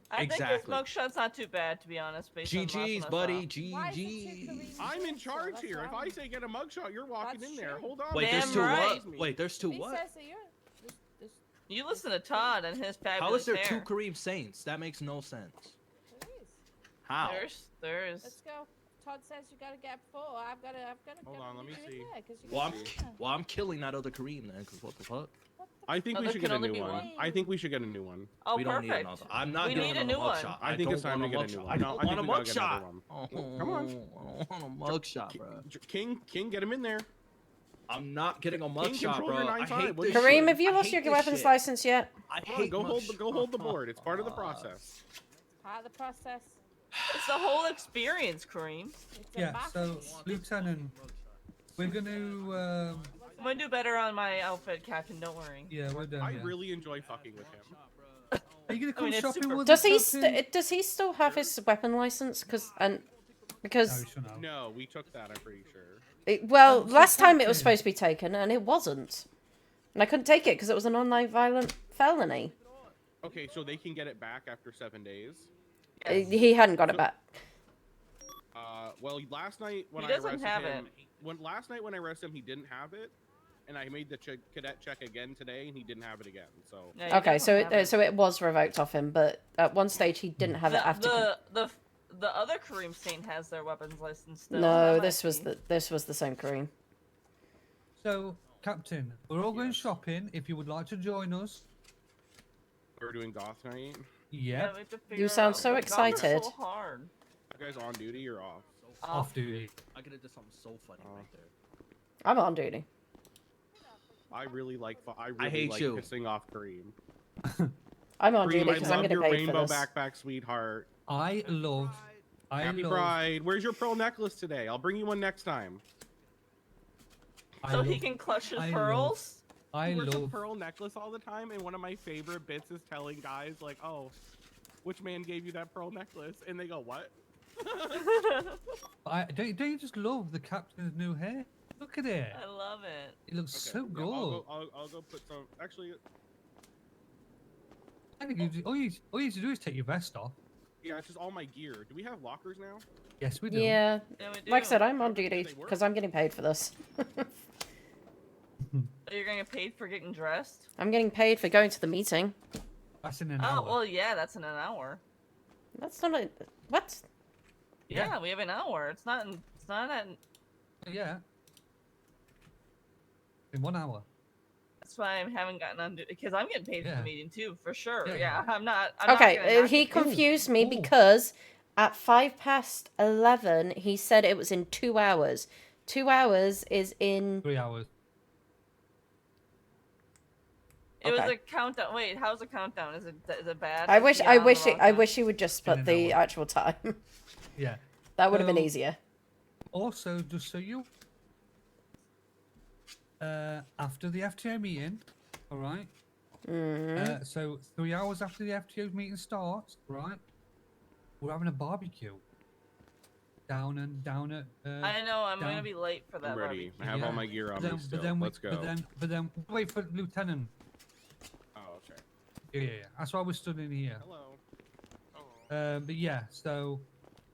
I think his mugshot's not too bad, to be honest. Based on GG's, Masano's buddy. stuff. GG's. I'm in charge here. If I say get a mugshot, you're walking in there. Hold on. Wait, there's Damn two right. what? Wait, there's two what? You listen to Todd and his fabulous How is there hair. 2 Kareem Saints? That makes no sense. There is. How? There is. Let's go. Todd says you gotta get 4. I've gotta. Hold on, let me see. Well, I'm killing that other Kareem then, cause what the fuck? I think we should get a new one. I think we should get a new one. Oh, we don't need another. I'm not getting a new one. mugshot. I think it's time to get a new one. I don't want a mugshot. Come on. I don't want a mugshot, bro. King, get him in there. I'm not getting a mugshot, bro. I hate this Kareem, shit. have you I lost hate your this weapons shit. license yet? I hate go hold the board. It's part of the process. Part of the process. It's the whole experience, Kareem. Yeah, so, Lieutenant, we're gonna, I'm gonna do better on my outfit, Captain. Don't worry. yeah, we're done. I yeah. really enjoy fucking with him. Are you gonna come it's shopping super- with Does us? he does he still have his weapon license? Because No, we took that. I'm pretty sure. well, last time it was supposed to be taken and it wasn't, and I couldn't take it because it was an online violent felony. Okay, so they can get it back after 7 days. He hadn't got it back. Well, last night when He I doesn't arrested have him, it. last night when I arrested him, he didn't have it, and I made the cadet check again today, and he didn't have it again. So Yeah, you Okay, so don't have it was revoked off him, but at one stage he didn't have it after. The other Kareem Saint has their weapons license still. No, That this might was the same Kareem. So, Captain, we're all going shopping. If you would like to join us. we're doing goth night. Yeah. we have to You figure sound out- so the jobs are excited. So hard. You guys on duty or off? Off duty. I could have done something so funny right there. I'm on duty. I really like. I hate like you. pissing off Kareem. I'm on Kareem, duty I because I'm love getting your paid for rainbow this. backpack, sweetheart. Happy Pride. Where's your pearl necklace today? I'll bring you one next time. So he can clutch his pearls. He wears a pearl necklace all the time, and one of my favorite bits is telling guys like, "Oh, which man gave you that pearl necklace?" And they go, "What?" Don't you just love the captain's new hair? Look at it. I love it. It looks so Yeah, good. I'll go put some. Actually, I think all you need to do is take your vest off. yeah, it's just all my gear. Do we have lockers now? Yes, we do. Yeah, Yeah, we like I do. said, I'm on Do duty they work? because I'm getting paid for this. So you're gonna get paid for getting dressed? I'm getting paid for going to the meeting. That's in an Oh hour. well, yeah, that's in an hour. That's not a what? Yeah, we have an hour. It's not. It's not at. Yeah. In 1 hour. That's why I haven't gotten on because I'm getting paid for Yeah. the meeting too, for sure. Yeah, Yeah, yeah. I'm not. I'm Okay, not gonna he not- confused me Ooh. because at 11:05 he said it was in 2 hours. 2 hours is in 3 hours. It was Okay. a countdown. Wait, how's a countdown? Is it bad? I if wish you're I on the wish wrong I time? wish he would just In put an the hour. actual time. Yeah. That would have been So- easier. Also, just so you, after the FTO meeting, all right. So 3 hours after the FTO meeting starts, right? We're having a barbecue. Down at. I know. I'm down- gonna be late for that. I'm ready. I barbecue. have all Yeah. my gear on But me then, still. but then, Let's go. But then, wait for Lieutenant. Oh, okay. Yeah. That's why we're stood in here. Hello. Oh. But yeah, so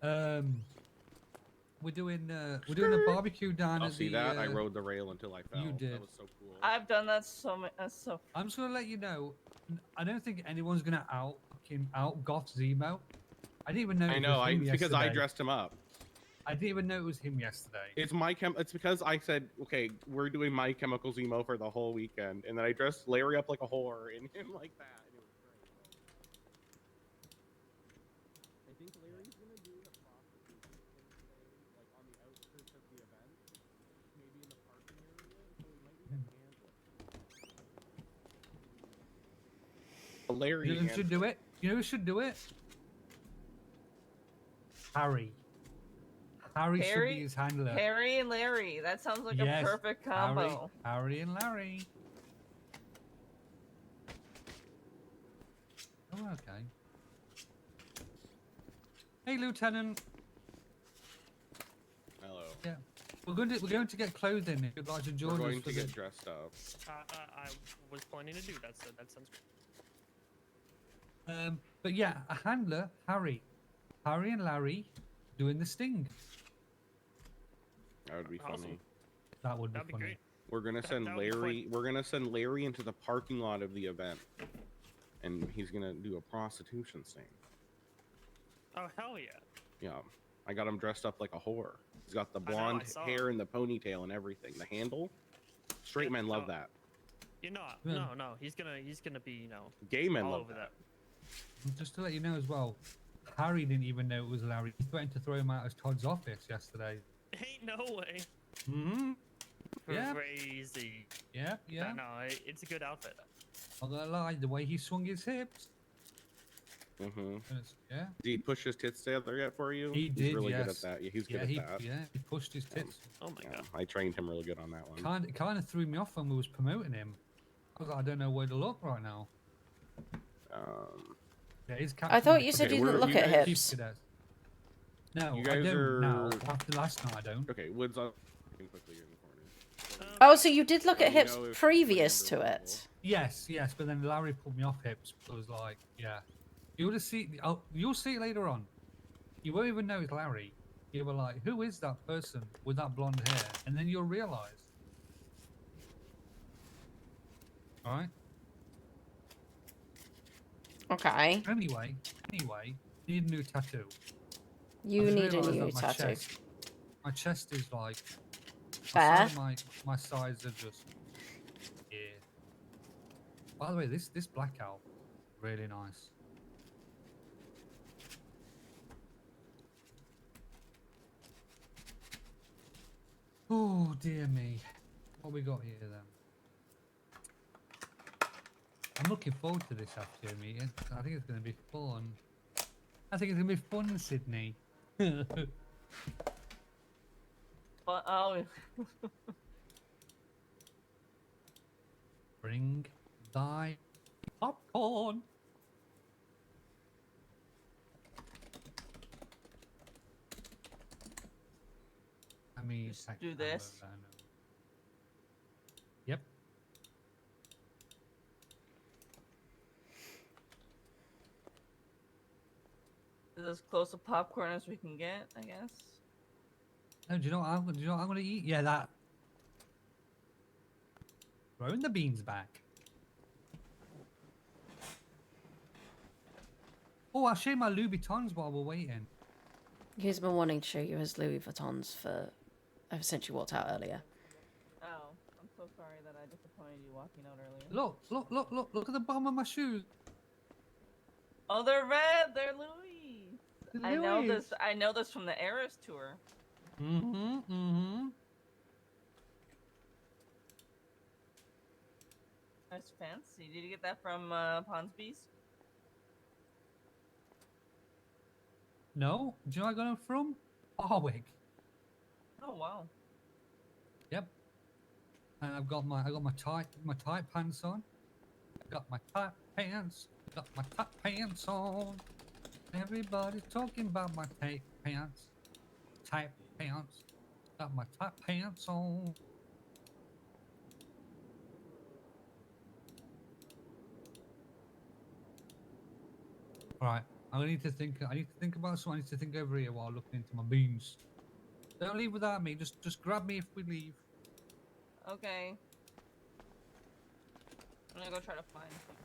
we're doing a barbecue down I'll at see the. that. I rode the rail until I fell. you did. That was so cool. I've done that so much. That's so. I'm just gonna let you know. I don't think anyone's gonna out Goth Zemo. I didn't even know. I it know. was him It's because I yesterday. dressed him up. I didn't even know it was him yesterday. It's It's because I said, okay, we're doing My Chemical Zemo for the whole weekend, and then I dressed Larry up like a whore and him like that. And it was great. I think Larry's gonna do the prostitute thing today, like on the outskirts of the event, maybe in the parking area. So we might need a handler. Larry. You know who should do it? You know who should do it? Harry. Harry should be his handler. Harry and Larry. That sounds like Yes, a perfect combo. Harry and Larry. Oh, okay. Hey, Lieutenant. Hello. Yeah, we're going to get clothing if you'd like to join We're us. going for to the- get dressed up. I was planning to do that, so that sounds great. But yeah, a handler, Harry and Larry doing the sting. That would be Awesome. funny. That would be That'd be funny. great. We're gonna send that would be fun. Larry. We're gonna send Larry into the parking lot of the event, and he's gonna do a prostitution sting. Oh hell yeah! Yeah, I got him dressed up like a whore. He's got the I know, I blonde saw. hair and the ponytail and everything. The handle. Straight Yeah, men love oh. that. You're not. Yeah. No. He's gonna be Gay men all love over that. that. Just to let you know as well, Harry didn't even know it was Larry. He threatened to throw him out of Todd's office yesterday. Ain't no way. Mm-hmm. Yeah. Crazy. Yeah, yeah. No, it's a good outfit. I'm not gonna lie, the way he swung his hips. Mm-hmm. Yeah. Did he push his tits together yet for you? He He's did, really good yes. at that. Yeah, he's good Yeah, at that. he pushed his tits. Oh my Yeah, god. I trained him really good on that one. Kind of threw me off when we was promoting him. I was like, I don't know where to look right now. Yeah, he's I thought you captain said Okay, you didn't we're- look you at guys- Chief hips. Cadets. No, You I guys don't are- now. After last night, I don't. Okay, Woods up quickly in the corner. Oh, so you did look Let at me hips know if previous Amber's to available. it. Yes, but then Larry pulled me off hips. I was like, yeah. You'll just see. You'll see it later on. You won't even know it's Larry. You'll be like, who is that person with that blonde hair? And then you'll realize. All right. Okay. Anyway, need a new tattoo. I You just need a realised new that tattoo. My chest is like. Fair. My sides are just. Yeah. By the way, this blackout, really nice. Oh dear me, what we got here then? I'm looking forward to this after meeting. I think it's going to be fun. I think it's going to be fun, Sydney. But oh, Bring thy popcorn. I mean, Just I do can't this. remember, I know. Yep. is as close to popcorn as we can get, I guess. Oh, do you know what I'm gonna eat? Yeah, that. Throwing the beans back. Oh, I'll show you my Louis Vuittons while we're waiting. He's been wanting to show you his Louis Vuittons ever since you walked out earlier. Oh, I'm so sorry that I disappointed you walking out earlier. Look at the bottom of my shoes. Oh, they're red. They're Louis. I know Louis. this. I know this from the Eras tour. Mm-hmm. That's fancy. Did you get that from Ponsby's? No, do you know where I got them from? Harwick. Oh wow. Yep. And I got my tight pants on. I got my tight pants. Got my tight pants on. Everybody's talking about my tight pants. Tight pants. Got my tight pants on. Alright, I need to think about something. I need to think over here while looking into my beans. Don't leave without me. Just grab me if we leave. Okay. I'm gonna go try to find people.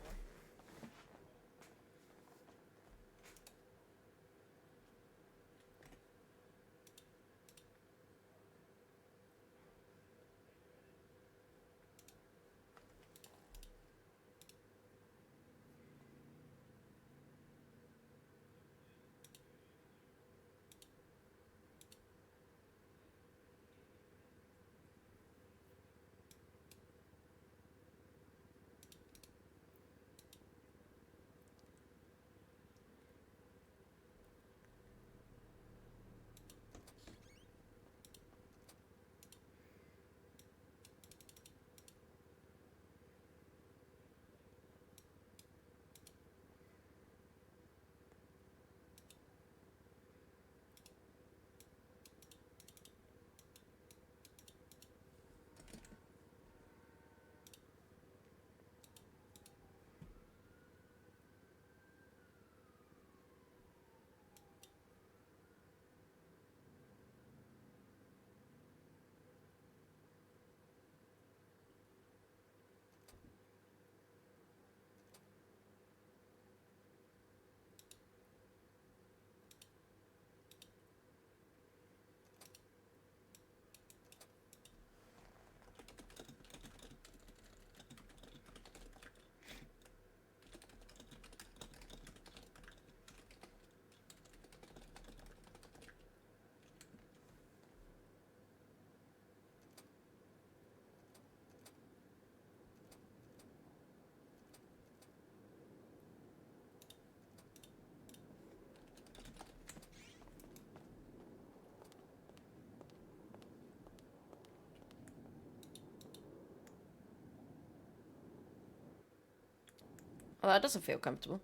Well, that doesn't feel comfortable.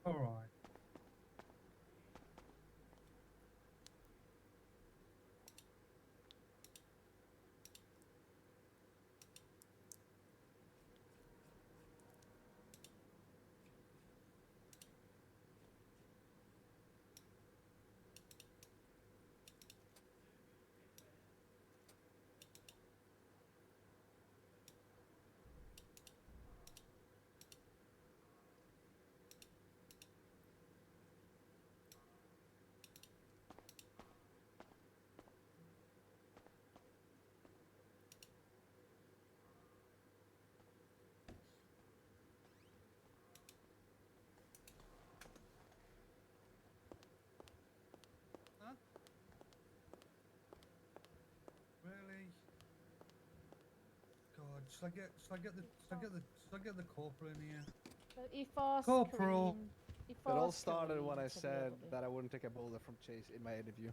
All right. Huh? Really? God, should I get the corporal in here? But he forced Corporal. Kareem. He It all forced started when Kareem I to be said able to- that I wouldn't take a boulder from Chase in my interview.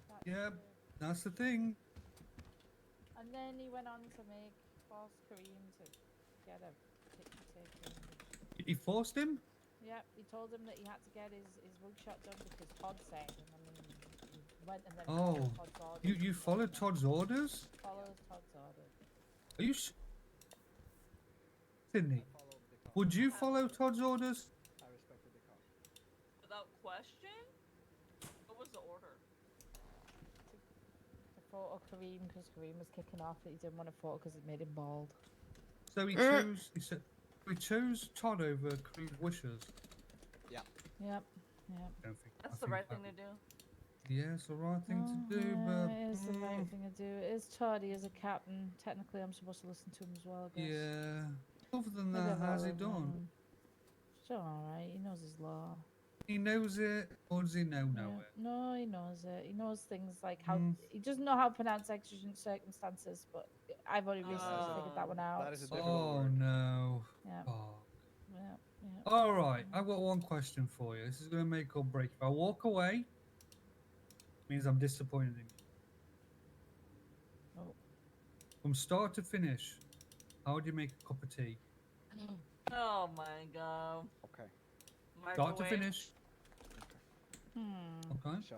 That's Yep. true. That's the thing. And then he went on to force Kareem to get a picture taken. He forced him? Yep, he told him that he had to get his mugshot done because Todd said, and I mean, he went and then Oh, followed Todd's orders. you followed Todd's orders? Follows Todd's orders. Are you Sydney, I followed the cop. would you follow Todd's orders? I respected the cop. Without question? What was the order? To photo Kareem because Kareem was kicking off that he didn't want a photo because it made him bald. So he chose Todd over Kareem's wishes. Yep. Don't think, That's I the think right that- thing to do. Yeah, it's the right thing to do, Yeah, but it is the right thing to do. It is Todd. He is a captain. Technically, I'm supposed to listen to him as well. I guess. yeah. Other than Maybe that, I've how's he outlived done? him. He's doing alright. He knows his law. He knows it, or does he know Yeah. it? No, he knows it. He knows things like how Mm. he doesn't know how to pronounce exigent circumstances, but I've only recently figured that one out. That is a difficult Oh word. no. Yeah, Oh. yeah, yeah. All right, I've got one question for you. This is going to make or break. If I walk away, it means I'm disappointed in you. Oh. From start to finish, how would you make a cup of tea? Oh my god. Okay. Start to Microwave? finish. Okay. So,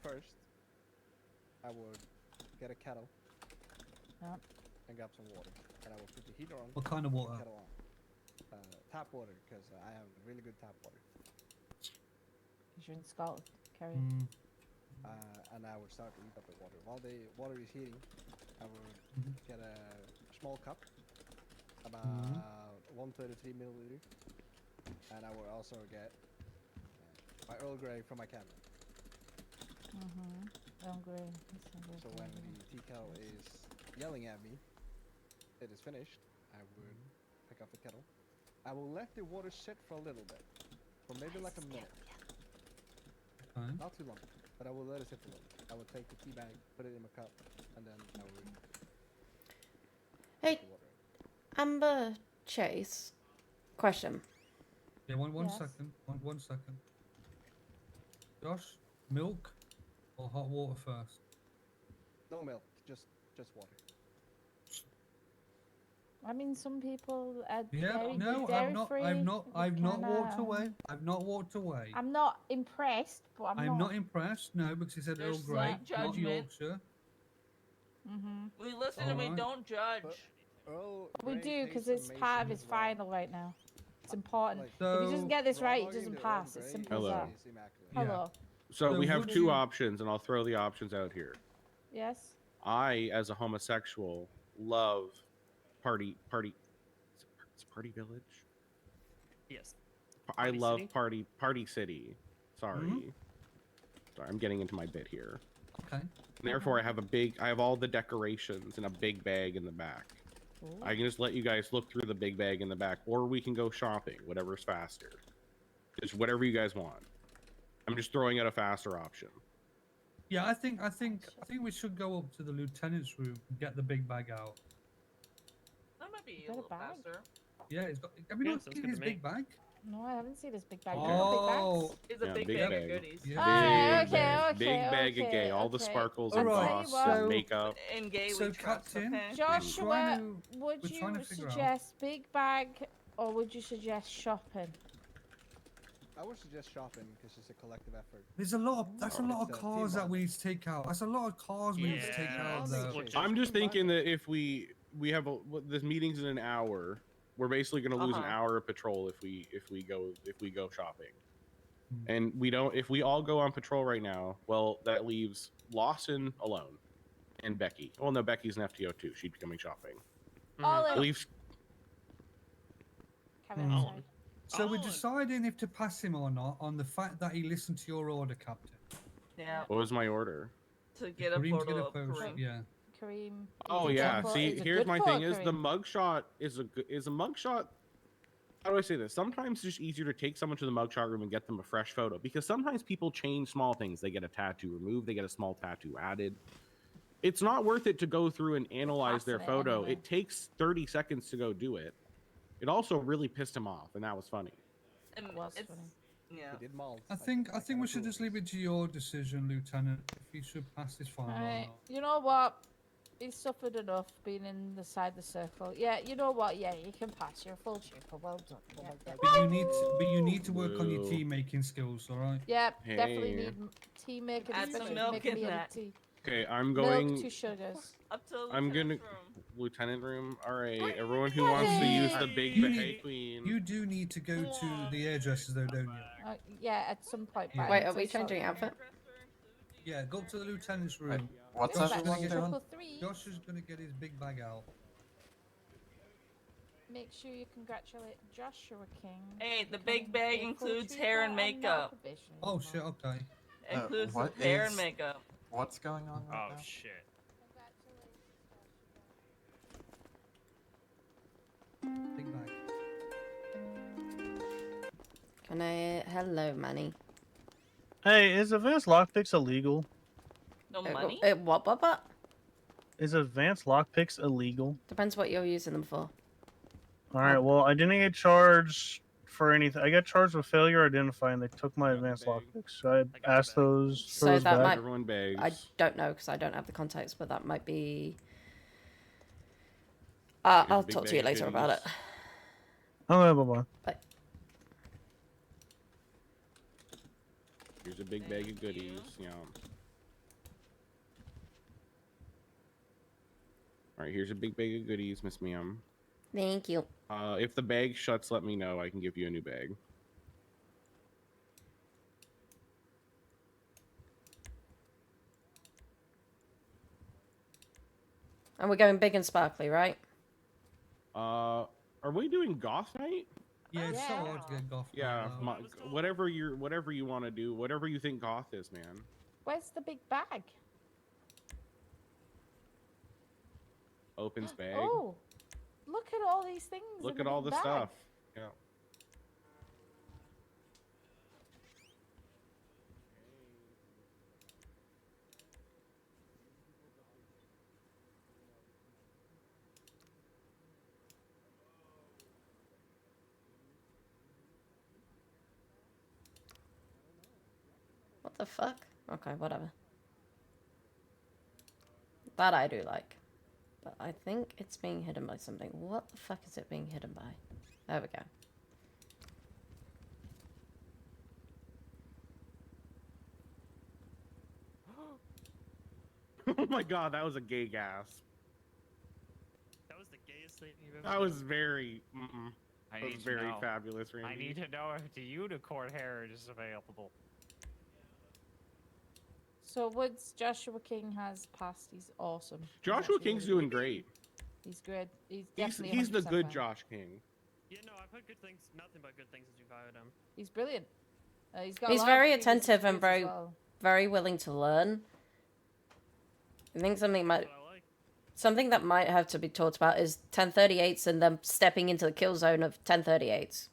first, I would get a kettle Yep. and grab some water, and I will put the heater on. What kind of the water? kettle on. Tap water, because I have really good tap water. Because you're in Scotland. Carry on. Mm, And I would start to heat up the water. While the water is heating, I would Mhm. get a small cup, about 133 milliliter, and I would also get my Earl Grey from my cabinet. Earl Grey. So when the tea kettle is yelling at me, it is finished, I would pick up the kettle. I will let the water sit for a little bit, for maybe like a minute. okay. Not too long, but I will let it sit for a little. I would take the tea bag, put it in my cup, and then I would Hey, put the water in. Amber Chase. Question. Yeah, one Yes. second. One second. Josh, milk or hot water first? No milk, just water. I mean, some people are Yeah, dairy, no, dairy I've free. not walked away. I've not walked away. I'm not impressed, but I'm not impressed, no, because he said Earl There's Grey, some not judgment. Yorkshire. We listen and we Alright. don't judge. But Earl We Grey do because tastes it's part of amazing his as well. final right now. It's important. Like, If he So- doesn't get this raw right, it dogging doesn't the Earl pass. It's Grey simple as Hello. that. is immaculate. Yeah. Hello. So So we have would two you- options, and I'll throw the options out here. Yes. I, as a homosexual, love party. It's Party Yes. Village. I Party love City? Party City. Sorry. Mhm. Sorry, I'm getting into my bit here. Okay. And therefore, I have all the decorations in a big bag in the back. Ooh. I can just let you guys look through the big bag in the back, or we can go shopping, whatever's faster. Just whatever you guys want. I'm just throwing out a faster option. Yeah, I think we should go up to the lieutenant's room and get the big bag out. That might be got a a little bag? faster. Yeah, it's got. Have you Yeah, not sounds seen good his to me. big bag? No, I haven't seen this big bag. You got big Oh, bags? It's a Yeah, big big bag bag. of goodies. Yeah. Alright, Big okay, bag, okay, big bag of okay, gay, all the okay. sparkles All and right, gloss what. and so- makeup. In gay So, we trust, Captain, okay? Joshua, we're would trying you to figure out- suggest big bag or would you suggest shopping? I would suggest shopping because it's a collective effort. There's a lot of that's a lot of It's a cars team that we need to take out. That's a lot of cars we need to take Yeah, out. I'll Though. make sure. I'm just Combine thinking it. that if we have this meeting's in an hour, we're basically going to lose an Uh-huh. hour of patrol if we go shopping. Hmm. And we don't if we all go on patrol right now, well, that leaves Lawson alone and Becky. Well, no, Becky's an FTO too. She'd be coming shopping. All It in. leaves Carry on, Hmm. sorry. So we're Oh, deciding if to pass him or not on the fact that he listened to your order, Captain. Yeah, what was my order? to get a Kareem's photo gonna of post. Kareem. Yeah. Kareem. Oh he's a yeah. good photo- See, he's a here's good my photo, thing: is the Kareem. mugshot is a mugshot. How do I say this? Sometimes it's just easier to take someone to the mugshot room and get them a fresh photo because sometimes people change small things. They get a tattoo removed, they get a small tattoo added. It's not worth it to go through and analyze their Passing it photo. anyway. It takes 30 seconds to go do it. It also really pissed him off, and that was funny. And Was it's, funny. yeah. He did malls. I think we kinda should just cool. leave it to your decision, Lieutenant. If he should pass this file or Alright, not. you know what? He's suffered enough being in the side of the circle. Yeah, you know what? Yeah, you can pass. You're a full trooper. Well done. Yeah, But you need to work on your Whoa. team making skills, all right? yeah definitely Hey. need team making, Add some especially milk making in me that. tea. Okay, I'm Milk, going. 2 sugars. Up to I'm gonna Lieutenant's room. lieutenant room. All right, everyone who wants to use the big You Hey need- Queen. You do need to go to the hairdressers, though, don't you? Yeah, at some point. Yeah. but I Wait, need are we to sort changing it out. outfit? Yeah, go up to the lieutenant's room. What's Josh that is gonna one get- doing? Triple three. Josh is gonna get his big bag out. Make sure you congratulate Joshua King. Hey, the for big becoming bag a full includes trooper hair and not a makeup. probationer Oh anymore. shit, okay. Includes what hair is- and makeup. What's going on right Oh now? shit. Congratulations, Joshua. Big bag. Can I? Hello, Manny. Hey, is advanced lockpicks illegal? No money? What? Is advanced lockpicks illegal? Depends what you're using them for. All right. Well, I didn't get charged for anything. I got charged with failure to identify, and they took my advanced lockpicks. So I got the asked bag. those for So those that back. might- Everyone begs. I don't know because I don't have the context, but that might be. Here's a I'll big talk to bag you of later about it. goodies. Okay, bye-bye. Bye. Here's a big bag of goodies. Yeah. All right, here's a big bag of goodies, Miss Ma'am. Thank you. If the bag shuts, let me know. I can give you a new bag. And we're going big and sparkly, right? Are we doing goth night? Yeah, it's so Yeah. hard to get goth. Yeah, now. whatever you want to do, whatever you think goth is, man. Where's the big bag? Opens bag. Oh, look at all these things. Look in at all big the bag. stuff. Yeah. What the fuck? Okay, whatever. That I do like. But I think it's being hidden by something. What the fuck is it being hidden by? There we go. Oh my god, that was a gay gasp. That was the gayest thing you've ever That done. was very. I That was need to very know. fabulous, Randy. I need to know if the unicorn hair is available. So Woods, Joshua King has passed. He's awesome. He's Joshua actually King's really doing good. great. He's good. He's He's definitely the 100% good fine. Josh King. Yeah, no, I've heard good things. Nothing but good things as you've hired him. He's brilliant. He's got. a He's lot of very previous attentive and experience as well. very willing to learn. I think something might That's what I like. something that might have to be talked about is 1038s and them stepping into the kill zone of 1038s.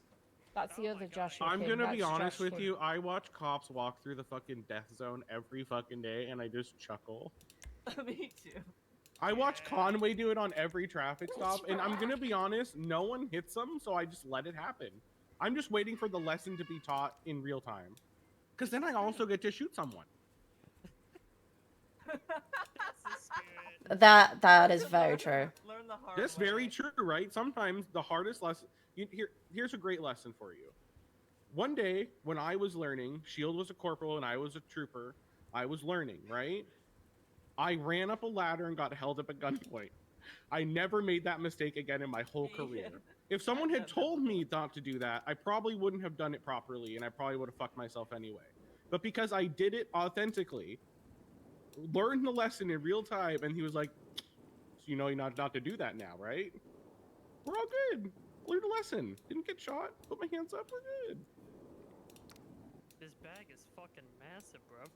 That's the Oh other my God. Joshua I'm King. gonna be That's honest Josh with King. you. I watch cops walk through the fucking death zone every fucking day, and I just chuckle. Me too. I watch Yeah. Conway do it on every traffic stop, and I'm gonna be honest, no one hits them, so I just let it happen. I'm just waiting for the lesson to be taught in real time. Because then I also get to shoot someone. That's the spirit. That is very true. Learn the hard That's way. very true, right? Sometimes the hardest lesson... Here's a great lesson for you. One day, when I was learning, Shield was a corporal and I was a trooper, I was learning, right? I ran up a ladder and got held up at gunpoint. I never made that mistake again in my whole career. If someone had told me not to do that, I probably wouldn't have done it properly, and I probably would have fucked myself anyway. But because I did it authentically, learned the lesson in real time, and he was like, so you know you're not to do that now, right? We're all good. Learned a lesson. Didn't get shot. Put my hands up. We're good. This bag is fucking massive, bro.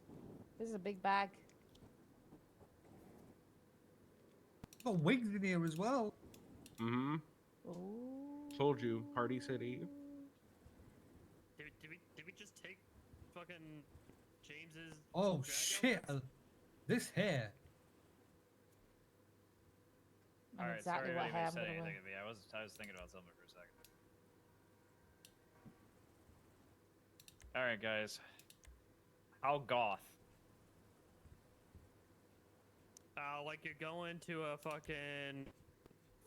This is a big bag. Got wigs in here as well. Mm-hmm. Ooh. Told you, Party City. Did we just take fucking James's? Oh drag shit! outfits? This hair. I know Alright, exactly sorry what I hair I'm said gonna anything wear. to me. I was thinking about something for a second. Alright, guys. How goth? Like you're going to a fucking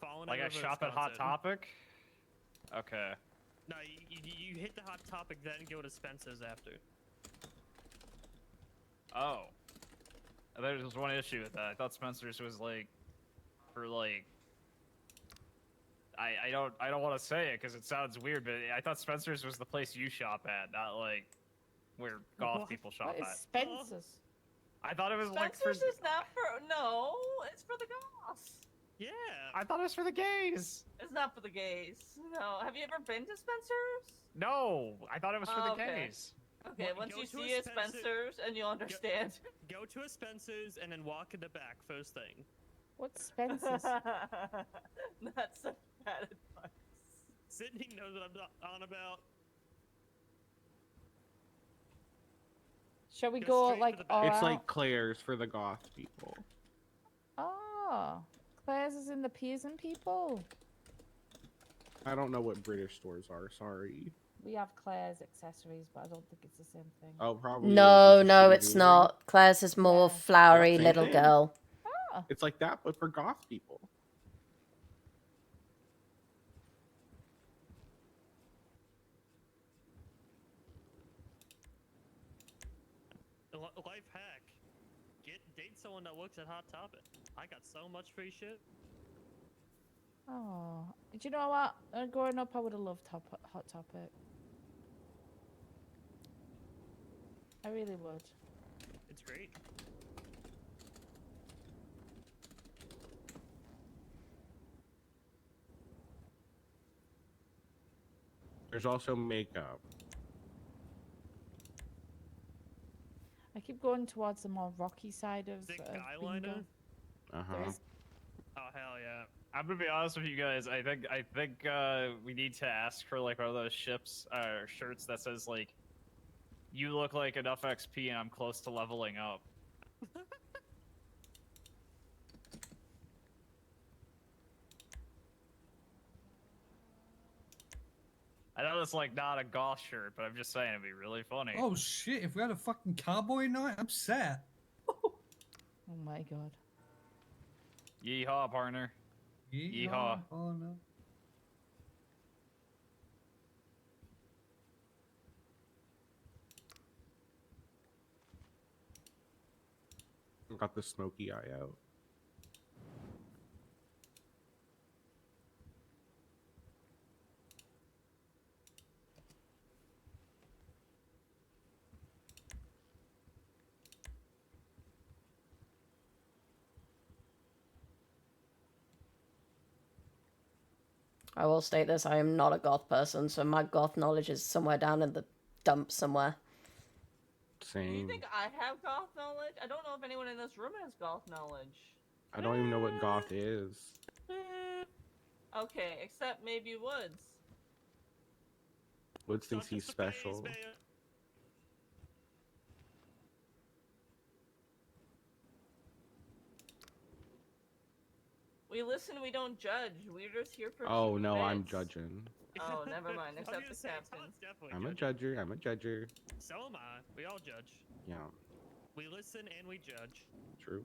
Fallen Like I River, shop at Hot Wisconsin. Topic? Okay. No, you hit the Hot Topic, then go to Spencer's after. Oh. There was one issue with that. I thought Spencer's was like for like I don't want to say it because it sounds weird, but I thought Spencer's was the place you shop at, not like where goth What? people shop What is at. Spencer's? I thought it was like for. Spencer's is not for no. It's for the goths. Yeah. I thought it was for the gays. It's not for the gays. No. Have you ever been to Spencer's? No, I thought it was for Oh, the okay. gays. Okay, Well, once go you to a see a Spencer- Spencer's and you'll understand. Go to a Spencer's and then walk in the back first thing. What's Spencer's? That's such bad advice. Sydney knows what I'm on about. Shall we Go go straight like for the all back. It's out? like Claire's for the goth people. Oh, Claire's is in the peasant people. I don't know what British stores are. Sorry. We have Claire's accessories, but I don't think it's the same thing. Oh, probably. No, is. no, shitty it's jewelry. not. Claire's is more Yeah. flowery Same little thing. girl. Oh, It's like that, but for goth people. Life hack. Date someone that works at Hot Topic. I got so much free shit. oh. Do you know what? Growing up, I would have loved Hot Topic. I really would. It's great. There's also makeup. I keep going towards the more rocky side of Thick bingo. eyeliner. Uh-huh. There is- Oh hell yeah. I'm gonna be honest with you guys. I think we need to ask for like one of those shirts that says like, "You look like enough XP, and I'm close to leveling up." I know it's like not a goth shirt, but I'm just saying it'd be really funny. Oh shit! If we had a fucking cowboy night, I'm set. Oh my god. Yeehaw, partner. Yeehaw. Oh no. Got the smoky eye out. I will state this, I am not a goth person, so my goth knowledge is somewhere down in the dump somewhere. Do you Same. think I have goth knowledge? I don't know if anyone in this room has goth knowledge. I don't even know what goth is. Okay, except maybe Woods. Woods thinks Touch he's the face, special. man. We listen, we don't judge. We're just here for. Oh no, I'm bits. judging. Oh, never mind. I was Except gonna the say, captain. Todd's definitely I'm a judging. judger. I'm a judger. So am I. We all judge. Yeah, We listen and we judge. true.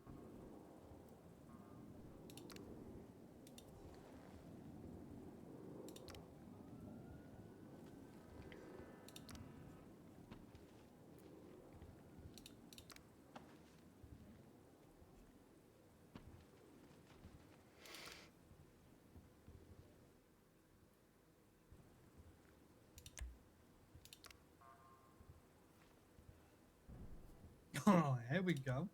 Oh, here we go.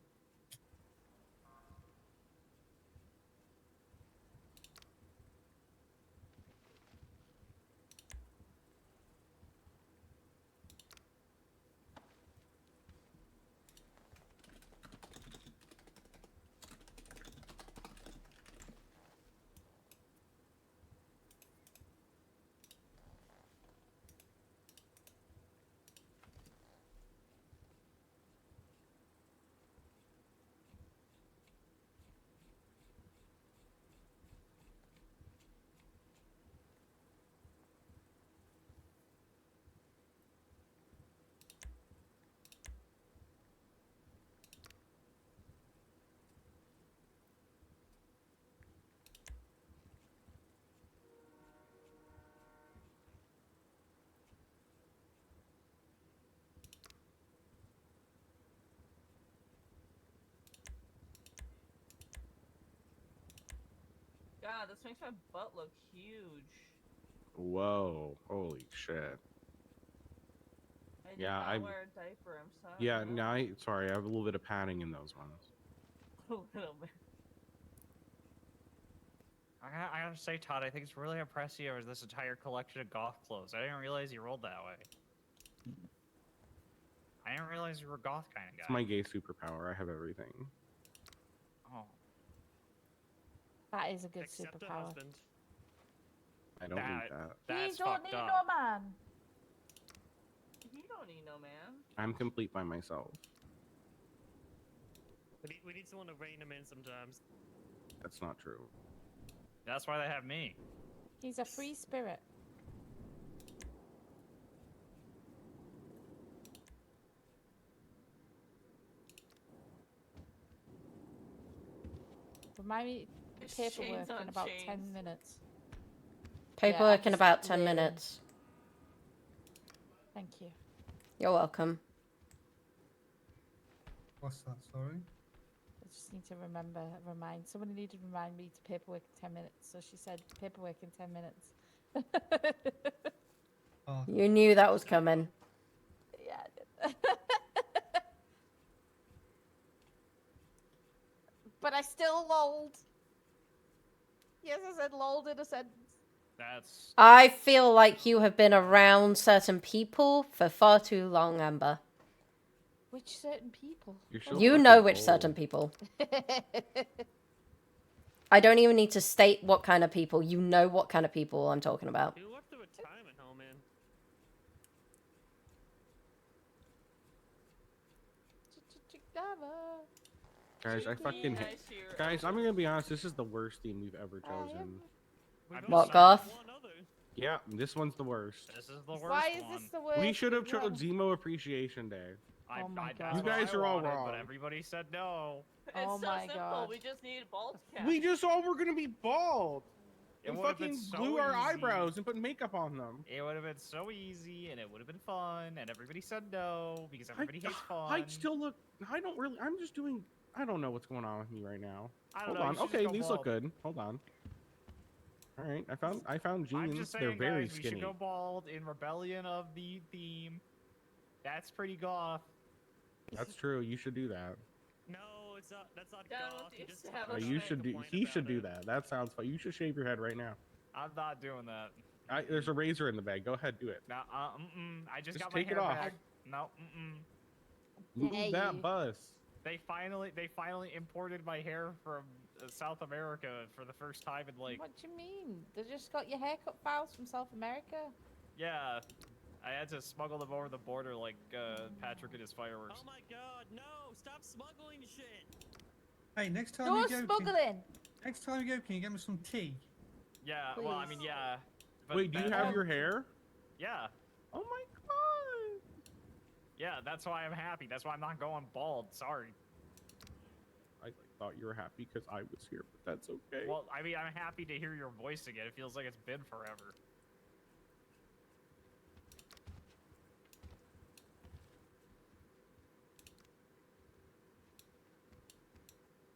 God, this makes my butt look huge. Whoa! Holy shit! I Yeah, I I. wear a diaper. I'm sorry. Yeah, no. no, sorry. I have a little bit of padding in those ones. A little bit. I gotta say, Todd, I think it's really impressive with this entire collection of goth clothes. I didn't realize you rolled that way. I didn't realize you were a goth kind of guy. It's my gay superpower. I have everything. Oh, That is a good Except a superpower. husband. I don't need that. that's you don't fucked need up. no man. You don't need no man. I'm complete by myself. We need someone to rein him in sometimes. That's not true. That's why they have me. He's a free spirit. Remind me It's paperwork chains on in about chains. 10 minutes. Paperwork I'm in just about 10 laying. minutes. Thank you. You're welcome. What's that? Sorry. I just need to remind. Someone needed to remind me to paperwork in 10 minutes. So she said paperwork in 10 minutes. Oh, You knew that was coming. Yeah, I did. But I still lolled. Yes, I said lolled in a sentence. That's I feel like you have been around certain people for far too long, Amber. Which certain people? You're so You fucking know which old. certain people. I don't even need to state what kind of people. You know what kind of people I'm talking about. You left the retirement home, man. Guys, I fucking Nice to your guys. I'm elbow. gonna be honest. This is the worst theme we've ever chosen. We've What, only goth? found one other. Yeah, this one's the worst. this is the worst Why is one. this the worst? We should have one? chose Zemo Appreciation Day. Oh my God. that's You what guys I are all wanted, wrong. But everybody said no. It's Oh so my simple. God. We just need bald cap. We just all were gonna be bald. It And would've been fucking so glue our easy. eyebrows and put makeup on them. It would have been so easy, and it would have been fun, and everybody said no because everybody hates fun. I still look. I don't really. I'm just doing. I don't know what's going on with me right now. I Hold don't know, on. you should just Okay, go these look bald. good. Hold on. All right. I found I'm jeans. just They're saying, very guys, we skinny. should go bald in rebellion of the theme. That's pretty goth. That's true. You should do that. No, it's not. That's not Down goth. with You the just establishment. You should do. complain He about should do it. that. That sounds fun. You should shave your head right now. I'm not doing that. There's a razor in the bag. Go ahead, do it. No, I just Just got my take it hair off. back. No, Move Dare that you. bus. They finally imported my hair from South America for the first time in like, What do you mean? They just got your haircut files from South America? yeah. I had to smuggle them over the border like Patrick and his fireworks. Oh my God, no! Stop smuggling shit. Hey, next time No you go, smuggling! Next time you go, can you get me some tea? Yeah. Well, I mean, yeah. but Wait, do you that- have your hair? Yeah. Oh my god. Yeah, that's why I'm happy. That's why I'm not going bald. Sorry. I thought you were happy because I was here, but that's okay. Well, I mean, I'm happy to hear your voice again. It feels like it's been forever.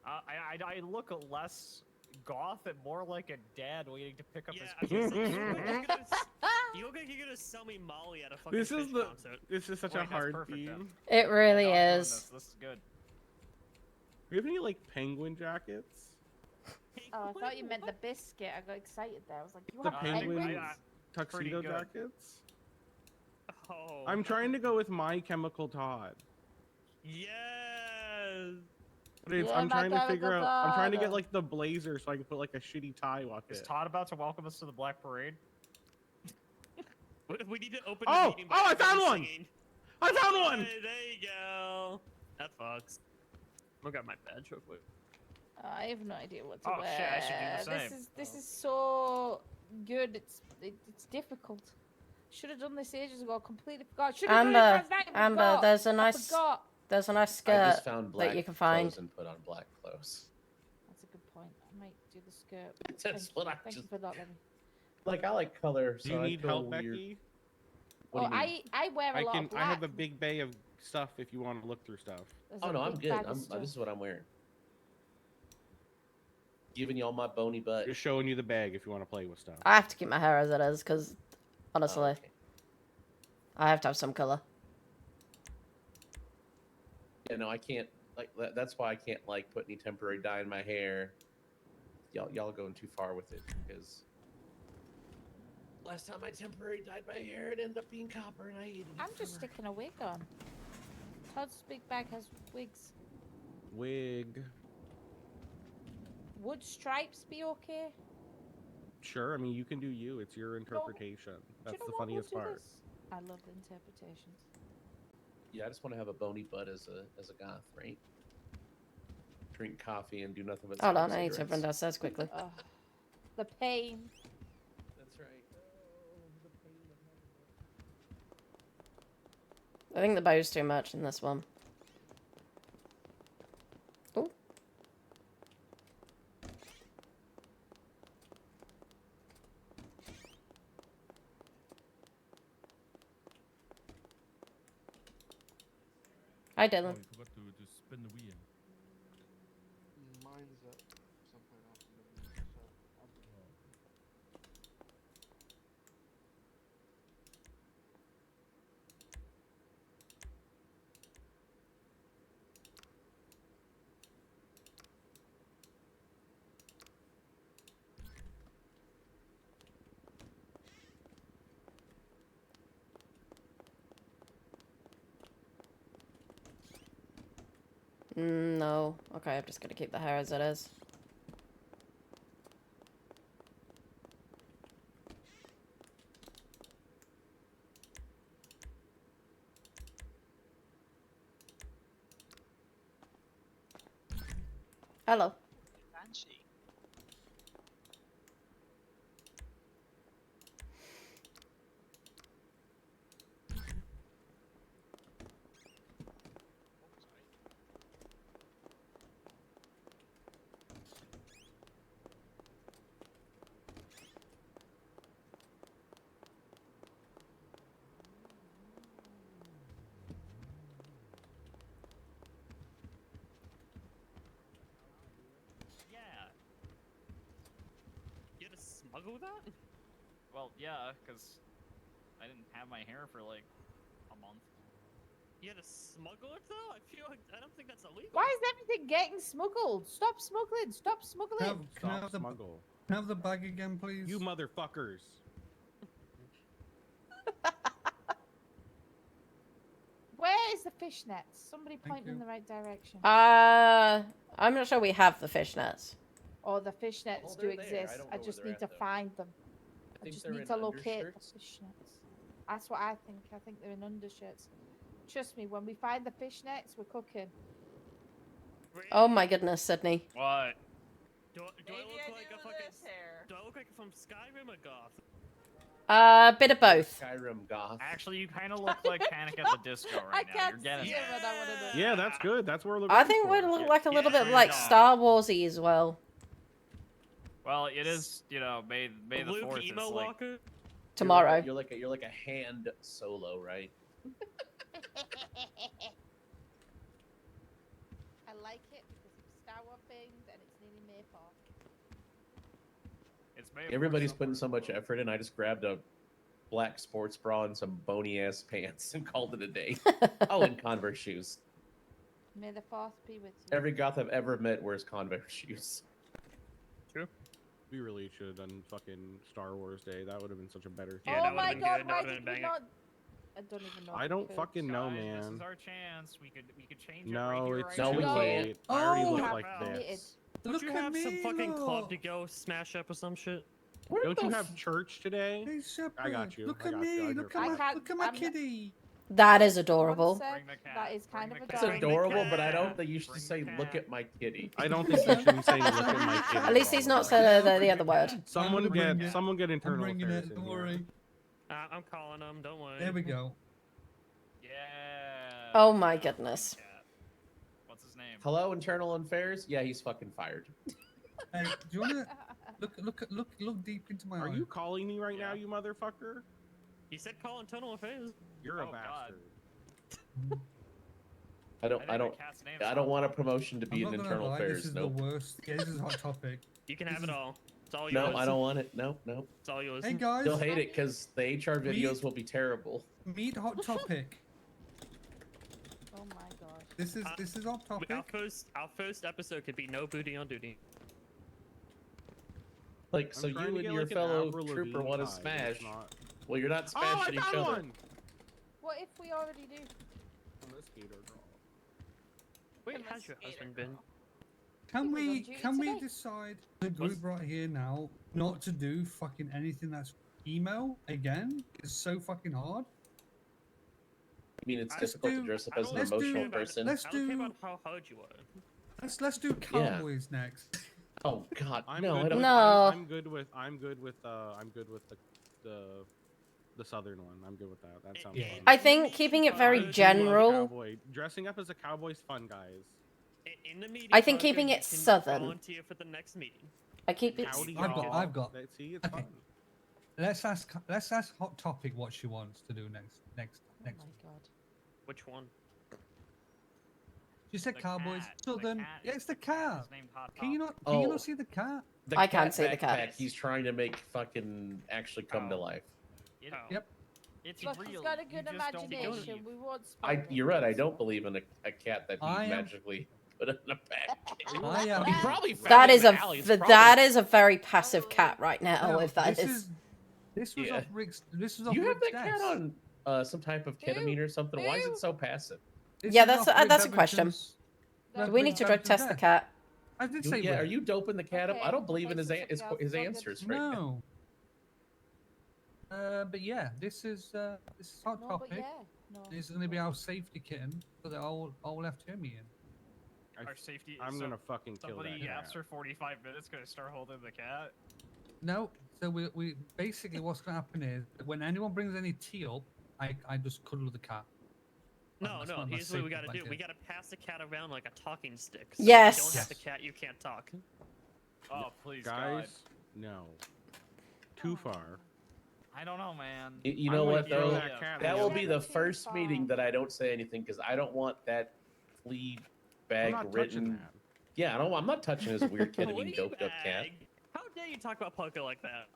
I look less goth and more like a dad waiting to pick up Yeah, his I was pizza. you look like you're gonna sell me Molly at a fucking This is Fish the. concert. This is such Wait, a that's hard perfect, then. theme. It really No, I'm doing is. This is good. Do you have any like penguin jackets? Oh, I thought you meant the biscuit. I got excited there. I was like, you The have penguin penguins? tuxedo good. jackets? Oh. I'm trying to go with My Chemical Todd. Yes. But it's, Yeah, I'm My trying to figure Chemical out. I'm trying to get Todd. like the blazer so I can put like a shitty tie with Is it. Todd about to welcome us to the Black Parade? We need to open Oh! the meeting by Oh, I found everybody one! singing. I found one! Hey, there you go. That fucks. I'll grab my badge real quick. I have no idea what to Oh, wear. shit, I should do the same. This is so good. It's difficult. Should have done this ages ago. Completely forgot. Should have done it Amber, last night. I Amber, forgot. there's a I nice forgot. there's a nice I skirt just found black that you can find. clothes and put on black clothes. That's a good point. I might do the skirt. That's what I Thank you just for that, Lenny. like. I like color, so Do you I need feel help, weird. Becky? What do you mean? I wear a I lot can. of black. I have a big bay of stuff if you want to look through stuff. There's Oh a no, I'm big good. bag of I'm. stuff. This is what I'm wearing. Giving y'all my bony butt. Just showing you the bag if you want to play with stuff. I have to keep my hair as it is because honestly, Oh, okay. I have to have some color. Yeah, no, I can't. Like that's why I can't like put any temporary dye in my hair. Y'all going too far with it because last time I temporary dyed my hair, it ended up being copper, and I hated it. I'm just sticking a wig on. Todd's big bag has wigs. Wig. Would stripes be okay? Sure. I mean, you can do you. It's your interpretation. Do you That's know the what? funniest We'll do part. this. I love the interpretations. Yeah, I just want to have a bony butt as a goth, right? Drink coffee and do nothing but Hold smoke on, I need to cigarettes. run downstairs quickly. Ugh. The pain. That's right. I think the bow's too much in this one. Oh. Hi, Dylan. Oh, you forgot to spin the wheel. Mine's at some point after the meeting, so I'll do No. Okay, I'm just gonna keep the hair as it is. Hello. Fancy. Yeah. You had to smuggle that? Well, yeah, because I didn't have my hair for like a month. You had to smuggle it though? I don't think that's illegal. Why is everything getting smuggled? Stop smuggling! Stop smuggling! Can I Stop have the, smuggle. can I have the bag again, please? You motherfuckers. Where is the fishnets? Somebody Thank point me in you. the right direction. I'm not sure we have the fishnets. Or the fishnets Oh, do they're there. I exist. don't I know just where they're need to at, though. find them. I think just they're need in to locate undershirts. the fishnets. That's what I think. I think they're in undershirts. Trust me, when we find the fishnets, we're cooking. Oh my goodness, Sydney. What? Do I Maybe look I like do a with fucking? this hair. Do I look like from Skyrim or Goth? Bit of both. Skyrim goth. Actually, you kind of look like Panic at the Disco right now. You're getting see it. him and I wanna know. Yeah, that's good. That's where we're looking I think for. we'd look Yeah, like a little yeah, bit like yeah. Star Warsy as well. Well, it is, you know, May the Luke 4th. Emo It's like, Walker. Tomorrow. You're like a hand Solo, right? I like it because it's Star Wars things and it's nearly Maypop. it's May Everybody's putting so much effort in. I just grabbed a black sports bra and some bony ass pants and called it a day. Oh, and Converse shoes. May the Fourth be with you. Every goth I've ever met wears Converse shoes. We really should have done fucking Star Wars Day. That would have been such a better thing. Yeah, oh that my would've been god, good. why That would've did been we banging. not? I don't even know. if I we don't could. fucking know, Guys, man. This is our chance. We could change it No, right here, it's right No, too we now. can't. late. I already Oh, look have like committed. this. Don't Look you at have some me, fucking club to look. go smash up or some shit? Don't you have church today? Hey, Shepherd. I got you. Look I at got you. me. I'm Look here at for my it. look at my I'm not- kitty. That is One adorable. sec, Bring the cat. that is kind Bring of the It's cat. adorable. adorable, but I don't cat. think you should Bring say, the look cat. at my kitty. I don't think you should be saying look at my kid. At least he's not said the other word. Someone I'm gonna bring get it. someone get I'm internal bringing affairs it. in Don't here. worry. I'm calling him. Don't worry. There we go. Yeah. Oh my goodness. Cat. What's his name? Hello, internal affairs? Yeah, he's fucking fired. Hey, do you wanna look deep into my Are eye? you calling me right now, Yeah. you motherfucker? He said call internal affairs. You're a Oh, God. bastard. I don't think I the don't cat's name I is don't Hot want a Topic. promotion to I'm be not in gonna internal lie, affairs. this is Nope. the worst. Yeah, this is a hot topic. You can have This it is- all. It's all yours. No, I don't want it. Nope, nope. It's all yours. Hey guys, You'll hate it because the HR videos Meet- will be terrible. meet hot topic. Oh my god. This is hot topic. Our first episode could be no booty on duty. Like, so I'm trying you to and get, your like, an fellow Avril trooper Lavigne want to vibe, smash. it's not- Well, you're not Oh, I smashing each found other. one! What if we already do? I'm a skater girl. Where I'm a has your skater husband been? girl. Can He was on we duty can we today. decide the group right here now not to do fucking anything that's email again? It's so fucking hard. I mean, it's I- difficult to do- dress up I as an don't let's emotional do- person. let's I don't care do about how hard you are. let's do cowboys next. Oh God, I'm no, good I with, don't. No. I'm good with the southern one. I'm good with that. That sounds Yeah. fun. I think keeping it I very do love general. Cowboy. Dressing up as a cowboy's fun, guys. In the meeting, I think Parker, keeping you it can southern. Volunteer for the next meeting. I keep it. Howdy, I've got- y'all. I've got- See, it's Okay. fun. Let's ask hot topic what she wants to do next. Oh my god. Which one? She said The cowboys. cat. The Southern. cat Yeah, it's the cat. It's named Hot Can you Topic. not? Can you Oh. not see the cat? The I can't cat say the cat. backpack He's trying to make fucking actually come to Oh. life. It- Oh. Yep. It's Look, real. he's got a You good just don't imagination. believe. We won't. I, spoil you're right. I it, don't so- believe in a cat that he I am- magically put in a bag. I am. He probably found That it is in a the alley. It's that is a very passive cat right now. Now, If that this is. This was Yeah. off Rick's. This was off You have Rick's that cat desk. on some type of ketamine or something. Why is it so passive? This Yeah, is that's off Rick that's a question. Beveridge's- Do we need to drug test the cat? I did say Yeah, Rick. are you doping the cat up? I Okay, don't believe in okay, his so something his else. answers right now. No. But yeah, this is hot No, topic. but yeah. No. This is going to be our safety kitten for the whole FTO meeting. Our safety. I'm so gonna fucking kill somebody that yaps cat. for 45 minutes. Gonna start holding the cat. No, so we basically what's going to happen is when anyone brings any tea up, I just cuddle the cat. No, That's no. my Here's what we safety gotta do. blanket. We gotta pass the cat around like a talking stick. So Yes. If you don't have Yes. the cat, you can't talk. Oh please, Guys, no. Too far. God. I don't know, man. You I know would what throw though? that cat That in will the be oven. the first meeting that I don't say anything because I don't want that flea I'm bag not touching written. that. Yeah, I don't. I'm not touching his weird What ketamine do you doped up cat. bag? How dare you talk about Poker like that?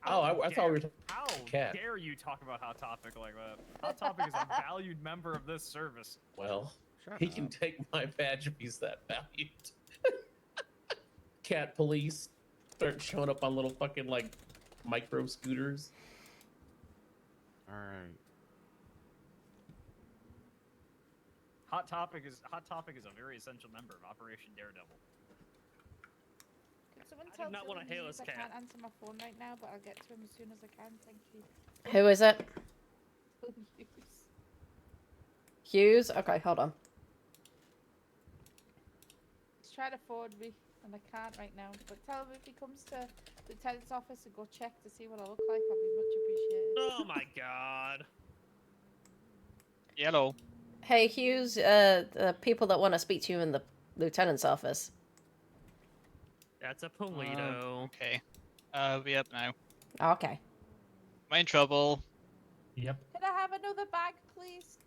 Oh, I thought we were. How Cat. dare you talk about Hot Topic like that? Hot Topic is a valued member of this service. Well, Shut he up. can take my badge if he's that valued. Cat police start showing up on little fucking like micro scooters. All right. Hot Topic is a very essential member of Operation Daredevil. Can someone I do tell not wanna Dylan hail Hughes this I cat. can't answer my phone right now, but I'll get to him as soon as I can. Thank you. Who is it? Dylan Hughes. Hughes? Okay, hold on. trying to phone me, and I can't right now. But tell him if he comes to the lieutenant's office and go check to see what I look like, I'll be much appreciated. Oh my god. Yellow. Hey, Hughes, the people that want to speak to you in the lieutenant's office. That's a Polito. Okay. I'll be up now. Okay. Am I in trouble? Yep. Can I have another bag, please?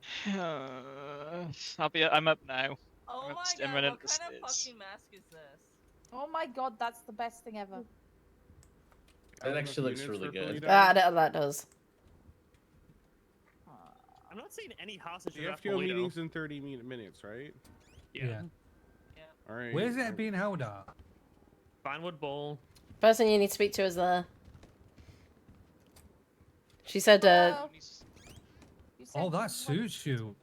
I'm up now. Oh I'm my I'm god, running what up the kind of stairs. fucking mask is this? Oh my god, that's the best thing ever. That actually looks really good. That does. I'm not seeing any hostages The at FTO Polito. meeting's in 30 minutes, right? Yeah. All right. Where's it being held at? Vinewood Bowl. Person you need to speak to is there. She said, Hello? You said Oh, that suits you.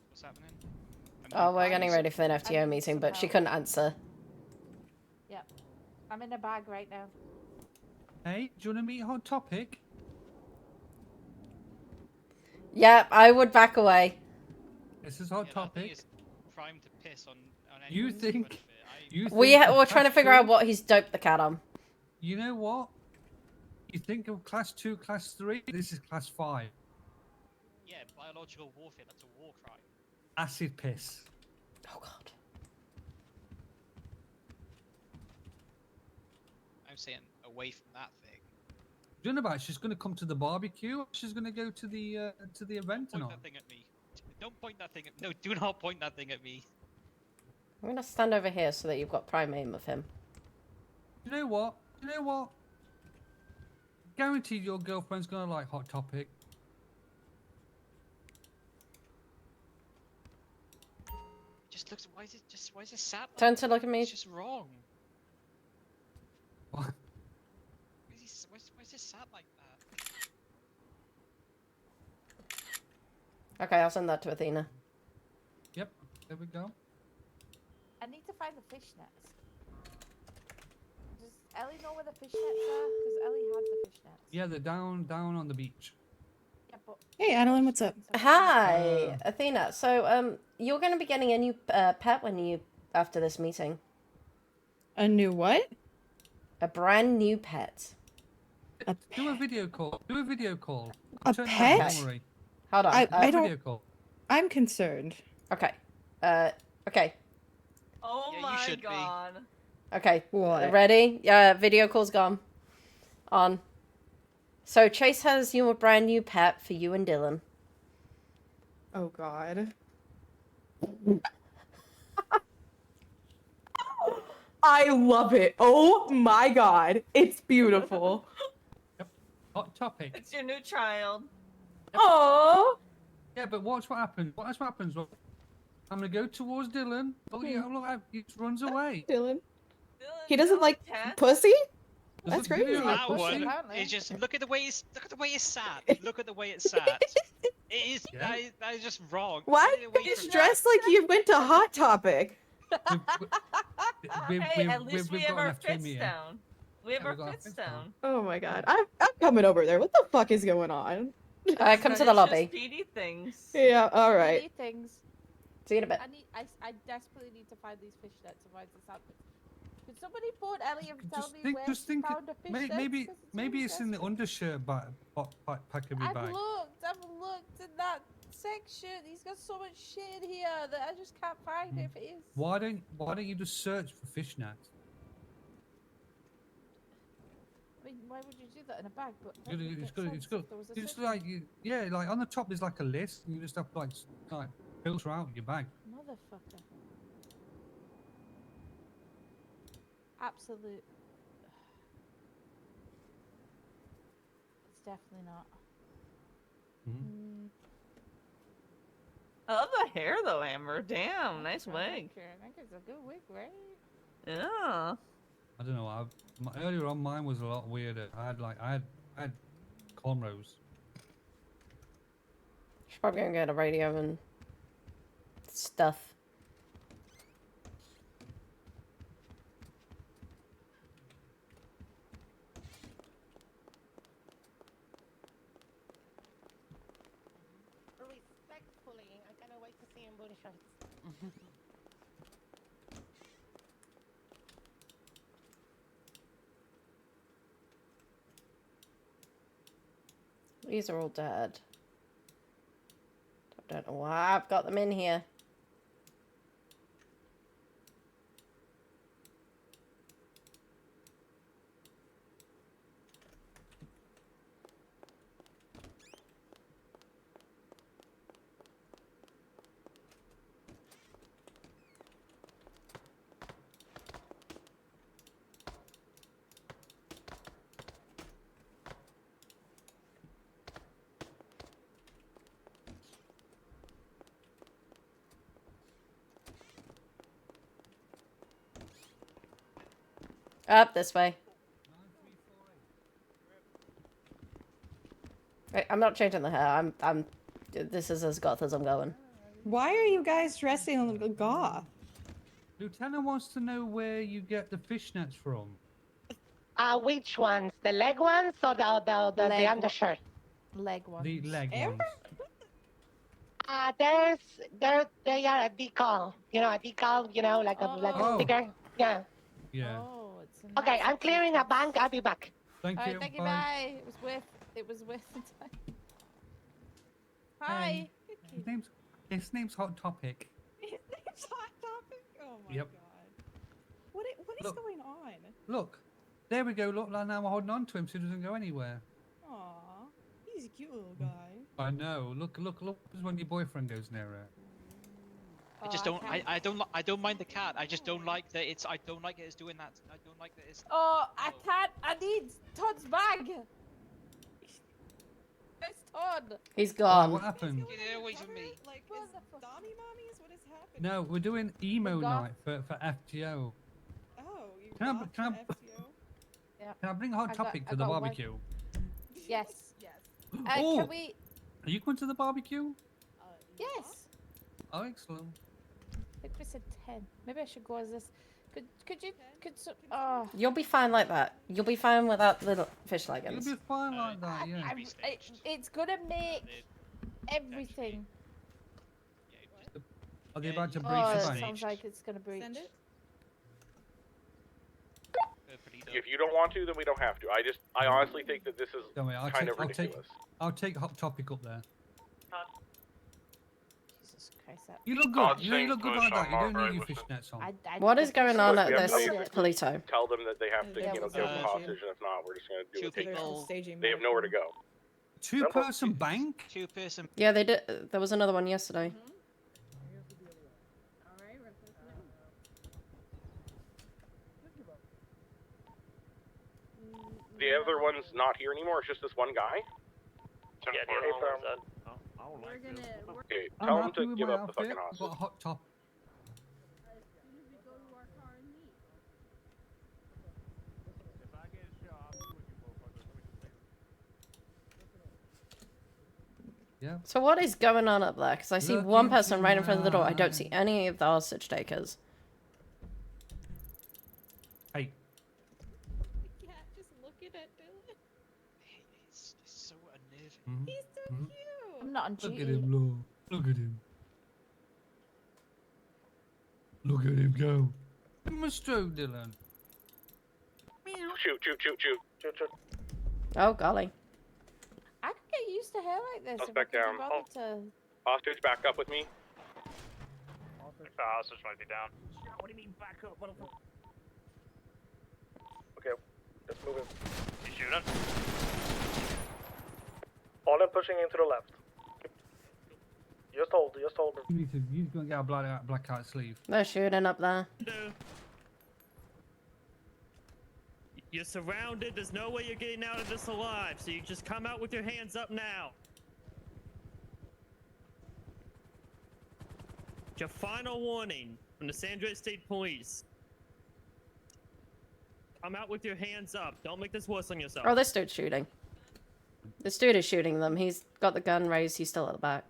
What's happening? oh, we're getting ready for an I FTO need meeting, some but she help. couldn't answer. Yep. I'm in a bag right now. Hey, do you want to meet Hot Topic? Yeah, I would back away. This is Hot Topic. Primed to piss on You think? You We're think trying to figure out what he's doped the cat on. You know what? You think of class 2, class 3? This is class 5. Yeah, biological warfare, that's a war crime. Acid piss. Oh god. I'm saying away from that thing. Do you know about she's going to come to the barbecue? She's going to go to the event and Point all. that thing at me. Don't point that thing at No, do not point that thing at me. I'm gonna stand over here so that you've got prime aim of him. You know what? You know what? Guaranteed your girlfriend's going to like Hot Topic. Just looks. Why is it sat? Turn like to look at me. It's just wrong. What? Why is it sat like that? Okay, I'll send that to Athena. Yep, there we go. I need to find the fishnets. Does Ellie know where the fishnets are? Because Ellie had the fishnets. Yeah, they're down on the beach. Yeah, but Hey, Atalin, what's up? Hi, Athena. So, you're going to be getting a new pet after this meeting. A new what? A brand new pet. Do a video call. Do a video call. A Turn it on, pet? don't worry. Hold on. I Video don't. call. I'm concerned. Okay. Okay. Oh Yeah, you my should be. god. Okay. What? Ready? Video call's gone. On. So, Chase has you a brand new pet for you and Dylan. Oh God. I love it. Oh my God, it's beautiful. Hot Topic. It's your new child. Oh. Yeah, but watch what happens. Watch what happens. Look. I'm gonna go towards Dylan. Oh yeah, look, he just runs away. Dylan. Dylan, He doesn't like pets? pussy. Doesn't That's crazy. Dylan like That pussy? one Apparently. is just look at the way it's sat. Look at the way it's sat. It is Yeah. that is just wrong. Why Get it away are you from me. dressed like you went to Hot Topic? Hey, at least we we've have got our an FTO fits meeting. down. We have Yeah, our we've got our fits fits down. down. Oh my God, I'm coming over there. What the fuck is going on? Come to the lobby. PD things. Yeah, all I right. need things. See you in a bit. I desperately need to find these fishnets. Otherwise, this happens. Could somebody phone Ellie and tell Just me think, where just she think. found a fishnet? Maybe it's in the undershirt back of your I've bag. looked in that section. He's got so much shit in here that I just can't find it if it is. Why don't you just search for fishnets? I mean, why would you do that in a bag? But It's that good. would It's make good. sense It's if good. there was a It's section. like yeah, like on the top there's like a list. And you just have to like filter out your bag. Motherfucker. Absolute. It's definitely not. Mhm. I love the hair though, Amber. Damn, nice wig. I think it's a good wig, right? Yeah. I don't know. Earlier on, mine was a lot weirder. I had cornrows. She's probably gonna get a radio and stuff. Holy, I cannot wait to see him booty shorts. These are all dead. I don't know why I've got them in here. Up this way. Wait, I'm not changing the hair. I'm. This is as goth as I'm going. Why are you guys dressing goth? Lieutenant wants to know where you get the fishnets from. Which ones? The leg ones or the undershirt? Leg ones. The leg ones. They are a decal. You know, a decal. You know, like a sticker. Yeah. Yeah. Oh, it's a Okay, nice I'm clearing a bank. I'll be back. Thank Alright, you. thank you, Bye. bye. It was with Hi. His name's Hot Topic. His name's Hot Topic? Oh my Yep. god. What is Look. going on? Look. There we go. Look, now we're holding on to him so he doesn't go anywhere. Aw, he's a cute little guy. I know. Look. This is when your boyfriend goes near it. I just don't. I don't mind the cat. I just don't like that it's. I don't like it. It's doing that. I don't like that it's. Oh, I can't. I need Todd's bag. It's Todd. He's gone. What happened? Get away from me. Like, is Dobby mommies? What is happening? No, we're doing emo Forgot. night for FGO. Oh, you Can I, got can I, the FTO? Yeah. can I bring Hot Topic to the got one. barbecue? Yes. Yes. Oh! Can we? Are you going to the barbecue? Yes. Oh, excellent. I think we said 10. Maybe I should go as this. Oh. You'll be fine like that. You'll be fine without little fish You'll leggings. be fine like that, yeah. It's gonna make everything. Are they about to breach Oh, the it bank? sounds like it's gonna breach. Send it? If you don't want to, then we don't have to. I honestly think that this is Don't worry, kind of ridiculous. I'll take Hot Topic up there. Jesus Christ. You look good. You look good like that. You don't need your fishnets on. What is going on at We have this to Polito? Tell them that they have to, Yeah, give was them an hostage, and if not, we're just going to do it. They have nowhere to go. Two-person bank? Two-person. Yeah, they did. There was another one yesterday. The other one's not here anymore. It's just this one guy. Yeah, the other one was dead. Okay, I'm tell him happy to with give my up the fucking outfit. I've hostage. got a hot top. Yeah. So what is going on up there? Because I see Look one into person right in front of the door. I don't my see any of the hostage takers. Hey. Yeah, just looking at Dylan. It's so unnerving. He's so cute. I'm not on Look duty. at him, Lord. Look at him. Look at him go. Give him a stroke, Dylan. Shoot. Oh, golly. I could get used to hair like this. Let's if I back could be down. bothered to... Hostage, back up with me. The hostage might be down. What do you mean back up? What the fuck? Okay, let's move him. You shooting? All in pushing into the left. Just hold him. You need to go and get a blackout sleeve. They're shooting up there. No. You're surrounded. There's no way you're getting out of this alive. So you just come out with your hands up now. It's your final warning from the San Andreas State Police. Come out with your hands up. Don't make this worse on yourself. Oh, this dude's shooting. This dude is shooting them. He's got the gun raised. He's still at the back.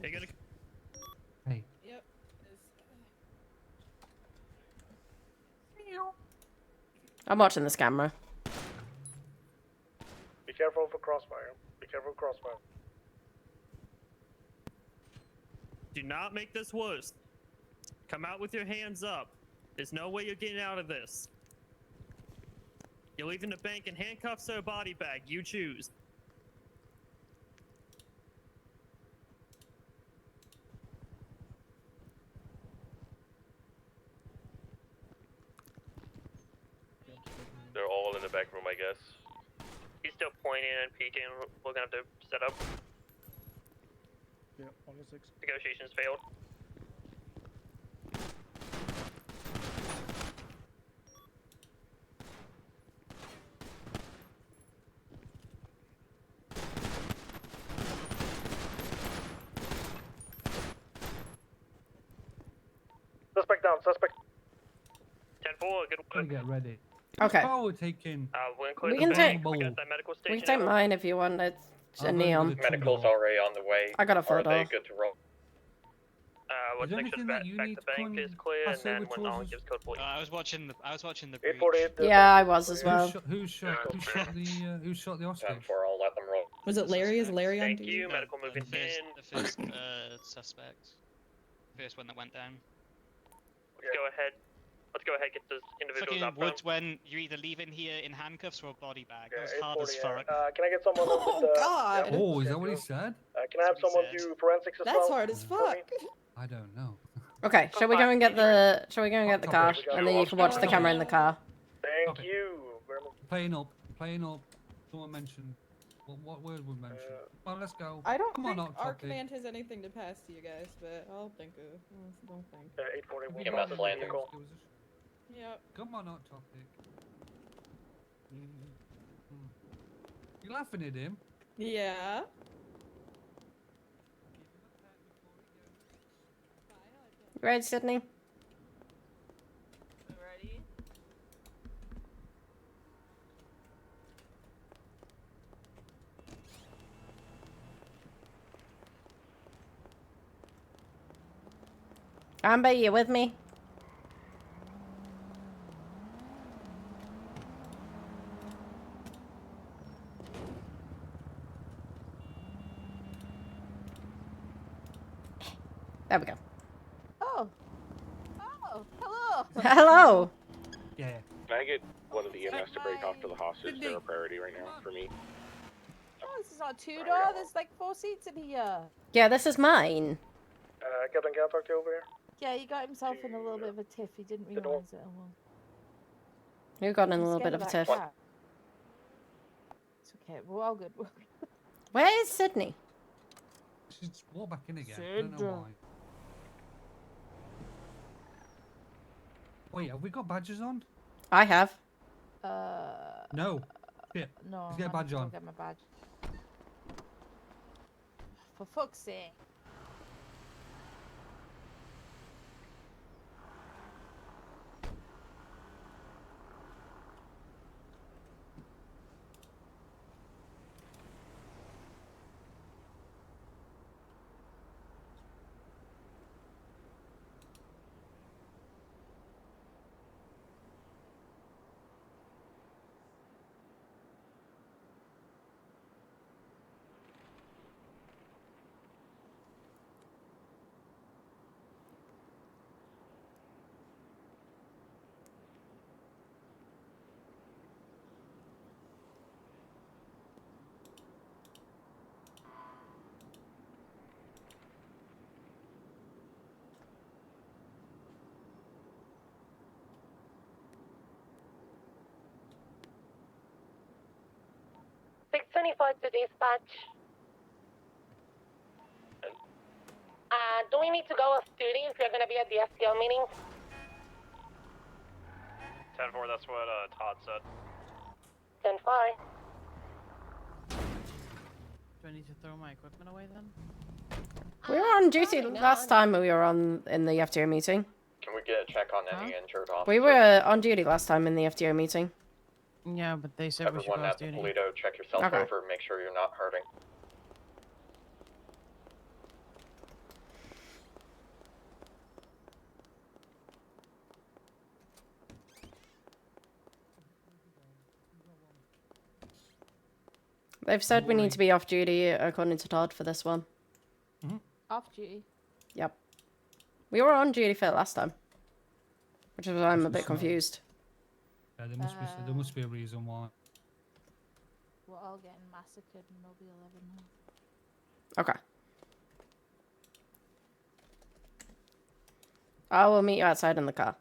You're gonna... Hey. Yep. I'm watching this camera. Be careful for crossfire. Be careful of crossfire. Do not make this worse. Come out with your hands up. There's no way you're getting out of this. You're leaving the bank in handcuffs or a body bag. You choose. They're all in the back room, I guess. He's still pointing and peeking. We're gonna have to set up. Yeah, on the 6. Negotiations failed. Suspect down, suspect. 10-4, good Gonna work. get ready. Okay. Car we're taking. We're including We can the bank. take- We got that medical We station. can take mine if you want. It's a neon. Medical's already on the way. I got a Are photo. they good to roll? Let's there make sure anything back that you to need the to bank come is clear, and pass then over when towards Nolan us? gives code 40. I was watching the breach. 848. Yeah, I was as well. Who shot the hostage? 10-4, I'll let them roll. Was it Larry? Is Larry on Thank duty? you. Medical moving in. The first suspect. First one that went down. Let's go ahead. Let's go ahead and get those individuals Fucking up front. woods when you're either leaving here in handcuffs or a body bag. Yeah, That was hard as 848. fuck. Can I get someone Oh, with God. Oh, is that what he said? Can I have someone said. do forensics as well? That's hard as for fuck. me? I don't know. Okay, shall we go and get the car, and then you can watch the camera in the car. Thank Okay. you very much. Playing up. Someone mentioned. What word was mentioned? Well, let's go. I don't Come think on, our topic. command has anything to pass to you guys, but I'll think of. Don't think. 841. EMS landing. Yep. Come on, hot topic. You laughing at him? Yeah. You ready, Sydney? Ready? Amber, you with me? There we go. Oh. Oh, hello. Hello. Yeah. Can I get one of the EMS to break off to the hostage? They're a priority right now for me. Oh, this is not two-door. There's like 4 seats in here. Yeah, this is mine. Captain, can I talk to you over here? Yeah, he got himself in a little bit of a tiff. He didn't The door. realise it. Oh, well. Who got in a I'm little scared bit of a that tiff? cat. It's okay. We're all good. We're all good. Where is Sydney? She's walked back in again. I don't know why. Wait, have we got badges on? I have. No. Shit. No. Let's get a I need badge to go on. Get my badge. For fuck's sake. To dispatch. Do we need to go off duty if you're going to be at the FTO meeting? 10-4, that's what Todd said. 10-5. Do I need to throw my equipment away then? We were on duty last time we were in the FTO meeting. Can we get a check on any injured officers? We were on duty last time in the FTO meeting. Yeah, but they said we should Everyone go off at the duty. Polito, check yourself Okay. over, make sure you're not hurting. They've said we need to be off duty according to Todd for this one. Off duty. Yep. We were on duty for it last time. Which is why I'm a bit confused. Yeah, there must be a reason why. We're all getting massacred and there'll be 11 now. Okay. I will meet you outside in the car.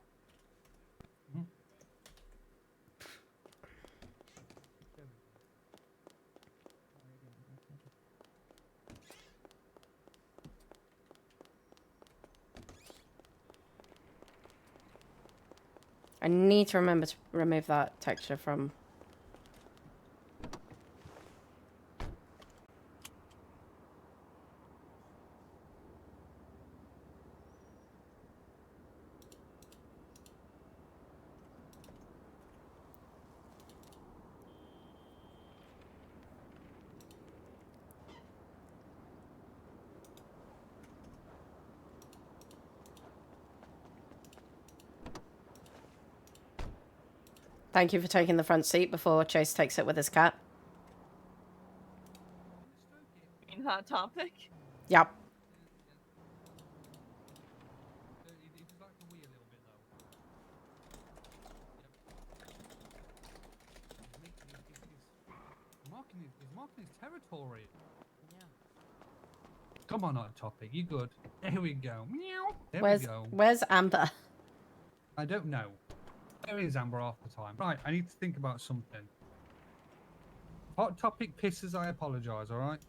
I need to remember to remove that texture from... Thank you for taking the front seat before Chase takes it with his cat. You mean Hot Topic? Yep. He's marking his territory. Yeah. Come on, Hot Topic. You good? There we go. Meow. There we go. Where's Amber? I don't know. There is Amber half the time. Right, I need to think about something. Hot Topic pisses, I apologise, alright?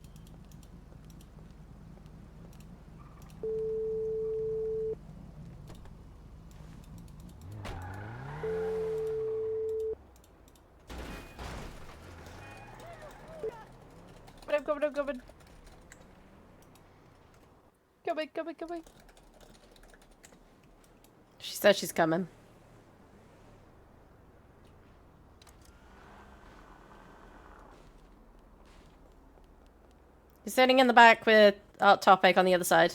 Coming. Coming. She said she's coming. He's sitting in the back with Hot Topic on the other side.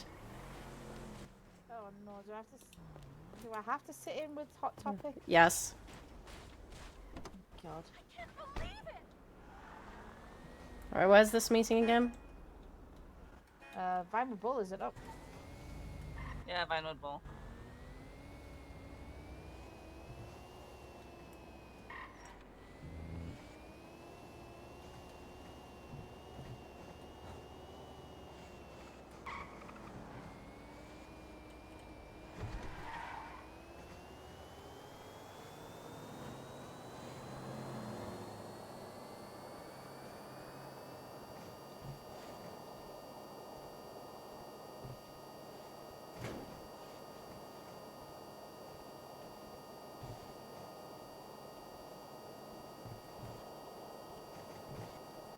Oh no, do I have to sit in with Hot Topic? Yes. God. Alright, where's this meeting again? Vinewood Bull, is it up? Yeah, Vinewood Bull.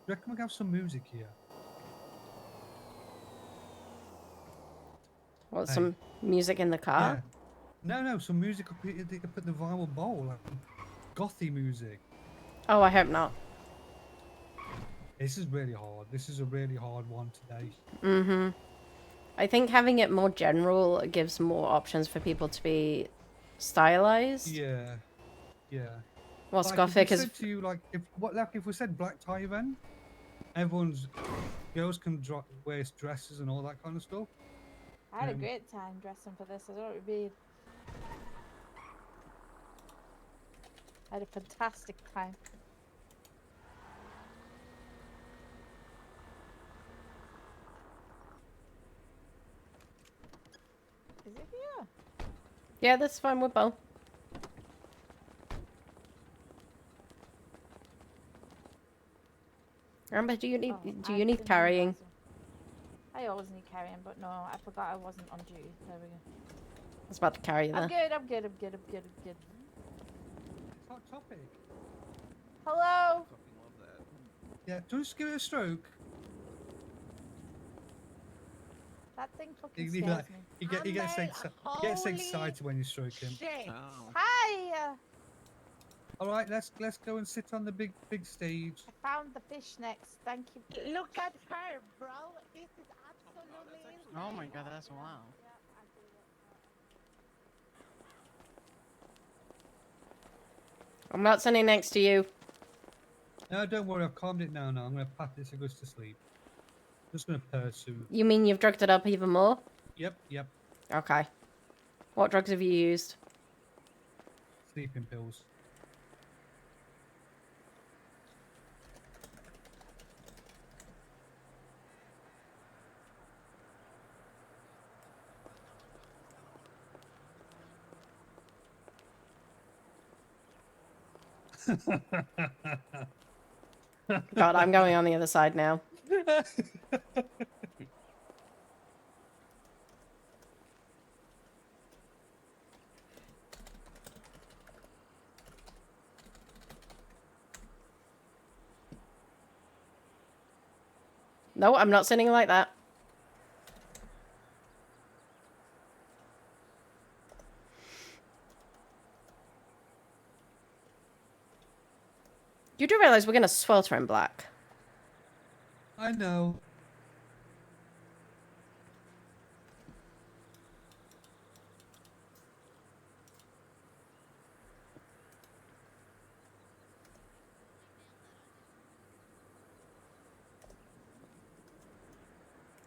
Do you reckon we can have some music here? What, some music in the car? Yeah. No, some music up here. They could put the vinyl bowl, like gothy music. Oh, I hope not. This is really hard. This is a really hard one today. Mm-hmm. I think having it more general gives more options for people to be stylized. Yeah. What's like gothic if we is... said to you, if we said black tie event, girls can wear dresses and all that kind of stuff. I had a great time dressing for this. I don't know what you mean. I had a fantastic time. Is it here? Yeah, that's fine with Bo. Remember, do you need carrying? I always need carrying, but no, I forgot I wasn't on duty. There we go. I was about to carry you there. I'm good. Hot Topic. Hello? Yeah, just give it a stroke. That thing fucking scares me. He gets excited when you stroke him. Hi! All right, let's go and sit on the big stage. I found the fish next. Thank you. Look at her, bro. This is absolutely insane. Oh my god, that's wow. I'm not sitting next to you. No, don't worry. I've calmed it down now. I'm going to pat it so it goes to sleep. Just going to purr soon. You mean you've drugged it up even more? Yep, yep. Okay. What drugs have you used? Sleeping pills. God, I'm going on the other side now. No, I'm not sitting like that. You do realize we're going to swelter in black. I know.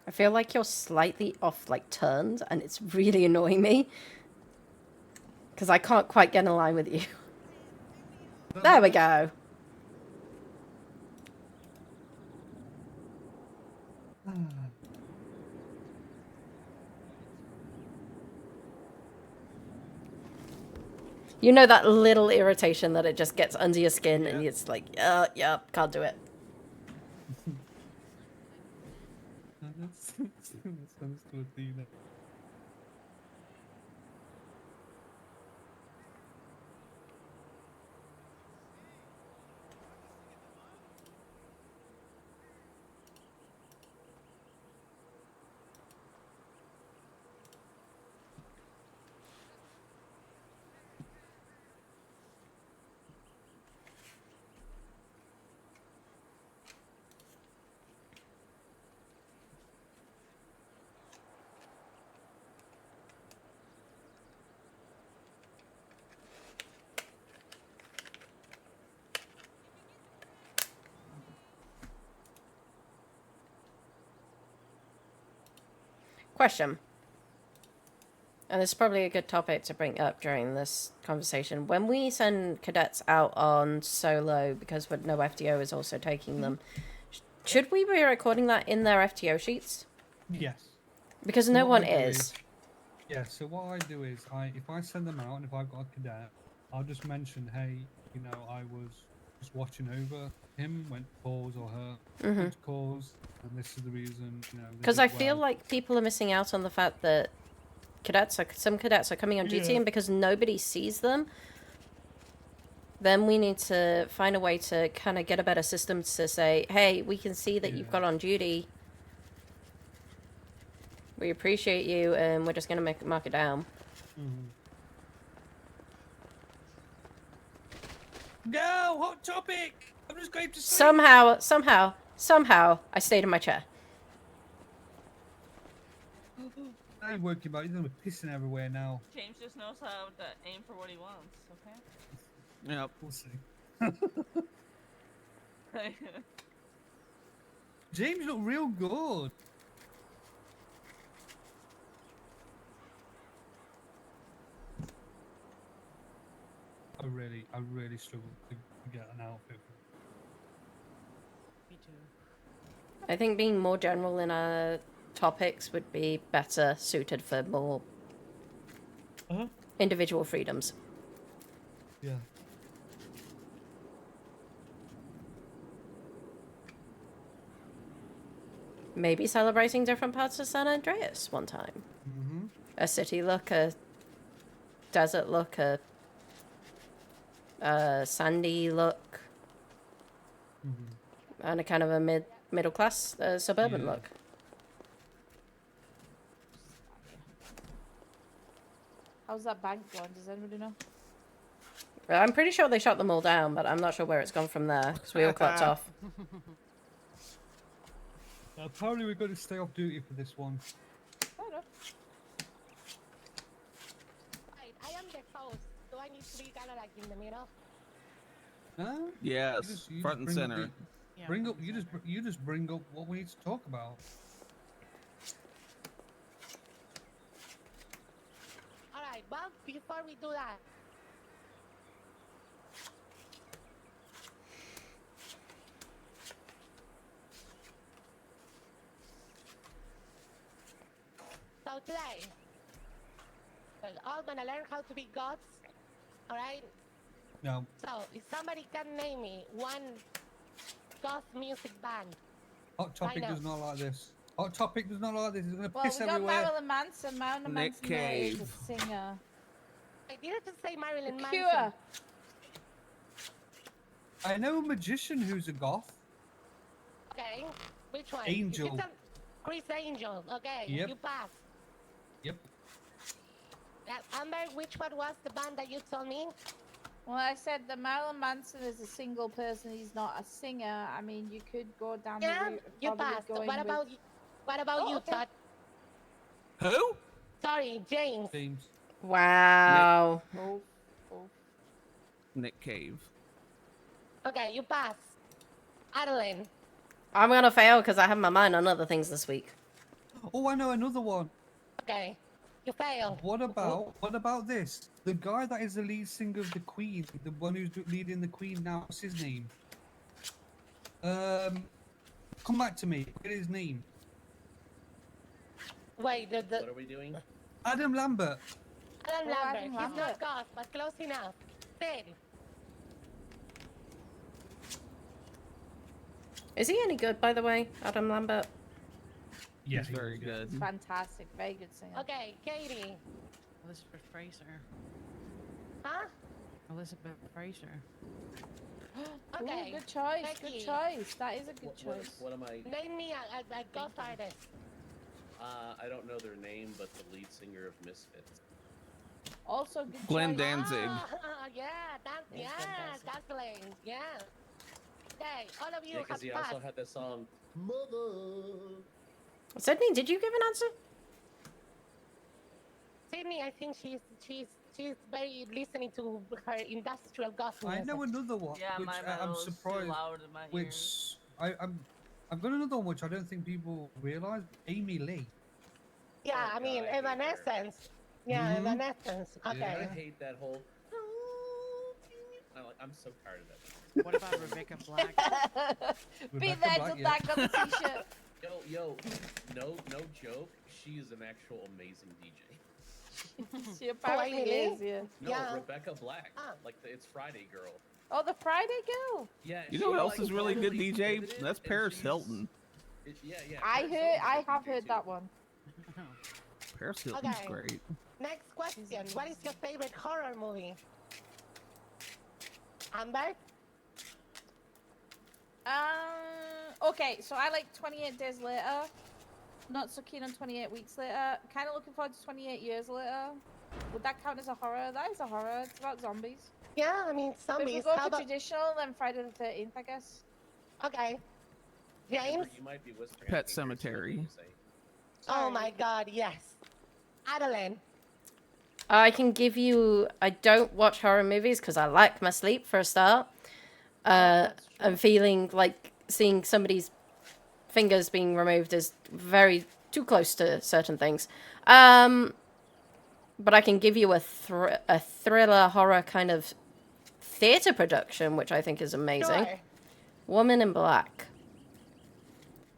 I feel like you're slightly off, like, turns, and it's really annoying me. Because I can't quite get in line with you. There we go. You know that little irritation that it just gets under your skin and it's like, yeah, can't do it. That's understood, Dina. Question. And this is probably a good topic to bring up during this conversation. When we send cadets out on solo, because no FTO is also taking them, should we be recording that in their FTO sheets? Yes. Because So no what one I do is. Yeah, so what I do is, if I send them out and if I've got a cadet, I'll just mention, hey, you know, I was just watching over him, went to calls or her, went to calls, and this is the reason, you know. Because I feel like people are missing out on the fact that some cadets are coming on duty, Yeah. and because nobody sees them, then we need to find a way to kind of get a better system to say, hey, we can see that you've got on duty. We appreciate you, and we're just going to mark it down. No, hot topic! I'm just going to sleep. Somehow, I stayed in my chair. Now you're working about it. You're pissing everywhere now. James just knows how to aim for what he wants, okay? Yep. We'll see. James looked real good. I really struggled to get an outfit. Me too. I think being more general in our topics would be better suited for more individual freedoms. Yeah. Maybe celebrating different parts of San Andreas one time. A city look, a desert look, a sandy look, and a kind of a middle class suburban look. How's that bank going? Does anybody know? I'm pretty sure they shot them all down, but I'm not sure where it's gone from there, because we all clocked off. Apparently we're going to stay off duty for this one. Fair enough. Right, I am the host. Do I need to be kind of like in the middle? No? Yes, front and bring up center. Bring up. You just bring up what we need to talk about. All right, well, before we do that, so today, we're all gonna learn how to be gods. All right. No. So, if somebody can name me one goth music band. Hot Topic now. does not like this. Hot Topic does not like this. It's gonna Well, piss we got everywhere. Marilyn Manson. Marilyn Nick Manson there is a Cave. singer. I didn't just say Marilyn The Manson. Cure. I know a magician who's a goth. Okay, which one? Angel. It's a Chris Angel. Okay, Yep. you pass. Yep. Amber, which one was the band that you told me? Well, I said that Marilyn Manson is a single person. He's not a singer. I mean, you could go down the Yeah, route of you probably passed. going What with- about you? What about you, okay. Todd? Who? Sorry, James. James. Wow. Oh. Nick Cave. Okay, you pass. Atalin. I'm gonna fail because I have my mind on other things this week. Oh, I know another one. Okay, you fail. What about this? The guy that is the lead singer of the Queen, the one who's leading the Queen now. What's his name? Come back to me. Get his name. Wait, What are we doing? Adam Lambert. Adam Oh, Lambert. Adam He's Lambert. not goth, but close enough. Sid. Is he any good, by the way, Adam Lambert? Yes, very good. Fantastic. Very good singer. Okay, Katie. Elizabeth Fraser. Huh? Elizabeth Fraser. Okay. Ooh, good choice. Becky. Good choice. That is a good What, choice. what am I? Name me a goth artist. I don't know their name, but the lead singer of Misfits. Also, good Glenn choice. Danzig. Yeah, that's the lane. Yeah. Okay, all of you Yeah, because have he passed. also had the song Mother. Sydney, did you give an answer? Sydney, I think she's very listening to her industrial goth I music. know another one, Yeah, which my I'm metal is too surprised. loud in my Which ears. I've got another one which I don't think people realize. Amy Lee. Yeah, Oh, I mean, God, I hate her. Evanescence. Yeah, Mhm. Evanescence. Okay. Yeah. I hate that whole. I'm so tired of that. What about Rebecca Black? Be Rebecca there Black, to yeah. back up the t-shirt. Yo, no joke. She is an actual amazing DJ. She apparently Amy is, Lee? yeah. No, Yeah. Rebecca Black. Ah. Like It's Friday Girl. Oh, the Friday Girl. Yeah. You she, know who else like, is really good totally DJ? pivoted, That's and Paris she's- Hilton. Yeah. I Paris heard. Hilton's I a have DJ heard too. that one. Paris Hilton's Okay. great. Next question. What is your favorite horror movie? Amber? Okay, so I like 28 Days Later. Not so keen on 28 Weeks Later. Kind of looking forward to 28 Years Later. Would that count as a horror? That is a horror. It's about zombies. Yeah, I mean, But if we zombies. go How for about... traditional, then Friday the 13th, I guess. Okay. James? Amber, you might be whispering. Pet I can't hear Cemetery. what you say. Oh my god, yes. Adeline? I can give you. I don't watch horror movies because I lack my sleep for a start. I'm feeling like seeing somebody's fingers being removed is very too close to certain things. But I can give you a thriller horror kind of theater production, which I think is amazing. Sure. Woman in Black.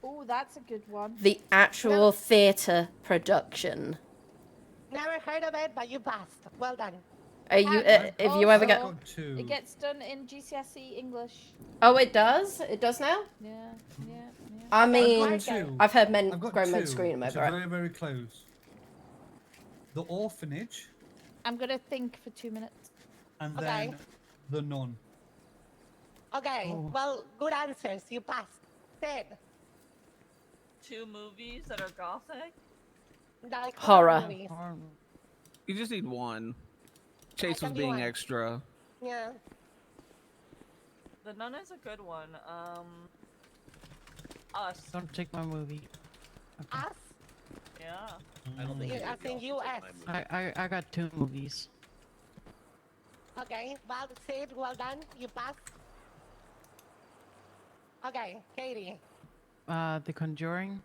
Oh, that's a good one. The actual theater production. Never heard of it, but you passed. Well done. Are you? Have If you ever get. also- It gets done in GCSE English. Oh, it does. It does now. Yeah. I mean, got two. I've heard men, I've got grown men two, scream which over are it. very, very close. The Orphanage I'm gonna think for 2 minutes. and Okay. then The Nun. Okay, Oh. well, good answers. You passed. Sid? Two movies that are gothic? Like Horror. movies. You just need one. Chase can was be being one. extra. Yeah. The Nun is a good one. Us. Don't take my movie. Us? Yeah. I don't think. You, either I of think y'all should US. take my movie. I got two movies. Okay, well, Sid, well done. You passed. Okay, Katie. The Conjuring.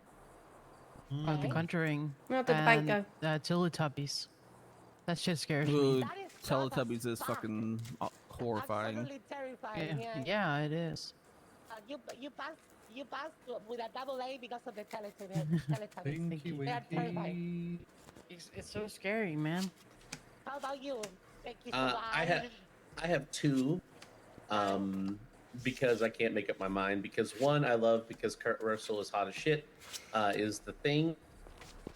Oh, The Okay. Conjuring. Where did the bank and, Teletubbies. That shit scares Ooh, me. That is Teletubbies is fucking horrifying. absolutely terrifying. Yeah, Yeah. yeah, it is. You passed with a double A because of the Teletubbies. Winky, They are terrifying. winky. It's so scary, man. How about you? Thank you so I have two. Because I can't make up my mind. Because one, I love because Kurt Russell is hot as shit. Is The Thing.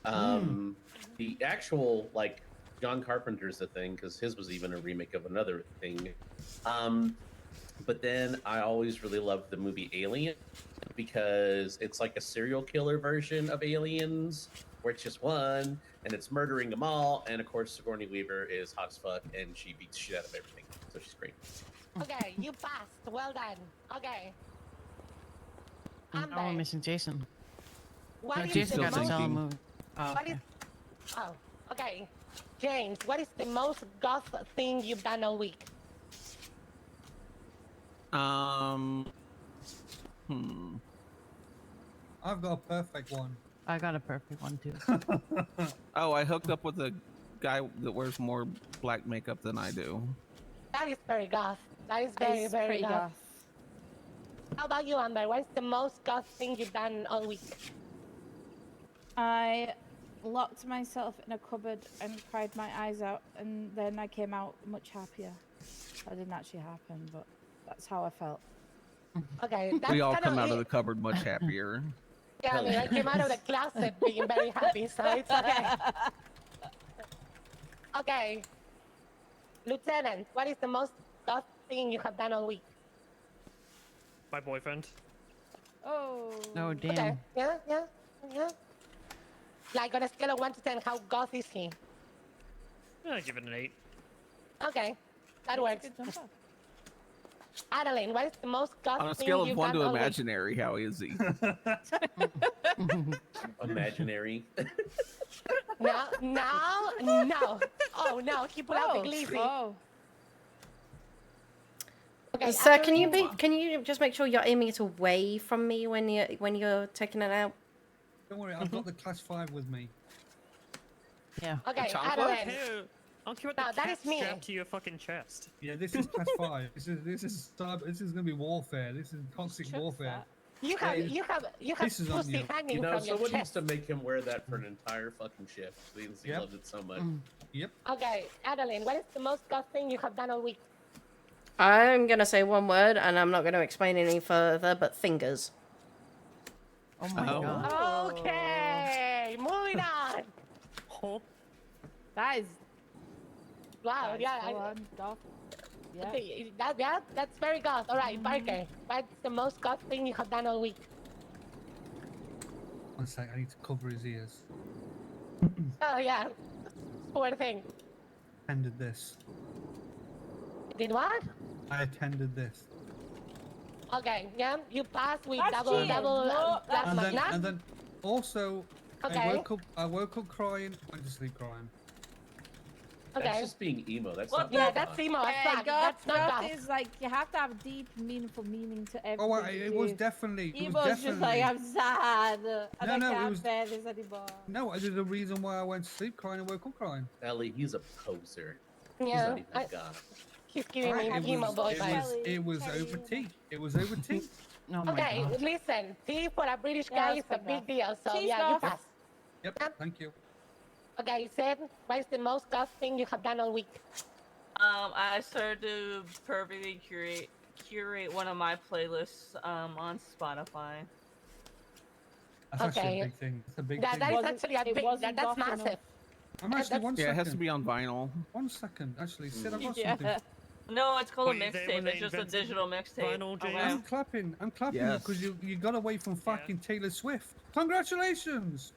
The actual like John Carpenter's The Thing because his was even a remake of another thing. But then I always really loved the movie Alien because it's like a serial killer version of Aliens where it's just one and it's murdering them all. And of course, Sigourney Weaver is hot as fuck and she beats shit out of everything. So she's great. Okay, you passed. Well done. Okay. Oh, we're missing Jason. What No, is Jason the got to most- tell a movie. Oh, What okay. is? Oh, okay. James, what is the most goth thing you've done all week? I've got a perfect one. I got a perfect one too. Oh, I hooked up with a guy that wears more black makeup than I do. That is very goth. That is That very, is very pretty goth. goth. How about you, Amber? What is the most goth thing you've done all week? I locked myself in a cupboard and cried my eyes out, and then I came out much happier. That didn't actually happen, but that's how I felt. Okay, that's We all kind come out of the cupboard much happier. Yeah, I mean, I came out of the closet being very happy, so it's okay. Okay. Lieutenant, what is the most goth thing you have done all week? My boyfriend. Oh. Oh, damn. Okay. Yeah. Like on a scale of 1 to 10, how goth is he? I give it an 8. Okay, that works. Atalin, what is the most goth On a thing scale of you've 1 done to all week? imaginary, how is he? Imaginary. No. Oh no, he put out the glizzy. Oh. Okay, Sir, can Atalin, you just make sure you're aiming it away from me when you're taking it out? Don't worry, I've got the class 5 with me. Yeah. Okay, I Atalin. don't care what No, the that cat is me. strapped to your fucking chest. Yeah, this is class 5. This is gonna be warfare. This is toxic warfare. You have This is on pussy you. hanging You know, from your someone needs chest. to make him wear that for an entire fucking shift since he Yep. loves it so much. Yep. Okay, Atalin, what is the most goth thing you have done all week? I'm gonna say one word, and I'm not gonna explain any further. But fingers. Oh my Oh. god. Okay, moving on. That is. Wow, that is yeah, full on goth. Yeah. okay, that's very goth. All right, Parker, what's the most goth thing you have done all week? 1 sec, I need to cover his ears. Oh yeah, poor thing. Attended this. Did what? I attended this. Okay, yeah, you passed with That's cheating. No, that's And then also Okay. I woke up crying, went to sleep crying. That's Okay. just being emo. That's What not Yeah, being that's goth. emo as Yeah, fuck. goth, That's not goth goth. is like you have to have deep, meaningful meaning to everything. Oh, it was definitely. It was Emo's definitely. just like I'm sad. And I No, it can't was- bear this anymore. No, there's a reason why I went to sleep crying and woke up crying. Ellie, he's a poser. He's Yeah, not even goth. he's giving me It emo boy was, vibes. it was over tea. It was over tea. Oh my Okay, god. listen, tea for a British Yeah, guy that's is a fair big deal, so Cheese yeah, you off. pass. Yep, thank you. Okay, Sid, what is the most goth thing you have done all week? I started to perfectly curate one of my playlists on Spotify. That's actually Okay. a big thing. It's a big That thing. is actually a big, that's goth enough. massive. I'm actually one Yeah, second. it has to be on vinyl. 1 second, actually. Sid, I've got Yeah. something. No, it's called What, a you say when mixtape. they It's just a invented digital mixtape. vinyl, Okay. James? I'm clapping Yes. because you got away from fucking Taylor Swift. Congratulations!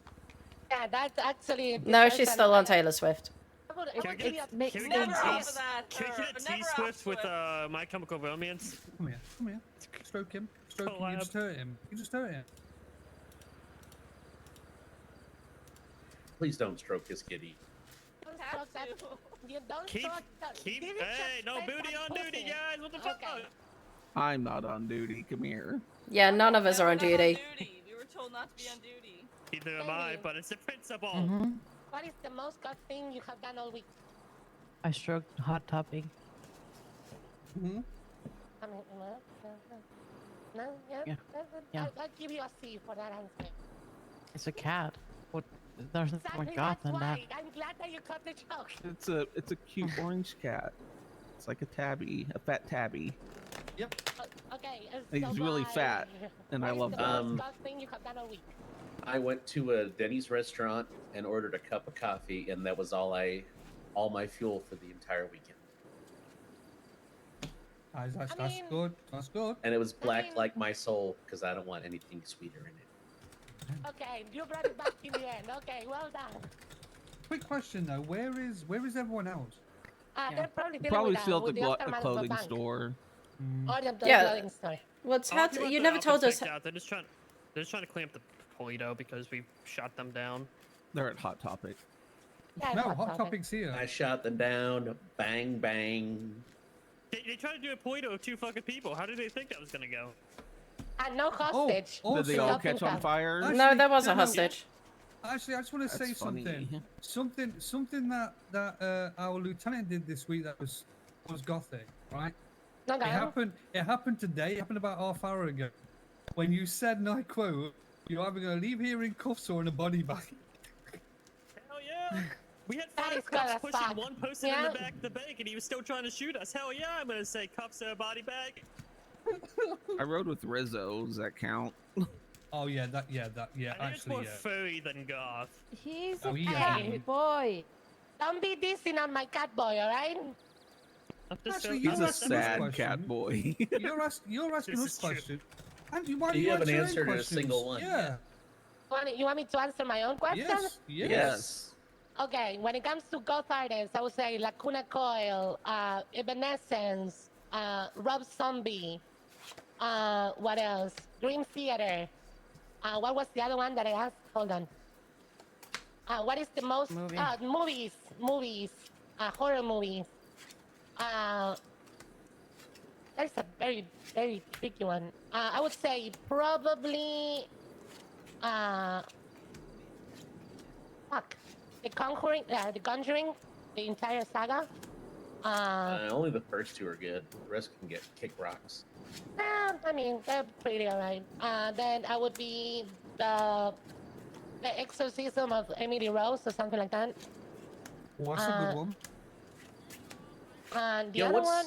Yeah, that's actually. the No, she's person- still on Taylor Swift. I would Can we give you a get, mix. can we Never get off T- of that, Can we or get never off T-Swift with Swift. My Chemical Romance? Come here. Stroke him. Stroke him. You Collab. just hurt him. You just hurt him. Please don't stroke his kitty. Don't stroke that- You don't Keep, stroke that- keep. give it Hey, just no straight booty back on duty, pussy. guys. What the fuck? Okay. I'm not on duty. Come here. Yeah, none of us are on duty. We were told not to be on duty. Neither am I, but it's a principle. Mm-hmm. What is the most God thing you have done all week? I stroked Hot Topic. Mm-hmm. I mean, no, yeah. Yeah. Yeah. I'll give you a C for that answer. It's a cat. What? There's nothing more Exactly, goth that's than that. why. I'm glad that you caught the joke. It's a cute orange cat. It's like a tabby, a fat tabby. Yep. Okay. He's so really why- fat, and I love What is that. the most God thing you have done all week? I went to a Denny's restaurant and ordered a cup of coffee, and that was all my fuel for the entire weekend. That's good. That's good. And it was black like my soul because I don't want anything sweeter in it. Okay, you brought it back in the end. Okay, well done. Quick question though, where is everyone else? They're probably dealing Probably with, still at with the, the the aftermath of clothing bank. store. Or the Yeah. clothing store. Well, Tad, you never told us. They're just trying to clean up the Polito because we shot them down. They're at Hot Topic. Yeah, No, Hot Topic's here. I shot them down. Bang, bang. They tried to do a Polito with 2 fucking people. How did they think that was gonna go? And no hostage. Did they all catch on fire? No, there was a hostage. Actually, I just want to say That's funny. something that our lieutenant did this week that was gothic, right? Okay. It happened today. It happened about half hour ago, when you said, and I quote, "You're either going to leave here in cuffs or in a body bag." Hell yeah! We had That 5 is cops gonna pushing suck. one person in Yeah. the back of the bank, and he was still trying to shoot us. Hell yeah! I'm gonna say cuffs or a body bag. I rode with Rizzo. Does that count? Oh yeah, that I think it's actually more yeah. furry than goth. He's Oh, a he cat is. boy. Don't be dissing on my cat boy, alright? Actually, He's you're a asking us sad questions. cat boy. You're asking This us is true. questions. And why Do you have an answer answer to a questions? single one? Yeah. You want me to answer my own question? Yes. Okay, when it comes to goth artists, I would say Lacuna Coil, Evanescence, Rob Zombie, what else? Dream Theater. What was the other one that I asked? Hold on. What is the most movies? Horror movies. That's a very, very tricky one. I would say probably. The Conjuring, the entire saga. Only the first 2 are good. The rest can kick rocks. I mean, they're pretty alright. Then I would be the Exorcism of Emily Rose or something like that. What's a good one? And the Yo, other one.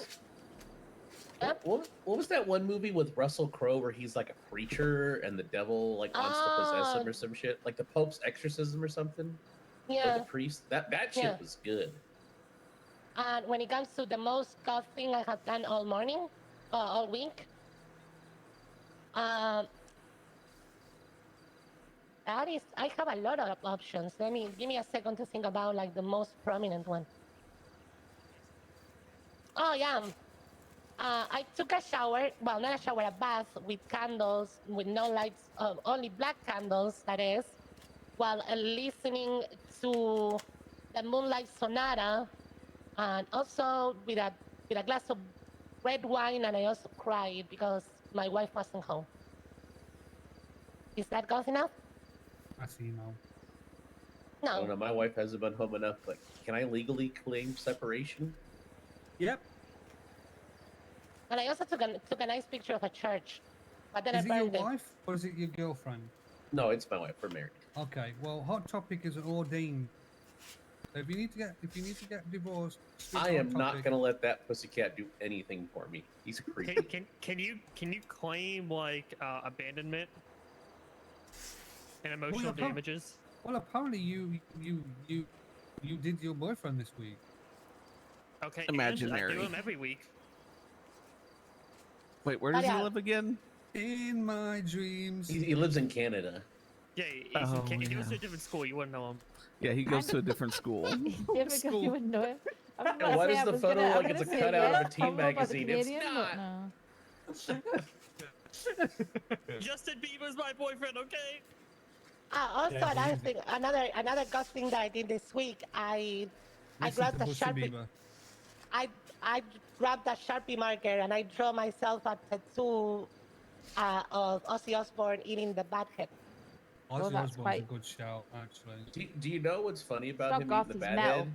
What was that one movie with Russell Crowe where he's like a preacher and the devil like wants to possess him or some shit? Like the Pope's exorcism or something? Or Yeah. the priest? That shit Yeah. was good. And when it comes to the most goth thing I have done all morning, all week, that is, I have a lot of options. Give me a second to think about like the most prominent one. Oh yeah, I took a shower. Well, not a shower, a bath with candles, with no lights, only black candles. That is, while listening to the Moonlight Sonata. And also with a glass of red wine, and I also cried because my wife wasn't home. Is that goth enough? I see now. I don't No. know. My wife hasn't been home enough. But can I legally claim separation? Yep. And I also took a nice picture of a church, but then Is I it your burned it. wife or is it your girlfriend? No, it's my wife. We're married. Okay. Well, Hot Topic is an ordained. So if you need to get divorced, speak I to am Hot not Topic. gonna let that pussycat do anything for me. He's a creep. Can you claim like abandonment and emotional damages? Well, apparently you did your boyfriend this week. Okay, Imaginary. I do them every week. Wait, where does he live again? In my dreams. He lives in Canada. Yeah, he's Oh, he goes to yeah. a different school. You wouldn't know him. Yeah, he goes to a different school. You wouldn't know it. I was And gonna why say, does I the was photo gonna- look I'm it's a gonna say cutout of yes, a teen probably about the magazine? It's Canadian, but no. Justin Bieber's my boyfriend. Okay. Also, Yeah, another easy. thing, another goth thing that I did this week, I Listen grabbed to a Justin Sharpie. Bieber. I grabbed a Sharpie marker and I draw myself a tattoo of Ozzy Osbourne eating the bat head. Ozzy that's Osbourne's a quite- good shout, actually. Do you know what's funny about not him goth, eating the he's bat metal. head?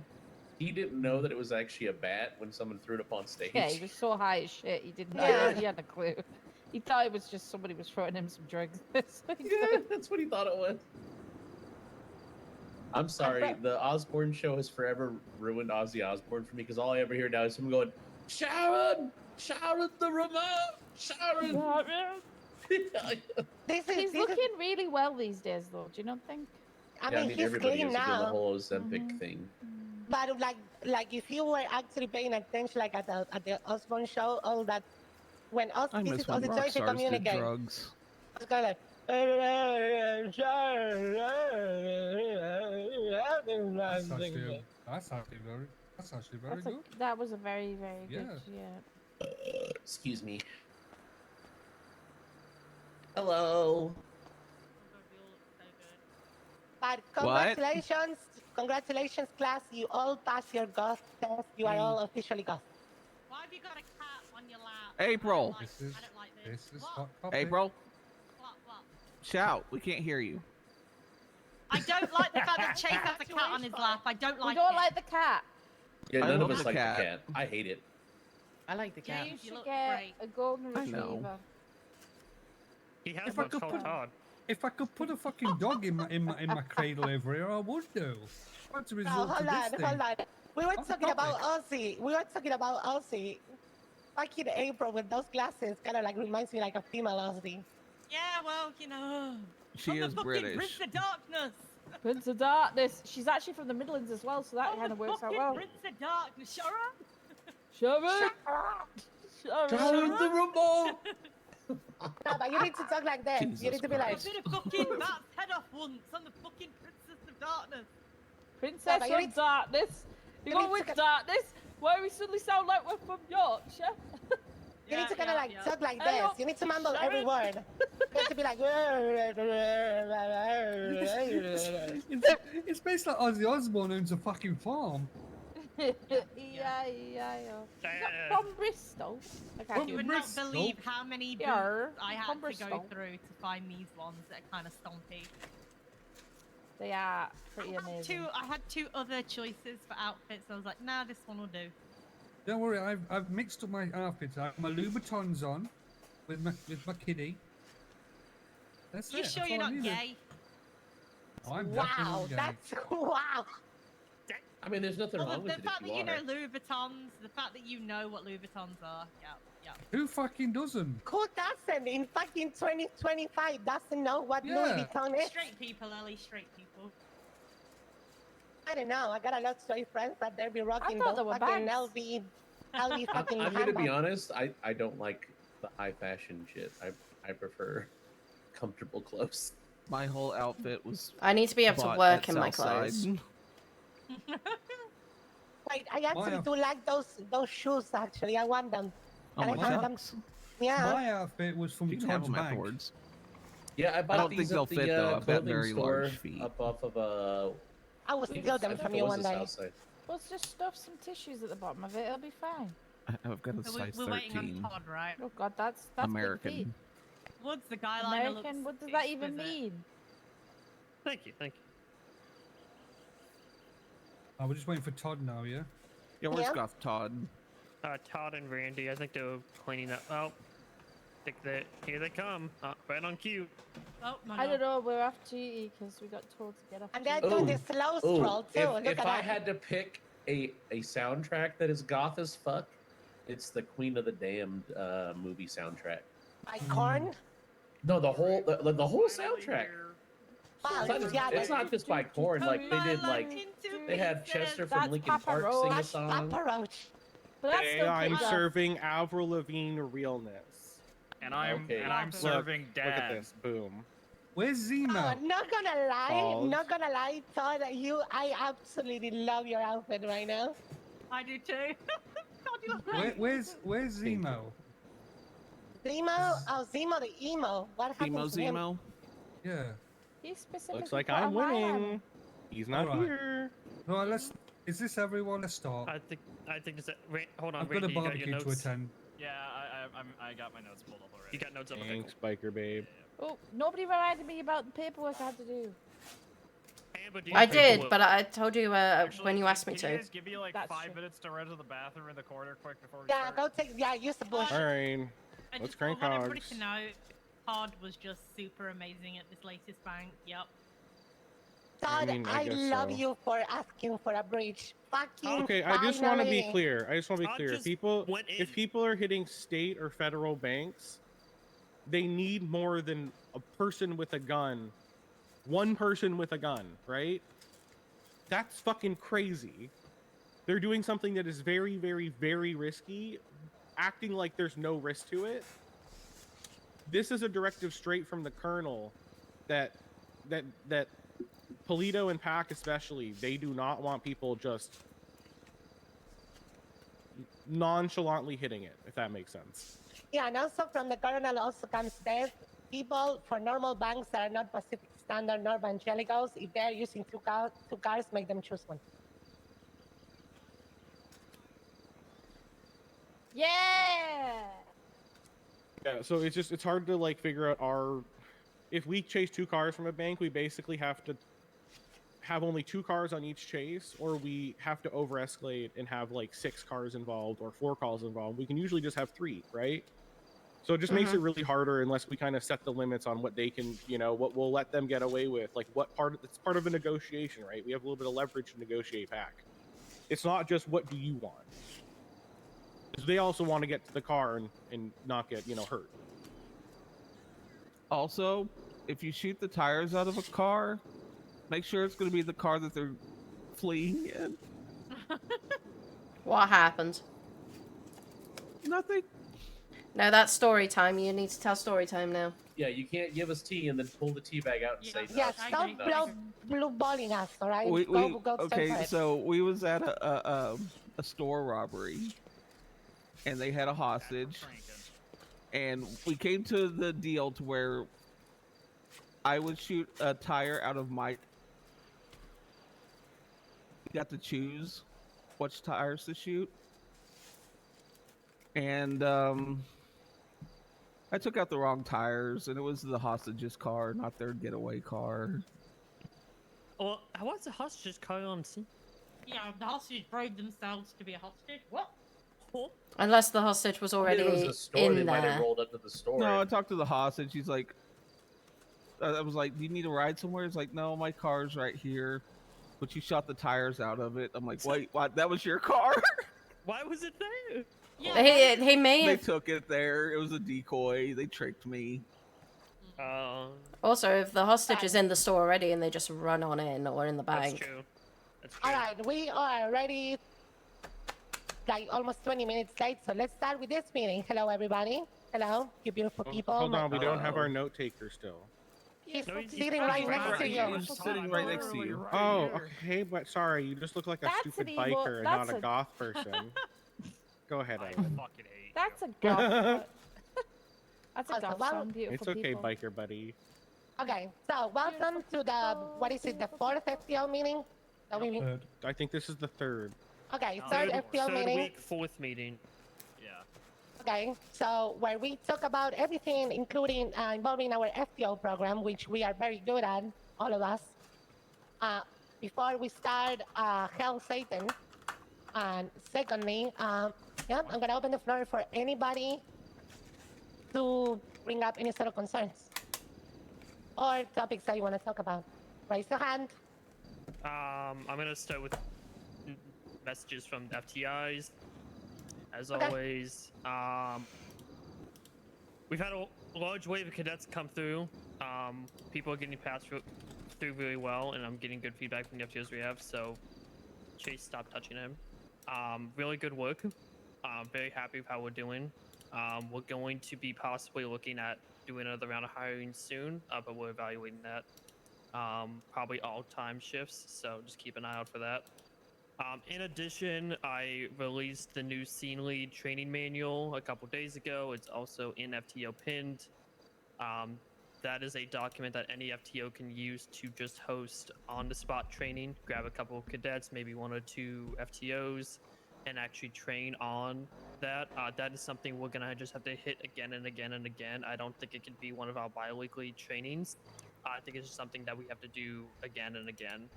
He didn't know that it was actually a bat when someone threw it up on stage. Yeah, he was so high as shit. He didn't know. Yeah. He had a clue. He thought it was just somebody was throwing him some drugs. That's what he Yeah, thought. that's what he thought it was. I'm sorry, the Osbourne show has forever ruined Ozzy Osbourne for me because all I ever hear now is him going, Sharon! Sharon the remote! Sharon! He's looking really well these days, though. Do you not think? I Yeah, mean, he's everybody clean is doing the now. whole Ozempic thing. But like if you were actually paying attention, like at the Osbourne show, all that when I this miss is when Ozzy rock trying to stars did communicate. drugs. It's kind of like. That's actually very good. That was a very, very good. Yeah. Yeah. Excuse me. Hello. But What? congratulations, class! You all passed your goth test. You are all officially goth. Why have you got a cat on your lap? April. This is hot topic. April. What? Shout. We can't hear you. I don't like the fact that Chase has a cat on his lap. I don't like We don't it. like the cat. Yeah, I none of love us the like cat. the cat. I hate it. I like the cat. You You should look get great. a golden I know. retriever. He has If I what's could called put- Todd. If I could put a fucking dog in my cradle over here, I would do. What's the No, result hold of this thing? on. We were Off the talking about topic. Ozzy. Fucking April with those glasses kind of like reminds me like a female Ozzy. Yeah, well, you know. She I'm is the fucking British. Prince of Darkness. Prince of Darkness. She's actually from the Midlands as well, so that I'm kind the of works out fucking well. Prince of Darkness. Shut up. Sharon. the remote! No, but you need to talk like that. You need to be like. I've been a fucking bat's head off once. I'm the fucking Princess of Darkness. Princess but you of need- Darkness. You you go need to with get- Darkness? Why do we suddenly sound like we're from Yorkshire? You need to kind of like talk like Hey, this. yo, You need to mumble Sharon. every word. You need to be like. It's basically like Ozzy Osbourne owns a fucking farm. Yeah. From Bristol. I can't You do would it. not Bristol. believe how many boots Yarr, I had from to go Bristol. through to find these ones that are kind of stompy. They are pretty amazing. I had two other choices for outfits. I was like, nah, this one will do. Don't worry, I've mixed up my outfits. I have my Louboutins on with my kitty. That's You it. sure that's you're all I not needed. gay? I'm Wow, definitely gay. that's wow. I mean, there's nothing Well, wrong the with it fact if that you you know are. Louboutins, the fact that you know what Louboutins are, yeah. Who fucking doesn't? Who doesn't in fucking 2025 doesn't know what Yeah. Louis Vuitton is? Straight people, Ellie, straight people. I don't know. I got a lot of straight friends that they'll be rocking thought those they were fucking bags. LV fucking I'm gonna be handbags. honest. I don't like the high fashion shit. I prefer comfortable clothes. My whole outfit was. I need to be able to bought work at in my Southside. clothes. Wait, I actually do like those shoes. Actually, I want them. Oh And my I have them. chucks. Yeah. My outfit was from You can have Todd's them Bank. afterwards. Yeah, I bought don't these think they'll at the fit though. I've got clothing very store large feet. up off of I will steal them from you one day. Well, just stuff some tissues at the bottom of it. It'll be fine. I've got a So size we're waiting 13. on Todd, right? Oh God, that's big feet. American. What's the guy line? American. What does that even mean? Thank you. Oh, we're just waiting for Todd now, yeah? Yeah, where's Yeah. Goth Todd? Todd and Randy, I think they're cleaning up. Oh, here they come. Right on cue. Oh my I God. don't know. We're off duty because we got told to get off. And they're duty. doing this slow stroll too. Look If at I that. had to pick a soundtrack that is goth as fuck, it's the Queen of the Damned movie soundtrack. By Korn. No, the whole soundtrack. Wow, It's not, you just, got it's it. not just by Korn. Like they did, like they had Chester from That's Linkin Papa Park Roach. sing a That's song. Papa Roach. But that's Hey, still I'm pretty rough. serving Avril Lavigne realness. And I'm Okay. and I'm Look, serving Look at dad. this. Boom. Where's Zemo? Oh, not gonna lie, Pause. not gonna lie, Todd. I absolutely love your outfit right now. I do too. God, you look Where, great. where's Zemo? Zemo, oh Zemo the emo. What happened Emo to him? Zemo? Yeah. He specifically Looks like put I'm on my arm. winning. He's not Alright. here. Right, let's. Is this everyone a start? I think it's hold on. I've got Randy, a you got your barbecue to notes? attend. Yeah, I got my notes pulled up already. You got notes up. Okay, Thanks, cool. biker babe. Oh, nobody reminded me about the paperwork I had to do. Amber, do you I have did, paperwork? but I told you Actually, when you asked me can you to. guys give me like That's 5 true. minutes to run to the bathroom in the corner quick before we Yeah, start? go take. Yeah, use the bush. All right, I let's just want crank everybody hogs. to know, Pod was just super amazing at this latest bank. Yep. Todd, mean, I I guess love so. you for asking for a bridge. Fucking Okay, I just want to be finally. clear. I just want to be I clear. just People, went if in. people are hitting state or federal banks, they need more than a person with a gun. One person with a gun, right? That's fucking crazy. They're doing something that is very, very, very risky, acting like there's no risk to it. This is a directive straight from the colonel that Polito and Pac especially, they do not want people just nonchalantly hitting it, if that makes sense. Yeah, and also from the colonel also comes this. People for normal banks that are not Pacific Standard nor Evangelicals, if they're using two cars, make them choose one. Yeah. Yeah, so it's hard to like figure out if we chase 2 cars from a bank, we basically have to have only 2 cars on each chase, or we have to over escalate and have like 6 cars involved or 4 calls involved. We can usually just have 3, right? So it just makes it really harder unless we kind of set the limits on what they can, what we'll let them get away with. Like it's part of a negotiation, right? We have a little bit of leverage to negotiate back. It's not just what do you want. They also want to get to the car and not get, hurt. Also, if you shoot the tires out of a car, make sure it's going to be the car that they're fleeing in. What happened? Nothing. No, that's story time. You need to tell story time now. Yeah, you can't give us tea and then pull the tea bag out and say, Yeah, no, stop blue balling us, all right? We, go straight for okay, it. so we was at a store robbery, and they had a hostage, and we came to the deal to where I would shoot a tire out of my. You got to choose which tires to shoot, and I took out the wrong tires, and it was the hostage's car, not their getaway car. Well, how was the hostage's car on scene? Yeah, the hostage braved themselves to be a hostage. What? Unless the hostage was already If it was a store, in they might there. have rolled up to the store. No, I talked to the hostage. He's like, I was like, do you need a ride somewhere? He's like, no, my car's right here. But you shot the tires out of it. I'm like, wait, what? That was your car? Why was it there? Yeah. He may They have. took it there. It was a decoy. They tricked me. Also, if the hostage is in the store already and they just run on in or in the That's bank. true. That's true. All right, we are ready. Like almost 20 minutes late, so let's start with this meeting. Hello, everybody. Hello, you beautiful people. Hold on, we don't have our note taker still. He's No, he's sitting right next to you. He's sitting right next to you. Oh, okay, but sorry, you just look like a That's stupid an evil- biker and that's not a a- goth person. Go ahead, I Ellen. fucking hate. That's a goth. That's a Also, goth well, song, beautiful It's okay, people. biker buddy. Okay, so welcome to the, what is it, the 4th FTO meeting? That we- I think this is the 3rd. Okay, third FTO Third meeting. week, 4th meeting. Yeah. Okay, so where we talk about everything, including involving our FTO program, which we are very good at, all of us. Before we start, Hell Satan. And secondly, yeah, I'm gonna open the floor for anybody to bring up any sort of concerns or topics that you want to talk about. Raise your hand. I'm gonna start with messages from FTIs. As Okay. always, we've had a large wave of cadets come through. People are getting passed through really well, and I'm getting good feedback from the FTOs we have. So, Chase, stop touching him. Really good work. Very happy with how we're doing. We're going to be possibly looking at doing another round of hiring soon, but we're evaluating that. Probably all time shifts, so just keep an eye out for that. In addition, I released the new scene lead training manual a couple days ago. It's also in FTO pinned. that is a document that any FTO can use to just host on-the-spot training. Grab a couple of cadets, maybe 1 or 2 FTOs, and actually train on that. That is something we're gonna just have to hit again and again and again. I don't think it could be one of our bi-weekly trainings. I think it's just something that we have to do again and again,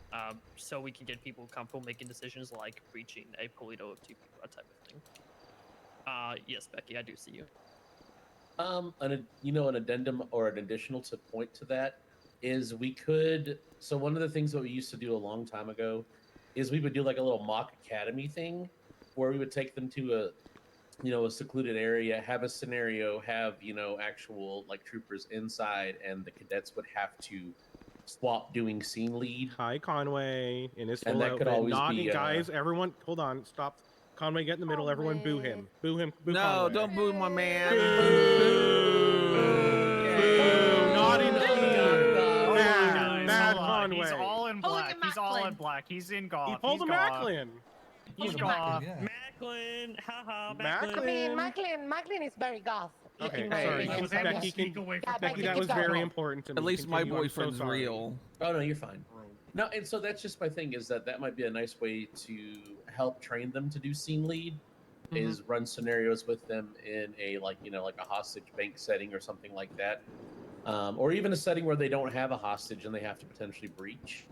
so we can get people comfortable making decisions like breaching a Polito of 2 people, that type of thing. Yes, Becky, I do see you. An addendum or an additional to point to that is we could. So one of the things that we used to do a long time ago is we would do like a little mock academy thing where we would take them to a secluded area, have a scenario, have actual like troopers inside, and the cadets would have to swap doing scene lead. Hi, Conway, in his full And that outfit. could always Not be, guys. Everyone, hold on, stop. Conway, get in the middle. Everyone, boo him. Boo him. Boo No, Conway. don't boo my man. Not in Bad Hold on, Conway. He's all in black. He's all in black. He's in goth. He pulled a Macklin. He's Pulled a goth. Macklin, Macklin, haha, I mean, Macklin is very goth. Okay, in my sorry. opinion. Becky, that was very important to me. At least my Continue, I'm so boyfriend's sorry. real. Oh no, you're fine. No, and so that's just my thing is that might be a nice way to help train them to do scene lead, is run scenarios with them in a like a hostage bank setting or something like that, or even a setting where they don't have a hostage and they have to potentially breach.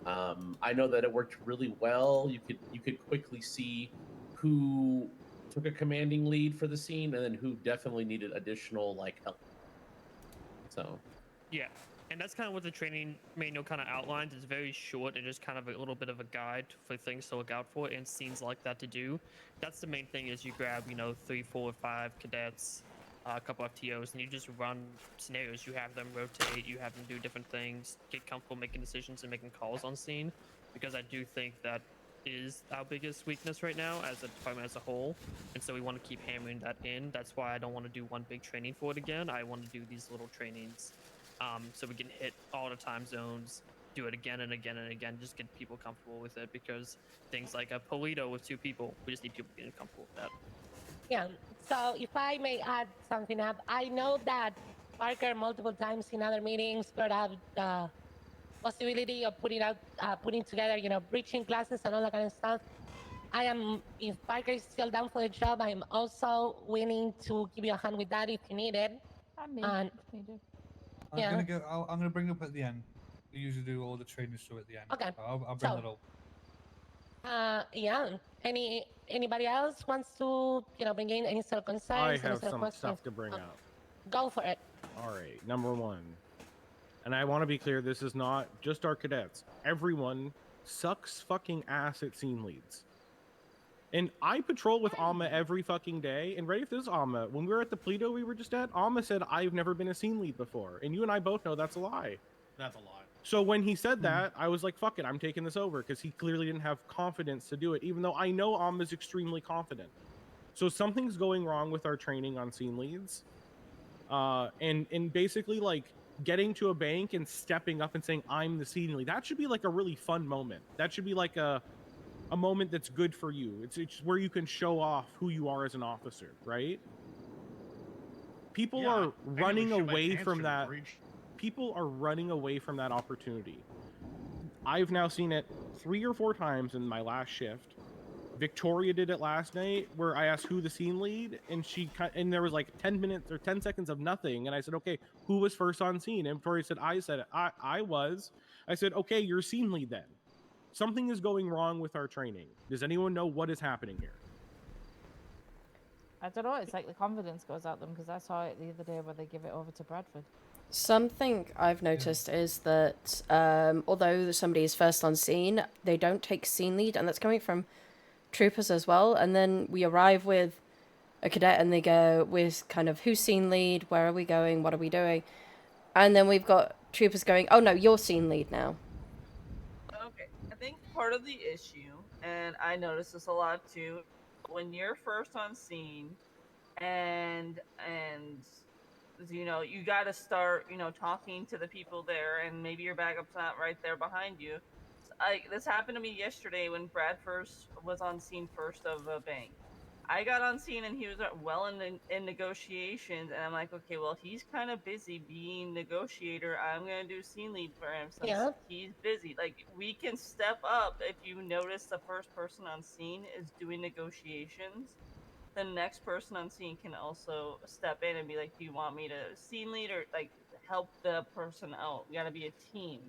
I know that it worked really well. You could quickly see who took a commanding lead for the scene and then who definitely needed additional like help. So Yeah, and that's kind of what the training manual kind of outlines. It's very short and just kind of a little bit of a guide for things to look out for and scenes like that to do. That's the main thing is you grab, 3, 4, 5 cadets, a couple FTOs, and you just run scenarios. You have them rotate, you have them do different things, get comfortable making decisions and making calls on scene, because I do think that is our biggest weakness right now as a department as a whole, and so we want to keep hammering that in. That's why I don't want to do one big training for it again. I want to do these little trainings so we can hit all the time zones, do it again and again and again, just get people comfortable with it, because things like a Polito with 2 people, we just need people getting comfortable with that. Yeah, so if I may add something up, I know that Parker multiple times in other meetings brought up the possibility of putting together, breaching classes and all that kind of stuff. If Parker is still down for the job, I'm also willing to give you a hand with that if you need it. I'm And needed. I'm gonna bring up at the end. We usually do all the training stuff at the end. Okay. So I'll bring that up. Yeah. Anybody else wants to, bring in any sort of concerns? I any have sort of some questions? stuff to bring up. Go for it. All right, number 1. And I want to be clear, this is not just our cadets. Everyone sucks fucking ass at scene leads. And I patrol with Alma every fucking day. And ready for this, Alma, when we were at the Polito we were just at, Alma said, I've never been a scene lead before. And you and I both know that's a lie. That's a lie. So when he said that, I was like, fuck it, I'm taking this over, because he clearly didn't have confidence to do it, even though I know Alma's extremely confident. So something's going wrong with our training on scene leads. And basically, like, getting to a bank and stepping up and saying, I'm the scene lead, that should be like a really fun moment. That should be like a moment that's good for you. It's where you can show off who you are as an officer, right? People are running away from that. People are running away from that opportunity. I've now seen it 3 or 4 times in my last shift. Victoria did it last night, where I asked who the scene lead, and there was like 10 minutes or 10 seconds of nothing, and I said, okay, who was first on scene? And Victoria said, I was. I said, okay, you're scene lead then. Something is going wrong with our training. Does anyone know what is happening here? I don't know. It's like the confidence goes out them, because I saw it the other day where they give it over to Bradford. Something I've noticed is that although somebody is first on scene, they don't take scene lead, and that's coming from troopers as well. And then we arrive with a cadet and they go with kind of who's scene lead, where are we going, what are we doing? And then we've got troopers going, oh no, you're scene lead now. Okay, I think part of the issue, and I notice this a lot too, when you're first on scene and you got to start talking to the people there, and maybe your backup's not right there behind you. This happened to me yesterday when Brad first was on scene first of a bank. I got on scene and he was well in negotiations, and I'm like, okay, well, he's kind of busy being negotiator. I'm gonna do scene lead for him since he's busy. Like, we can step up if you notice the first person on scene is doing negotiations. The next person on scene can also step in and be like, do you want me to scene lead or like help the person out? We gotta be a team.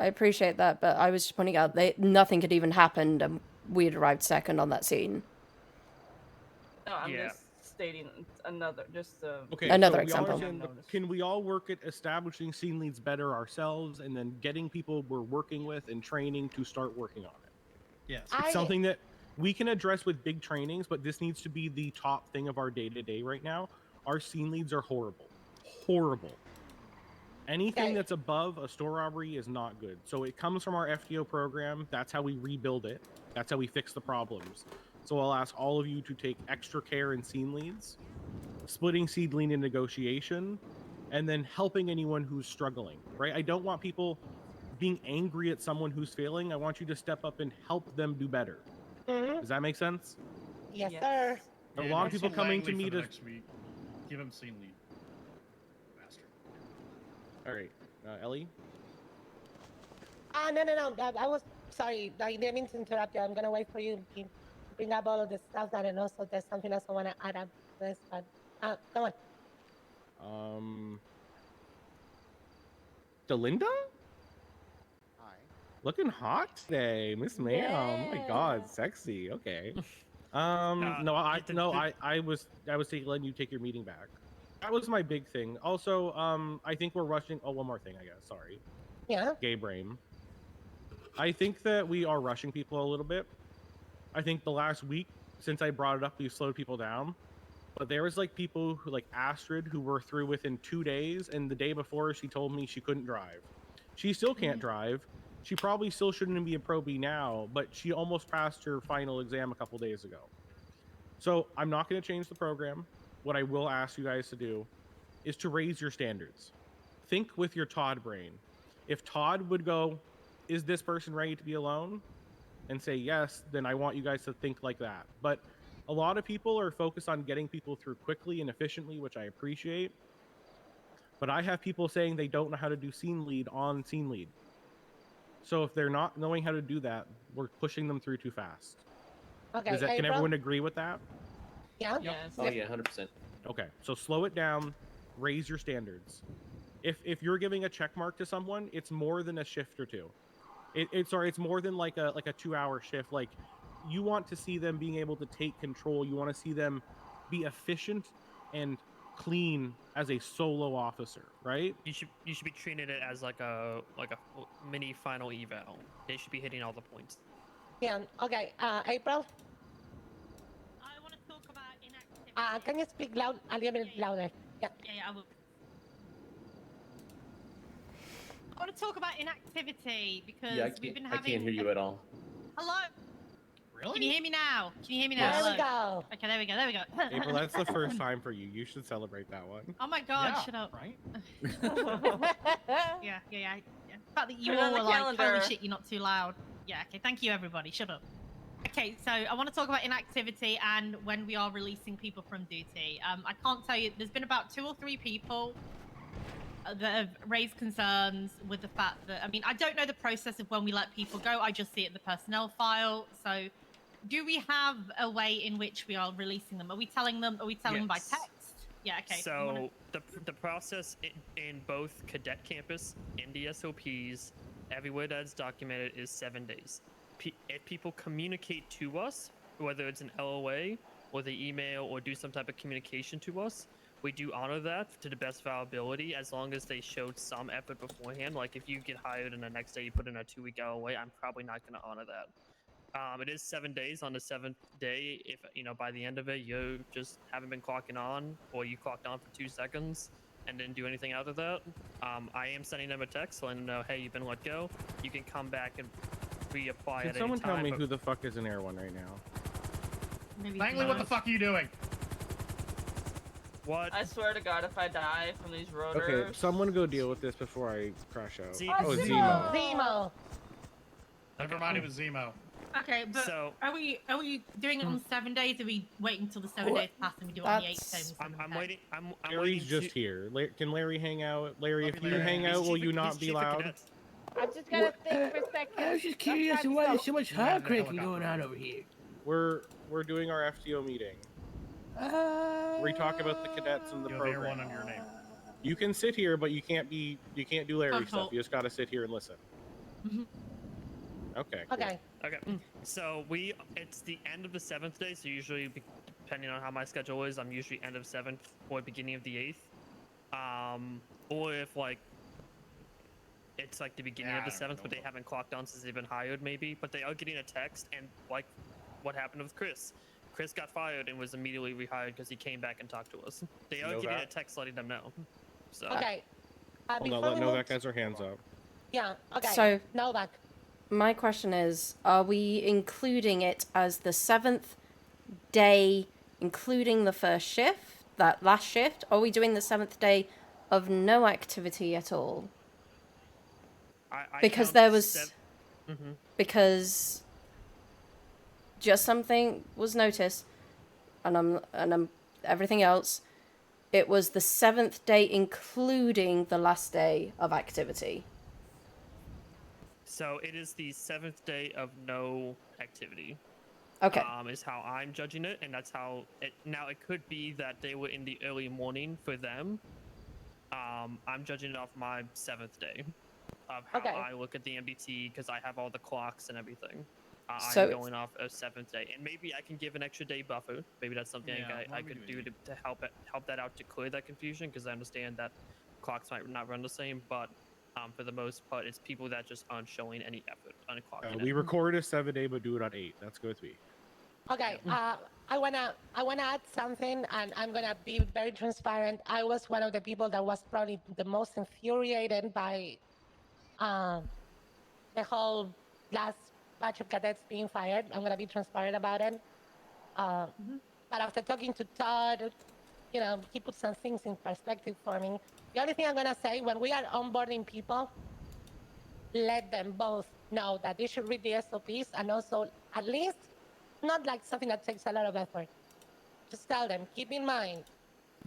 I appreciate that, but I was just pointing out that nothing had even happened and we had arrived second on that scene. No, I'm just stating another, Okay, another so example. Can we all work at establishing scene leads better ourselves and then getting people we're working with and training to start working on it? Yes. It's something that we can address with big trainings, but this needs to be the top thing of our day-to-day right now. Our scene leads are horrible. Horrible. Anything that's above a store robbery is not good. So it comes from our FTO program. That's how we rebuild it. That's how we fix the problems. So I'll ask all of you to take extra care in scene leads, splitting seed lead in negotiation, and then helping anyone who's struggling, right? I don't want people being angry at someone who's failing. I want you to step up and help them do better. Does that make sense? Yes, sir. A lot of people coming to me to... next week. Give him scene lead. Faster. All right, Ellie? No. I was sorry. I didn't mean to interrupt you. I'm gonna wait for you to bring up all of the stuff that I know. So there's something else I want to add up to this, but go on. Delinda? Hi. Looking hot today, Miss Ma'am. Oh my God, sexy. Okay. I was letting you take your meeting back. That was my big thing. Also, I think we're rushing. Oh, one more thing, I guess. Sorry. Yeah. Gay brain. I think that we are rushing people a little bit. I think the last week since I brought it up, we've slowed people down. But there was like people who, like Astrid, who were through within 2 days, and the day before she told me she couldn't drive. She still can't drive. She probably still shouldn't be a Pro B now, but she almost passed her final exam a couple days ago. So I'm not going to change the program. What I will ask you guys to do is to raise your standards. Think with your Todd brain. If Todd would go, is this person ready to be alone? And say yes, then I want you guys to think like that. But a lot of people are focused on getting people through quickly and efficiently, which I appreciate. But I have people saying they don't know how to do scene lead on scene lead. So if they're not knowing how to do that, we're pushing them through too fast. Okay. Can everyone agree with that? Yeah. Yes. Oh yeah, 100%. Okay, so slow it down, raise your standards. If you're giving a check mark to someone, it's more than a shift or two. It's more than like a 2-hour shift. Like, you want to see them being able to take control. You want to see them be efficient and clean as a solo officer, right? You should be treating it as like a mini final eval. They should be hitting all the points. Yeah. Okay. April. I want to talk about inactivity. Can you speak loud? A little bit louder. Yeah. Yeah, I will. I want to talk about inactivity because we've been having. I can't hear you at all. Hello. Really? Can you hear me now? Can you hear me now? There we go. Okay, there we go. There we go. April, that's the first time for you. You should celebrate that one. Oh my God! Yeah, shut up. Right? Yeah. The fact that you Put it all on the were like, calendar. "Holy shit, you're not too loud." Yeah. Okay. Thank you, everybody. Shut up. Okay, so I want to talk about inactivity and when we are releasing people from duty. I can't tell you. There's been about 2 or 3 people that have raised concerns with the fact that, I mean, I don't know the process of when we let people go. I just see it in the personnel file. So do we have a way in which we are releasing them? Are we telling them them by Yes. text? Yeah, okay. So the process in both cadet campus and the SOPs, everywhere that's documented, is 7 days. If people communicate to us, whether it's an LOA or the email or do some type of communication to us, we do honor that to the best of our ability, as long as they showed some effort beforehand. Like if you get hired and the next day you put in a 2-week LOA, I'm probably not going to honor that. It is 7 days. On the 7th day, if by the end of it you just haven't been clocking on, or you clocked on for 2 seconds and didn't do anything out of that, I am sending them a text letting them know, hey, you've been let go. You can come back and reapply Can at someone any time. tell me but- who the fuck is in Air One right now? Langley, what the fuck are you doing? What? I swear to God, if I die from these rotors. Okay, someone go deal with this before I crash out. Zemo. Oh, Zemo. Zemo. Never mind, it was Zemo. Okay, but So- are we doing it on 7 days? Or are we waiting until the 7 days pass and we do it on the 8th day? I'm waiting. I'm Larry's waiting just to... here. Can Larry hang out? Larry, if you Larry. hang He's out, will chief- you he's not be chief of loud? cadets. I just gotta think for a second. I was just curious why there's so much hard cranking going on over here. We're doing our FTO meeting. We talk about the cadets and the You have program. A1 on your name. You can sit here, but you can't do Larry stuff. You just gotta sit here and listen. Okay. Cool. Okay. Okay. So it's the end of the 7th day. So usually, depending on how my schedule is, I'm usually end of 7th or beginning of the 8th. Or if like it's like the beginning of the 7th, but they haven't clocked on since they've been hired, maybe. But they are getting a text, and like what happened with Chris. Chris got fired and was immediately rehired because he came back and talked to us. They are getting a text letting them know. So. Okay. Hold on, let Novak has her hands up. Yeah. Okay. So- Novak. My question is, are we including it as the 7th day, including the first shift, that last shift? Or are we doing the 7th day of no activity at all? Because count there was... Mhm. Because just something was noticed, and I'm everything else, it was the 7th day including the last day of activity. So it is the 7th day of no activity. Okay. Is how I'm judging it, and that's how it. Now it could be that they were in the early morning for them. I'm judging it off my 7th day of how I look at the MDT because I have all the clocks and everything. So- I'm going off a 7th day, and maybe I can give an extra day buffer. Maybe that's something I could do to help that out to clear that confusion because I understand that clocks might not run the same, but for the most part, it's people that just aren't showing any effort on a clock. We record a 7-day, but do it on 8. That's good with me. Okay. I wanna add something, and I'm gonna be very transparent. I was one of the people that was probably the most infuriated by the whole last batch of cadets being fired. I'm gonna be transparent about it. But after talking to Todd, you know, he put some things in perspective for me. The only thing I'm gonna say, when we are onboarding people, let them both know that they should read the SOPs, and also at least not like something that takes a lot of effort. Just tell them, keep in mind,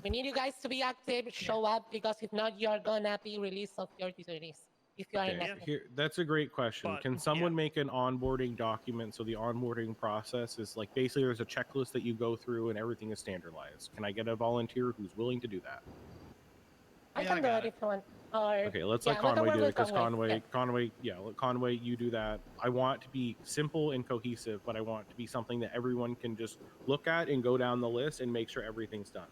we need you guys to be active, show up, because if not, you're gonna be released of your duties if you are inactive. That's a great question. Can someone make an onboarding document so the onboarding process is like basically there's a checklist that you go through and everything is standardized? Can I get a volunteer who's willing to do that? I can do it if you want. Or, Okay, let's yeah, let we can Conway work do it with because Conway. Conway, let Conway, you do that. I want to be simple and cohesive, but I want it to be something that everyone can just look at and go down the list and make sure everything's done.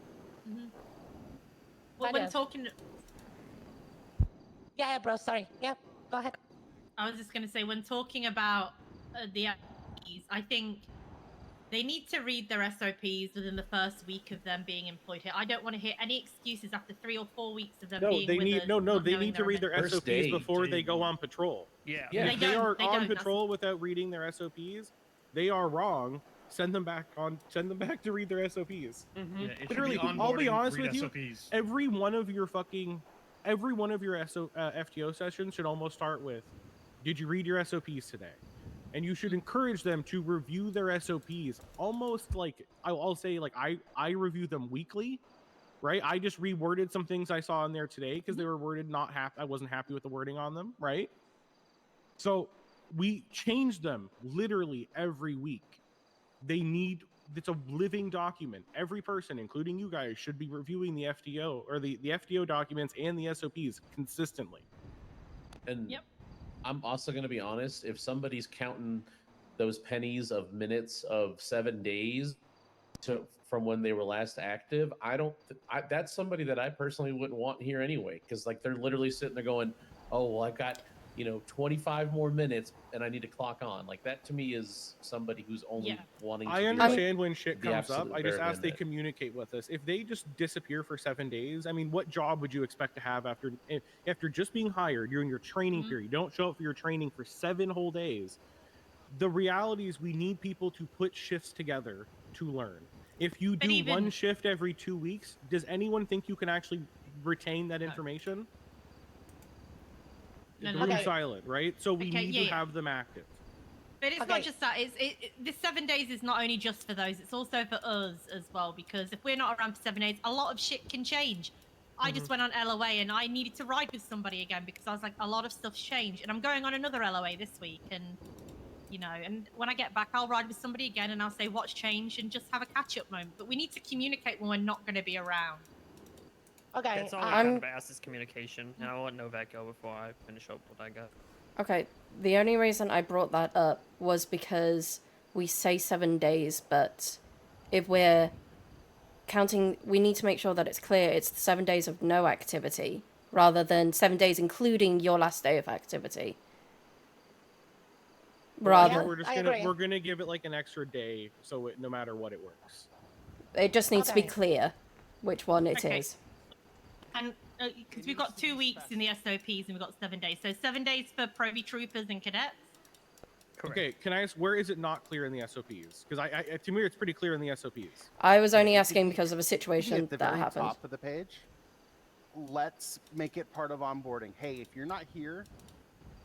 Well, when talking... Yeah, bro, sorry. Yeah, go ahead. I was just going to say, when talking about the SOPs, I think they need to read their SOPs within the first week of them being employed here. I don't want to hear any excuses after 3 or 4 weeks of them being with us, not they knowing need to read their event. SOPs before they go on patrol. Yeah. If they are on patrol without reading their SOPs, they are wrong. Send them back to read their SOPs. Yeah, it should be Literally, I'll be onboarding, honest read with you. SOPs. Every one of your FTO sessions should almost start with, "Did you read your SOPs today?" And you should encourage them to review their SOPs. Almost like I'll say, like I review them weekly, right? I just reworded some things I saw in there today because they were worded not happy. I wasn't happy with the wording on them, right? So we change them literally every week. It's a living document. Every person, including you guys, should be reviewing the FTO or the FTO documents and the SOPs consistently. And I'm also going to be honest, if somebody's counting those pennies of minutes of 7 days from when they were last active, that's somebody that I personally wouldn't want here anyway, because like they're literally sitting there going, oh, well, I've got 25 more minutes and I need to clock on. Like that to me is somebody who's only wanting to I do, understand like, when shit the comes up. absolute I just bare ask they minimum. communicate with us. If they just disappear for 7 days, I mean, what job would you expect to have after just being hired during your training period? You don't show up for your training for 7 whole days. The reality is we need people to put shifts together to learn. If you do one shift every 2 weeks, does anyone think you can actually retain that information? No, The no. room's Okay. silent, right? So we Okay, need to have them active. But it's not just that. This 7 days is not only just for those. It's also for us as well. Because if we're not around for 7 days, a lot of shit can change. I just went on LOA and I needed to ride with somebody again because I was like, a lot of stuff's changed, and I'm going on another LOA this week. And you know, and when I get back, I'll ride with somebody again and I'll say what's changed and just have a catch-up moment. But we need to communicate when we're not going to be around. Okay. That's all we kind of asked is communication, and I'll let Novak go before I finish up what I got. Okay, the only reason I brought that up was because we say 7 days, but if we're counting, we need to make sure that it's clear it's 7 days of no activity, rather than 7 days including your last day of activity. Rather, we're gonna give it like an extra day, so no matter what, it works. it just needs to be clear which one it is. And because we've got 2 weeks in the SOPs and we've got 7 days. So 7 days for Proby troopers and cadets. Correct. Okay, can I ask, where is it not clear in the SOPs? Because to me, it's pretty clear in the SOPs. I was only asking because of a situation At the that very happened. top of the page, let's make it part of onboarding. Hey, if you're not here,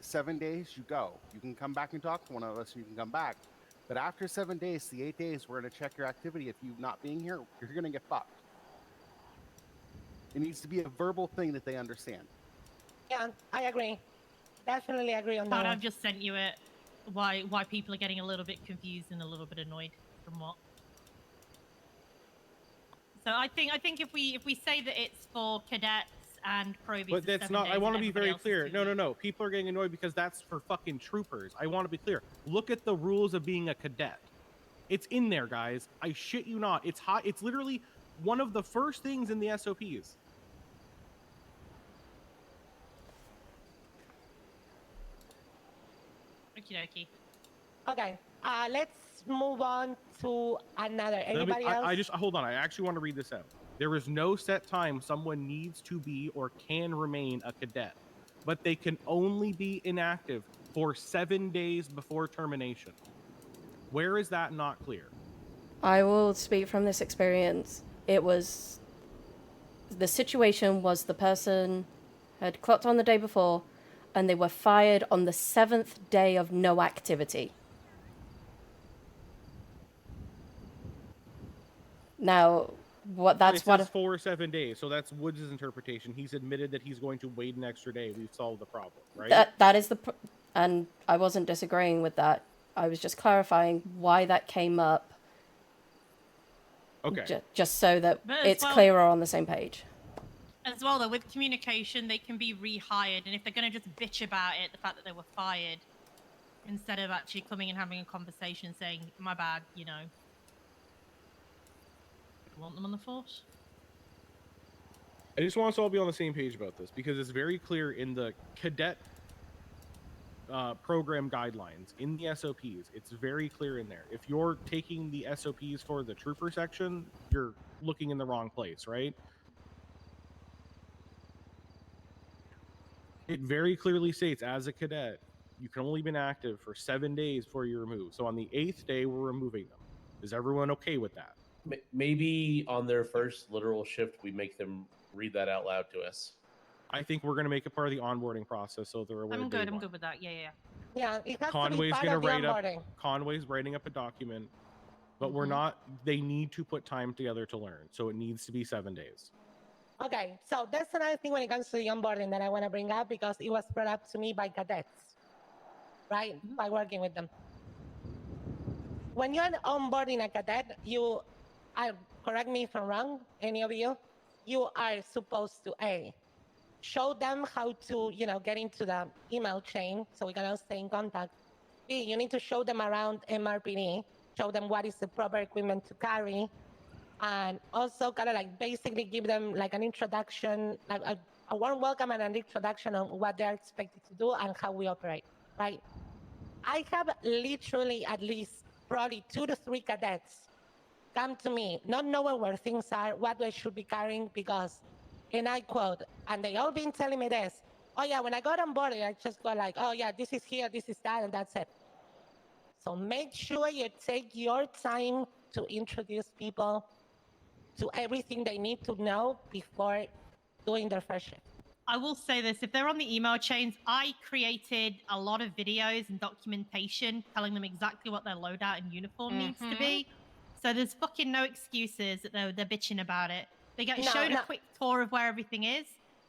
7 days, you go. You can come back and talk to one of us, and you can come back. But after 7 days, the 8 days, we're going to check your activity. If you're not being here, you're going to get fucked. It needs to be a verbal thing that they understand. Yeah, I agree. Definitely agree on that. But one. I've just sent you it. Why people are getting a little bit confused and a little bit annoyed from what. So I think if we say that it's for cadets and probies, But that's not. I want to be very clear. No. People are getting annoyed because that's for fucking troopers. I want to be clear. Look at the rules of being a cadet. It's in there, guys. I shit you not. It's hot. It's literally one of the first things in the SOPs. Okie dokie. Okay, let's move on to another. Anybody else? I just hold on. I actually want to read this out. There is no set time someone needs to be or can remain a cadet, but they can only be inactive for 7 days before termination. Where is that not clear? I will speak from this experience. It was... The situation was the person had clocked on the day before, and they were fired on the 7th day of no activity. Now, It says for 7 days, so that's Woods' interpretation. He's admitted that he's going to wait an extra day. We've solved the problem, right? That is and I wasn't disagreeing with that. I was just clarifying why that came up. Okay. Just so that But as it's well- clearer on the same page. As well, though, with communication, they can be rehired, and if they're going to just bitch about it, the fact that they were fired, instead of actually coming and having a conversation saying, my bad, you know. Want them on the force? I just want us all to be on the same page about this because it's very clear in the cadet program guidelines, in the SOPs. It's very clear in there. If you're taking the SOPs for the trooper section, you're looking in the wrong place, right? It very clearly states, as a cadet, you can only be active for 7 days before you're removed. So on the 8th day, we're removing them. Is everyone okay with that? Maybe on their first literal shift, we make them read that out loud to us. I think we're going to make it part of the onboarding process so they're aware. I'm day good. I'm one. good with that. Yeah. Yeah, it has to be Conway's part going to of the write up. onboarding. Conway's writing up a document, but we're not. They need to put time together to learn, so it needs to be 7 days. Okay, so that's another thing when it comes to the onboarding that I want to bring up because it was brought up to me by cadets, right? By working with them. When you're onboarding a cadet, correct me if I'm wrong, any of you, you are supposed to show them how to, get into the email chain so we can all stay in contact. B, you need to show them around MRPD, show them what is the proper equipment to carry, and also kind of like basically give them like an introduction, like a warm welcome and an introduction on what they're expected to do and how we operate, right? I have literally at least probably 2 to 3 cadets come to me, not knowing where things are, what I should be carrying, because, and I quote, and they all been telling me this, oh yeah, when I got on board, I just go like, oh yeah, this is here, this is that, and that's it. So make sure you take your time to introduce people to everything they need to know before doing their first shift. I will say this: if they're on the email chains, I created a lot of videos and documentation telling them exactly what their loadout and uniform needs to be. So there's fucking no excuses that they're bitching about it. They get shown a quick tour of where everything is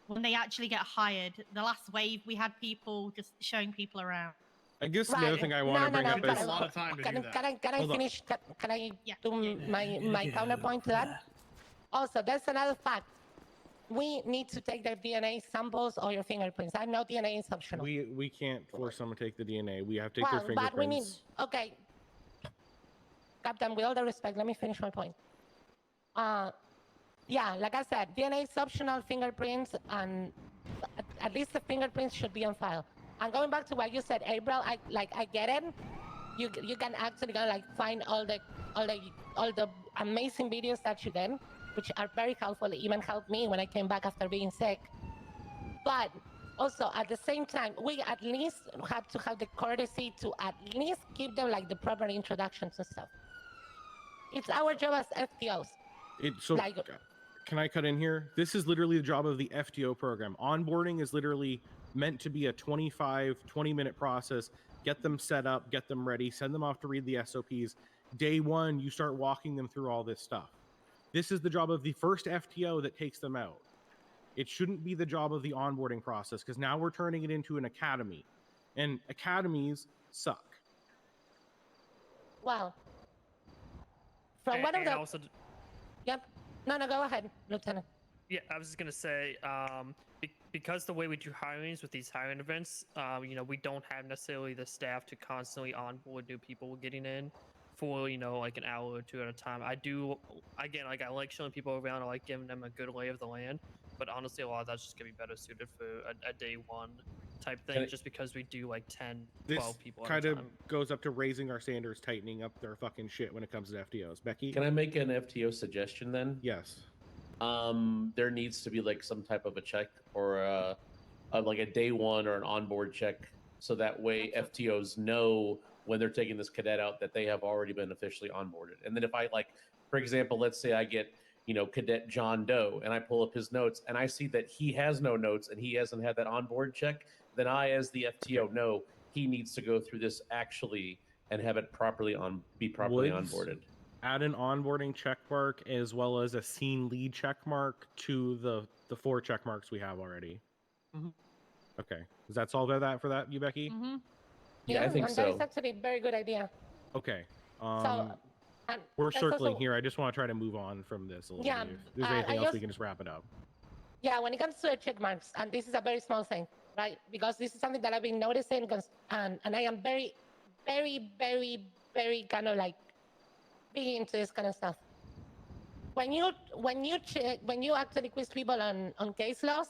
when they actually get hired. The last wave, we had people just showing people around. I guess the other thing I want to bring up is a lot of time to do that. Can I finish? Can I do my counterpoint to that? Also, there's another fact. We need to take their DNA samples or your fingerprints. I know DNA is optional. we can't force someone to take the DNA. We have to take their Well, but we need. fingerprints. Okay, Captain. With all the respect, let me finish my point. Yeah, like I said, DNA is optional. Fingerprints and at least the fingerprints should be on file. And going back to what you said, April, I get it. You can actually go like find all the amazing videos that you did, which are very helpful. It even helped me when I came back after being sick. But also at the same time, we at least have to have the courtesy to at least give them like the proper introductions and stuff. It's our job as FTOs. Can I cut in here? This is literally the job of the FTO program. Onboarding is literally meant to be a 20-minute process. Get them set up, get them ready, send them off to read the SOPs. Day one, you start walking them through all this stuff. This is the job of the first FTO that takes them out. It shouldn't be the job of the onboarding process because now we're turning it into an academy, and academies suck. Wow. From one of the... Also, Yep. No, go ahead, Lieutenant. yeah, I was just gonna say, because the way we do hirings with these hiring events, we don't have necessarily the staff to constantly onboard new people getting in for like an hour or two at a time. I like showing people around. I like giving them a good lay of the land, but honestly, a lot of that's just gonna be better suited for a day one type thing, just because we do like 10, 12 people at a time. This kind of goes up to raising our standards, tightening up their fucking shit when it comes to FTOs. Becky? Can I make an FTO suggestion then? Yes. There needs to be like some type of a check or like a day one or an onboard check, so that way FTOs know when they're taking this cadet out that they have already been officially onboarded. And then if I for example, let's say I get Cadet John Doe and I pull up his notes and I see that he has no notes and he hasn't had that onboard check, then I, as the FTO, know he needs to go through this actually and have it be properly onboarded. Add an onboarding check mark as well as a scene lead check mark to the 4 check marks we have already. Okay, does that solve that for that, you Becky? Yeah, I think so. That is actually a very good idea. Okay. And we're that's circling also- here. I just want to try to move on from this a little Yeah, bit. If there's anything else, we can just wrap it up. Yeah, when it comes to check marks, and this is a very small thing, right? Because this is something that I've been noticing, and I am very, very, very, very kind of like big into this kind of stuff. When you actually quiz people on case laws,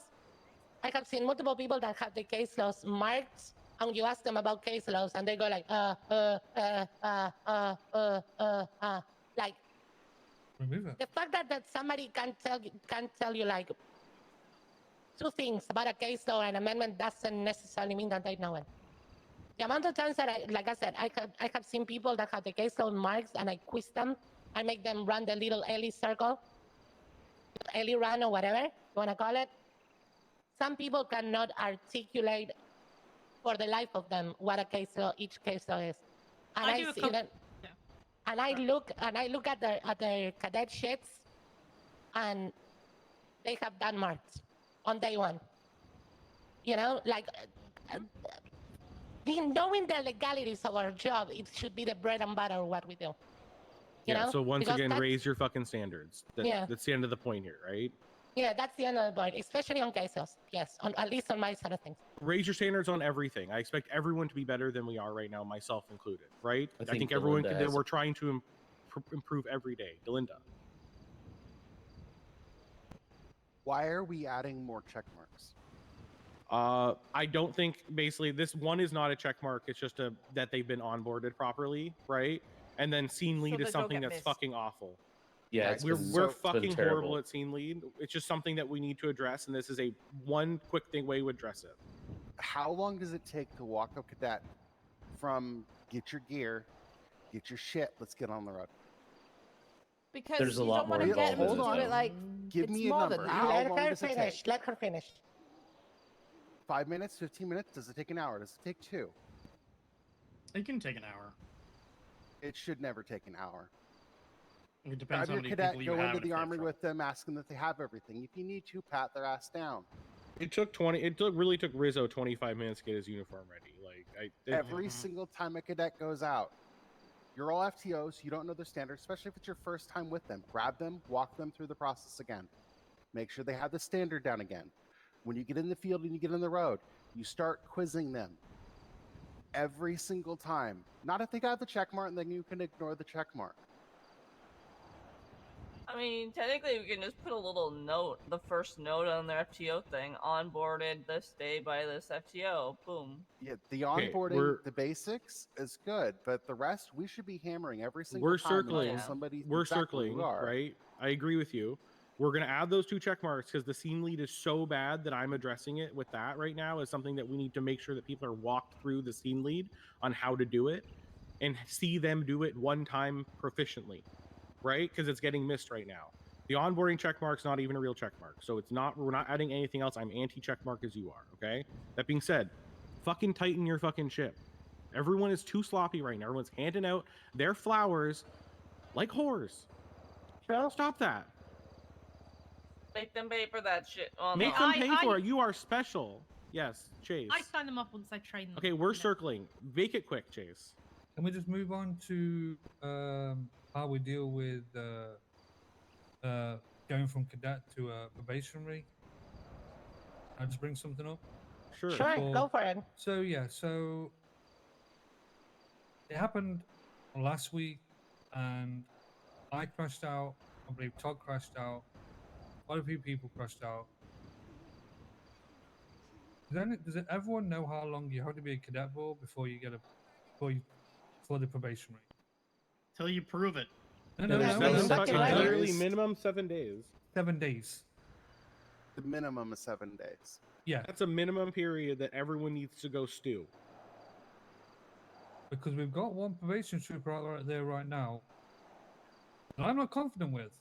I have seen multiple people that have the case laws marked, and you ask them about case laws, and they go like, like. Remove it. The fact that somebody can tell you like 2 things about a case law and amendment doesn't necessarily mean that they know it. The amount of times that I have seen people that have the case law marks and I quiz them, I make them run the little Ellie circle, Ellie run or whatever you want to call it. Some people cannot articulate for the life of them what each case law is. And I see that. And I look at their cadet sheets, and they have done marks on day one. Knowing the legalities of our job, it should be the bread and butter of what we do. You know? So once Because again, that's- raise your fucking standards. That's the end of the point here, right? Yeah, that's the end of the point, especially on cases. Yes, at least on my side of things. Raise your standards on everything. I expect everyone to be better than we are right now, myself included, right? I I think think everyone Delinda that has we're trying to improve every day. Delinda. Why are we adding more check marks? I don't think basically this one is not a check mark. It's just that they've been onboarded properly, right? And then scene lead they is don't something get that's missed. fucking awful. Yeah, Right? We're fucking horrible at scene lead. It's just something that we need to address, and this is a one quick way to address it. How long does it take to walk a cadet from get your gear, get your shit, let's get on the road? Because There's a you lot don't want more to get them to involved. do Hold it on. like Give it's me a more number. than that. How long Let her does it finish. take? Let her finish. 5 minutes, 15 minutes? Does it take an hour? Does it take 2? It can take an hour. It should never take an hour. It depends Grab how your many cadet, people you go have. into and the if they have army trouble. with them, ask them that they have everything. If you need to, pat their ass down. It really took Rizzo 25 minutes to get his uniform ready. Like Every single time a cadet goes out, you're all FTOs, you don't know their standards, especially if it's your first time with them. Grab them, walk them through the process again. Make sure they have the standard down again. When you get in the field and you get on the road, you start quizzing them. Every single time. Not if they got the check mark, and then you can ignore the check mark. I mean, technically, we can just put a little note, the first note on their FTO thing, onboarded this day by this FTO. Boom. Yeah, the onboarding, the basics is good, but the rest we should be hammering every single time until somebody We're exactly who circling, we are. right? I agree with you. We're gonna add those 2 check marks because the scene lead is so bad that I'm addressing it with that right now as something that we need to make sure that people are walked through the scene lead on how to do it and see them do it one time proficiently, right? Because it's getting missed right now. The onboarding check mark's not even a real check mark, so we're not adding anything else. I'm anti check mark as you are. Okay. That being said, fucking tighten your fucking ship. Everyone is too sloppy right now. Everyone's handing out their flowers like whores. Stop that. Make them pay for that shit. Well, Make no. them pay for it. You are special. Yes, Chase. I sign them up once I train them. Okay, we're circling. Make it quick, Chase. Can we just move on to how we deal with going from cadet to probationary? I'll just bring something up. Sure. Sure, go for it. So yeah, so it happened last week, and I crashed out. I believe Todd crashed out. Quite a few people crashed out. Does everyone know how long you have to be a cadet for before you get for the probationary? Till you prove it. No. Literally minimum 7 days. 7 days. The minimum is 7 days. Yeah. That's a minimum period that everyone needs to go stew. Because we've got one probation trooper out right there right now that I'm not confident with.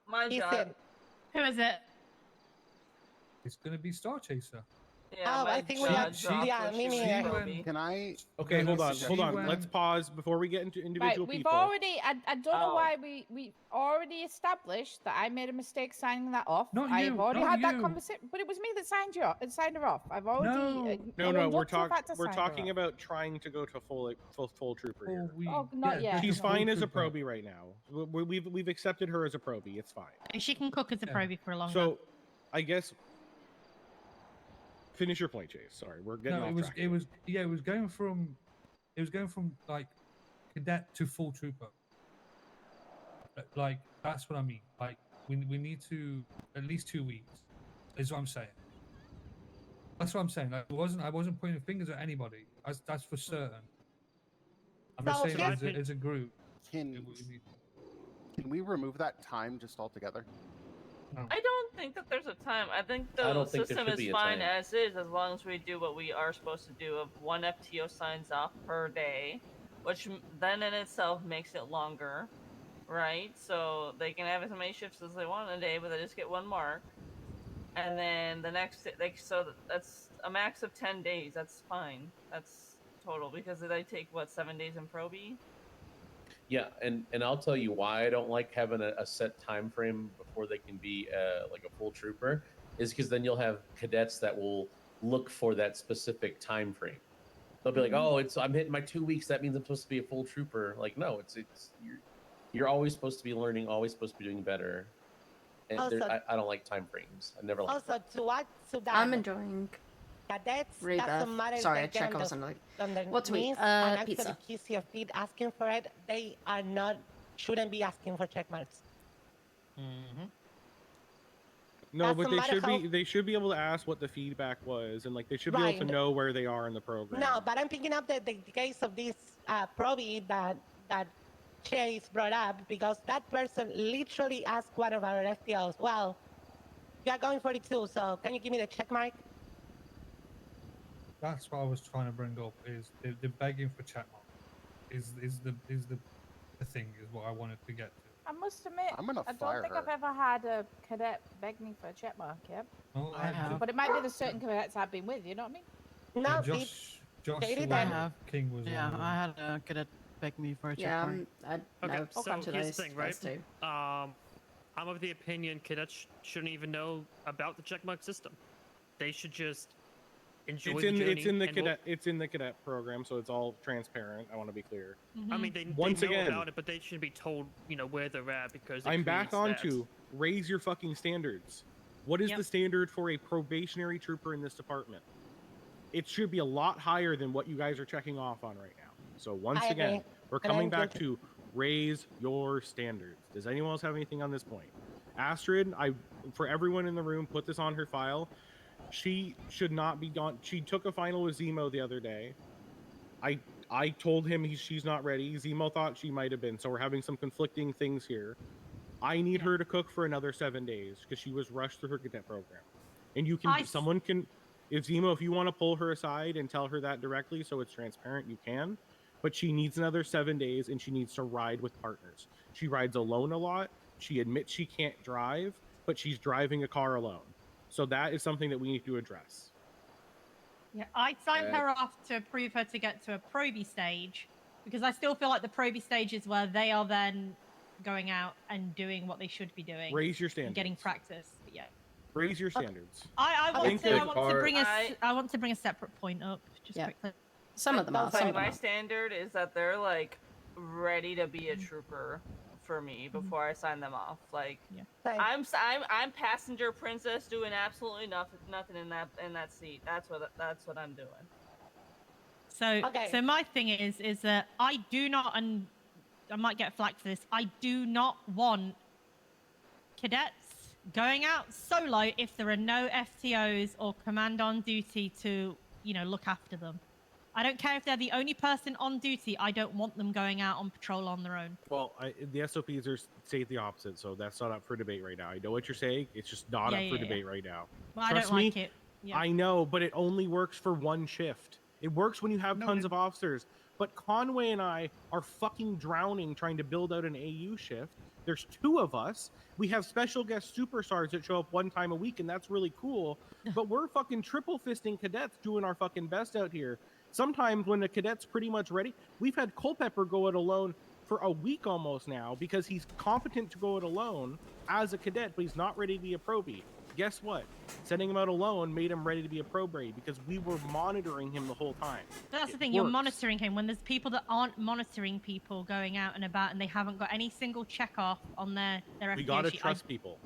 My job. Who is it? It's going to be Star Chaser. Yeah, I think we have. Yeah, me neither. Can I? Okay, hold on. Let's pause before we get into individual Right, we've people. already. I don't know why we already established that I made a mistake signing that off. Not I've you, already not had that you. conversation, but it was me that signed her off. I've already. No, we're talking talking about trying to go to full trooper here. Oh, not yet. She's fine as a probie right now. We've accepted her as a probie. It's fine. And she can cook as a probie for a long So, I guess. Finish your point, Chase. Sorry, we're getting off track. It was going from like cadet to full trooper. Like that's what I mean. Like we need to at least 2 weeks. Is what I'm saying. That's what I'm saying. Like, I wasn't pointing fingers at anybody. That's for certain. I'm just saying as a group. Can we remove that time just altogether? I don't think that there's a time. I think I the don't think there system should is be a fine time. as is, as long as we do what we are supposed to do of 1 FTO signs off per day, which then in itself makes it longer, right? So they can have as many shifts as they want in a day, but they just get 1 mark. And then the next, so that's a max of 10 days. That's fine. That's total, because they take, what, 7 days in probie? Yeah, and I'll tell you why I don't like having a set time frame before they can be like a full trooper, is because then you'll have cadets that will look for that specific time frame. They'll be like, "Oh, I'm hitting my 2 weeks. That means I'm supposed to be a full trooper." Like, no, you're always supposed to be learning, always supposed to be doing better. And Also- I don't like time frames. I never like. Also, to add to that, I'm enjoying cadets Rebirth. doesn't matter if Sorry, they I check get also on like their what to eat. knees and actually Pizza. kiss your feet asking for it. They are not, shouldn't be asking for check marks. No, but Doesn't matter they should be able to ask what the feedback was, and like they should be able to Right. know where they are in the program. No, but I'm picking up the case of this probie that Chase brought up, because that person literally asked one of our FTOs, "Well, you are going 42, so can you give me the check mark?" That's what I was trying to bring up. Is the begging for check mark is the thing is what I wanted to get to. I must admit, I'm gonna I fire don't think her. I've ever had a cadet beg me for a check mark yet. Oh, I have. But it might be the certain cadets I've been with, you know what I mean? No, Joshua King was Yeah, one of them. I had a cadet beg me for a check Yeah, mark. Okay, no, so to here's those the thing, right? first two. I'm of the opinion cadets shouldn't even know about the checkmark system. They should just enjoy It's the in journey. it's in the and we'll- cadet it's in the cadet program, so it's all transparent. I want to be clear. I mean, they Once know again, about it, but they shouldn't be told, where they're at because it I'm back creates on that. to raise your fucking standards. What is the standard for a probationary trooper in this department? It should be a lot higher than what you guys are checking off on right now. So once I again, agree. we're And coming I'm back guilty. to raise your standards. Does anyone else have anything on this point? Astrid, for everyone in the room, put this on her file. She should not be gone. She took a final with Zemo the other day. I told him she's not ready. Zemo thought she might have been, so we're having some conflicting things here. I need her to cook for another 7 days because she was rushed through her cadet program. And you can, someone can, if Zemo, if you want to pull her aside and tell her that directly so it's transparent, you can. But she needs another 7 days and she needs to ride with partners. She rides alone a lot. She admits she can't drive, but she's driving a car alone. So that is something that we need to address. Yeah, I signed her off to approve her to get to a probie stage because I still feel like the probie stage is where they are then going out and doing what they should be doing. Raise your and standards. getting practice. But yeah. Raise your standards. I want to bring a separate point up just quickly. Some of them are. Some Like of them my are. standard is that they're like ready to be a trooper for me before I sign them off. Like I'm passenger princess doing absolutely nothing in that seat. That's what I'm doing. So my thing is that I do not, and I might get flack for this. I do not want cadets going out solo if there are no FTOs or command on duty to, look after them. I don't care if they're the only person on duty. I don't want them going out on patrol on their own. Well, the SOPs state the opposite, so that's not up for debate right now. I know what you're saying. It's just not up for debate right now. Well, Trust I don't me, like it. Yeah. I know, but it only works for one shift. It works when you have tons of officers. But Conway and I are fucking drowning trying to build out an AU shift. There's 2 of us. We have special guest superstars that show up 1 time a week, and that's really cool. But we're fucking triple fisting cadets doing our fucking best out here. Sometimes when the cadet's pretty much ready, we've had Culpepper go it alone for a week almost now because he's competent to go it alone as a cadet, but he's not ready to be a probie. Guess what? Sending him out alone made him ready to be a probie because we were monitoring him the whole time. That's the It thing, you're works. monitoring him when there's people that aren't monitoring people going out and about and they haven't got any single check off on their We FTO gotta sheet. trust people.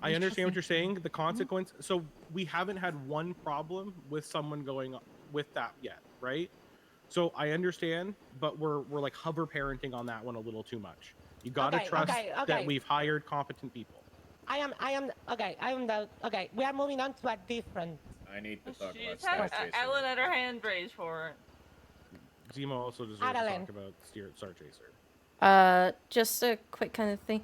I Just understand what trusting. you're saying. The consequence. So we haven't had one problem with someone going with that yet, right? So I understand, but we're like hover parenting on that one a little too much. You gotta trust that we've hired competent people. I am okay. We are moving on to a different. I need to talk She's about had Star Chaser. Ellen had her hand raised for it. Zemo also deserves Atalin. to talk about Star Chaser. Just a quick kind of thing.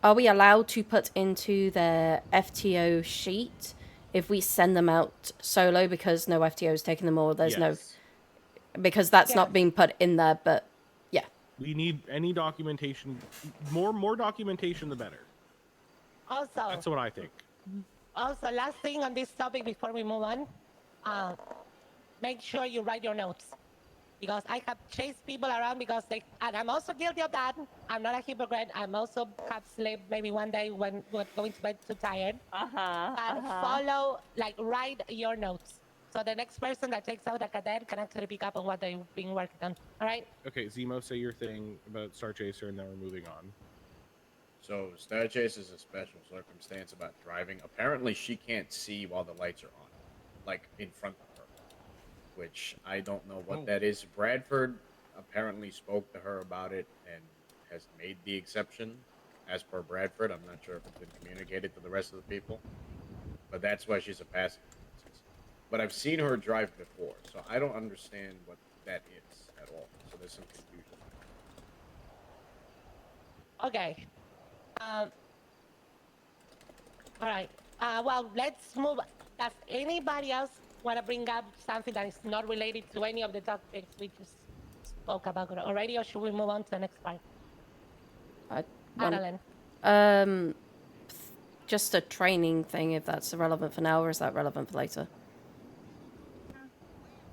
Are we allowed to put into their FTO sheet if we send them out solo because no FTO is taking them, or there's no, because that's not being put in there? But yeah, we need any documentation. More documentation, the better. Also, That's what I think. Also, last thing on this topic before we move on, make sure you write your notes. Because I have chased people around because and I'm also guilty of that. I'm not a hypocrite. I'm also have slept maybe one day when going to bed too tired. Follow, write your notes. So the next person that takes out a cadet can actually pick up on what they've been working on. All right? Okay, Zemo, say your thing about Star Chaser, and then we're moving on. So Star Chaser is a special circumstance about driving. Apparently, she can't see while the lights are on, like in front of her, which I don't know what that is. Bradford apparently spoke to her about it and has made the exception, as per Bradford. I'm not sure if it's been communicated to the rest of the people, but that's why she's a passenger. But I've seen her drive before, so I don't understand what that is at all. So there's some confusion. Okay. All right. Well, let's move. Does anybody else want to bring up something that is not related to any of the topics we just spoke about already, or should we move on to the next part? Atalin. Just a training thing, if that's relevant for now, or is that relevant for later?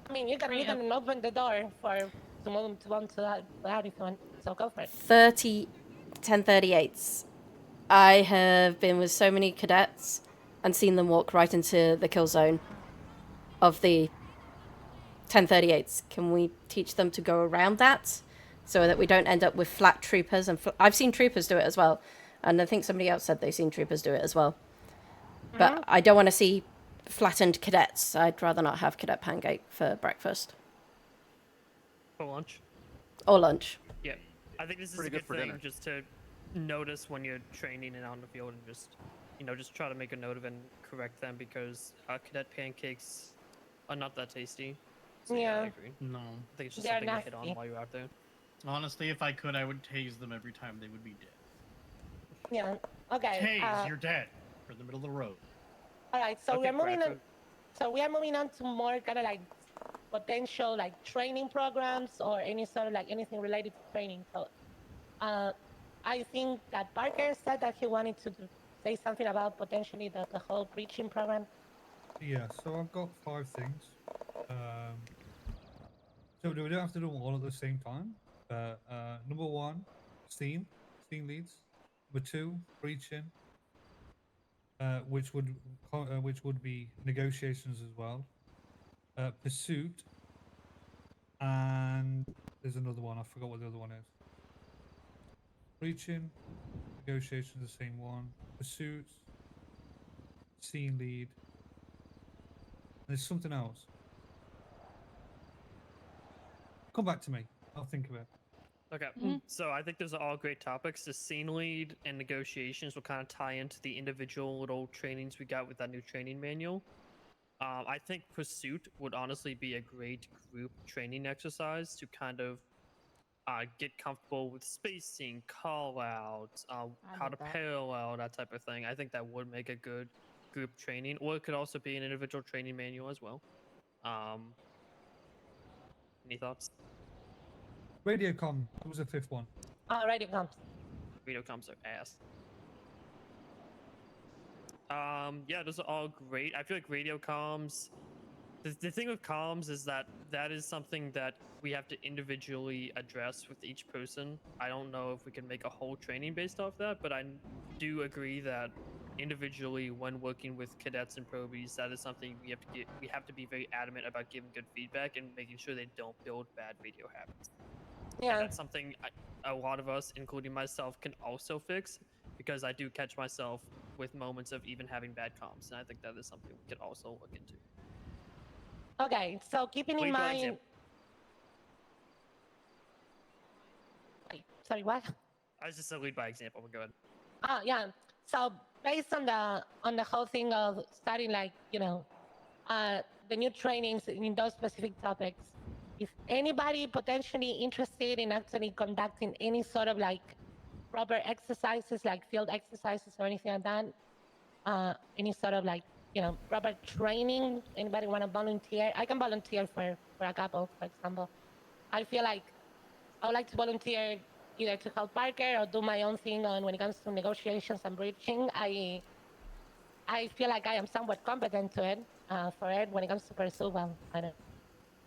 I mean, you can open the door for to move to on to that if you want. So go for it. 1038s. I have been with so many cadets and seen them walk right into the kill zone of the 1038s. Can we teach them to go around that so that we don't end up with flat troopers? And I've seen troopers do it as well, and I think somebody else said they've seen troopers do it as well. But I don't want to see flattened cadets. I'd rather not have cadet pancake for breakfast. For lunch? Or lunch. Yeah. I think this is Pretty a good good for thing dinner. just to notice when you're training and out in the field and just, just try to make a note of it and correct them because cadet pancakes are not that tasty. So, yeah, I agree. No. I think it's just They're something to hit on nasty. while you're out there. Honestly, if I could, I would tase them every time they would be dead. Yeah. Okay. Tase, you're dead. For the middle of the road. All right. So Okay, we're moving on. Bradford. So we are moving on to more kind of like potential like training programs or any sort of like anything related to training. So, I think that Parker said that he wanted to say something about potentially the whole preaching program. Yeah, so I've got 5 things. So we don't have to do them all at the same time. Number 1, scene leads. Number 2, preaching, which would be negotiations as well. Pursuit, and there's another one. I forgot what the other one is. Preaching, negotiations, the same one. Pursuit, scene lead. There's something else. Come back to me. I'll think of it. Okay, so I think those are all great topics. The scene lead and negotiations will kind of tie into the individual little trainings we got with that new training manual. I think pursuit would honestly be a great group training exercise to kind of get comfortable with spacing, call outs, how to parallel, that type of thing. I think that would make a good group training, or it could also be an individual training manual as well. Any thoughts? Radiocom was the 5th one. Alrighty, comes. Radio comms are ass. Yeah, those are all great. I feel like radio comms. The thing with comms is that is something that we have to individually address with each person. I don't know if we can make a whole training based off that, but I do agree that individually, when working with cadets and probies, that is something we have to be very adamant about giving good feedback and making sure they don't build bad radio habits. Yeah. And that's something a lot of us, including myself, can also fix because I do catch myself with moments of even having bad comms, and I think that is something we could also look into. Okay, so keeping in mind. Sorry, what? I was just a lead by example, but go ahead. Yeah. So based on the whole thing of starting like the new trainings in those specific topics, if anybody potentially interested in actually conducting any sort of like proper exercises, like field exercises or anything like that, any sort of like proper training, anybody want to volunteer? I can volunteer for a couple, for example. I feel like I would like to volunteer either to help Parker or do my own thing on when it comes to negotiations and breaching. I feel like I am somewhat competent to it for it when it comes to pursue. Well, I don't.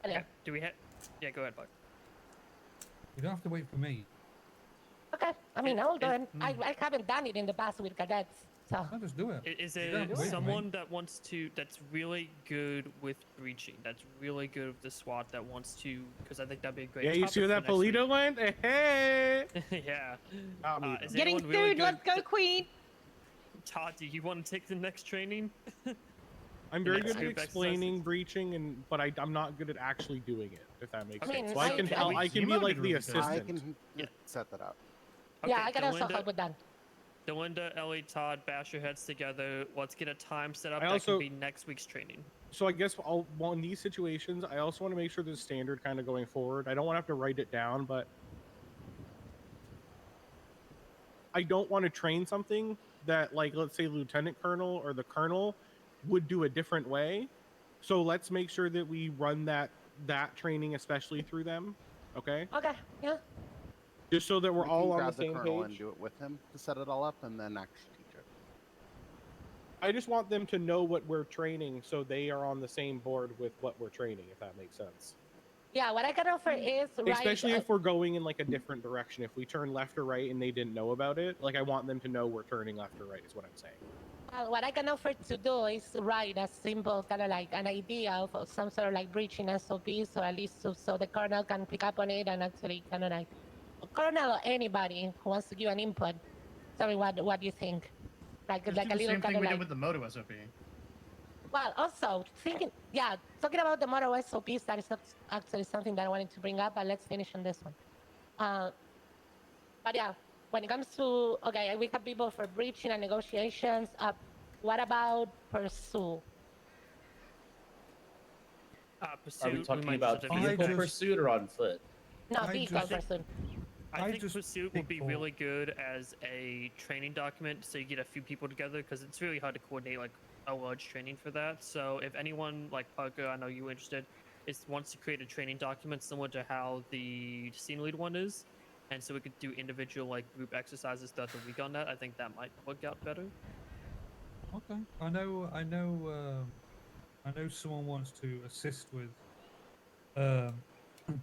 Yeah. Do we have? Yeah, go ahead, Buck. You don't have to wait for me. Okay. I mean, I will do it. I haven't done it in the past with cadets, so. I'll just do it. Is there someone that wants to, that's really good with breaching, that's really good with the SWAT, that wants to, because I think that'd be a great Yeah, you see where that Polito went? Hey! Yeah. Is Getting anyone really food, let's good- go, Queen! Todd, do you want to take the next training? I'm The very next good at group explaining breaching, but I'm not good at actually doing it. If that makes I mean, sense. So I can help. I can be like the assistant. I can set that up. Yeah, I can also help with that. Delinda, Ellie, Todd, bash your heads together. Let's get a time set up I that also- can be next week's training. So I guess in these situations, I also want to make sure there's standard kind of going forward. I don't want to have to write it down, but I don't want to train something that, like, let's say Lieutenant Colonel or the Colonel would do a different way. So let's make sure that we run that training especially through them. Okay. Okay. Yeah. Just so that we're We all can on the grab the same colonel and page. do it with him to set it all up, and then actually teach it. I just want them to know what we're training, so they are on the same board with what we're training. If that makes sense. Yeah, what I can offer is Especially if we're going in like a different direction. If we turn left or right and they didn't know about it, like I want them to know we're turning left or right. Is what I'm saying. what I can offer to do is write a simple kind of like an idea of some sort of like breaching SOPs, or at least so the colonel can pick up on it and actually kind of like, colonel or anybody who wants to give an input. Tell me what do you think? Like Just like do a the little same kind thing of we like. did with the Moto SOP. Well, also talking about the model SOPs, that is not actually something that I wanted to bring up, but let's finish on this one. But yeah, when it comes to, okay, we have people for breaching and negotiations. What about pursue? Are we Pursuit. talking might about just have to vehicle just- pursuit or on foot? No, vehicle pursuit. I think Pursuit would be really good as a training document, so you get a few people together, because it's really hard to coordinate like a large training for that. So if anyone like Parker, I know you're interested, wants to create a training document similar to how the scene lead one is, and so we could do individual like group exercises throughout the week on that. I think that might work out better. Okay. I know someone wants to assist with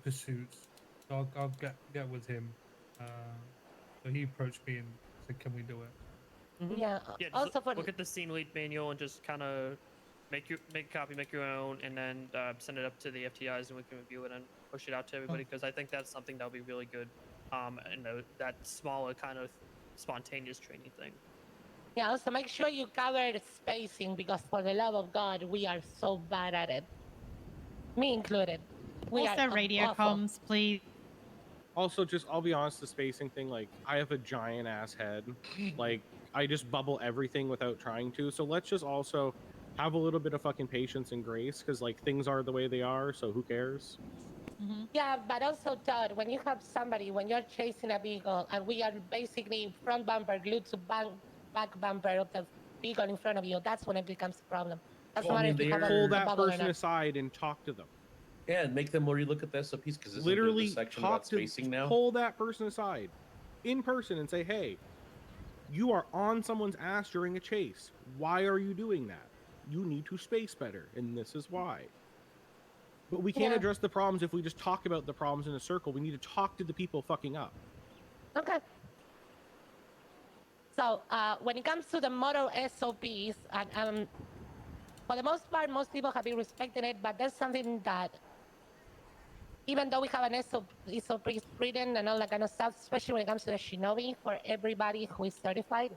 pursuits. So I'll get with him. So he approached me and said, "Can we do it?" Yeah. Yeah, just Also for look at the scene lead manual and just kind of make a copy, make your own, and then send it up to the FTIs, and we can review it and push it out to everybody, because I think that's something that'll be really good. That smaller kind of spontaneous training thing. Yeah, also make sure you cover spacing, because for the love of God, we are so bad at it. Me included. We Also, are radio awful. comms, please. Also, just I'll be honest, the spacing thing, like I have a giant ass head. Like I just bubble everything without trying to. So let's just also have a little bit of fucking patience and grace, because like things are the way they are. So who cares? Yeah, but also, Todd, when you have somebody, when you're chasing a vehicle, and we are basically front bumper glued to back bumper of the vehicle in front of you, that's when it becomes a problem. Doesn't Well, matter if you have pull a that bubble or person not. aside and talk to them. Yeah, and make them relook at the SOPs, because isn't there Literally the section talk about to spacing now? pull that person aside in person and say, "Hey, you are on someone's ass during a chase. Why are you doing that? You need to space better, and this is why." But we can't address the problems if we just talk about the problems in a circle. We need to talk to the people fucking up. Okay. So when it comes to the model SOPs, and for the most part, most people have been respecting it, but there's something that, even though we have an SOP written and all that kind of stuff, especially when it comes to the Shinobi, for everybody who is certified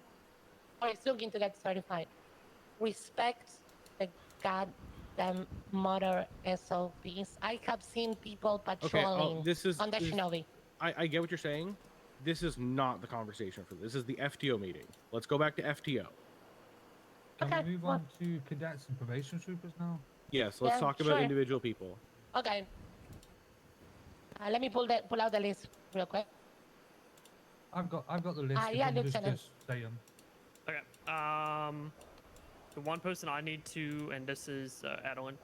or is looking to get certified, respect the goddamn motor SOPs. I have seen people patrolling on the Shinobi. I get what you're saying. This is not the conversation for this. This is the FTO meeting. Let's go back to FTO. Can we move on to cadets and probation troopers now? Yes, let's talk about individual people. Okay. Let me pull out the list real quick. I've got the list. If Yeah, you want to Lieutenant. just say them. Okay. The one person I need to, and this is Atalin,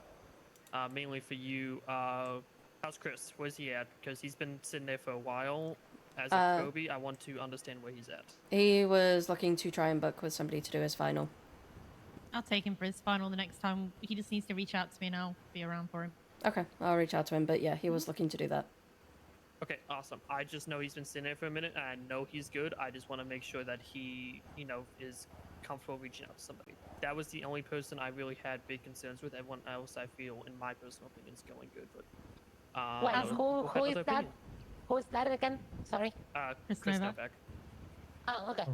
mainly for you. How's Chris? Where's he at? Because he's been sitting there for a while. As a Kobe, I want to understand where he's at. He was looking to try and book with somebody to do his final. I'll take him for his final the next time. He just needs to reach out to me and I'll be around for him. Okay, I'll reach out to him, but yeah, he was looking to do that. Okay, awesome. I just know he's been sitting there for a minute, and I know he's good. I just want to make sure that he, is comfortable reaching out to somebody. That was the only person I really had big concerns with. Everyone else, I feel, in my personal opinion, is going good. But Who is that? Who is that again? Sorry. Chris Novak. Oh, okay.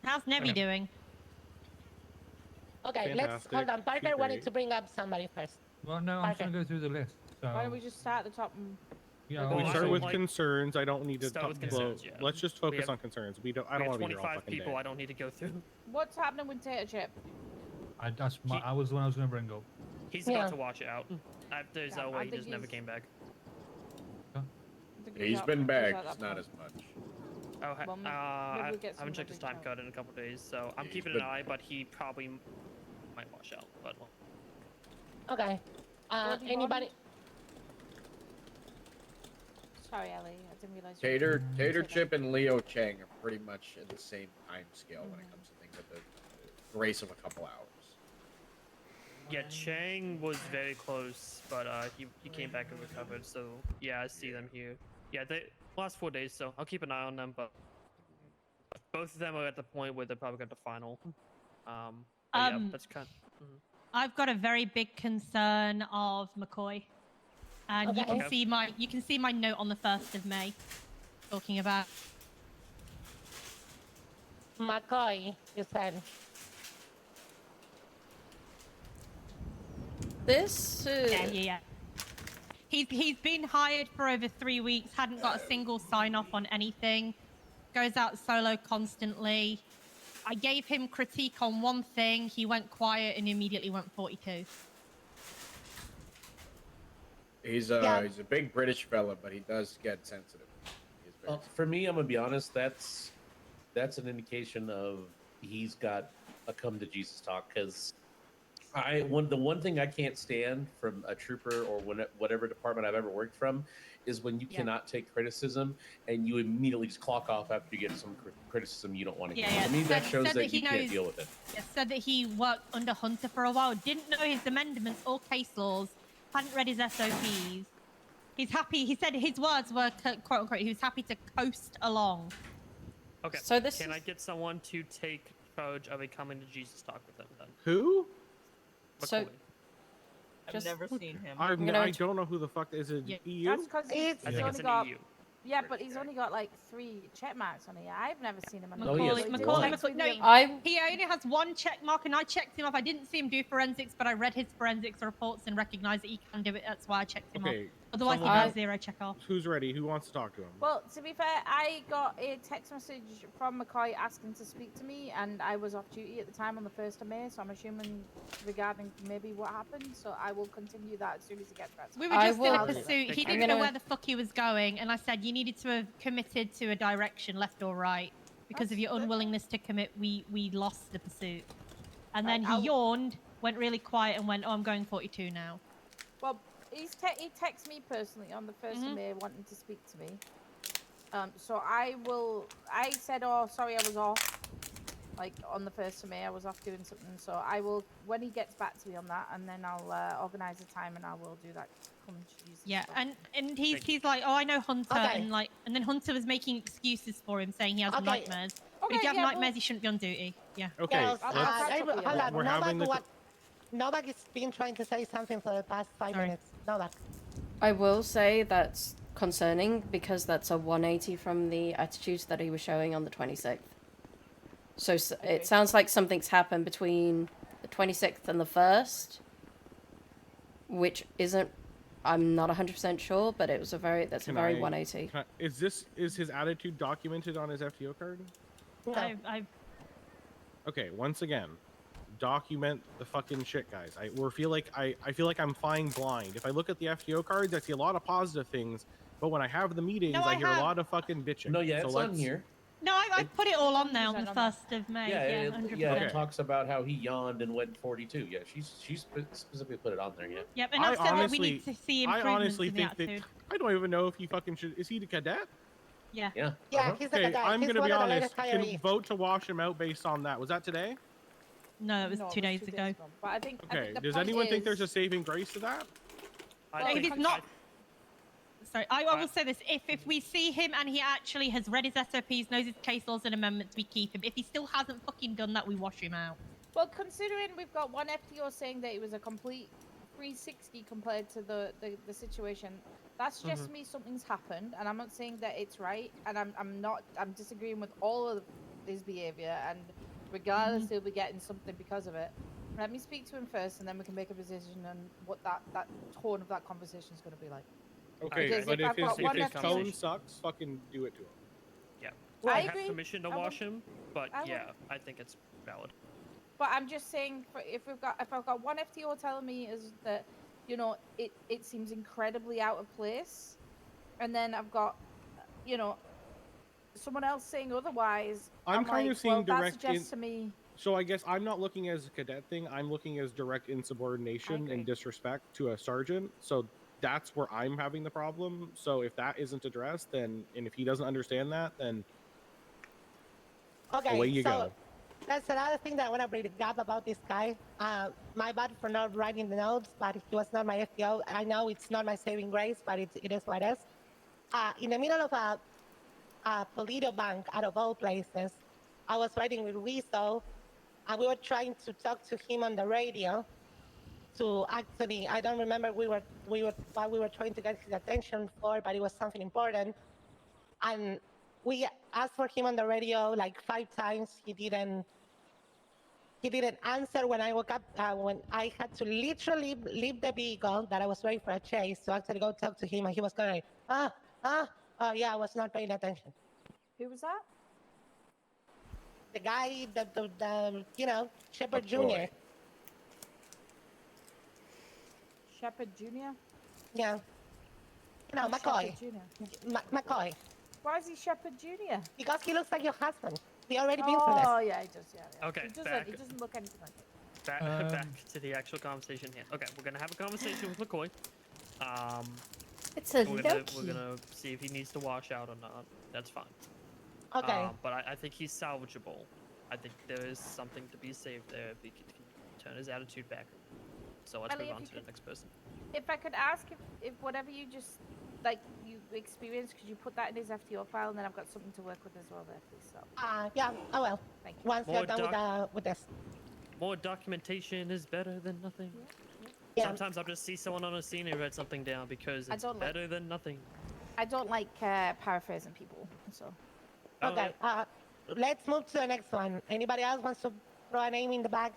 How's Nevi doing? Okay, let's hold on. Parker wanted to bring up somebody first. Well, no, I'm just going to go through the list. So. Why don't we just start at the top and... Yeah, we start with concerns. I don't need to start with concerns, yeah. Let's just focus on concerns. I don't want to be here all 25 fucking people. day. I don't need to go through. What's happening with Tater Chip? I was the one I was going to bring up. He's about to wash it out. There's no way he just never came back. He's been back, just not as much. Oh, Well, I maybe we'll get haven't checked his time card in a couple days, so I'm keeping an eye. But he probably might wash out. But Okay. Anybody? Sorry, Ellie. I didn't realize. Tater Chip and Leo Chang are pretty much at the same time scale when it comes to things at the grace of a couple hours. Yeah, Chang was very close, but he came back and recovered. So yeah, I see them here. Yeah, they last 4 days, so I'll keep an eye on them. But both of them are at the point where they're probably got the final. But yeah, that's kind. I've got a very big concern of McCoy, and you can see my note on the 1st of May, talking about McCoy, you said. This. Yeah. He's been hired for over 3 weeks. Hadn't got a single sign off on anything. Goes out solo constantly. I gave him critique on one thing. He went quiet and immediately went 42. He's a big British fella, but he does get sensitive. For me, I'm gonna be honest. That's an indication of he's got a come to Jesus talk. Because the one thing I can't stand from a trooper or whatever department I've ever worked from is when you cannot take criticism and you immediately just clock off after you get some criticism you don't want to hear. To me, that shows that you can't deal with it. Said that he worked under Hunter for a while. Didn't know his amendments or case laws. Hadn't read his SOPs. He's happy. He said his words were quote unquote. He was happy to coast along. Okay. So Can I get someone to take charge of a coming to Jesus talk with him then? Who? So. I've never seen him. I don't know who the fuck is it. EU? That's because I think it's an EU. Yeah, but he's only got like 3 check marks on here. I've never seen him on McCauley, no, he only has 1 check mark, and I checked him off. I didn't see him do forensics, but I read his forensics reports and recognized that he can do it. That's why I checked him off. Otherwise, he has 0 check off. Who's ready? Who wants to talk to him? Well, to be fair, I got a text message from McCoy asking to speak to me, and I was off duty at the time on the 1st of May, so I'm assuming regarding maybe what happened, so I will continue that as soon as he gets back. We were just in a pursuit. He didn't know where the fuck he was going, and I said, you needed to have committed to a direction, left or right. Because of your unwillingness to commit, we lost the pursuit. And then he yawned, went really quiet, and went, oh, I'm going 42 now. Well, he texted me personally on the 1st of May wanting to speak to me. So I said, oh, sorry, I was off. Like, on the 1st of May, I was off doing something. So I will, when he gets back to me on that, and then I'll organize a time and I will do that. Yeah, and he's like, oh, I know Hunter, and then Hunter was making excuses for him, saying he has nightmares. But if you have nightmares, you shouldn't be on duty. Yeah. Okay. Novak has been trying to say something for the past 5 minutes. Novak. I will say that's concerning because that's a 180 from the attitudes that he was showing on the 26th. So it sounds like something's happened between the 26th and the 1st, which isn't. I'm not 100% sure, but it was a very 180. Is his attitude documented on his FTO card? I Okay, once again, document the fucking shit, guys. I feel like I'm flying blind. If I look at the FTO cards, I see a lot of positive things, but when I have the meetings, I hear a lot of fucking bitching. No, yeah, it's on here. No, I put it all on there on the 1st of May. It talks about how he yawned and went 42. Yeah, she's specifically put it on there. Yeah. Yep, and I've said that we need to see improvements I honestly in the think that attitude. I don't even know if he fucking should. Is he the cadet? Yeah. Yeah. Yeah, he's a Okay, cadet. I'm He's gonna one be of the honest. latest Can hirees. vote to wash him out based on that? Was that today? No, it was 2 days ago. But I think. Okay. Does anyone think there's a saving grace to that? If he's not. Sorry, I will say this. If we see him and he actually has read his SOPs, knows his case laws and amendments, we keep him. If he still hasn't fucking done that, we wash him out. Well, considering we've got one FTO saying that it was a complete 360 compared to the situation, that suggests to me something's happened, and I'm not saying that it's right, and I'm disagreeing with all of his behavior, and regardless, he'll be getting something because of it. Let me speak to him first, and then we can make a decision on what that tone of that conversation is going to be like. Okay, Because but if his FTO tone sucks, fucking do it to him. Yeah. I I have agree. permission to I wash will- him, but I will- yeah, I think it's valid. But I'm just saying, if I've got one FTO telling me is that, you know, it seems incredibly out of place, and then I've got, you know, someone else saying otherwise. I'm kind like, of seeing well, that direct. suggests to me. So I guess I'm not looking as a cadet thing. I'm looking as direct insubordination and disrespect to a sergeant. So that's where I'm having the problem. So if that isn't addressed, then and if he doesn't understand that, then Okay, away you so go. that's another thing that I want to bring up about this guy. My bad for not writing the notes, but he was not my FTO. I know it's not my saving grace, but it is what it is. In the middle of a Polito bank, out of all places, I was riding with Rizzo, and we were trying to talk to him on the radio. To actually, I don't remember what we were trying to get his attention for, but it was something important. And we asked for him on the radio like 5 times. He didn't answer when I woke up, when I had to literally leave the vehicle that I was waiting for a chase to actually go talk to him, and he was going, yeah, I was not paying attention. Who was that? The guy, the Shepard Jr. McCoy. Shepard Jr.? Yeah. No, Who's McCoy. Shepard Jr.? McCoy. Why is he Shepard Jr.? Because he looks like your husband. We already been through this. Oh, yeah, he does, yeah. Okay, He doesn't look anything like it. Back to the actual conversation here. Okay, we're gonna have a conversation with McCoy. It's a we're Loki. gonna see if he needs to wash out or not. That's fine. Okay. But I think he's salvageable. I think there is something to be saved there if he can turn his attitude back. So let's Ellie, move if on you to the could- next person. If I could ask if whatever you just, like, you experienced, could you put that in his FTO file, and then I've got something to work with as well there, please. So. Yeah, I will. Thank you. Once you're done with this. More documentation is better than nothing. Yeah. Sometimes I'll just see someone on a scene who wrote something down because I it's don't like- better than nothing. I don't like paraphrasing people, so. Okay. Let's move to the next one. Anybody else wants to throw a name in the bag?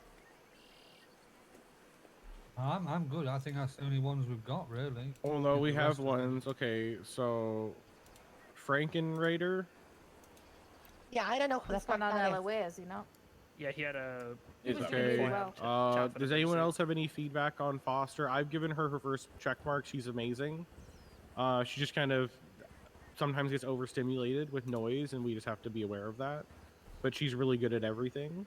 I'm good. I think that's the only ones we've got, really. Oh no, Get we the have rest of them. ones. Okay, so Frankenraider. Yeah, I don't know who the He's fuck gone on that is. LOA, is he not? Yeah, he had a. He was doing Okay. really well. Does anyone else have any feedback on Foster? I've given her her first check mark. She's amazing. She just kind of sometimes gets overstimulated with noise, and we just have to be aware of that. But she's really good at everything,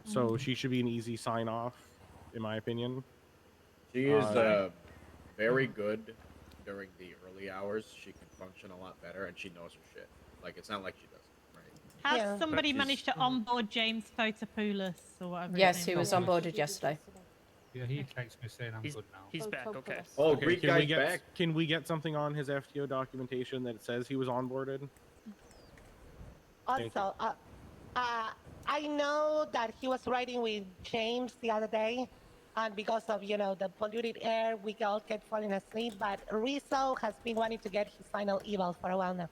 so she should be an easy sign off, in my opinion. She is very good during the early hours. She can function a lot better, and she knows her shit. Like, it's not like she doesn't, right? Has somebody But managed to onboard James Fotopoulos or whatever? his Yes, name he was was? onboarded yesterday. Yeah, he texted me saying I'm good now. He's back. Okay. Oh, Okay, Greek can we guy's get back. can we get something on his FTO documentation that says he was onboarded? Thank Also, I know that he was riding with James the other day, and because of the polluted air, we all kept falling asleep. But Rizzo has been wanting to get his final eval for a while now.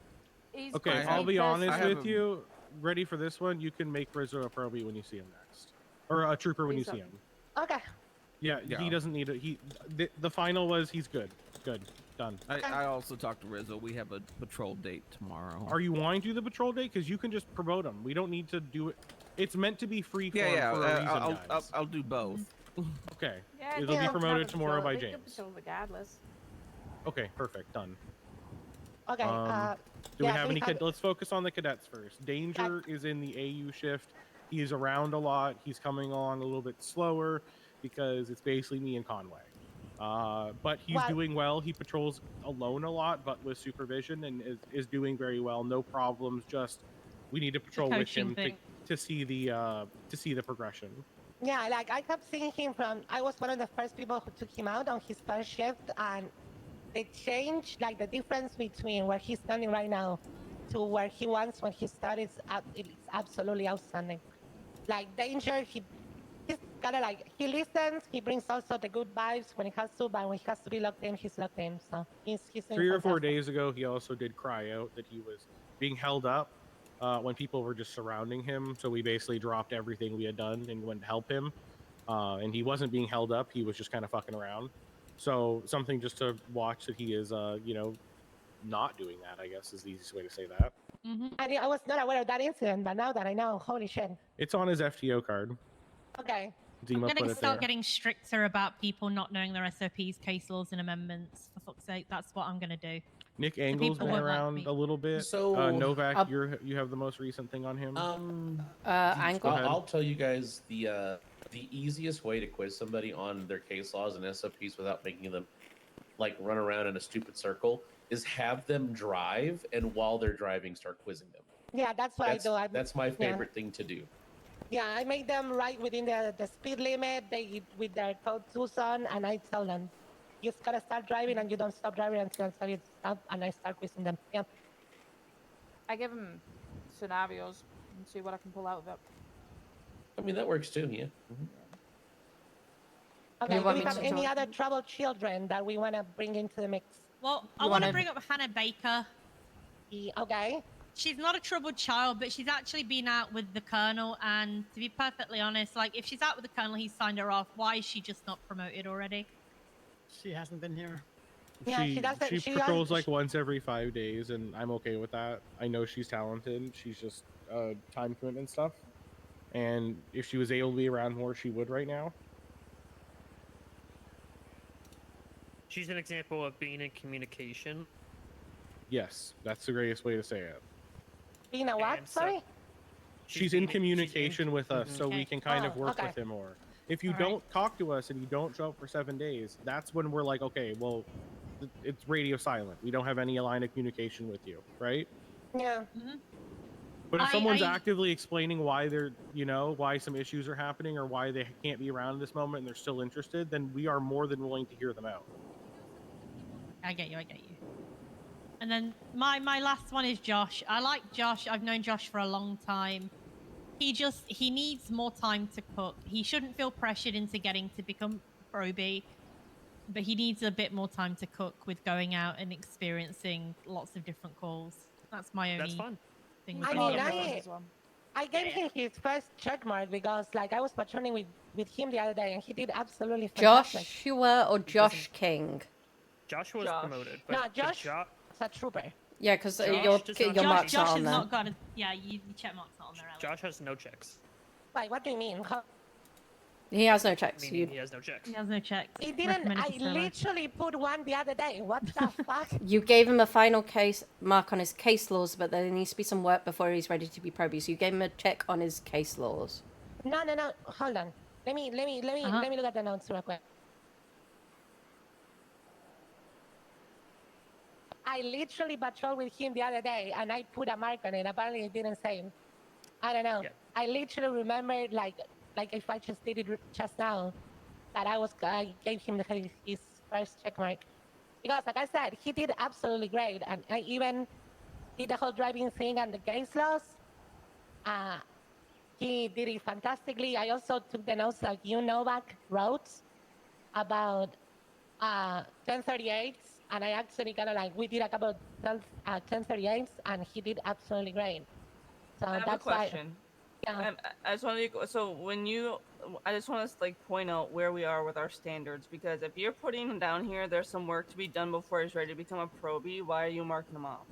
Okay, I'll be honest with you. Ready for this one? You can make Rizzo a probie when you see him next, or a trooper when you see him. Okay. Yeah, he doesn't need it. The final was he's good. Good. Done. I also talked to Rizzo. We have a patrol date tomorrow. Are you wanting to do the patrol day? Because you can just promote him. We don't need to do it. It's meant to be free for Yeah, a reason, I'll do both. Okay. Yeah, It'll be promoted tomorrow by They could James. patrol regardless. Okay, perfect. Done. Okay. Do we have any? Let's focus on the cadets first. Danger is in the AU shift. He's around a lot. He's coming along a little bit slower because it's basically me and Conway. But he's doing well. He patrols alone a lot, but with supervision, and is doing very well. No problems. Just we need to patrol with him to see the progression. Yeah, like I kept seeing him from. I was one of the first people who took him out on his first shift, and the change, like the difference between where he's standing right now to where he was when he started, it's absolutely outstanding. Like Danger, he's kind of like he listens. He brings also the good vibes when it has to, but when he has to be locked in, he's locked in. So he's 3 or 4 days ago, he also did cry out that he was being held up when people were just surrounding him. So we basically dropped everything we had done and went to help him. And he wasn't being held up. He was just kind of fucking around. So something just to watch that he is, not doing that, I guess, is the easiest way to say that. I was not aware of that incident, but now that I know, holy shit. It's on his FTO card. Okay. Zima I'm put going to it start there. getting stricter about people not knowing their SOPs, case laws, and amendments. For fuck's sake, that's what I'm going to do. Nick So Angle's people been won't like around me. a little bit. So- Novak, you have the most recent thing on him. Angle. I'll tell you guys the easiest way to quiz somebody on their case laws and SOPs without making them like run around in a stupid circle, is have them drive, and while they're driving, start quizzing them. Yeah, that's what I do. That's my favorite thing to do. Yeah, I make them ride within the speed limit. They with their code 2s on, and I tell them, you just gotta start driving, and you don't stop driving until I tell you to stop, and I start quizzing them. Yeah. I give them scenarios and see what I can pull out of it. I mean, that works too. Yeah. Okay. Do want we me have to any join? other troubled children that we want to bring into the mix? Well, I want to bring up Hannah Baker. Okay. She's not a troubled child, but she's actually been out with the Colonel. And to be perfectly honest, like if she's out with the Colonel, he's signed her off. Why is she just not promoted already? She hasn't been here. Yeah, she doesn't. She patrols like once every 5 days, and I'm okay with that. I know she's talented. She's just time commitment stuff. And if she was able to be around more, she would right now. She's an example of being in communication. Yes, that's the greatest way to say it. Being a what? Sorry. She's in communication with us, so we can kind of work okay. with him more. If you don't talk to us and you don't show up for 7 days, that's when we're like, okay, well, it's radio silent. We don't have any line of communication with you, right? Yeah. But if someone's actively explaining why they're, why some issues are happening or why they can't be around at this moment and they're still interested, then we are more than willing to hear them out. I get you. And then my last one is Josh. I like Josh. I've known Josh for a long time. He needs more time to cook. He shouldn't feel pressured into getting to become Proby, but he needs a bit more time to cook with going out and experiencing lots of different calls. That's my only thing. I mean, I gave him his first check mark because, like, I was patrolling with him the other day, and he did absolutely fantastic. Joshua or Josh King? Joshua was promoted. No, Josh is a trooper. Yeah, because your mark's not on there. Not got a, yeah, your check mark's not on there. Alex. Josh has no checks. Wait, what do you mean? He has no checks. Meaning he has no checks. He has no checks. He didn't. I literally put one the other day. What the fuck? You gave him a final case mark on his case laws, but there needs to be some work before he's ready to be Proby. So you gave him a check on his case laws. No. Hold on. Let me look at the notes real quick. I literally patrolled with him the other day, and I put a mark on it. Apparently, it didn't say. I don't know. Yeah. I literally remembered, like if I just did it just now, that I gave him his first check mark. Because, like I said, he did absolutely great, and I even did the whole driving thing and the case laws. He did it fantastically. I also took the notes that Novak wrote about 1038s. And I actually we did a couple of 1038s, and he did absolutely great. So I have that's a question. Yeah. I just want to. I just want to point out where we are with our standards, because if you're putting him down here, there's some work to be done before he's ready to become a Proby. Why are you marking him off?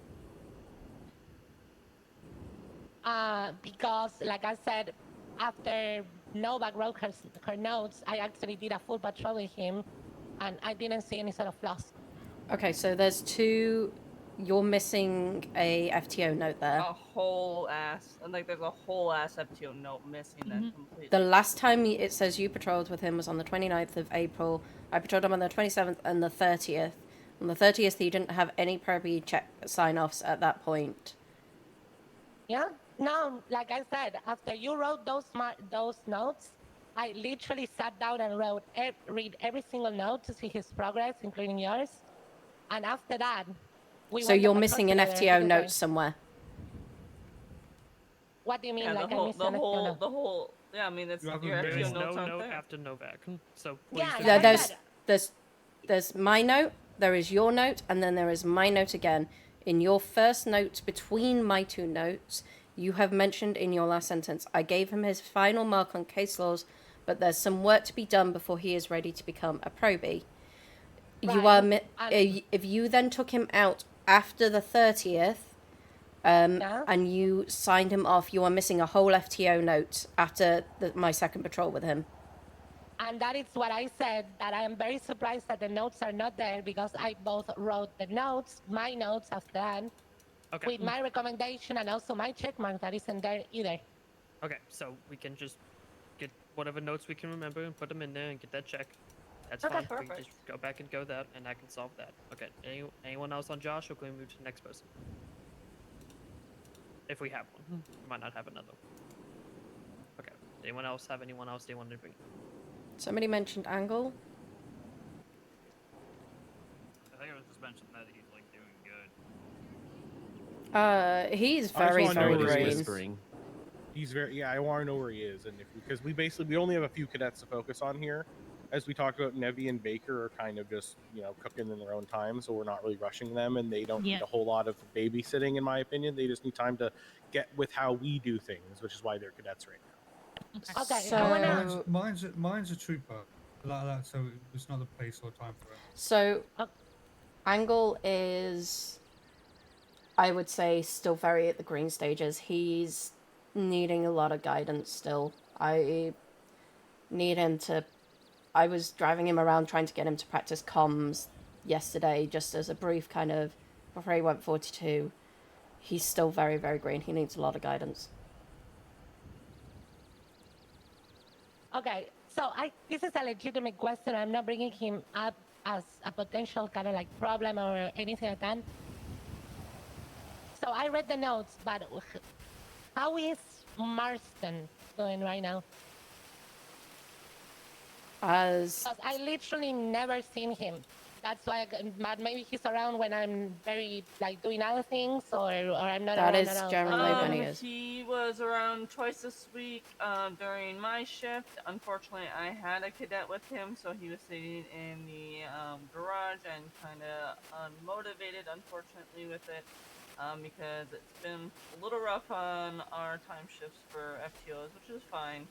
Because, like I said, after Novak wrote her notes, I actually did a full patrol with him, and I didn't see any sort of flaws. Okay, so there's two. You're missing a FTO note there. There's a whole ass FTO note missing then completely. The last time it says you patrolled with him was on the 29th of April. I patrolled him on the 27th and the 30th. On the 30th, he didn't have any Proby check sign-offs at that point. Yeah? No, like I said, after you wrote those notes, I literally sat down and read every single note to see his progress, including yours. And after that, so you're missing an FTO note somewhere. What do you mean? Yeah, like the whole. Yeah, I mean it's your FTO notes aren't there. After Novak. So Yeah, there's my note, there is your note, and then there is my note again. In your first note between my two notes, you have mentioned in your last sentence, I gave him his final mark on case laws, but there's some work to be done before he is ready to become a Proby. Right. If you then took him out after the 30th, and you signed him off, you are missing a whole FTO note after my second patrol with him. And that is what I said, that I am very surprised that the notes are not there, because I both wrote the notes, my notes after that, with my recommendation and also my check mark that isn't there either. Okay, so we can just get whatever notes we can remember and put them in there and get that check. That's Okay, fine. We can perfect. just go back and go that, and I can solve that. Okay. Anyone else on Josh? Or can we move to the next person? If we have one, we might not have another. Okay. Anyone else have anyone else they want to bring? Somebody mentioned Angle. I think it was just mentioned that he's like doing good. He's I just very, wanna know very where he green. is. He's very I want to know where he is, and if because we only have a few cadets to focus on here, as we talked about. Nevi and Baker are kind of just cooking in their own time, so we're not really rushing them, and they don't Yeah. need a whole lot of babysitting, in my opinion. They just need time to get with how we do things, which is why they're cadets right now. Okay, So- I wanna. Mine's a trooper like that, so it's not the place or time for him. So, Angle is, I would say, still very at the green stages. He's needing a lot of guidance still. I need him to... I was driving him around trying to get him to practice comms yesterday, just as a brief kind of, before he went 42. He's still very, very green. He needs a lot of guidance. Okay, so this is a legitimate question. I'm not bringing him up as a potential kind of like problem or anything like that. So I read the notes, but how is Marston doing right now? As... Because I literally never seen him. That's why, maybe he's around when I'm very like doing other things, or I'm not That around is at all. generally when he is. He was around twice this week during my shift. Unfortunately, I had a cadet with him, so he was sitting in the garage and kind of unmotivated, unfortunately, with it. Because it's been a little rough on our time shifts for FTOs, which is fine.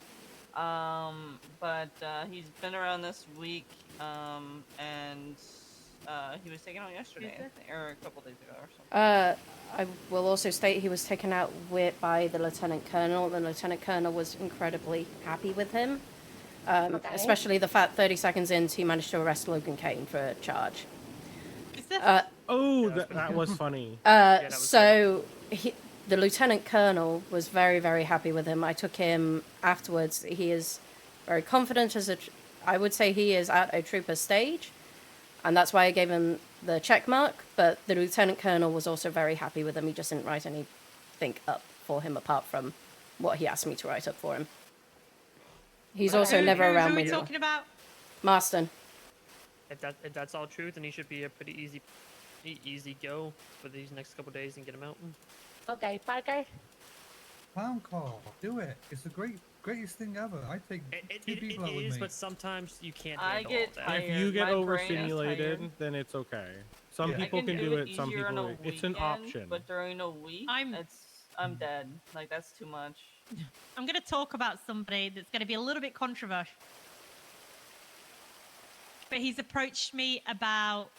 But he's been around this week, and he was taken out yesterday, I think, or a couple days ago or something. I will also state he was taken out by the Lieutenant Colonel. The Lieutenant Colonel was incredibly happy with him. Especially the fact 30 seconds in, he managed to arrest Logan Kane for a charge. That was funny. The Lieutenant Colonel was very, very happy with him. I took him afterwards. He is very confident I would say he is at a trooper stage, and that's why I gave him the check mark. But the Lieutenant Colonel was also very happy with him. He just didn't write anything up for him apart from what he asked me to write up for him. He's also never around who are when we you're... talking about? Marston. If that's all true, then he should be a pretty easy go for these next couple days and get him out. Okay, Parker. Clown car, do it. It's the greatest thing ever. I take two people out with me. It is, but sometimes you can't I handle get all that. tired. If you get My brain is overstimulated, tired. then it's okay. Some Yeah. people I can do it. easier Some on a people, it's an weekend, option. But during a week, I'm dead. Like, that's too much. I'm going to talk about somebody that's going to be a little bit controversial. But he's approached me about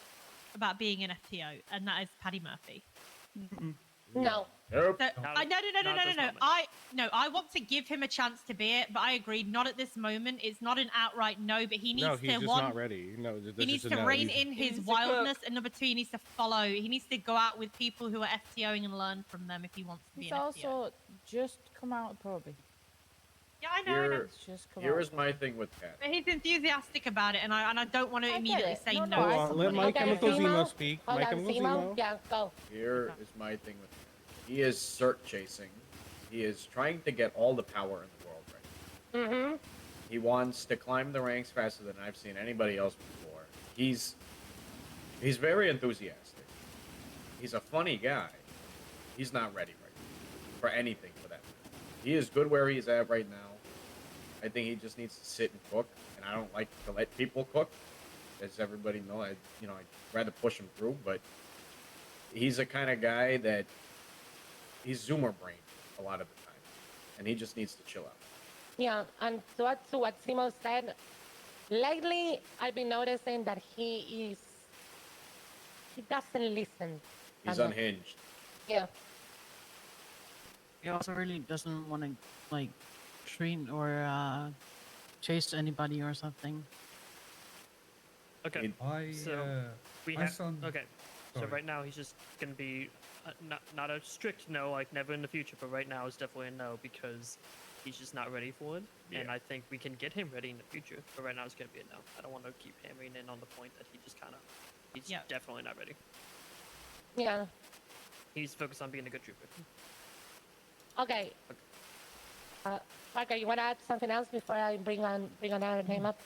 being an FTO, and that is Paddy Murphy. No. Nope. So, no. I want to give him a chance to be it, but I agreed, not at this moment. It's not an outright no, but he needs No, he's to just not ready. No, he needs to rein in his wildness, and number two, he needs to follow. He needs to go out with people who are FTOing and learn from them if he wants to be He's an FTO. also just come out of probie. Yeah, I know. Here is my thing with Pat. But he's enthusiastic about it, and I don't want to I get immediately it. say No, no. no, to I somebody. Let Mike Chemical Zemo? Zemo speak. Hold Mike on, Chemical Zemo? Zemo. Yeah, go. Here is my thing with him. He is cert chasing. He is trying to get all the power in the world right now. Mm-hmm. He wants to climb the ranks faster than I've seen anybody else before. He's very enthusiastic. He's a funny guy. He's not ready right now for anything for that matter. He is good where he's at right now. I think he just needs to sit and cook, and I don't like to let people cook, as everybody knows. I'd rather push him through, but he's the kind of guy that he's Zoomer brain a lot of the time, and he just needs to chill out. Yeah, and to add to what Simo said, lately I've been noticing that he doesn't listen. He's enough. unhinged. Yeah. He also really doesn't want to like train or chase anybody or something. Okay. We my have son- okay. So Sorry. right now he's just gonna be not a strict no, like never in the future, but right now it's definitely a no because He's just not ready for it, and Yeah. I think we can get him ready in the future. But right now, it's gonna be a no. I don't want to keep hammering in on the point that he just kind of, he's definitely not ready. Yeah. He's focused on being a good trooper. Okay. Parker, you want to add something else before I bring another name up?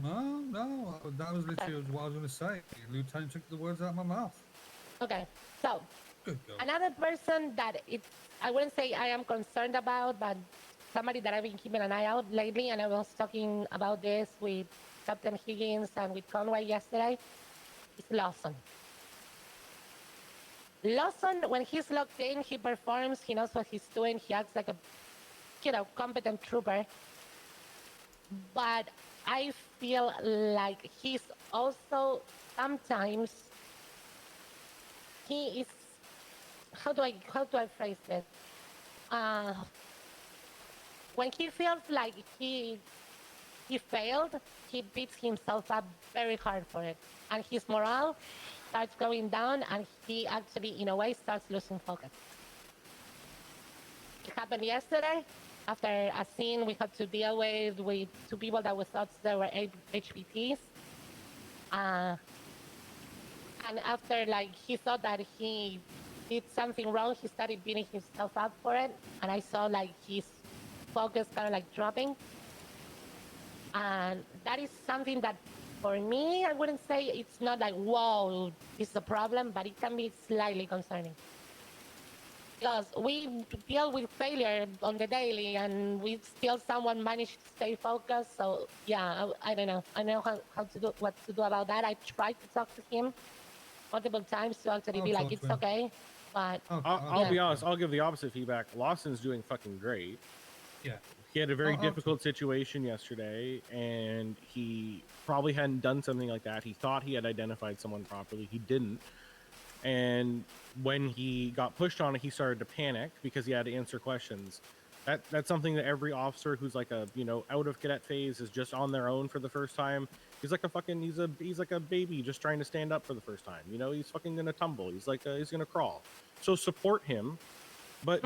No, that was literally what I was going to say. Lieutenant took the words out of my mouth. Okay, so Good girl. another person that I wouldn't say I am concerned about, but somebody that I've been keeping an eye out lately, and I was talking about this with Captain Higgins and with Conway yesterday, is Lawson. Lawson, when he's locked in, he performs, he knows what he's doing, he acts like a, competent trooper. But I feel like he's also sometimes, he is, how do I phrase this? When he feels like he failed, he beats himself up very hard for it, and his morale starts going down, and he actually, in a way, starts losing focus. It happened yesterday. After a scene we had to deal with two people that we thought they were HPTs. And after, like, he thought that he did something wrong, he started beating himself up for it. And I saw, like, his focus kind of, like, dropping. And that is something that, for me, I wouldn't say it's not like, whoa, this is a problem, but it can be slightly concerning. Because we deal with failure on the daily, and we still someone managed to stay focused. So yeah, I don't know. I know what to do about that. I tried to talk to him multiple times to actually be like, it's okay. But I'll be honest. I'll give the opposite feedback. Lawson's doing fucking great. Yeah. He had a very difficult situation yesterday, and he probably hadn't done something like that. He thought he had identified someone properly. He didn't. And when he got pushed on it, he started to panic because he had to answer questions. That's something that every officer who's like a, out of cadet phase is just on their own for the first time. He's like he's like a baby just trying to stand up for the first time. He's fucking gonna tumble. He's gonna crawl. So support him, but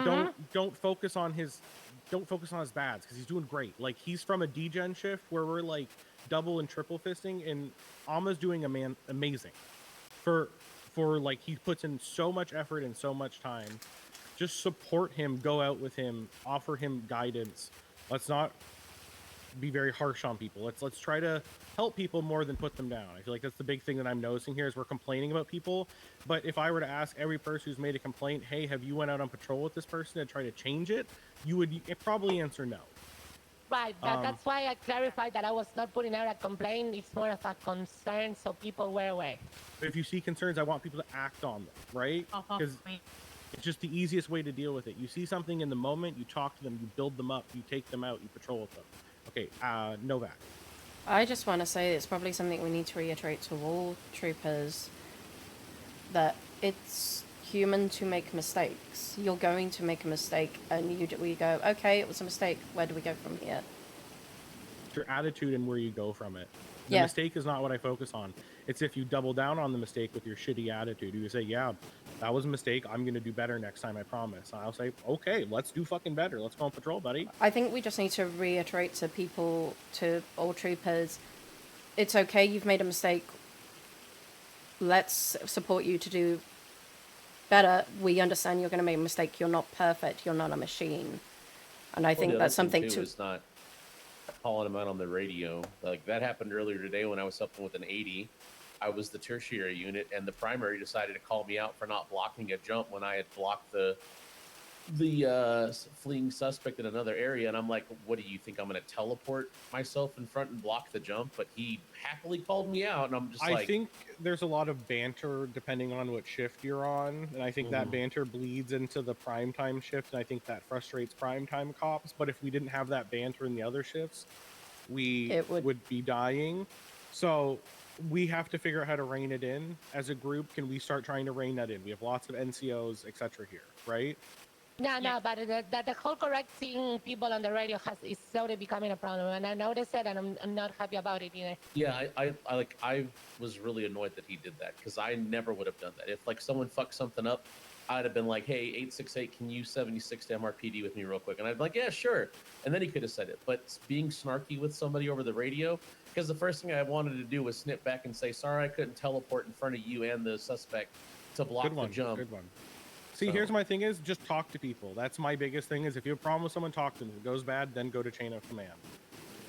don't focus on his bads, because he's doing great. Like, he's from a degen shift where we're like double and triple fisting, and Alma's doing amazing. For like, he puts in so much effort and so much time. Just support him, go out with him, offer him guidance. Let's not be very harsh on people. Let's try to help people more than put them down. I feel like that's the big thing that I'm noticing here is we're complaining about people. But if I were to ask every person who's made a complaint, hey, have you went out on patrol with this person and try to change it? You would probably answer no. Right, that's why I clarified that I was not putting out a complaint. It's more of a concern, so people were aware. If you see concerns, I want people to act on them, right? Because it's just the easiest way to deal with it. You see something in the moment, you talk to them, you build them up, you take them out, you patrol with them. Okay, Novak. I just want to say it's probably something we need to reiterate to all troopers, that it's human to make mistakes. You're going to make a mistake, and we go, okay, it was a mistake. Where do we go from here? Your attitude and where you go from it. The mistake is not what I focus on. It's if you double down on the mistake with your shitty attitude. You say, yeah, that was a mistake. I'm going to do better next time, I promise. And I'll say, okay, let's do fucking better. Let's go on patrol, buddy. I think we just need to reiterate to people, to all troopers, it's okay, you've made a mistake. Let's support you to do better. We understand you're going to make a mistake. You're not perfect. You're not a machine. And I think that's something to... It's not calling them out on the radio. Like, that happened earlier today when I was up with an 80. I was the tertiary unit, and the primary decided to call me out for not blocking a jump when I had blocked the fleeing suspect in another area. And I'm like, what do you think? I'm going to teleport myself in front and block the jump? But he happily called me out, and I'm just like... I think there's a lot of banter depending on what shift you're on, and I think that banter bleeds into the primetime shift, and I think that frustrates primetime cops. But if we didn't have that banter in the other shifts, we would be dying. So we have to figure out how to rein it in. As a group, can we start trying to rein that in? We have lots of NCOs, etc. here, right? No, but the whole correcting people on the radio is slowly becoming a problem, and I noticed it, and I'm not happy about it either. Yeah, I was really annoyed that he did that, because I never would have done that. If, like, someone fucked something up, I'd have been like, hey, 868, can you 76 to MRPD with me real quick? And I'd be like, yeah, sure. And then he could have said it. But being snarky with somebody over the radio, because the first thing I wanted to do was snip back and say, sorry, I couldn't teleport in front of you and the suspect to block Good one. the jump. Good one. See, here's my thing is just talk to people. That's my biggest thing is if you have a problem with someone, talk to them. If it goes bad, then go to chain of command.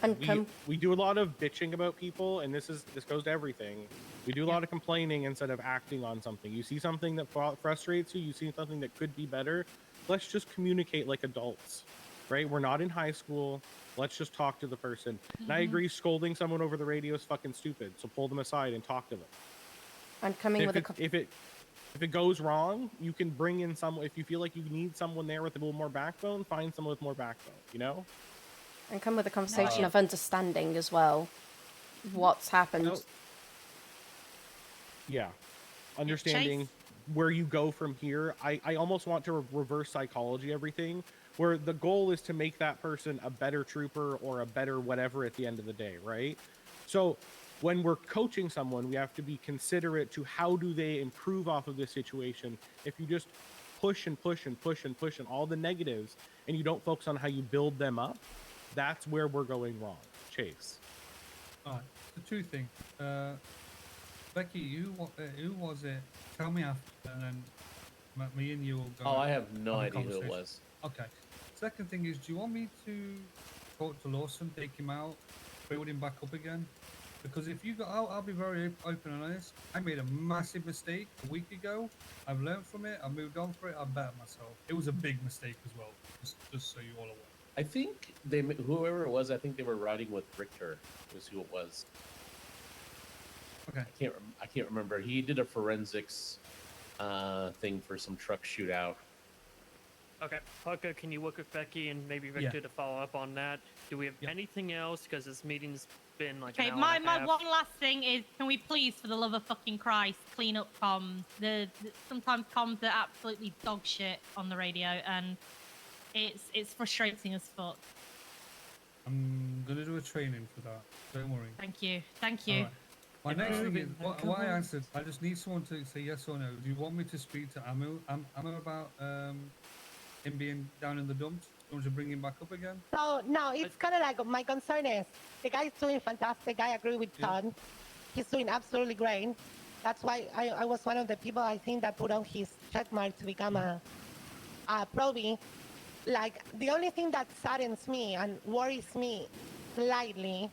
And we do a lot of bitching about people, and this goes to everything. We do a lot of complaining instead of acting on something. You see something that frustrates you, you see something that could be better. Let's just communicate like adults, right? We're not in high school. Let's just talk to the person. And I agree, scolding someone over the radio is fucking stupid. So pull them aside and talk to them. And coming with If it goes wrong, you can bring in someone. If you feel like you need someone there with a little more backbone, find someone with more backbone. You know. And come with a conversation of understanding as well. What's happened. Yeah. Understanding where you go from here. I almost want to reverse psychology everything, where the goal is to make that person a better trooper or a better whatever at the end of the day, right? So when we're coaching someone, we have to be considerate to how do they improve off of this situation. If you just push and push and push and push and all the negatives and you don't focus on how you build them up, that's where we're going wrong. Chase. All right. The two things. Becky, who was it? Tell me after, and then me and you will go. Oh, I have no idea who it was. Okay. Second thing is, do you want me to talk to Lawson, take him out, build him back up again? Because if you go, I'll be very open and honest. I made a massive mistake a week ago. I've learned from it. I moved on for it. I bet myself. It was a big mistake as well. Just so you all aware. I think whoever it was, I think they were riding with Richter. Was who it was. Okay. I can't remember. He did a forensics thing for some truck shootout. Okay, Pucka, can you look at Becky and maybe Victor to follow up on that? Do we have anything else? Because this meeting's been like Okay, an hour my and a half. one last thing is, can we please, for the love of fucking Christ, clean up comms? Sometimes comms are absolutely dog shit on the radio, and it's frustrating as fuck. I'm gonna do a training for that. Don't worry. Thank you. Thank you. All right. My next thing is, what I answered, I just need someone to say yes or no. Do you want me to speak to Amu about him being down in the dumps? Do you want to bring him back up again? So, no, it's kind of like my concern is the guy's doing fantastic. I agree with Todd. He's doing absolutely great. That's why I was one of the people I think that put on his check mark to become a probie. Like, the only thing that saddens me and worries me slightly,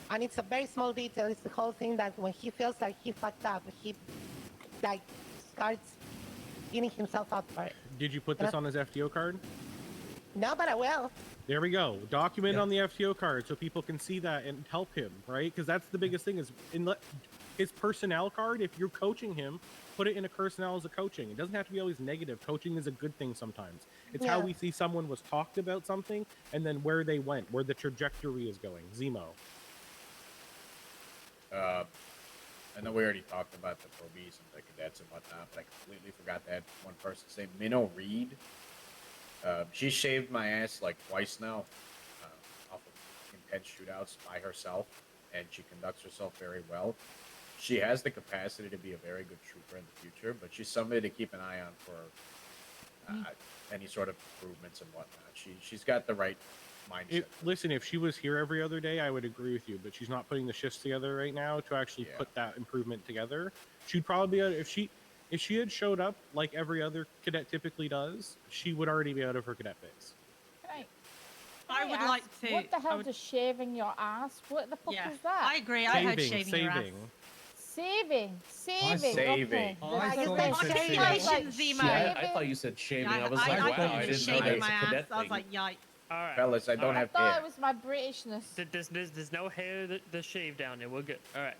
and it's a very small detail, is the whole thing that when he feels like he fucked up, he like starts beating himself up for it. Did you put this on his FTO card? No, but I will. There we go. Document on the FTO card so people can see that and help him, right? Because that's the biggest thing is his personnel card. If you're coaching him, put it in a personnel as a coaching. It doesn't have to be always negative. Coaching is a good thing sometimes. It's how we see someone was talked about something and then where they went, where the trajectory is going. Zemo. I know we already talked about the probies and the cadets and whatnot, but I completely forgot that one person's name. Minnow Reed. She shaved my ass like twice now off of intense shootouts by herself, and she conducts herself very well. She has the capacity to be a very good trooper in the future, but she's somebody to keep an eye on for any sort of improvements and whatnot. She's got the right mindset. Listen, if she was here every other day, I would agree with you, but she's not putting the shifts together right now to actually put that improvement together. She'd probably be if she had showed up like every other cadet typically does, she would already be out of her cadet base. Right. I would like to. What the hell does shaving your ass? What the fuck is that? I agree. I heard shaving your ass. Saving. Saving. Okay. I thought you said shaving. I was like, wow, I didn't know that was a cadet I was thing. like, yikes. All right. Fellas, I don't I have thought hair. it was my Britishness. There's no hair the shave down there. We're good. All right.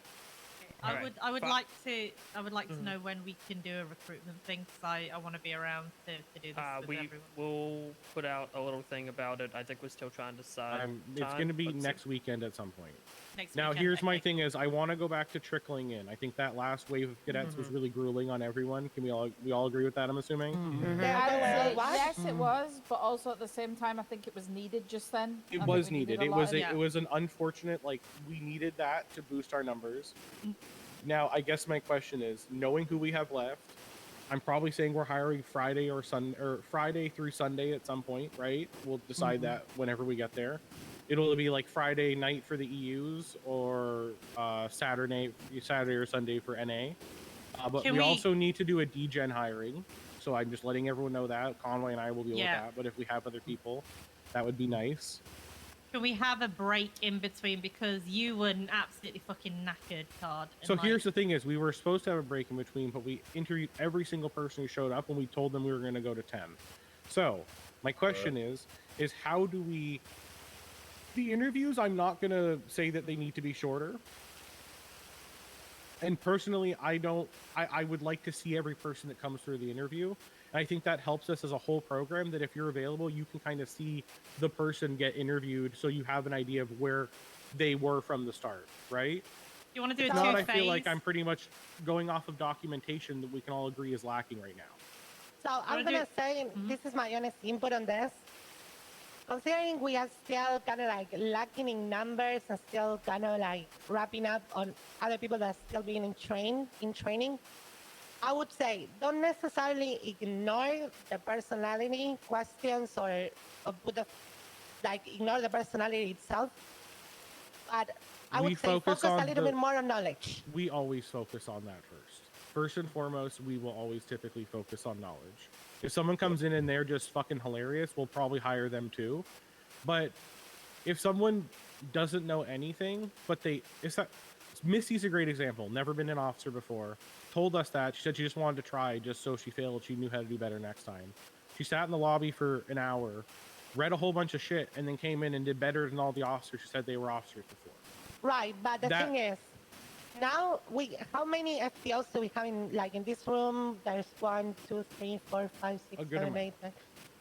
I would like to know when we can do a recruitment thing, because I want to be around to do this with everyone. We'll put out a little thing about it. I think we're still trying to decide. It's going to be next weekend at some point. Next now, weekend, here's my thing is I want to go back to trickling in. I think that last wave of cadets was really grueling on everyone. Can we all agree with that, I'm assuming? Yes, it was, but also at the same time, I think it was needed just then. It was needed. It was an unfortunate, like, we needed that to boost our numbers. Now, I guess my question is, knowing who we have left, I'm probably saying we're hiring Friday or Friday through Sunday at some point, right? We'll decide that whenever we get there. It'll be like Friday night for the EUs or Saturday or Sunday for NA. But we also need to do a degen hiring. So I'm just letting everyone know that. Conway and I will deal with that. But if we have other people, that would be nice. Can we have a break in between, because you were absolutely fucking knackered, Card. So here's the thing: is we were supposed to have a break in between, but we interviewed every single person who showed up, and we told them we were going to go to 10. So my question is how do we? The interviews, I'm not going to say that they need to be shorter. And personally, I would like to see every person that comes through the interview. And I think that helps us as a whole program, that if you're available, you can kind of see the person get interviewed, so you have an idea of where they were from the start, right? You want to do If a not, I two-phase? feel like I'm pretty much going off of documentation that we can all agree is lacking right now. So I'm gonna say this is my honest input on this. Considering we are still kind of like lacking in numbers and still kind of like wrapping up on other people that are still being in training, I would say don't necessarily ignore the personality questions or ignore the personality itself. But I would say focus a little bit more on knowledge. We always focus on that first. First and foremost, we will always typically focus on knowledge. If someone comes in and they're just fucking hilarious, we'll probably hire them too. But if someone doesn't know anything, but Missy's a great example. Never been an officer before. Told us that. She said she just wanted to try, just so she failed. She knew how to do better next time. She sat in the lobby for an hour, read a whole bunch of shit, and then came in and did better than all the officers who said they were officers before. Right, but the thing is, now how many FTOs do we have in this room? There's 1, 2, 3, 4, 5, 6, 7, 8, 9.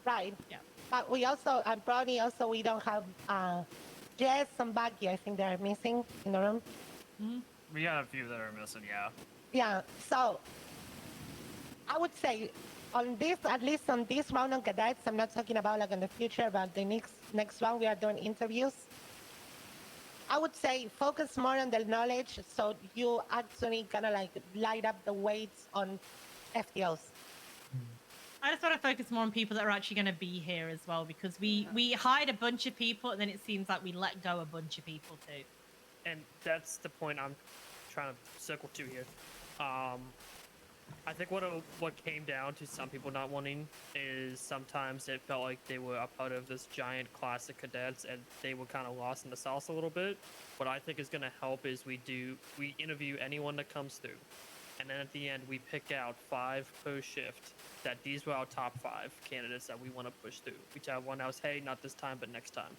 Right. Yeah. But we also, and probably also we don't have Jess and Bucky. I think they're missing in the room. We got a few that are missing, yeah. Yeah. So I would say on this, at least on this round on cadets, I'm not talking about like in the future, but the next round we are doing interviews. I would say focus more on the knowledge, so you actually kind of like light up the weights on FTOs. I just want to focus more on people that are actually going to be here as well, because we hired a bunch of people, and then it seems like we let go a bunch of people too. And that's the point I'm trying to circle to here. I think what came down to some people not wanting is sometimes it felt like they were a part of this giant class of cadets and they were kind of lost in the sauce a little bit. What I think is going to help is we interview anyone that comes through, and then at the end we pick out 5 per shift. That these were our top 5 candidates that we want to push through. We tell one else, hey, not this time, but next time.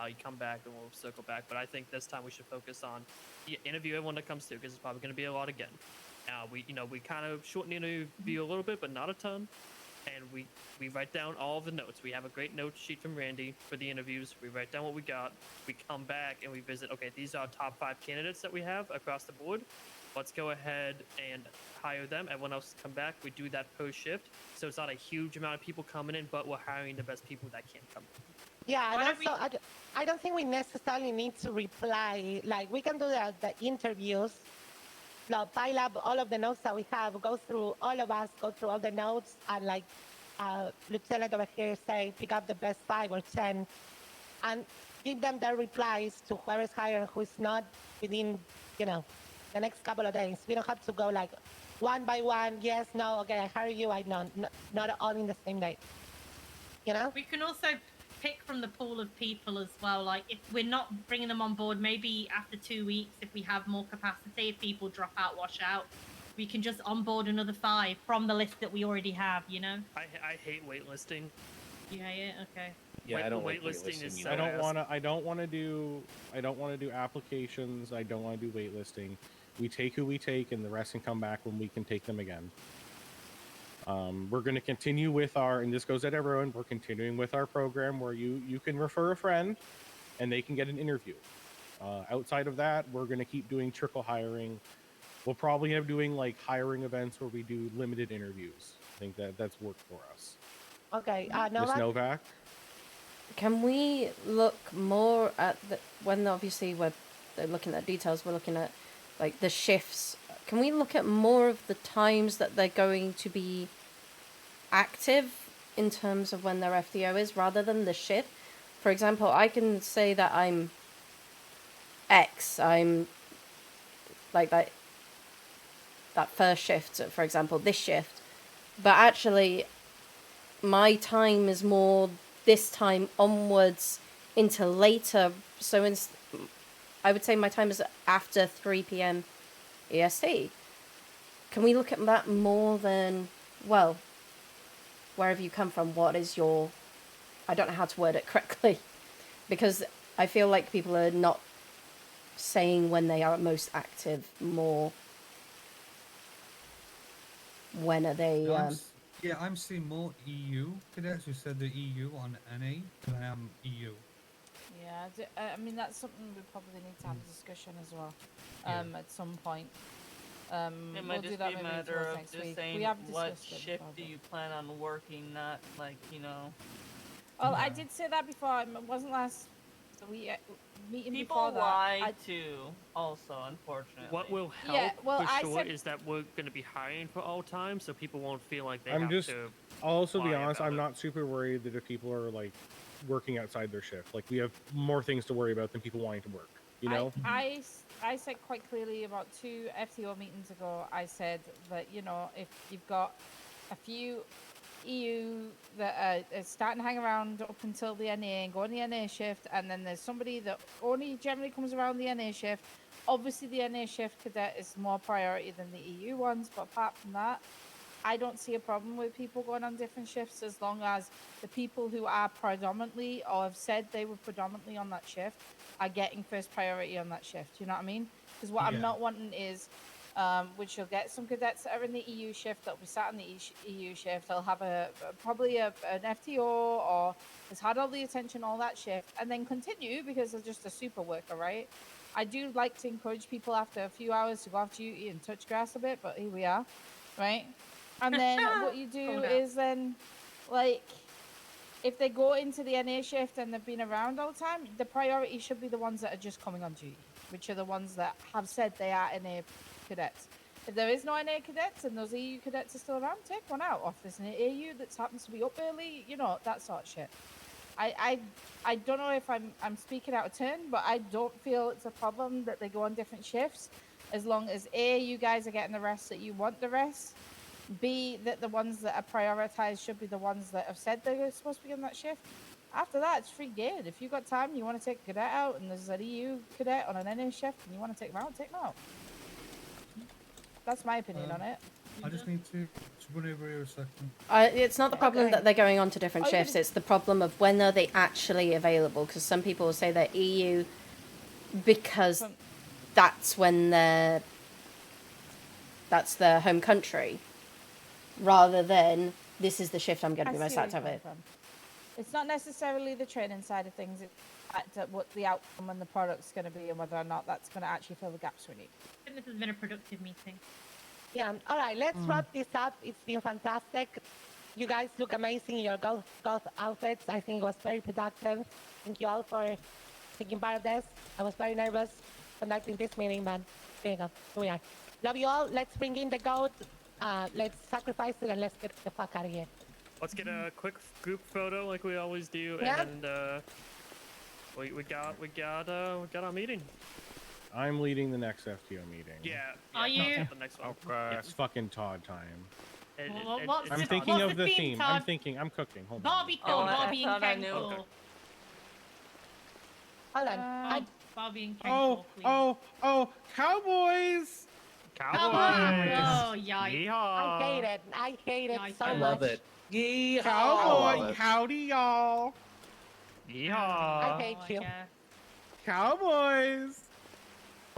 You come back and we'll circle back. But I think this time we should focus on interview everyone that comes through, because it's probably going to be a lot again. We kind of shorten the interview a little bit, but not a ton. And we write down all of the notes. We have a great note sheet from Randy for the interviews. We write down what we got. We come back and we visit, okay, these are our top 5 candidates that we have across the board. Let's go ahead and hire them. Everyone else come back. We do that per shift. So it's not a huge amount of people coming in, but we're hiring the best people that can come in. Yeah, and also, I don't think we necessarily need to reply. Like, we can do the interviews, pile up all of the notes that we have, go through all of us, go through all the notes, and like Lieutenant over here say, pick up the best 5 or 10, and give them their replies to whoever's hired and who's not within, the next couple of days. We don't have to go like one by one. Yes, no, okay, I hire you. I know, not all in the same day. We can also pick from the pool of people as well. Like, if we're not bringing them on board, maybe after 2 weeks, if we have more capacity, if people drop out, wash out, we can just onboard another 5 from the list that we already have. I hate waitlisting. Yeah, okay. Yeah, I don't like waitlisting. Is so I don't want to do applications. I don't want to do waitlisting. We take who we take, and the rest can come back when we can take them again. We're going to continue with and this goes at everyone, we're continuing with our program where you can refer a friend and they can get an interview. Outside of that, we're going to keep doing trickle hiring. We'll probably end up doing like hiring events where we do limited interviews. I think that's worked for us. Okay, Miss Novak? Can we look more at when obviously we're looking at details, we're looking at like the shifts can we look at more of the times that they're going to be active in terms of when their FTO is rather than the shift? For example, I can say that I'm X, I'm like that first shift, for example, this shift, but actually my time is more this time onwards into later, so I would say my time is after 3 p.m. EST. Can we look at that more than, well, where have you come from? What is your... I don't know how to word it correctly. Because I feel like people are not saying when they are most active, more when are they... Yeah, I'm seeing more EU cadets who said the EU on NA than I am EU. Yeah, I mean, that's something we probably need to have a discussion as well, Yeah. At some point. It We'll might do just that be a maybe matter towards of next just week. saying We have what discussed it shift before, do but- you plan on working, not like, you know. Well, I did say that before. It wasn't last meeting People before that. lie too, also, unfortunately. What will help Yeah, well, for I sure said- is that we're going to be hiring for all time, so people won't feel like they I'm have just. to. I'll also be lie honest. about I'm it. not super worried that if people are like working outside their shift, like we have more things to worry about than people wanting to work. You know. I said quite clearly about 2 FTO meetings ago, I said that, you know, if you've got a few EU that are starting to hang around up until the NA and go on the NA shift, and then there's somebody that only generally comes around the NA shift. Obviously, the NA shift cadet is more priority than the EU ones, but apart from that, I don't see a problem with people going on different shifts as long as the people who are predominantly or have said they were predominantly on that shift are getting first priority on that shift. You know what I mean? Because what I'm Yeah. not wanting is, which you'll get some cadets that are in the EU shift that'll be sat in the EU shift. They'll have probably an FTO or has had all the attention all that shift and then continue because they're just a super worker, right? I do like to encourage people after a few hours to go off duty and touch grass a bit, but here we are, right? And then what you do is then, like, if they go into the NA shift and they've been around all the time, the priority should be the ones that are just coming on duty, which are the ones that have said they are NA cadets. If there is no NA cadets and those EU cadets are still around, take one out. Or if there's an AU that happens to be up early, you know, that sort of shit. I don't know if I'm speaking out of turn, but I don't feel it's a problem that they go on different shifts, as long as A, you guys are getting the rest that you want the rest, B, that the ones that are prioritized should be the ones that have said they're supposed to be on that shift. After that, it's free game. If you've got time, you want to take a cadet out, and there's an EU cadet on an NA shift, and you want to take them out, take them out. That's my opinion on it. I just need to run over here a second. It's not the problem that they're going on to different Oh, you're shifts, gonna- it's the problem of when are they actually available, because some people will say they're EU because that's when that's their home country, rather than this is the shift I'm going to I be see most where active you're with. coming from. It's not necessarily the training side of things, it's what the outcome and the product's going to be and whether or not that's going to actually fill the gaps we need. I think this has been a productive meeting. Yeah. All right. Let's wrap this up. It's been fantastic. You guys look amazing in your golf outfits. I think it was very productive. Thank you all for taking part of this. I was very nervous conducting this meeting, but there you go. Here we are. Love you all. Let's bring in the goat. Let's sacrifice it and let's get the fuck out of here. Let's get a quick group photo like we always do, Yeah. and we got our meeting. I'm leading the next FTO meeting. Yeah. Are yeah, you? The next one. It's fucking Todd time. What's I'm the- thinking what's of the the theme, theme. I'm Todd? thinking. I'm cooking. Hold on. Barbie Oh, cool, I Barbie and thought I Ken knew. cool. Hold on. Barbie and Ken Oh, cool, please. oh, cowboys! Oh, yikes. I hate it. I hate it so I much. love it. Yeehaw! Cowboy, howdy y'all! Yeehaw! I hate you. Cowboys!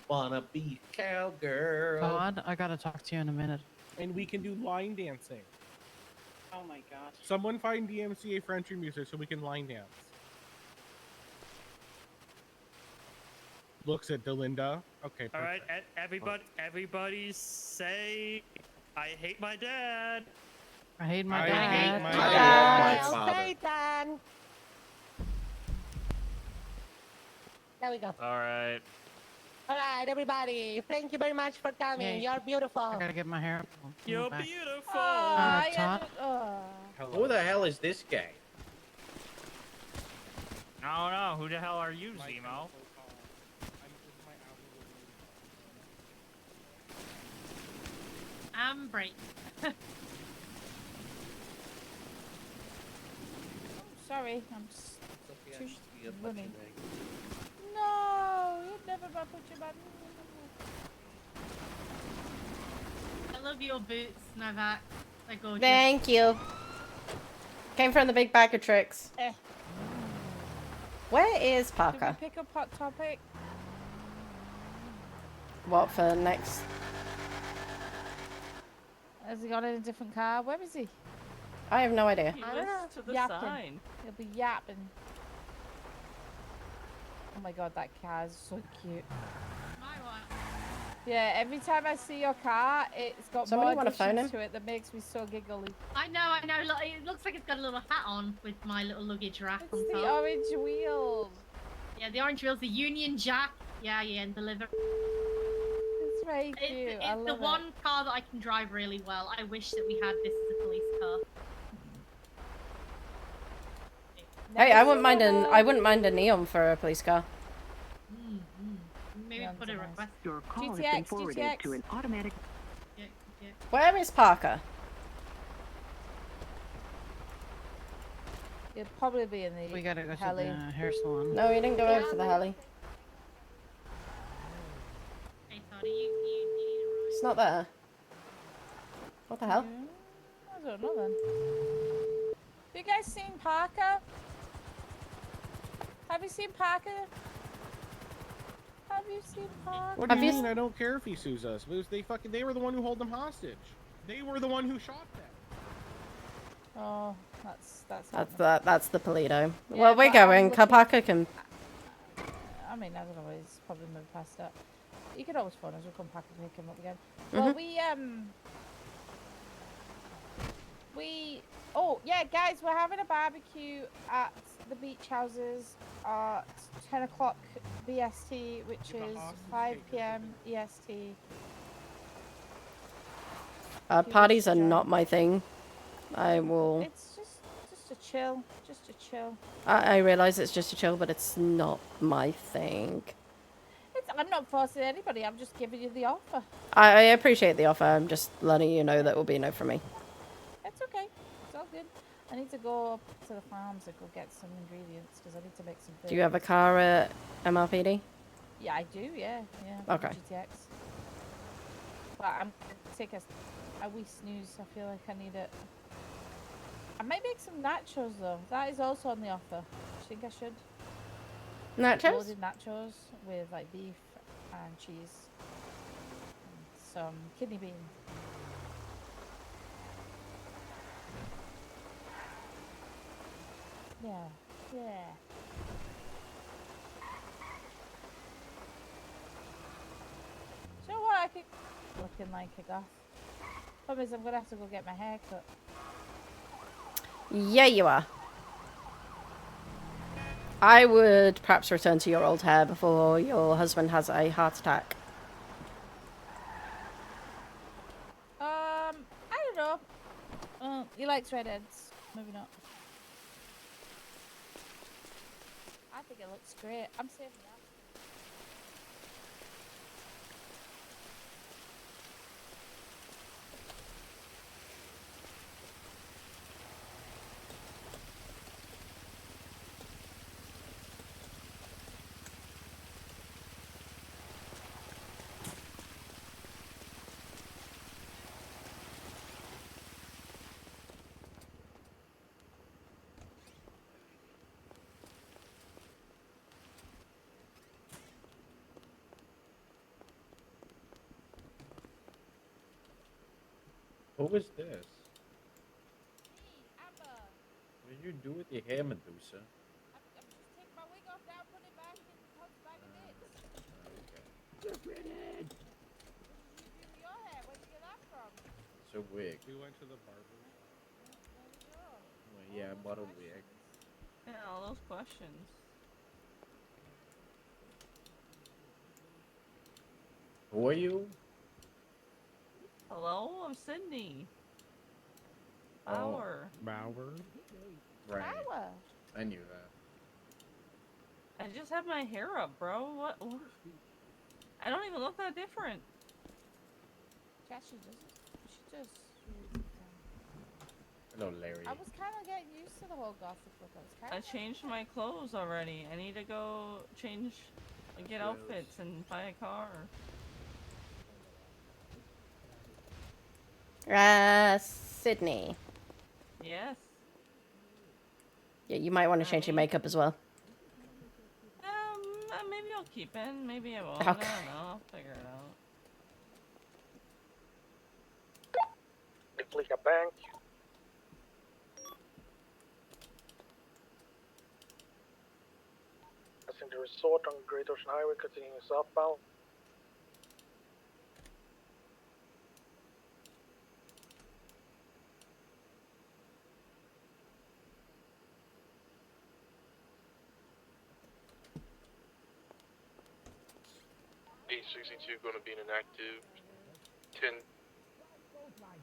Wanna be a cowgirl? Todd, I gotta talk to you in a minute. And we can do line dancing. Oh my god. Someone find DMCA for entry music so we can line dance. Looks at Delinda. Okay, perfect. All right, everybody say, I hate my dad. I hate my I dad. hate my Hail father. Satan! There we go. All right. All right, everybody. Thank you very much for coming. Yay. You're beautiful. I gotta get my hair. You're back. beautiful. Todd? Who the hell is this guy? No, who the hell are you, Zemo? Break. Sorry, I'm just too Yeah, running. No, you'd never put your button. I love your boots, Novak. They're gorgeous. Thank you. Came from the big bag of tricks. Where is Did Parker? we pick up Hot Topic? What for next? Has he got in a different car? Where is he? I have no idea. He was to the Yapping. sign. He'll be yapping. Oh my god, that car is so cute. Yeah, every time I see your car, it's got Somebody more wanna phone additions him? to it that makes me so giggly. I know. Look, it looks like it's got a little hat on with my little luggage rack on It's top. the orange wheels. Yeah, the orange wheels, the Union Jack. Yeah, and deliver. It's very cute. It's I the love one car that I can drive really well. I wish that we had this as a police car. Hey, I wouldn't mind a neon for a police car. Maybe put a request. Your call has been GTX, forwarded GTX. to an automatic. Yeah. Where is Parker? It'll probably be in the We gotta go to heli. the hair salon. No, he didn't go over to the heli. Hey, Toddy, you It's not there. What the hell? I don't know then. Have you guys seen Parker? Have you seen Parker? Have you seen Parker? What do you mean? I don't care if he sues us. They were the one who hold them hostage. They were the one who shot them. Oh, that's That's the Polito. Yeah, Well, we're but I'm going. looking- Parker can. I mean, I don't know. He's probably moved past that. You could always phone us. We'll come back and pick him up again. Well, oh yeah, guys, we're having a barbecue at the beach houses at 10 o'clock BST, which is 5 p.m. EST. Parties are not my thing. I will. It's just a chill, I realize it's just a chill, but it's not my thing. I'm not forcing anybody. I'm just giving you the offer. I appreciate the offer. I'm just letting you know that will be a no from me. It's okay. It's all good. I need to go up to the farms and go get some ingredients because I need to make some. Do you have a car at MRPD? Yeah, I do. Yeah. Okay. GTX. But I'm gonna take a wee snooze. I feel like I need it. I might make some nachos though. That is also on the offer. I think I should. Nachos? Loaded nachos with like beef and cheese. And some kidney beans. Yeah. So what? I could looking like a goth. Problem is, I'm gonna have to go get my hair cut. Yeah, you are. I would perhaps return to your old hair before your husband has a heart attack. I don't know. He likes redheads. Maybe not. I think it looks great. I'm saving that. Who is this? What did you do with your hair, Medusa? Take my wig off now, put it back in Todd's bag of bits. Okay. You do your hair. Where'd you get that from? It's a wig. We went to the barber. Well, yeah, I bought a wig. Yeah, all those questions. Who are you? Hello, I'm Sydney. Oh. Bauer. Bauer. Right. Power. I knew that. I just have my hair up, bro. What? I don't even look that different. Yeah, she just. Hello, Larry. I was kind of getting used to the whole gothic look. I changed my clothes already. I need to go change, get outfits and buy a car. Sydney. Yes. Yeah, you might want to change your makeup as well. Maybe I'll keep it. Maybe I won't. Okay. I don't know. I'll figure it out. Replica Bank. Passing the resort on Great Ocean Highway, continuing southbound. $862 going to be in an active 10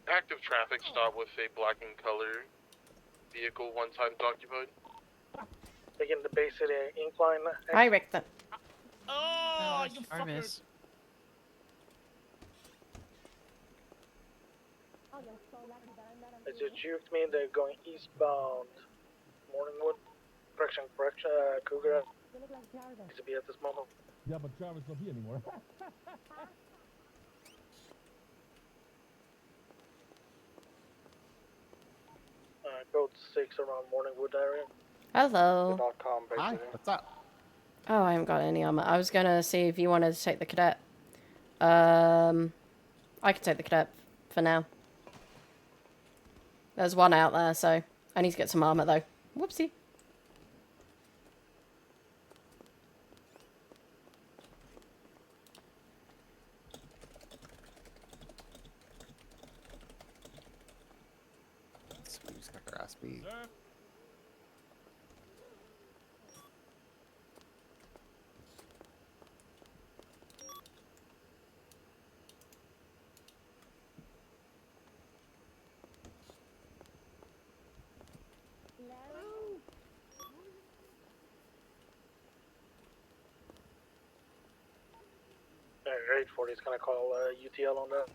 active traffic stop with a black and color vehicle, 1 time occupied. Begin the Bay City incline. Hi, Richter. Oh, you Jarvis. As you juked me, they're going eastbound. Morningwood. Correction, Cougar. Needs to be at this moment. Yeah, but Jarvis not here anymore. Code 6 around Morningwood area. Hello. Hi, what's up? Oh, I haven't got any armor. I was gonna see if you wanted to take the cadet. I can take the cadet for now. There's one out there, so I need to get some armor though. Whoopsie. Sweet's got their ass beat. Alright, 40 is gonna call UTL on that.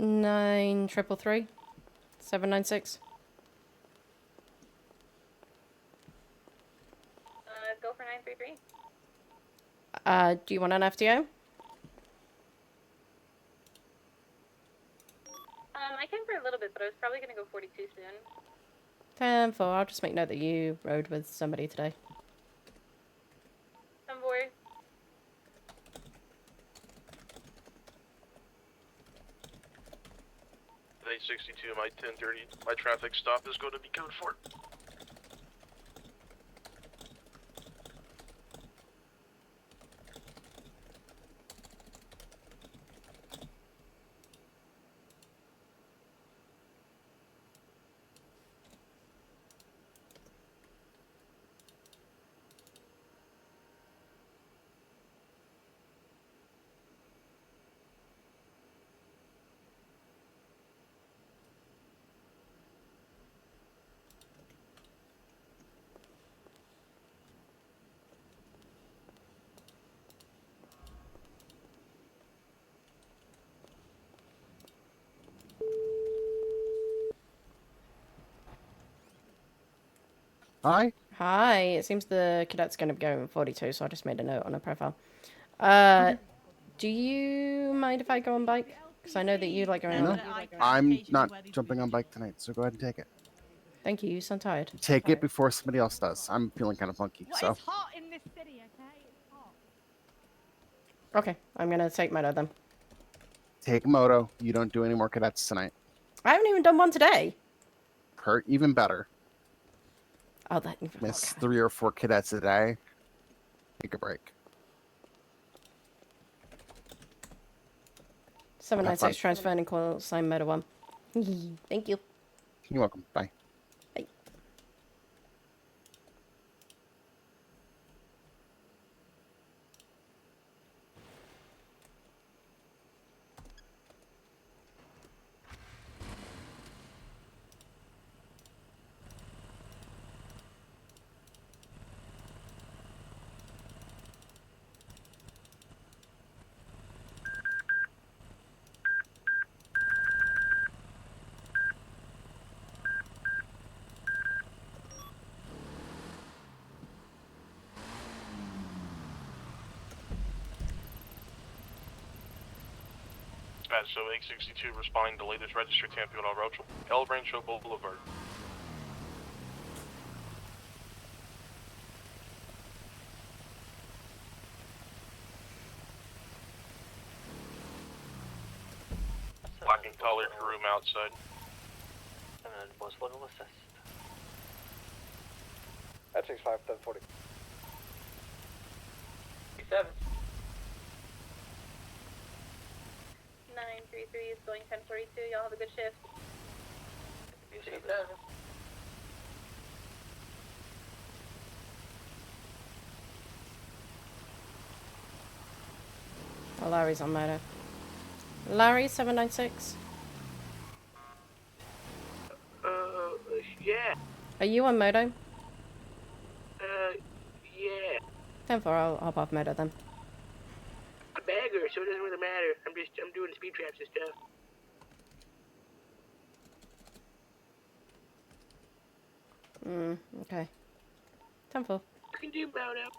Nine 333 796. Go for 933. Do you want an FTO? I can for a little bit, but I was probably gonna go 42 soon. 10-4. I'll just make note that you rode with somebody today. Convoy. $862, my 1030, my traffic stop is going to be code 4. Hi. Hi. It seems the cadet's going to be going 42, so I just made a note on her profile. Do you mind if I go on bike? Because I know that you like going No, on. I'm not jumping on bike tonight, so go ahead and take it. Thank you. You sound tired. Take it before somebody else does. I'm feeling kind of funky, so. It's hot in this city, okay? It's hot. Okay. I'm going to take my note then. Take moto. You don't do any more cadets tonight. I haven't even done one today. Even better. Oh, that. Miss 3 or 4 cadets a day. take a break. 796 transferring call sign motor 1. Thank you. You're welcome. Bye. Bye. So 862 responding to latest registered Tampico El Rancho Boulevard. Black and colored room outside. And was one will assist. At 65, 1040. 7. 933 is going 1042. Y'all have a good shift. 7. Oh, Larry's on motor. Larry, 796. Yeah. Are you on moto? Yeah. 10-4, I'll hop off moto then. A bagger, so it doesn't really matter. I'm doing speed traps and stuff. Okay. 10-4. You can do moto.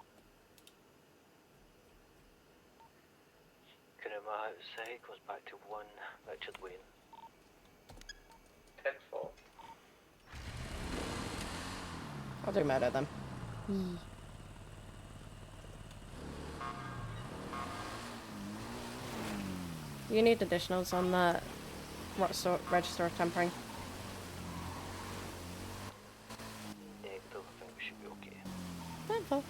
Kuruma outside goes back to 1 Richard Wayne. 10-4. I'll do moto then. You need additionals on that register of tempering. Negative, I think we should be okay. 10-4.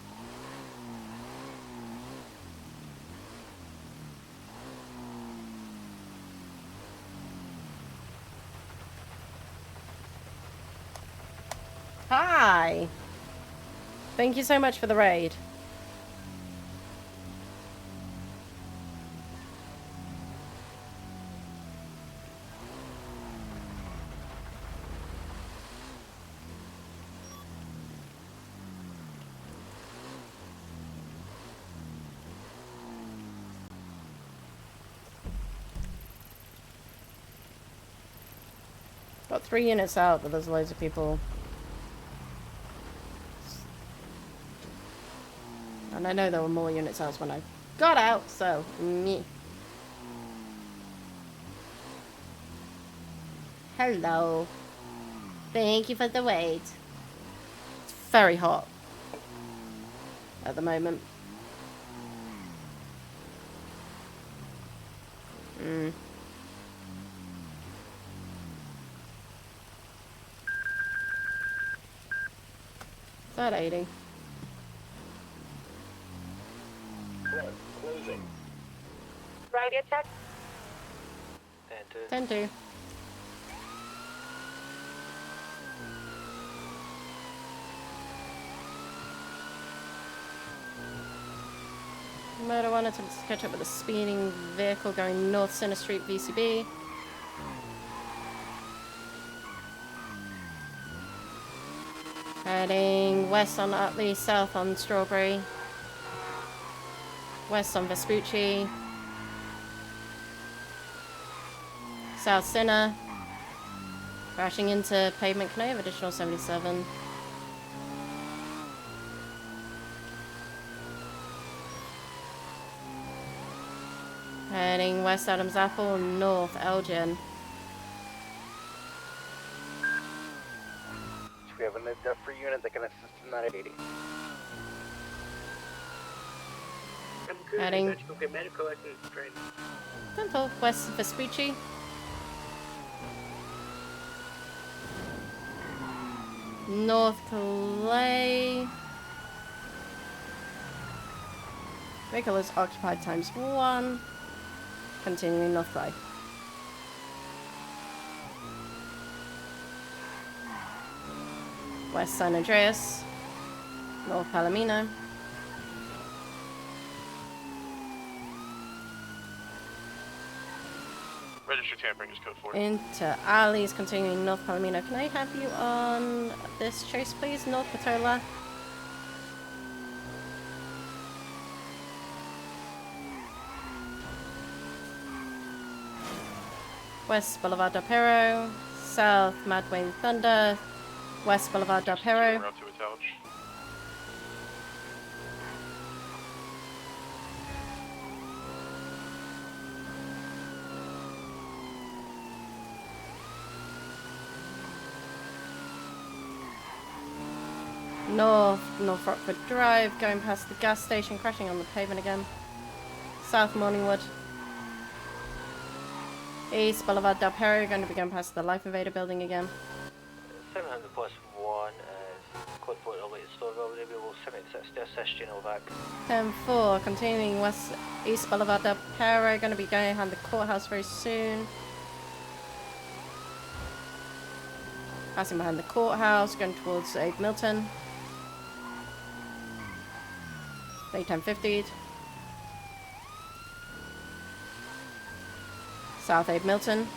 Hi! Thank you so much for the raid. Got 3 units out, but there's loads of people. And I know there were more units out when I got out, so me. Hello. Thank you for the wait. It's very hot at the moment. Is that 80? Closing. Radio check. 10-2. 10-2. Motor 1 attempts to catch up with a speeding vehicle going north Center Street VCB. Heading west on Utley, south on Strawberry. West on Vespucci. South Center. Crashing into pavement. Can I have additional 77? Heading west Adams Apple, north Elgin. So we have a free unit that can assist in that at 80. I'm good. Heading. I'm about to go get medical. I can try and... 10-4, west Vespucci. North Calais. Vehicle is occupied ×1. Continuing north by. West San Andreas. North Palomino. Register tampering is code 4. Into alleys, continuing North Palomino. Can I have you on this chase, please? North Patola. West Boulevard del Perro. South Mad Wayne Thunder. West Boulevard del Perro. Route to Italich. North Rockford Drive, going past the gas station, crashing on the pavement again. South Morningwood. East Boulevard del Perro, going to be going past the Life Evader building again. 700 plus 1 is code 4 related store already. We will 76 to assist you, Novak. 10-4, continuing west East Boulevard del Perro, going to be going behind the courthouse very soon. Passing behind the courthouse, going towards Abe Milton. Day 1050. South Abe Milton.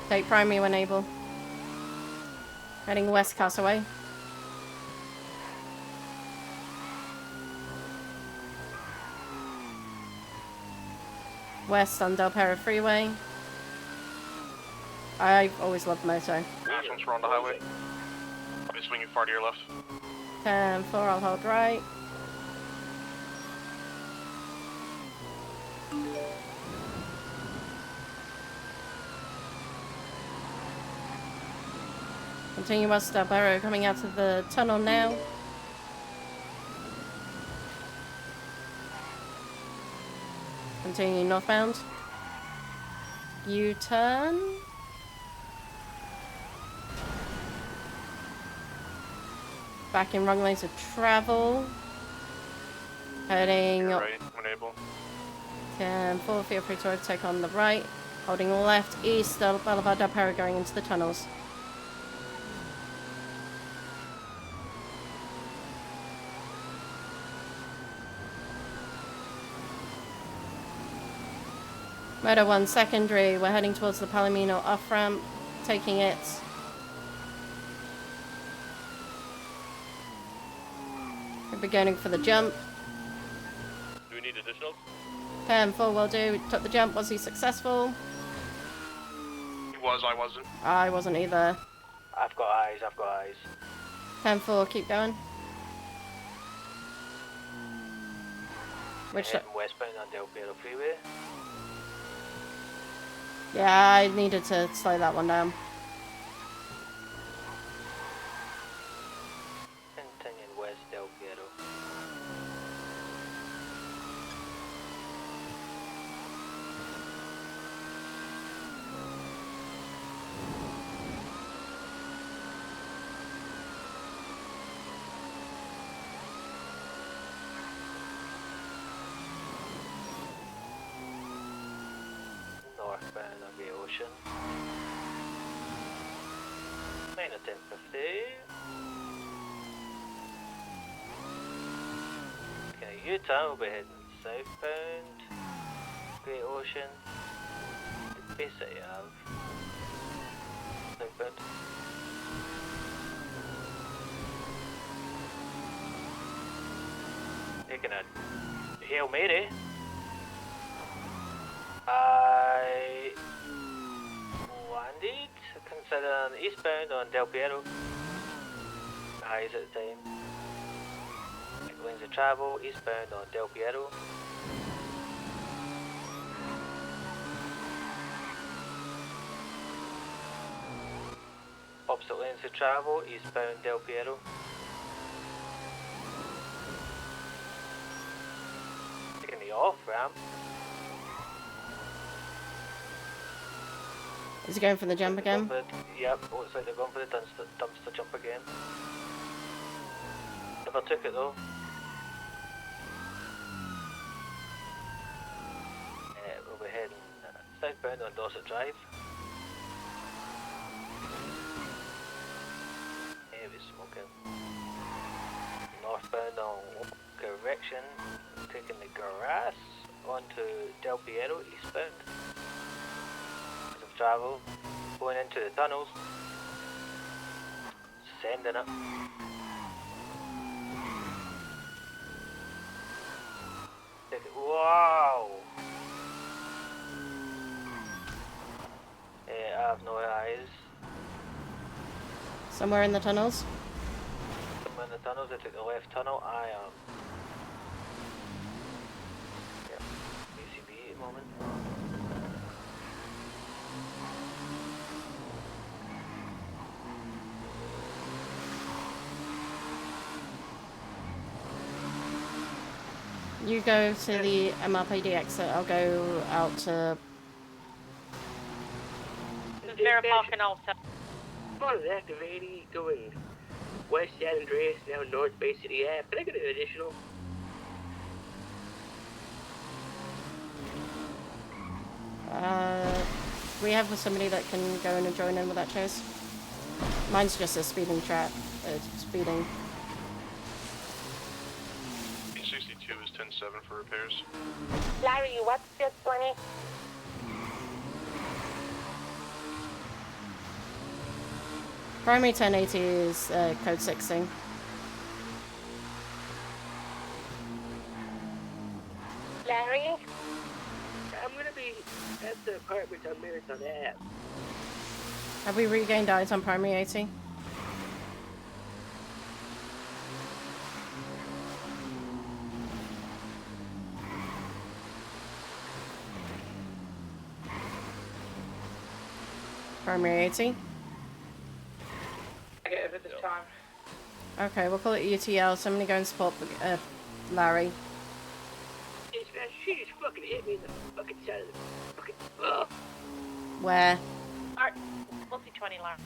Take primary when able. Heading west Castaway. West on Del Perro Freeway. I've always loved moto. Nationals are on the highway. I'll be swinging far to your left. 10-4, I'll hold right. Continue west Del Perro, coming out of the tunnel now. Continuing northbound. U-turn. Back in wrong lanes of travel. Heading You're right, when able. 10-4, feel free to overtake on the right. Holding left east Del Boulevard Del Perro, going into the tunnels. Moto 1 secondary, we're heading towards the Palomino off-ramp, taking it. We'll be going for the jump. Do we need additionals? 10-4 will do. Took the jump, was he successful? He was, I wasn't. I wasn't either. I've got eyes, I've got eyes. 10-4, keep going. Which Heading westbound on Del Perro Freeway. Yeah, I needed to slow that one down. Continuing west Del Perro. Northbound on the ocean. Main at 1050. Okay, U-turn will be heading southbound. Great Ocean. The base that you have. Southbound. Taking a Hail Mary. I landed, considering eastbound on Del Perro. Eyes at the time. Lanes of travel, eastbound on Del Perro. Opposite lanes of travel, eastbound Del Perro. Taking the off ramp. Is he going for the jump again? Yep, looks like they're going for the dumpster jump again. Never took it though. We'll be heading southbound on Dorset Drive. Heavy smoking. Northbound on correction, taking the grass onto Del Piero eastbound. Bit of travel, going into the tunnels, sending it. Wow! I have no eyes. Somewhere in the tunnels? Somewhere in the tunnels, I took the left tunnel. I am. Yep. BCB at the moment. You go to the MRPD exit, I'll go out to... Vera Parking Alta. I'm on an active 80 going west San Andreas, now north Bay City Ave. Can I get an additional? We have somebody that can go in and join in with that chase. Mine's just a speeding trap. Speeding. 62 is 10-7 for repairs. Larry, what's your 20? Primary 1080 is code 16. Larry? I'm gonna be at the apartment on Marathon Ave. Have we regained eyes on primary 80? Primary 80? I get it at this time. Okay, we'll call it UTL. Somebody go and support Larry. It's man, she just fucking hit me in the fucking side of the fucking. Ugh. Where? Alright, what's the 20 alarm?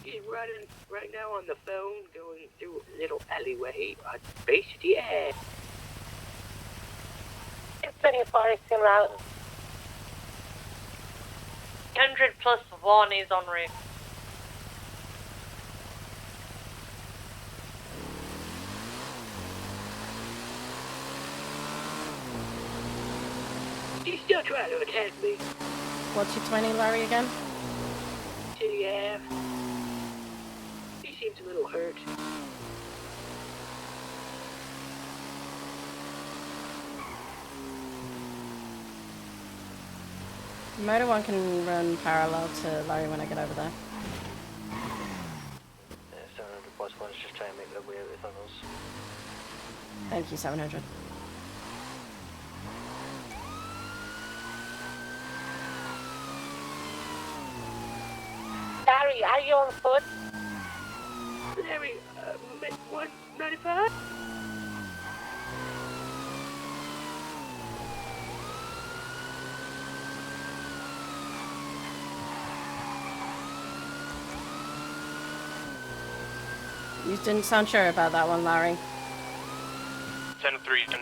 She's running right now on the phone, going through a little alleyway on Bay City Ave. It's 24 is en route. 100 plus 1 is en route. She's still trying to attack me. What's your 20, Larry, again? City Ave. She seems a little hurt. Motor 1 can run parallel to Larry when I get over there. 700 plus 1 is just trying to make their way out of the tunnels. Thank you, 700. Larry, are you on foot? Larry, 195? You didn't sound sure about that one, Larry. 10-3, 10-3,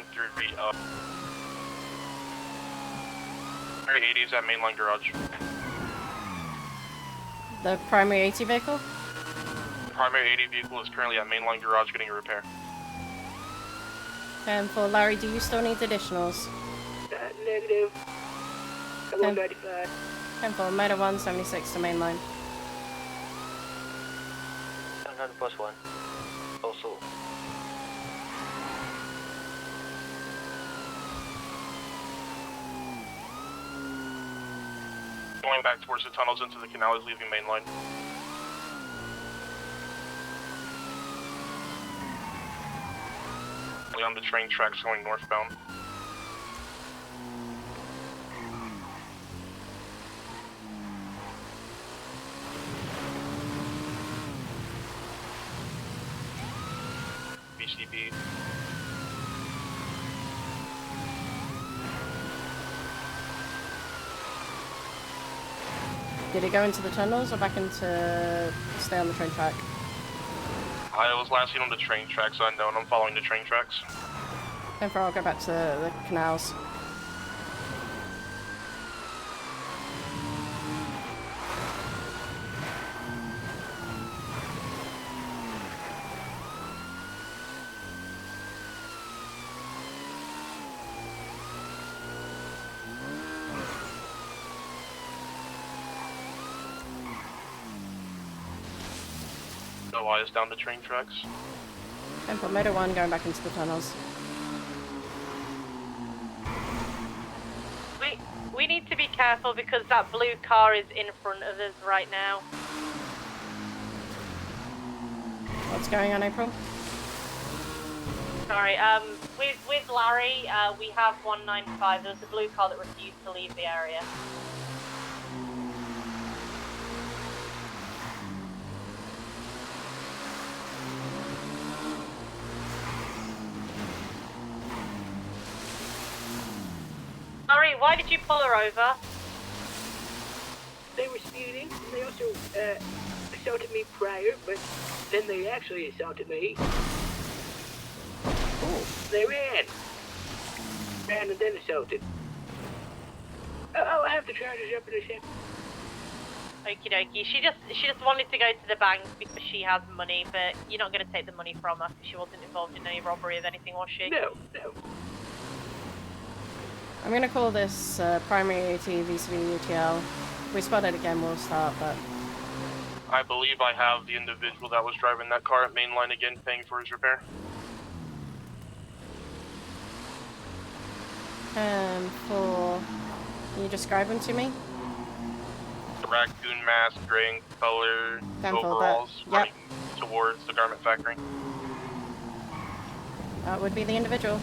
80 is at mainline garage. The primary 80 vehicle? The primary 80 vehicle is currently at mainline garage getting a repair. And for Larry, do you still need additionals? Negative. I'm on 95. And for Motor 1, 76 to mainline. 700 plus 1. Also. Going back towards the tunnels into the canal is leaving mainline. On the train tracks going northbound. BCB. Did he go into the tunnels or back into stay on the train track? I was last seen on the train tracks unknown. I'm following the train tracks. Therefore, I'll go back to the canals. No eyes down the train tracks. And for Motor 1 going back into the tunnels. We need to be careful because that blue car is in front of us right now. What's going on, April? Sorry, with Larry, we have 195. There's a blue car that refused to leave the area. Larry, why did you pull her over? They were speeding. They also assaulted me prior, but then they actually assaulted me. They ran and then assaulted. I'll have the charges up in a second. Okie dokie. She just wanted to go to the bank because she has money, but you're not going to take the money from her because she wasn't involved in any robbery of anything, was she? No. I'm gonna call this primary AT vis-a-vis UTL. If we spot it again, we'll start, but... I believe I have the individual that was driving that car at mainline again, paying for his repair. Can you describe him to me? The raccoon mask, gray in color, Tenfold that. overalls, Yep. running towards the garment factory. That would be the individual.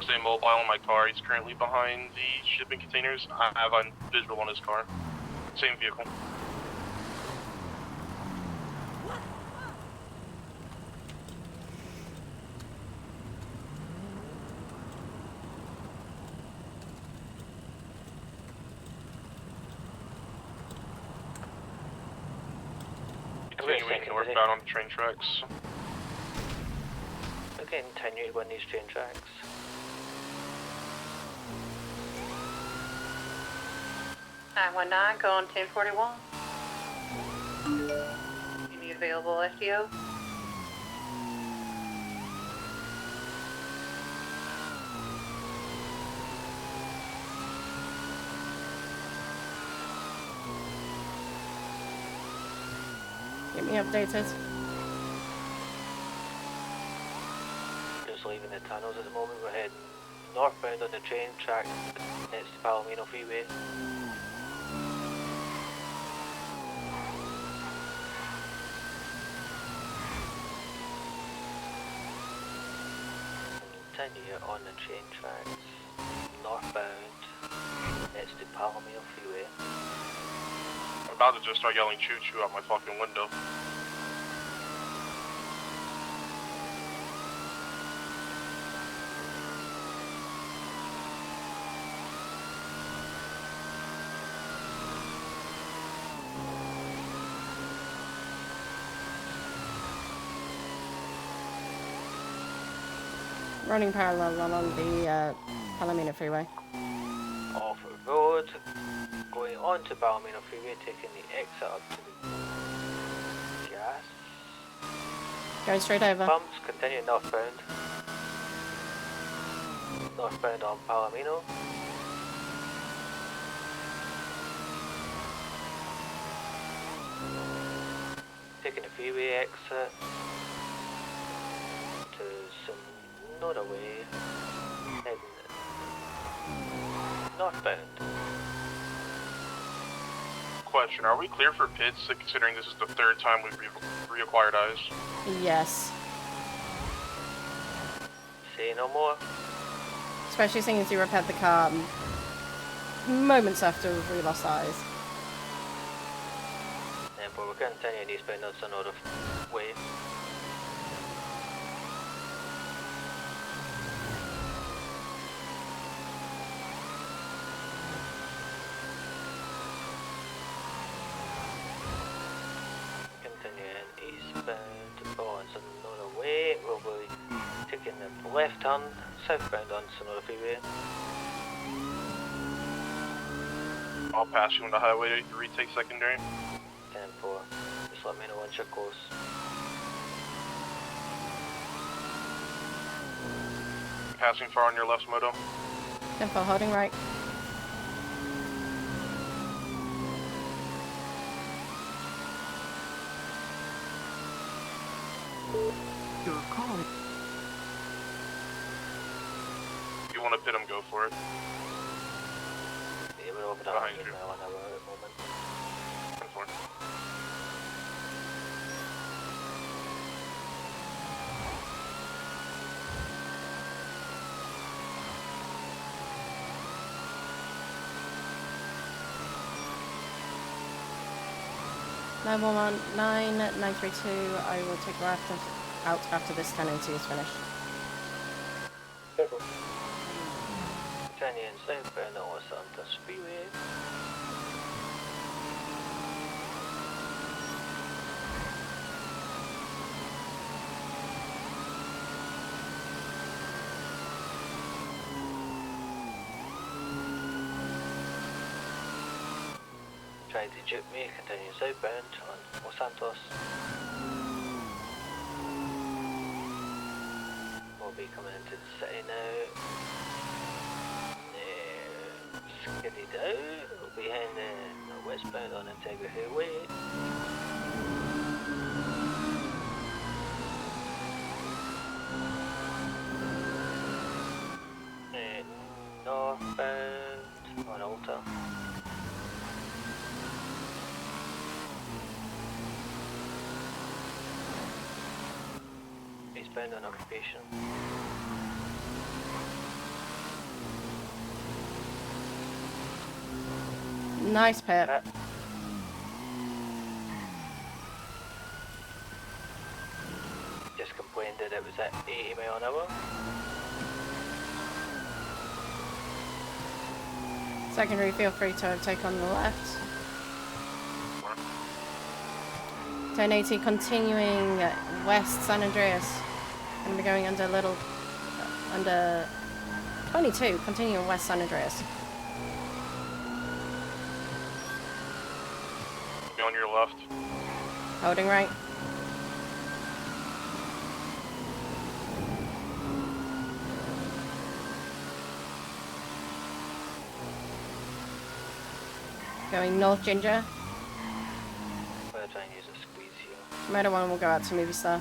Stay mobile in my car. He's currently behind the shipping containers. I have a visual on his car. Same vehicle. Continuing northbound on the train tracks. Okay, continue to go on these train tracks. Go on 1041. Any available FTO? Get me updated. Just leaving the tunnels at the moment. We're heading northbound on the train track. It's the Palomino Freeway. Continue on the train tracks. Northbound. It's the Palomino Freeway. I'm about to just start yelling choo-choo out my fucking window. Running parallel along the Palomino Freeway. Off road. Going on to Palomino Freeway, taking the exit up to the gas. Going straight over. Pumps, continue northbound. Northbound on Palomino. Taking the freeway exit to some motorway. Heading northbound. Question, are we clear for pits, considering this is the third time we've reacquired eyes? Yes. Say no more. Especially seeing as you repaired the car moments after we lost eyes. But we're continuing eastbound, that's another way. Continuing eastbound on Sonora Way, we'll be taking the left turn southbound on Sonora Freeway. I'll pass you on the highway to retake secondary. 10-4. Just let me know once you're close. Passing far on your left, Moto. 10-4, holding right. Your call. If you want to pit him, go for it. Yeah, we're over behind you. Now at the moment. 10-4. Nine 932. I will take left out after this 1080 is finished. Continuing southbound on Los Santos Freeway. Trying to juke me, continuing southbound on Los Santos. We'll be coming into the city now. Skidded out, we'll be heading westbound on Integra Highway. Northbound on Alta. Eastbound on Occupation. Nice pit. Just complained that it was at 80 mile an hour. Secondary, feel free to take on the left. 1080 continuing west San Andreas. Gonna be going under under 22, continuing west San Andreas. Be on your left. Holding right. Going north Ginger. We'll try and use a squeeze here. Motor 1 will go out to Movie Star.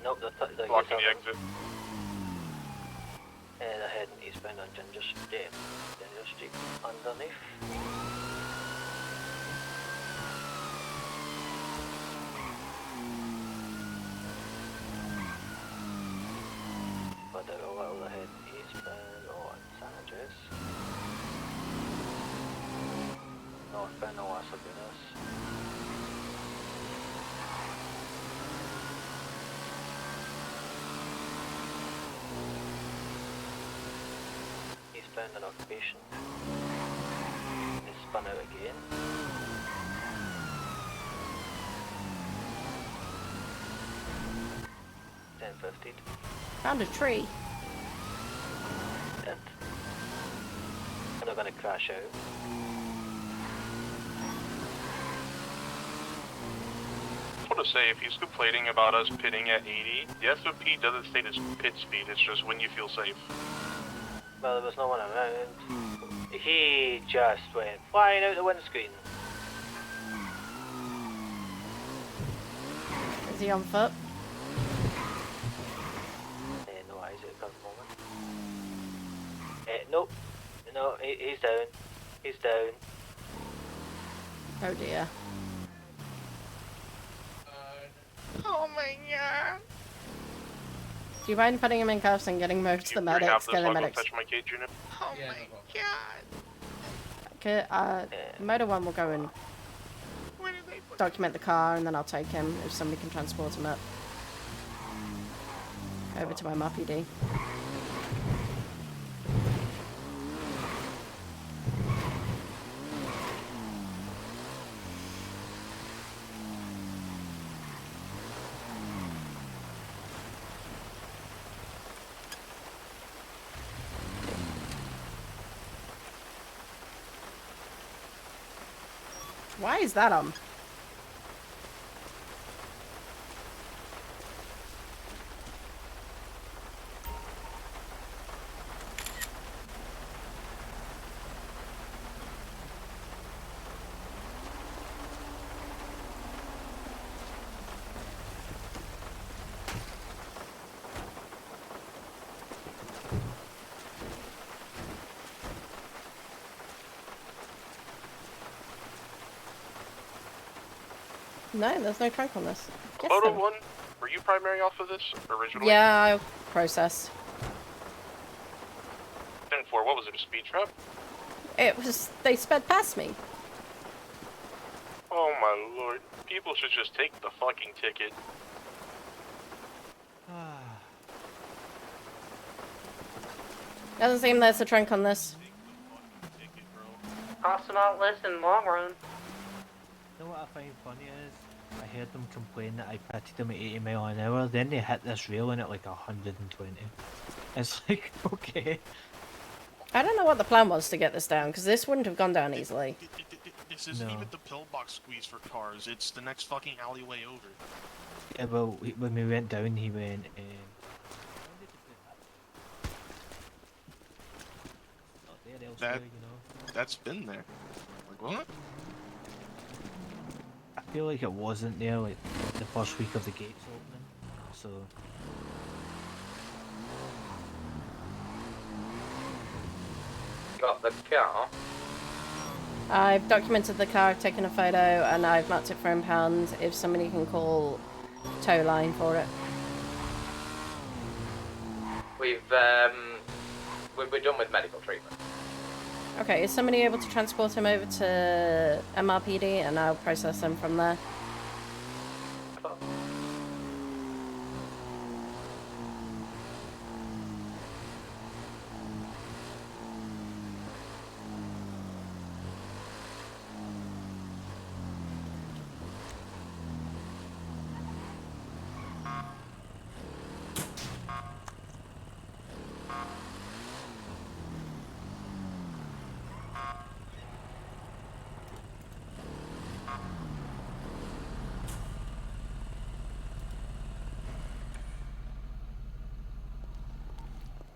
Nope, they're blocking the exit. They're heading eastbound on Ginger Street underneath. But they're all ahead eastbound on San Andreas. Northbound on Las Lagunas. Eastbound on Occupation. It's spun out again. .50. Found a tree. And they're gonna crash out. I want to say, if he's complaining about us pitting at 80, the SOP doesn't state his pit speed, it's just when you feel safe. Well, there was no one around. He just went flying out the windscreen. Is he on foot? No eyes at the current moment. Nope. No, he's down. He's down. Oh dear. Oh my god. Do you mind putting him in cuffs and getting him over to the medics? Get the medics. Touch my cage unit. Oh my god. Okay, Motor 1 will go and document the car, and then I'll take him if somebody can transport him up. Over to my MRPD. Why is that on? No, there's no trunk on this. Yes, Photo there- 1, were you primary off of this originally? Yeah, I'll process. 10-4, what was it, a speed trap? It was. They sped past me. Oh my lord. People should just take the fucking ticket. Doesn't seem there's a trunk on this. Also not less in long run. You know what I find funny is, I heard them complain that I pitted them at 80 mile an hour, then they hit this railing at like 120. It's like, okay. I don't know what the plan was to get this down, because this wouldn't have gone down easily. This isn't No. even the pillbox squeeze for cars. It's the next fucking alleyway over. Yeah, well, when we went down, he went, not there elsewhere, That, you know. that's been there. Like, what? I feel like it wasn't there, like, the first week of the gates opening, so... Got the car. I've documented the car, taken a photo, and I've marked it for impound. If somebody can call tow line for it. We're done with medical treatment. Okay, is somebody able to transport him over to MRPD, and I'll process them from there?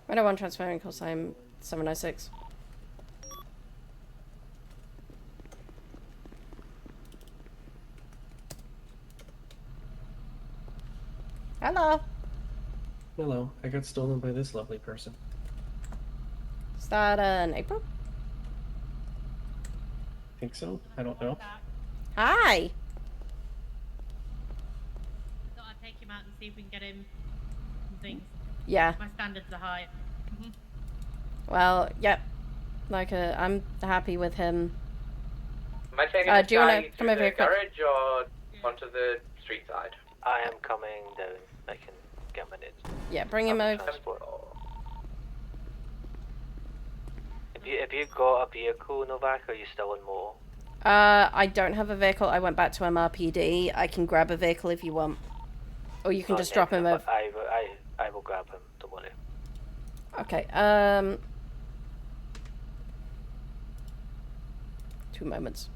I don't want transferring call sign 706. Hello. Hello, I got stolen by this lovely person. Is that an April? Think so? I don't know. Hi. Thought I'd take him out and see if we can get him some things. Yeah. My standards are high. Well, yep. Like, I'm happy with him. Am I taking Do this you wanna guy come to over the here quick? garage or onto the street side? I am coming down. I can get my needs. Yeah, bring him over. Transport. Have you got a vehicle, Novak, or are you still in motor? I don't have a vehicle. I went back to MRPD. I can grab a vehicle if you want. Or you can just drop him over. I will grab him, don't worry. Okay, 2 moments.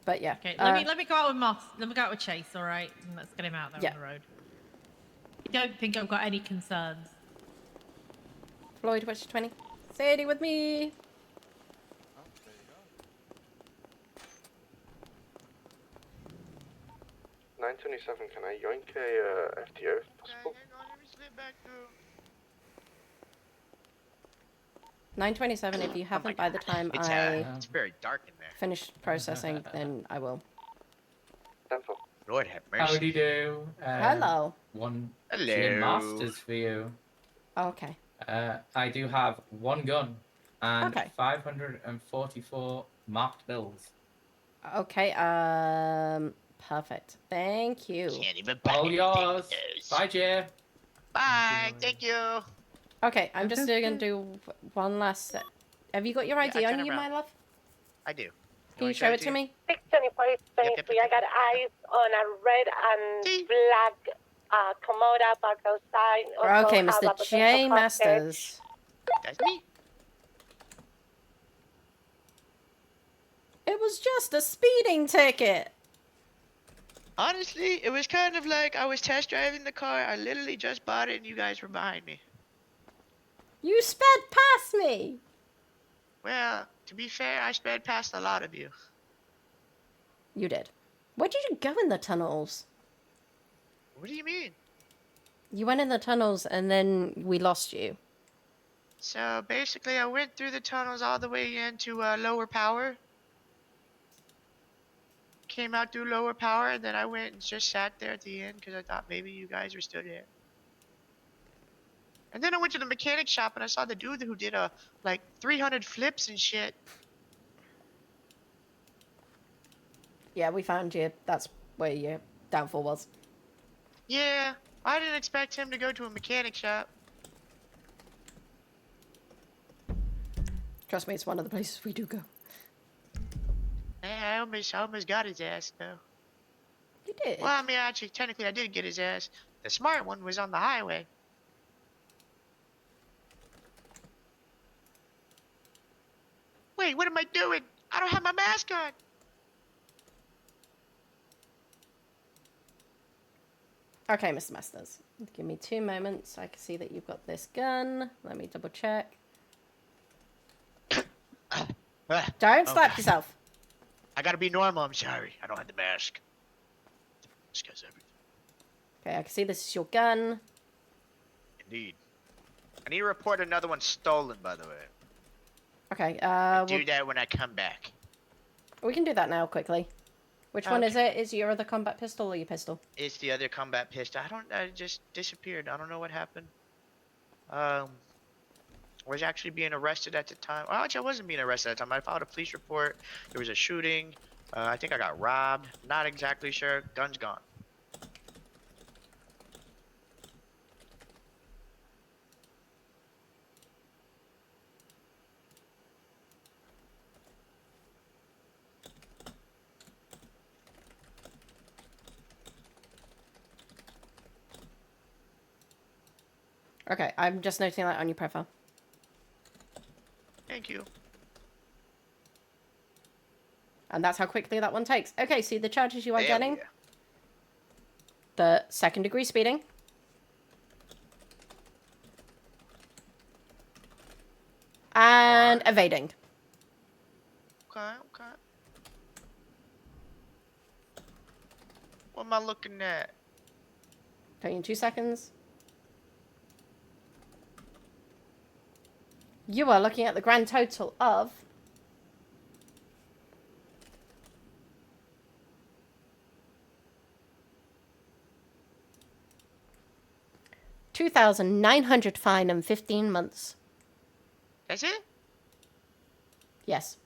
But yeah. Okay, let me go out with Moss. Let me go out with Chase, all right? And let's get him out there Yeah. on the road. I don't think I've got any concerns. Floyd, what's your 20? Sadie with me. Oh, there you go. 927, can I yoink a FTO if possible? Hang on, let me slip back through. 927, if you haven't by the time It's very dark in there. finish processing, then I will. Lord have mercy. Howdy do. Hello. One Hello. Gin Masters for you. Okay. I do have one gun and Okay. 544 marked bills. Okay, perfect. Thank you. Can't even All yours. Bye, Jay. Bye, thank you. Okay, I'm just gonna do one last set. Have you got your ID on turn you, around. my love? I do. Can you show it to me? 624-23, I got eyes on a red and black Komoda parked outside. Okay, Mr. J. Masters. That's me. It was just a speeding ticket. Honestly, it was kind of like I was test driving the car. I literally just bought it and you guys were behind me. You sped past me. Well, to be fair, I sped past a lot of you. You did. Where did you go in the tunnels? What do you mean? You went in the tunnels and then we lost you. So basically, I went through the tunnels all the way into lower power. Came out through lower power, and then I went and just sat there at the end because I thought maybe you guys were still there. And then I went to the mechanic shop and I saw the dude who did like 300 flips and shit. Yeah, we found you. That's where your downfall was. Yeah, I didn't expect him to go to a mechanic shop. Trust me, it's one of the places we do go. I almost got his ass though. You did? Well, I mean, actually, technically, I did get his ass. The smart one was on the highway. Wait, what am I doing? I don't have my mask on. Okay, Mr. Masters. Give me 2 moments. I can see that you've got this gun. Let me double check. Don't slap yourself. I gotta be normal, I'm sorry. I don't have the mask. This guy's everything. Okay, I can see this is your gun. Indeed. I need to report another one stolen, by the way. Okay, Do that when I come back. we can do that now quickly. Which one is it? Is your other combat pistol or your pistol? It's the other combat pistol. I just disappeared. I don't know what happened. Was actually being arrested at the time. Well, actually, I wasn't being arrested at the time. I filed a police report. There was a shooting. I think I got robbed. Not exactly sure. Gun's gone. Okay, I'm just noting that on your profile. Thank you. And that's how quickly that one takes. Okay, see the charges you are Hell getting? yeah. The 2nd degree speeding. And evading. Okay. What am I looking at? Tell you in 2 seconds. You are looking at the grand total of $2,900 fine and 15 months. That's it? Yes.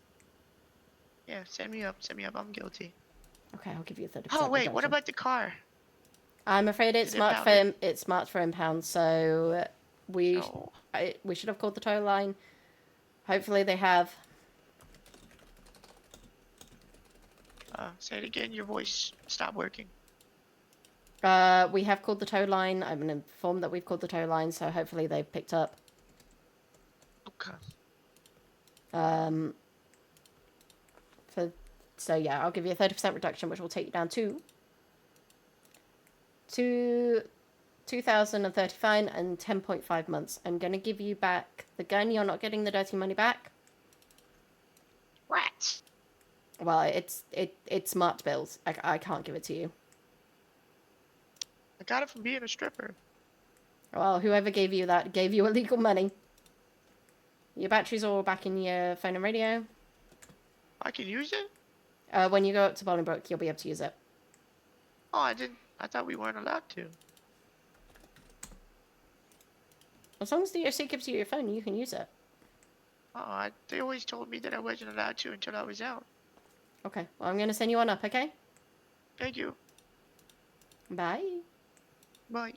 Yeah, send me up. I'm guilty. Okay, I'll give you 30%. Oh, wait, what reduction. about the car? I'm afraid it's Is it marked impounded? for it's marked for impound, so we should have called the tow line. Hopefully they have. Say it again. Your voice stopped working. We have called the tow line. I've been informed that we've called the tow line, so hopefully they've picked up. Okay. For So yeah, I'll give you a 30% reduction, which will take you down to 2,035 and 10.5 months. I'm gonna give you back the gun. You're not getting the dirty money back. What? Well, it's smart bills. I can't give it to you. I got it from being a stripper. Well, whoever gave you that gave you illegal money. Your batteries are all back in your phone and radio. I can use it? When you go up to Bolingbroke, you'll be able to use it. Oh, I didn't. I thought we weren't allowed to. As long as the OC gives you your phone, you can use it. Oh, they always told me that I wasn't allowed to until I was out. Okay, well, I'm going to send you on up, okay? Thank you. Bye. Bye.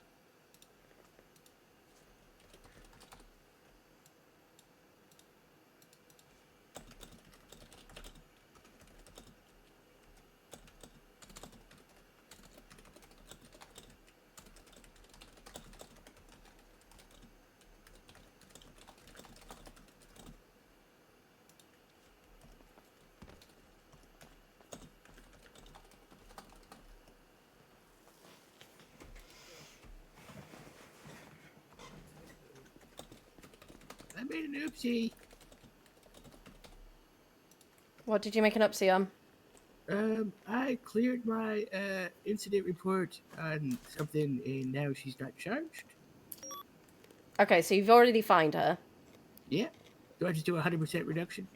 I made an oopsie. What did you make an upsie on? I cleared my incident report on something, and now she's not charged. Okay, so you've already fined her. Yeah. Do I just do a 100% reduction?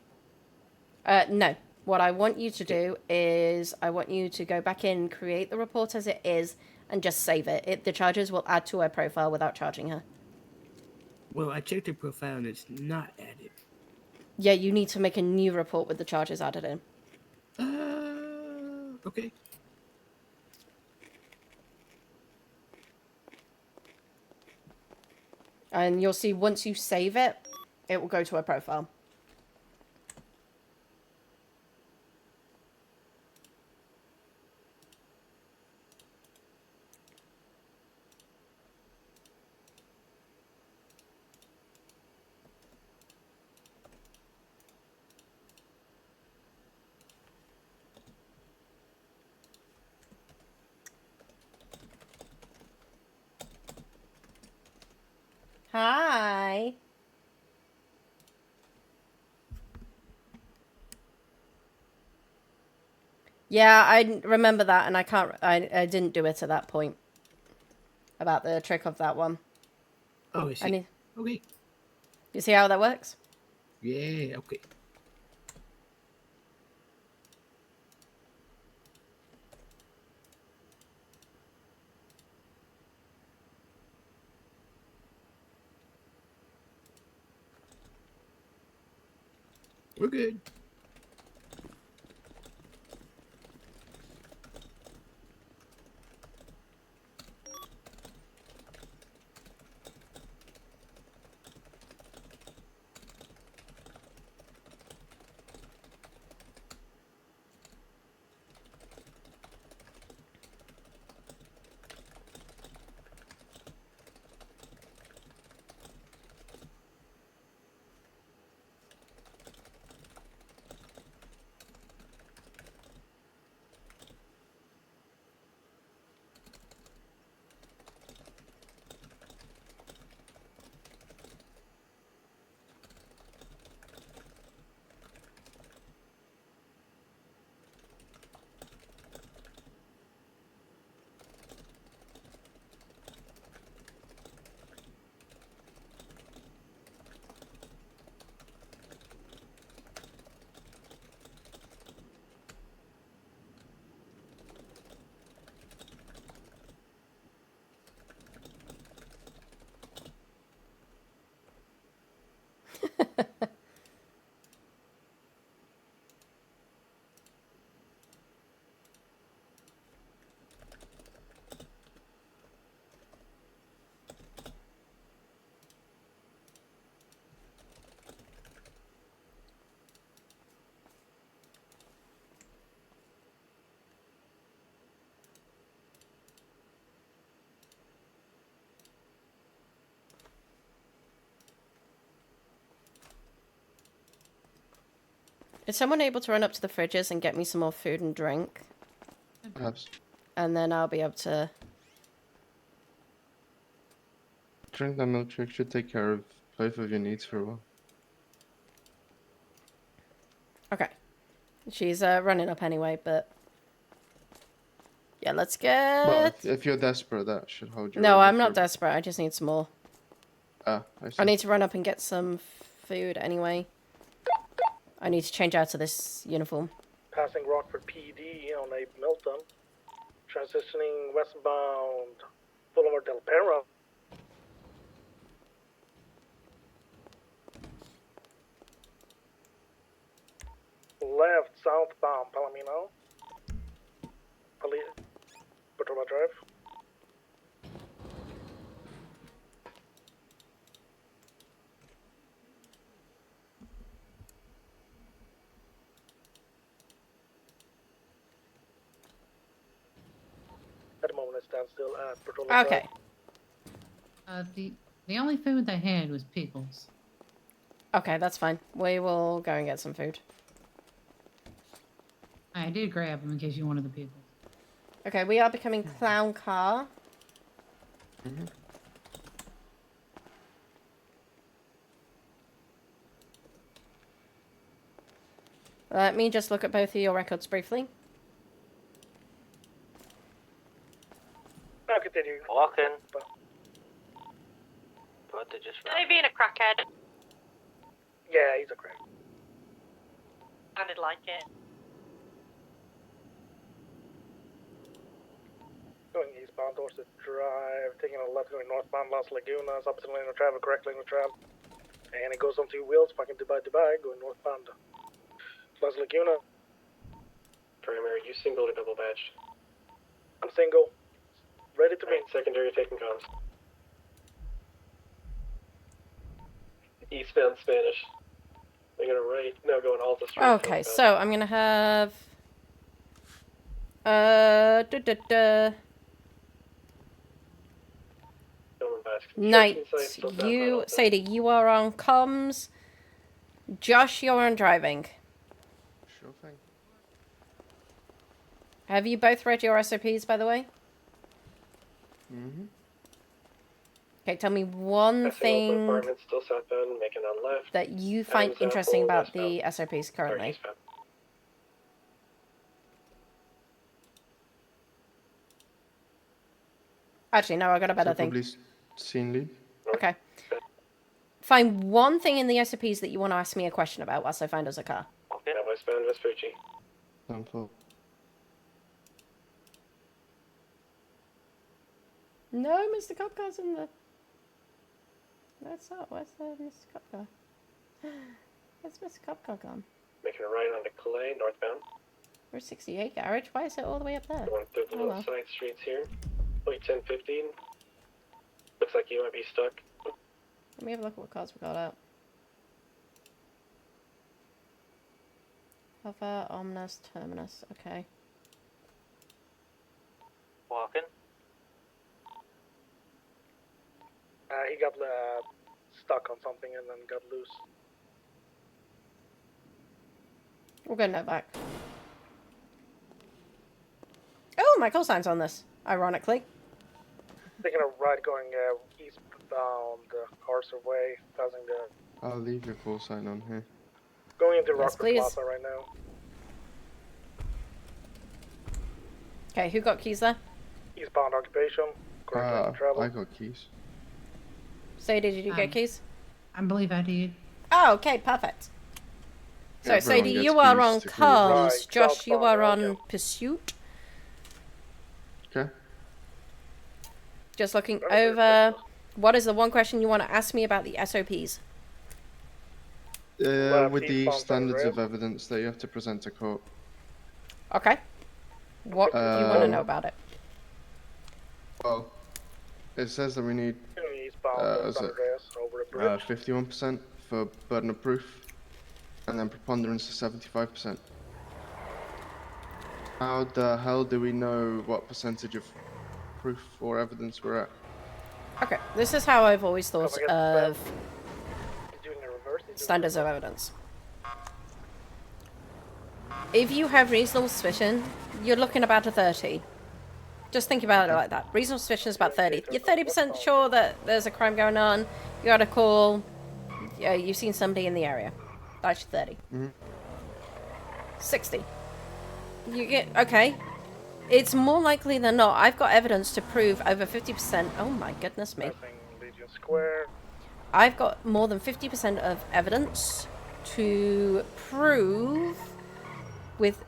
No. What I want you to do is I want you to go back in, create the report as it is, and just save it. The charges will add to her profile without charging her. Well, I checked her profile and it's not added. Yeah, you need to make a new report with the charges added in. Okay. And you'll see once you save it, it will go to her profile. Hi. Yeah, I remember that, and I didn't do it at that point. About the trick of that one. Oh, I see. Okay. You see how that works? Yeah, okay. We're good. Is someone able to run up to the fridges and get me some more food and drink? Perhaps. And then I'll be able to... Drink that milkshake should take care of both of your needs for a while. Okay. She's running up anyway, but... Yeah, let's get... Well, if you're desperate, that should hold you No, over I'm for not a- desperate. I just need some more. Ah, I see. I need to run up and get some food anyway. I need to change out of this uniform. Passing Rockford PD on a Milton. Transitioning westbound Boulevard Del Perro. Left southbound Palomino. Patroma Drive. At the moment, I stand still at Patroma Okay. Drive. The only food they had was pickles. Okay, that's fine. We will go and get some food. I did grab them in case you wanted the pickles. Okay, we are becoming clown car. Let me just look at both of your records briefly. I'll continue. Walking. But they just Are they being a crackhead? Yeah, he's a crack. Sounded like it. Going eastbound Dorset Drive, taking a left going northbound Las Lagunas, opposite lane of travel, correct lane of travel. And it goes on two wheels, fucking Dubai, going northbound Las Laguna. Primary, you single or double badge? I'm single. Ready to meet. Secondary taking comms. Eastbound Spanish. They're gonna right, now going all the street. Okay, so I'm gonna have... Knight, you... Sadie, you are on comms. Josh, you're on driving. Sure thing. Have you both read your SOPs, by the way? Mm-hmm. Okay, tell me one thing Still southbound, making a left. that you find Adams interesting Apple, about the SOPs currently. Actually, no, I got a better thing. Probably scene lead. Okay. Find one thing in the SOPs that you want to ask me a question about whilst I find us a car. Okay. Now westbound Vespucci. Downfall. No, Mr. Cop Car's in the... That's not. Where's the Mr. Cop Car? Where's Mr. Cop Car gone? Making a right onto Calais, northbound. We're 68 garage. Why is it all the way up there? Going through the Oh, little well. side streets here. Wait, 10-15. Looks like you might be stuck. Let me have a look at what cars we got out. Hover, Omnus, Terminus. Okay. Walking. He got stuck on something and then got loose. We'll go Novak. Oh, my call sign's on this. Ironically. Taking a right going eastbound Arthur Way, passing the... I'll leave your call sign on here. Going into Yes, Rockford please. Plaza right now. Okay, who got keys there? Eastbound occupation, correct lane of travel. I got keys. Sadie, did you get keys? I believe I did. Oh, okay, perfect. So, Everyone Sadie, gets you are keys on to comms. Right, Josh, you southbound, are on yeah. pursuit. Okay. Just looking over. What is the one question you want to ask me about the SOPs? With the eastbound standards Sunray. of evidence that you have to present to court. Okay. What do you want to know about it? Well, it says that we need Eastbound is San it, Andreas, over a bridge. 51% for burden of proof, and then preponderance is 75%. How the hell do we know what percentage of proof or evidence we're at? Okay, this is how I've always thought forget of He's doing a reverse. standards of evidence. if you have reasonable suspicion, you're looking about a 30. Just think about it like that. Reasonable suspicion is about 30. You're 30% sure that there's a crime going on. You got a call. You've seen somebody in the area. That's your 30. 60. You get... Okay. It's more likely than not. I've got evidence to prove over 50%. Oh my goodness me. Legion Square. I've got more than 50% of evidence to prove...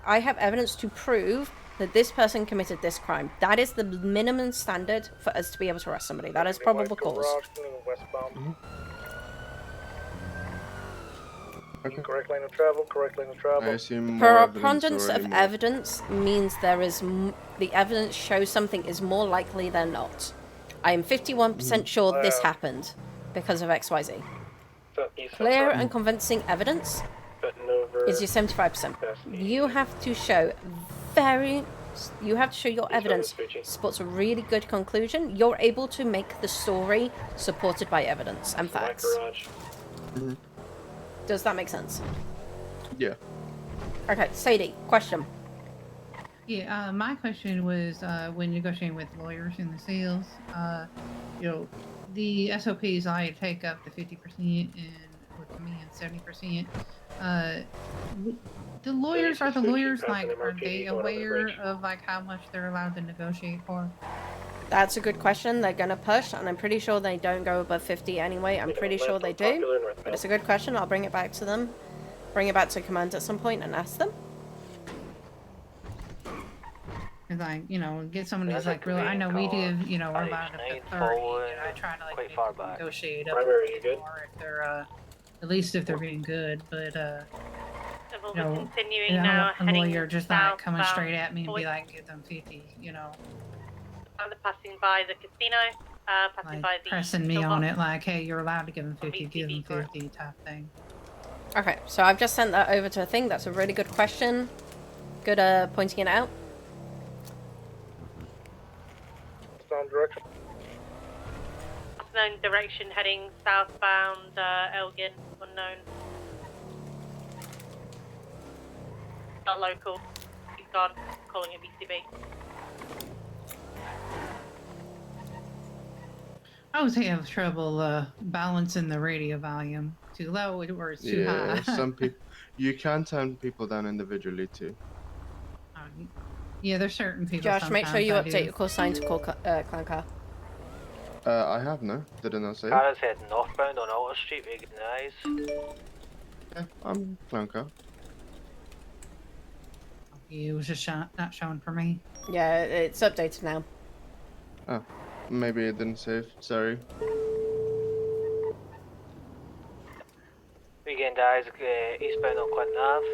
I have evidence to prove that this person committed this crime. That is the minimum standard for us to be able to arrest somebody. That is probable cause. Okay. Correct lane of travel, correct lane of travel. I assume more Preponderance of evidence means there is... the evidence shows something is more likely than not. I am 51% sure this happened because of XYZ. Clear and convincing evidence is your 75%. You have to show your evidence supports a really good conclusion. You're able to make the story supported by evidence and facts. Does that make sense? Yeah. Okay, Sadie, question. Yeah, my question was when negotiating with lawyers in the sales, you know, the SOPs I take up to 50% and with command 70%. The lawyers are they aware of like how much they're allowed to negotiate for? That's a good question. They're gonna push, and I'm pretty sure they don't go above 50 anyway. I'm pretty sure they do, but it's a good question. I'll bring it back to them. Bring it back to command at some point and ask them. Cause like, you know, get someone who's like really, I know we give, you know, we're allowed up to 30, and I try to like make them negotiate up more if they're, at least if they're being good, but, you know, continuing I now, don't want a lawyer heading just not coming southbound straight at me and be like, give them 50, you know, passing by the casino, passing by like the pressing me silver. on it like, hey, you're allowed to give them 50, give them 50 type thing. Okay, so I've just sent that over to a thing. That's a really good question. Good pointing it out. Direction. Unknown direction heading southbound, Elgin, unknown. Not local. He's gone, calling it BCB. I always have trouble balancing the radio volume. Too low or it's too high. Some people, you can turn people down individually too. Yeah, there's certain people. Josh, make sure you sometimes I update do. your call sign to call clan car. I have no. Didn't I say? Car is heading northbound on Alter Street, recognize. Yeah, I'm clown car. It was just not showing for me. Yeah, it's updated now. Oh, maybe it didn't save. Sorry. Weekend eyes eastbound on Clinton Ave.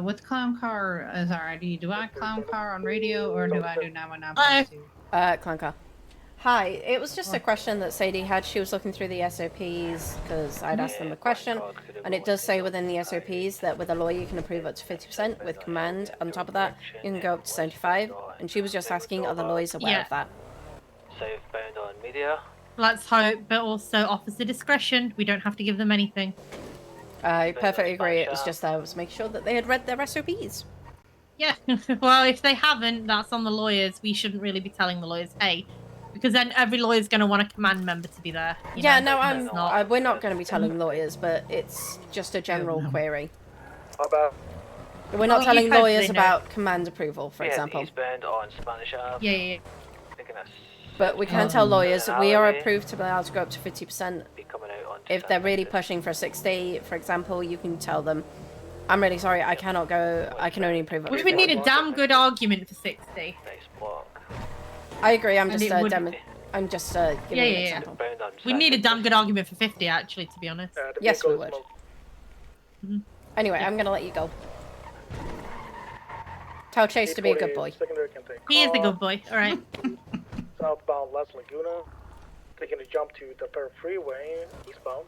With clown car as our ID, do I clown car on radio or do I do 919? Clan car. Hi, it was just a question that Sadie had. She was looking through the SOPs because I'd asked them a question, and it does say within the SOPs that with a lawyer you can approve up to 50%. With command on top of that, you can go up to 75. And she was just asking, are the lawyers aware of that? Southbound on Media. Let's hope, but also officer discretion. We don't have to give them anything. I perfectly agree. It was just I was making sure that they had read their SOPs. Yeah, well, if they haven't, that's on the lawyers. We shouldn't really be telling the lawyers, hey, because then every lawyer's going to want a command member to be there. Yeah, no, we're not going to be telling lawyers, but it's just a general query. How about? We're not telling lawyers about command approval, for example. Eastbound on Spanish Ave. Yeah. But we can tell lawyers that we are approved to be able to go up to 50%. If they're really pushing for a 60, for example, you can tell them, I'm really sorry, I cannot go, I can only approve up We to would 50. need a damn good argument for 60. I agree, I'm And just it would- giving an example. We need a damn good argument for 50, actually, to be honest. Yes, we would. Anyway, I'm going to let you go. Tell Chase to be a good boy. He is a good boy, alright. Southbound Las Laguna. Taking a jump to the Fair Freeway, eastbound.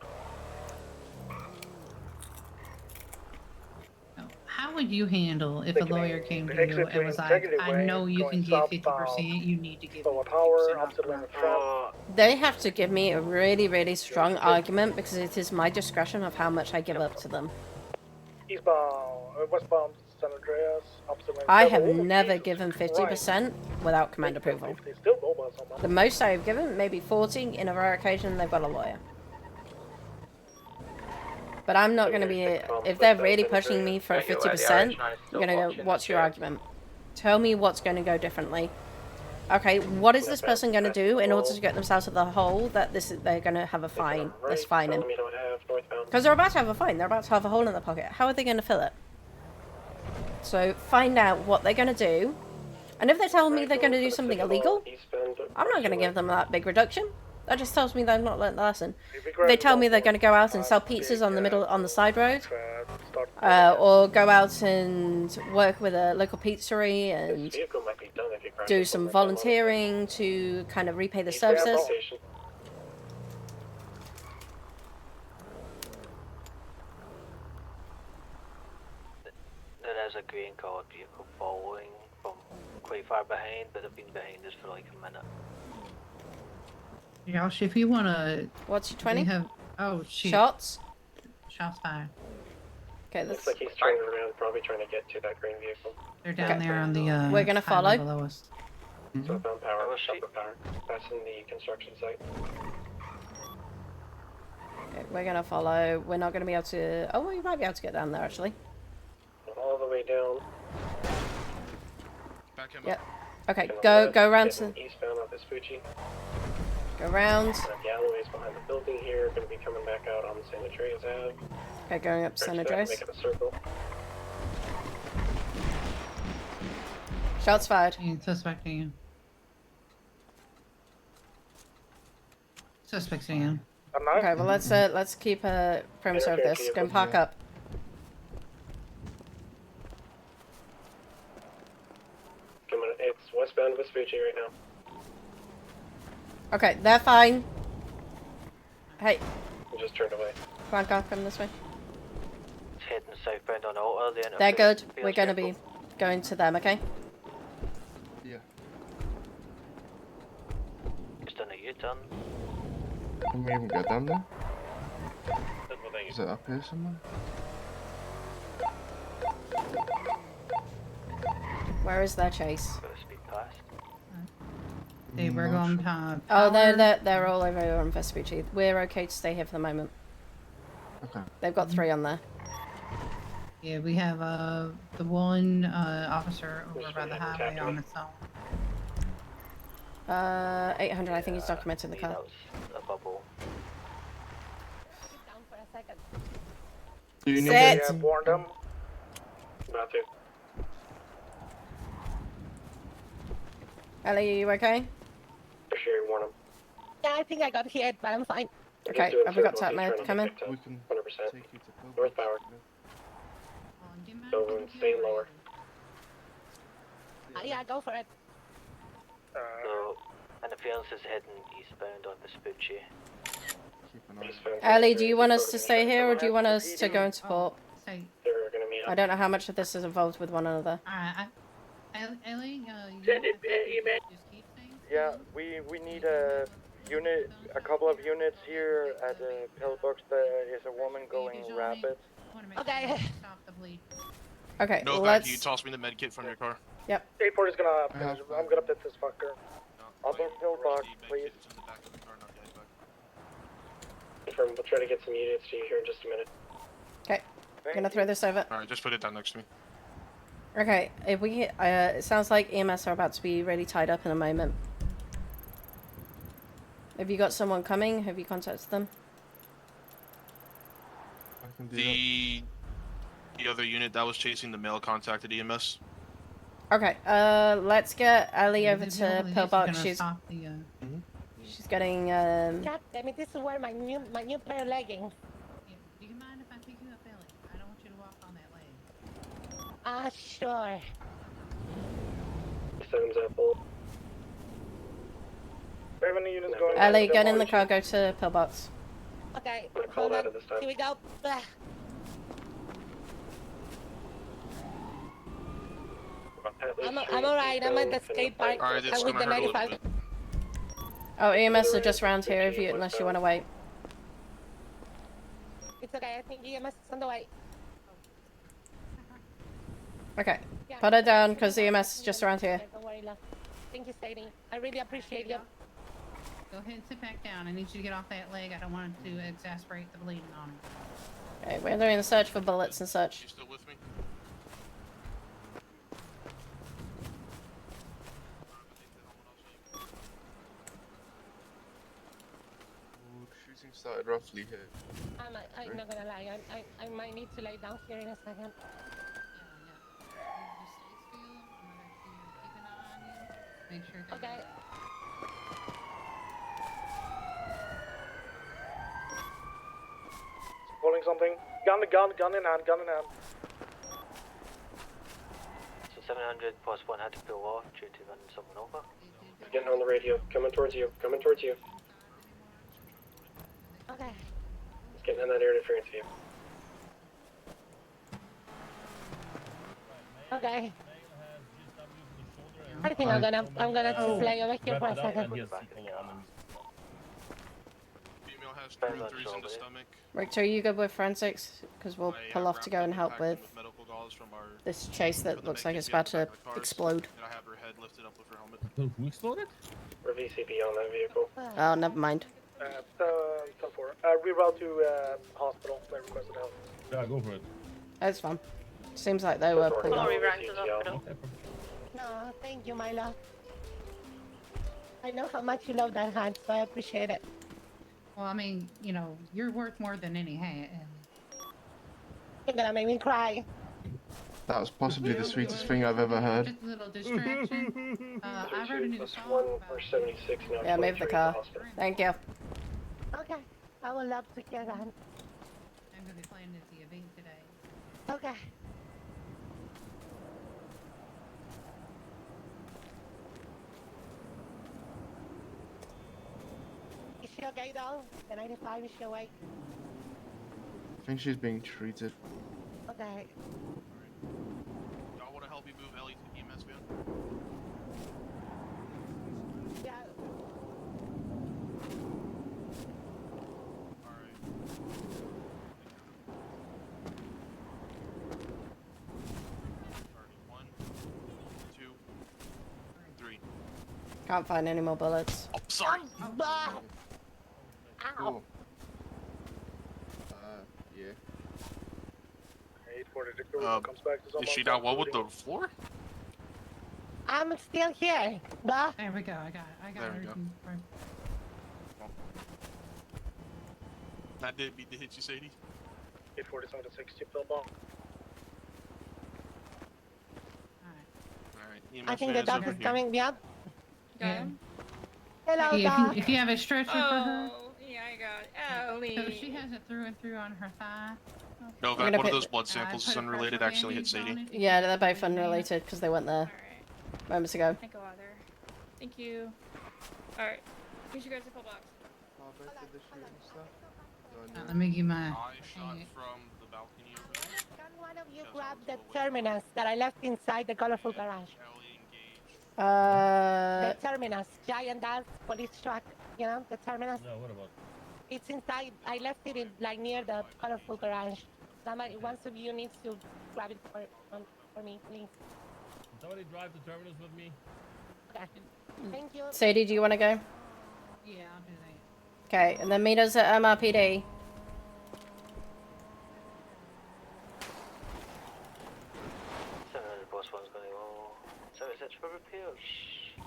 How would you handle if a lawyer came to you and was like, I know you can give 50%, you need to give 50%? They have to give me a really, really strong argument because it is my discretion of how much I give up to them. Eastbound, westbound San Andreas, opposite lane I of have travel. never given 50% without command approval. They still go by someone. The most I've given, maybe 40. In a rare occasion, they've got a lawyer. But I'm not going to be... If they're really pushing me for 50%, I'm going to go, what's your argument? Tell me what's going to go differently. Okay, what is this person going to do in order to get themselves out of the hole that they're going to have a fine? This fining. Because they're about to have a fine. They're about to have a hole in their pocket. How are they going to fill it? So find out what they're going to do. And if they're telling me they're going to do something illegal, I'm not going to give them that big reduction. That just tells me they've not learnt the lesson. If they tell me they're going to go out and sell pizzas on the side road, or go out and work with a local pizzeria and do some volunteering to kind of repay the services. There is a green colored vehicle following from quite far behind, but they've been behind us for like a minute. Josh, if you want to... What's your 20? Oh, shoot. Shots? Shots fired. Okay, looks like he's turning around, probably trying to get to that green vehicle. They're down there on the, we're going to follow. Below us. Southbound power, southbound power. Passing the construction site. Okay, we're going to follow. We're not going to be able to... Oh, we might be able to get down there, actually. All the way down. Back him Yep. Okay, go around to... Eastbound on Vespucci. Go around. The alleyways behind the building here, going to be coming back out on San Andreas Ave. Okay, going up to San Andreas. Making a circle. Shots fired. Suspecting you. Suspecting you. Okay, well let's keep a perimeter of this. Go and park up. It's westbound Vespucci right now. Okay, they're fine. Hey. Just turned away. Come on, go, come this way. It's heading southbound on Alta. They're good. We're going to be going to them, okay? Yeah. Just done a U-turn. Can we even get down there? Is it up here somewhere? Where is their chase? They were going to... Oh, they're all over on Vespucci. We're okay to stay here for the moment. Okay. They've got 3 on there. Yeah, we have the one officer over by the highway on its own. 800, I think he's documented the car. A bubble. Down for a second. Do you need Sit! Yeah, warned him. About to. Ellie, are you okay? For sure, warn him. Yeah, I think I got hit, but I'm fine. Okay, have we got top med coming? We can 100%. take you to North power. So stay lower. Yeah, go for it. So, interference is heading eastbound on Vespucci. Ellie, do you want us to stay here or do you want us to go and support? Say, I don't know how much of this is involved with one another. Ellie, Send it, email. Yeah, we need a unit, a couple of units here at the pillbox. There is a woman going rapid. Okay. Okay, Novak, let's... you toss me the med kit from your car. Yep. A4 is gonna... I'm gonna update this fucker. Upper pillbox, please. Confirm, we'll try to get some units to you here in just a minute. Okay, I'm gonna throw this over. Alright, just put it down next to me. Okay, if we... it sounds like EMS are about to be really tied up in a moment. Have you got someone coming? Have you contacted them? The other unit that was chasing the male contacted EMS. Okay, let's get Ellie over to Pillbox. She's getting, God damn it, this is where my new pair of leggings. Do you mind if I pick you up, Ellie? I don't want you to walk on that leg. Sure. 7's at full. We have any units going... Ellie, get in the car, go to Pillbox. Okay, hold hold on. on. Here we go. I'm alright. I'm at the skate park. Alright, this is I'm with the gonna hurt a little 95. bit. Oh, EMS are just around here unless you want to wait. It's okay. I think EMS is on the way. Okay. Yeah, Put her down because EMS is just around here. Don't worry, love. Thank you, Sadie. I really appreciate you. Go ahead and sit back down. I need you to get off that leg. I don't want it to exasperate the bleeding on her. Okay, we're doing a search for bullets and such. You still with me? Shooting started roughly here. I'm not gonna lie. I might need to lay down here in a second. Make sure that Okay. Pulling something. Gun in hand. So 700 plus 1 had to pull off due to running someone over. Getting on the radio. Coming towards you. Okay. It's getting in that air interference view. Okay. I think I'm gonna just lay over here for a second. Female has 2 and 3s in the stomach. Richter, are you good with forensics? Because we'll pull off to go and help with Medical gauze from our this chase that looks like it's about to explode. and I have her head lifted up with her helmet. Who exploded? We're VCP on that vehicle. Oh, never mind. 10-4. Reroute to hospital. They requested help. Yeah, go for it. It's fine. Seems like they were pretty. Sorry, ran to the hospital. No, thank you, my love. I know how much you love that hand, so I appreciate it. Well, I mean, you know, you're worth more than any hand. You're gonna make me cry. That was possibly the sweetest thing I've ever heard. Just a little distraction. I wrote a new song. One for 76 now. Yeah, move the car. Thank you. Okay, I would love to hear that. I'm gonna be playing at the event today. Okay. Is she okay though? The 95, is she awake? I think she's being treated. Okay. Y'all want to help me move Ellie to the EMS van? Yeah. Alright. 1, 2, 3. Can't find any more bullets. Oh, sorry. Bah! Ow. Cool. Yeah. 840 comes back to Is she down one with the floor? I'm still here. Bah. There we go. I got There we go. her. That didn't mean to hit you, Sadie. 847 to 60, fill bomb. Alright, EMS I think van the is dog over is here. coming. Yep. Yeah. Hello, Hey, dog. if you have a stretcher for her. Yeah, I got Ellie. So she has it through and through on her thigh. Novak, gonna one of put- those blood samples is put a unrelated, pressure actually hit bandage on Sadie. it. Yeah, they're both unrelated because they went there moments ago. I go out there. Thank you. Alright. Here's you guys a full box. Let me give my. I shot from the balcony over there. Can one of you grab the terminus that I left inside the colorful garage? The terminus, giant ass police truck, you know, the terminus. No, what about? It's inside. I left it in, like near the colorful garage. Somebody, one of you needs to grab it for me, please. Can somebody drive the terminus with me? Okay. Thank you. Sadie, do you want to go? Yeah, I'll do that. Okay, and then meet us at MRPD. Boss one's going to go. So is it for repair? Shh.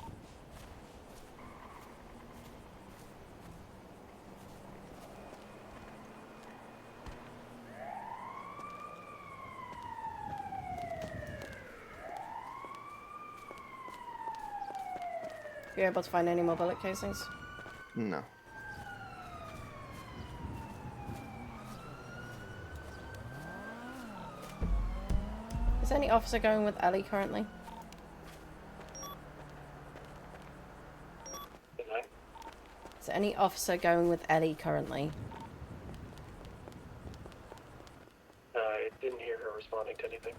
You able to find any more bullet casings? No. Is any officer going with Ellie currently? Is any officer going with Ellie currently? I didn't hear her responding to anything.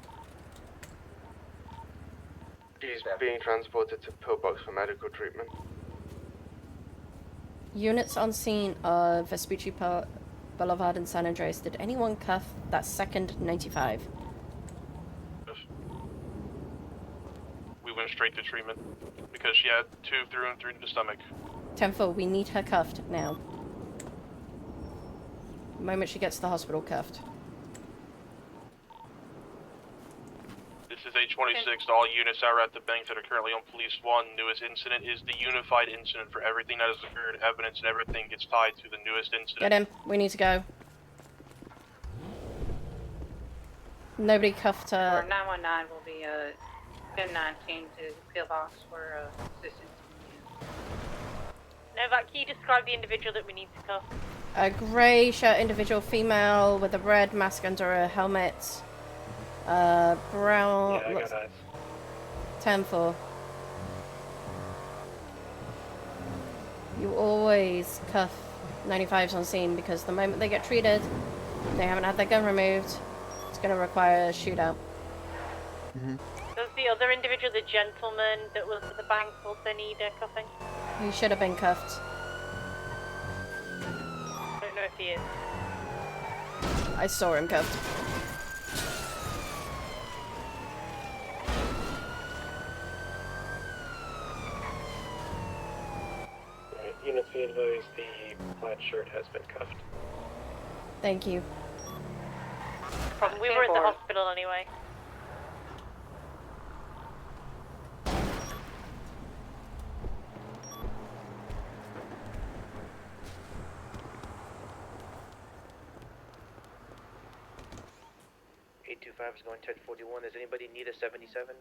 She's being transported to Pillbox for medical treatment. Units on scene of Vespucci Boulevard in San Andreas. Did anyone cuff that second 95? her straight to treatment because she had 2 through and through the stomach. 10-4, we need her cuffed now. The moment she gets to the hospital, cuffed. This is H26 to all units that are at the bank that are currently on Police 1. Newest incident is the unified incident for everything that has occurred. Evidence and everything gets tied to the newest incident. Get him. We need to go. Nobody cuffed her. Or 919 will be 1019 to pillbox for assistance. Novak, can you describe the individual that we need to cuff? A grey shirt individual, female with a red mask under a helmet. Brown. Yeah, I got eyes. 10-4. You always cuff 95s on scene because the moment they get treated, they haven't had their gun removed. It's going to require a shootout. Does the other individual, the gentleman that was at the bank, also need a cuffing? He should have been cuffed. I don't know if he is. I saw him cuffed. Alright, units be advised the plaid shirt has been cuffed. Thank you. We were at the hospital anyway. Is going 1041. Does anybody need a 77?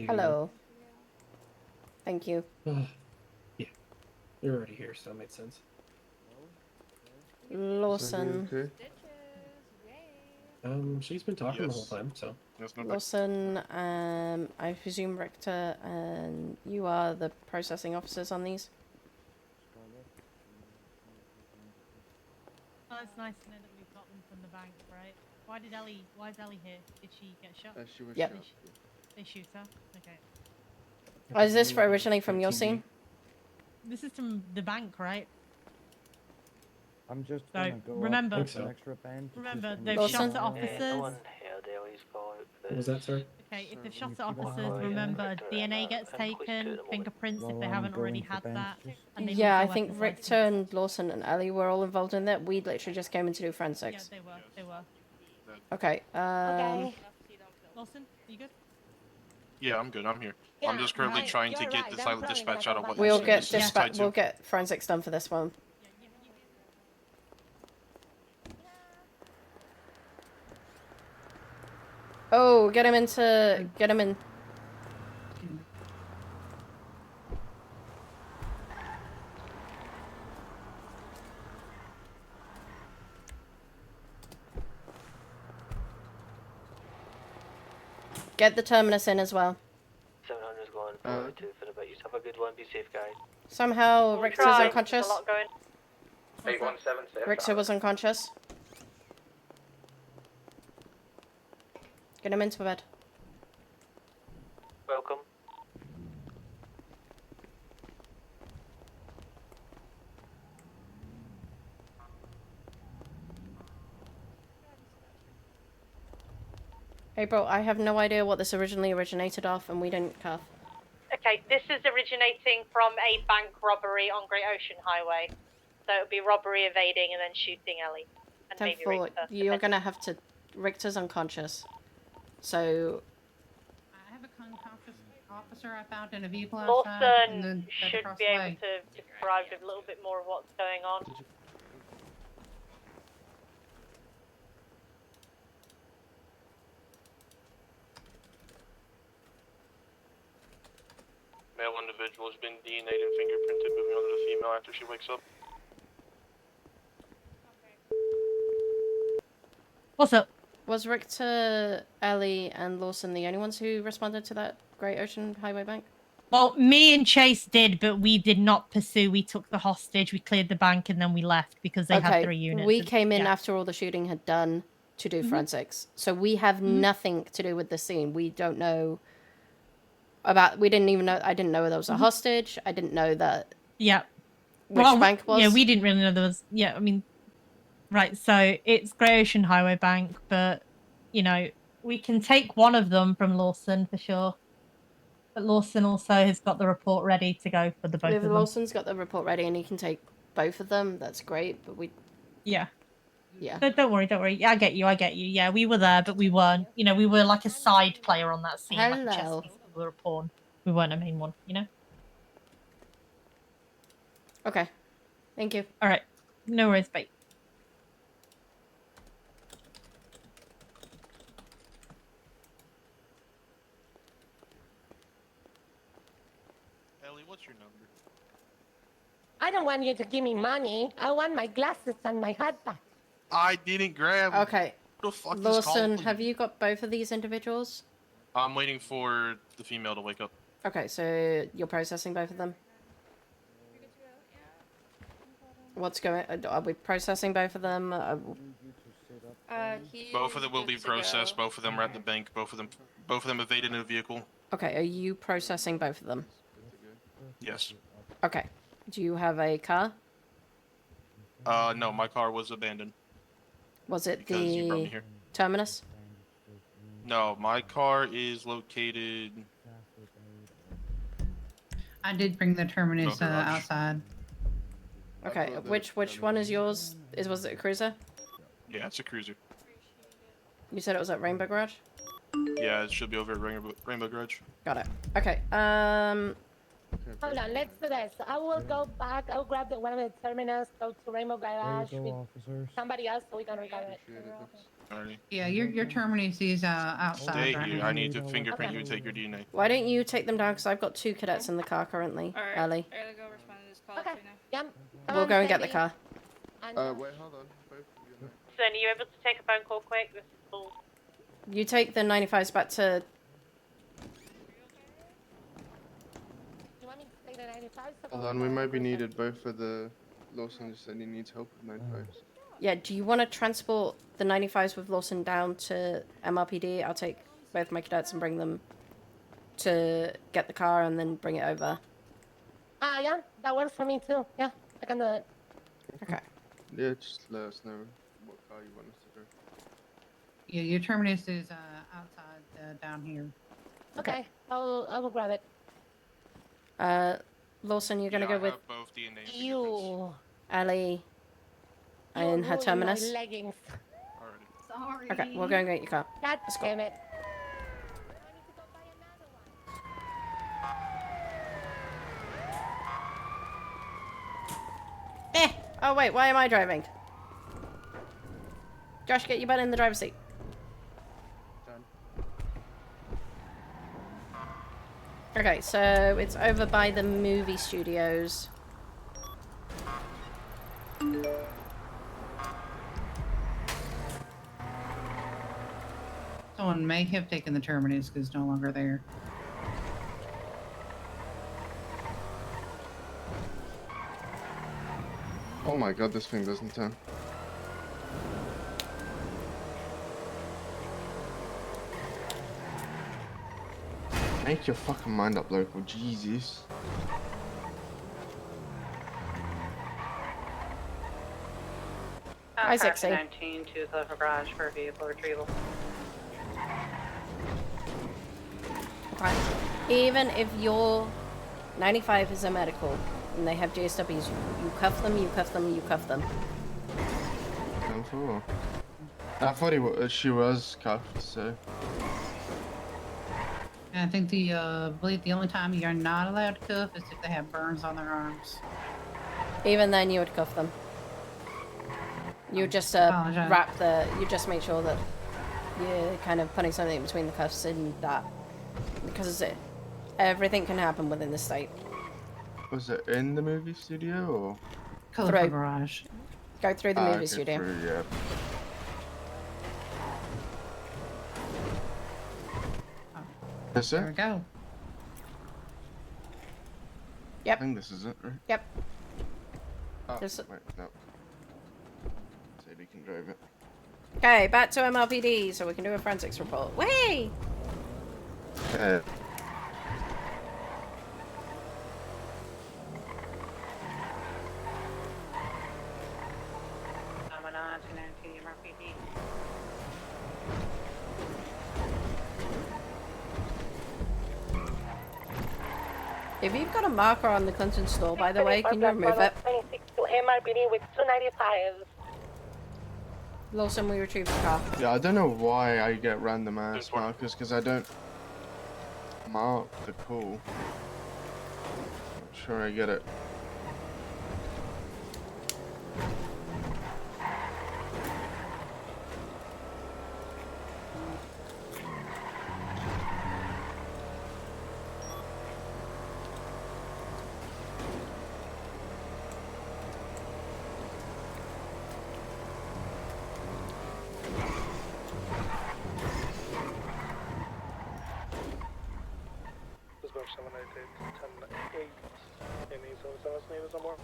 Hello. Thank you. Yeah, you're already here, so it makes sense. Lawson. She's been talking the whole time, so. Lawson, I presume Richter and you are the processing officers on these? Oh, it's nice to know that we've got them from the bank, right? Why is Ellie here? Did she get shot? She was Yep. shot. They shoot her? Okay. Oh, is this originally from your scene? This is from the bank, right? I'm just So, gonna go remember, up an extra band. remember, just they've in shot case. at officers. What was that, sir? Okay, if they've shot at officers, remember, DNA gets taken, fingerprints if they haven't already had that. And they Yeah, I lose their think weapons Richter and Lawson and Ellie were all involved in that. We literally just came in to do forensics. Yeah, they were. Okay, Lawson, are you good? Yeah, I'm good. I'm here. I'm just currently trying to get the silent dispatch out of what We'll this get is dispatch. tied to. We'll get forensics done for this one. Oh, get him in. Get the terminus in as well. 700's going forward to Philip. You have a good one. Be safe, guys. Somehow Richter's Try. unconscious. There's a lot going. 817. Richter was unconscious. Get him into bed. Welcome. April, I have no idea what this originally originated off, and we didn't cuff. Okay, this is originating from a bank robbery on Great Ocean Highway. So it would be robbery, evading, and then shooting Ellie. And maybe 10-4, Richter. you're gonna have to. Richter's unconscious. So. I have a unconscious officer I found in a vehicle outside. and then Lawson should across be the able way. to describe a little bit more of what's going on. Male individual has been DNA'd and fingerprinted, moving on to the female after she wakes up. What's up? Was Richter, Ellie, and Lawson the only ones who responded to that Great Ocean Highway bank? Well, me and Chase did, but we did not pursue. We took the hostage, we cleared the bank, and then we left because they had 3 units. We came in yeah. after all the shooting had done to do forensics. So we have nothing to do with the scene. We don't know about. We didn't even know. I didn't know there was a hostage. I didn't know that. Yeah. Which bank was? Yeah, we didn't really know there was. Yeah, I mean, right. So it's Great Ocean Highway Bank, but you know, we can take one of them from Lawson for sure. But Lawson also has got the report ready to go for the both If of them. Lawson's got the report ready and he can take both of them, that's great. But Yeah. Yeah. No, don't worry. Yeah, I get you. Yeah, we were there, but we weren't. You know, we were like a side player on that scene, like a chess Hello. piece. We were a pawn. We weren't a main one. You know. Okay. Thank you. All right. No worries, bye. Ellie, what's your number? I don't want you to give me money. I want my glasses and my hat back. I didn't grab. Okay. Who the fuck is Lawson, calling? have you got both of these individuals? I'm waiting for the female to wake up. Okay, so you're processing both of them? What's going... Are we processing both of them? Both of them will be processed. Both of them are at the bank. Both of them evaded in a vehicle. Okay, are you processing both of them? Yes. Okay. Do you have a car? No, my car was abandoned. Was it Because you brought me the here. terminus? No, my car is located. I did bring the terminus No garage. outside. Okay, which one is yours? Was it a cruiser? Yeah, it's a cruiser. You said it was at Rainbow Garage? Yeah, it should be over at Rainbow Garage. Got it. Okay, Hold on, let's do this. I will go back. I'll grab one of the terminals, go to Rainbow Garage with somebody else so we can regard it. Alrighty. Yeah, your terminus is outside. Stay right here. now. I need to fingerprint you and take your DNA. why don't you take them down? Because I've got 2 cadets in the car currently. Alright. Ellie. I gotta go respond to this call. Okay. Yep. We'll go and get the car. Wait, hold on. Both of you know. Son, are you able to take a phone call quick? This is full. You take the 95s back to... You want me to take the 95? Hold on, we might be needed. Both of the Lawson just said he needs help with 95s. Yeah, do you want to transport the 95s with Lawson down to MRPD? I'll take both my cadets and bring them to get the car and then bring it over. Yeah, that works for me too. Yeah, I can do it. Okay. Yeah, just let us know what car you want us to do. Yeah, your terminus is outside down here. Okay, I will grab it. Lawson, you're gonna go with both DNA. You. Ellie and her terminus? Leggings. Sorry. Okay, we'll go and get your car. God damn it. Oh wait, why am I driving? Josh, get your butt in the driver's seat. Okay, so it's over by the movie studios. Someone may have taken the terminus because it's no longer there. Oh my god, this thing doesn't turn. Make your fucking mind up, local. Jesus. Hi, Sexy. 19 to the garage for vehicle retrieval. Okay. Even if your 95 is a medical and they have JSWs, you cuff them, you cuff them, you cuff them. 10-4. I thought she was cuffed, so. And I think I believe the only time you're not allowed to cuff is if they have burns on their arms. Even then, you would cuff them. You just Apologize. you just make sure that you're kind of putting something between the cuffs and that. Because everything can happen within the state. Was it in the movie studio or? Colorful garage. Go through the movie okay, studio. Through, yeah. That's it? There we go. Yep. I think this is it, right? Yep. Oh, Just- wait, no. Sadie can drive it. Okay, back to MLPD so we can do a forensics report. Whee! Okay. Coming on to 19 MRPD. If you've got a marker on the Clinton store, by the way, can you remove it? 26 to MRPD with 295. Lawson, we retrieved the car. Yeah, I don't know why I get random ass markers, because I don't mark the call. Not sure I get it. Dispatch 788 10-8. Any 77 needed somewhere?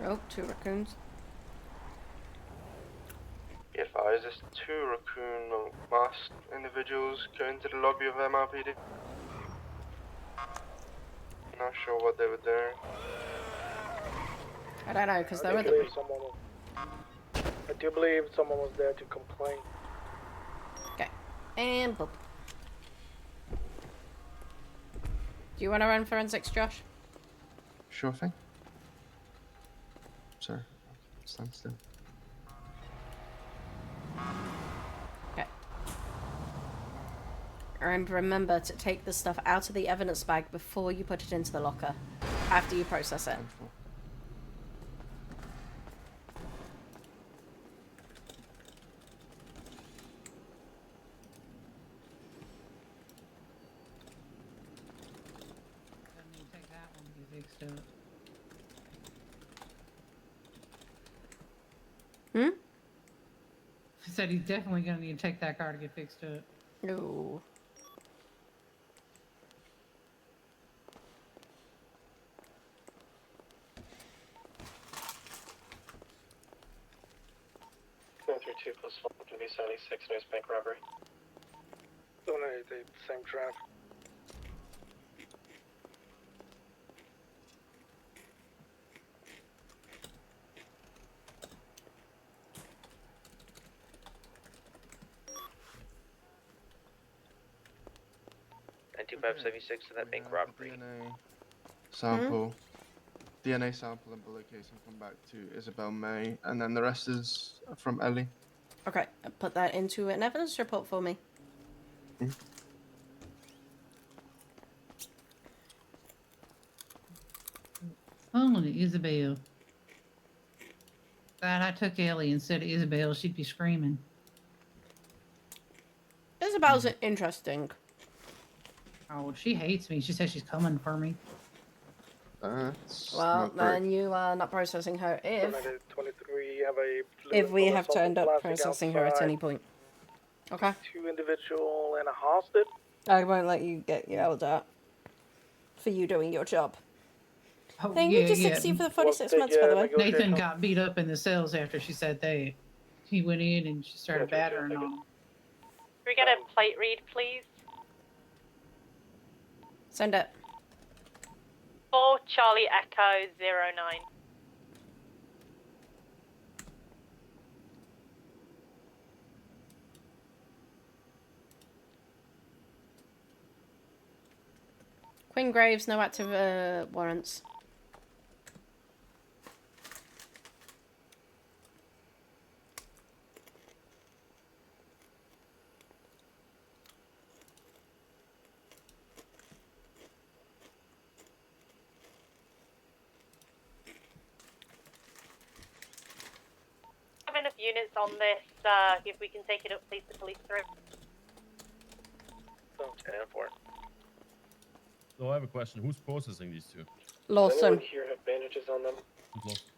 Oh, 2 raccoons. Be advised, there's 2 raccoon masked individuals going to the lobby of MRPD. Not sure what they were doing. I don't know, because they were I do believe someone was there to complain. Okay. And boop. Do you want to run forensics, Josh? Sure thing. Sorry, stand still. Okay. And remember to take the stuff out of the evidence bag before you put it into the locker, after you process it. Hmm? He said he's definitely gonna need to take that car to get fixed up. No. Through 2 plus 1 to be 76 News Bank robbery. 788, same traffic. And 2576 to that bank robbery. DNA sample. DNA sample and bullet casing come back to Isabel May, and then the rest is from Ellie. Okay, put that into an evidence report for me. Oh, Isabel. Glad I took Ellie instead of Isabel. She'd be screaming. Isabel's interesting. Oh, she hates me. She says she's coming for me. Well, then you are not processing her if 23, have a if we have to end up processing her at any point. Okay. 2 individual and a hostage. I won't let you get yelled at for you doing your job. Oh, Thank you to 60 for the 46 months, by the way. Nathan got beat up in the cells after she said that. He went in and she started battering on him. Can we get a plate read, please? Send it. 4 Charlie Echo 09. Queen Graves, no active warrants. Have enough units on this, if we can take it up, please, to police 3. 10-4. So I have a question. Who's processing these 2? Does anyone here have bandages on them? Who's lost?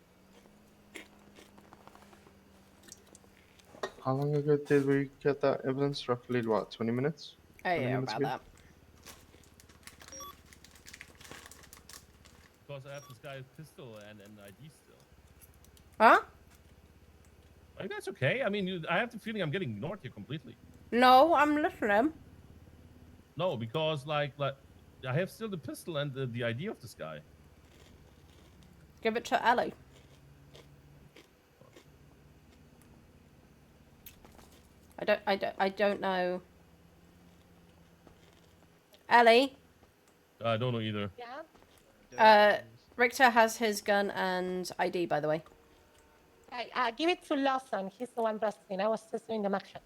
How long ago did we get that evidence? Roughly, what, 20 minutes? Oh, yeah, about that. Because I have this guy's pistol and ID still. Huh? Are you guys okay? I mean, I have the feeling I'm getting ignored here completely. No, I'm listening. No, because like I have still the pistol and the ID of this guy. Give it to Ellie. I don't know. Ellie. I don't know either. Yeah. Richter has his gun and ID, by the way. Give it to Lawson. He's the one processing. I was just doing the action.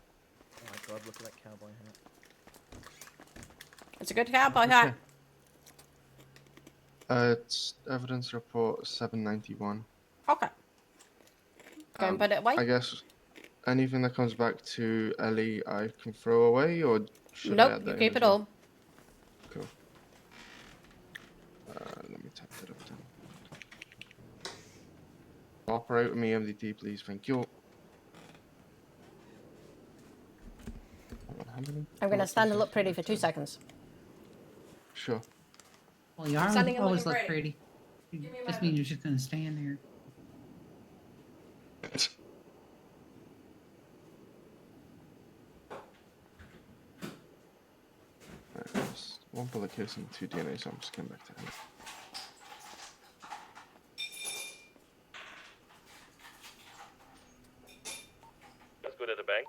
Oh my god, look at that cowboy hat. It's a good cowboy hat. It's evidence report 791. Okay. Go and put it away. I guess anything that comes back to Ellie, I can throw away, or should I Nope, add you that in keep as it well? all. Cool. Let me tap that up then. Cooperate with me, MDT, please. Thank you. How many? I'm gonna stand and look pretty for 2 seconds. Sure. Well, you Standing and always looking look pretty. Just means you're just gonna stand there. One bullet case and 2 DNA, so I'm just going back to Ellie. Let's go to the bank.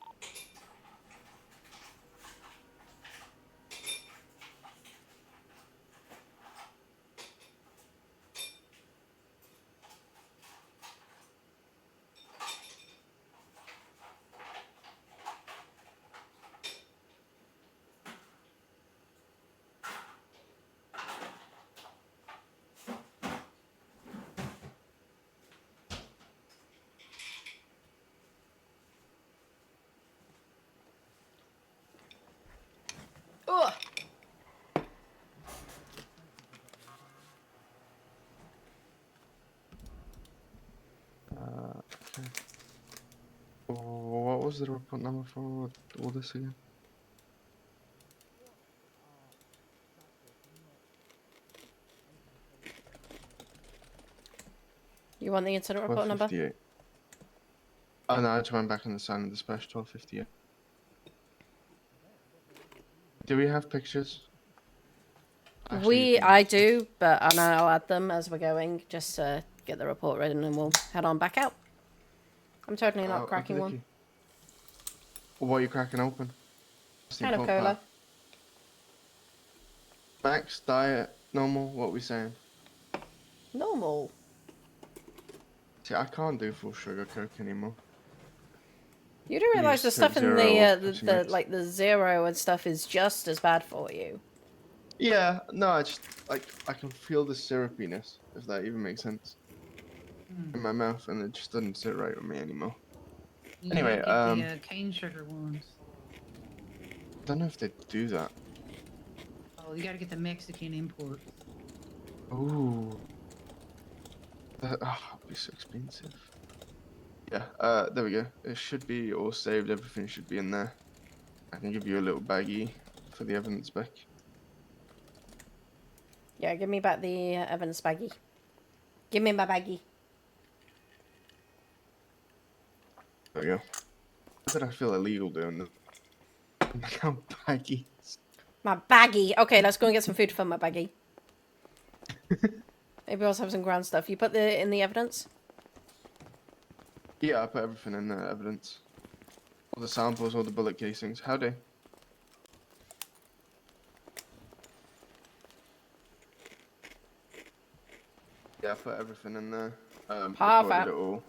Ugh. Okay. What was the report number for all this again? You want the incident report number? 1258. Oh no, I just went back in the sign of the special 1258. Do we have pictures? I do, but I'll add them as we're going, just to get the report ready, and then we'll head on back out. I'm totally not cracking one. What are you cracking open? Kind of cola. Max, diet, normal, what are we saying? Normal. See, I can't do full sugar Coke anymore. You do realise the stuff in the like the zero and stuff is just as bad for you. Yeah, no, I just like I can feel the syrupiness, if that even makes sense, in my mouth, and it just doesn't sit right with me anymore. Anyway, the cane sugar ones. I don't know if they do that. Oh, you gotta get the Mexican import. Ooh, that would be so expensive. Yeah, there we go. It should be all saved. Everything should be in there. I can give you a little baggie for the evidence back. Yeah, give me back the evidence baggie. Give me my baggie. There we go. Why did I feel illegal doing that? My baggies. My baggie. Okay, let's go and get some food for my baggie. Maybe we'll also have some ground stuff. You put the in the evidence? Yeah, I put everything in the evidence. All the samples, all the bullet casings. Howdy. Yeah, I put everything in there. Recorded it all.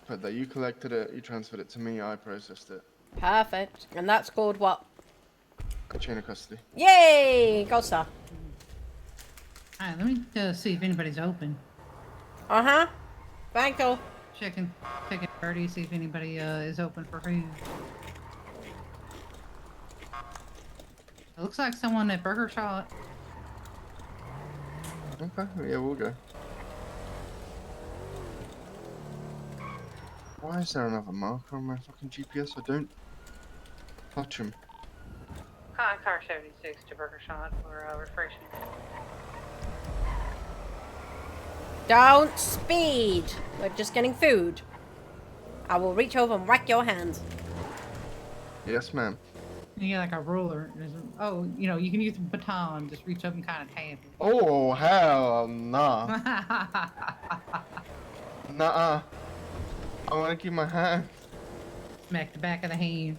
Put that you collected it, you transferred it to me, I processed it. Perfect. And that's called what? Chain of custody. Yay! Gold star. Alright, let me see if anybody's open. Uh-huh. Thank you. Checking party, see if anybody is open for food. It looks like someone at Burger Shot. Okay, yeah, we'll go. Why is there another marker on my fucking GPS? I don't touch him. Car 76 to Burger Shot for refreshing. Don't speed. We're just getting food. I will reach over and whack your hands. Yes, ma'am. You get like a ruler. Oh, you know, you can use a baton. Just reach up and kind of tap it. Oh, hell nah. Nuh-uh. I want to keep my hand. Smack the back of the hand.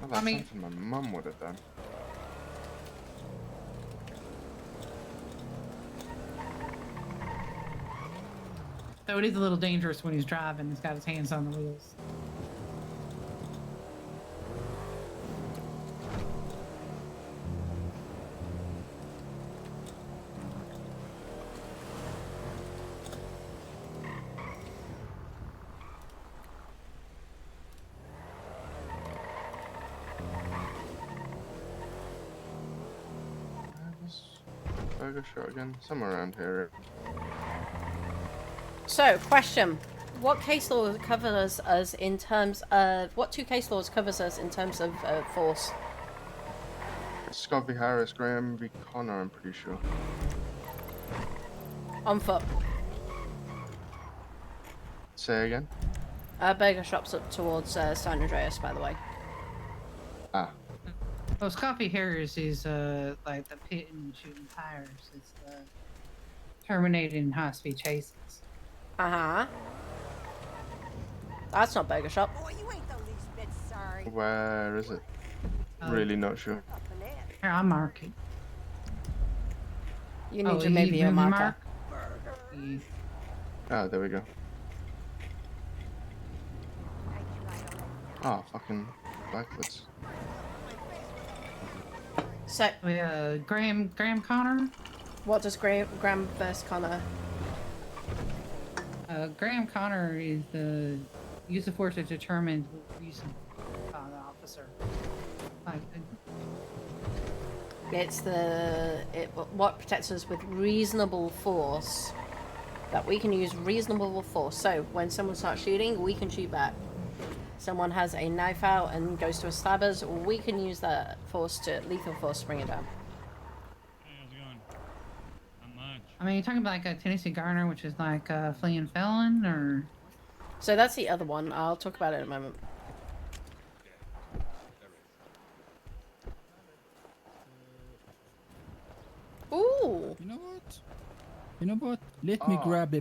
Well, that's something my mum would have done. Though it is a little dangerous when he's driving. He's got his hands on the wheels. Burger shot again? Somewhere around here. So, question. What case law covers us in terms of... What two case laws covers us in terms of force? Scott v. Harris, Graham v. Connor, I'm pretty sure. On foot. Say again? Burger shop's up towards San Andreas, by the way. Ah. Well, Scott v. Harris is like the pit and shooting tires. It's terminating high-speed chases. Uh-huh. That's not Burger Shop. Boy, you ain't the least bit sorry. Where is it? Really not sure. Here, I'll mark it. You need to maybe a marker. Ah, there we go. Ah, fucking backwards. So, Graham Connor? What does Graham versus Connor? Graham Connor is the use of force is determined with reason by the officer. It's what protects us with reasonable force. That we can use reasonable force. So when someone starts shooting, we can shoot back. Someone has a knife out and goes to stab us, we can use that lethal force to bring it down. I mean, you're talking about like a Tennessee Garner, which is like a fleeing felon, or? So that's the other one. I'll talk about it in a moment. Ooh. You know what? Let me grab the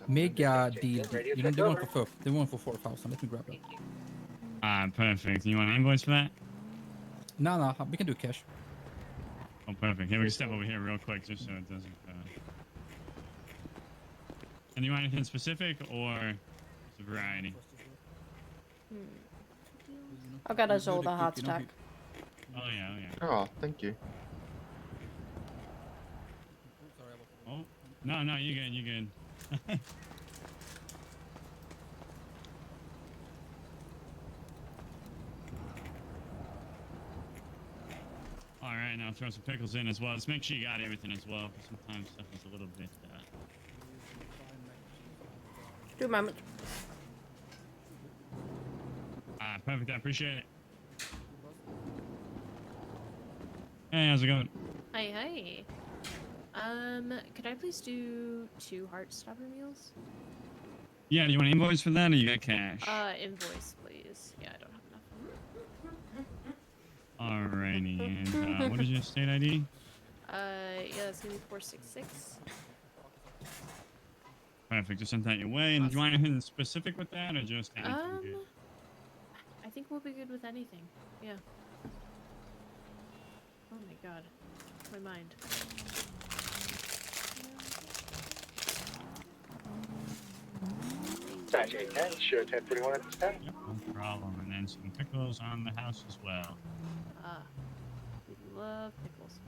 mega deal. You know the one for 4,000. Let me grab that. Perfect. You want an invoice for that? No, we can do cash. Oh, perfect. Here, we can step over here real quick just so it doesn't... And you want anything specific, or it's a variety? I've got us all the heart attack. Oh, yeah. Oh, thank you. Oh, no, you good. All right, now throw some pickles in as well. Just make sure you got everything as well, because sometimes stuff is a little bit... 2 moments. Perfect. I appreciate it. Hey, how's it going? Hi. Could I please do 2 heart stopper meals? Yeah, do you want an invoice for that, or you got cash? Invoice, please. Yeah, I don't have enough. Alrighty, and what is your state ID? Yeah, that's gonna be 466. Perfect, just sent that your way. And do you want anything specific with that, or just anything good? I think we'll be good with anything. Yeah. Oh my god. My mind. Dash 810, sure, 1041 at this time. Yep, no problem. And then some pickles on the house as well. We love pickles.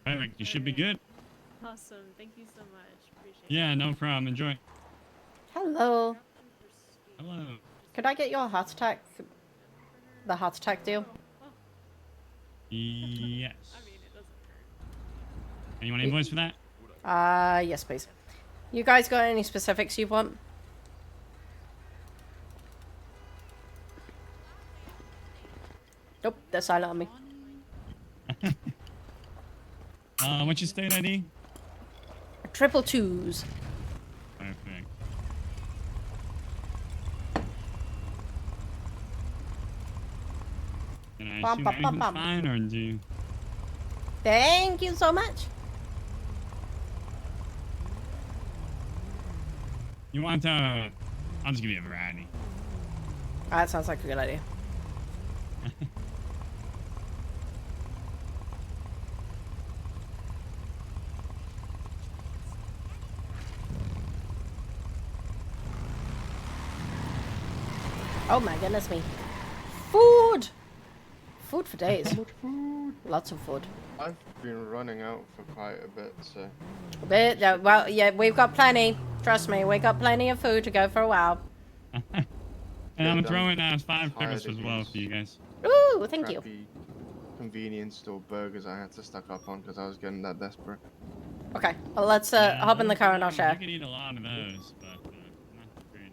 Perfect, you should be good. Awesome, thank you so much. Appreciate it. Yeah, no problem. Enjoy. Hello. Hello. Could I get your heart attack? The heart attack deal? Yes. And you want an invoice for that? Yes, please. You guys got any specifics you want? Nope, they're silent on me. What's your state ID? 222s. Perfect. Can I assume everything's fine, or do you... Thank you so much. You want, I'll just give you a variety. That sounds like a good idea. Oh my goodness me. Food! Food for days. Food. Lots of food. I've been running out for quite a bit, so... Well, yeah, we've got plenty. Trust me, we've got plenty of food to go for a while. And I'm throwing 5 pickles as well for you guys. Ooh, thank you. Convenience store burgers I had to stock up on because I was getting that desperate. Okay, well, let's hop in the car and I'll share. You can eat a lot of those, but not very.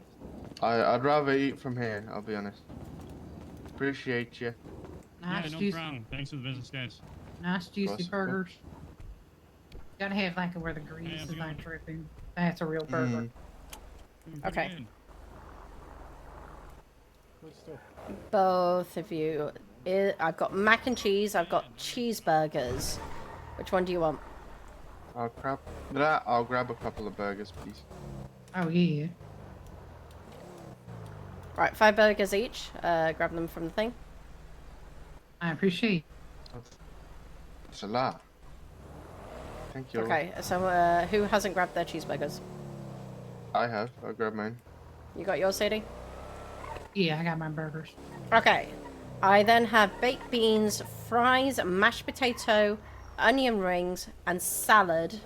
I'd rather eat from here, I'll be honest. Appreciate you. Nice Yeah, no problem. Thanks for the business, guys. Nice juicy burgers. Gotta have like where the grease is like dripping. That's a real burger. Okay. Both of you. I've got mac and cheese. I've got cheeseburgers. Which one do you want? I'll grab a couple of burgers, please. Oh yeah. Right, 5 burgers each. Grab them from the thing. I appreciate. It's a lot. Thank you. Okay, so who hasn't grabbed their cheeseburgers? I have. I'll grab mine. You got yours, Sadie? Yeah, I got my burgers. Okay. I then have baked beans, fries, mashed potato, onion rings, and salad.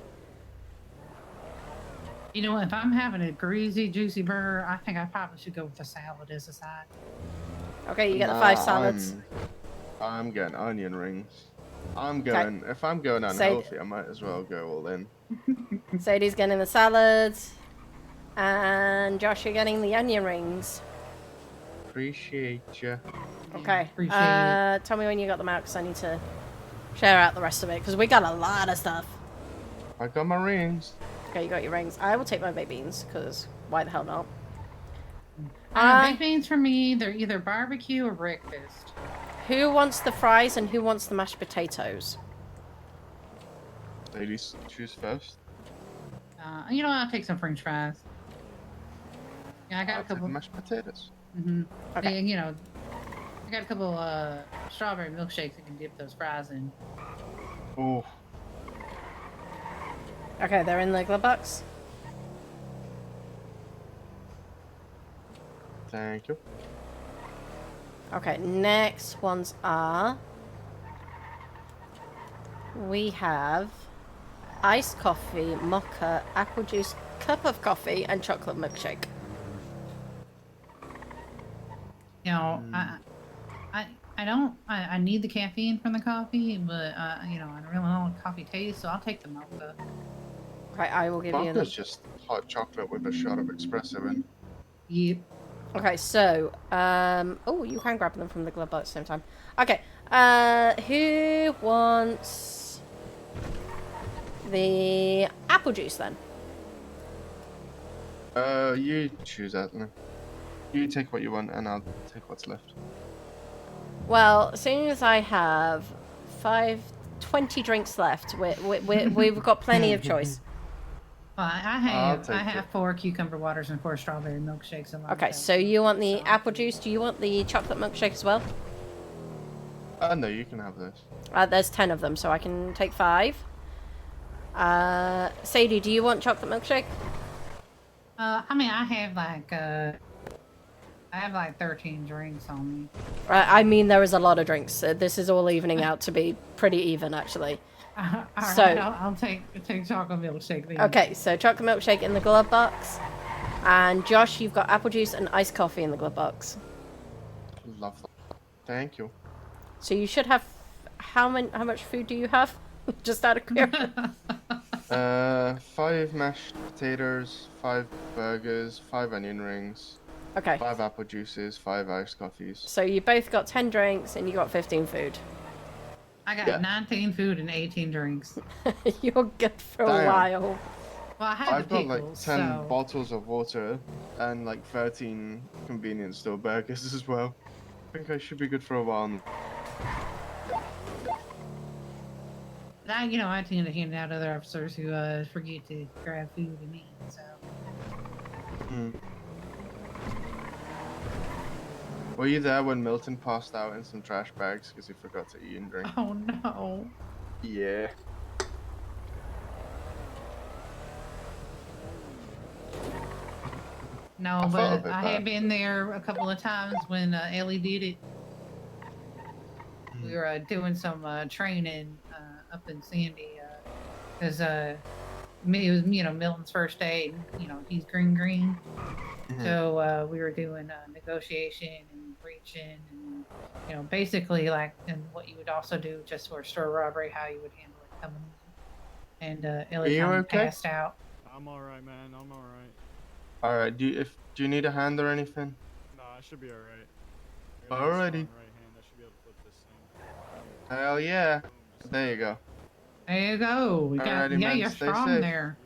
You know what? If I'm having a greasy, juicy burger, I think I probably should go with the salad as a side. Okay, you get the 5 salads. I'm getting onion rings. If I'm going unhealthy, I might as well go all in. Sadie's getting the salads. And Josh, you're getting the onion rings. Appreciate you. Okay. Appreciate it. Tell me when you got them out, because I need to share out the rest of it, because we got a lot of stuff. I got my rings. Okay, you got your rings. I will take my baked beans, because why the hell not? Baked beans for me, they're either barbecue or breakfast. Who wants the fries and who wants the mashed potatoes? Ladies, choose first. You know, I'll take some French fries. Yeah, I got a couple mashed potatoes. Okay. And, you know, I got a couple strawberry milkshakes I can dip those fries in. Oh. Okay, they're in the glove box. Thank you. Okay, next ones are... We have iced coffee, mocha, apple juice, cup of coffee, and chocolate milkshake. You know, I need the caffeine from the coffee, but you know, I really don't like coffee taste, so I'll take the mocha. Okay, I will give you. Mocha's just hot chocolate with a shot of espresso in. Yep. Okay, so oh, you can grab them from the glove box at the same time. Okay, who wants the apple juice then? You choose that. You take what you want, and I'll take what's left. Well, as soon as I have 20 drinks left, we've got plenty of choice. Well, I have 4 cucumber waters and 4 strawberry milkshakes. Okay, so you want the apple juice? Do you want the chocolate milkshake as well? No, you can have those. There's 10 of them, so I can take 5. Sadie, do you want chocolate milkshake? I mean, I have like 13 drinks on me. I mean, there is a lot of drinks. This is all evening out to be pretty even, actually. All So- right, I'll take chocolate milkshake. Then. Okay, so chocolate milkshake in the glove box. And Josh, you've got apple juice and iced coffee in the glove box. Love that. Thank you. So you should have... How much food do you have? Just out of curiosity. 5 mashed potatoes, 5 burgers, 5 onion rings. Okay. 5 apple juices, 5 iced coffees. So you both got 10 drinks and you got 15 food. I got 19 food and 18 drinks. You're good for a while. Well, I have I've the got pickles, like 10 so... bottles of water and like 13 convenience store burgers as well. I think I should be good for a while. But I tend to hand out other officers who forget to grab food and eat, so... Were you there when Milton passed out in some trash bags because he forgot to eat and drink? Oh no. Yeah. No, I felt a but bit I bad. had been there a couple of times when Ellie did it. We were doing some training up in Sandy because it was, you know, Milton's first day. And, you know, he's green. So we were doing negotiation and breaching and, you know, basically like and what you would also do just for store robbery, how you would handle it coming in. And Ellie you kind of okay? passed out. I'm alright, man. I'm alright. All right. Do you need a hand or anything? Nah, I should be alright. Alrighty. Right hand. I should be able to flip this thing. Hell yeah. There you go. There you go. We got Alrighty, man. you're Stay strong safe. there.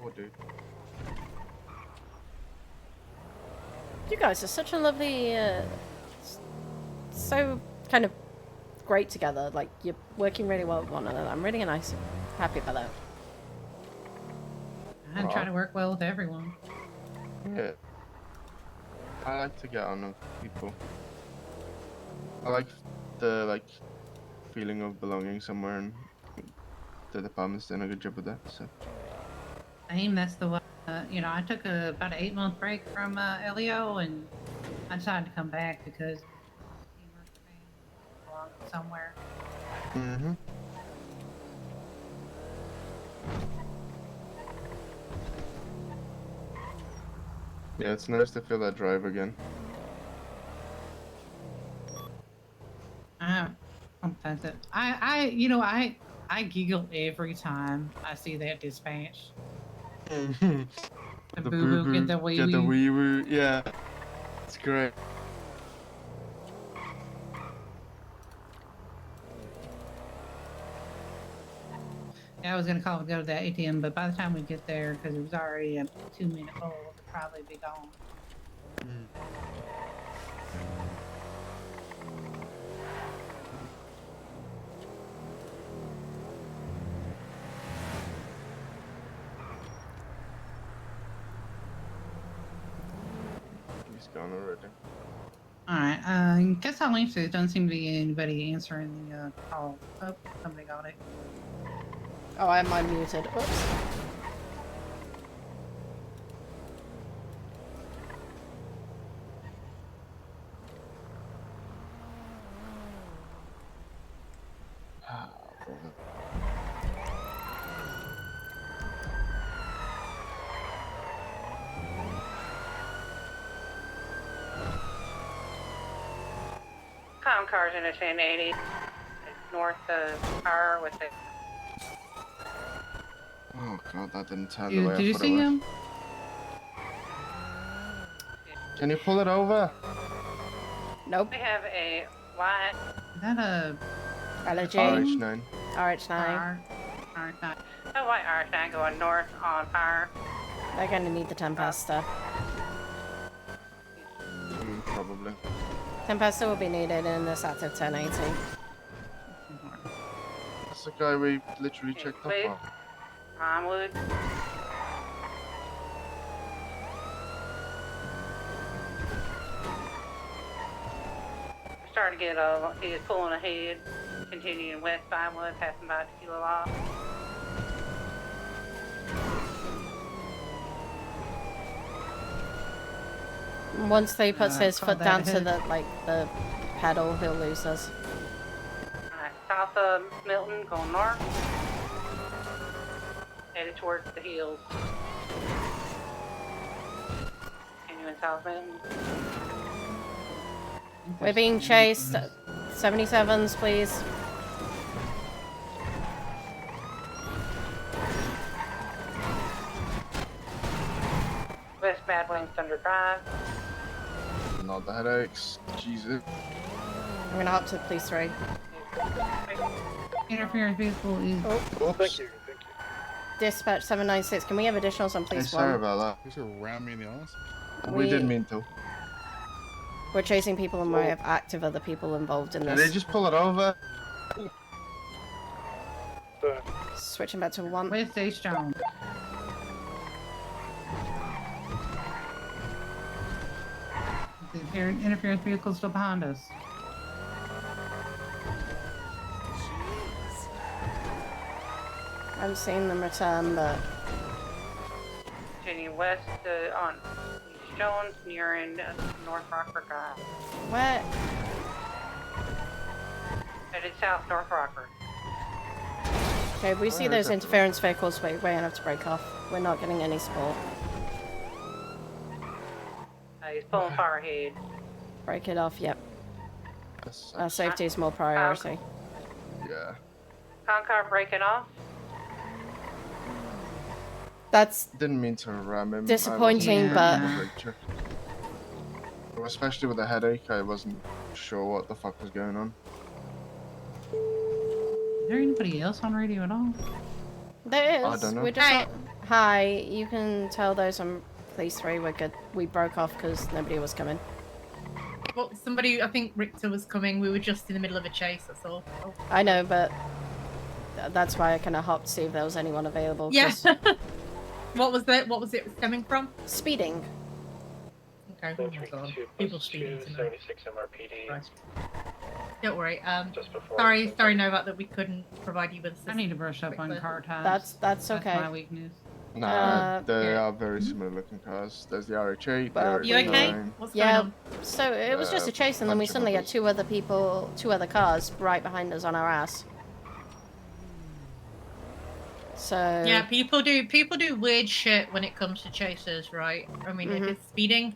Oh, dude. You guys are such a lovely, so kind of great together. Like, you're working really well with one another. I'm really nice. Happy about that. I try to work well with everyone. Yeah. I like to get on with people. I like the feeling of belonging somewhere, and the department's doing a good job with that. So. That's the one. You know, I took about an 8-month break from LEO, and I decided to come back because teamwork belong somewhere. Mhm. Yeah, it's nice to feel that drive again. Sometimes I giggle every time I see that dispatch. The boo boo, get the wee get the wee. wee woo. Yeah, it's great. Yeah, I was gonna call and go to that ATM, but by the time we get there, because it was already a 2-minute hold, it'll probably be gone. He's gone already. Alright, guess I'll answer. There doesn't seem to be anybody answering the call. Oh, somebody got it. Oh, I'm unmuted. Oops. Cars in a 1080 north of Power with it. Oh god, that didn't turn the way I Did you thought it see would. him? Can you pull it over? Nope. We have a white. Is that a LG? RH9. RH9. RH9. A white RH9 going north on Power. They're gonna need the Tempesta. Probably. Tempesta will be needed in this active 1080. That's the guy we literally checked up on. Homewood. Starting to get he is pulling ahead, continuing west Vinewood, passing by Tequila Law. Once he puts his call foot that down a to hit. the pedal, he'll lose us. Alright, south of Milton, going north. Headed towards the hills. Continuing south Milton. We're being chased. 77s, please. West Bad Wings Thunder Drive. Not the headaches. Jesus. I'm gonna hop to police 3. Interference vehicle is. Oh, thank you. Dispatch 796. Can we have additionals on Hey, police sorry 1? about You should ram me in the ass. that. We didn't mean to. We're chasing people and we have active other people involved in Did this. they just pull it over? Switching back to 1. Where's Stay Strong? Interference vehicle still behind us. I haven't seen them return, but Continuing west on Jones, nearing North Rockford Drive. where? Headed south, North Rockford. Okay, we see those interference vehicles. We're going to have to break off. We're not getting any support. He's pulling far ahead. Break it off, yep. Safety is more priority. Yeah. Concar breaking off. That's Didn't mean to ram him. disappointing, but especially with the headache, I wasn't sure what the fuck was going on. Is there anybody else on radio at all? there I is. don't know. We're just not... Hi, you can tell those on police 3 we're good. We broke off because nobody was coming. Well, somebody, I think Richter was coming. We were just in the middle of a chase, that's all. Oh. I know, but that's why I kind of hopped to see if there was anyone available. Yeah. What was that? What was it stemming from? Speeding. Okay. Oh my God. People speeding tonight. 76 MRPD. Right. Don't worry. Just before Sorry, Novak, that we couldn't provide you with. I need to brush up on car types. That's okay. That's my weakness. Nah, they are very similar looking cars. There's the RH8, the RH9. You okay? What's going on? So it was just a chase, and then we suddenly had two other cars right behind us on our ass. So Yeah, people do weird shit when it comes to chasers, right? I mean, if it's speeding,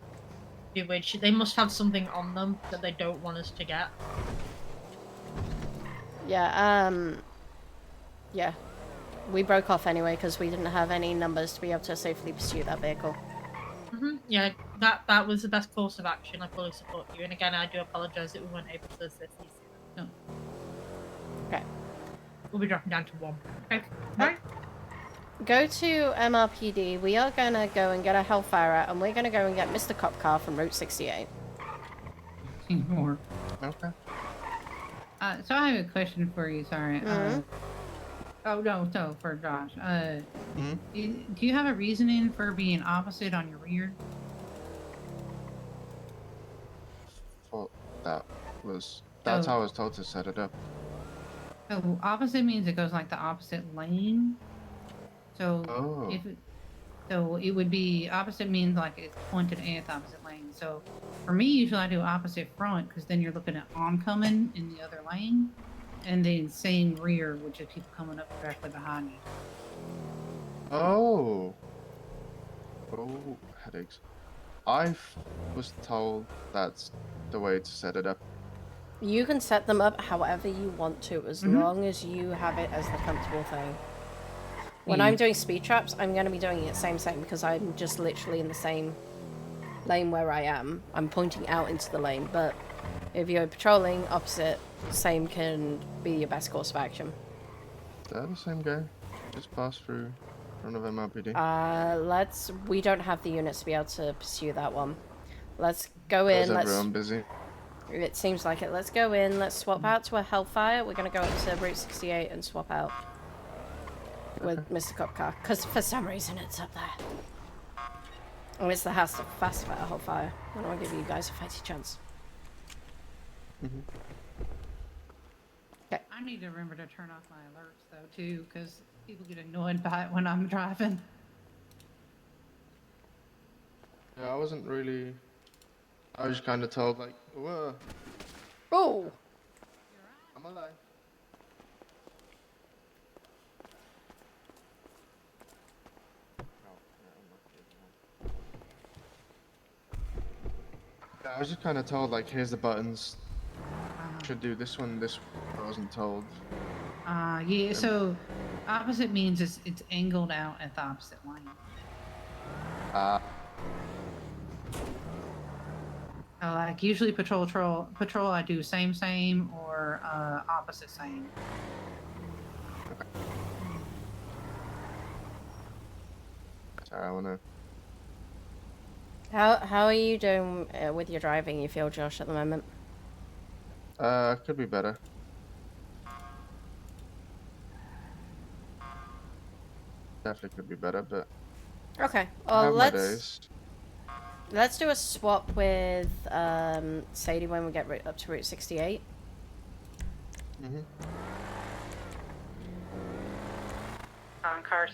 do weird shit. They must have something on them that they don't want us to get. yeah, yeah. We broke off anyway because we didn't have any numbers to be able to safely pursue that vehicle. Yeah, that was the best course of action. I fully support you. And again, I do apologise that we weren't able to assist you sooner. No. Okay. We'll be dropping down to 1. Okay. Right. Go to MRPD. We are gonna go and get a Hellfire out, and we're gonna go and get Mr. Cop Car from Route 68. More. Okay. So I have a question for you. Sorry. Oh no, so for Josh. Do you have a reasoning for being opposite on your rear? Well, that's how I was told to set it up. So opposite means it goes like the opposite lane. So so it would be opposite means like it's pointed at the opposite lane. So for me, usually I do opposite front because then you're looking at oncoming in the other lane, and then same rear, which is people coming up directly behind you. Oh, headaches. I was told that's the way to set it up. You can set them up however you want to, as long as you have it as the comfortable thing. When I'm doing speed traps, I'm going to be doing it same because I'm just literally in the same lane where I am. I'm pointing out into the lane, but if you're patrolling opposite, same can be your best course of action. They're the same guy. Just pass through front of MRPD. We don't have the units to be able to pursue that one. Let's go in. Is everyone busy? It seems like it. Let's go in. Let's swap out to a Hellfire. We're going to go up to Route 68 and swap out with Mr. Cop Car. Because for some reason it's up there. And it's the fast better Hellfire. I don't want to give you guys a fighting chance. Okay. I need to remember to turn off my alerts though too, because people get annoyed by it when I'm driving. Yeah, I wasn't really. I was kind of told like, whoa. Oh. I'm alive. Yeah, I was just kind of told like, here's the buttons. Should do this one. This I wasn't told. Yeah. So opposite means it's angled out at the opposite lane. Like usually patrol I do same or opposite same. Okay. Sorry, I wanna. How are you doing with your driving, you feel, Josh, at the moment? Could be better. Definitely could be better, but. Okay. I have Let's. my days. Let's do a swap with Sadie when we get up to Route 68. Mm-hmm. Car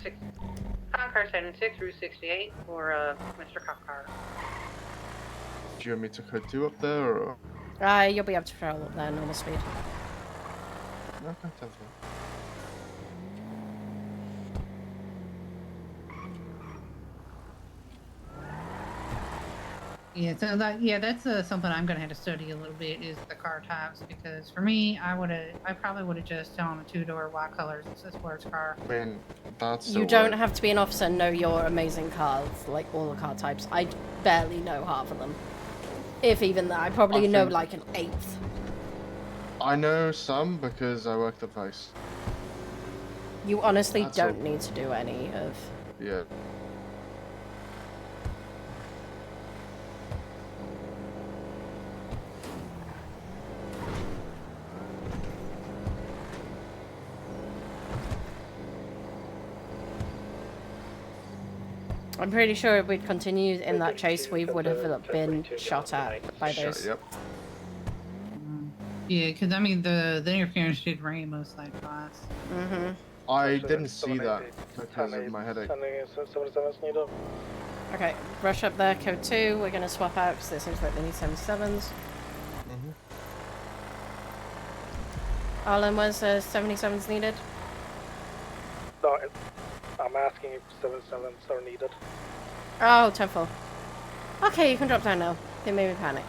76, Route 68 for Mr. Cockcar. Do you want me to code 2 up there, or? You'll be able to travel up there, normal speed. Okay, 10 -4. Yeah, so that's something I'm gonna have to study a little bit is the car types because for me, I probably would have just done a 2-door white colors sports car. I mean, that's You don't have to be an officer and know your amazing cars, like all the car types. I barely know half of them. If even that, I probably know like an eighth. I know some because I work the Vice. You honestly don't need to do any of... Yeah. I'm pretty sure if we'd continued in that chase, we would have been shot at by those. Yep. Yeah, because I mean the interference did rain most like twice. Mm-hmm. I didn't see that because of my headache. Okay, rush up there, code 2. We're going to swap out because it seems like they need 77s. Mm-hmm. Alan, where's 77s needed? No, I'm asking if 77s are needed. Oh, 10-4. Okay, you can drop down now. They made me panic.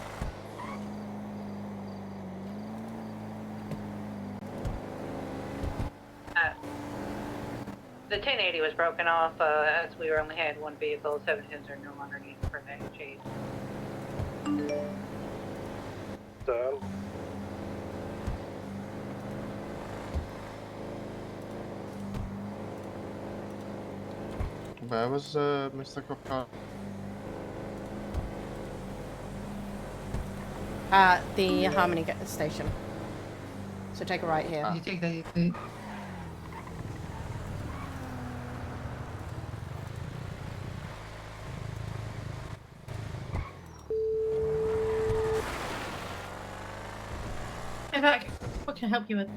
The 1080 was broken off as we only had one vehicle. 17s are no longer needed for that chase. Done. Where was Mr. Cockcar? At the Harmony station. So take a right here. You take the... Novak, what can I help you with?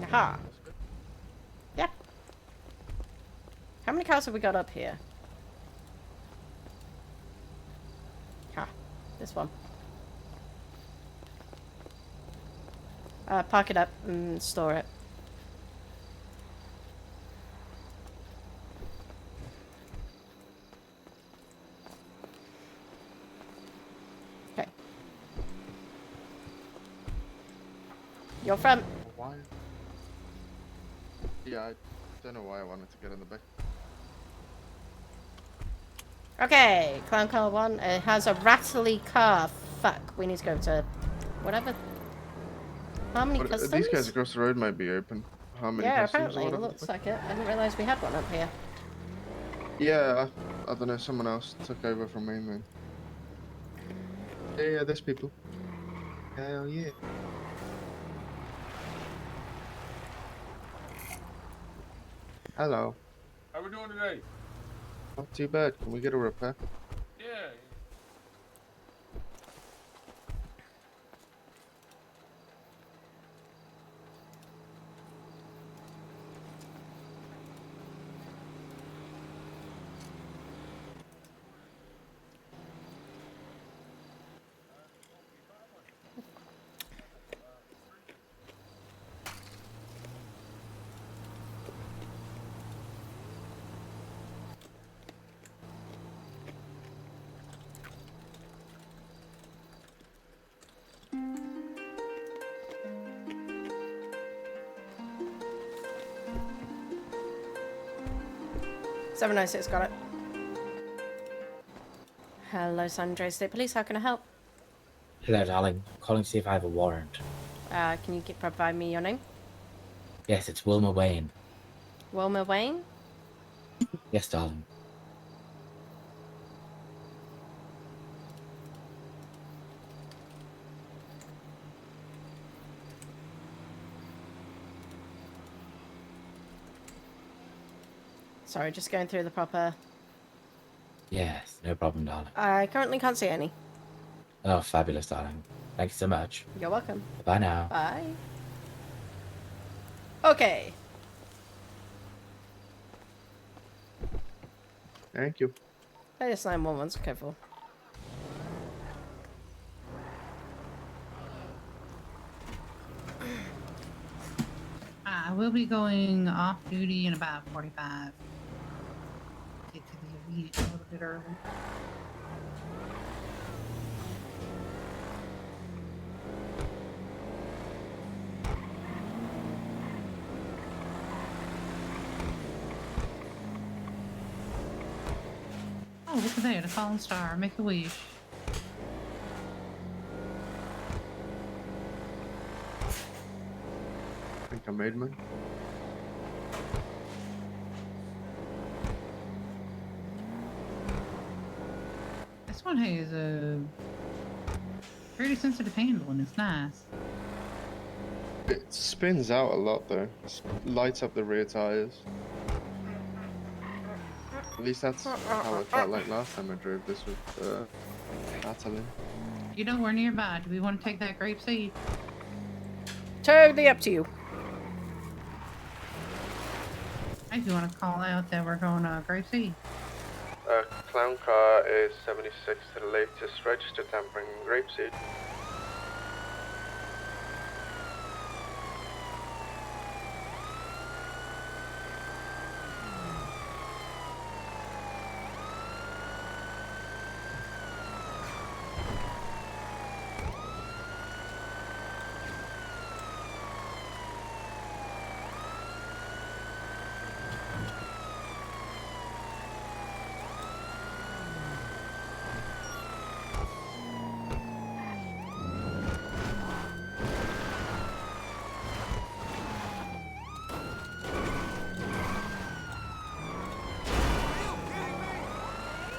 Aha. Yeah. How many cars have we got up here? Ha. This one. Park it up and store it. Okay. You're front. Why? Yeah, I don't know why I wanted to get in the back. Okay, Clown Car 1. It has a rattly car fuck. We need to go to whatever. Harmony But, Customs? these guys across the road might be open. Harmony Yeah, Customs or apparently. It whatever. looks like it. I didn't realise we had one up here. Yeah, I don't know. Someone else took over from mainland. Yeah, there's people. Hell yeah. Hello. How we doing today? Not too bad. Can we get a repair? Yeah. Seven 796, got it. Hello, San Andreas State Police. How can I help? Hello, darling. I'm calling to see if I have a warrant. Can you provide me your name? Yes, it's Wilma Wayne. Wilma Wayne? Yes, darling. Sorry, just going through the proper... Yes, no problem, darling. I currently can't see any. Oh, fabulous, darling. Thank you so much. You're welcome. Bye now. Bye. Okay. Thank you. Latest 911's careful. I will be going off duty in about 45. Get to the elite a little bit early. Oh, look at that, a fallen star. Make a wish. I think I made mine. This one has a pretty sensitive handle and it's nice. It spins out a lot though. Lights up the rear tires. At least that's how it felt like last time I drove this with Atalin. You know, we're nearby. Do we want to take that grape seed? Totally up to you. If you want to call out that we're going to grape seed. Clown car is 76 to the latest registered tampering grapeseed.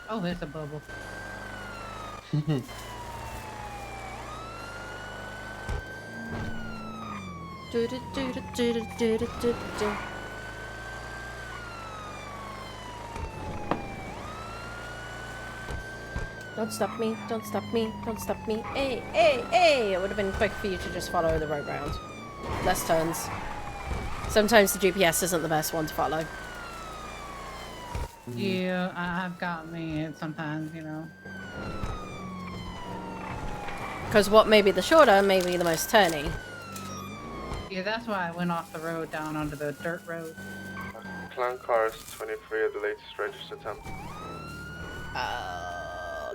Oh, there's a bubble. Don't stop me, don't stop me, don't stop me. Hey, hey, hey! It would have been quick for you to just follow the road round. Less turns. Sometimes the GPS isn't the best one to follow. Yeah, I've got me sometimes, you know. Because what may be the shorter may be the most turny. Yeah, that's why I went off the road down onto the dirt road. Clown car is 23 of the latest registered temp.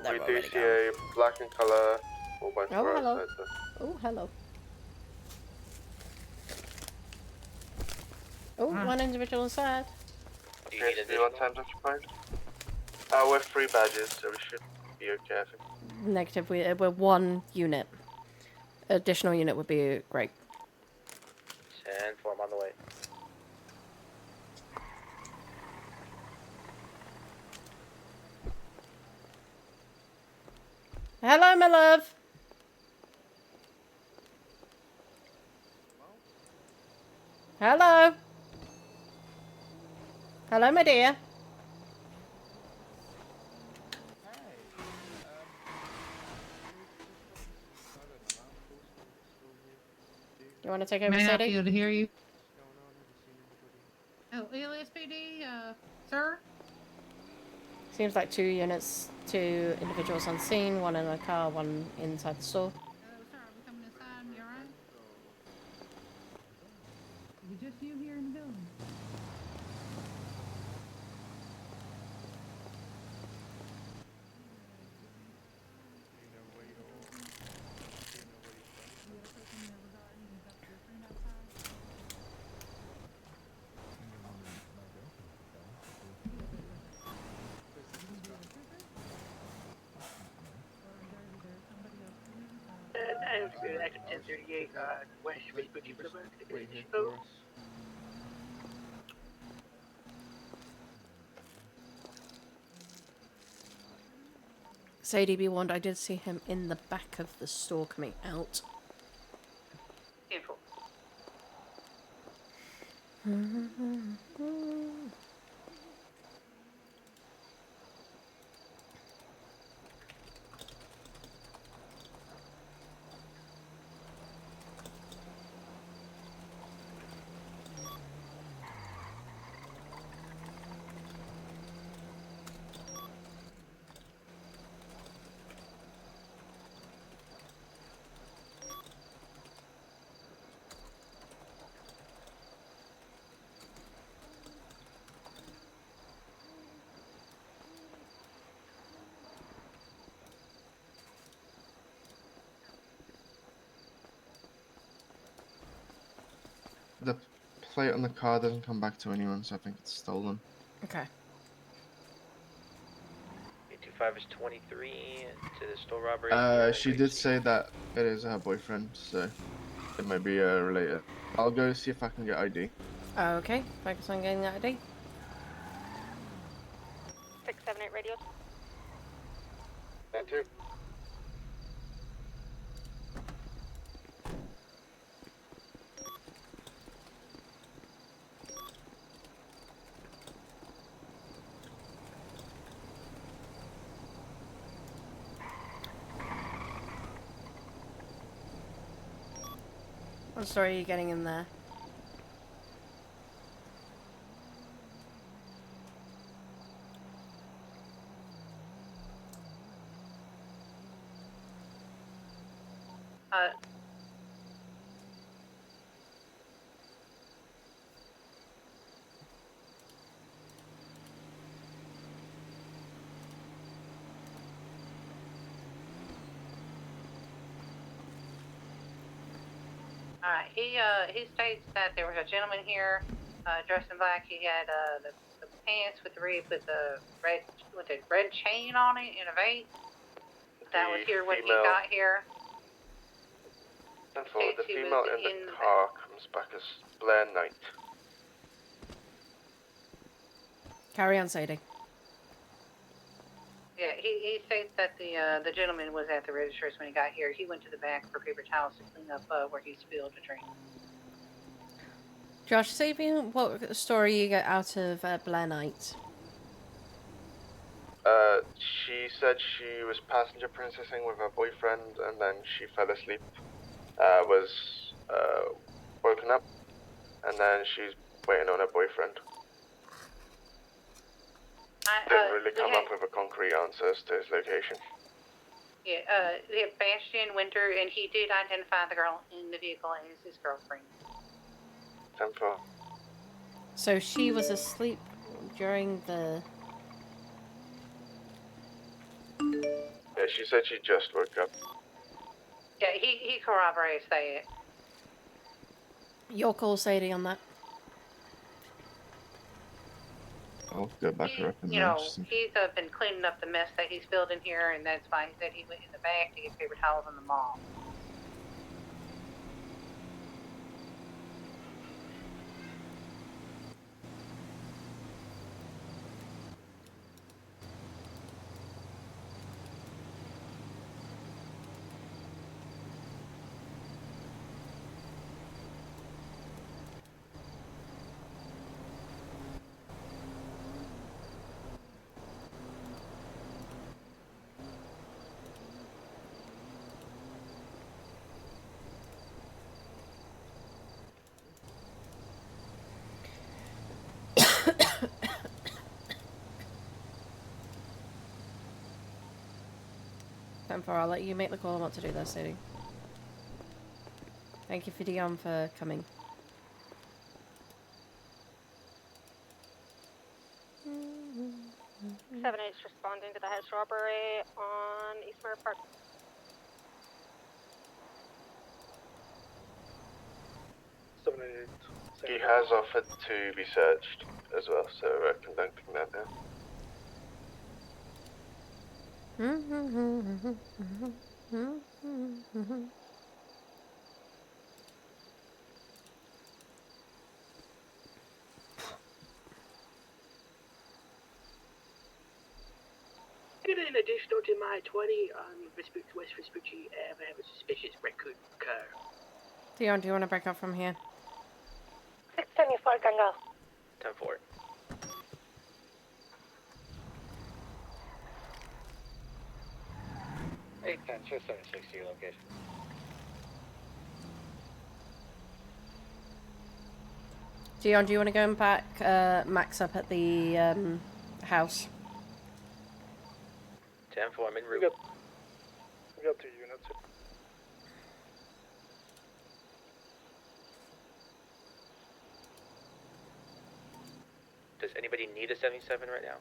We do see a black in color 4x4 hello. outside there. Oh, hello. Oh, one individual inside. Do you need additional times occupied? We're 3 badges, so we should be okay, I think. Negative. We're 1 unit. Additional unit would be great. 10-4, I'm on the way. Hello, my love. Hello. Hello, my dear. You want to take over, May not be Sadie? able to hear you. Oh, LSPD, sir? Seems like 2 units, 2 individuals on scene, 1 in a car, 1 inside the store. Hello, sir. Are we coming inside? You alright? Is it just you here in the building? Active 1038, West, ready for the Wait here for us. Sadie, be warned, I did see him in the back of the store coming out. Info. The plate on the car doesn't come back to anyone, so I think it's stolen. Okay. 825 is 23 to the store robbery. She did say that it is her boyfriend, so it might be related. I'll go see if I can get ID. Okay, focus on getting that ID. 678 radio. That too. What story are you getting in there? Alright, he states that there was a gentleman here, dressed in black. He had, the pants with the red chain on it in a vase. That was here when he got here. And for the female in the car comes back as Blair Knight. Carry on, Sadie. Yeah, he states that the gentleman was at the registers when he got here. He went to the back for paper towels to clean up where he spilled a drink. Josh, say what story you get out of Blair Knight. She said she was passenger princessing with her boyfriend, and then she fell asleep. Was woken up, and then she's waiting on her boyfriend. Didn't really come up with a concrete answer as to his location. Yeah, we have Bastion, Winter, and he did identify the girl in the vehicle as his girlfriend. 10-4. So she was asleep during the... Yeah, she said she just woke up. Yeah, he corroborates that. Your call, Sadie, on that. I'll go back He, her up in you there. know, he's been cleaning up the mess that he's filled in here, and that's fine. He said he went in the back to get paper towels in the mall. I'll let you make the call on what to do there, Sadie. Thank you for Dion for coming. Seven Eight's responding to the house robbery on Eastmere Park. He has offered to be searched as well, so we're conducting that now. In addition to my 20 on West Vespucci, I have a suspicious raccoon car. Dion, do you want to break up from here? 674 can go. 10-4. Eight 10, 760 location. Dion, do you want to go and back Max up at the house? 10-4, I'm en route. We got 2 units. Does anybody need a 77 right now?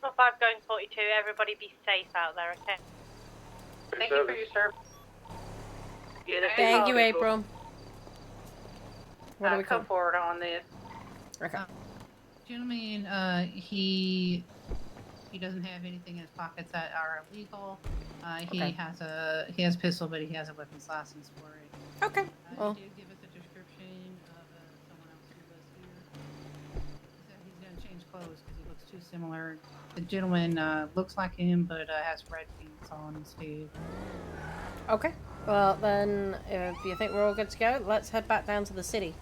Well, 5 going 42. Everybody be safe out there, okay? Thank you for your service. Thank you, April. What do we Go call? forward on this. Okay. Gentleman, he doesn't have anything in his pockets that are illegal. Okay. He has a pistol, but he has a weapons license for it. Okay. Well. He did give us a description of someone else who was here. He said he's gonna change clothes because he looks too similar. The gentleman looks like him, but has red pants on instead. Okay. Well, then, if you think we're all good to go, let's head back down to the city.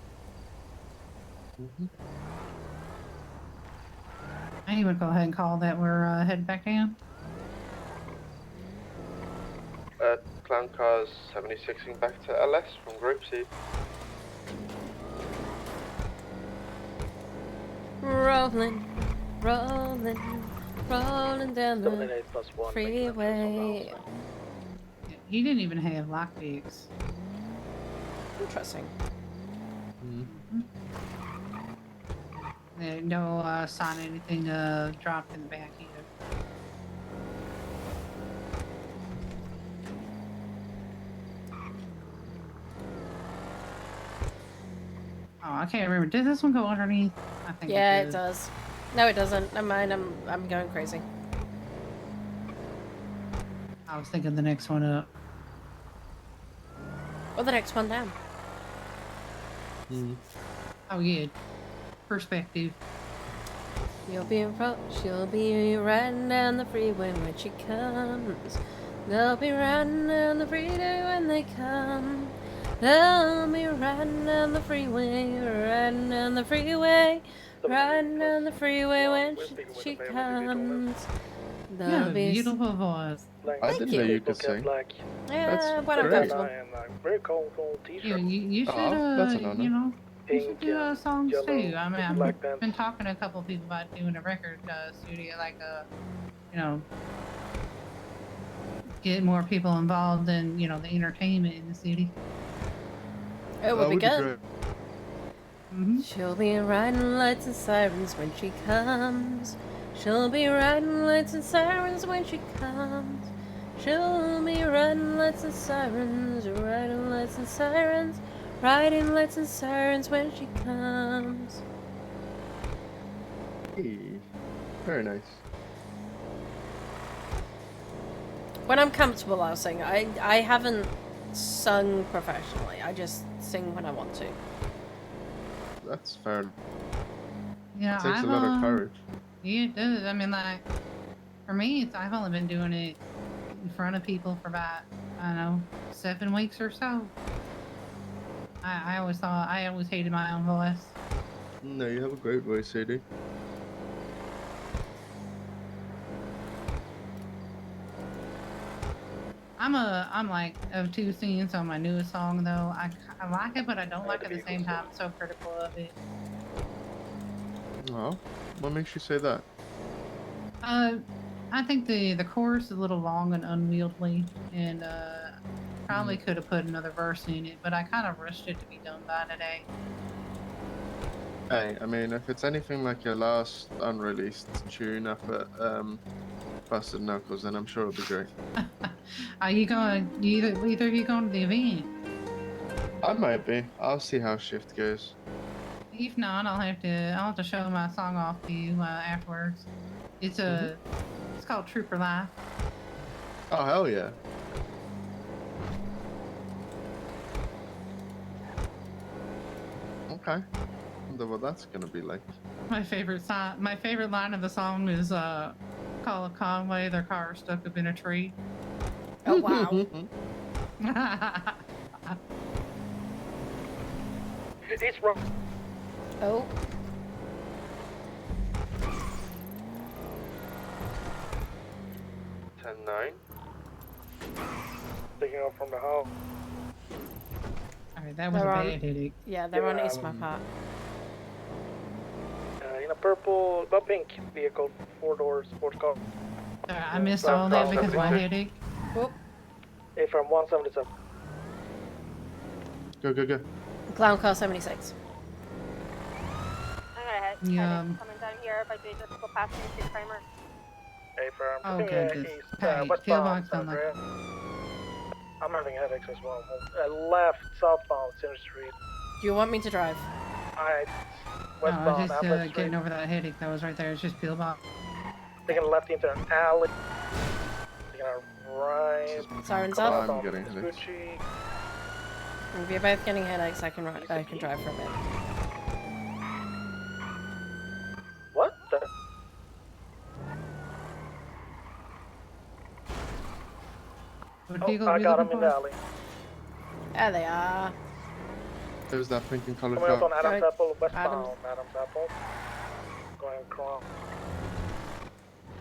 I would go ahead and call that we're heading back down. Clown cars 76ing back to LS from Group C. Rolling, rolling, rolling down the freeway. He didn't even have lockpicks. Interesting. No sign of anything dropped in the back either. Oh, I can't remember. Did this one go underneath? I think Yeah, it it did. does. No, it doesn't. Never mind. I'm going crazy. I was thinking the next one up. Or the next one down. Oh yeah, perspective. You'll be she'll be riding down the freeway when she comes. They'll be riding down the freeway when they come. They'll be riding down the freeway, riding down the freeway, riding down the freeway when she comes. You have a beautiful voice. I didn't know you could sing. Yeah, when I'm great. comfortable. Very colorful t-shirt. You should, that's an honor. you know, you should Pink, do songs yellow, too. I mean, black I've pants. been talking to a couple people about doing a record studio, like you know, get more people involved in, you know, the entertainment in the city. It would be good. Mm-hmm. She'll be riding lights and sirens when she comes. She'll be riding lights and sirens when she comes. She'll be riding lights and sirens, riding lights and sirens, riding lights and sirens when she comes. Hey, very nice. When I'm comfortable, I'll sing. I haven't sung professionally. I just sing when I want to. That's fair. Yeah, It takes a lot of courage. Yeah, it does. I mean, like, for me, I've only been doing it in front of people for about, I don't know, 7 weeks or so. I always hated my own voice. No, you have a great voice, Sadie. I'm like of two scenes on my newest song though. I like it, but I don't like it at the same time. I'm so critical of it. Oh, what makes you say that? I think the chorus is a little long and unwieldy, and probably could have put another verse in it, but I kind of rushed it to be done by today. Hey, I mean, if it's anything like your last unreleased tune up at Busted Knuckles, then I'm sure it'll be great. Are you going? Either of you going to the event? I might be. I'll see how shift goes. If not, I'll have to show my song off to you afterwards. It's it's called Trooper Life. Oh hell yeah! Okay, wonder what that's gonna be like. My favorite line of the song is "Call a Conway, their car stuck up in a tree." Oh wow! It's wrong. Oh. $10-9. Picking up from the house. Alright, that was a bad headache. Yeah, they're on East Map Park. In a purple, not pink vehicle, 4-door sports car. I missed all that because of my headache. Whoop. A from 177. Go. Clown Car 76. I'm gonna head coming down here if I do just go past the primer. A from Oh, goodness. east, Hey, westbound pillbox San on the... Andreas. I'm having headaches as well. Left, southbound Center Street. Do you want me to drive? I No, I was westbound just Appleton Street. getting over that headache that was right there. It's just pillbox. Taking left into an alley. Taking a right. Sirens up. I'm getting headaches. Vespucci. If you're both getting headaches, I can drive for a bit. What the? I got him in the alley. There they are. There's that pink and colored Coming up car. on Adams Apple, westbound Adams. Adams Apple. Going across.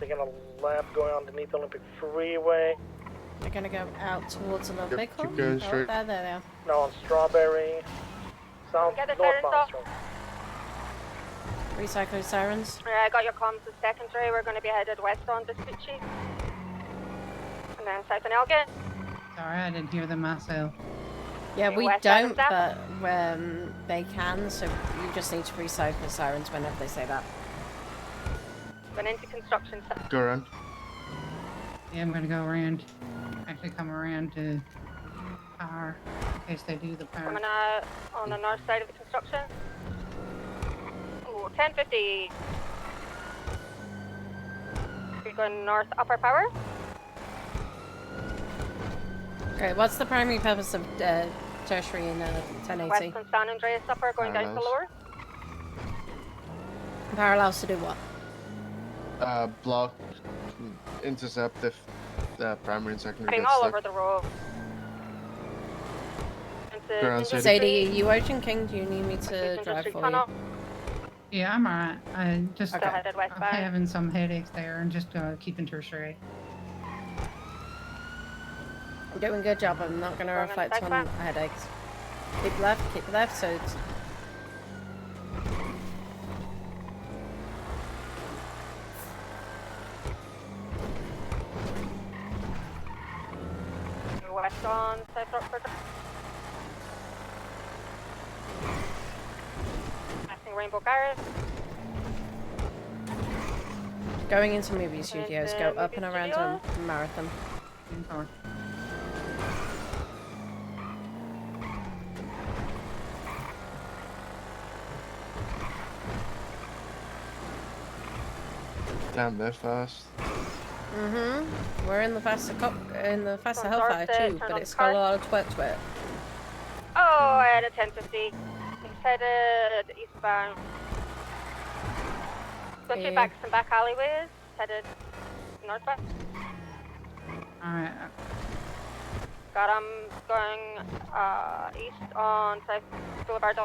Taking a left, going underneath Olympic Freeway. They're gonna go out towards the Yep, vehicle. keep going Oh, straight. there they are. Now on Strawberry. South, Get the sirens northbound off. Strawberry. Recycling sirens. I got your comms to secondary. We're going to be headed west on Vespucci. And then south on Elgin. Sorry, I didn't hear them myself. Yeah, we West don't, Adams but they can, so you just need to recycle sirens whenever they say that. Going into construction. Go around. Yeah, I'm gonna go around. Actually, come around to power in case they do the power. Coming out on the north side of the construction. Ooh, 1050. You're going north upper power. Okay, what's the primary purpose of tertiary in 1080? West from San Andreas upper, going down to Parallels. lower. Parallels to do what? Block, intercept if primary and secondary Heading gets all stuck. over the road. Go around, Sadie. Sadie, are you Ocean King? Do you need me to drive for you? Yeah, I'm alright. I just Still headed I'm westbound. having some headaches there and just keeping tertiary. You're doing a good job. I'm not going to Going reflect on back. headaches. Keep left, so it's... west on South Rockford. Passing Rainbow Garage. Going into movie studios, go up and around studios. a marathon. Damn, they're fast. We're in the faster Hellfire too, but it's got a lot of twerk to it. Oh, at a 1050. He's headed eastbound. Going through some back alleyways, headed northwest. Alright. Got him going east on South Boulevard.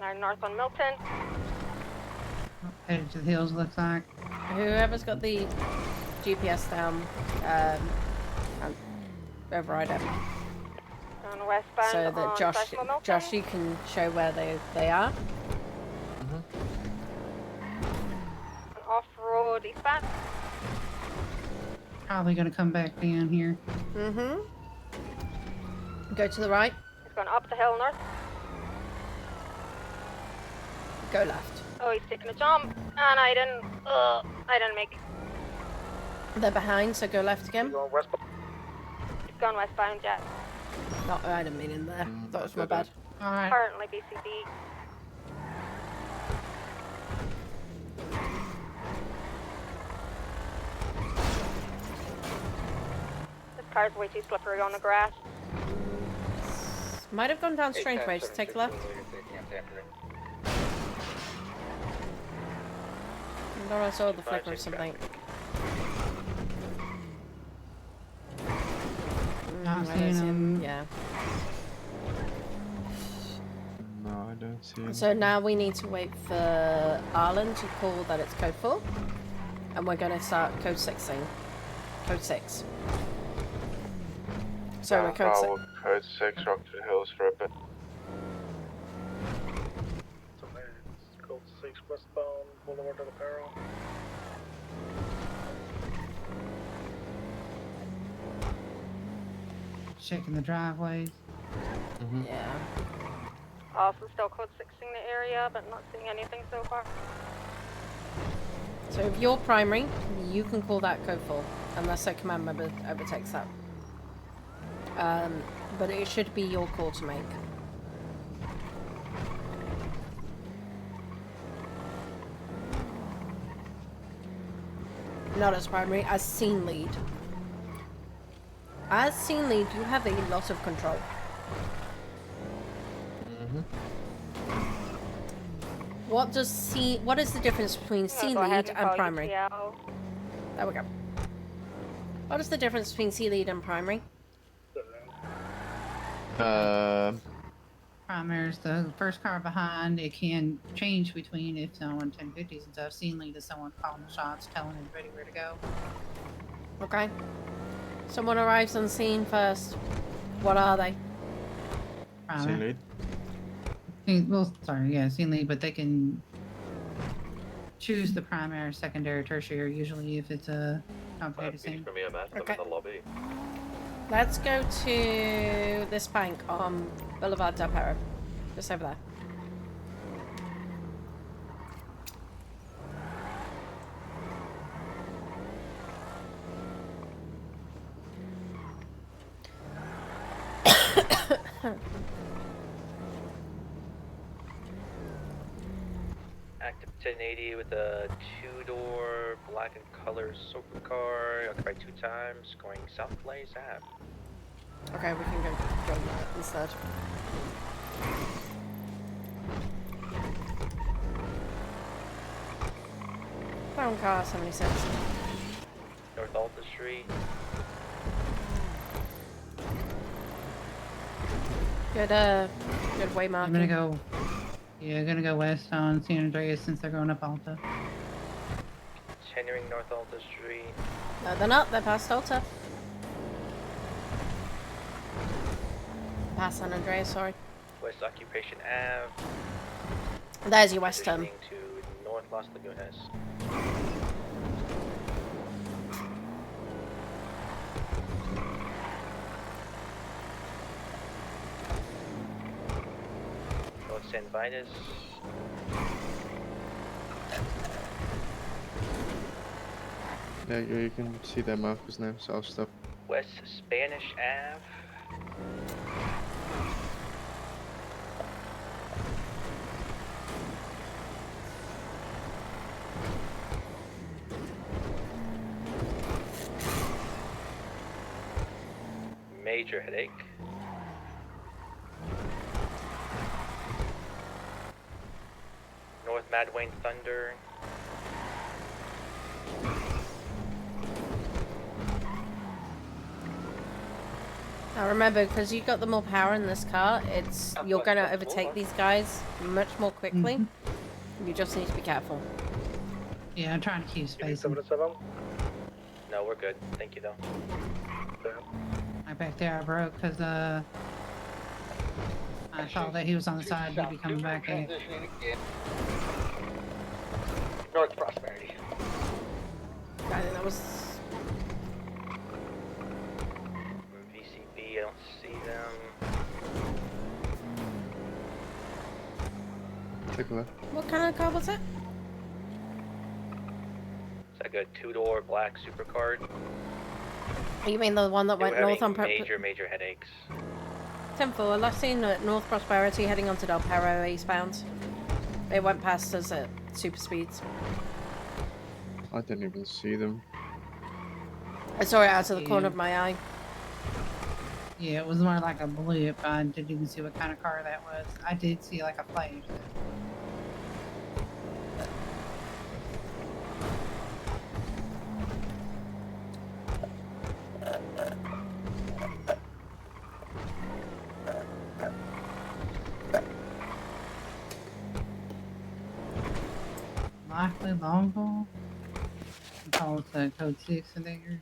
Now north on Milton. Headed to the hills, looks like. Whoever's got the GPS down, override it. On westbound So that on Josh, South Milton. Josh, you can show where they are. Off-road eastbound. Probably gonna come back down here. Go to the right. He's going up the hill north. Go left. Oh, he's taking a jump, and I didn't make it. They're behind, so go left again. He's gone westbound, yeah. No, I didn't mean in there. That was my bad. Alright. Currently BCD. This car's way too slippery on the grass. Might have gone down Strange Way. Just take a left. I thought I saw the flicker of something. Not I don't seeing see him. Yeah. No, I don't see him. So now we need to wait for Arlen to call that it's code 4. And we're going to start code 6ing. Code 6. So we're code 6. Code 6, Rockford Hills for a bit. Code 6 westbound, Boulevard of the Barrel. Checking the driveways. Yeah. Also still code 6ing the area, but not seeing anything so far. So if you're primary, you can call that code 4. Unless a command member overtakes that. But it should be your call to make. Not as primary, as scene lead. As scene lead, you have a lot of control. What is the difference between scene lead and primary? There we go. What is the difference between scene lead and primary? Primary is the first car behind. It can change between if someone 1050s and stuff. Scene lead is someone calling the shots, telling everybody where to go. Okay. Someone arrives on scene first. What are they? Primary. Well, sorry, yeah, scene lead, but they can choose the primary, secondary, tertiary, usually if it's a complicated scene. Okay. Let's go to this bank on Boulevard Del Perro. Just over there. Active 1080 with a 2-door black and color supercar, occupied 2 times, going South Blaze Ave. Okay, we can go instead. Brown car, 76. North Alta Street. Good way marking. I'm gonna go west on San Andreas since they're going up Alta. Continuing North Alta Street. No, they're not. They're past Alta. Past San Andreas, sorry. West Occupation Ave. There's your west turn. To North Las Lagunas. San Vitus. Yeah, you can see their markers now, so I'll stop. West Spanish Ave. Major headache. North Madwayne Thunder. Now remember, because you got the more power in this car, you're going to overtake these guys much more quickly. You just need to be careful. Yeah, I'm trying to keep space. 707. No, we're good. Thank you, though. Right back there, I broke because I saw that he was on the side. He'd be coming back in. North Prosperity. I think that was. VCB, I don't see them. Take a look. What kind of car was it? It's like a two-door black supercar. You mean the one that They went were north on having major headaches. 10-4, last seen at North Prosperity heading onto Del Perro eastbound. They went past us at super speeds. I didn't even see them. I saw it out of the corner of my eye. Yeah, it was more like a blip. I didn't even see what kind of car that was. I did see like a flash. Likely long haul. Call it code 6 in there.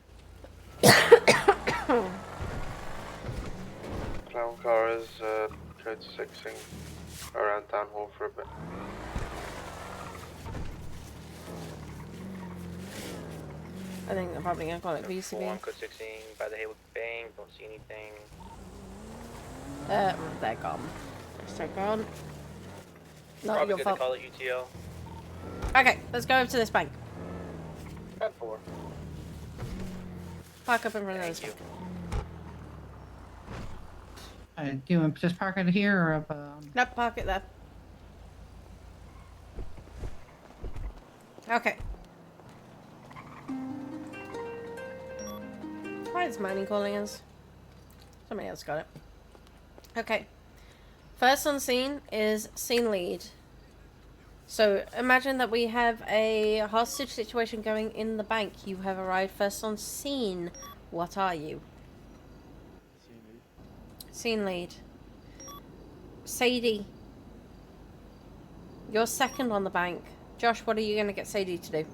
Clown car is code 6ing around town hall for a bit. I think they're probably going to call it VCB. Code 16 by the Haywood Bank. Don't see anything. They're gone. They're gone. Not Probably your good fault. to call it UTO. Okay, let's go over to this bank. 10-4. Park up in front of this Thank bank. Do you want to just park it here or up? Nope, park it there. Okay. Why is mining calling us? Somebody else got it. Okay. First on scene is scene lead. So imagine that we have a hostage situation going in the bank. You have arrived first on scene. What are you? Scene lead. Sadie. You're second on the bank. Josh, what are you going to get Sadie to do?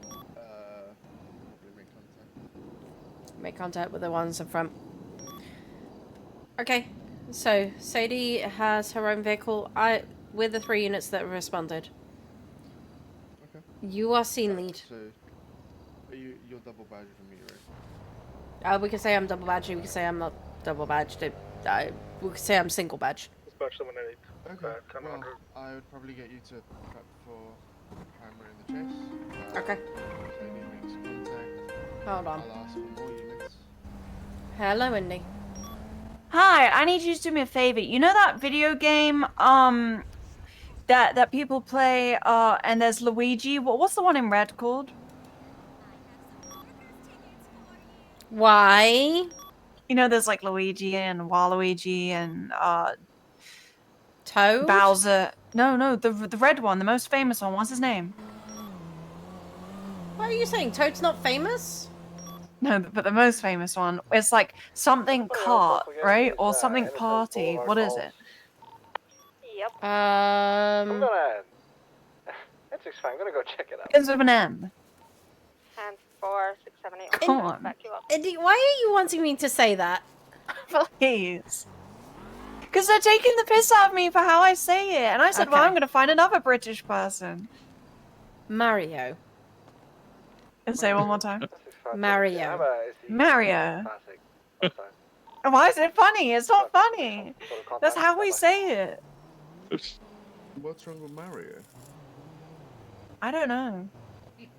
Probably make contact. Make contact with the ones in front. Okay, so Sadie has her own vehicle. We're the 3 units that responded. Okay. You are scene lead. So, you're double badged for me, right? We can say I'm double badged. We can say I'm not double badged. We can say I'm single badged. Dispatch 788. Okay. Well, I would probably get you to prep for hammer in the chest. Okay. Sadie makes contact. Hold on. I'll ask for more units. Hello, Indy. Hi, I need you to do me a favor. You know that video game, that people play, and there's Luigi? What's the one in red called? Why? You know, there's like Luigi and Waluigi and, Toad? Bowser. No, the red one, the most famous one. What's his name? What are you saying? Toad's not famous? No, but the most famous one. It's like something kart, right? Or something party. What is it? Yep. I'm gonna. It's fine. I'm gonna go check it out. Begins with an M. 10-4, 6, 7, 8. Come on. Back you up. Indy, why are you wanting me to say that? Please. Because they're taking the piss out of me for how I say it. And I said, well, Okay. I'm going to find another British person. Mario. Say it one more time. Mario. Mario. Why is it funny? It's not funny. That's how we say it. What's wrong with Mario? I don't know.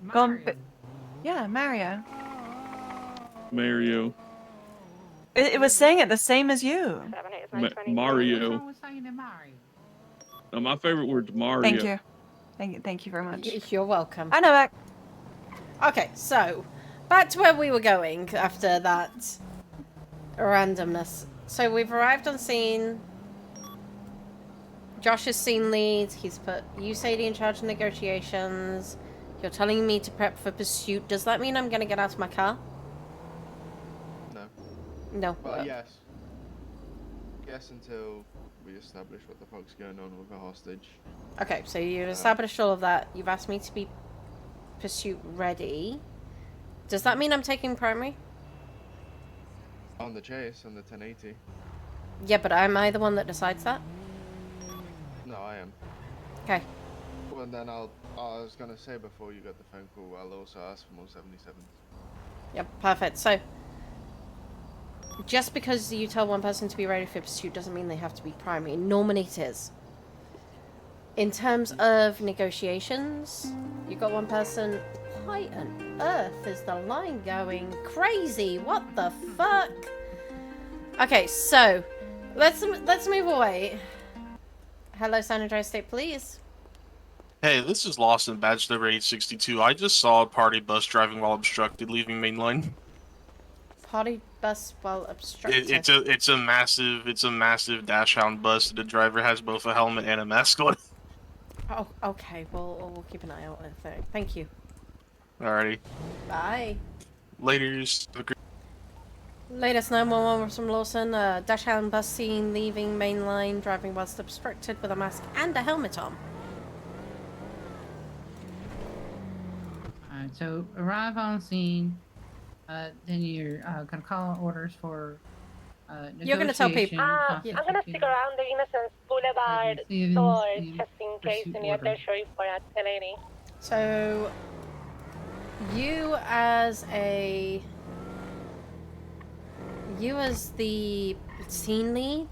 Go on, yeah, Mario. Mario. It was saying it the same as you. Mario. What's wrong with saying Mario? No, my favorite word's Mario. Thank you. Thank you very much. You're welcome. I know that. Okay, so back to where we were going after that randomness. So we've arrived on scene. Josh is scene lead. He's put you, Sadie, in charge of negotiations. You're telling me to prep for pursuit. Does that mean I'm going to get out of my car? No. No. Well, yes. Yes, until we establish what the fuck's going on with the hostage. Okay, so you've established all of that. You've asked me to be pursuit ready. Does that mean I'm taking primary? On the chase, on the 1080. Yeah, but am I the one that decides that? No, I am. Okay. Well, then I was gonna say before you got the phone call, I'll also ask for more 77s. Yep, perfect. So, just because you tell one person to be ready for pursuit doesn't mean they have to be primary. Normally it is. In terms of negotiations, you got one person. Why on earth is the line going crazy? What the fuck? Okay, so let's move away. Hello, San Andreas State Police. Hey, this is Lawson, badge number 862. I just saw a party bus driving while obstructed, leaving main line. Party bus while obstructed. It's a massive dash hound bus. The driver has both a helmet and a mask on. Oh, okay. We'll keep an eye out for it. Thank you. Alrighty. Bye. Laters. Latest 911 from Lawson. Dash hound bus seen leaving main line, driving whilst obstructed with a mask and a helmet on. Alright, so arrive on scene. Then you're gonna call orders for You're gonna tell people. I'm gonna stick around the Innocence Boulevard store just in case you need a tertiary for a 1080. So, you as the scene lead,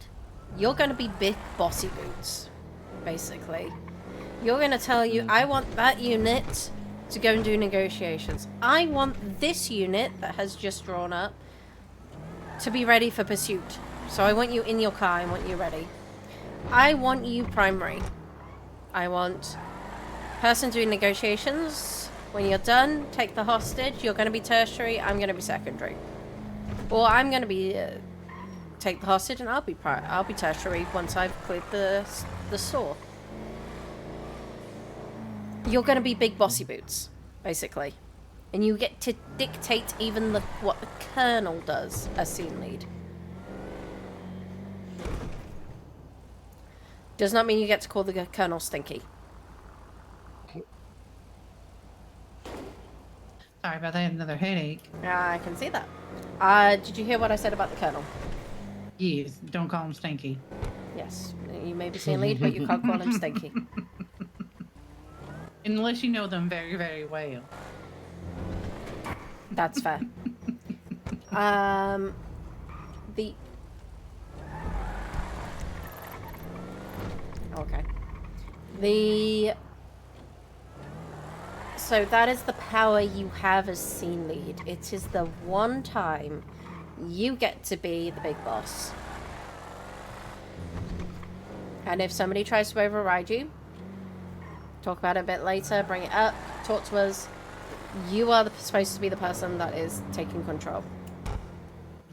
you're gonna be big bossy boots, basically. You're gonna tell you, I want that unit to go and do negotiations. I want this unit that has just drawn up to be ready for pursuit. So I want you in your car, I want you ready. I want you primary. I want person doing negotiations. When you're done, take the hostage. You're going to be tertiary, I'm going to be secondary. Or I'm going to be take the hostage and I'll be tertiary once I've cleared the store. You're going to be big bossy boots, basically. And you get to dictate even what the colonel does as scene lead. Does not mean you get to call the colonel stinky. Sorry about that, I had another headache. I can see that. Did you hear what I said about the colonel? Yes, don't call him stinky. Yes, you may be scene lead, but you can't call him stinky. Unless you know them very, very well. That's fair. So that is the power you have as scene lead. It is the one time you get to be the big boss. And if somebody tries to override you, talk about it a bit later, bring it up, talk to us. You are supposed to be the person that is taking control.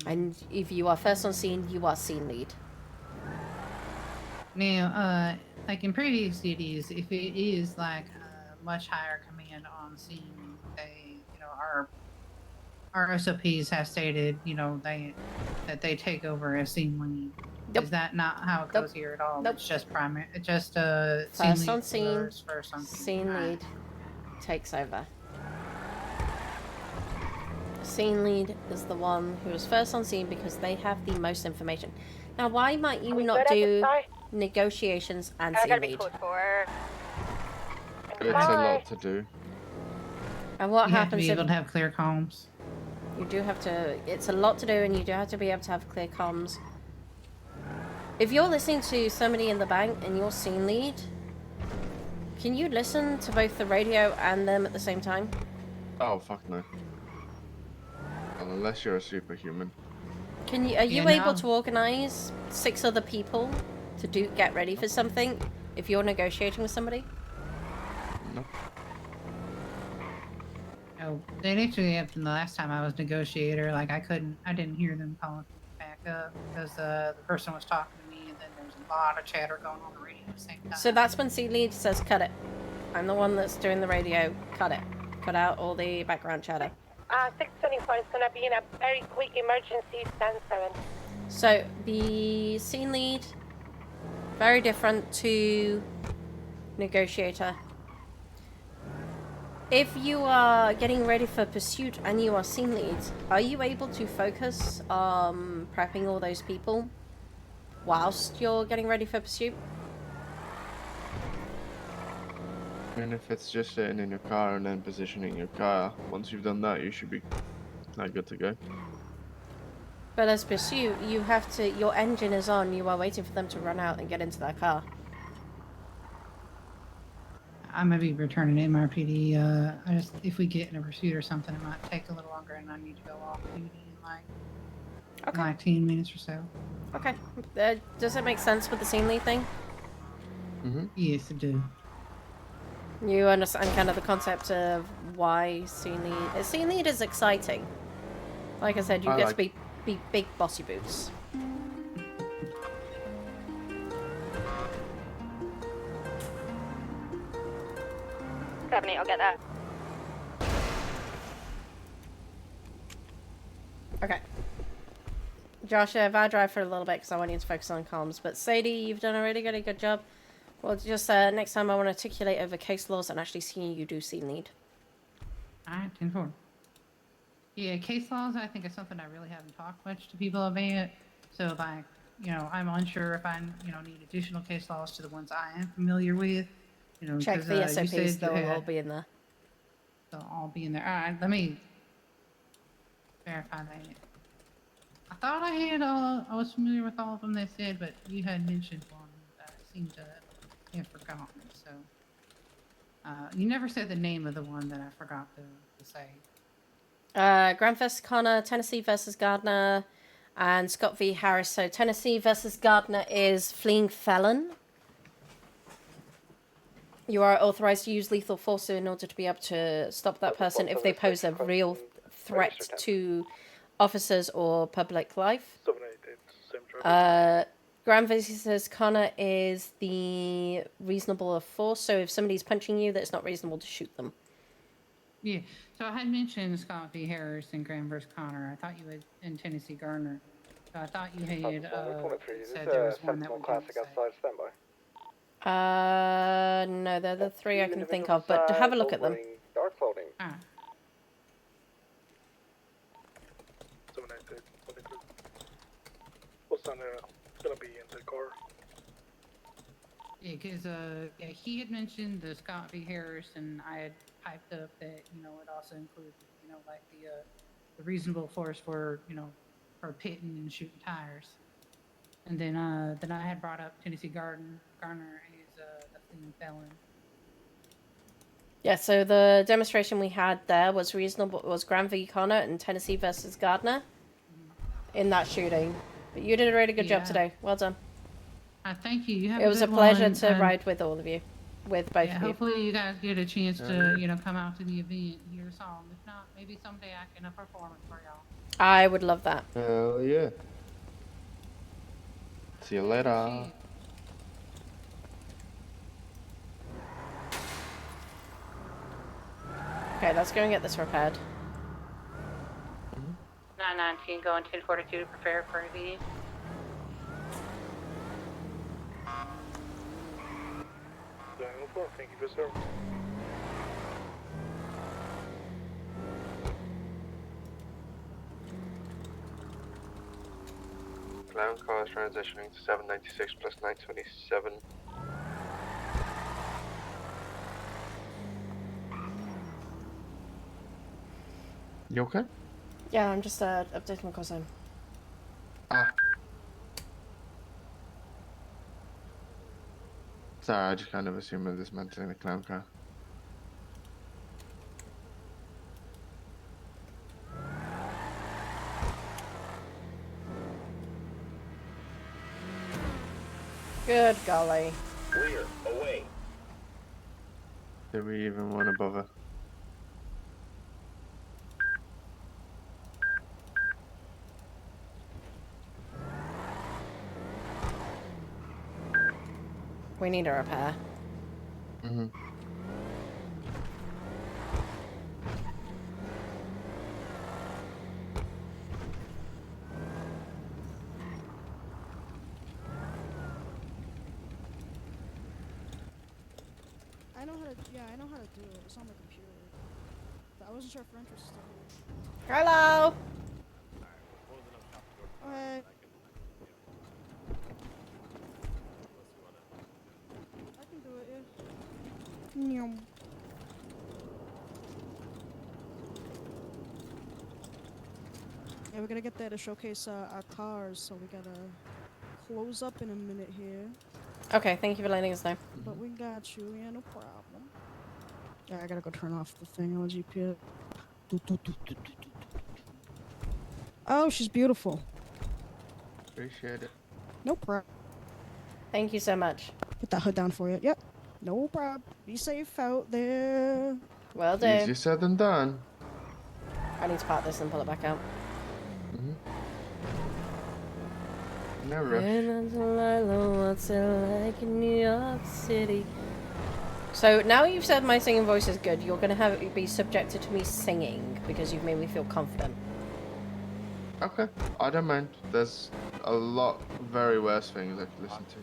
And if you are first on scene, you are scene lead. Now, like in previous cities, if it is like a much higher command on scene, they, our SOPs have stated, that they take over as scene lead. Is that not how it goes here at all? It's just primary. It's just first on scene. Scene lead takes over. Scene lead is the one who is first on scene because they have the most information. Now, why might you not do negotiations and scene lead? It's a lot to do. And what you happens have to be able if to have clear comms? You do have to. It's a lot to do, and you do have to be able to have clear comms. If you're listening to somebody in the bank and you're scene lead, can you listen to both the radio and them at the same time? Oh, fuck no. Unless you're a superhuman. Are you able to organize 6 other people to get ready for something if you're negotiating with somebody? No. No, they literally happened the last time I was negotiator. Like I didn't hear them calling back up because the person was talking to me, and then there was a lot of chatter going on the radio at the same time. So that's when scene lead says, cut it. I'm the one that's doing the radio. Cut it. Cut out all the background chatter. 624 is gonna be in a very quick emergency stand-7. So the scene lead, very different to negotiator. If you are getting ready for pursuit and you are scene lead, are you able to focus on prepping all those people whilst you're getting ready for pursuit? And if it's just sitting in your car and then positioning your car, once you've done that, you should be good to go. But as pursuit, you have to, your engine is on, you are waiting for them to run out and get into their car. I might be returning to MRPD. If we get in a pursuit or something, it might take a little longer, and I need to go off duty in like 10 minutes or so. Okay. Does it make sense with the scene lead thing? Mm-hmm. Yes, it do. You understand kind of the concept of why scene lead... Scene lead is exciting. Like I said, you get to be big bossy boots. Stephanie, I'll get that. Okay. Josh, I'll drive for a little bit because I want you to focus on comms. But Sadie, you've done a really good job. Well, just next time I want to articulate over case laws and actually seeing you do scene lead. Alright, 10-4. Yeah, case laws, I think, is something I really haven't talked much to people about. So, like, I'm unsure if I, need additional case laws to the ones I am familiar with. Check the SOPs, they'll all be in there. They'll all be in there. Alright, let me verify that. I thought I was familiar with all of them they said, but you had mentioned one that I seemed to have forgotten. So, you never said the name of the one that I forgot to say. Grand vs. Connor, Tennessee versus Gardner, and Scott v. Harris. So Tennessee versus Gardner is fleeing felon. You are authorized to use lethal force in order to be able to stop that person if they pose a real threat to officers or public life. Grand vs. Connor is the reasonable of force. So if somebody's punching you, that's not reasonable to shoot them. Yeah, so I had mentioned Scott v. Harris and Graham vs. Connor. I thought you had in Tennessee Gardner. So I thought you had said there was one that would classic outside standby. No, they're the 3 I can think of, but have a look at them. Dark floating. Ah. What's on there? It's gonna be in the car. Yeah, because he had mentioned the Scott v. Harris, and I had piped up that it also included like the reasonable force for for pitting and shooting tires, and then I had brought up Tennessee Garner as the fleeing felon. Yeah, so the demonstration we had there was reasonable. It was Graham v. Connor and Tennessee versus Gardner in that shooting. But you did a really good job today. Well done. Thank you. It was a pleasure to ride with all of you, with both of you. Hopefully you guys get a chance to come out to the event, hear a song. If not, maybe someday I can perform it for y'all. I would love that. Hell yeah. See you later. Okay, let's go and get this repaired. 919 going 1042 to prepare for the Thank you for service. Clown car is transitioning to 796 plus 927. You okay? Yeah, I'm just updating my cosine. Ah. Sorry, I just kind of assumed we're dismantling the clown car. Good golly. Rear, away. Do we even want to bother? We need a repair. Mm-hmm. I know how to. Yeah, I know how to do it. It's on the computer. I wasn't sure if French was still here. Hello. Okay. I can do it. Yeah. Yeah, we're gonna get there to showcase our cars, so we gotta close up in a minute here. Okay, thank you for letting us know. But we got you, yeah, no problem. Yeah, I gotta go turn off the thing on GPS. Oh, she's beautiful. Appreciate it. No problem. Thank you so much. Put that hood down for you. Yep. No problem. Be safe out there. Will do. Easier said than done. I need to park this and pull it back out. Mm-hmm. No rush. What's it like in New York City? So now you've said my singing voice is good, you're gonna be subjected to me singing because you've made me feel confident. Okay, I don't mind. There's a lot very worse things I could listen to.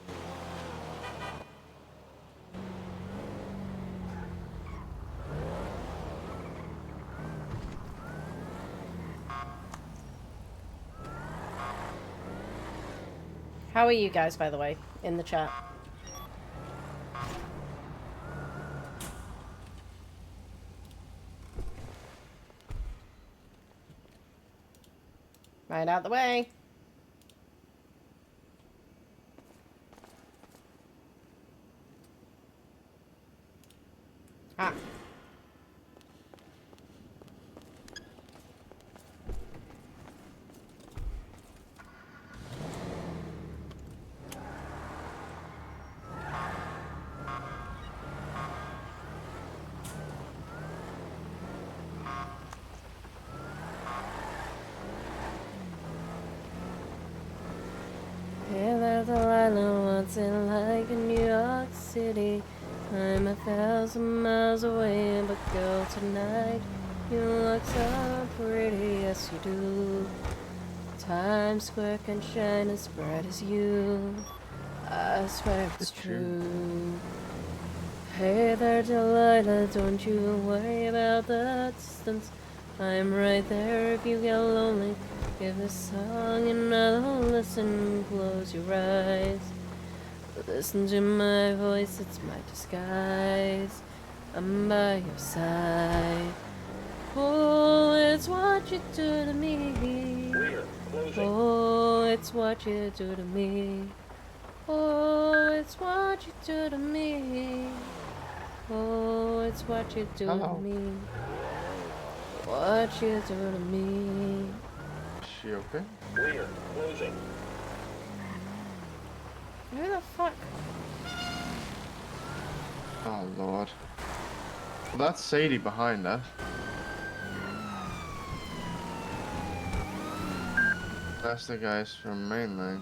How are you guys, by the way, in the chat? Right out the way. Ah. Hey there, Delilah, what's it like in New York City? I'm 1,000 miles away, but girl, tonight you look so pretty, yes you do. Times Square can shine as bright as you. I swear it's true. Hey there, Delilah, don't you worry about the distance. I'm right there if you get lonely. Give this song another listen, close your eyes. Listen to my voice, it's my disguise. I'm by your side. Oh, it's what you do to me. Oh, it's what you do to me. Oh, it's what you do to me. Oh, it's what you do to me. What you do to me. Is she okay? Rear, closing. Who the fuck? Oh lord. Well, that's Sadie behind her. That's the guys from mainline.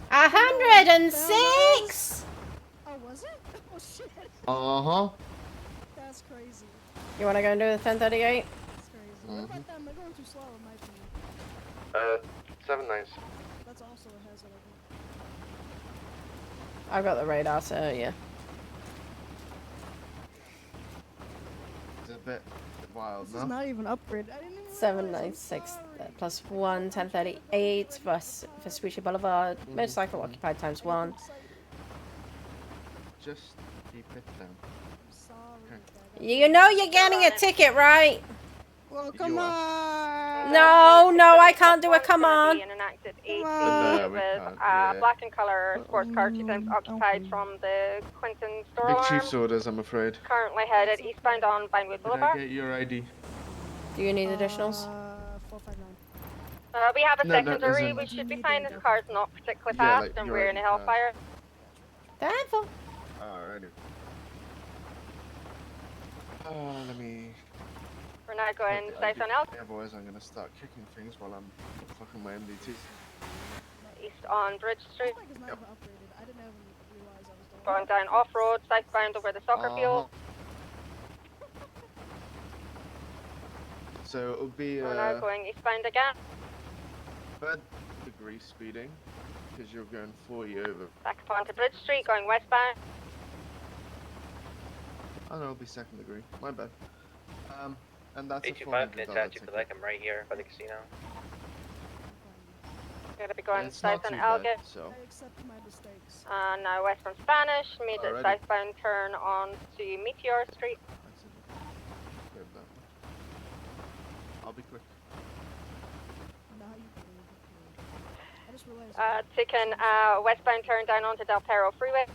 A 106! Oh, was it? Oh, shit. Uh-huh. That's crazy. You wanna go and do the 1038? That's crazy. What about them? They're going too slow, in my opinion. 7-9. That's also a hazard, I think. I've got the radar, so yeah. It's a bit wild, This no? is not even upgrade. I didn't even 796 plus 1, 1038 for Vespucci Boulevard. Motorcycle occupied times 1. Just keep it down. I'm sorry. You know you're getting a ticket, right? Well, come on. No, I can't do a come on. An inactive AT No, we with can't, yeah. black in color sports car 2 times occupied from the Quinton store Big alarm. Chief's orders, I'm afraid. Currently headed eastbound on Vinewood Did I Boulevard. get your ID? Do you need additionals? 459. We have a No, no, secondary. as in- We should be fine. This car's not particularly Yeah, fast, like, and your we're in a ID hellfire. Careful. Alrighty. Let me. We're now going south on Elk, Otherwise, I'm gonna start kicking things while I'm fucking my MDT. east on Bridge Street. It's not even upgraded. I didn't even realize I was doing Going down off road, southbound over the soccer field. So it'll be We're now going eastbound again. third degree speeding because you're going 40 over. Back up onto Bridge Street, going westbound. Oh no, it'll be second degree. My bad. And that's a $825 can $400 attach you for ticket. like I'm right here by the casino. We're gonna be going It's south not on too bad, Elgin. so. I accept my mistakes. Now west on Spanish, made a Alrighty. southbound turn on to Meteor Street. Grab that one. I'll be quick. Nah, you could. I just realized. Taking westbound turn down onto Del Perro Freeway.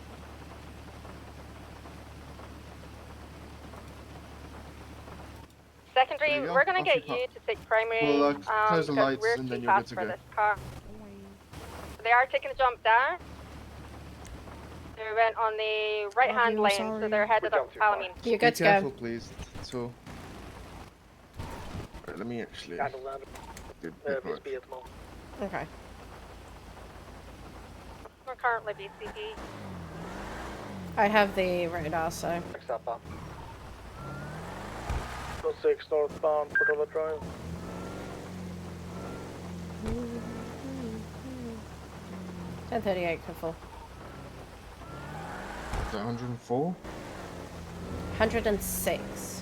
Secondary, There you go. we're gonna Off get you you pop. to take primary Well, close the because lights we're and then too you're good fast to for go. this car. They are taking a jump down. They went on the right-hand Okay, lane, so sorry. they're headed up Atalin. You're Be good to careful, go. please. That's all. Right, let me actually. Got the ladder. do the paperwork. BSB at the moment. Okay. We're currently BCD. I have the radar, so. Next up, 06 northbound, Portola Drive. Mm-hmm. 1038 could fall. Is that 104? 106.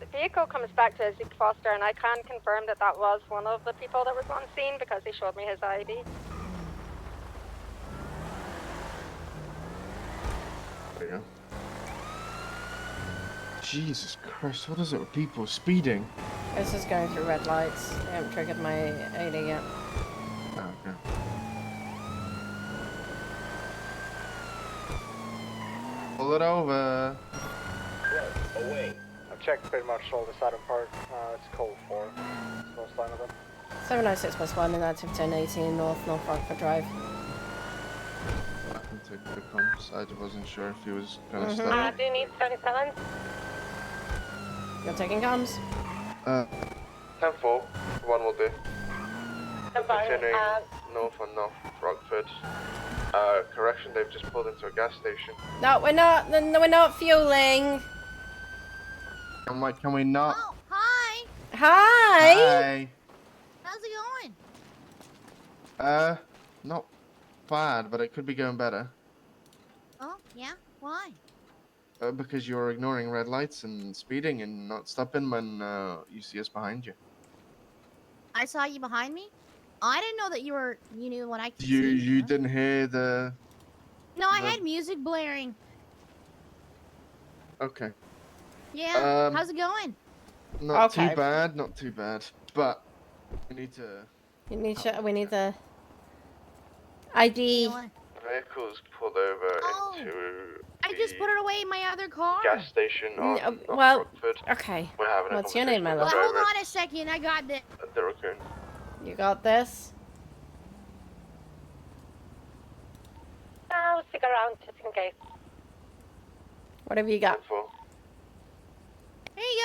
The vehicle comes back to Zeke Foster, and I can confirm that that was one of the people that was on scene because he showed me his ID. There you go. Jesus Christ, what is it with people speeding? This is going through red lights. I haven't triggered my AD yet. Oh, okay. Pull it over. Away. I've checked pretty much all the southern part. It's code 4. There's no sign of them. 706 plus 1 in active 1018 North Rockford Drive. I can take the comms. I wasn't sure if he was gonna Mhm. stop. Do you need 37? You're taking comms? 10-4. One will do. Continuing Uh, north on North Rockford. Correction, they've just pulled into a gas station. No, we're not. No, we're not fueling. Can we not? Oh, hi. Hi. Hi. How's it going? Not bad, but it could be going better. Oh, yeah? Why? Because you're ignoring red lights and speeding and not stopping when you see us behind you. I saw you behind me? I didn't know that you knew what I could You see. didn't hear the. No, I the- had music blaring. Okay. Yeah, how's it going? Not Okay. too bad, not too bad. But we need to. You need to. We need the ID. You know what? Vehicles pulled over Oh. into I just put it away in my other car. gas station on No, North well, Rockford. okay. We're having a What's your name, my love? Well, hold on a second. I got this. At the raccoon. You got this. I'll stick around just in case. What have you got? Here you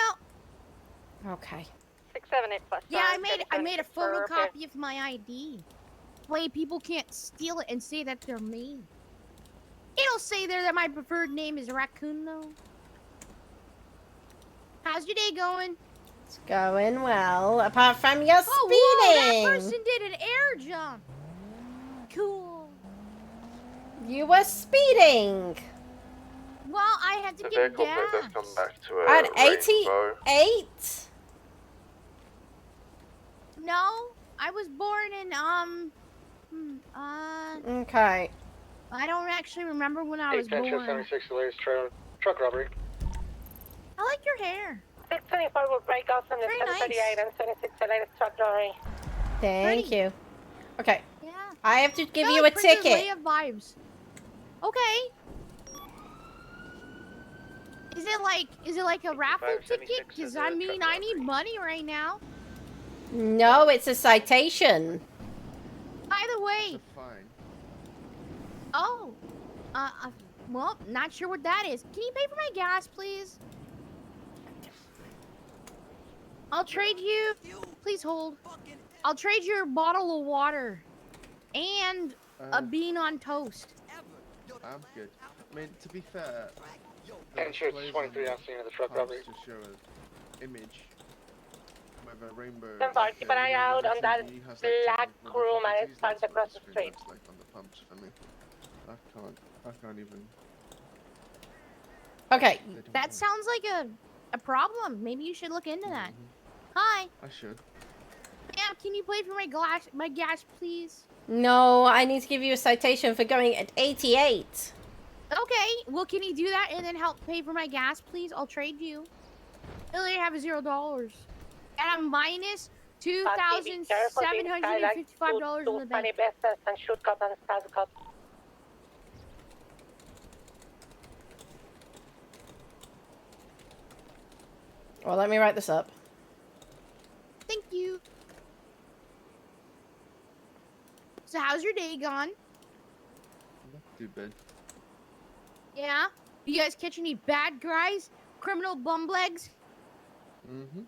go. Okay. 678 plus. Yeah, I made a for repair. photocopy of my ID. Way people can't steal it and say that they're me. It'll say there that my preferred name is Raccoon though. How's your day going? It's going well. Apart from your Oh, whoa, speeding. that person did an air jump. Cool. You were speeding. Well, I had to The get vehicle plate does gas. come back to a At rainbow. 88? No, I was born in Okay. I don't actually remember when I was 810 born. 76 delays truck robbery. I like your hair. 624 will break off from the Very 738 nice. and 26 latest truck lorry. Thank you. Okay. Yeah. I have to give Kinda you like a Princess ticket. Leia vibes. Okay. Is it like a raffle 65, ticket? 76 Because is a I mean, truck I need money right now. No, it's a citation. By the way. Fine. Oh. Well, not sure what that is. Can you pay for my gas, please? I'll trade you. Please hold. I'll trade you a bottle of water and a bean on toast. I'm good. I mean, to be fair, And shirts 23 on scene of the truck robbery. to show an image with a rainbow. Then keep an eye out on that black room and it's parked across the street. Like on the pumps for me. I can't even. Okay. That sounds like a problem. Maybe you should look into that. Hi. I should. Ma'am, can you pay for my gas, please? No, I need to give you a citation for going at 88. Okay. Well, can you do that and then help pay for my gas, please? I'll trade you. I only have $0. And I'm minus $2,755 in the bank. And shoot cop and start cop. Well, let me write this up. Thank you. So how's your day gone? Not too bad. Yeah? You guys catch any bad guys? Criminal bumlegs? Mm-hmm.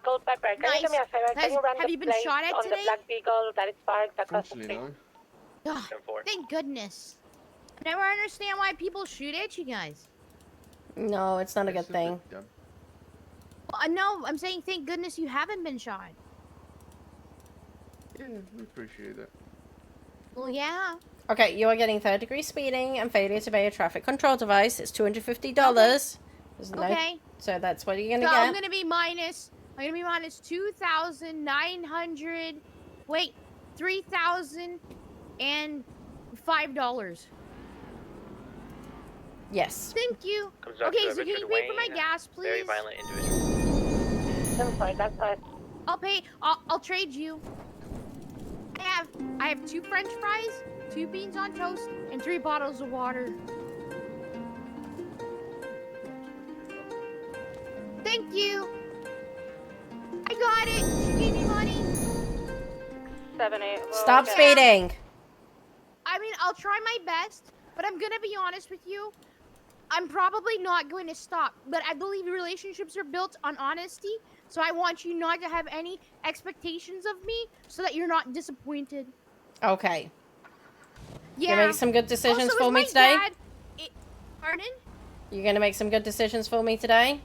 Gold Pepper, can you do me a favor? Can you run Have the you been plate shot at on today? the Black Beagle that is parked across the Fortunately, street? no. Ugh, thank goodness. I never understand why people shoot at you guys. No, it's not a good thing. Well, no, I'm saying thank goodness you haven't been shot. Yeah, we appreciate it. Well, yeah. Okay, you are getting third-degree speeding and failure to obey a traffic control device. It's $250. There's no, Okay. So that's what you're gonna So get. I'm gonna be minus 2,900. Wait, $3,005. Yes. Thank you. Comes out Okay, to so can Richard you pay for my Wayne, gas, Very please? violent individual. I'm sorry, that's fine. I'll pay. I'll trade you. I have 2 French fries, 2 beans on toast, and 3 bottles of water. Thank you. I got it. She gave me money. 7-8. Stop speeding. I mean, I'll try my best, but I'm gonna be honest with you. I'm probably not going to stop, but I believe relationships are built on honesty, so I want you not to have any expectations of me so that you're not disappointed. Okay. Yeah. You make some good decisions Also, for is me my today? Pardon? You're gonna make some good decisions for me today?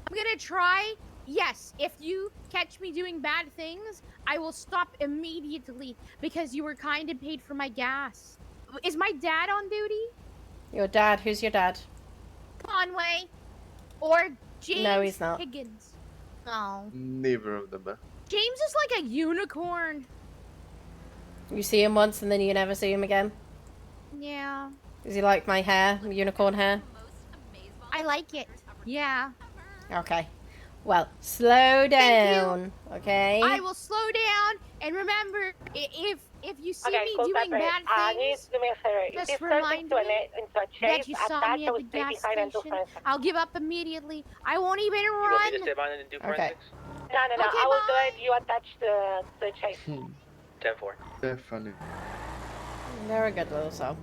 I'm gonna try. Yes, if you catch me doing bad things, I will stop immediately because you were kind and paid for my gas. Is my dad on duty? Your dad? Who's your dad? Conway. Or James No, he's not. Higgins. Oh. Neither of them are. James is like a unicorn. You see him once and then you never see him again? Yeah. Does he like my hair? Unicorn hair? I like it. Yeah. Okay. Well, slow down, okay? I will slow down and remember if you see me doing bad things, do me a favor. just remind me that you saw me at the gas station. I'll give up immediately. I won't even You want me run. to stay behind and do forensics? No. Okay, I will do it. You attach the chase. 10-4. They're funny. They're a good little soul.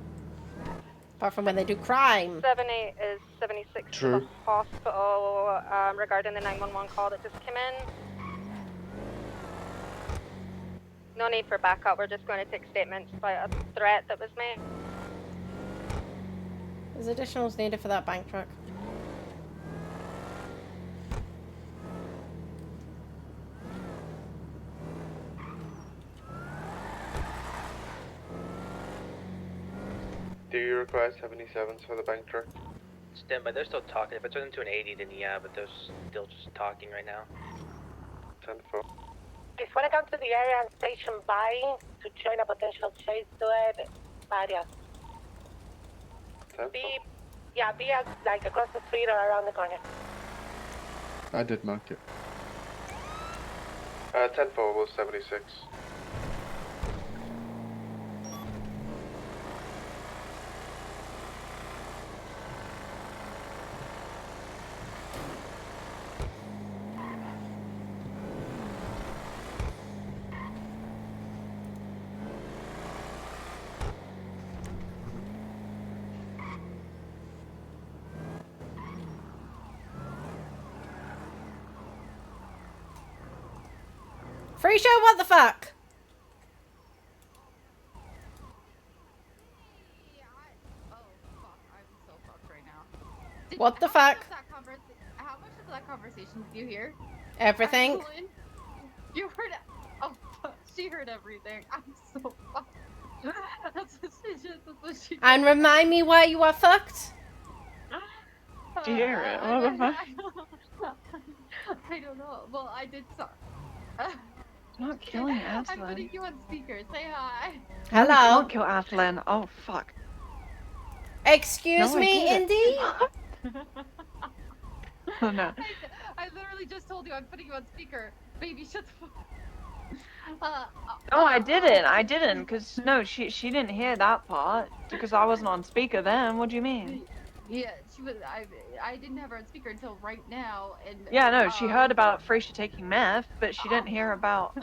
Apart from when they do crime. 7-8 is 76 to True. the hospital regarding the 911 call that just came in. No need for backup, we're just going to take statements about a threat that was made. Is additionals needed for that bank truck? Do you require 77s for the bank truck? Stand by. They're still talking. If I turn them to an 80, then yeah, but they're still just talking right now. 10-4. If when I come to the area and station by to join a potential chase to it, varias. Be like across the street or around the corner. I did mark it. 10-4, will 76. Free show, what the fuck? What the fuck? How much of that conversation did you hear? Everything. Atalin? You heard it. Oh, she heard everything. I'm so fucked. That's what she And remind me why you are fucked? Dear, what the fuck? I don't know. Well, I did so. Not killing I'm Atalin. putting you on speaker. Say hi. No, we Hello. can't kill Atalin. Oh, fuck. Excuse No, I me, did. Indy? Oh, no. I literally just told you I'm putting you on speaker. Baby, shut the fuck No, I didn't, because, no, she didn't hear that part, because I wasn't on speaker then. What do you mean? Yeah, she was. I didn't have her on speaker until right now, and Yeah, no, she heard about Frasier taking meth, but she didn't hear about...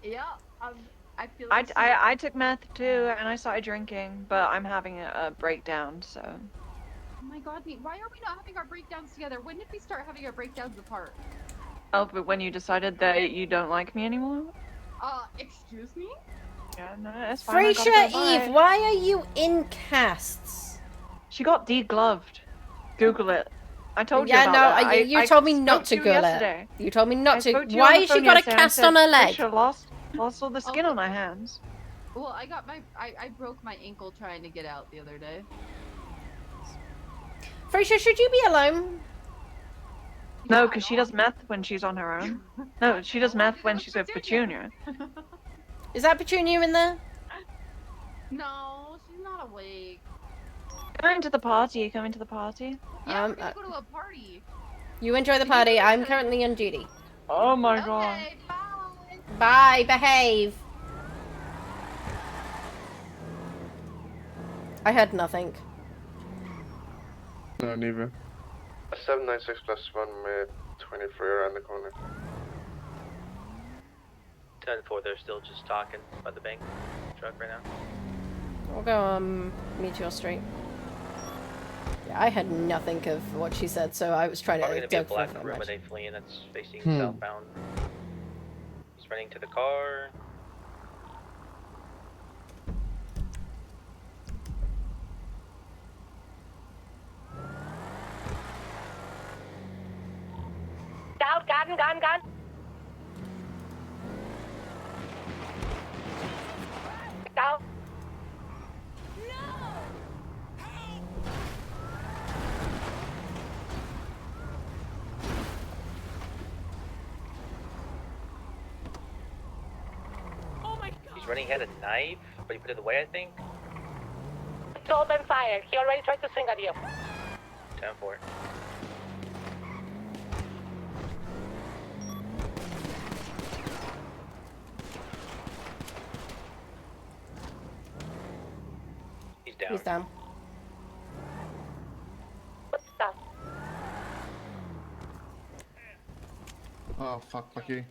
Yeah, I feel I, like I took meth too, and I started drinking, but I'm having a breakdown, so... Oh my god, why are we not having our breakdowns together? When did we start having our breakdowns apart? Oh, but when you decided that you don't like me anymore? Excuse me? Yeah, no, it's fine. I gotta Frasier go, bye. Eve, why are you in casts? She got degloved. Google it. I told you Yeah, about no, that. you I told me spoke not to you Google yesterday. it. You told me not I to. spoke to you Why on the has she phone got a yesterday and cast said on her leg? Frasier lost all the skin on her hands. Well, I broke my ankle trying to get out the other day. Frasier, should you be alone? No, because she does meth when she's on her own. No, she does meth when she's with Petunia. Is that Petunia in there? No, she's not awake. Coming to the party, coming to the party. Yeah, we're gonna go to a party. You enjoy the party. I'm currently on duty. Oh my god. Okay, bye. Bye, behave. I heard nothing. No, neither. 796 +1 mid 23 around the corner. 10-4, they're still just talking by the bank truck right now. We'll go, Meteor Street. Yeah, I had nothing of what she said, so I was trying Probably to gonna be a dig for black information. Room fleeing that's facing southbound. He's running to the car. Down, gun. Down. Oh my god. He's running, he had a knife, but he put it away, I think. It's open fire. He already tried to swing at you. 10-4. He's down. He's down. Oh, fuck, Bucky.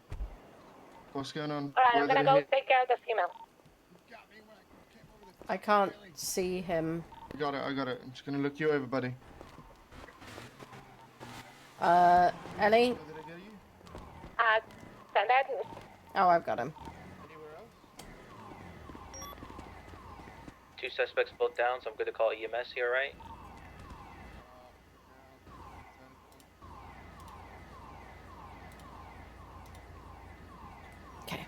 What's going on? Alright, I'm gonna go take care of the female. I can't see him. I got it. I'm just gonna look you over, buddy. Ellie? Send it. Oh, I've got him. Two suspects both down, so I'm good to call EMS here, right? Okay.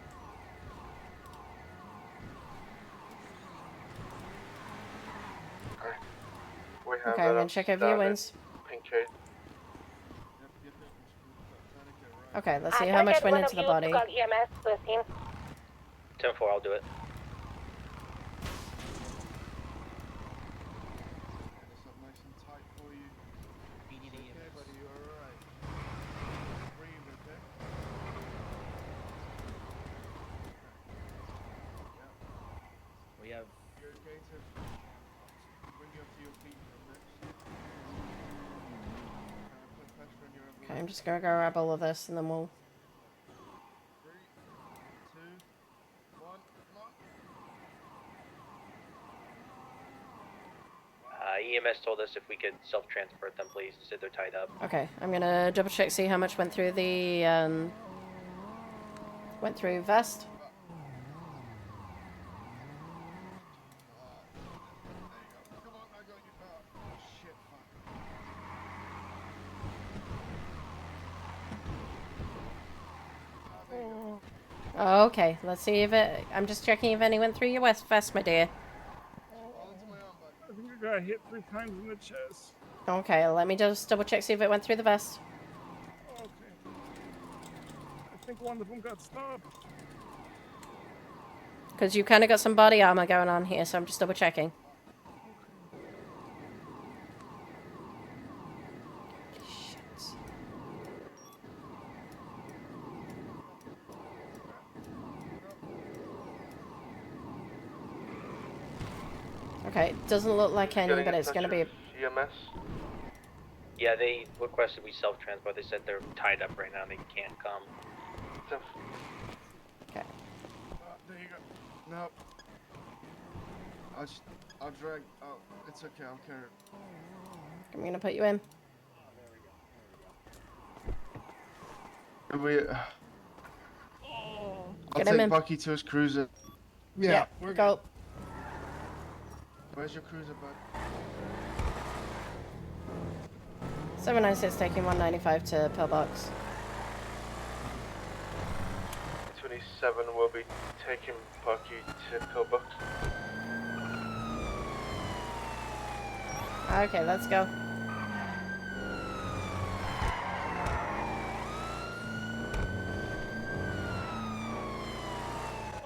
have Okay, that I'm gonna up, check over stand your it. wins. Pink code. Okay, let's see Can how I much get went one into of the you body. to call EMS to the scene? 10-4, I'll do it. This up nice and tight for you. Okay, buddy, you alright? Breathe, okay? Yeah. We have. You okay to bring you up to your feet from next? Put pressure on your upper Okay, I'm leg. just gonna go grab all of this and then we'll... 3, 2, 1, come on. EMS told us if we could self-transport them, please. Said they're tied up. Okay, I'm gonna double check, see how much went through the, went through vest. Come on, I got you. Shit, fuck. There you go. Oh, okay, let's see if it... I'm just checking if any went through your vest, my dear. I think I got hit 3 times in the chest. Okay, let me just double check, see if it went through the vest. Okay. I think one of them got stopped. Because you kind of got some body armor going on here, so I'm just double checking. Okay, doesn't look like any, but it's gonna be... EMS? Yeah, they requested we self-transport. They said they're tied up right now and they can't come. Okay. There you go. No. I'll drag. Oh, it's okay. I'll carry it. I'm gonna put you in. I'll Get him take in. Bucky to his cruiser. Yeah, we're go. Where's your cruiser, bud? 796 taking 195 to pillbox. 27 will be taking Bucky to pillbox. Okay, let's go.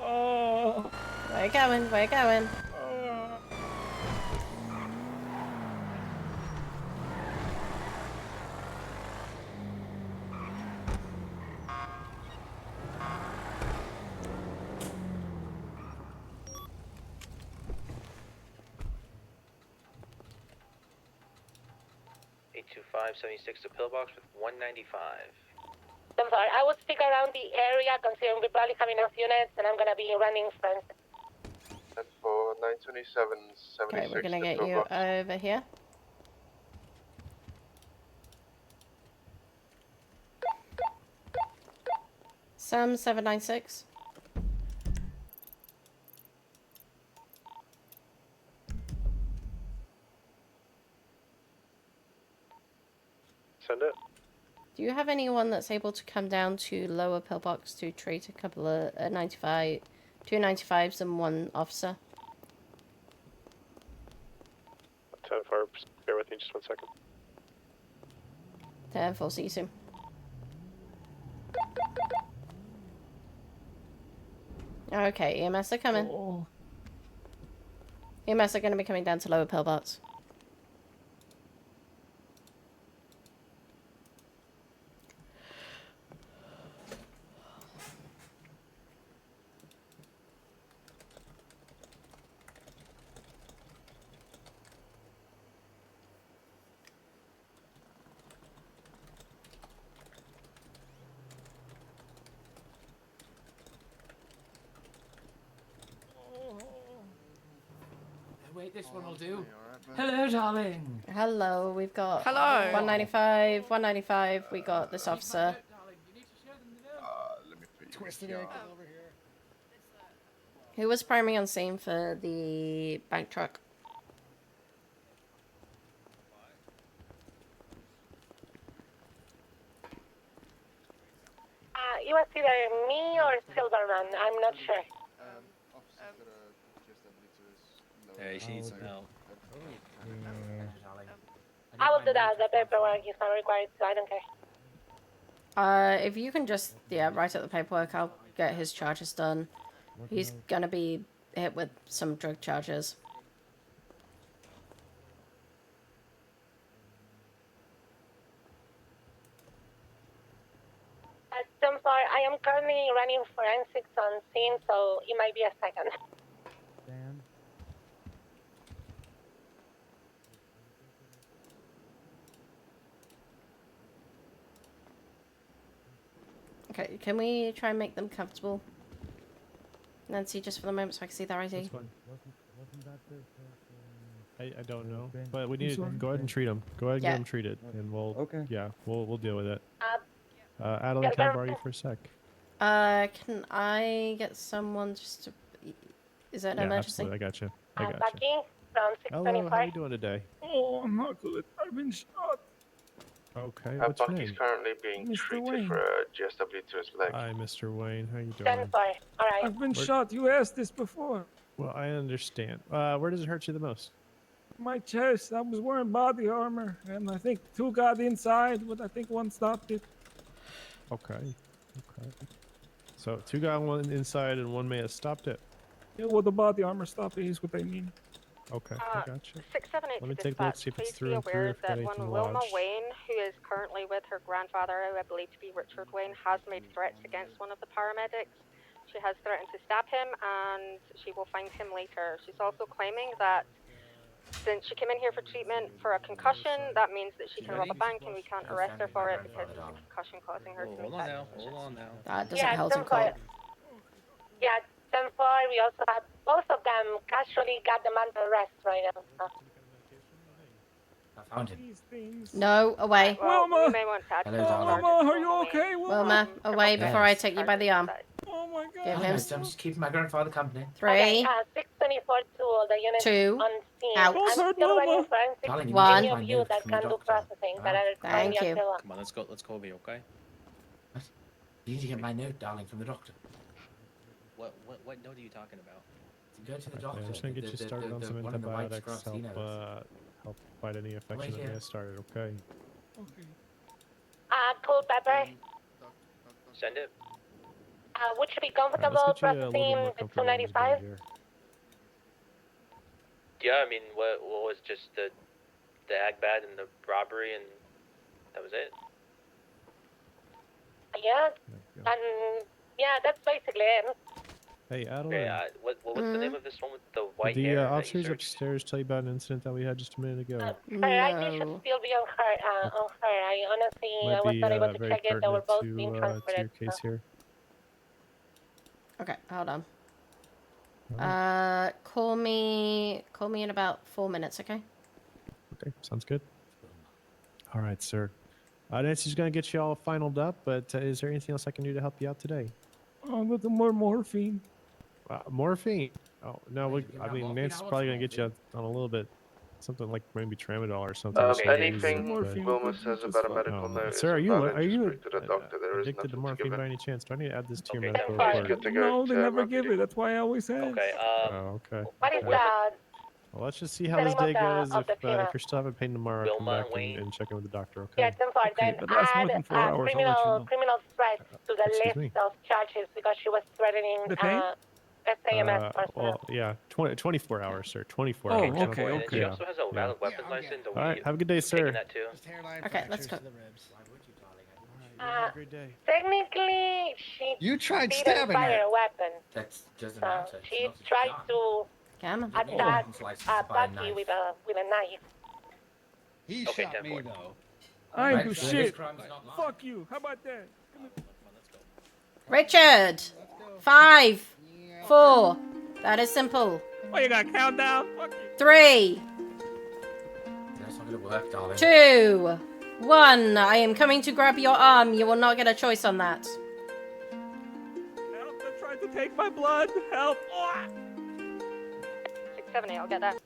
Oh. Where you going? Where you going? $825, 76 to pillbox with 195. I'm sorry, I will stick around the area considering we're probably having enough units and I'm gonna be running friends. And for 927, 76 Okay, we're gonna to get you pillbox. over here. Sam 796. Send it. Do you have anyone that's able to come down to lower pillbox to treat a couple of 95, 2 95s and 1 officer? 10-4, bear with me just 1 second. 10-4, see you soon. Okay, EMS are coming. Oh. EMS are going to be coming down to lower pillbox. Wait, this one will do. Hello, darling. Hello, we've got Hello. 195, 195, we got this officer. Let me put you Twisted ankle over here. Who was primary on scene for the bank truck? It was either me or Silverman, I'm not sure. Officer's got a GSW to his lower. Hey, she needs some help. I will do that. The paperwork is not required, so I don't care. If you can just, write up the paperwork, I'll get his charges done. He's gonna be hit with some drug charges. I'm sorry, I am currently running forensics on scene, so it might be a second. Dan? Okay, can we try and make them comfortable? Nancy, just for the moment so I can see their ID. That's fine. Wasn't that I don't know, but we need to go ahead and treat him. Go ahead and get him treated, and we'll we'll deal with it. Atalin, can I borrow you for a sec? Can I get someone just to... Is that an emergency? Absolutely. I got you. I got Bucky you. from Hello, 625. how are you doing today? Oh, I'm not good. I've been shot. Okay, what's your Bucky's name? currently being Mr. treated Wayne. for GSW to his leg. Hi, Mr. Wayne. How you Stand doing? by. All right. I've been Shot. You asked this before. Well, I understand. Where does it hurt you the most? My chest. I was wearing body armor, and I think 2 got inside, but I think 1 stopped it. Okay. Okay. So 2 got one inside and 1 may have stopped it. Yeah, well, the body armor stopped it is what I mean. Okay, I gotcha. 678 Let me to take a look, dispatch. see if it's Please through be and through, aware if got that one anything Wilma lodged. Wayne, who is currently with her grandfather, who I believe to be Richard Wayne, has made threats against one of the paramedics. She has threatened to stab him, and she will find him later. She's also claiming that since she came in here for treatment for a concussion, that means that she can rob a bank, and we can't arrest her for it because it's a concussion causing her to make that decision. Hold on now. That doesn't Yeah, hold in court. Yeah, 10-4, we also have both of them casually got them under arrest right now. I found him. No, away. Well, Wilma! you may want to add Hello, to the darling. charges. Wilma, are you okay, Wilma? Wilma, away before I take you by the arm. Oh my god. Give I'm him just keeping my grandfather company. 3, Okay, 624 to the unit 2, on scene. out. I'm still running forensics. Darling, you One. Any of you that can do processing that are Thank currently you. until Come on, let's go over here, okay? What? You need to get my note, darling, from the doctor. What note are you talking about? To go to the doctor. I'm just gonna get you started on some one of the white antibiotics. scrubs, he knows. Help fight any infection that may have started. Okay. Okay. cold pepper. Send it. Would you be Let's comfortable get you a little bit processing more the comfortable on this bed 295? here. Yeah, I mean, what was just the Agbad and the robbery, and that was it. Yeah, and yeah, that's basically it. Hey, Atalin. Okay, what's the name of this one with the white Did hair? the that you officers searched? upstairs tell you about an incident that we had just a minute ago? Her ID should still be on her. I honestly Might was be not able to very check it. They were pertinent both to, being to transferred. your case here. Okay, hold on. Call me in about 4 minutes, okay? Okay, sounds good. All right, sir. Nancy's gonna get you all finaled up, but is there anything else I can do to help you out today? A little more morphine. Morphine? Oh no, I mean morphine Nancy's now? probably gonna get you on a little bit, something like maybe tramadol or something. Anything Wilma says about a medical note Sir, are is you speak to the doctor. There is addicted to nothing to morphine give by it. any chance? Do I need to add this to your Okay, medical Fine. report? Good to go. No, they to never Rocky give Dude. it. That's why I always ask. Okay. Oh, okay. What is Okay. that? Well, let's just see the how this name of day the- goes. of the If female? you're still having pain tomorrow, come Wilma back Wayne. and check in with the doctor. Okay. Yeah, then fine. Then but that's more add than 4 hours, I'll let you know. criminal threats to the excuse list me? of charges because she was threatening The pain? SAMS personnel. Well, yeah, 24 hours, sir. 24 Oh, hours. okay, And okay. she also has a valid weapons license. All right, have a good day, sir. Taking that too. Okay, let's go. Have a great day. Technically, she You tried didn't stabbing fire her. a weapon. That doesn't So matter. she tried to Come on. attack Slices by a Bucky knife. with a knife. He Okay, shot me 10-4. though. I ain't Right, do so shit. this crime's not lying. Fuck you. How about that? Richard! 5, 4. That is simple. Oh, you got a countdown? Fuck you. 3, That's not gonna work, darling. 2, 1. I am coming to grab your arm. You will not get a choice on that. Help, they're trying to take my blood. Help. Oh, 678, I'll get that.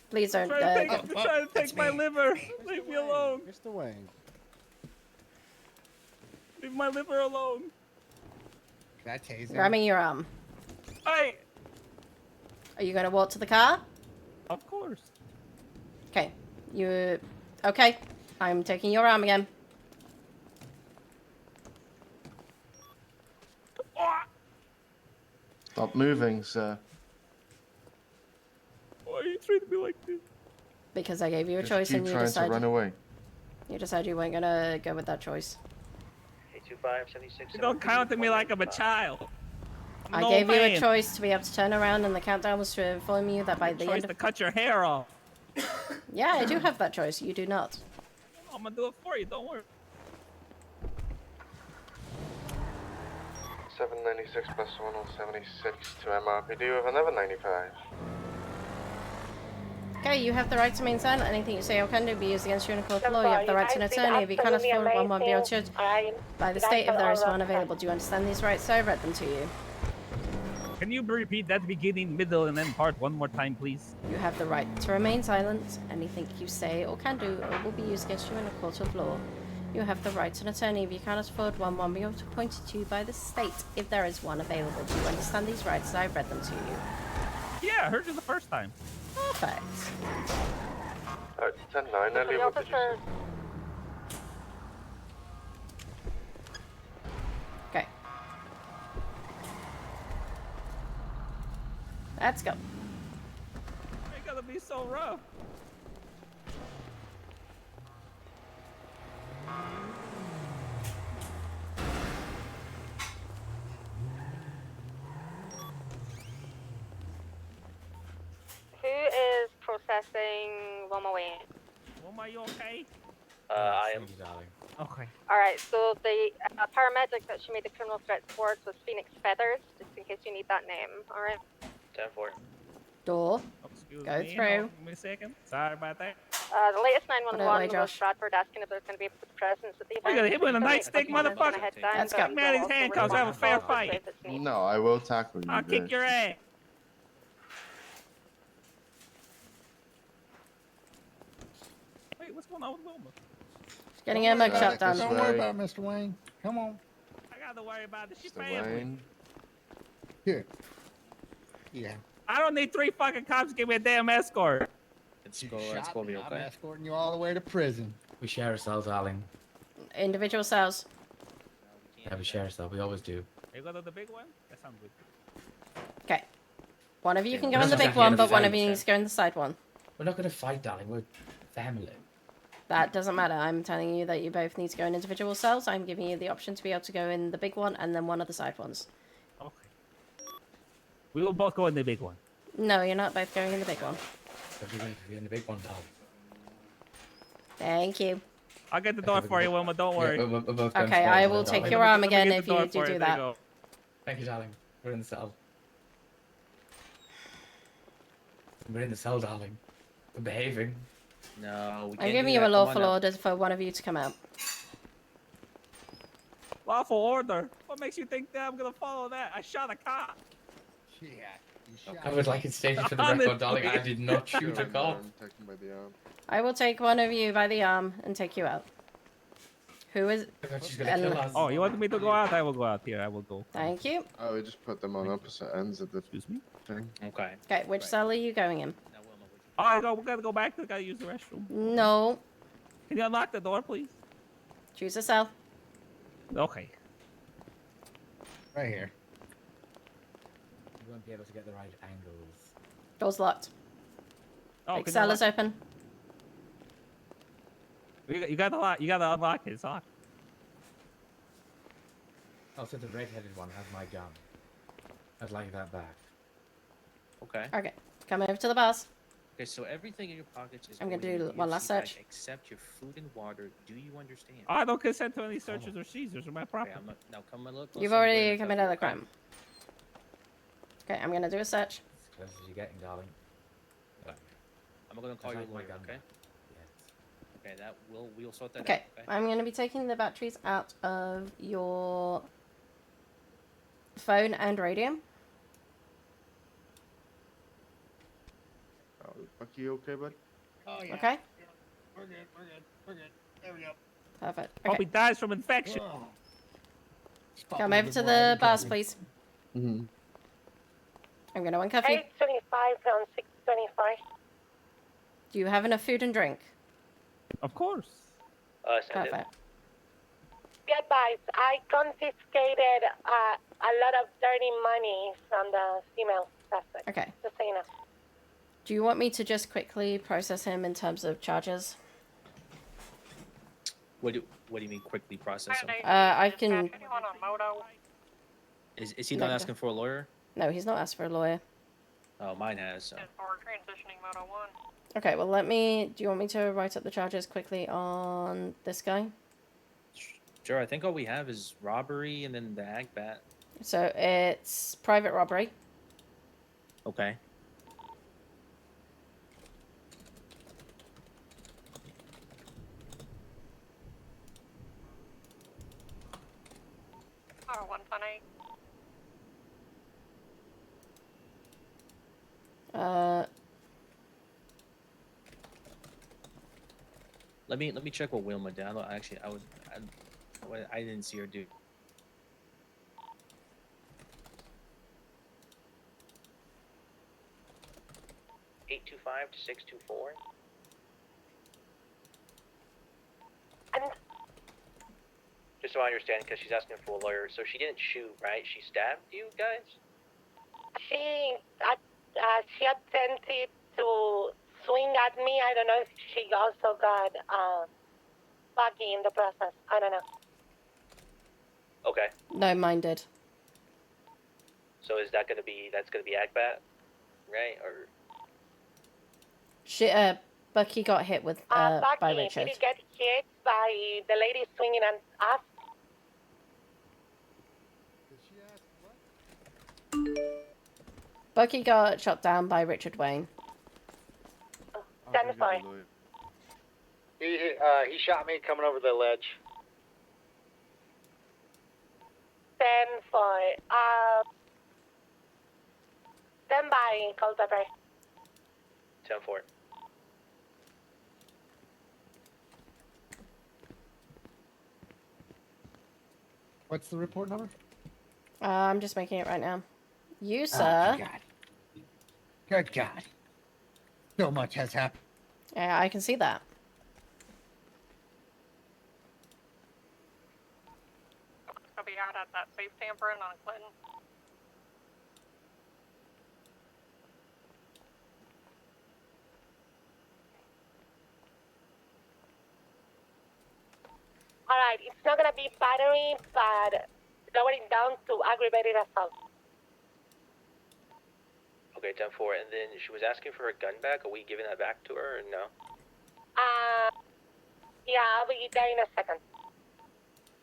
Please don't. they're trying to take my liver. Leave me alone. Mr. Wayne. Leave my liver alone. Can I tase him? Grabbing your arm. Hey. Are you going to walk to the car? Of course. Okay. You... Okay. I'm taking your arm again. Stop moving, sir. Why are you treating me like this? Because I gave you a Just choice keep and you trying decided... to run away. You decided you weren't gonna go with that choice. 825, 76. You don't count me like I'm a child. I gave you a choice to be able to turn around, and the countdown was to inform you that by the end to of... cut your hair off. Yeah, I do have that choice. You do not. I'm gonna do it for you. Don't worry. 796 plus 176 to MRPD with another 95. Okay, you have the right to remain silent. Anything you say or can do be used against you in a court of law. You have the right to an attorney if you cannot afford one, won't be able to by the state if there is one available. Do you understand these rights? I read them to you. Can you repeat that beginning, middle, and end part one more time, please? You have the right to remain silent. Anything you say or can do will be used against you in a court of law. You have the right to an attorney if you cannot afford one, won't be able to appointed to you by the state if there is one available. Do you understand these rights? I read them to you. Yeah, I heard you the first time. Perfect. 10-9, Ellie, what did you say? Okay. Let's go. You're gonna be so rough. Who is processing Wilma Wayne? Wilma, you okay? I am. Okay. Alright, so the paramedic that she made the criminal threat towards was Phoenix Feathers, just in case you need that name, alright? 10-4. Door. Excuse Go me, through. Give me a second. Sorry about that. The latest Put it 911 away, was Josh. Bradford asking if there's going to be a presence at the event. You're gonna hit me with a nightstick, motherfucker. Let's go. Man, his handcuffs. Have a fair fight. No, I will tackle you. I'll kick your ass. Wait, what's going on with Wilma? Just getting a mugshot done. Don't worry about it, Mr. Wayne. Come on. I gotta worry about this. She Mr. family. Wayne. Here. Yeah. I don't need 3 fucking cops to give me a damn escort. It's gonna be I'm okay. escorting you all the way to prison. We share a cell, darling. Individual cells. Yeah, we share a cell. We always do. You go to the big one? That sounds good. Okay. One of you can go We're in the not big exactly one, gonna but one of fight, you needs to go in the side one. We're not gonna fight, darling. We're family. That doesn't matter. I'm telling you that you both need to go in individual cells. I'm giving you the option to be able to go in the big one and then one of the side ones. Okay. We will both go in the big one. No, you're not both going in the big one. We're in the big one, darling. Thank you. I'll get the door for you, Wilma. Don't worry. Yeah, we're both going Okay, forward, I will darling. take your arm Let me again get if the door you for do There that. you go. Thank you, darling. We're in the cell. We're in the cell, darling. We're behaving. No, we can't I'm giving do you that. a Come lawful on now. order for one of you to come out. Lawful order? What makes you think that I'm gonna follow that? I shot a cop. Yeah. I would like it stated for the record, darling. I did not shoot a cop. Taken by the arm. I will take one of you by the arm and take you out. Who is... She's gonna kill us. Oh, you want me to go out? I will go out here. I will go. Thank you. Oh, we just put them on opposite ends of the thing. Okay. Okay, which cell are you going in? Oh, we gotta go back. We gotta use the restroom. No. Can you unlock the door, please? Choose a cell. Okay. Right here. You won't be able to get the right angles. Door's locked. Oh, Big can cell you is open. You got to lock. You gotta unlock it. It's locked. Oh, so the red-headed one has my gun. I'd like that back. Okay. Okay, come over to the bars. Okay, so everything in your pockets is. I'm gonna going in do the one last DMC bag search. Except your food and water. Do you understand? I don't consent to any searches or seizures of my property. Okay, now come a little closer. You've I'm going already to committed tell a you. crime. Okay, I'm gonna do a search. As close as you're getting, darling. I'm gonna call I'd your like my lawyer. gun Okay. back. Okay, that we'll sort that Okay, out. Okay. I'm gonna be taking the batteries out of your phone and radio. Oh, Bucky, you okay, bud? Oh, yeah. Okay? We're good. We're good. We're good. There we go. Perfect. Hope Okay. he dies from infection. Oh. Come over to the bars, please. Mm-hmm. I'm gonna unccuff you. 825 pound 625. Do you have enough food and drink? Of course. Perfect. Be advised, I confiscated a lot of dirty money from the female suspect. Okay. Just so you know. Do you want me to just quickly process him in terms of charges? What do you mean quickly process him? I can... Is he not asking for a lawyer? No, he's not asked for a lawyer. Oh, mine has. So. Okay, well let me... Do you want me to write up the charges quickly on this guy? Sure, I think all we have is robbery and then the ag bat. So it's private robbery. Okay. Oh, 1.8. Let me check what Wilma did. I didn't see her do. $825 to $624. Just so I understand, because she's asking for a lawyer. So she didn't shoot, right? She stabbed you guys? She attempted to swing at me. I don't know if she also got buggy in the process. I don't know. Okay. No, mine did. So is that gonna be Agbat, right? Or Bucky got hit with Bucky, by Richard. did you get hit by the lady swinging at us? Bucky got shot down by Richard Wayne. Stand by. He shot me coming over the ledge. 10-4. Stand by, Culpepper. 10-4. What's the report number? I'm just making it right now. You, Oh, sir. Good God. So much has happened. Yeah, I can see that. I'll be out at that safe tampering on Clinton. Alright, it's not gonna be battery, but lower it down to aggravated assault. Okay, 10-4. And then she was asking for her gun back. Are we giving that back to her or no? Yeah, I'll be there in a second.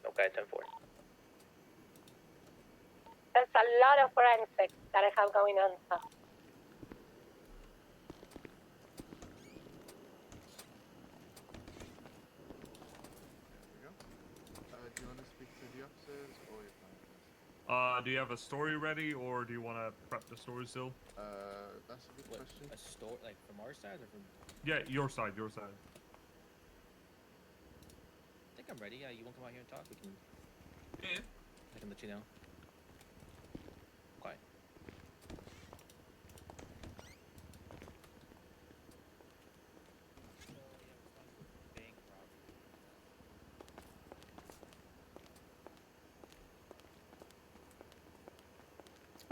Okay, 10-4. There's a lot of forensics that I have going on, so. Do you want to speak to the officers or your family? Do you have a story ready, or do you want to prep the story still? That's a good question. A story, like from our side or from? Yeah, your side, your side. I think I'm ready. Yeah, you want to come out here and talk? We can. Yeah. I can let you know. Quiet.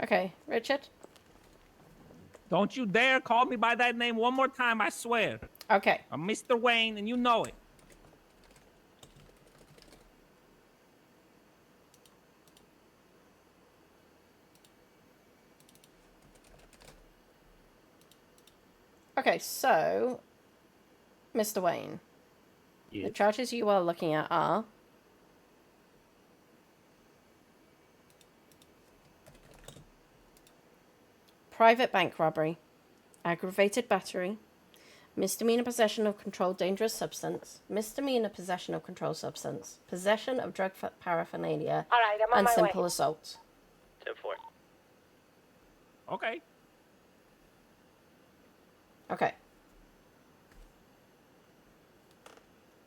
Okay, Richard? Don't you dare call me by that name one more time, I swear. Okay. I'm Mr. Wayne, and you know it. Okay, so, Mr. Wayne, the charges you are looking at are private bank robbery, aggravated battery, misdemeanor possession of controlled dangerous substance, misdemeanor possession of controlled substance, possession of drug paraphernalia, Alright, I'm on and my simple way. assault. 10-4. Okay. Okay.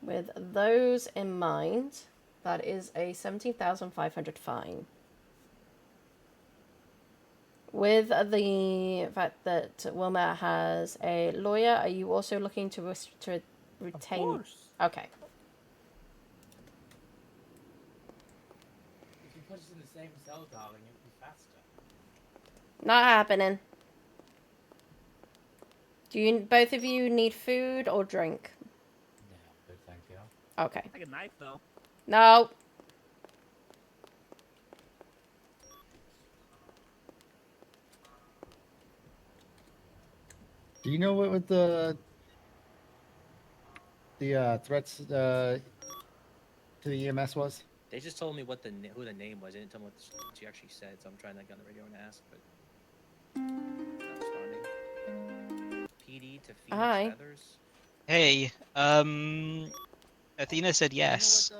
With those in mind, that is a 17,500 fine. With the fact that Wilma has a lawyer, are you also looking to retain? Of course. Okay. If you put us in the same cell, darling, it would be faster. Not happening. Do you both of you need food or drink? No, good, thank you. Okay. Like a knife, though. No. Do you know what the threats to the EMS was? They just told me what who the name was. They didn't tell me what she actually said, so I'm trying to get on the radio and ask, but not responding. PD to Phoenix Hi. Feathers. Hey, Athena said yes.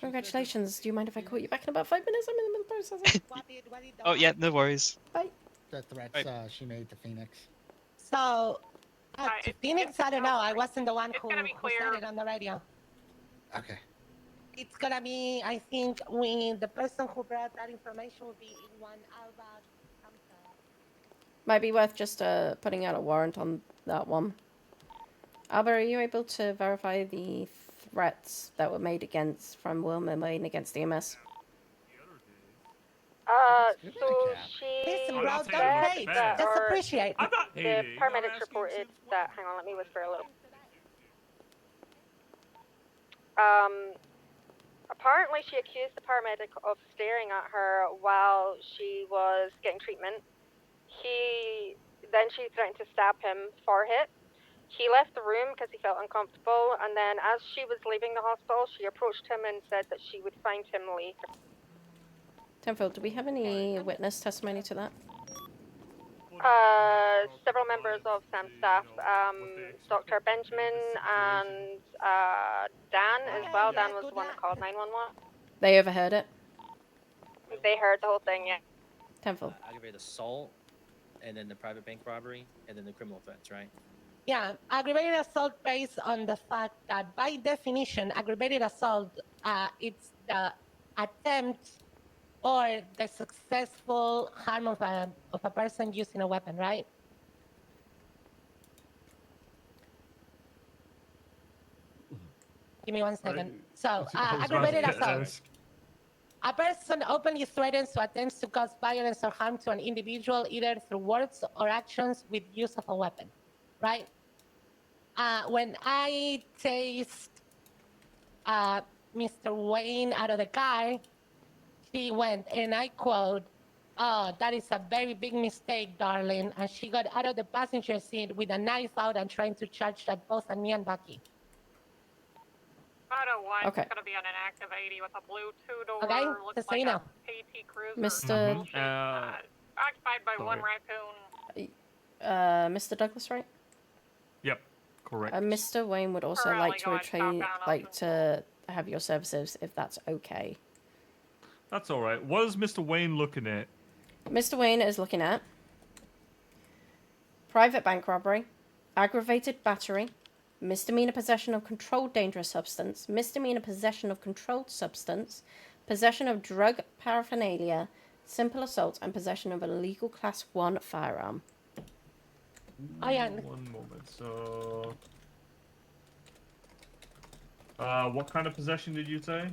Congratulations. Do you mind if I call you back in about 5 minutes? I'm in the middle of processing. Oh yeah, no worries. Bye. The threats she made to Phoenix. So, to Phoenix, I don't know. I wasn't the one who said it on the radio. Okay. It's gonna be, I think, the person who brought that information will be one Alba. Might be worth just putting out a warrant on that one. Albert, are you able to verify the threats that were made from Wilma Main against the EMS? So she Listen, bro, don't said hate. that Just appreciate. the paramedics reported that. Hang on, let me whisper a little. Apparently she accused the paramedic of staring at her while she was getting treatment. Then she threatened to stab him for it. He left the room because he felt uncomfortable, and then as she was leaving the hospital, she approached him and said that she would find him later. Tenfield, do we have any witness testimony to that? Several members of SAM staff, Dr. Benjamin and Dan as well. Dan was the one that called 911. They overheard it? They heard the whole thing, yeah. Tenfield. Aggravated assault, and then the private bank robbery, and then the criminal threats, right? Yeah, aggravated assault based on the fact that by definition, aggravated assault, it's the attempt or the successful harm of a person using a weapon, right? Give me 1 second. So, aggravated assault. A person openly threatens or attempts to cause violence or harm to an individual either through words or actions with use of a weapon, right? When I taste Mr. Wayne out of the car, she went, and I quote, "Oh, that is a very big mistake, darling." And she got out of the passenger seat with a knife out and trying to charge at both me and Bucky. Photo 1 Okay. going to be on an active 80 with a blue two-door, Okay, looks just so like you know. a PT Cruiser. Mr. Occupied by one raccoon. Mr. Douglas, right? Yep, correct. Mr. Wayne would also Currently like to going to have your services if that's okay. That's all right. What is Mr. Wayne looking at? Mr. Wayne is looking at private bank robbery, aggravated battery, misdemeanor possession of controlled dangerous substance, misdemeanor possession of controlled substance, possession of drug paraphernalia, simple assault, and possession of a legal class 1 firearm. One moment. So, what kind of possession did you say?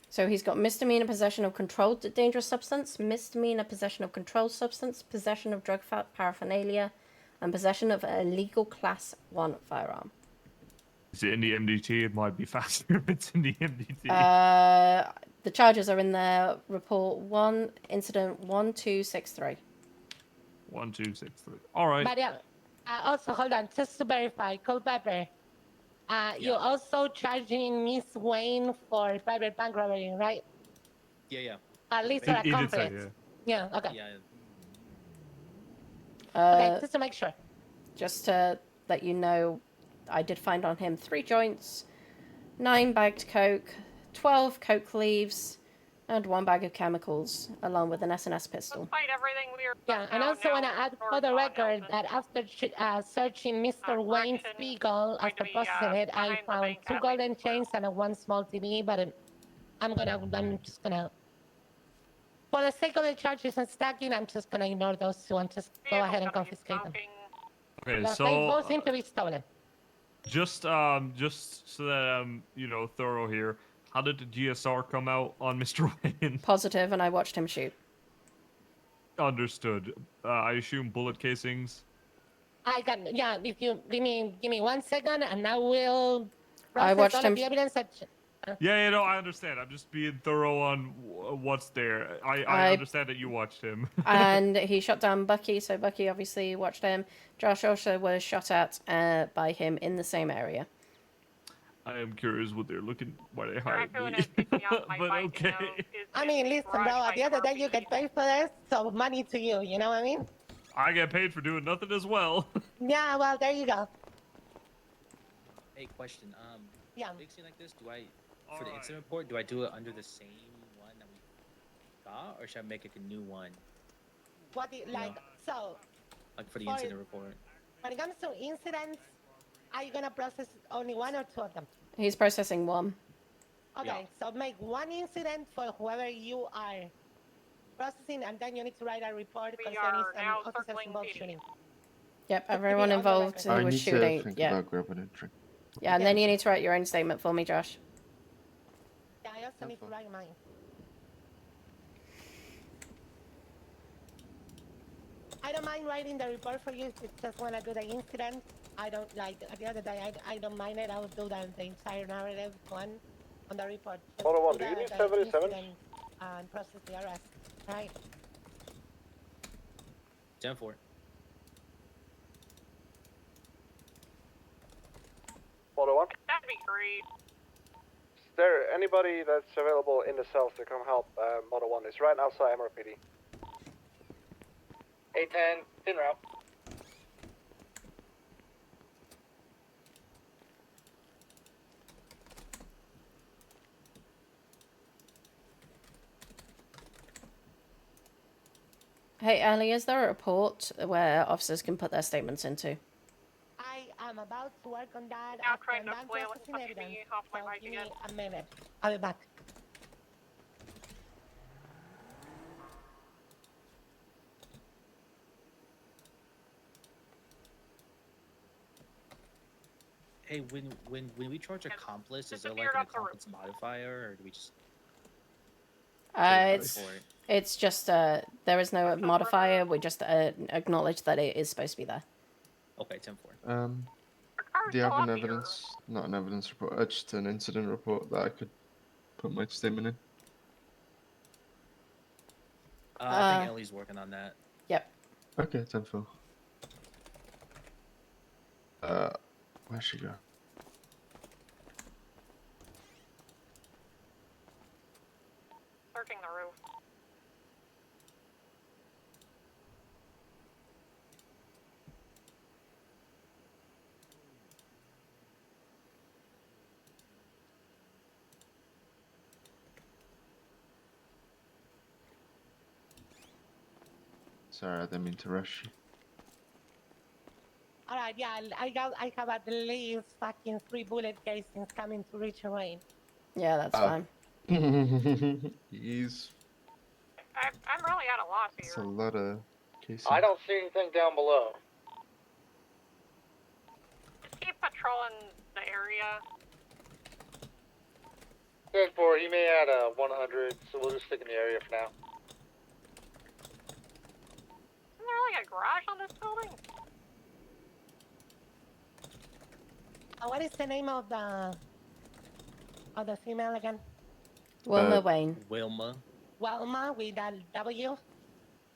So he's got misdemeanor possession of controlled dangerous substance, misdemeanor possession of controlled substance, possession of drug paraphernalia, and possession of a legal class 1 firearm. Is it in the MDT? It might be faster if it's in the MDT. The charges are in their report 1, incident 1263. 1263. All right. But yeah, also, hold on, just to verify, Culpepper, you're also charging Miss Wayne for private bank robbery, right? Yeah. At least for a conference. Yeah, okay. Yeah. Okay, just to make sure. Just to let you know, I did find on him 3 joints, 9 bagged coke, 12 coke leaves, and 1 bag of chemicals, along with an S&S pistol. Despite everything we are Yeah, and also want to add for the record that after searching Mr. Wayne's vehicle after processing it, I found 2 golden chains and 1 small TV, but I'm just gonna For the sake of the charges and stacking, I'm just gonna ignore those two and just go ahead and confiscate them. Okay, They so both seem to be stolen. just so that you know, thorough here. How did the GSR come out on Mr. Wayne? Positive, and I watched him shoot. Understood. I assume bullet casings. Yeah. If you give me 1 second, and I will I process watched all him of the evidence. Yeah, no, I understand. I'm just being thorough on what's there. I understand that you watched him. And he shot down Bucky, so Bucky obviously watched him. Josh also was shot at by him in the same area. I am curious what they're looking, why they hired me. But okay. I mean, listen, bro. At the end of the day, you get paid for this, so money to you. You know what I mean? I get paid for doing nothing as well. Yeah. Well, there you go. Hey, question. Yeah. Big scene like this, for the incident report, do I do it under the same one that we got, or should I make it a new one? What do you like? So. Like for the incident report. When it comes to incidents, are you gonna process only 1 or 2 of them? He's processing 1. Okay, so make 1 incident for whoever you are processing, and then you need to write a report concerning some officers involved shooting. Yep, everyone involved who was shooting. I need to think about grabbing a drink. Yeah, and then you need to write your own statement for me, Josh. Yeah, I also need to write mine. I don't mind writing the report for you if you just want to do the incident. I don't like, at the end of the day, I don't mind it. I will do the entire narrative one on the report. Just Motor 1, do do you the need 77? incident and process the arrest. Right. 10-4. Motor 1. That'd be great. Is there anybody that's available in the cells to come help Motor 1? It's right outside MRPD. 810, thin route. Hey, Ali, is there a report where officers can put their statements into? I am about to work on that. Now trying to I'm flail processing and evidence. me off my So mic give me again. a minute. I'll be back. Hey, when we charge accomplice, is there like disappeared an off the roof. accomplice modifier, or do we just? It's just there is no modifier. We just acknowledge that it is supposed to be there. Okay, 10-4. Do you have an evidence? Not an evidence report. Just an incident report that I could put my statement in. I think Ellie's working on that. Yep. Okay, 10-4. Where'd she go? Searching the roof. Sorry, I didn't mean to rush you. All right, yeah, I have at least fucking 3 bullet casings coming to Richard Wayne. Yeah, that's fine. He's. I'm really at a loss It's here. a lot of cases. I don't see anything down below. Keep patrolling the area. 10-4, he may add a 100, so we'll just stick in the area for now. Isn't there like a garage on this building? What is the name of the female again? Wilma Wayne. Wilma. Wilma with a W,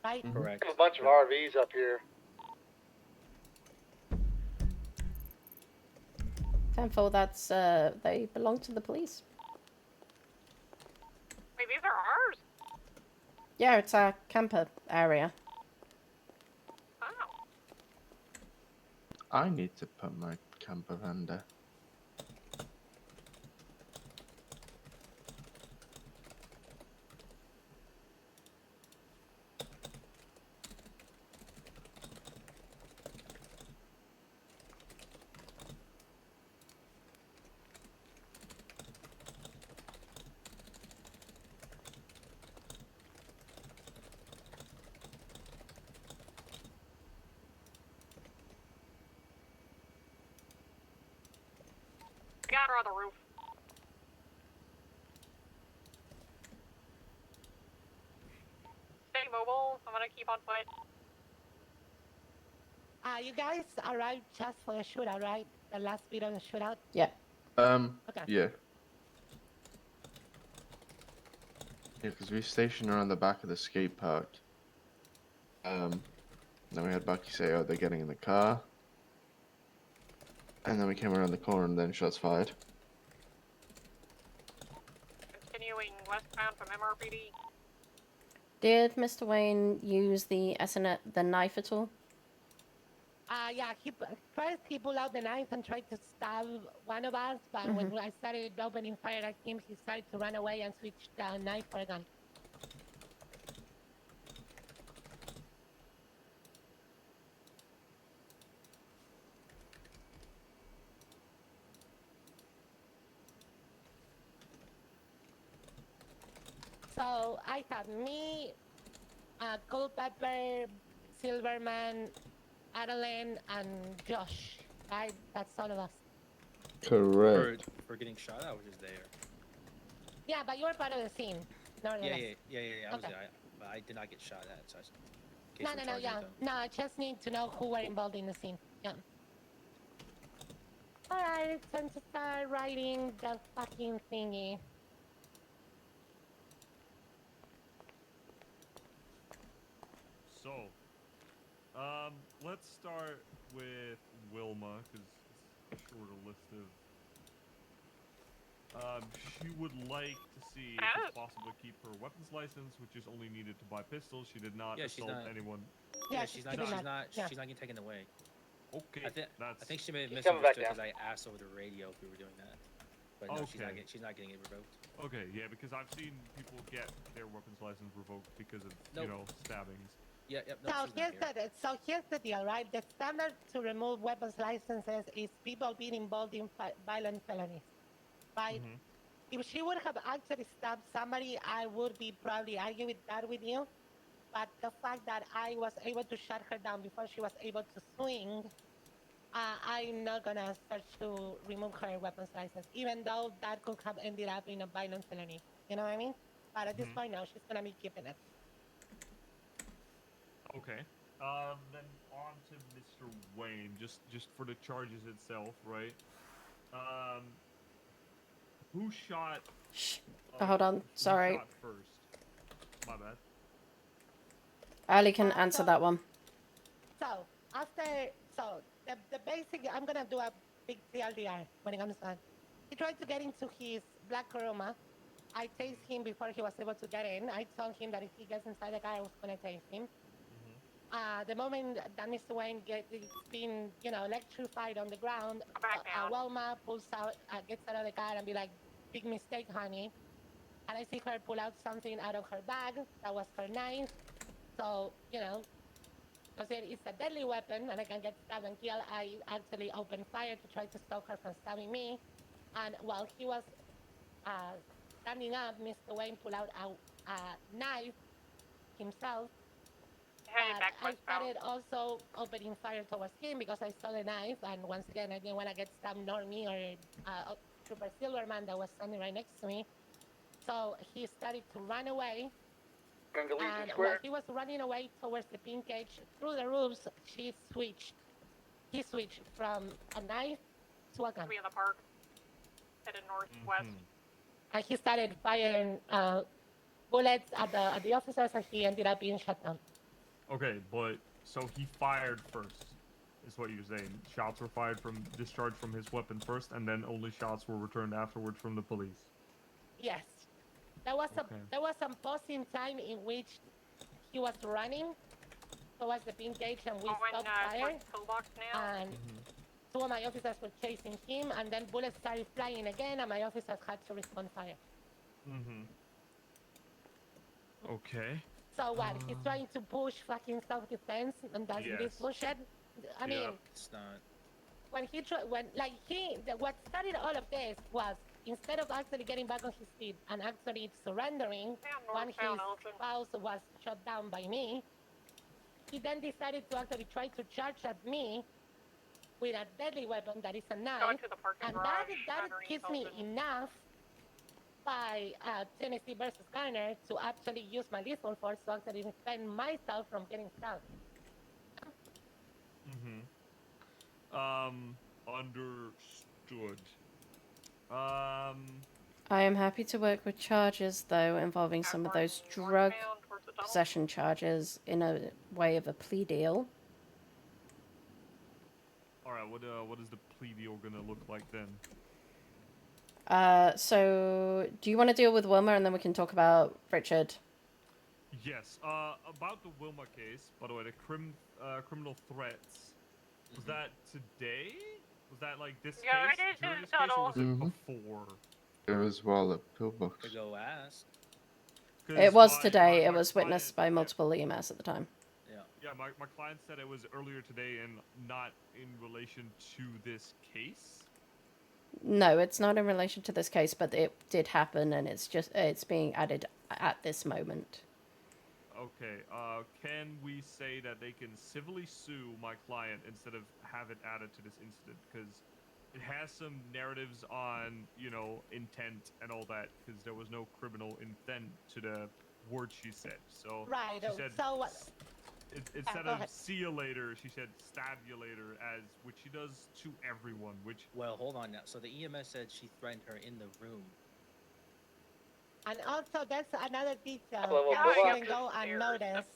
right? Correct. We have a bunch of RVs up here. 10-4, that's they belong to the police. Wait, these are ours? Yeah, it's our camper area. Oh. I need to put my camper van there. on the roof. Stay mobile. I'm gonna keep on foot. You guys arrived just for the shootout, right? The last bit of the shootout? Yeah. Okay. Yeah. Yeah, because we stationed around the back of the skate park. Then we had Bucky say, "Oh, they're getting in the car." And then we came around the corner, and then shots fired. Continuing westbound from MRPD. Did Mr. Wayne use the the knife at all? Yeah, first he pulled out the knife and tried to stab one of us, but when I started opening fire at him, he started to run away and switched the knife for a gun. So I had me, Culpepper, Silverman, Atalin, and Josh. Right? That's all of us. Correct. For getting shot, I was just there. Yeah, but you were part of the scene. Yeah. I was Okay. there, but I did not get shot at. So No, yeah. No, I just need to know who were involved in the scene. Yeah. Alright, it's time to start writing the fucking thingy. So, let's start with Wilma, because it's a shorter list of... she would like to see if it's possible to keep her weapons license, which is only needed to buy pistols. She did not assault anyone. She's not getting taken away. Okay, I think she may have She's coming back misunderstood down. because I asked over the radio if we were doing that. But no, she's not getting it revoked. Okay, yeah, because I've seen people get their weapons license revoked because of, you know, stabbings. Yeah, So here's the deal, right? The standard to remove weapons licenses is people being involved in violent felonies, right? If she would have actually stabbed somebody, I would be probably arguing that with you. But the fact that I was able to shut her down before she was able to swing, I'm not gonna search to remove her weapons license, even though that could have ended up in a violent felony. You know what I mean? But at this point now, she's gonna be keeping it. Okay. Then on to Mr. Wayne, just for the charges itself, right? Who shot? Hold on, sorry. Who shot first? My bad. Ali can answer that one. So the basic, I'm gonna do a big TLDR when it comes to. He tried to get into his black Coroma. I tased him before he was able to get in. I told him that if he gets inside the car, I was gonna tase him. The moment that Mr. Wayne gets been, electrified on the ground, Wilma pulls out, gets out of the car and be like, "Big mistake, honey." And I see her pull out something out of her bag. That was her knife. So, because it's a deadly weapon and I can get stabbed and killed, I actually opened fire to try to stop her from stabbing me. And while he was standing up, Mr. Wayne pulled out a knife himself. I started also opening fire towards him because I saw the knife, and once again, I didn't want to get stabbed, nor me or Trooper Silverman that was standing right next to me. So he started to run away. And while he was running away towards the pin cage through the roofs, he switched from a knife to a gun. We in the park, headed northwest. And he started firing bullets at the officers, and he ended up being shot down. Okay, but so he fired first, is what you're saying. Shots were fired discharged from his weapon first, and then only shots were returned afterwards from the police. Yes. There was some pause in time in which he was running towards the pin cage and we stopped fire. And two of my officers were chasing him, and then bullets started flying again, and my officers had to respond fire. Okay. So what? He's trying to push fucking self-defense, and that's this bullshit. I mean, it's not. What started all of this was, instead of actually getting back on his feet and actually surrendering when his spouse was shot down by me, he then decided to actually try to charge at me with a deadly weapon that is a knife, and that gives me enough by Tennessee versus Garner to actually use my lethal force to actually defend myself from getting stabbed. Understood. I am happy to work with charges, though, involving some of those drug possession charges in a way of a plea deal. Alright, what is the plea deal gonna look like then? So do you want to deal with Wilma and then we can talk about Richard? Yes, about the Wilma case, by the way, the criminal threats, was that today? Was that like this case? During this case, or was it before? It was while at Pillbox. To go ask. It was today. It was witnessed by multiple EMS at the time. Yeah, my client said it was earlier today and not in relation to this case. No, it's not in relation to this case, but it did happen, and it's being added at this moment. Okay, can we say that they can civilly sue my client instead of have it added to this incident? Because it has some narratives on, you know, intent and all that, because there was no criminal intent to the word she said. So right. She said, so instead of see you later, she said stab you later, which she does to everyone. Which Well, hold on now. So the EMS said she threatened her in the room. And also, there's another detail Well, that well, shouldn't go unnoticed.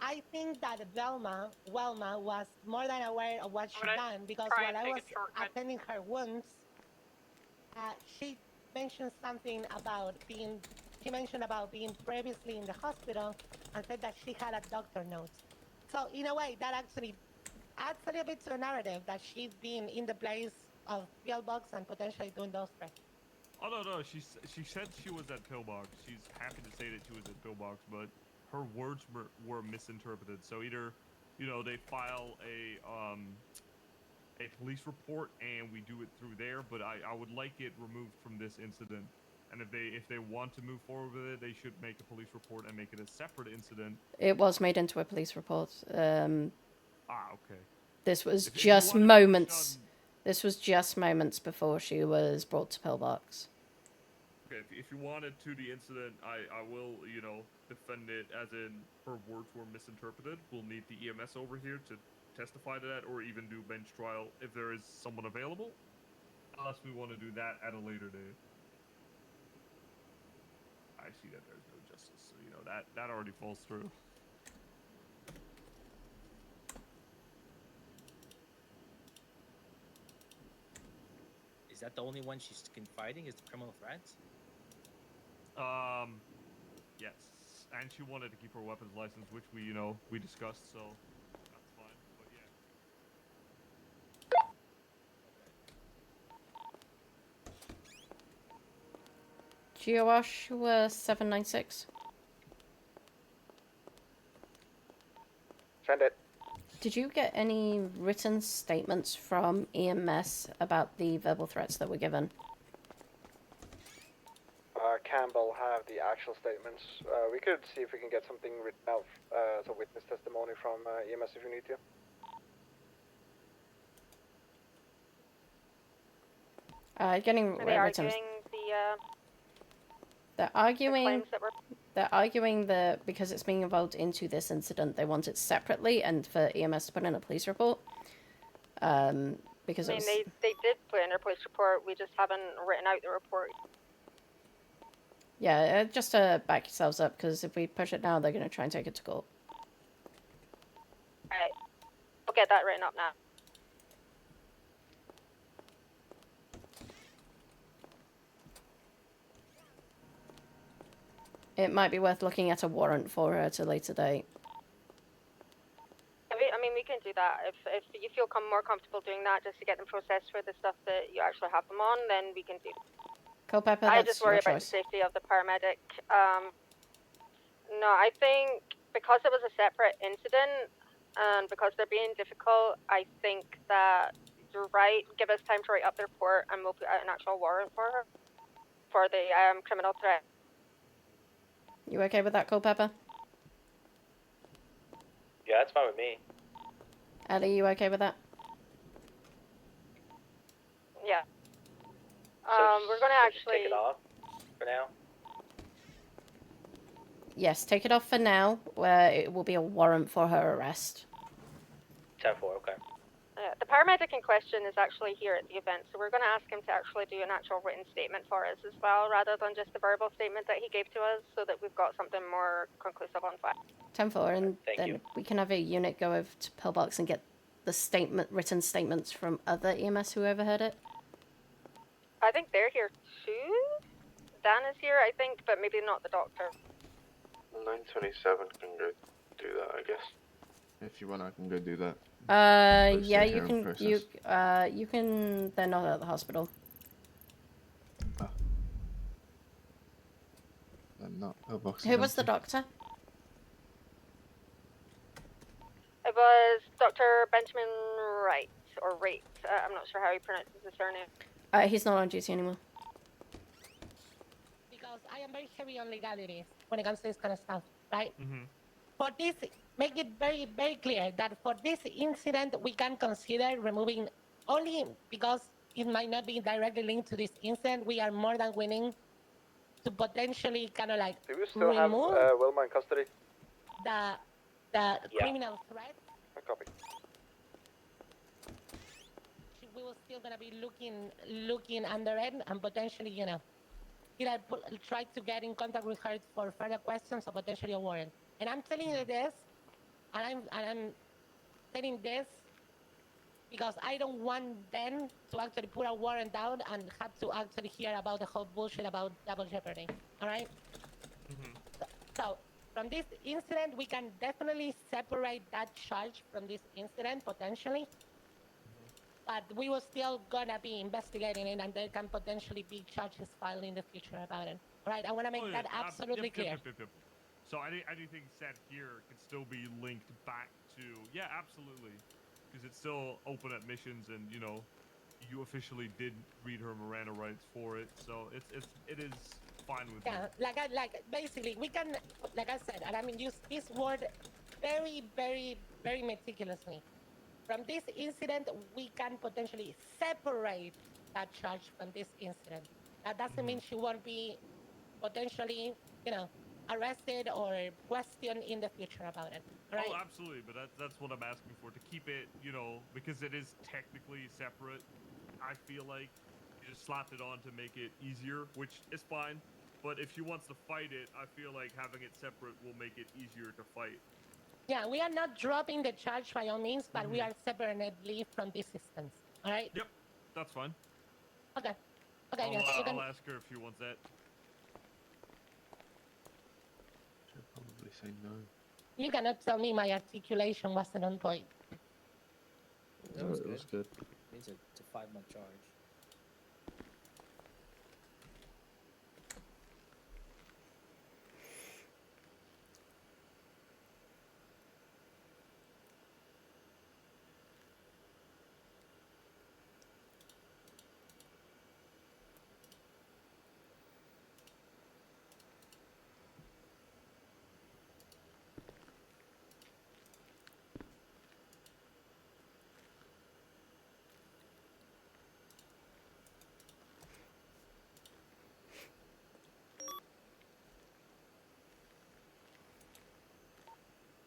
I think that Wilma was more than aware of what she done, because while I was attending her wounds, she mentioned something about being. She mentioned about being previously in the hospital and said that she had a doctor note. So in a way, that actually adds a little bit to the narrative that she's been in the place of pillbox and potentially doing those threats. Oh no, she said she was at Pillbox. She's happy to say that she was at Pillbox, but her words were misinterpreted. So either, you know, they file a police report and we do it through there, but I would like it removed from this incident. And if they want to move forward with it, they should make a police report and make it a separate incident. It was made into a police report. Okay. This was just moments. This was just moments before she was brought to Pillbox. Okay, if you wanted to the incident, I will, you know, defend it as in her words were misinterpreted. We'll need the EMS over here to testify to that, or even do bench trial if there is someone available. Unless we want to do that at a later date. I see that there's no justice, so you know that already falls through. Is that the only one she's confiding? Is the criminal threats? Yes. And she wanted to keep her weapons license, which we discussed, so that's fine. But yeah. Joshua 796. Send it. Did you get any written statements from EMS about the verbal threats that were given? Campbell have the actual statements. We could see if we can get something written out as a witness testimony from EMS if you need to. Getting Are they written. arguing They're arguing. They're arguing that because it's being involved into this incident, they want it separately, and for EMS to put in a police report. Because I mean, they did put in a police report. We just haven't written out the report. Yeah, just to back yourselves up, because if we push it now, they're going to try and take it to court. Alright. We'll get that written up now. It might be worth looking at a warrant for her at a later date. I mean, we can do that. If you feel more comfortable doing that, just to get them processed for the stuff that you actually have them on, then we can do that. Culpepper, I that's just worry your about the choice. safety of the paramedic. No, I think because it was a separate incident and because they're being difficult, I think that you're right. Give us time to write up the report and we'll put out an actual warrant for her for the criminal threat. You okay with that, Culpepper? Yeah, that's fine with me. Ellie, you okay with that? want to actually take it off for now. Yes, take it off for now, where it will be a warrant for her arrest. 10-4, okay. The paramedic in question is actually here at the event, so we're going to ask him to actually do an actual written statement for us as well, rather than just the verbal statement that he gave to us, so that we've got something more conclusive on file. 10-4, and Thank then you. we can have a unit go over to Pillbox and get the written statements from other EMS who overheard it. I think they're here too. Dan is here, I think, but maybe not the doctor. 927 can go do that, I guess. If you want, I can go do that. Yeah, you can. You can. They're not at the hospital. I'm not. Who was the doctor? It was Dr. Benjamin Wright, or Wright. I'm not sure how he pronounces his surname. He's not on duty anymore. Because I am very heavy on legalities when it comes to this kind of stuff, right? Mm-hmm. For this, make it very, very clear that for this incident, we can consider removing only because it might not be directly linked to this incident. We are more than willing to potentially kind of like Do we still have remove Wilma in custody? the criminal threat. I copy. We will still gonna be looking under it and potentially, you know, either try to get in contact with her for further questions or potentially a warrant. And I'm telling you this, and I'm telling this because I don't want them to actually put a warrant out and have to actually hear about the whole bullshit about double jeopardy. All right? So from this incident, we can definitely separate that charge from this incident potentially. But we will still gonna be investigating it, and there can potentially be charges filed in the future about it. All right? I want to make that absolutely clear. Yep. So anything said here could still be linked back to, yeah, absolutely, because it's still open admissions, and you know, you officially did read her Miranda rights for it, so it is fine with me. Yeah, like basically we can, like I said, and I mean use this word very, very, very meticulously. From this incident, we can potentially separate that charge from this incident. That doesn't mean she won't be potentially, you know, arrested or questioned in the future about it. Right? Oh, absolutely, but that's what I'm asking for, to keep it, you know, because it is technically separate. I feel like you just slapped it on to make it easier, which is fine. But if she wants to fight it, I feel like having it separate will make it easier to fight. Yeah, we are not dropping the charge by all means, but we are separately from this instance. All right? Yep, that's fine. Okay. Okay, yes, you can... I'll ask her if she wants that. She'll probably say no. You cannot tell me my articulation wasn't on point. That was It was good. It's a 5-month charge.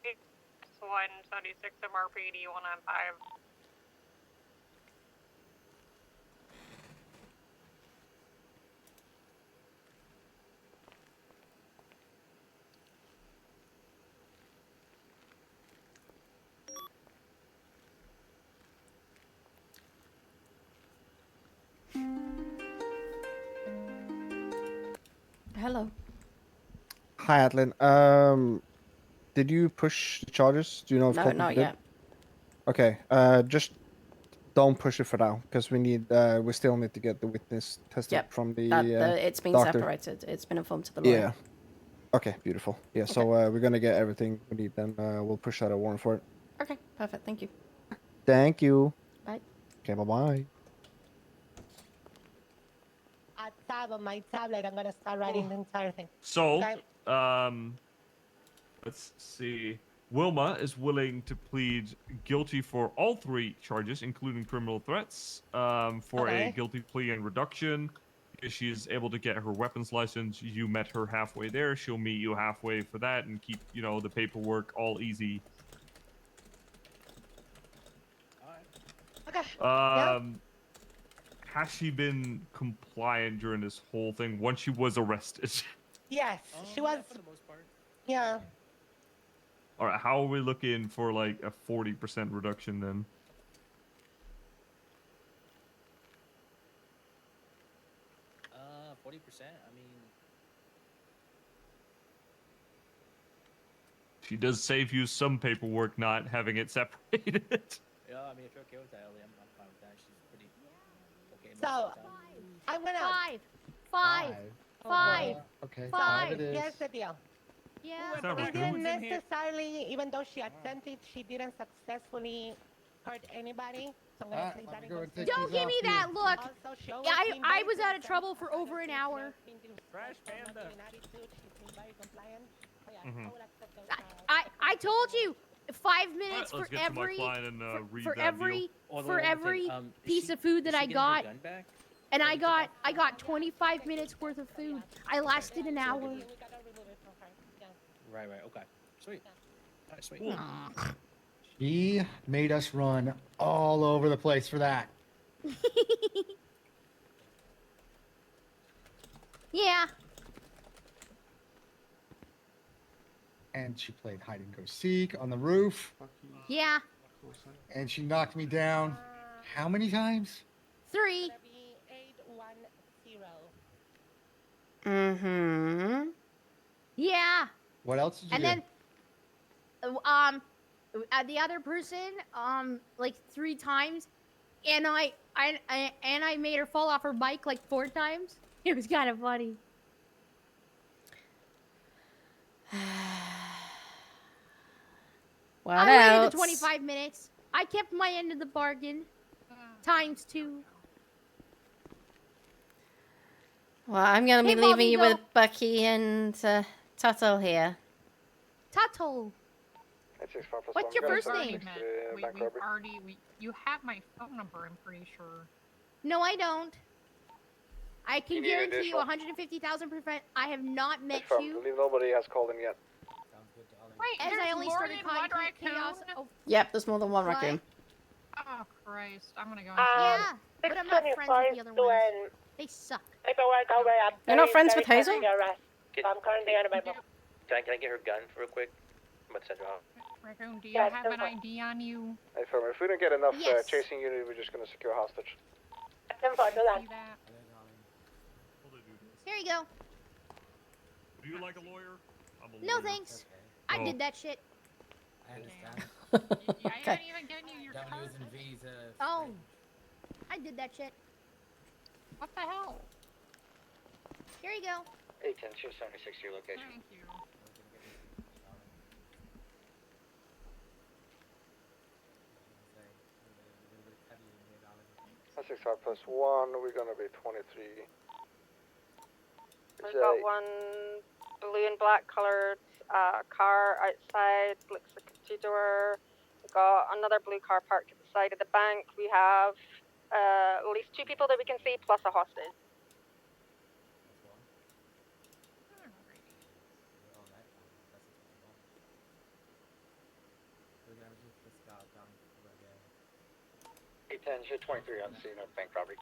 It's 176 MRP, do you want to 5? Hello. Hi, Atalin. Did you push the charges? Do you know if No, Colton not did? yet. Okay. Just don't push it for now, because we still need to get the witness tested from the it's been doctor. separated. It's been informed to the lawyer. Yeah. Okay, beautiful. Yeah, so we're gonna get everything we need. Then we'll push out a warrant for it. Okay, perfect. Thank you. Thank you. Bye. Okay, bye-bye. A tab on my tablet, I'm gonna start writing the entire thing. So, Okay? let's see. Wilma is willing to plead guilty for all 3 charges, including criminal threats, for a guilty plea and reduction. If she's able to get her weapons license, you met her halfway there. She'll meet you halfway for that and keep, you know, the paperwork all easy. Okay. Has she been compliant during this whole thing once she was arrested? Yes, she was. For the most part. Yeah. All right, how are we looking for like a 40% reduction then? Uh, 40%. I mean, She does save you some paperwork not having it separated. yeah. I mean, if you're okay with that, Ellie, I'm fine with that. She's pretty okay most So, of the time. I'm gonna. Five. Okay. So, Five it is. here's the deal. Yeah. It's not She right. didn't necessarily, even though she attempted, she didn't successfully hurt anybody. So I'm gonna say that go and take Don't these give me off that you. look. Also, she always Yeah, been I very was out of pleasant. trouble for over an hour. Trash panda. She's been very compliant. So yeah, Mhm. I would accept those. I told you 5 minutes Let's for get to my every client and read for that every deal. Oh, for every piece of food that I got, and I got 25 minutes worth of food. I lasted an hour. We gotta remove it from her. Yeah. Right. Okay. Sweet. All right, sweet. She made us run all over the place for that. Yeah. And she played hide and go seek on the roof. Yeah. And she knocked me down. How many times? 3. 810. Mm-hmm. Yeah. What else did you And do? then the other person like 3 times, and I made her fall off her bike like 4 times. It was kind of funny. What I waited else? the 25 minutes. I kept my end of the bargain. Times 2. Well, I'm gonna be Hey, leaving you Bobby, with Bucky and Tuttle here. Tuttle. What's your first name? You have my phone number, I'm pretty sure. No, I don't. I can You need guarantee you additional? 150,000%. I have not met Confirmed. you. Nobody has called in yet. Wait, As I only started one content chaos. raccoon? Oh, Yep, there's more than one What? raccoon. Oh, Christ. I'm gonna go. yeah, but I'm not friends with the other ones. They suck. You're not friends with Hazel? I'm currently on my phone. Can I get her gun real quick? I'm gonna send her out. Raccoon, do you have an ID on you? Affirm. If we don't get enough Yes. chasing unit, we're just gonna secure hostage. See that? Here you go. Do you like a lawyer? I'm a No lawyer. thanks. I did that shit. I understand. I Okay. haven't even given you your That card. was in visa. Oh, I did that shit. What the hell? Here you go. 810 276 to your location. Thank you. That's 65 plus 1, we're gonna be 23. We've got one blue and black colored car outside, looks like a two-door. We've got another blue car parked at the side of the bank. We have at least 2 people that we can see, plus a hostage. We're gonna just this guy down right there. 810 should 23 on the scene of bank robbery.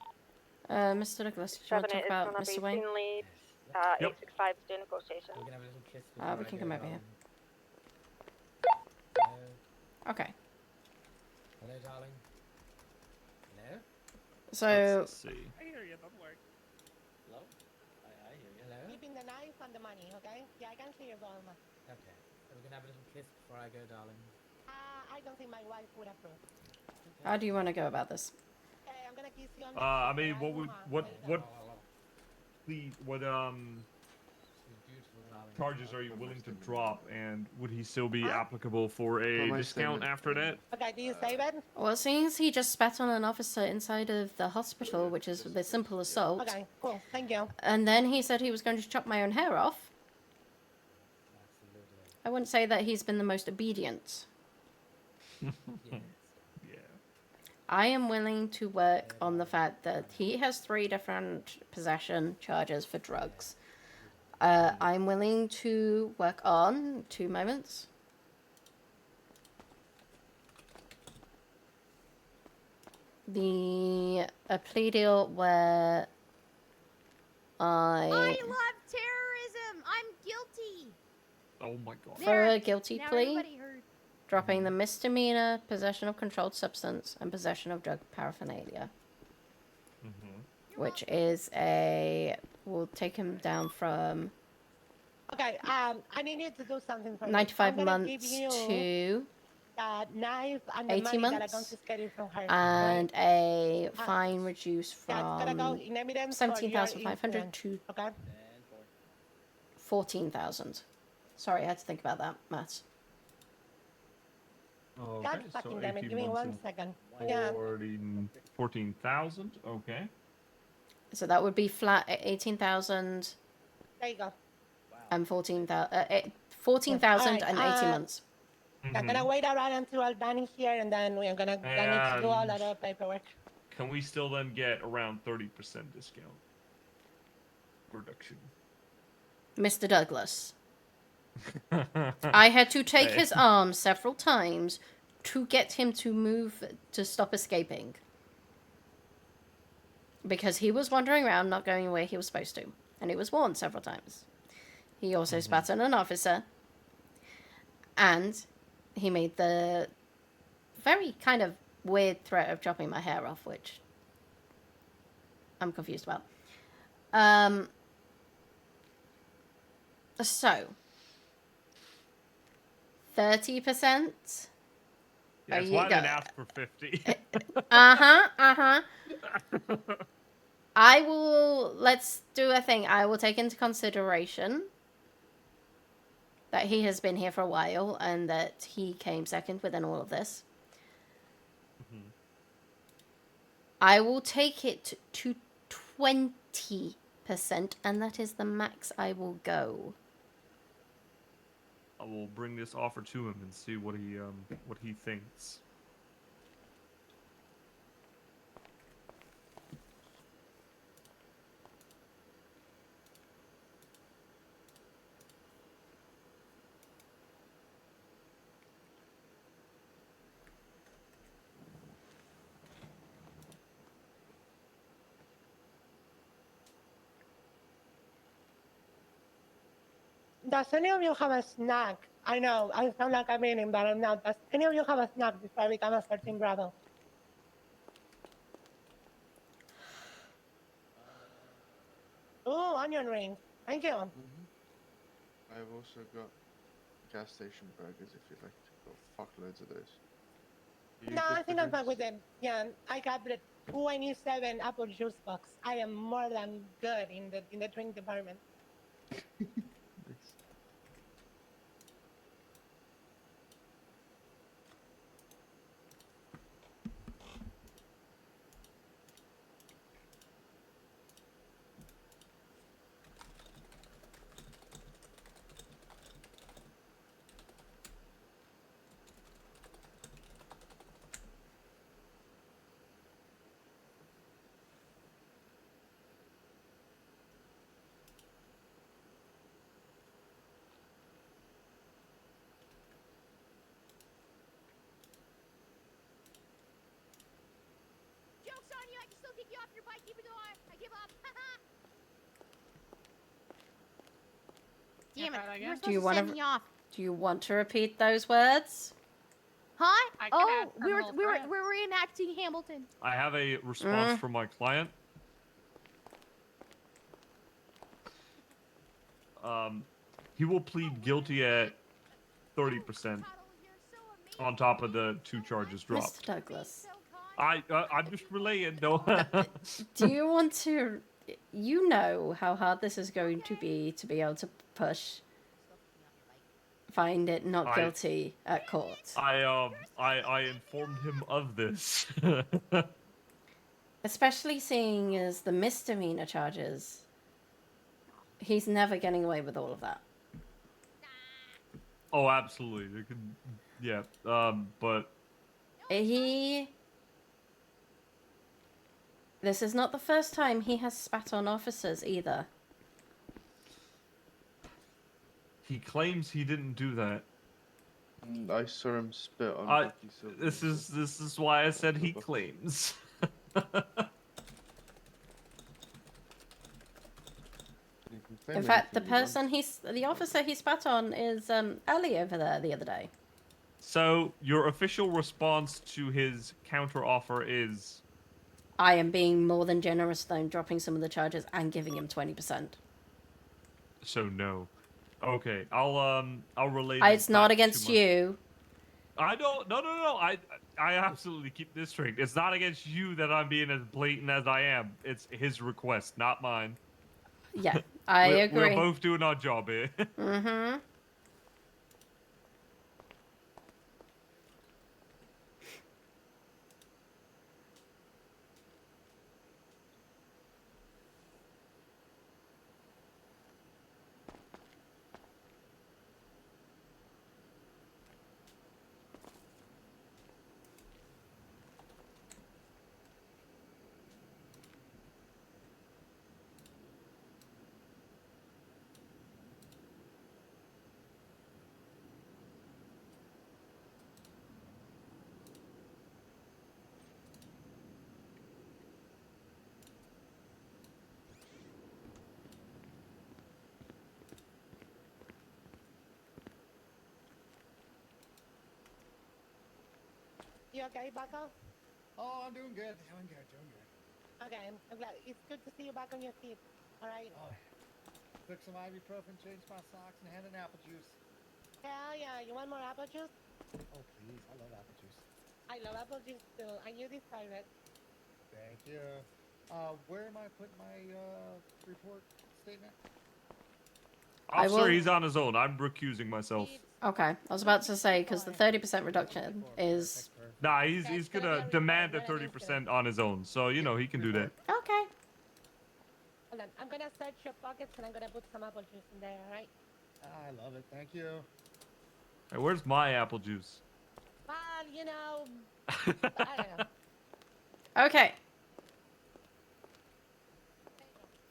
Mr. Douglas, do you want to 7 talk is about gonna be Mr. Wayne? scene lead. Yep. 865 is doing negotiations. We're gonna have a little kiss. We can come over here. Hello. Okay. Hello, darling. Hello. So, Let's see. I hear you, don't worry. Hello? I hear you. Hello. Keeping the knife and the money, okay? Yeah, I can see you going. Okay. We're gonna have a little kiss before I go, darling. I don't think my wife would approve. how do you want to go about this? Okay, I'm gonna kiss you on the I mean, cheek, what right? would Come on. what She's beautiful, darling. charges are you willing to drop, and would he still be Huh? applicable for a my discount statement. after that? Okay, do you save it? Well, since he just spat on an officer inside of the hospital, which is the simple assault, Okay, cool. Thank you. and then he said he was going to chop my own hair off, Absolutely. I wouldn't say that he's been the most obedient. Yes. Yeah. I am willing to work on the fact that he has 3 different possession charges for drugs. I'm willing to work on 2 moments. A plea deal where I love terrorism. I'm guilty. Oh my god. for a guilty Now plea, everybody heard. dropping the misdemeanor, possession of controlled substance, and possession of drug paraphernalia. Which is we'll take him down from Okay, I need you to do something for me. 95 I'm gonna give months you to the knife and the 80 money that I months, confiscated from her. and right? a fine reduced Yeah, it's gonna go from in evidence for your 17,500 influence. to Okay. 14,000. Sorry, I had to think about that, maths. Okay, God so fucking damn it, 18 give me months 1 and second. Yeah. 14,000. Okay. So that would be flat 18,000 There you go. and 14,000 14,000 and 80 months. I'm gonna wait around until I'm done here, and then we're gonna need to do all that other paperwork. Can we still then get around 30% discount? Reduction. Mr. Douglas. I had to take his arm several times to get him to move to stop escaping. Because he was wandering around, not going where he was supposed to. And he was warned several times. He also spat on an officer. And he made the very kind of weird threat of chopping my hair off, which I'm confused about. So 30%. Yes, why didn't ask for 50? Let's do a thing. I will take into consideration that he has been here for a while and that he came second within all of this. I will take it to 20%, and that is the max I will go. I will bring this offer to him and see what he thinks. Does any of you have a snack? I know, I sound like I'm eating, but I'm not. Does any of you have a snack before I become a 13 Bravo? Ooh, onion rings. Thank you. I've also got gas station burgers if you'd like to. Got fuckloads of those. No, I think I'm fine with them. Yeah, I got the 27 apple juice box. I am more than good in the drink department. Joke's on you, I can still kick you off your bike even though I give up. Damn it, you were supposed to send me off. Do you want to repeat those words? Huh? I can Oh, add we were criminal we were threats. we were reenacting Hamilton. I have a response from my client. He will plead guilty at 30% on top of the 2 charges dropped. Mr. Douglas. I'm just relaying, though. Do you want to... You know how hard this is going to be able to push... Find it not guilty at court. I informed him of this. Especially seeing as the misdemeanor charges. He's never getting away with all of that. Oh, absolutely. It could, yeah. But He This is not the first time he has spat on officers either. He claims he didn't do that. I saw him spit on Vicky Silva. This is why I said he claims. In fact, the officer he spat on is Ellie over there the other day. So your official response to his counter offer is? I am being more than generous though, dropping some of the charges and giving him 20%. So no. Okay, I'll relay. It's not against you. I don't. No. I absolutely keep this straight. It's not against you that I'm being as blatant as I am. It's his request, not mine. Yeah, I agree. We're both doing our job here. Mm-hmm. You okay, Bucko? Oh, I'm doing good. Doing good. Okay, I'm glad. It's good to see you back on your feet. All right. Oh, took some ibuprofen, changed my socks, and had an apple juice. Hell yeah. You want more apple juice? Oh, please. I love apple juice. I love apple juice too, and you deserve it. Thank you. Where am I putting my report statement? Officer, he's on his own. I'm recusing myself. Okay, I was about to say, because the 30% reduction is... Nah, he's gonna demand a 30% on his own, so you know he can do that. Okay. Hold on. I'm gonna search your pockets and I'm gonna put some apple juice in there, alright? I love it. Thank you. Hey, where's my apple juice? Well, you know, I don't know. Okay.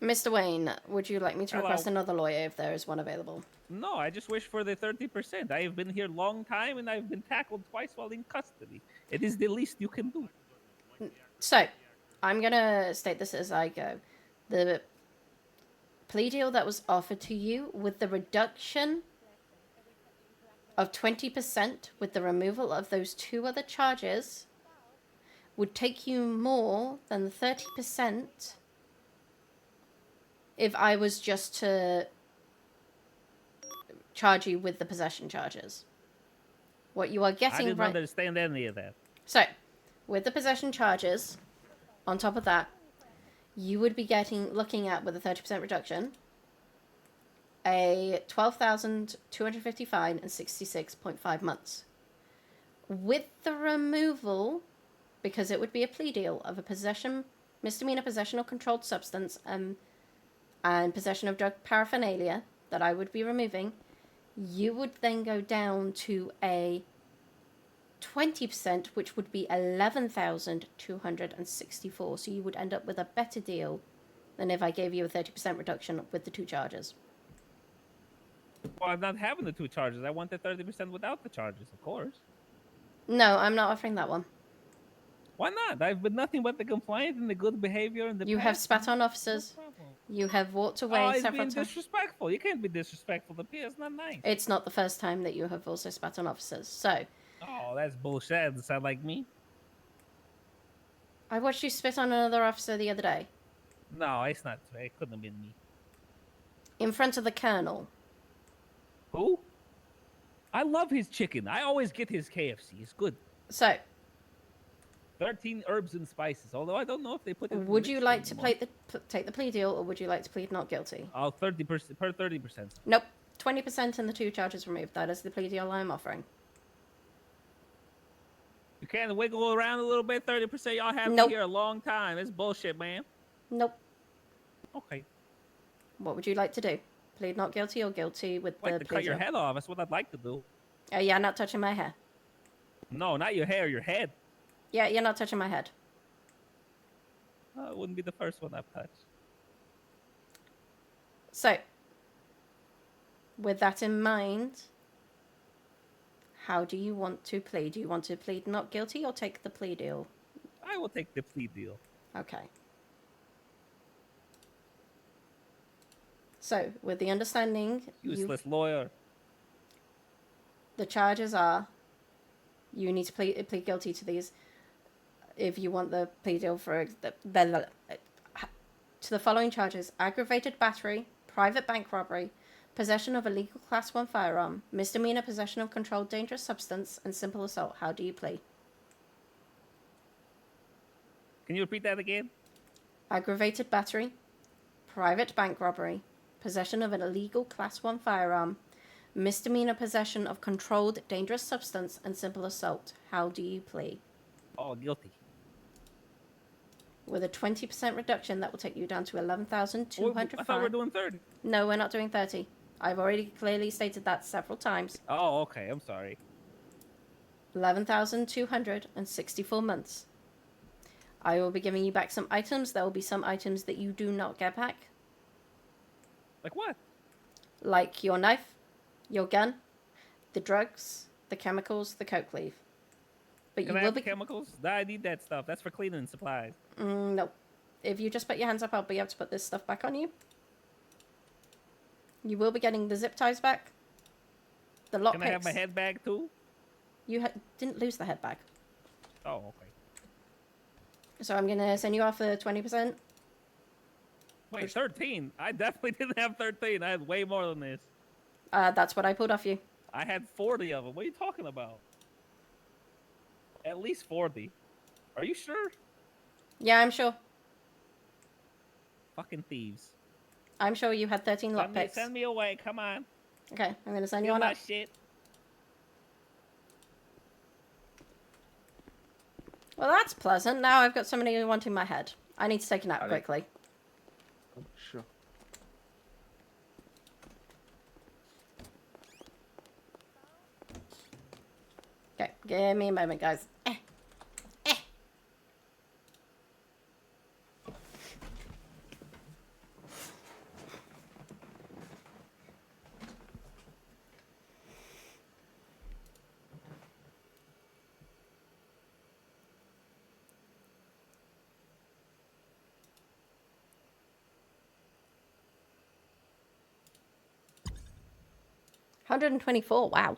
Mr. Wayne, would you like me to request another lawyer if there is one available? No, I just wish for the 30%. I have been here a long time and I've been tackled twice while in custody. It is the least you can do. So, I'm going to state this as I go. The plea deal that was offered to you with the reduction of 20% with the removal of those 2 other charges would take you more than the 30% if I was just to charge you with the possession charges. What you are getting I didn't understand any of that. So, with the possession charges, on top of that, you would be looking at, with a 30% reduction, a $12,250 fine and 66.5 months. With the removal, because it would be a plea deal of a misdemeanor possession of controlled substance and possession of drug paraphernalia that I would be removing, you would then go down to a 20%, which would be 11,264. So you would end up with a better deal than if I gave you a 30% reduction with the 2 charges. Well, I'm not having the 2 charges. I want the 30% without the charges, of course. No, I'm not offering that one. Why not? I've been nothing but the compliant and the good behavior and the You have spat on officers. You have walked away several several times. Disrespectful. You can't be disrespectful. The PA is not nice. It's not the first time that you have also spat on officers. So. Oh, that's bullshit. Does that sound like me? I watched you spit on another officer the other day. No, it's not. It couldn't have been me. In front of the colonel. Who? I love his chicken. I always get his KFC. It's good. So. 13 herbs and spices. Although I don't know if they put it. Would you like to take the plea deal, or would you like to plead not guilty? Oh, 30% per 30%. Nope, 20% and the 2 charges removed. That is the plea deal I'm offering. You can't wiggle around a little bit. 30%. Y'all have been here a long time. It's bullshit, man. Nope. Okay. What would you like to do? Plead not guilty or guilty with the plea to cut your head off. That's what I'd like to do. Yeah, not touching my hair. No, not your hair. Your head. Yeah, you're not touching my head. It wouldn't be the first one I've touched. So, with that in mind, how do you want to plead? Do you want to plead not guilty or take the plea deal? I will take the plea deal. Okay. So, with the understanding, Useless lawyer. The charges are, you need to plead guilty to these. If you want the plea deal for to the following charges: aggravated battery, private bank robbery, possession of a legal class 1 firearm, misdemeanor possession of controlled dangerous substance, and simple assault. How do you plea? Can you repeat that again? Aggravated battery, private bank robbery, possession of an illegal class 1 firearm, misdemeanor possession of controlled dangerous substance, and simple assault. How do you plea? Oh, guilty. With a 20% reduction, that will take you down to 11,205. I thought we were doing 30. No, we're not doing 30. I've already clearly stated that several times. Oh, okay. I'm sorry. 11,264 months. I will be giving you back some items. There will be some items that you do not get back. Like what? Like your knife, your gun, the drugs, the chemicals, the coke leaf. But Can you I will have be chemicals? I need that stuff. That's for cleaning supplies. No. If you just put your hands up, I'll be able to put this stuff back on you. You will be getting the zip ties back. The lock Can I have my head bag too? You didn't lose the head bag. Oh, okay. So I'm going to send you off for 20%. Wait, 13? I definitely didn't have 13. I had way more than this. That's what I pulled off you. I had 40 of them. What are you talking about? At least 40. Are you sure? Yeah, I'm sure. Fucking thieves. I'm sure you had 13 lockpicks. Send me away. Come on. Okay, I'm going to send you Steal on my up. shit. Well, that's pleasant. Now I've got somebody wanting my head. I need to take a nap quickly. Sure. Okay, give me a moment, guys. $124. Wow.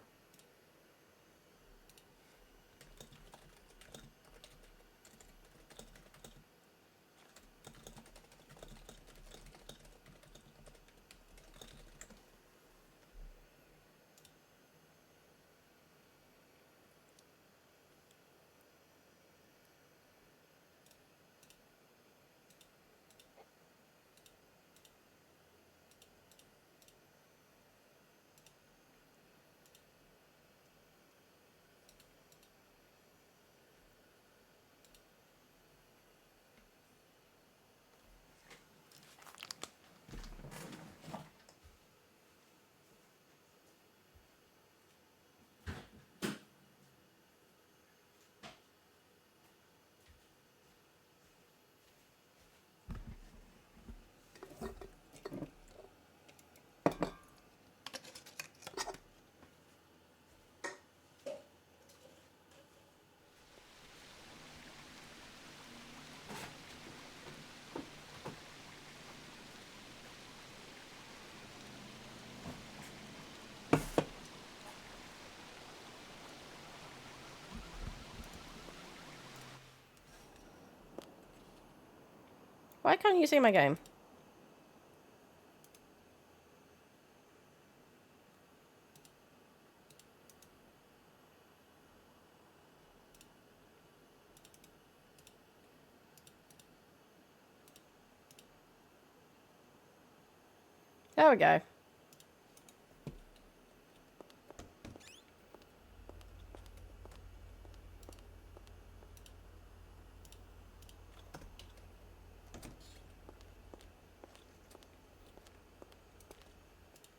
Why can't you see my game? There we go.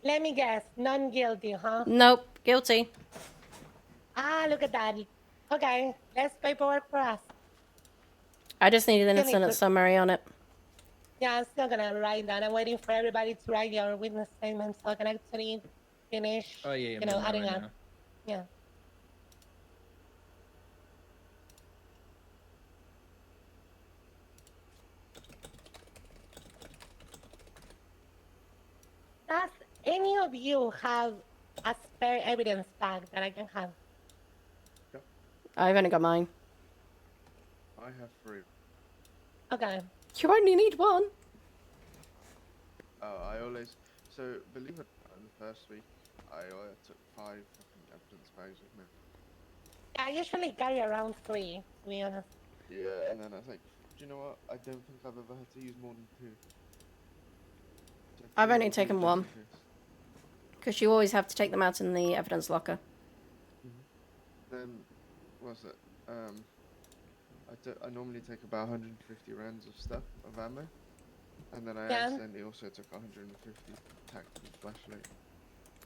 Let me guess, non-guilty, huh? Nope, guilty. Ah, look at that. Okay, less paperwork for us. I just needed an Still need incident to- summary on it. Yeah, I'm still gonna write that. I'm waiting for everybody to write your witness statement so I can actually finish. Oh yeah, I'm You know, doing that adding right up. now. Yeah. Does any of you have a spare evidence bag that I can have? I've only got mine. I have 3. Okay. You only need one. I always. So, believe it or not, the first week, I took 5 fucking evidence bags with me. I usually carry around 3, to be honest. Yeah, and then I was like, do you know what? I don't think I've ever had to use more than 2. So I've 2 only will do taken just one. in case. Because you always have to take them out in the evidence locker. Then, what's it? I normally take about 150 rounds of stuff, of ammo. And then I Yeah. accidentally also took 150 tactical flashlight.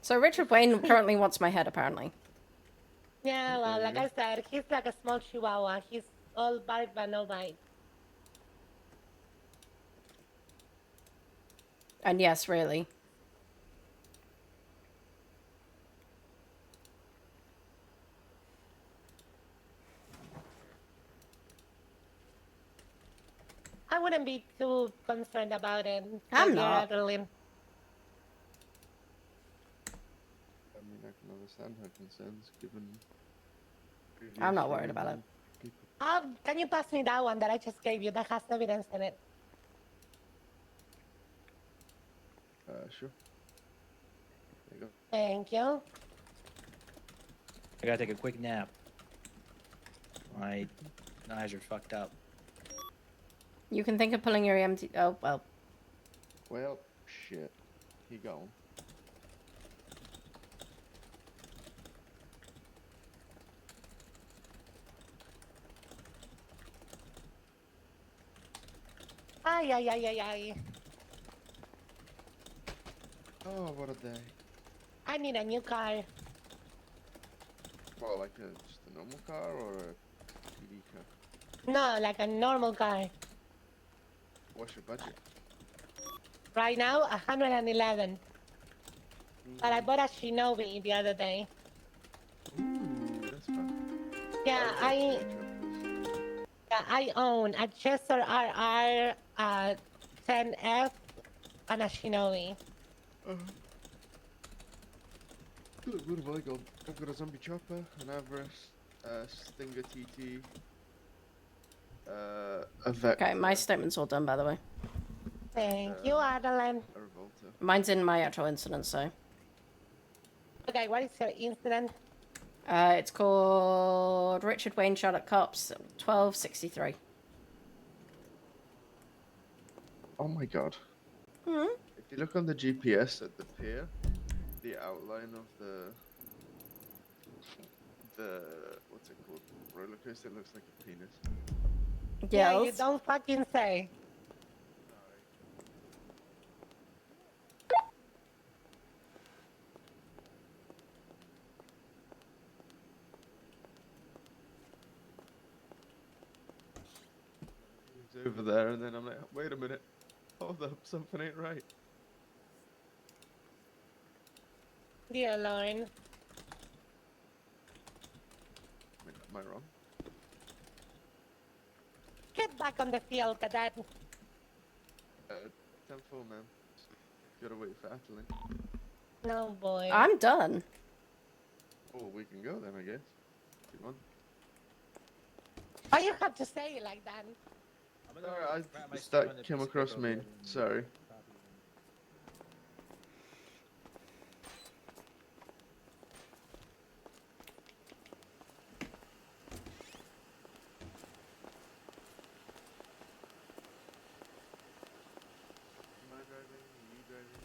So Richard Wayne currently wants my head, apparently. Yeah, well, There you like go. I said, he's like a small chihuahua. He's all bite but no bite. And yes, really. I wouldn't be too concerned about it. I'm my dear not. Atalin. I mean, I can understand her concerns given. I'm not worried about it. People. Can you pass me that one that I just gave you that has evidence in it? Sure. There you go. Thank you. I gotta take a quick nap. My eyes are fucked up. You can think of pulling your EMT. Oh, well. Well, shit. He gone. Ay, ay, ay, ay, ay. Oh, what a day. I need a new car. Well, like just a normal car or a PD car? No, like a normal car. What's your budget? Right now, 111. But I bought a Shinobi the other day. Ooh, that's fun. Yeah, I own a Chester RR 10F and a Shinobi. Good, what have I got? I've got a zombie chopper, an Everest, a Stinger TT, a Vector. Okay, my statement's all done, by the way. Thank you, Atalin. A Revolter. Mine's in my actual incident, so. Okay, what is your incident? It's called Richard Wayne shot at cops, 1263. Oh my god. Hmm? If you look on the GPS at the pier, the outline of the what's it called? Roller coaster looks like a penis. Yeah, you don't fucking say. He's over there, and then I'm like, wait a minute, hold up, something ain't right. Dear Lauren. Am I wrong? Get back on the field, cadet. 10-4, man. Gotta wait for Atalin. No, boy. I'm done. Oh, we can go then, I guess. If you want. Why you have to say it like that? Sorry, that came across me. Sorry. Am I driving? Are you driving?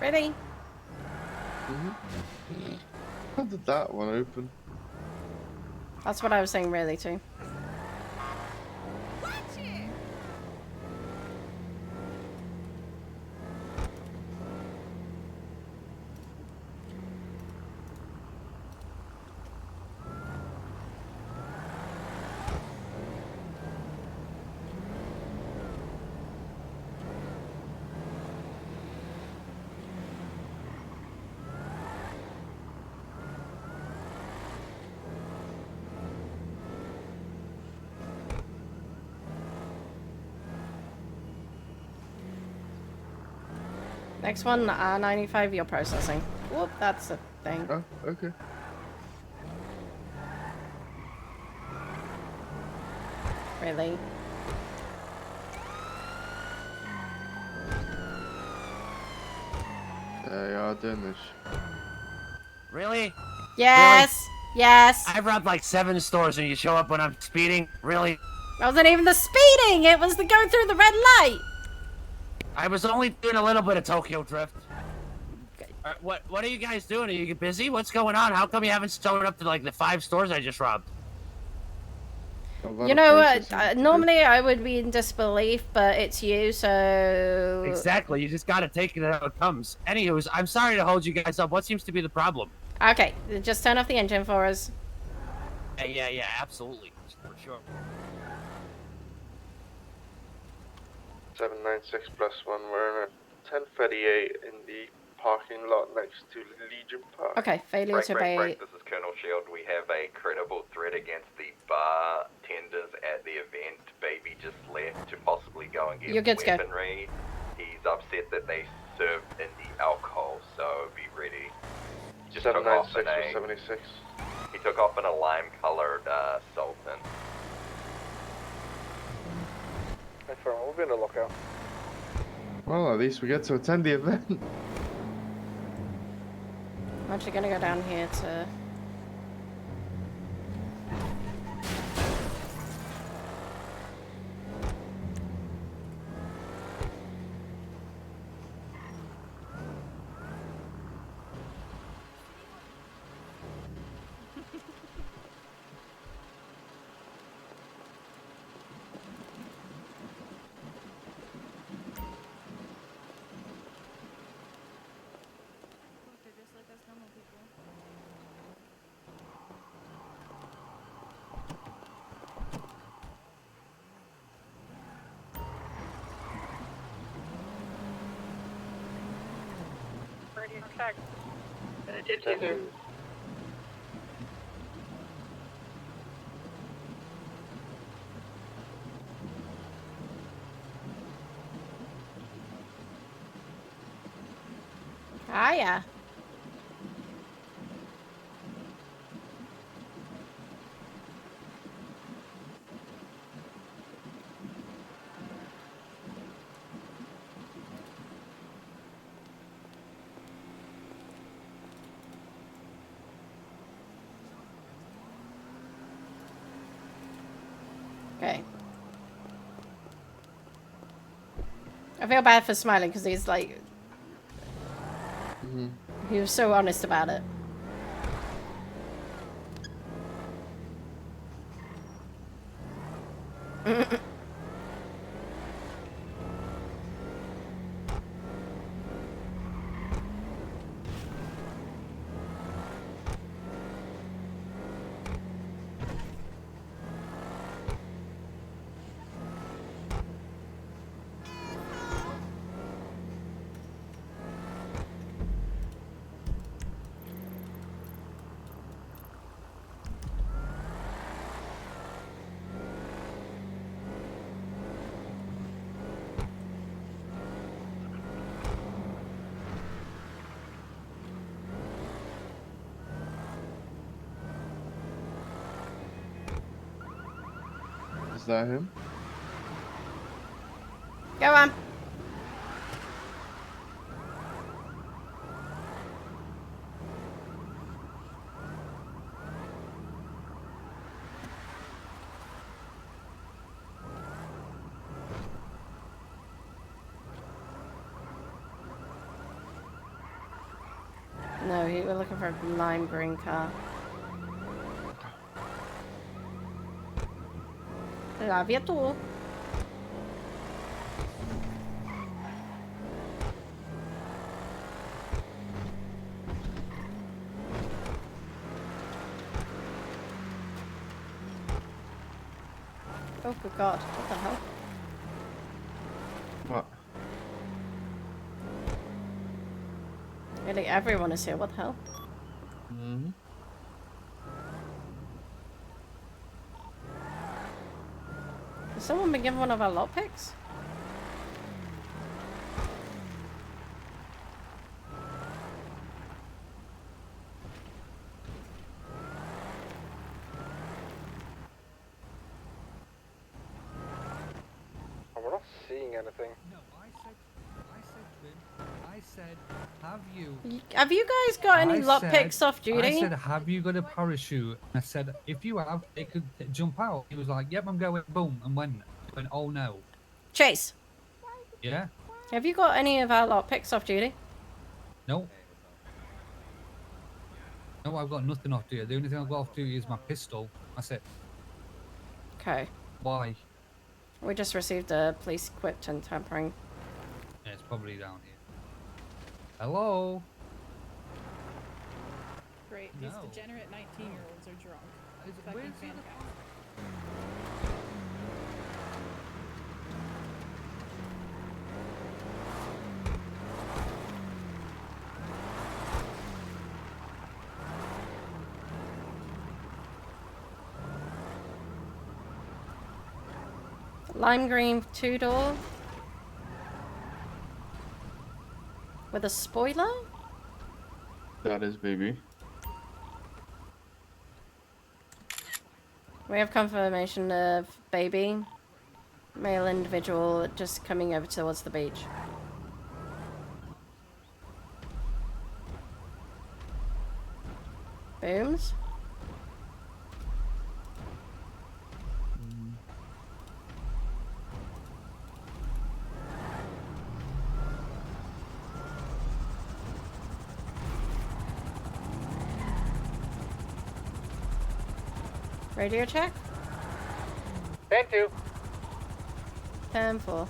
Really? How did that one open? That's what I was saying, really, too. Next one, 95, you're processing. Whoop, that's a thing. Oh, okay. Really? They are doing this. Really? Yes! Really? Yes! I've robbed like 7 stores and you show up when I'm speeding? Really? It wasn't even the speeding! It was the go through the red light! I was only doing a little bit of Tokyo Drift. What are you guys doing? Are you busy? What's going on? How come you haven't shown up to like the 5 stores I just robbed? You know what? Normally I would be in disbelief, but it's you, so... Exactly. You just gotta take it how it comes. Anywho, I'm sorry to hold you guys up. What seems to be the problem? Okay, just turn off the engine for us. Yeah, absolutely. For sure. 796 +1. We're in a 1038 in the parking lot next to Legion Park. Okay, failure to obey. This is Colonel Shield. We have a credible threat against the bartenders at the event. Baby just left to possibly go and get You're good to go. weaponry. He's upset that they served indie alcohol, so be ready. Just took off 796 or 76. He took off in a lime-colored Sultan. We'll be in the lookout. Well, at least we get to attend the event. I'm actually gonna go down here to... Hiya. Okay. I feel bad for smiling because he's like... He was so honest about it. Is that him? Go on. No, we were looking for a lime green car. Love you too. Oh, good God. What the hell? What? Really, everyone is here. What the hell? Mm-hmm. Has someone been given one of our lockpicks? We're not seeing anything. No, I said to him, I said, have you? Have you guys got any lockpicks off duty? I said, have you got a parachute? I said, if you have, they could jump out. He was like, yep, I'm going. Boom, and went, oh no. Chase, Yeah. have you got any of our lockpicks off duty? No. No, I've got nothing off duty. The only thing I've got off duty is my pistol. That's it. Okay. Why? We just received a police equipped and tampering. Yeah, it's probably down here. Hello? Great. No. These degenerate 19-year-olds are drunk. Fucking where's the fantastic. Lime green 2-door. With a spoiler? That is, baby. We have confirmation of baby. Male individual just coming over towards the beach. Booms? Radio check? 10-2. 10-4.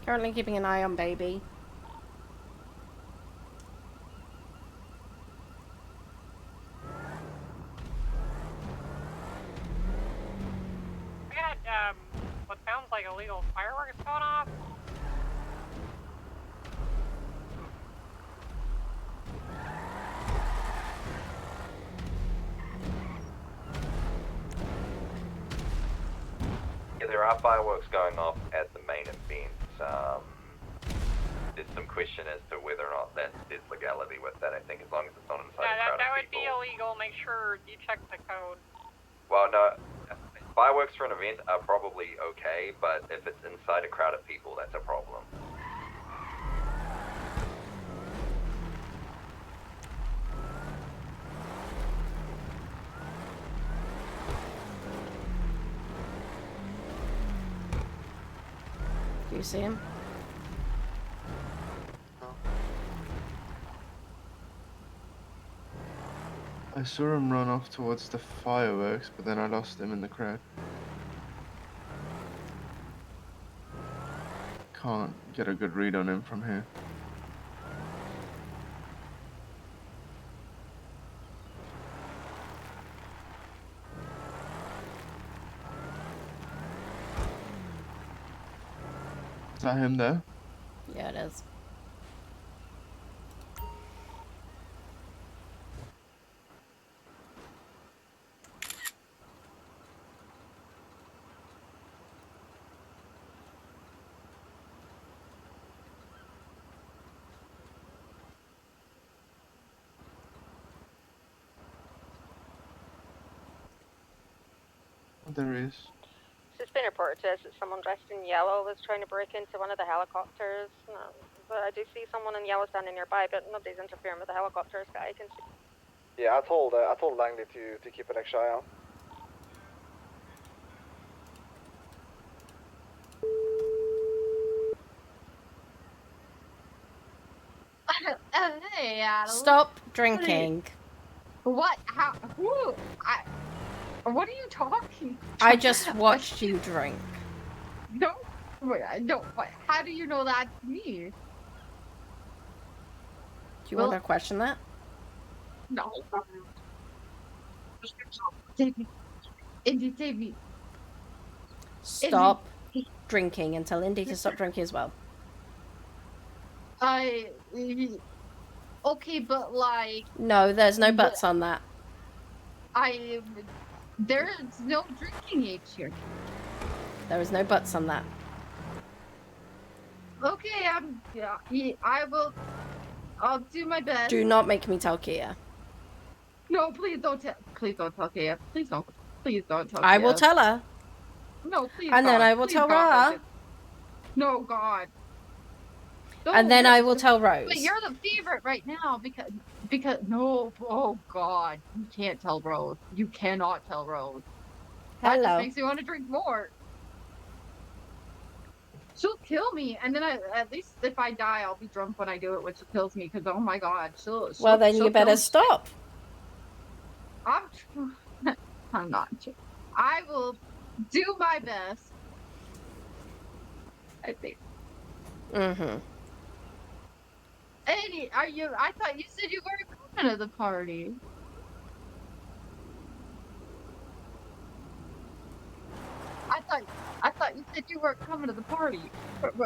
Currently keeping an eye on baby. We got what sounds like illegal fireworks going off. Yeah, there are fireworks going off at the main event. There's some question as to whether or not there's legality with that. I think as long as it's not inside a crowd That of would people. be illegal. Make sure you check the code. Well, no, fireworks for an event are probably okay, but if it's inside a crowd of people, that's a problem. Do you see him? I saw him run off towards the fireworks, but then I lost him in the crowd. Can't get a good read on him from here. Is that him there? Yeah, it is. There he is. It's been reported to us that someone dressed in yellow was trying to break into one of the helicopters. But I do see someone in yellow standing nearby, but nobody's interfering with the helicopters that I can see. Yeah, I told Langley to keep an extra eye out. Hey, Atalin. Stop drinking. What? How? Who? What are you talking? I just watched you drink. No, no. How do you know that's me? Do you want to question that? No. Save me. Indy, save me. Stop drinking and tell Indy to stop drinking as well. Okay, but like. No, there's no buts on that. There's no drinking age here. There is no buts on that. Okay, I'll do my best. Do not make me tell Kia. No, please don't tell Kia. Please don't tell Kia. I will tell her. No, please. And then God. I will Please, tell God, Ra. no, God. And then I will tell Rose. But you're the favorite right now because no. Oh God, you can't tell Rose. You cannot tell Rose. That just Hello. makes me want to drink more. She'll kill me, and then at least if I die, I'll be drunk when I do it when she kills me. Because oh my God, Well, then she'll you better kill me. stop. I'm not. I will do my best. I think. Mm-hmm. Eddie, I thought you said you were coming to the party. I thought you said you weren't coming to the party.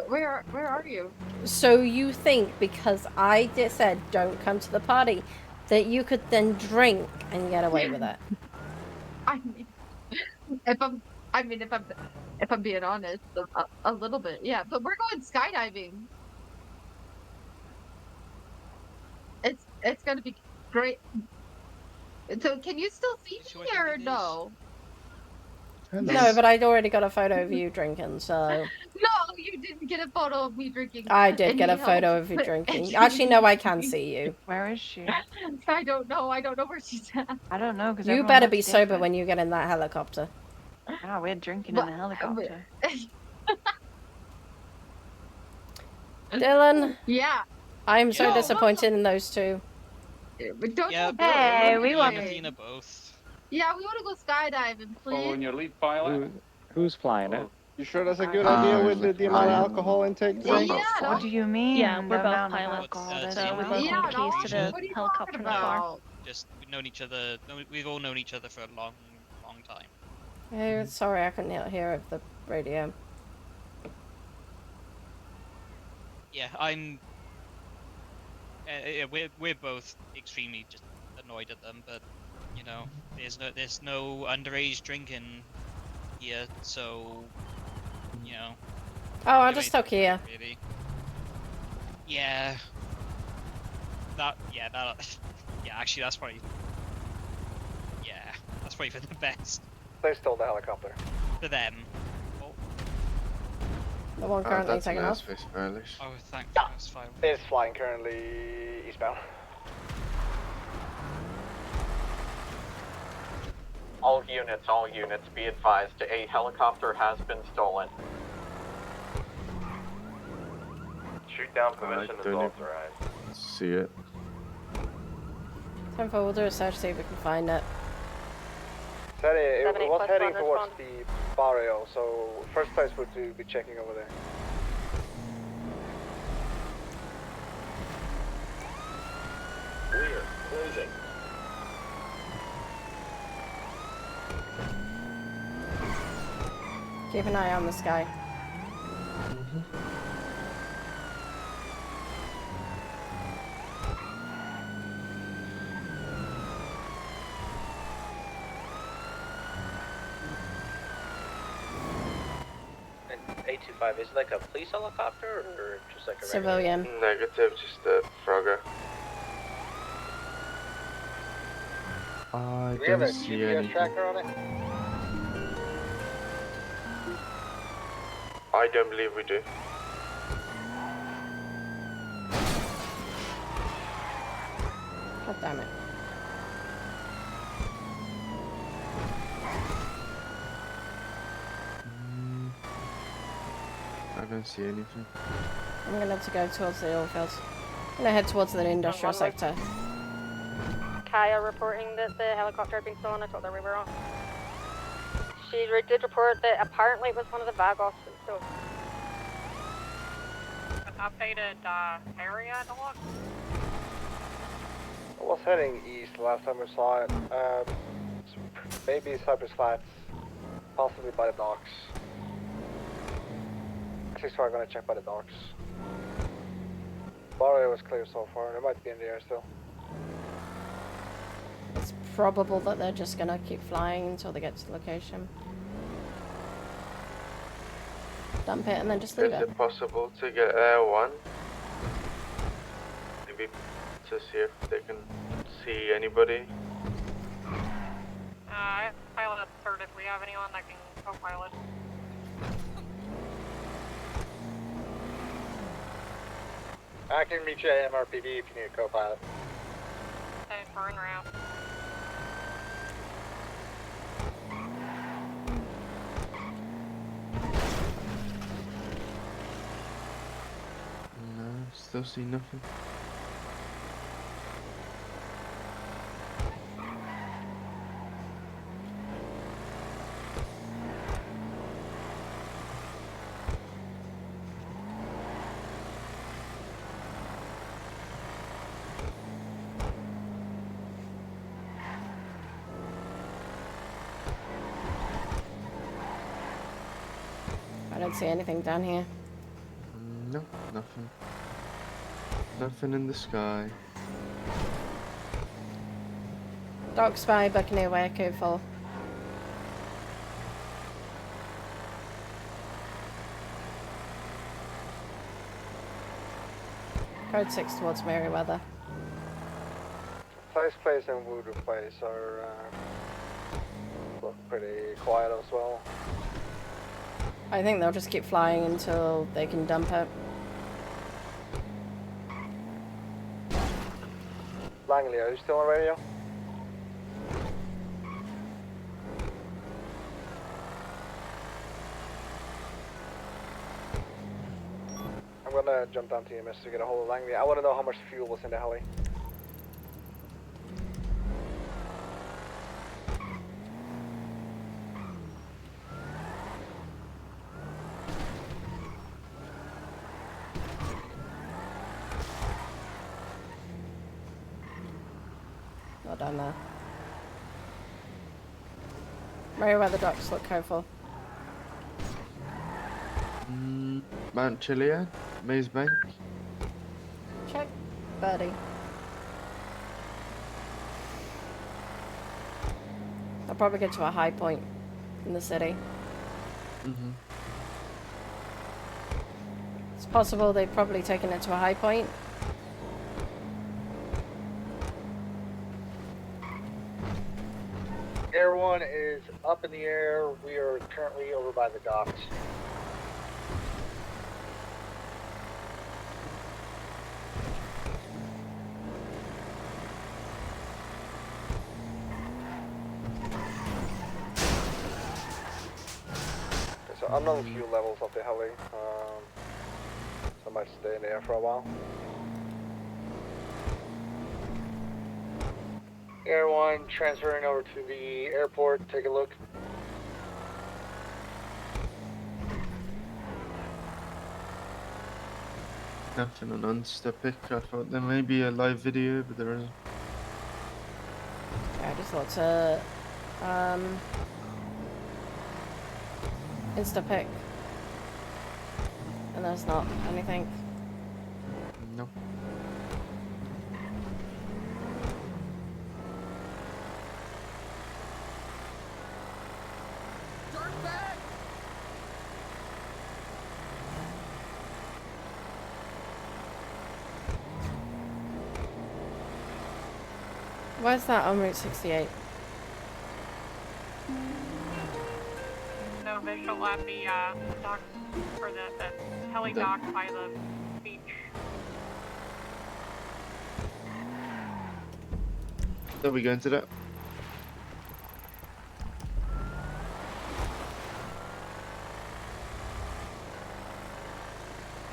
Where are you? So you think because I said don't come to the party, that you could then drink and get away with it? I mean, if I'm being honest, a little bit, yeah. But we're going skydiving. It's gonna be great. So can you still see me or no? No, but I'd already got a photo of you drinking, so. No, you didn't get a photo of me drinking. I did get a Any photo help. of you drinking. Actually, no, I can see you. Where is she? I don't know where she's at. I don't know because You better be sober when you get in that helicopter. Ah, we're drinking in the helicopter. Dylan. Yeah. I am so No, disappointed in those two. But don't Yeah, hey, me we want and Athena both. Yeah, we want to go skydiving, please. your lead pilot. Who's flying it? You sure that's a good idea with the amount of alcohol intake today? Yeah, What do you mean? Yeah, we're the both amount of pilots, alcohol so that's we in both alcohol? hold the keys to the What are you helicopter talking before. about? Just we've known each other. We've all known each other for a long time. Oh, sorry, I couldn't hear of the radio. Yeah, we're both extremely just annoyed at them, but you know, there's no underage drinking here, so you know. Oh, I just took here. Really. Yeah. That. Yeah, actually, that's probably. Yeah, that's probably for the best. They stole the helicopter. For them. The one currently that's taken an off. airspace violation. Oh, thank Yeah. that's fine. It's flying currently eastbound. All units, be advised, a helicopter has been stolen. Shoot down permission is authorized. See it. 10-4, we'll do a search, see if we can find it. It was 78 heading plus towards one, the barrio, so first place would be checking over there. Clear. Closing. Keep an eye on the sky. And 825, is it like a police helicopter or just like a Civilian. Negative, just a Frogger. I Do we have a don't see GPS anything. tracker on it? I don't believe we do. God damn it. I don't see anything. I'm gonna have to go towards the oil fields. gonna head towards the industrial sector. Kaya reporting that the helicopter had been stolen. I told her we were on. She did report that apparently it was one of the Vagos. So. An updated area to look. I was heading east last time we saw it. Maybe Cypress Flats, possibly by the docks. Actually, so I'm gonna check by the docks. Bar area was clear so far. They might be in the air still. It's probable that they're just gonna keep flying until they get to the location. Dump it and then just leave Is it. it possible to get Air 1? Maybe to see if they can see anybody. Pilot third if we have anyone that can co-pilot. I can meet you at MRPD if you need a co-pilot. Thanks for en route. No, still see nothing. I don't see anything down here. No, nothing. Nothing in the sky. Dock spy, Buccaneer, where code 4. Code 6 towards Merryweather. Place Place and Voodoo Place are look pretty quiet as well. I think they'll just keep flying until they can dump it. Langley, are you still on radio? I'm gonna jump down to EMS to get a hold of Langley. I wanna know how much fuel was in the heli. Not down there. Merryweather docks look hopeful. Mount Chiliad, Maze Bank. Check, birdie. I'll probably get to a high point in the city. It's possible they've probably taken it to a high point. Air 1 is up in the air. We are currently over by the docks. So unknown fuel levels of the heli. So I might stay in the air for a while. Air 1 transferring over to the airport. Take a look. Nothing on Unstepic. I thought there may be a live video, but there isn't. Yeah, I just thought to Instapic. And there's not anything. No. Where's that on Route 68? No visual at the dock, or the heli dock by the beach. Are we going to that?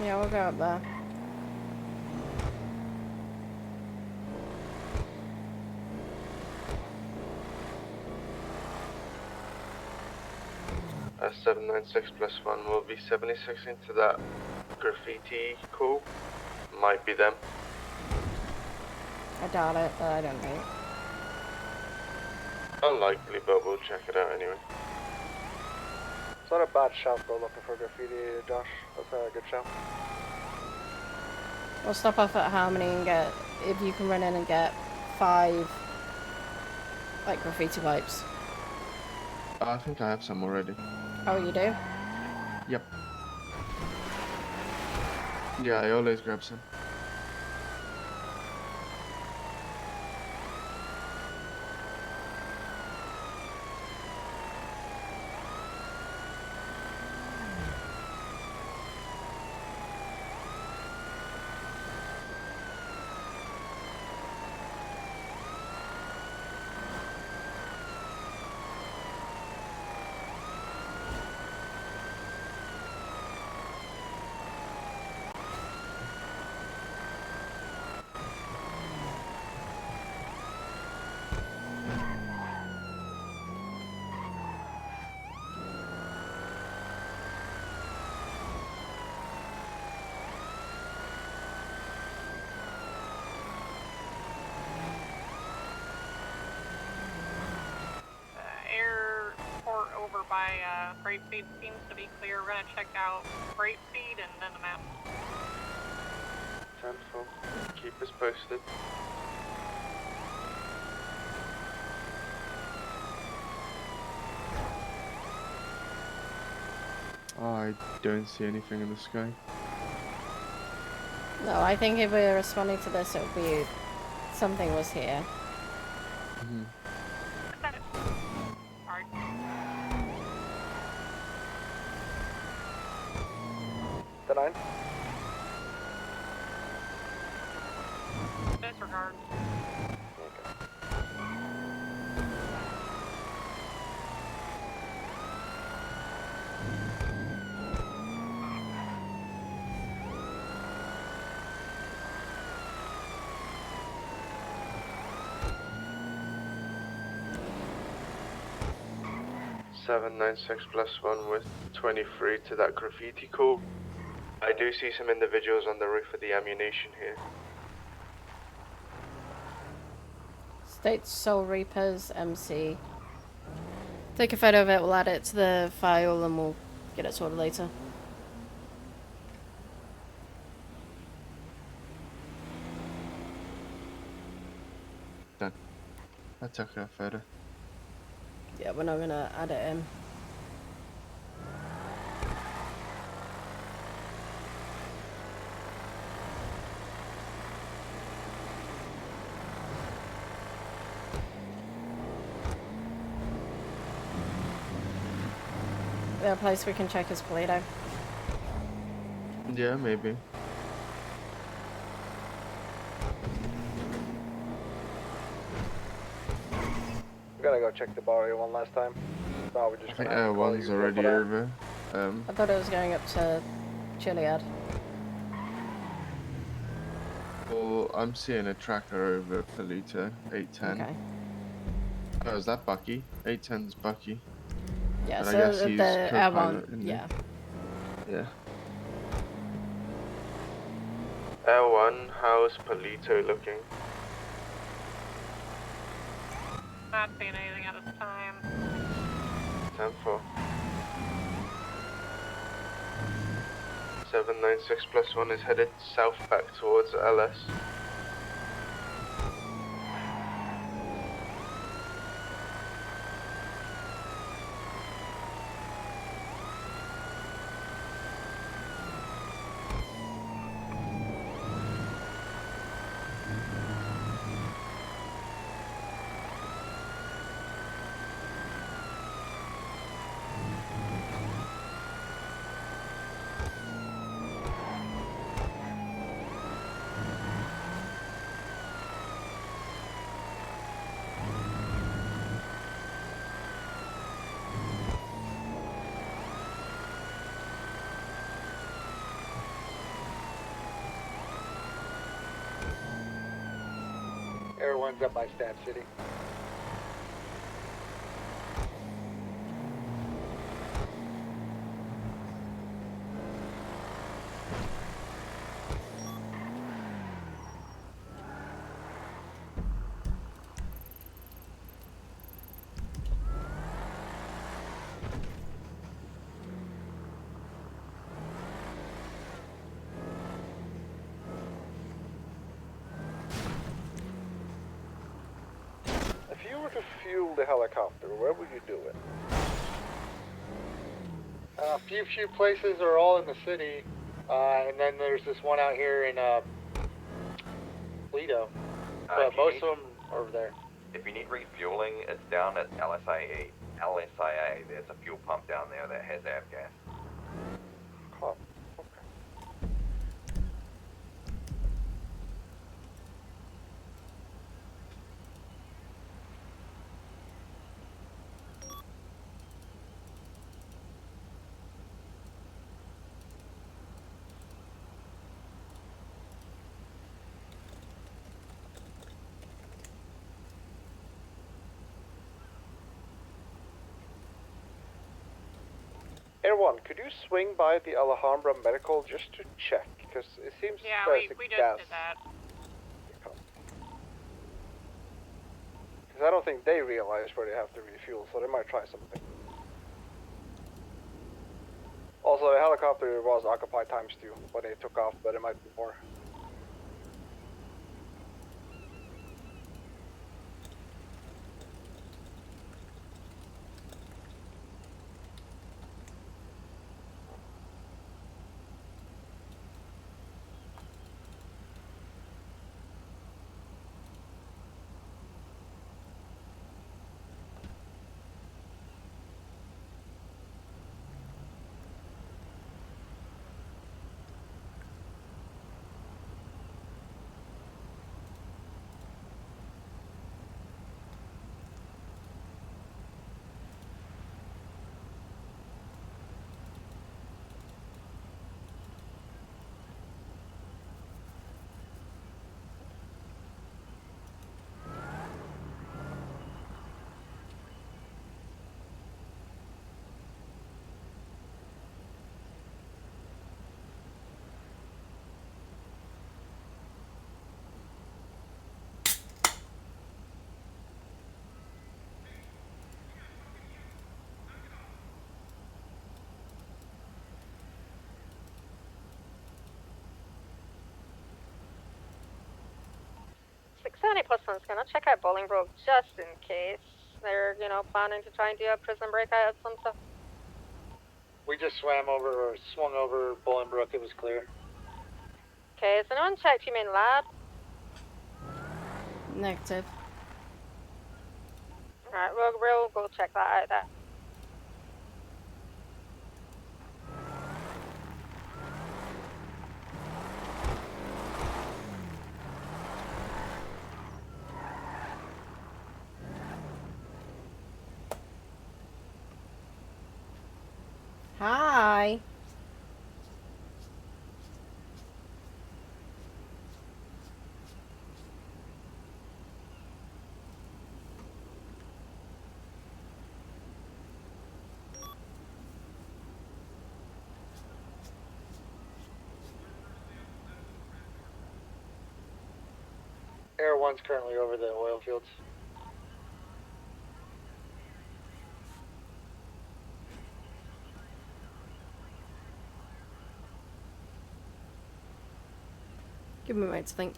Yeah, we'll go up there. 796 plus 1 will be 76 into that graffiti call. Might be them. I doubt it, but I don't know. Unlikely, but we'll check it out anyway. It's not a bad shout though, looking for graffiti, Josh. That's a good shout. We'll stop off at Harmony and get, if you can run in and get 5, like, graffiti wipes. I think I have some already. Oh, you do? Yep. Yeah, I always grab some. Airport over by freight feed seems to be clear. We're gonna check out freight feed and then the map. 10-4. Keep us posted. I don't see anything in the sky. No, I think if we're responding to this, it would be something was here. Mm-hmm. The 9? Disregard. 796 plus 1 with 23 to that graffiti call. I do see some individuals on the roof of the ammunition here. State Soul Reapers MC. Take a photo of it, we'll add it to the file and we'll get it sorted later. Done. I took that photo. Yeah, we're not gonna add it in. Is there a place we can check his Polito? Yeah, maybe. I'm gonna go check the barrio one last time. No, we're just I think gonna call one's you already for that. over. I thought it was going up to Chiliad. Well, I'm seeing a tracker over Polito, 810. Okay. Oh, is that Bucky? 810's Bucky. Yeah, But so I guess he's the co-pilot, L1, isn't he? yeah. Yeah. L1, how's Polito looking? Not seeing anything at this time. 10-4. 796 plus 1 is headed south back towards LS. Everyone's up by Stab City. refuel the helicopter, where would you do it? A few places are all in the city, and then there's this one out here in Lido. But most of them are over there. If you need refueling, it's down at LSIA. There's a fuel pump down there that has avgas. Oh, Air 1, could you swing by the Alhambra Medical just to check? Because it seems Yeah, there's we a just gas. did that. Because I don't think they realize where they have to refuel, so they might try something. Also, the helicopter was occupied times 2 when they took off, but it might be more. Plus one's gonna check out Bolingbroke just in case they're, planning to try and do a prison breakout of some stuff. We just swung over Bolingbroke, it was clear. Okay, is anyone checked you main lab? Negative. Alright, we'll go check that out there. Hi. Air 1's currently over the oil fields. Give me a moment to think.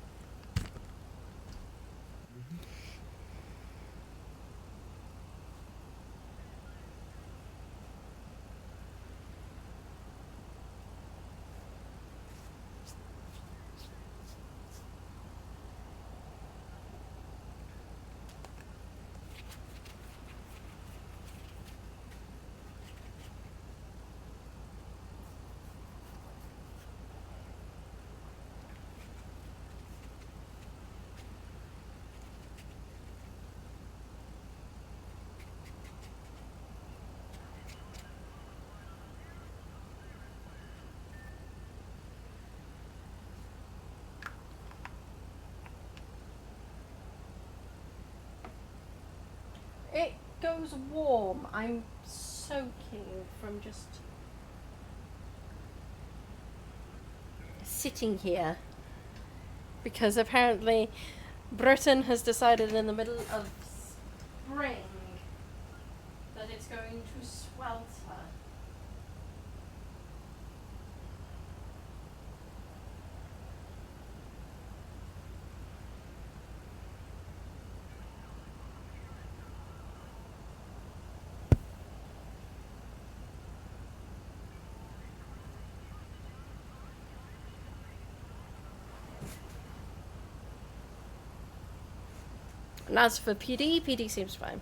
It goes warm. I'm soaking from just sitting here because apparently Britain has decided in the middle of spring that it's going to swelter. And as for PD, PD seems fine.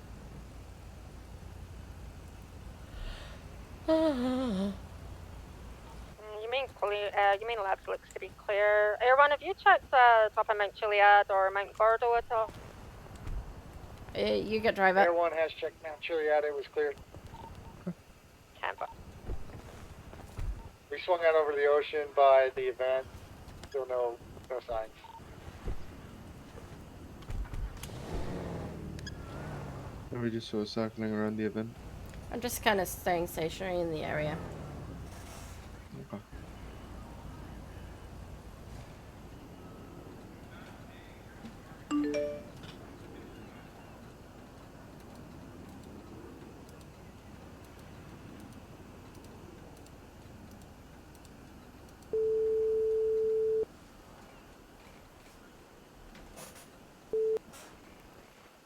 You mean labs looks to be clear. Everyone, have you checked top of Mount Chiliad or Mount Gordo at all? You get driver. Air 1 has checked Mount Chiliad, it was cleared. Tampa. We swung out over the ocean by the event, still no signs. We just saw circling around the event. I'm just kind of staying stationary in the area. Okay.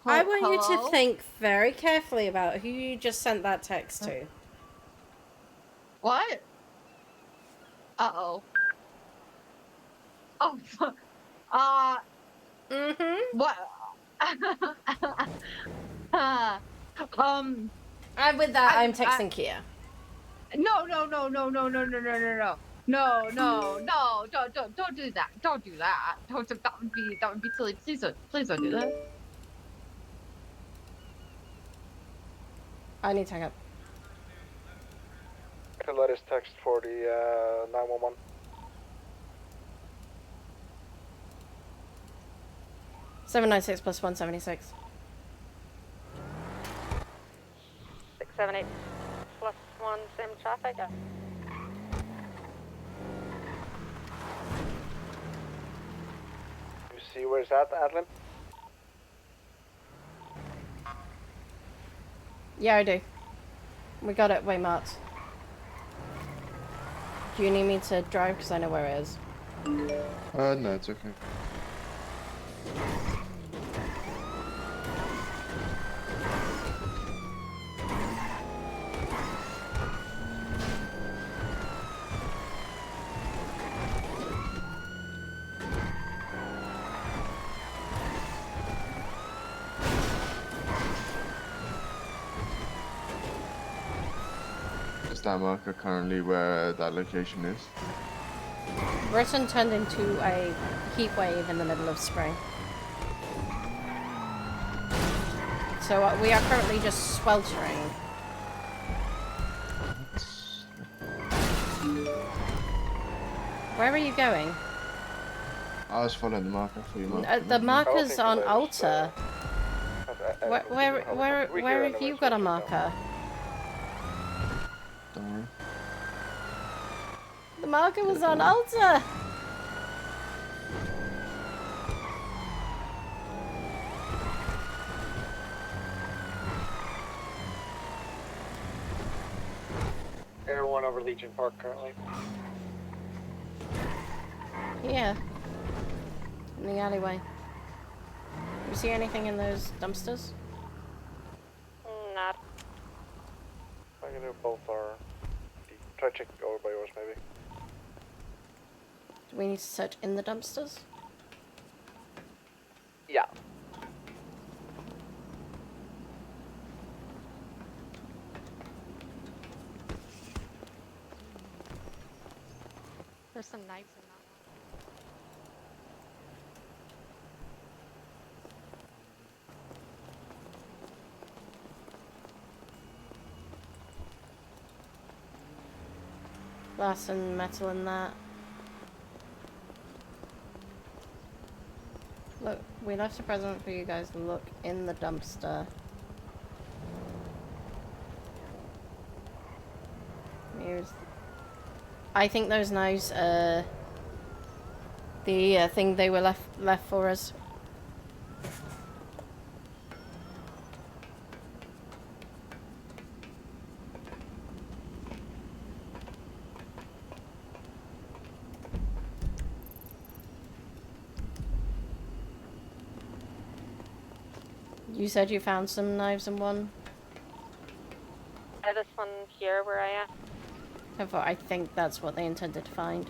I want you Hello? to think very carefully about who you just sent that text to. What? Uh-oh. Oh, what? And with that, I'm texting Kia. No, don't do that. Don't do that. That would be silly. Please don't do that. I need to hang up. Could let us text for the 911. $796 plus 176. 678 plus 1, same traffic. You see where's that, Atalin? Yeah, I do. We got it way marked. Do you need me to drive? Because I know where it is. No, it's okay. Is that marker currently where that location is? Britain turned into a heat wave in the middle of spring. So we are currently just sweltering. Where are you going? I was following the marker for you. The marker's on Alta. Where have you got a marker? Don't worry. The marker was on Alta. Air 1 over Legion Park currently. Yeah. In the alleyway. You see anything in those dumpsters? Not. I'm gonna do both are. Try to check over by yours maybe. Do we need to search in the dumpsters? Yeah. There's some knives in that Glass and metal in that. Look, we left a present for you guys to look in the dumpster. Here's... I think those knives are the thing they were left for us. You said you found some knives in one? this one here where I am. Therefore, I think that's what they intended to find.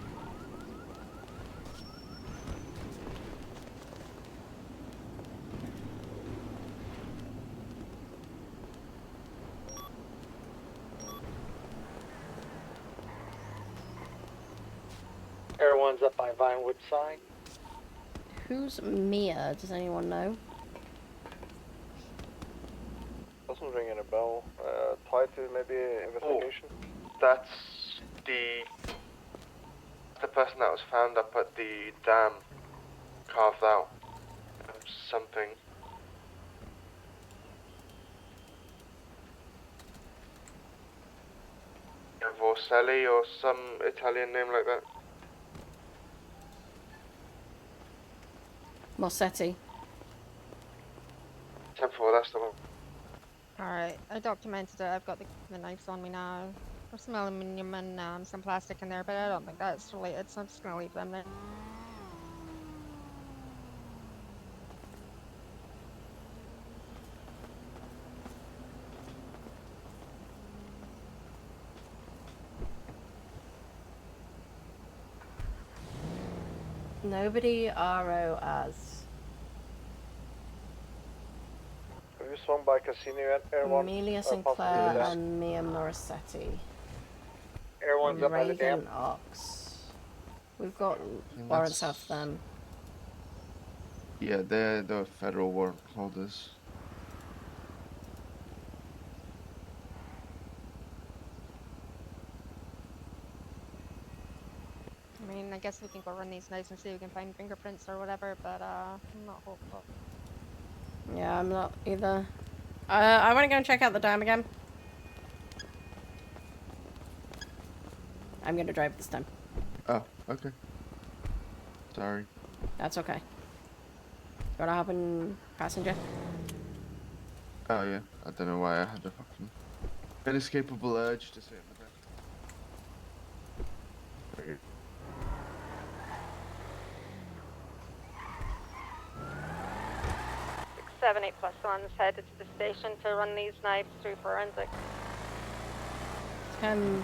Air 1's up by Vinewood sign. Who's Mia? Does anyone know? Doesn't ring any bell. Tied to maybe investigation. That's the person that was found up at the dam, carved out. Something. Vorselli or some Italian name like that. Mossetti. 10-4, that's the one. Alright, I documented it. I've got the knives on me now. There's some aluminium and some plastic in there, but I don't think that's related, so I'm just gonna leave them there. Nobody ROS. Have you swung by Casino Air 1? Amelia Sinclair and Mia Morissetti. Air 1's up by the dam. Reagan Ox. We've got warrants off them. Yeah, they're the federal warrant holders. I mean, I guess we can go run these knives and see if we can find fingerprints or whatever, but I'm not hopeful. Yeah, I'm not either. I want to go and check out the dam again. I'm gonna drive this time. Oh, okay. Sorry. That's okay. You wanna hop in passenger? Oh yeah, I don't know why I had a fucking inescapable urge to sit in the back. 78+1's headed to the station to run these knives through forensics. 10-4.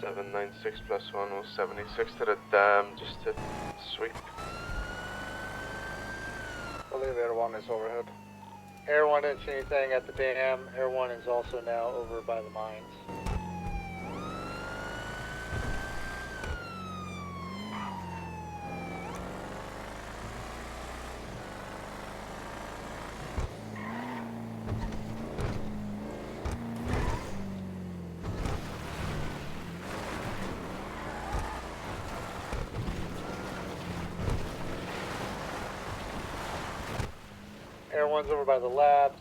Seven 96+1 or 76 to the dam just to sweep. I believe Air 1 is overhead. Air 1 didn't see anything at the dam. Air 1 is also now over by the mines. Air 1's over by the labs.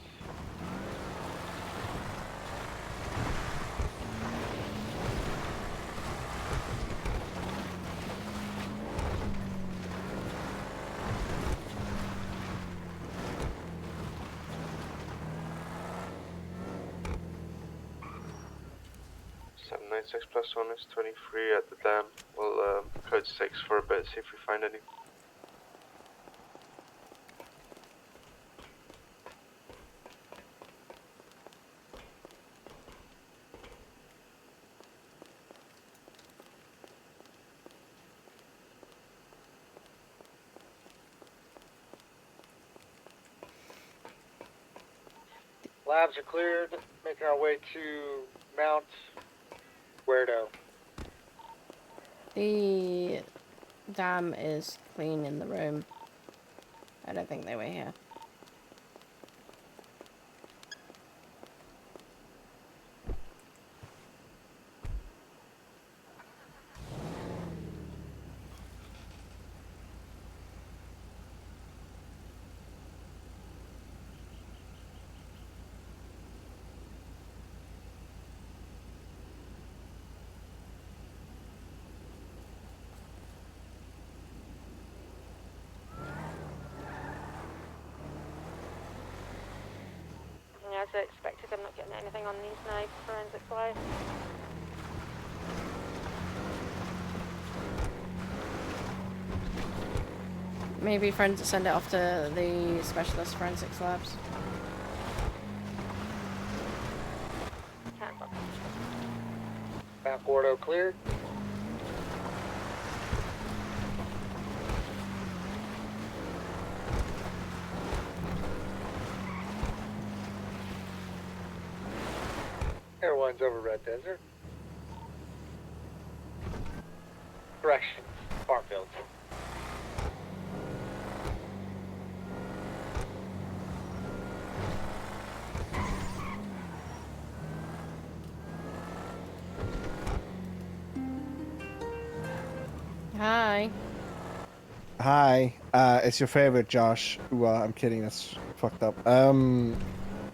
Seven 96+1 is 23 at the dam. We'll code 6 for a bit, see if we find any. Labs are cleared. Making our way to Mount Guerdo. The dam is clean in the room. I don't think they were here. Yeah, as I expected, I'm not getting anything on these knives forensics-wise. Maybe friends send it off to the specialist forensics labs. Mount Guerdo cleared. Air 1's over Red Desert. Correction, Farmfield. Hi. Hi, it's your favorite Josh. Ooh, I'm kidding. That's fucked up.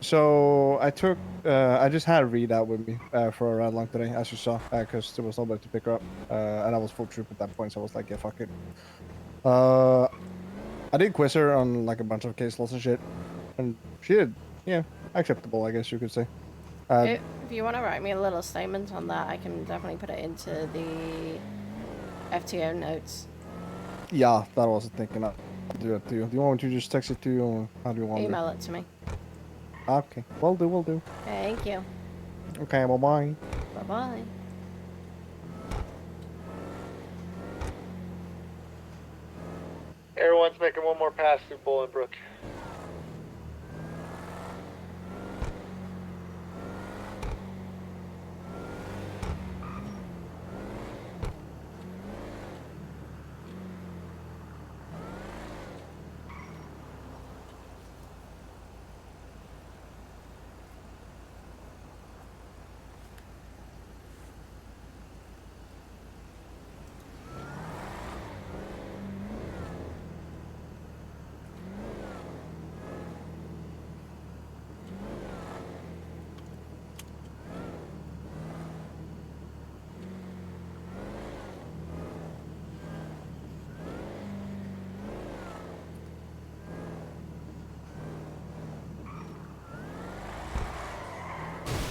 So I took, I just had a readout with me for a ride along today, as you saw, because there was nobody to pick her up, and I was full troop at that point, so I was like, yeah, fuck it. I did quiz her on like a bunch of case laws and shit, and she did, yeah, acceptable, I guess you could say. If you want to write me a little statement on that, I can definitely put it into the FTO notes. Yeah, that I was thinking. I'll do that to you. Do you want me to just text it to you, or how do you want to? Email it to me. Okay, will do. Thank you. Okay, bye-bye. Bye-bye. Everyone's making one more pass through Bolingbrook.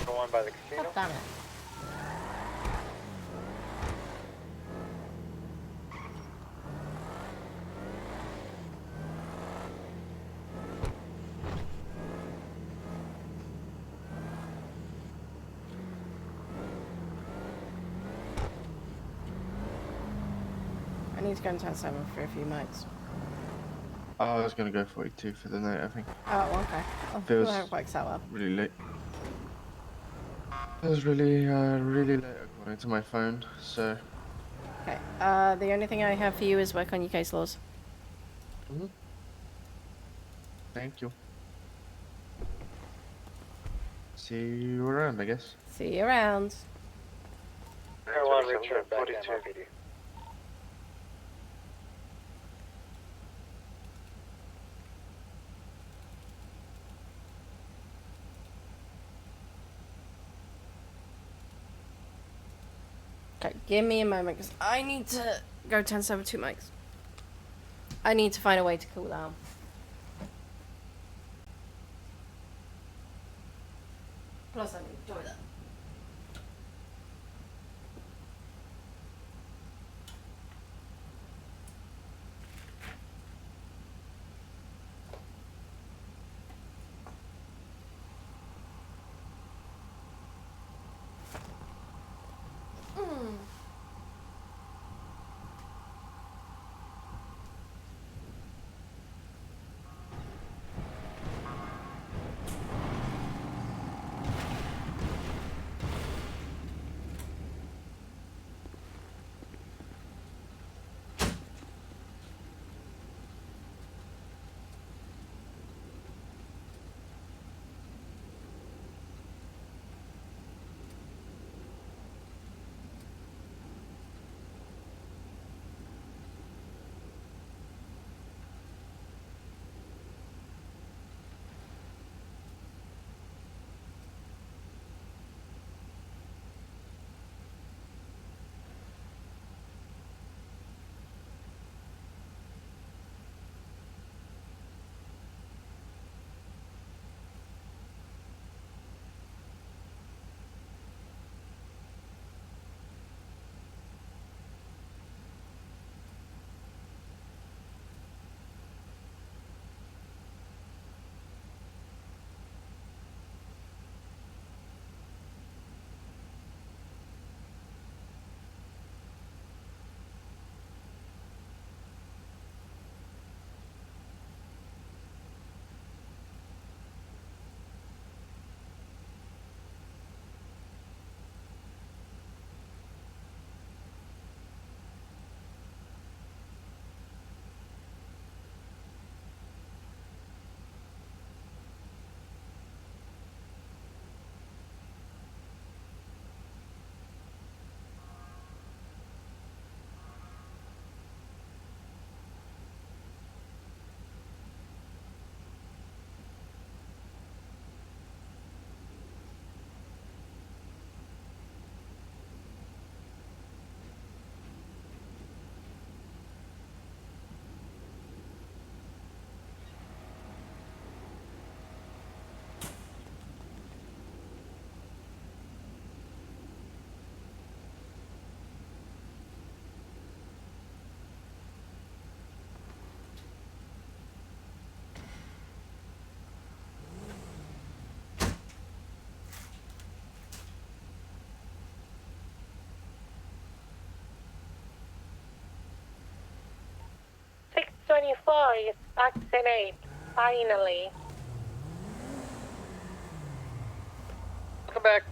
Go on by the casino. God damn it. I need to go into 7 for a few mics. I was gonna go 42 for the night, I think. Oh, okay. Oh, Feels that works out well. really late. It was really late according to my phone, so... Okay. The only thing I have for you is work on your case laws. Thank you. See you around, I guess. See you around. Air 1 Richard, back to MRPD. Okay, give me a moment, because I need to go 10-7 2 mics. I need to find a way to cool down. Plus, I need to toilet. 624 is vaccinate, finally. Welcome back.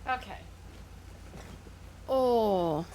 Okay. Oh.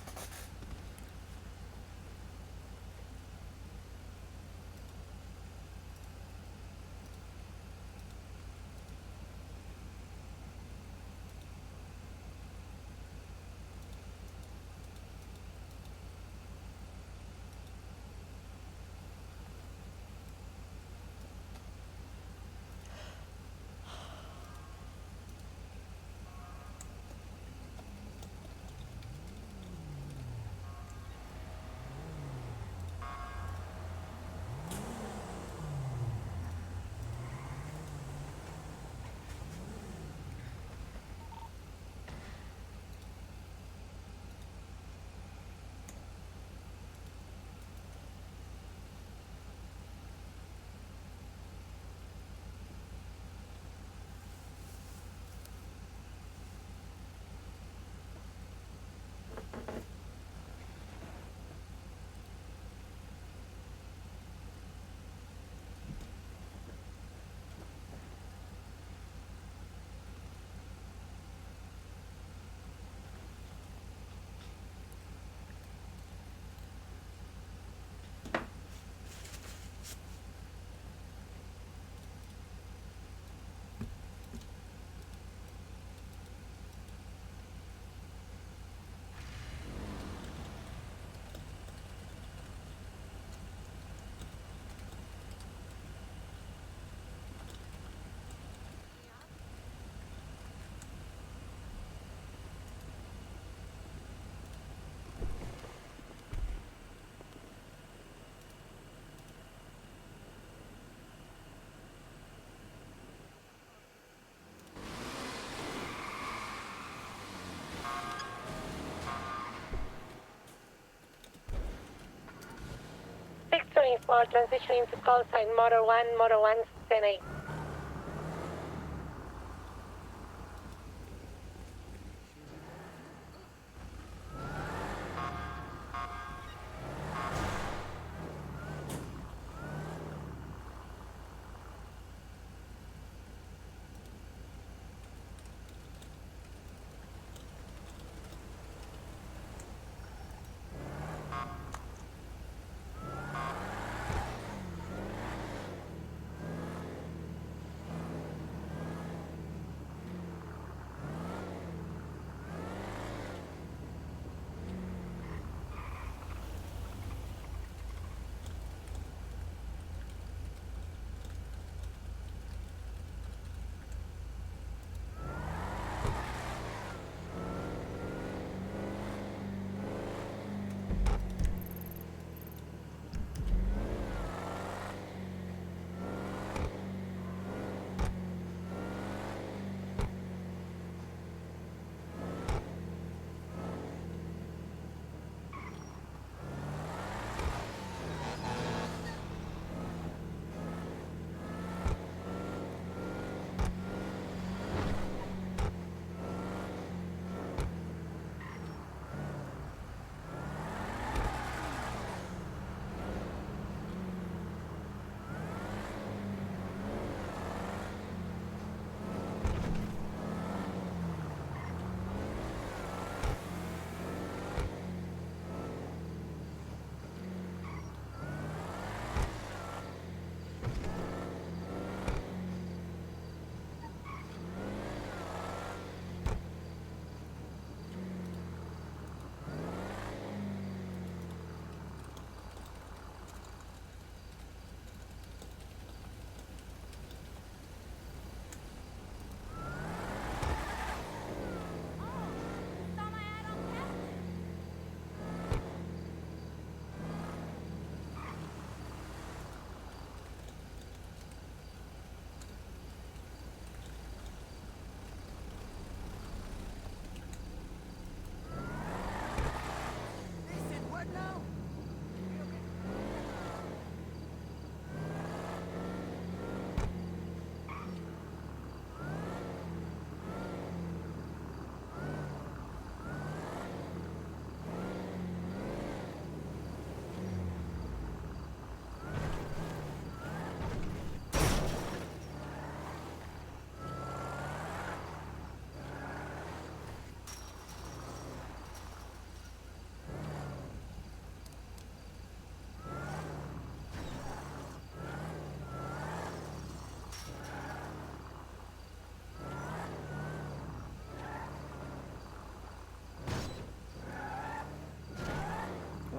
For transitioning to call sign Motor 1, 10-8.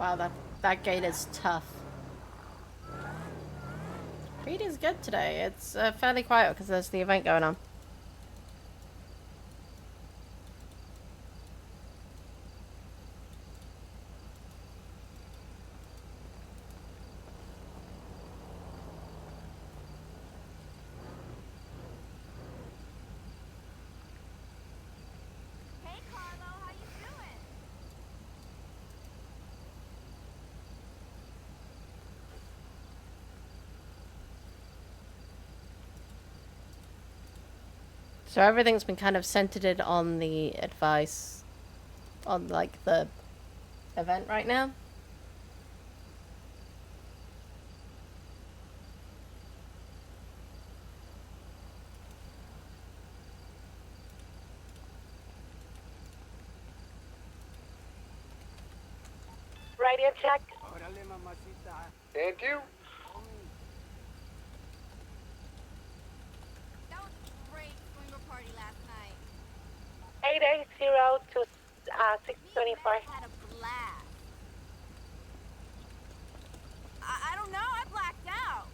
Wow, that gate is tough. Reed is good today. It's fairly quiet because there's the event going on. Hey Carlo, how you doing? So everything's been kind of centered on the advice on like the event right now. Radio check. And you? That was a great swinger party last night. 880 to 624. Had a blast. I don't know, I blacked out.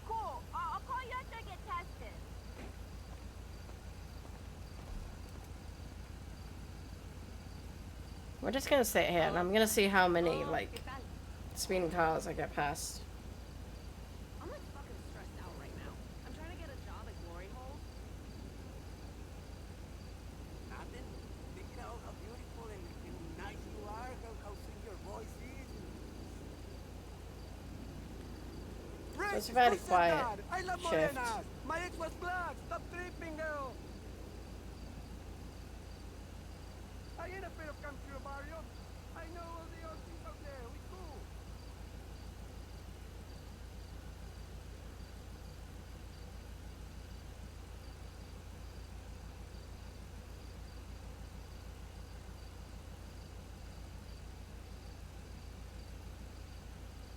Cool, I'll call you after I get tested. We're just gonna sit here and I'm gonna see how many like speeding cars I get past. I'm like fucking stressed out right now. I'm trying to get a job at Glory Hole. Nothing. Thinking how beautiful and nice you are, how sweet your voice is. It's a very quiet I love shift. morenas. My ex was black. Stop tripping, girl. I ain't afraid of come to your barrio. I know all the old things out there. We cool.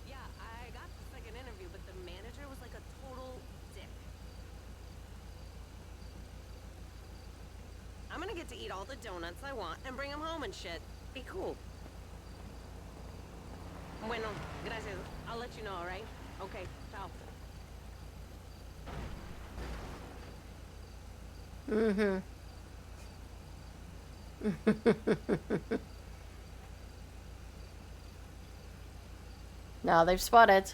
Yeah, I got the second interview, but the manager was like a total dick. I'm gonna get to eat all the donuts I want and bring them home and shit. Be cool. Bueno, gracias. I'll let you know, alright? Okay, ciao. Now they've spotted.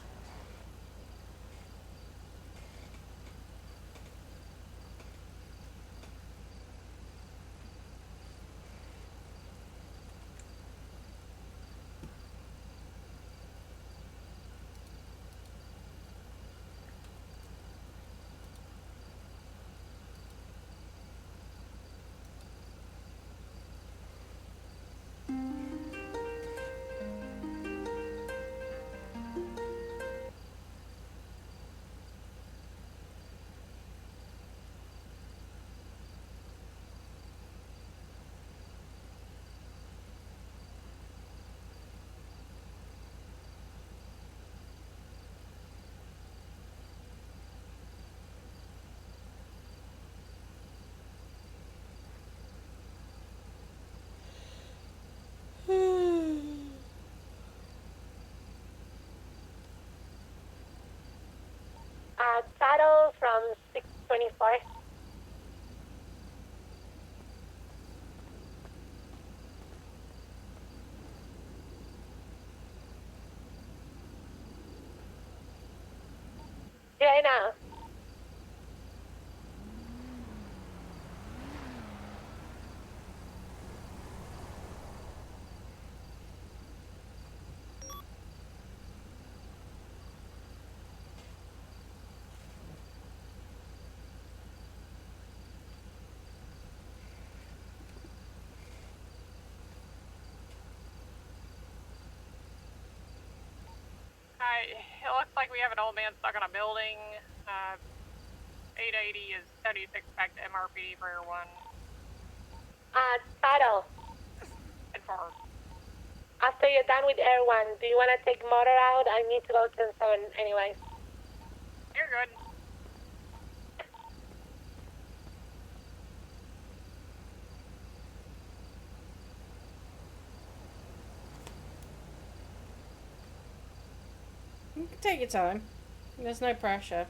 Saddle from 624. Yeah, now. It looks like we have an old man stuck on a building. 880 is 76 back to MRP for Air 1. Saddle. And 4. After you're done with Air 1, do you want to take motor out? I need to go to 7 anyway. You're good. Take your time. There's no pressure.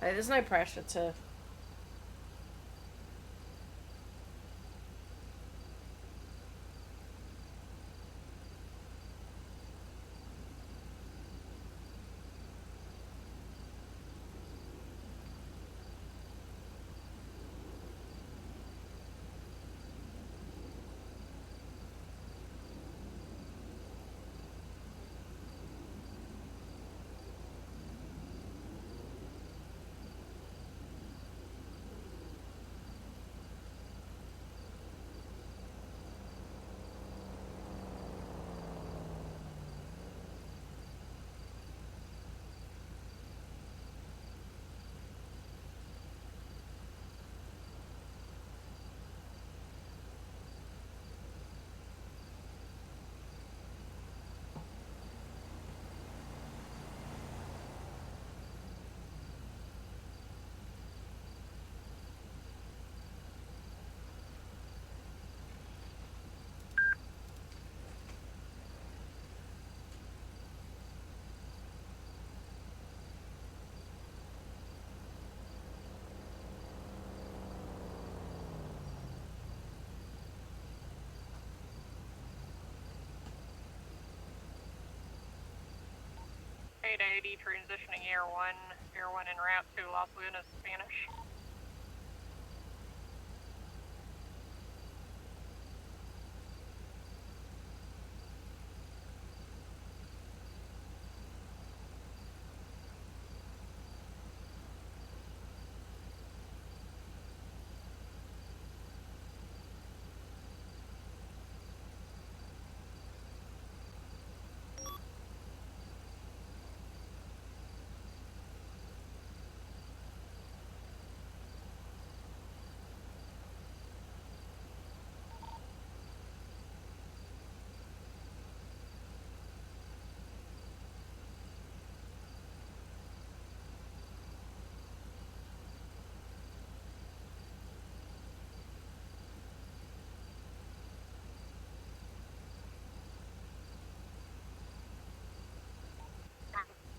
Hey, there's no pressure to... Eight eighty transitioning Air 1 en route to Las Lunas, Spanish.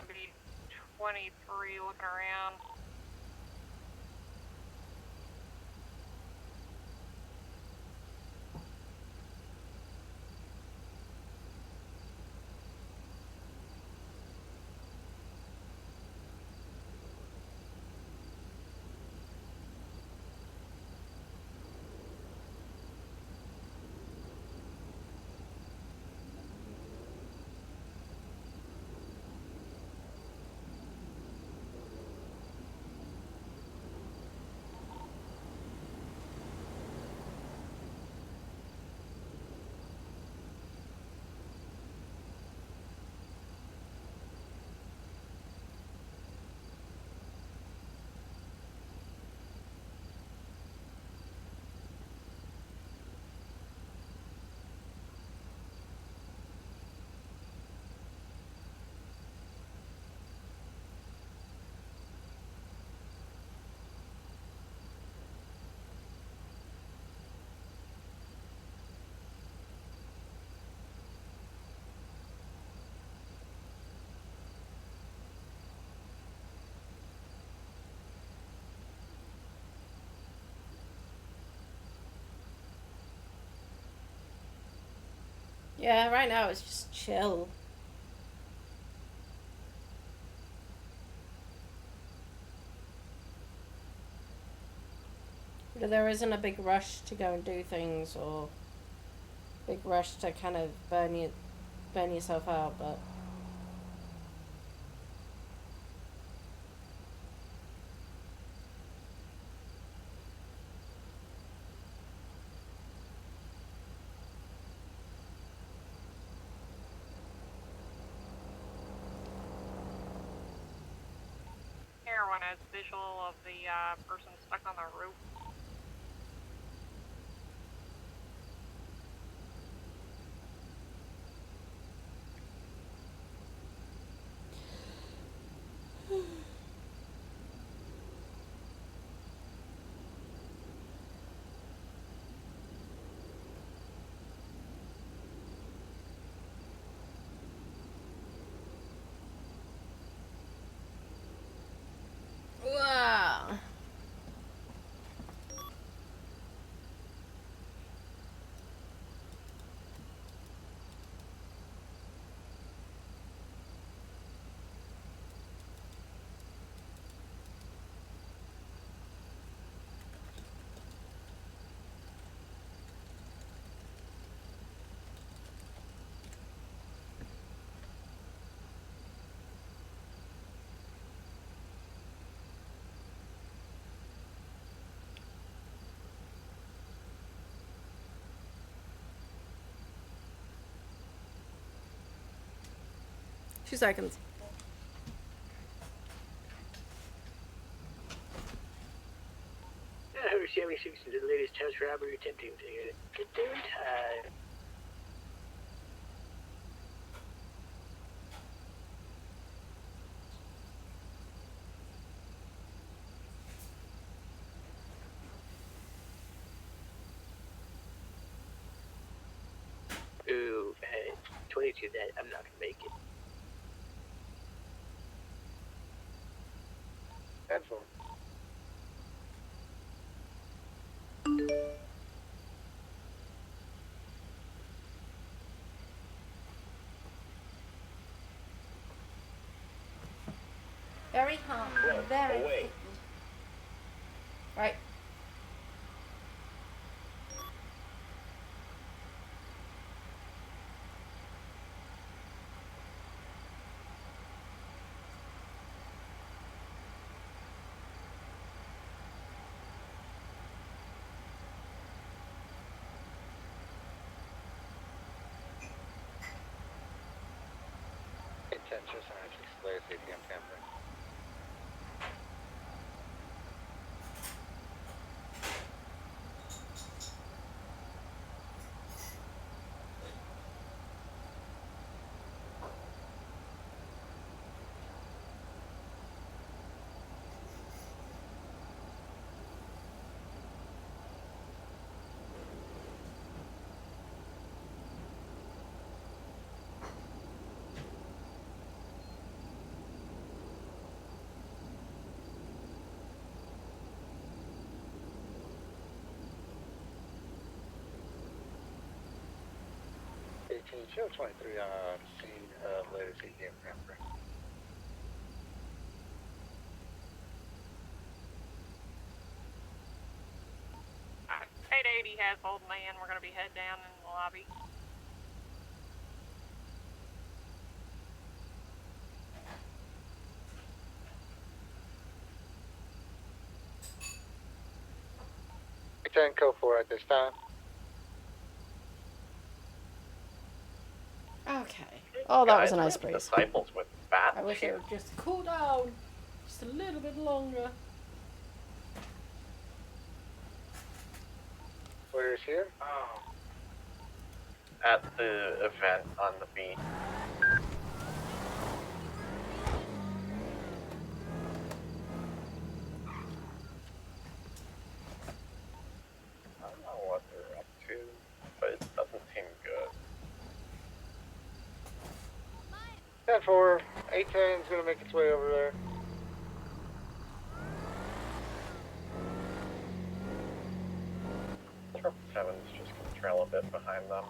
Be 23 looking around. Yeah, right now it's just chill. There isn't a big rush to go and do things or big rush to kind of burn yourself out, but Air 1 has visual of the person stuck on the roof. 2 seconds. Number 76 into the latest house robbery attempting to get there in time. Ooh, 22 that I'm not gonna make it. Handful. Very hard. Very sticky. Right. Attention, actually, clear CPM camera. Show 23 scene of later CPM camera. Alright, 880 has old man. We're gonna be head down in the lobby. Return code 4 at this time. Okay. Oh, that was a nice breeze. Disciples with bats. I wish it would just cool down just a little bit longer. Where is here? At the event on the beat. I don't know what they're up to, but it doesn't seem good. 10-4, 810 is gonna make its way over there. Truck 7's just gonna trail a bit behind them.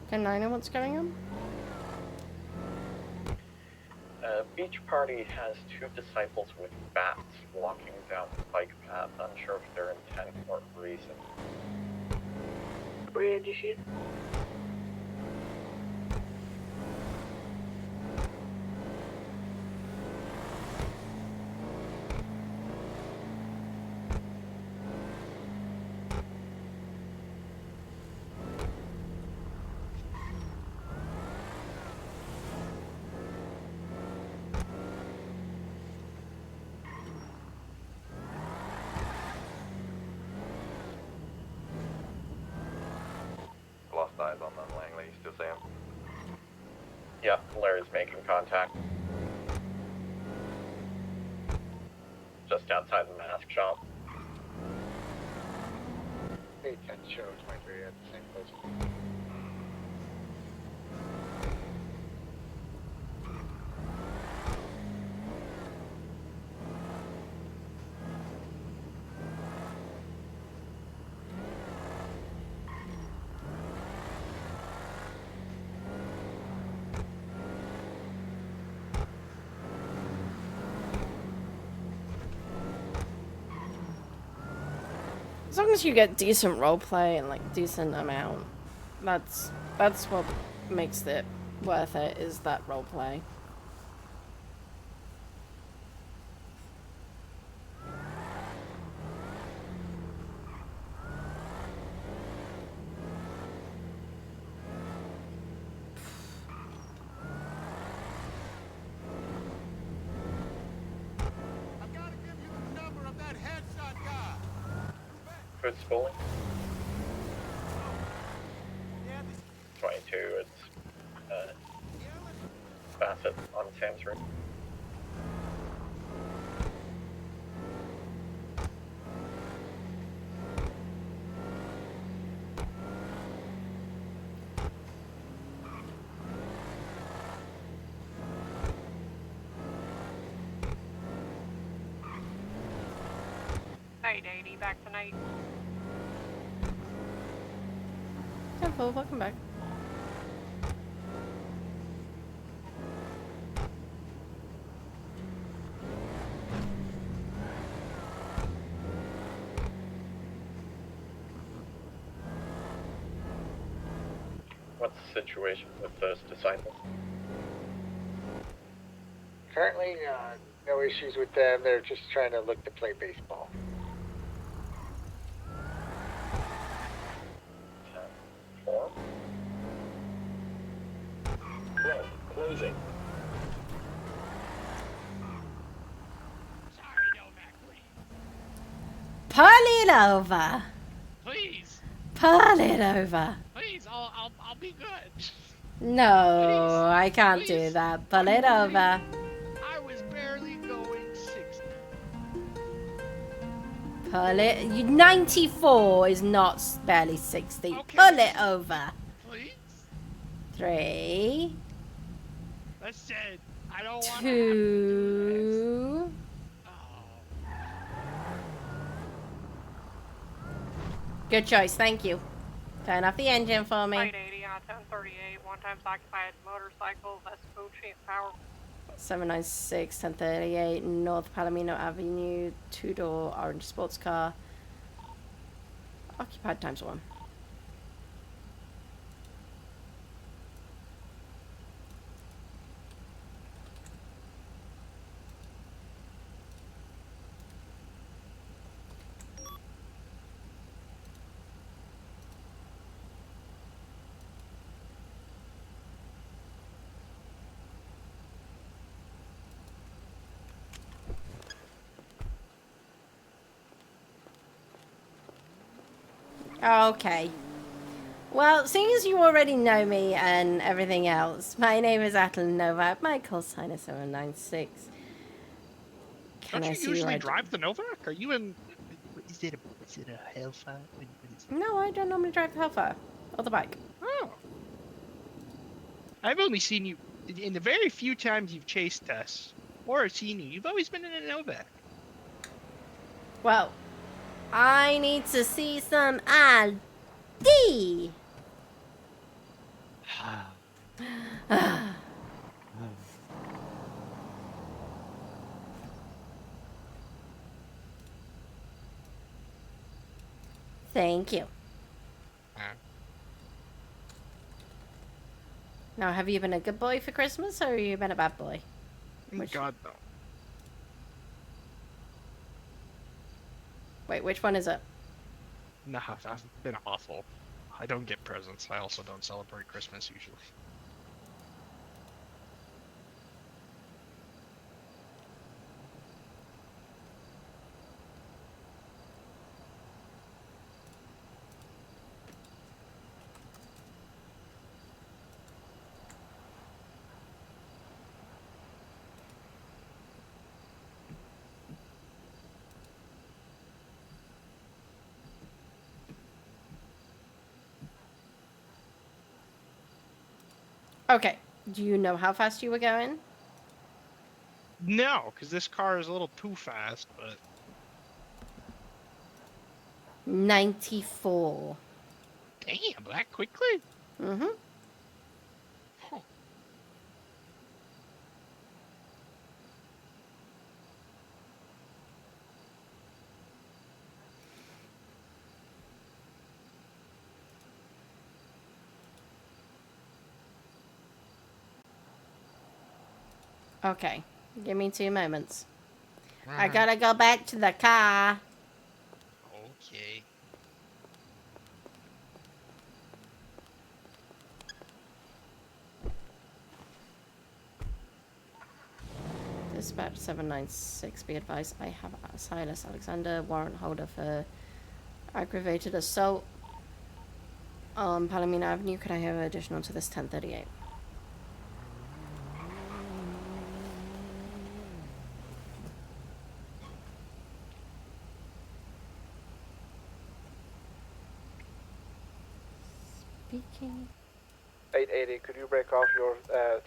Can I know what's going on? Beach party has 2 disciples with bats walking down the bike path, unsure of their intent or reason. Where did you shoot? Lost eyes on them, Langley. You still see him? Yeah, Larry's making contact. Just outside the mask shop. 810 show 23 at the same place. As long as you get decent roleplay and like decent amount, that's what makes it worth it is that role play. Fritz Bowling. 22, it's Bassett on Sam's room. Night 80, back tonight. Temple, welcome back. What's the situation with First Disciple? Currently, no issues with them. They're just trying to look to play baseball. 4. Road, closing. Pull it over. Please. Pull it over. Please, I'll be good. No, I can't do that. Pull it over. I was barely going 60. Pull it. 94 is not barely 60. Pull it over. Please. 3, Listen, I don't want 2. Good choice, thank you. Turn off the engine for me. Night 80 on 1038, one times occupied motorcycles, Esco Power. 796 1038 North Palomino Avenue, 2-door orange sports car. Occupied ×1. Okay. Well, seeing as you already know me and everything else, my name is Atalin Novak. My call sign is 796. Can Don't I you see usually your drive the Novak? Are you in? Is it a Hellfire? No, I don't normally drive the Hellfire or the bike. Oh. I've only seen you in the very few times you've chased us or seen you. You've always been in a Novak. Well, I need to see some ID. Thank you. Now, have you been a good boy for Christmas, or have you been a bad boy? God, no. Wait, which one is it? Nah, I've been awful. I don't get presents. I also don't celebrate Christmas usually. Okay. Do you know how fast you were going? No, because this car is a little too fast, but... 94. Damn, that quickly? Mm-hmm. Huh. Okay. Give me 2 moments. I gotta go back to the car. Okay. Dispatch 796, be advised, I have Silas Alexander, warrant holder for aggravated assault on Palomino Avenue. Could I have additional to this 1038? Speaking. 880, could you break off your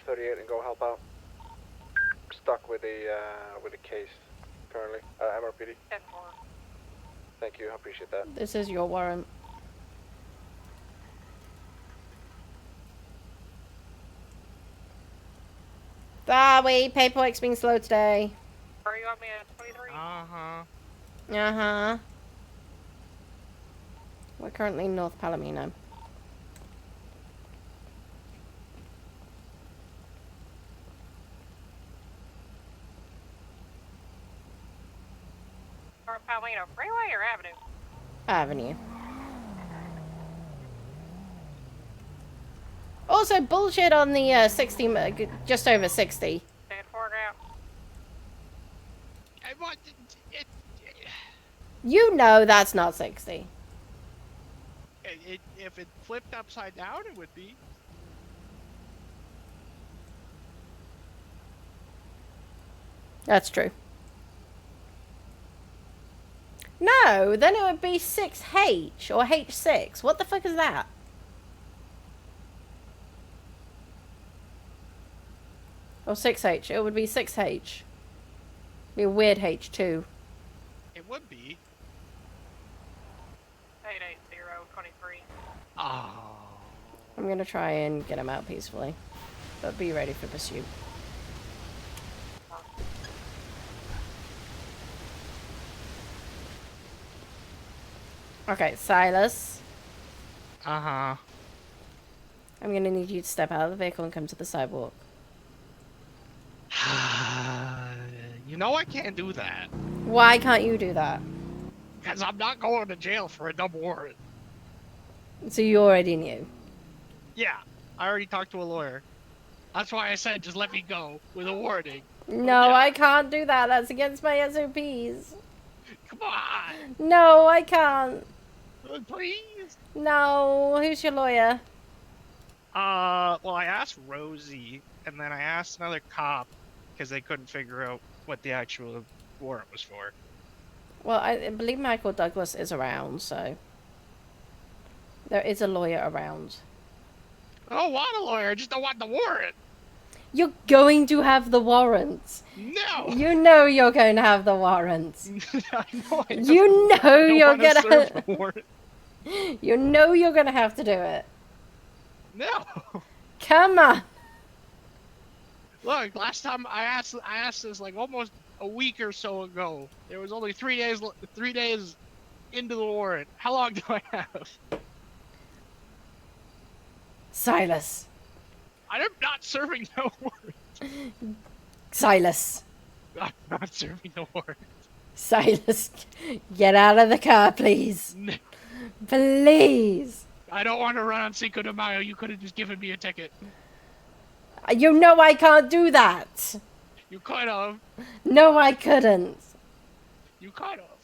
38 and go help out? Stuck with the case currently. MRPD. 10-4. Thank you, I appreciate that. This is your warrant. Sorry, paperwork's being slow today. Are you on me at 23? Uh-huh. We're currently in North Palomino. North Palomino Freeway or Avenue? Avenue. Also, bullshit on the 60, just over 60. 10-4 now. I want it. You know that's not 60. If it flipped upside down, it would be. That's true. No, then it would be 6H or H6. What the fuck is that? Or 6H. It would be 6H. Be a weird H2. It would be. 880-23. Oh. I'm gonna try and get him out peacefully. But be ready for pursuit. Okay, Silas. Uh-huh. I'm gonna need you to step out of the vehicle and come to the sidewalk. You know I can't do that. Why can't you do that? Because I'm not going to jail for a double warrant. So you already knew. Yeah, I already talked to a lawyer. That's why I said just let me go with a warning. No, Yeah. I can't do that. That's against my SOPs. Come on. No, I can't. Please. No, who's your lawyer? Well, I asked Rosie, and then I asked another cop, because they couldn't figure out what the actual warrant was for. Well, I believe Michael Douglas is around, so... There is a lawyer around. I don't want a lawyer, I just don't want the warrant. You're going to have the warrants. No. You know you're going to have the warrants. I know I You know you're gonna serve gonna... the warrant. You know you're gonna have to do it. No. Come on. Look, last time I asked this like almost a week or so ago. There was only 3 days into the warrant. How long do I have? Silas. I'm not serving no warrant. Silas. I'm not serving no warrant. Silas, get out of the car, please. No. Please. I don't want to run on Cinco de Mayo. You could have just given me a ticket. You know I can't do that. You could have. No, I couldn't. You could have.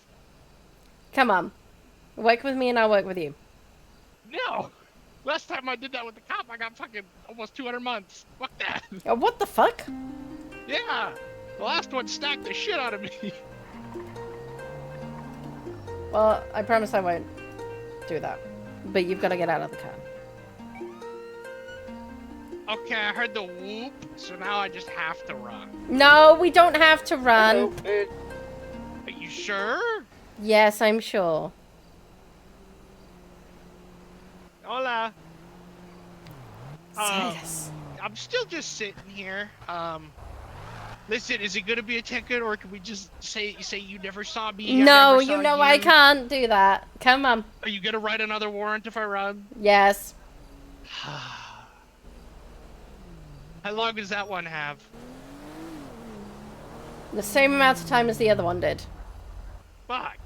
Come on. Work with me and I'll work with you. No. Last time I did that with the cop, I got fucking almost 200 months. Fuck that. Oh, what the fuck? Yeah. The last one stacked the shit out of me. Well, I promise I won't do that. But you've got to get out of the car. Okay, I heard the whoop, so now I just have to run. No, we don't have to run. Are you sure? Yes, I'm sure. Hola. Silas. I'm still just sitting here. Listen, is it gonna be a ticket, or can we just say you never saw me? No, you know I can't do that. Come on. Are you gonna write another warrant if I run? Yes. How long does that one have? The same amount of time as the other one did. Fuck.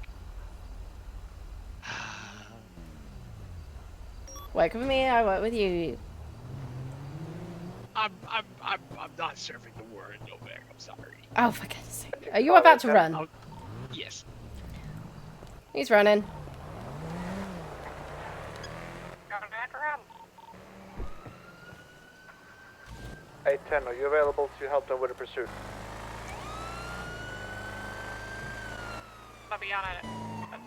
Work with me, I work with you. I'm not serving the war in Novak. I'm sorry. Oh, for goodness sake. Are you about to run? Oh, yes. He's running. Going after him. 810, are you available to help them with the pursuit? I'll be on it. A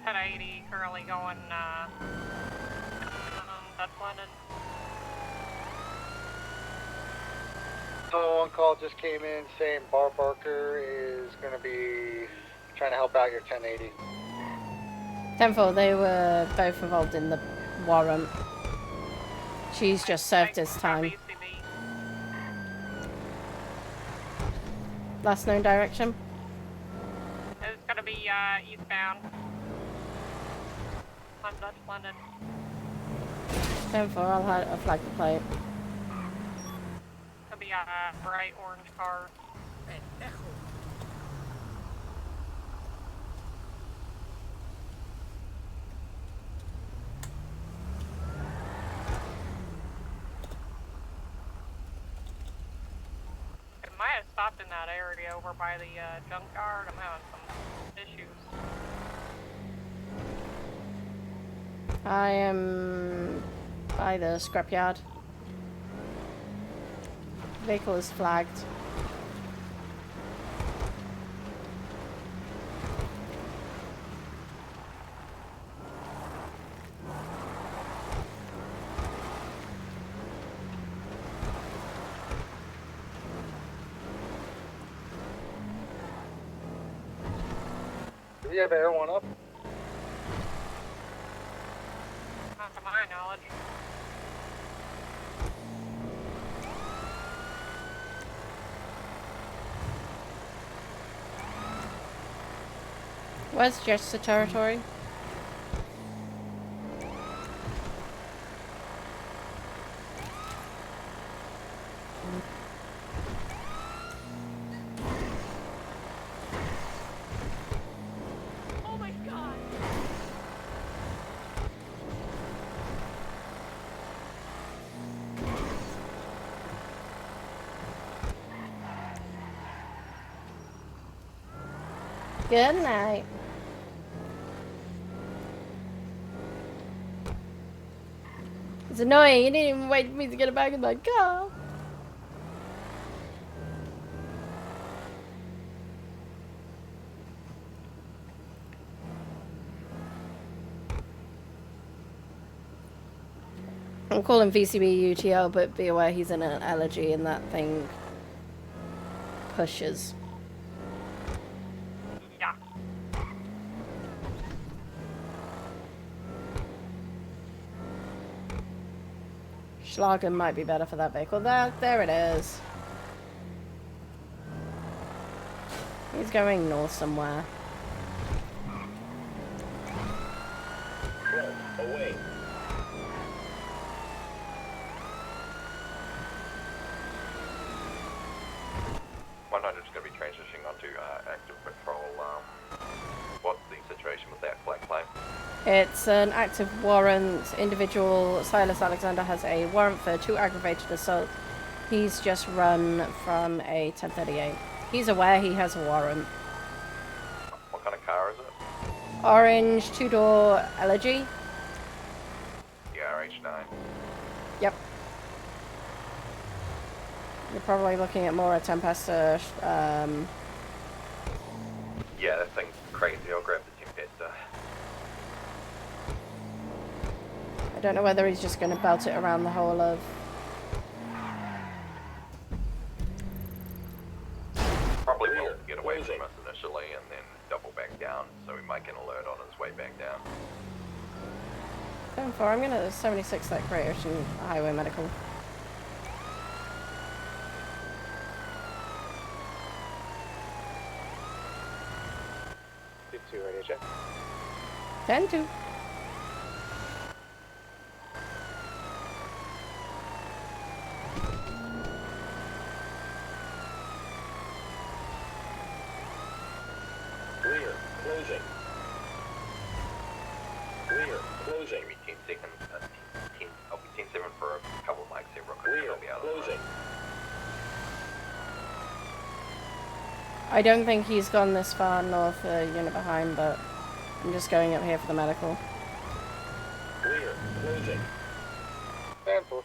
1080 currently going, that's London. So on call just came in saying Bar Barker is going to be trying to help out your 1080. 10-4, they were both involved in the warrant. She's just served his time. Last known direction? It's gonna be, eastbound. On Dutch London. 10-4, I'll flag the plate. It'll be a bright orange car. It might have stopped in that area over by the junkyard. I'm having some issues. I am by the scrapyard. Vehicle is flagged. Do we have Air 1 up? Not to my knowledge. Where's Jester territory? Oh my god. Good night. It's annoying, you didn't even wait for me to get back in my car. I'm calling VCB UTL, but be aware he's in an allergy and that thing pushes. Yeah. Schlagen might be better for that vehicle. There it is. He's going north somewhere. Away. Is going to be transitioning onto active patrol. What's the situation with that flag claim? It's an active warrant. Individual Silas Alexander has a warrant for 2 aggravated assault. He's just run from a 1038. He's aware he has a warrant. What kind of car is it? Orange 2-door LG. RH9. Yep. You're probably looking at more a Tempesta. Yeah, that thing's crazy. I'll grab the Tempesta. I don't know whether he's just going to belt it around the whole of... Probably will get away from us initially and then double back down, so we might get an alert on his way back down. 10-4, I'm going to 76 that Great Ocean Highway Medical. Radio check. 10-2. closing. Clear, closing. Give me 10 seconds. I'll be 10-7 for a couple of mics here real quick. Clear, I'll be out closing. I don't think he's gone this far north, unit behind, but I'm just going up here for the medical. Clear, closing. Stand for.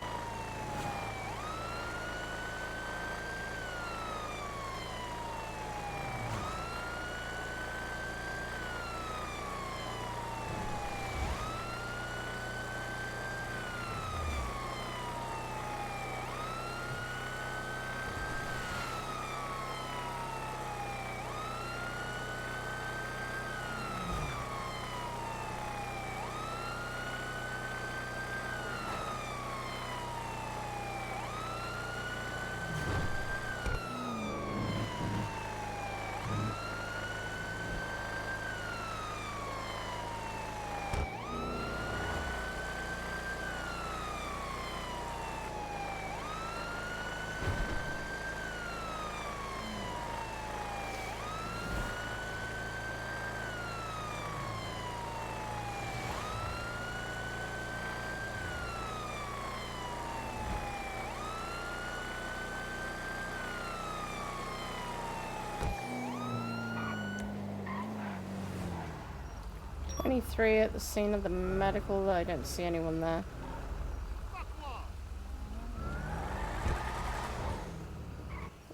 Three at the scene of the medical. I don't see anyone there.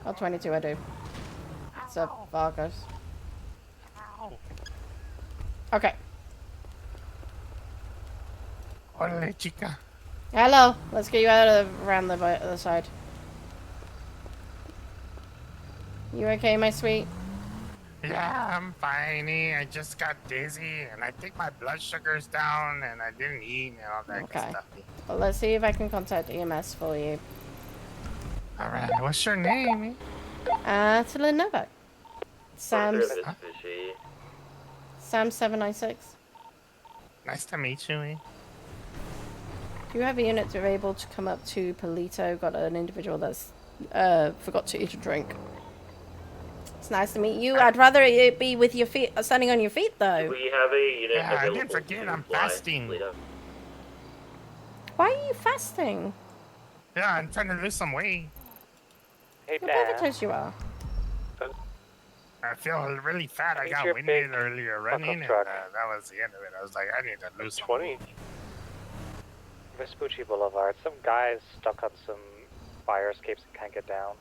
Oh, 22 I do. It's a Vargas. Okay. Hola, chica. Hello. Let's get you out of around the other side. You okay, my sweet? Yeah, I'm fine. I just got dizzy, and I think my blood sugar's down, and I didn't eat, and all that good Okay. stuff. Well, let's see if I can contact EMS for you. All right. What's your name? Atalin Novak. Sam 796. Nice to meet you. Do you have units that are able to come up to Polito? Got an individual that's forgot to eat a drink. It's nice to meet you. I'd rather it be with your feet, standing on your feet, though. We have a unit Yeah, I available didn't forget to I'm fly, fasting. Lita. Why are you fasting? Yeah, I'm trying to lose some weight. Hey, You're perfect as you are. I feel really fat. I Meet got your winded big earlier running, and truck. that was the end of it. I was like, I need to lose some 20. Vespucci Boulevard. Some guys stuck on some fire escapes and can't get down.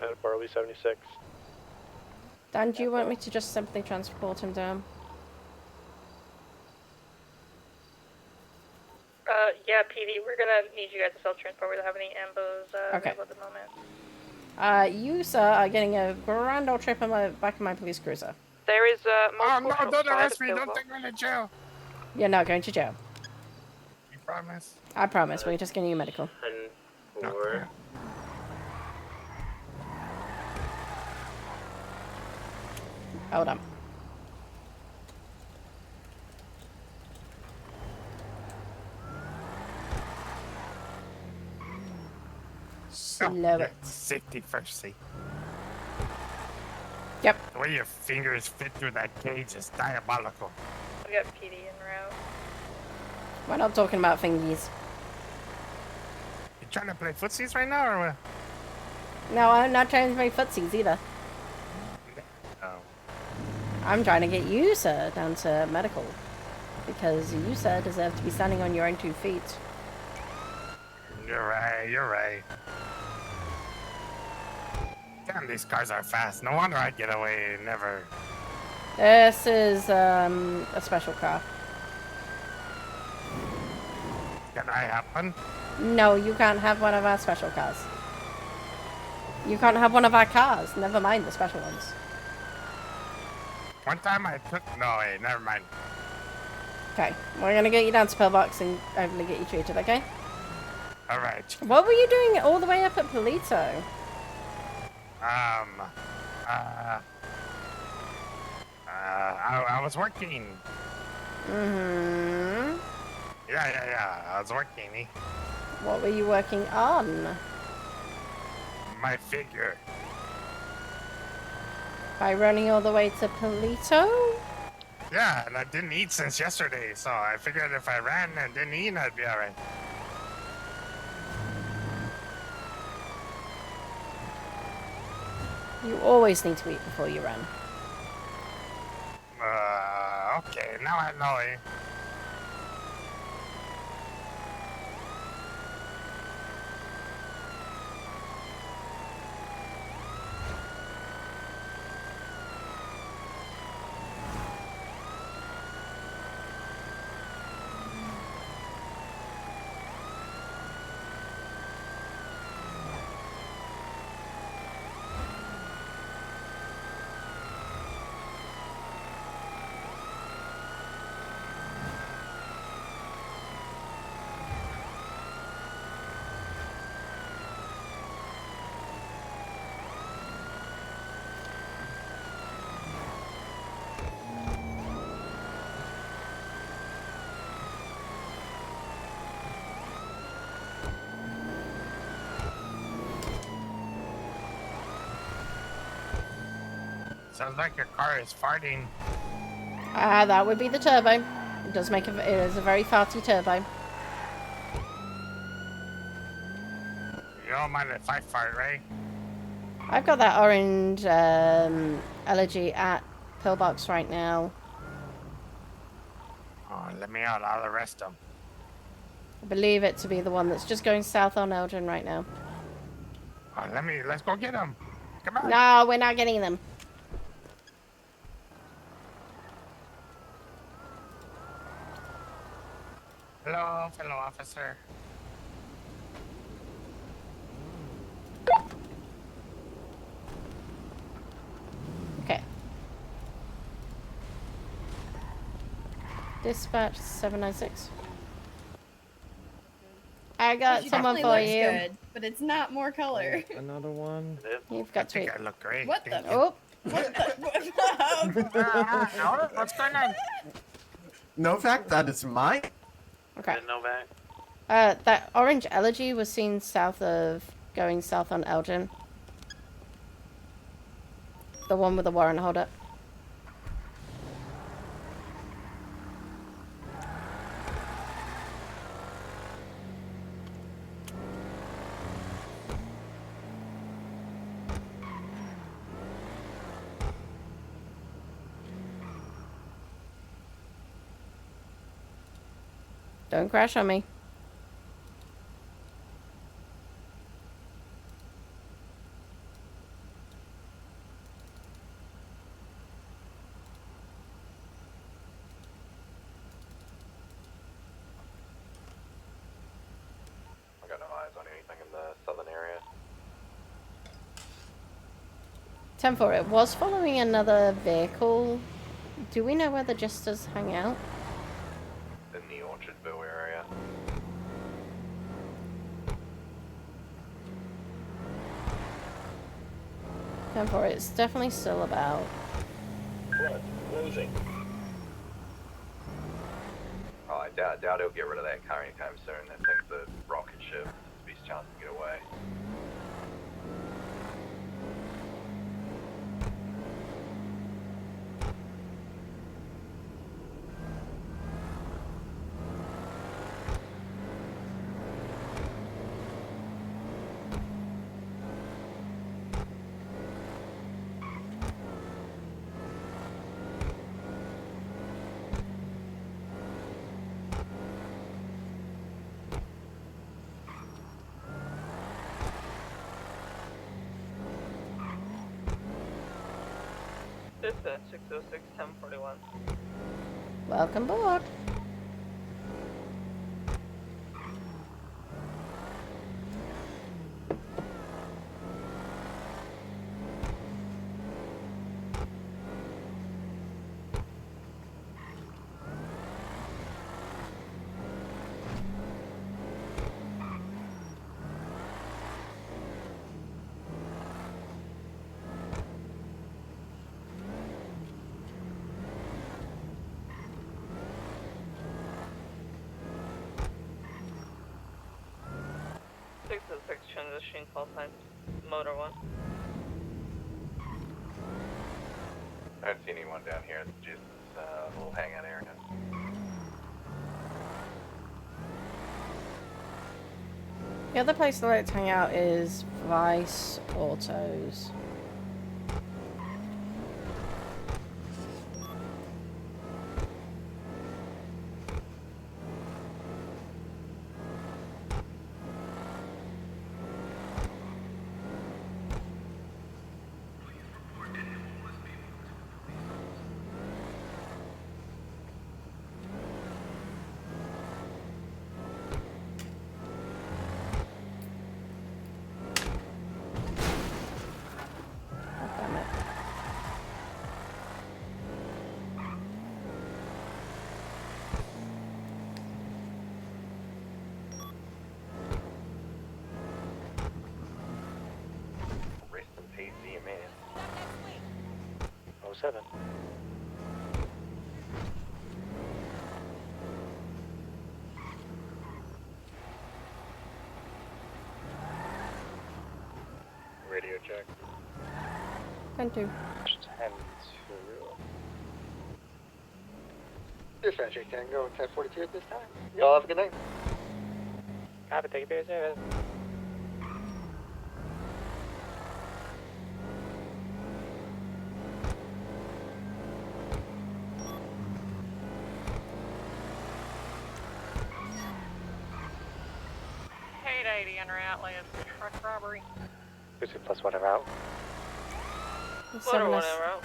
At Barley 76. Dan, do you want me to just simply transport him down? Yeah, PD, we're gonna need you guys to self-transport. We don't have any ambos Okay. available at the moment. You, sir, are getting a grand old trip on my back of my police cruiser. There is multiple Oh, no, don't outside arrest me. Don't available. take me to jail. You're not going to jail. You promise? I promise. We're just getting you medical. 10-4. Hold on. Slow it. Safety first, see. Yep. The way your fingers fit through that cage is diabolical. We got PD en route. We're not talking about fingies. You trying to play footsies right now, or what? No, I'm not trying to play footsies either. Oh. I'm trying to get you, sir, down to medical. Because you, sir, deserve to be standing on your own 2 feet. You're right, you're right. Damn, these cars are fast. No wonder I get away never. This is a special car. Can I have one? No, you can't have one of our special cars. You can't have one of our cars. Never mind the special ones. One time I took. No, wait, never mind. Okay, we're gonna get you down to Pillbox and hopefully get you treated, okay? Alright. What were you doing all the way up at Polito? I was working. Mm-hmm. Yeah, I was working. What were you working on? My figure. By running all the way to Polito? Yeah, and I didn't eat since yesterday, so I figured if I ran and didn't eat, I'd be alright. You always need to eat before you run. Okay, now I know it. Sounds like your car is farting. Ah, that would be the turbo. It does make it is a very farty turbo. You don't mind if I fart, right? I've got that orange elegy at Pillbox right now. Oh, let me out. I'll arrest them. I believe it to be the one that's just going south on Elgin right now. Oh, let's go get them. Come on. No, we're not getting them. Hello, fellow officer. Okay. Dispatch 796. I got She someone definitely for looks you. good, but it's not more color. Another one. You've got I think to. I look great. What the? Thank you. Oh. What the? What's going on? Novak, that is mine. Okay. Novak. That orange elegy was seen going south on Elgin. The one with the warrant holder. Don't crash on me. I got no eyes on anything in the southern area. 10-4, it was following another vehicle. Do we know where the Jesters hang out? In the Orchardville area. 10-4, it's definitely still about. Front, closing. Oh, I doubt he'll get rid of that car anytime soon. That thing's a rocket ship. It's a beast chance to get away. Dispatch 606 1041. Welcome aboard. Transition call sign. Motor 1. I don't see anyone down here. It's just a little hangout area. The other place I like to hang out is Vice Autos. Rest in peace, man. 07. Radio check. 10-2. 10-2. Dispatcher Tango 1042 at this time. Y'all have a good night. Copy, thank you for your service. $880 en route, last truck robbery. 2 plus whatever out. Whatever, whatever out.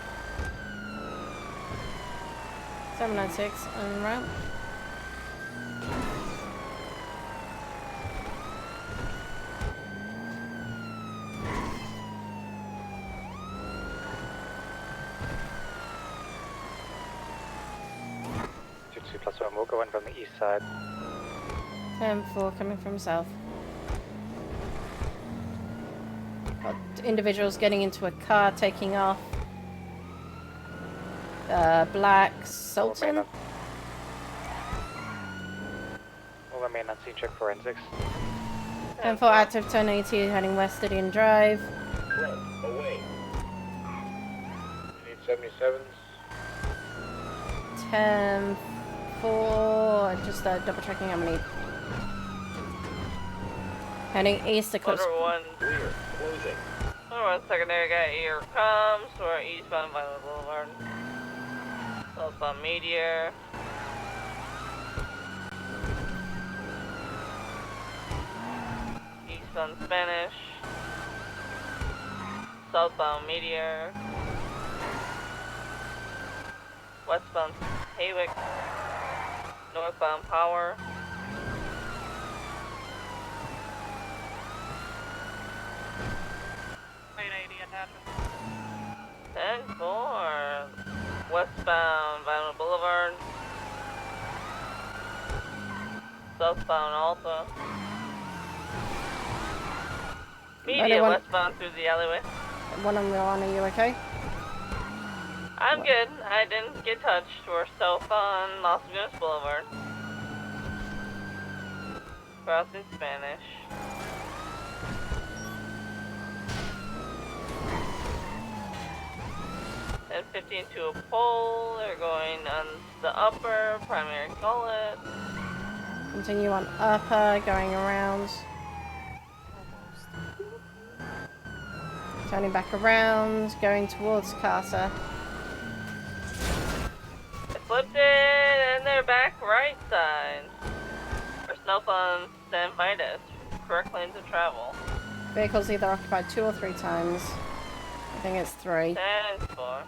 796 en route. Two plus one, we'll go in from the east side. 10-4 coming from south. Got individuals getting into a car, taking off. Black Sultan. We'll remain on scene, check forensics. 10-4 active 1080 heading west Indian Drive. Run away. You need 77s. 10-4. Just double checking how many. Heading east to close. One. Clear. Closing. One secondary guy here comes. We're eastbound Violet Boulevard. Southbound Meteor. Eastbound Spanish. Southbound Meteor. Westbound Haywick. Northbound Power. attachment. 10-4. Westbound Violet Boulevard. Southbound Alta. Media westbound through the alleyway. 1-on-1, are you okay? I'm good. I didn't get touched. We're south on Los Angeles Boulevard. Crossing Spanish. And 15 to a pole. They're going on the upper primary gullet. Continue on upper, going around. Turning back around, going towards Casa. They flipped it and they're back right side. There's no fun, stand by this. Correct lanes of travel. Vehicles either occupied 2 or 3 times. I think it's 3. 10-4.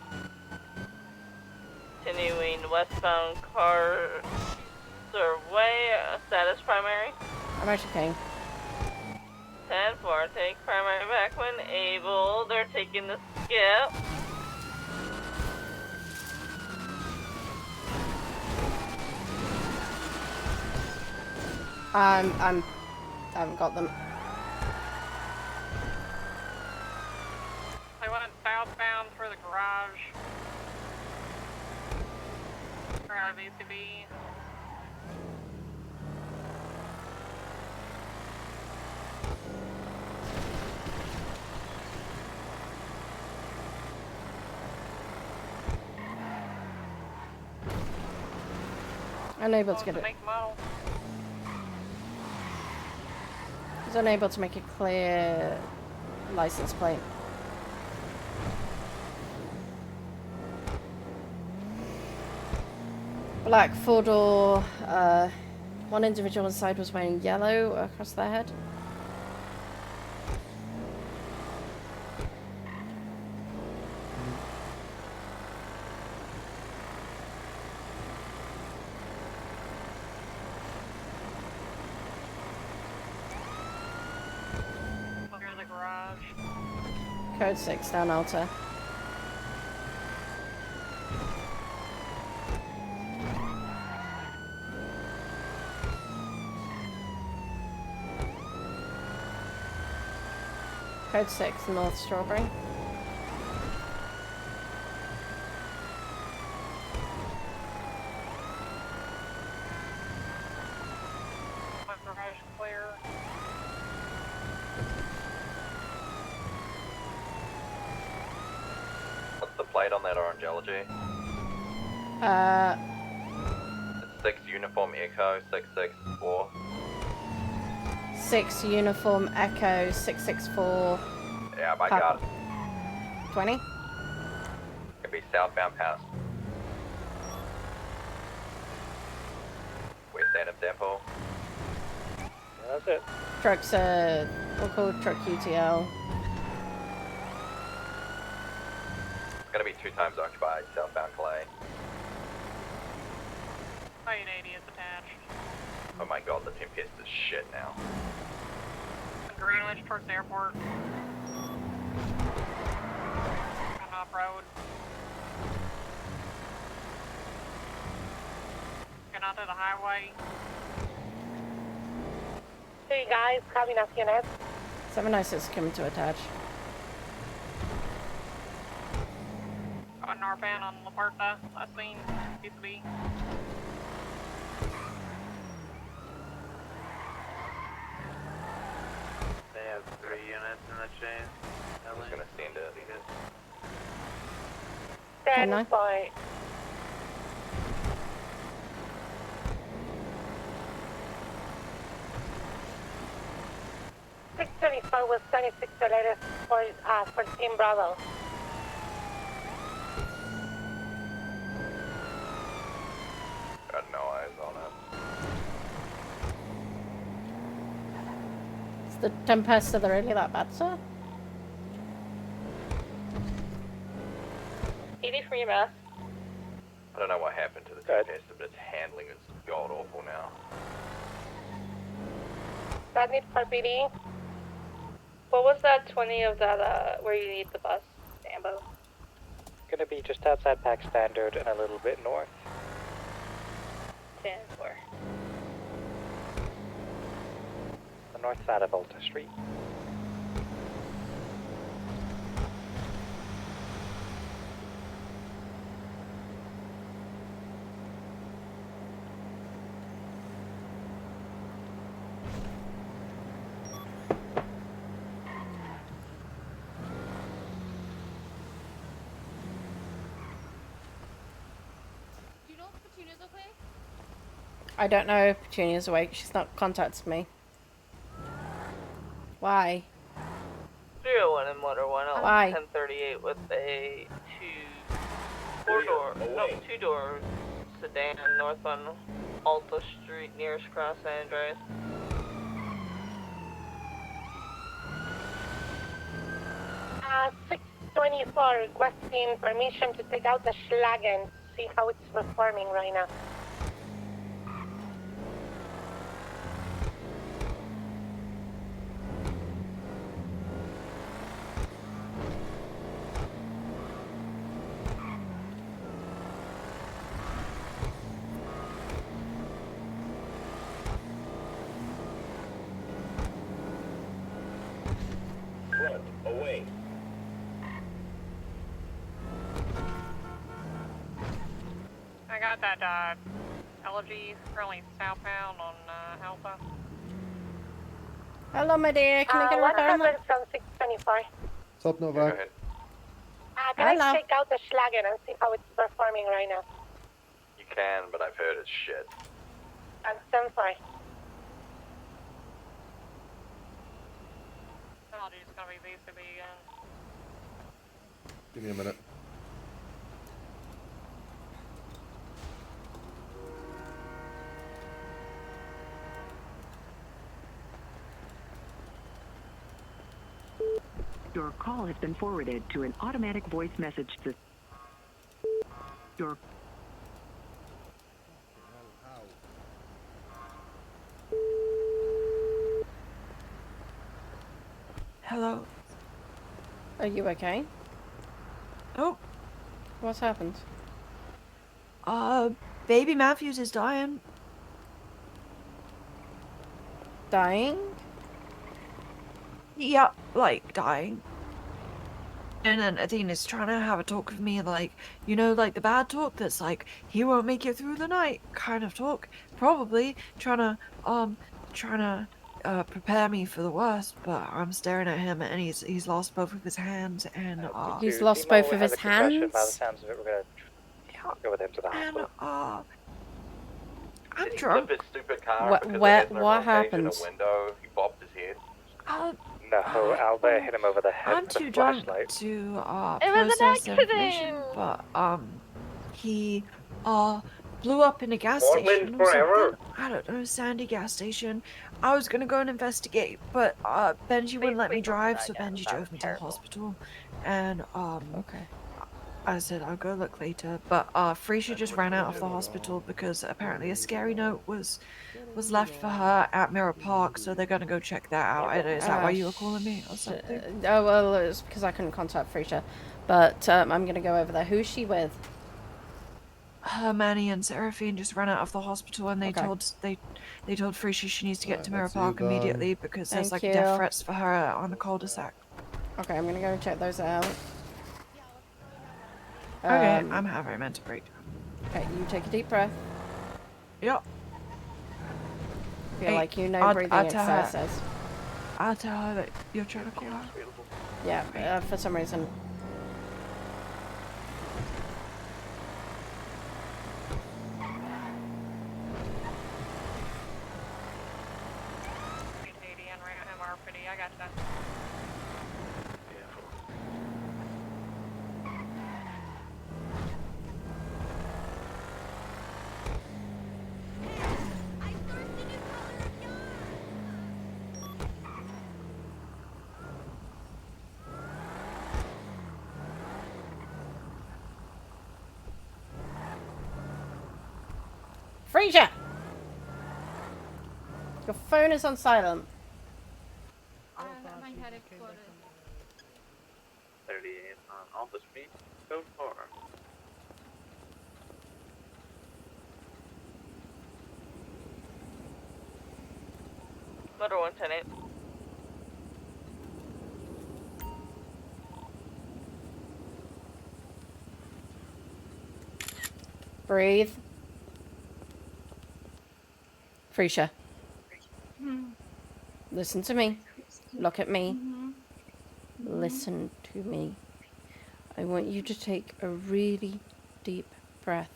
Continuing westbound car way, status primary. I'm actually king. 10-4, take primary back when able. They're taking the skip. I haven't got them. They went southbound for the garage. Around VCB. Unable to get it. Make model. He's unable to make a clear license plate. Black four-door. One individual inside was wearing yellow across their head. Clear the garage. Code 6 down Alta. Code 6 North Strawberry. Garage clear. What's the plate on that orange LG? It's 6 Uniform Echo 664. 6 Uniform Echo 664. Yeah, I got it. 20. Could be southbound pass. West end of depot. Yeah, that's it. Truck's we'll call truck UTL. It's gonna be 2 times occupied, southbound Calais. 880 is attached. Oh my god, the Tempest is shit now. Greenwich towards the airport. Coming off road. Getting onto the highway. Hey guys, Cabinaciones. 796 coming to attach. Going northbound on La Puerta. Last seen. PCB. They have 3 units in the chain. I'm just gonna stand it. Stand by. was 26 letters for Team Bravo. Got no eyes on it. Is the Tempest, are they really that bad, sir? 83 miss. I don't know what happened to the Tempest, but its handling is god awful now. That need for PD. What was that 20 of that, where you need the bus, Ambo? Gonna be just outside Pack Standard and a little bit north. 10-4. The north side of Volta Street. I don't know if Petunia's awake. She's not contacted me. Why? 301 and Motor 1 on Why? 1038 with a two-door sedan north on Alta Street nearest Cross San Andreas. Uh, 624 requesting permission to take out the Schlagen, see how it's performing right now. Front, away. I got that LG currently southbound on Alpha. Hello, my dear. Can I get a one repair on number that? from 624. What's up, Novak? Can I take Hello. out the Schlagen and see how it's performing right now? You can, but I've heard it's shit. Stand by. Oh, dude, it's gonna be VCB again. Give me a minute. Your call has been forwarded to an automatic voice message system. Your Hello. Are you okay? Oh. What's happened? Baby Matthews is dying. Dying? Yeah, like dying. And then Athena's trying to have a talk with me, like, you know, like the bad talk that's like, he won't make it through the night kind of talk. Probably trying to prepare me for the worst, but I'm staring at him and he's lost both of his hands and He's lost both of his hands? By the sounds of it, we're gonna go with him to the hospital. I'm Did he drunk. flip his stupid car What- because what- it has no what roll cage in happened? a window? He bopped his head. No, Albert hit him over the head I'm with a too drunk flashlight. to It was process an the information, accident! but he blew up in a gas Portland station or forever. something. I don't know, Sandy gas station. I was gonna go and investigate, but Benji wouldn't let me drive, so Benji drove me to the hospital. And okay. I said I'll go look later, but Freesia just ran out of the hospital because apparently a scary note was left for her at Mirror Park, so they're gonna go check that out. Is that why you were calling me or something? Oh, well, it was because I couldn't contact Freesia. But I'm going to go over there. Who's she with? Manny and Seraphine just ran out of the hospital, and they Okay. told Freesia she needs to get to Mirror let's see Park you, immediately because there's Thank like death you. threats for her on the cul-de-sac. Okay, I'm going to go check those out. Okay, I'm having a mental breakdown. Okay, you take a deep breath. Yep. Feel Hey, like you know I'll breathing tell her. exercises. I'll tell her that you're trying to call her. Yeah, for some reason. I got that. Freesia! Your phone is on silent. My head exploded. 38 on Alpha Speed, code 4. Motor 110. Breathe. Freesia. Listen to me. Look at me. Listen to me. I want you to take a really deep breath.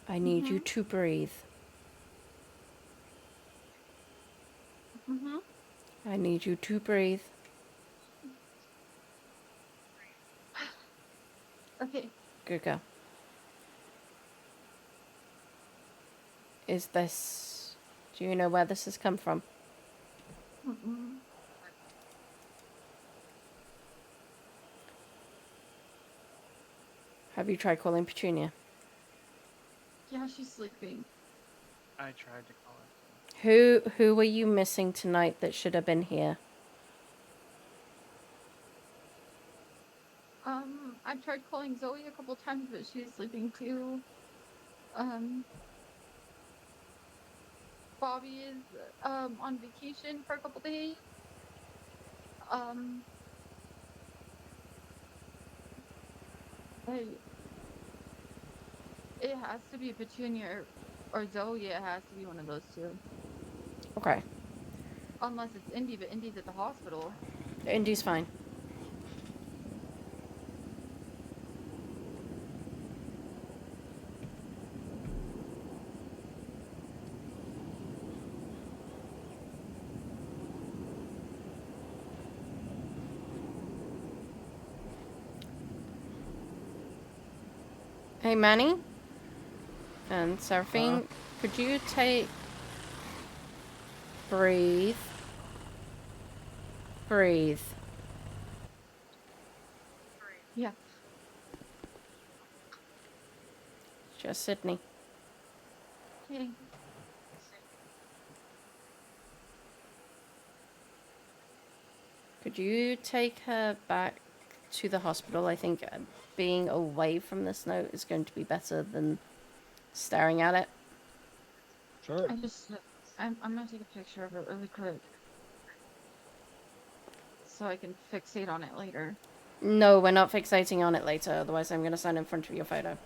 I need you to breathe. I need you to breathe. Okay. Good girl. Is this... Do you know where this has come from? Have you tried calling Petunia? Yeah, she's sleeping. I tried to call her. Who were you missing tonight that should have been here? I tried calling Zoe a couple times, but she's sleeping too. Bobby is on vacation for a couple days. It has to be Petunia or Zoe. It has to be one of those two. Okay. Unless it's Indy, but Indy's at the hospital. Indy's fine. Hey, Manny? And Seraphine, could you take... Breathe. Breathe. Yeah. Just Sydney. Okay. Could you take her back to the hospital? I think being away from the snow is going to be better than staring at it. Sure. I'm gonna take a picture of it really quick. So I can fixate on it later. No, we're not fixating on it later, otherwise I'm going to stand in front of your photo.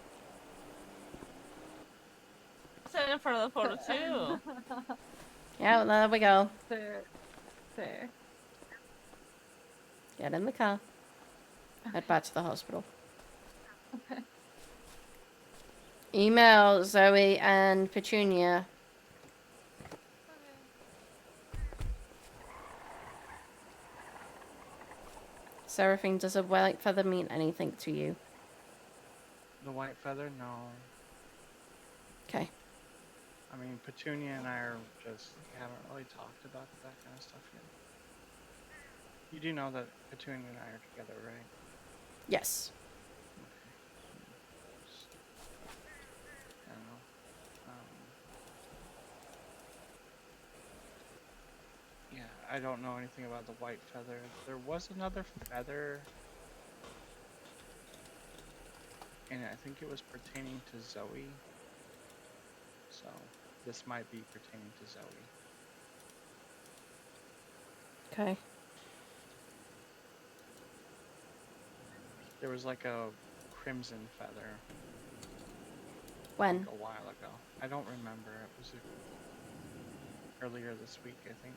Stand in front of the photo too. Yeah, well, there we go. There. Get in the car. Head back to the hospital. Okay. Email Zoe and Petunia. Seraphine, does a white feather mean anything to you? The white feather? No. Okay. I mean, Petunia and I are just haven't really talked about that kind of stuff yet. You do know that Petunia and I are together, right? Yes. I don't know. Yeah, I don't know anything about the white feather. There was another feather, and I think it was pertaining to Zoe. So this might be pertaining to Zoe. Okay. There was like a crimson feather. When? Like a while ago. I don't remember. It was earlier this week, I think.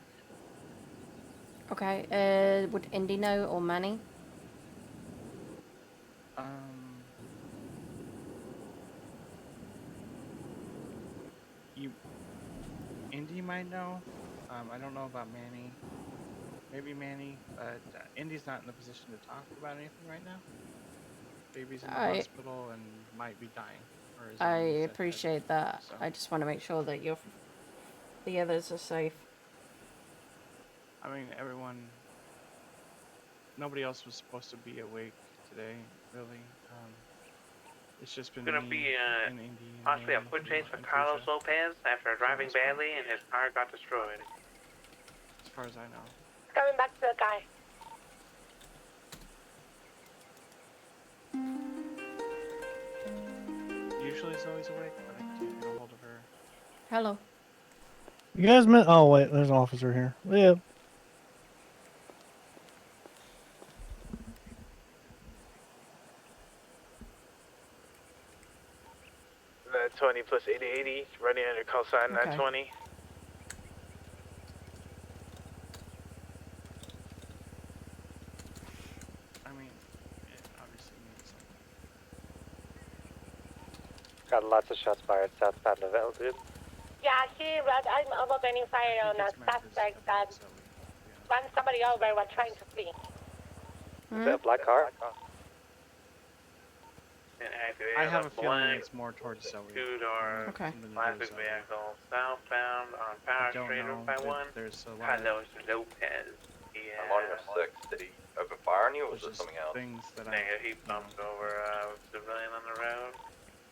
Okay. Would Indy know or Manny? Indy might know. I don't know about Manny. Maybe Manny, but Indy's not in the position to talk about anything right now. Baby's in the hospital and might be dying. Or is I appreciate that. So. I just want to make sure that the others are safe. I mean, nobody else was supposed to be awake today, really. It's just been gonna be possibly a foot chase for Carlos Lopez after driving badly and his car got destroyed. As far as I know. Coming back to the guy. Usually Zoe's awake, but I can't get a hold of her. Hello. You guys met? Oh wait, there's an officer here. Yeah. The 20 plus 8080, running under call sign 920. I mean, it obviously means something. Got lots of shots fired southbound of Eldred. Yeah, I'm opening fire on a suspect that ran somebody over while trying to flee. Is that a black car? I have a feeling it's more towards Zoe. Two-door classic vehicle southbound on Power Street by 1. Carlos Lopez. I'm on your 6. Did he open fire on you or was it something else? Negative, he bumped over a civilian on the road.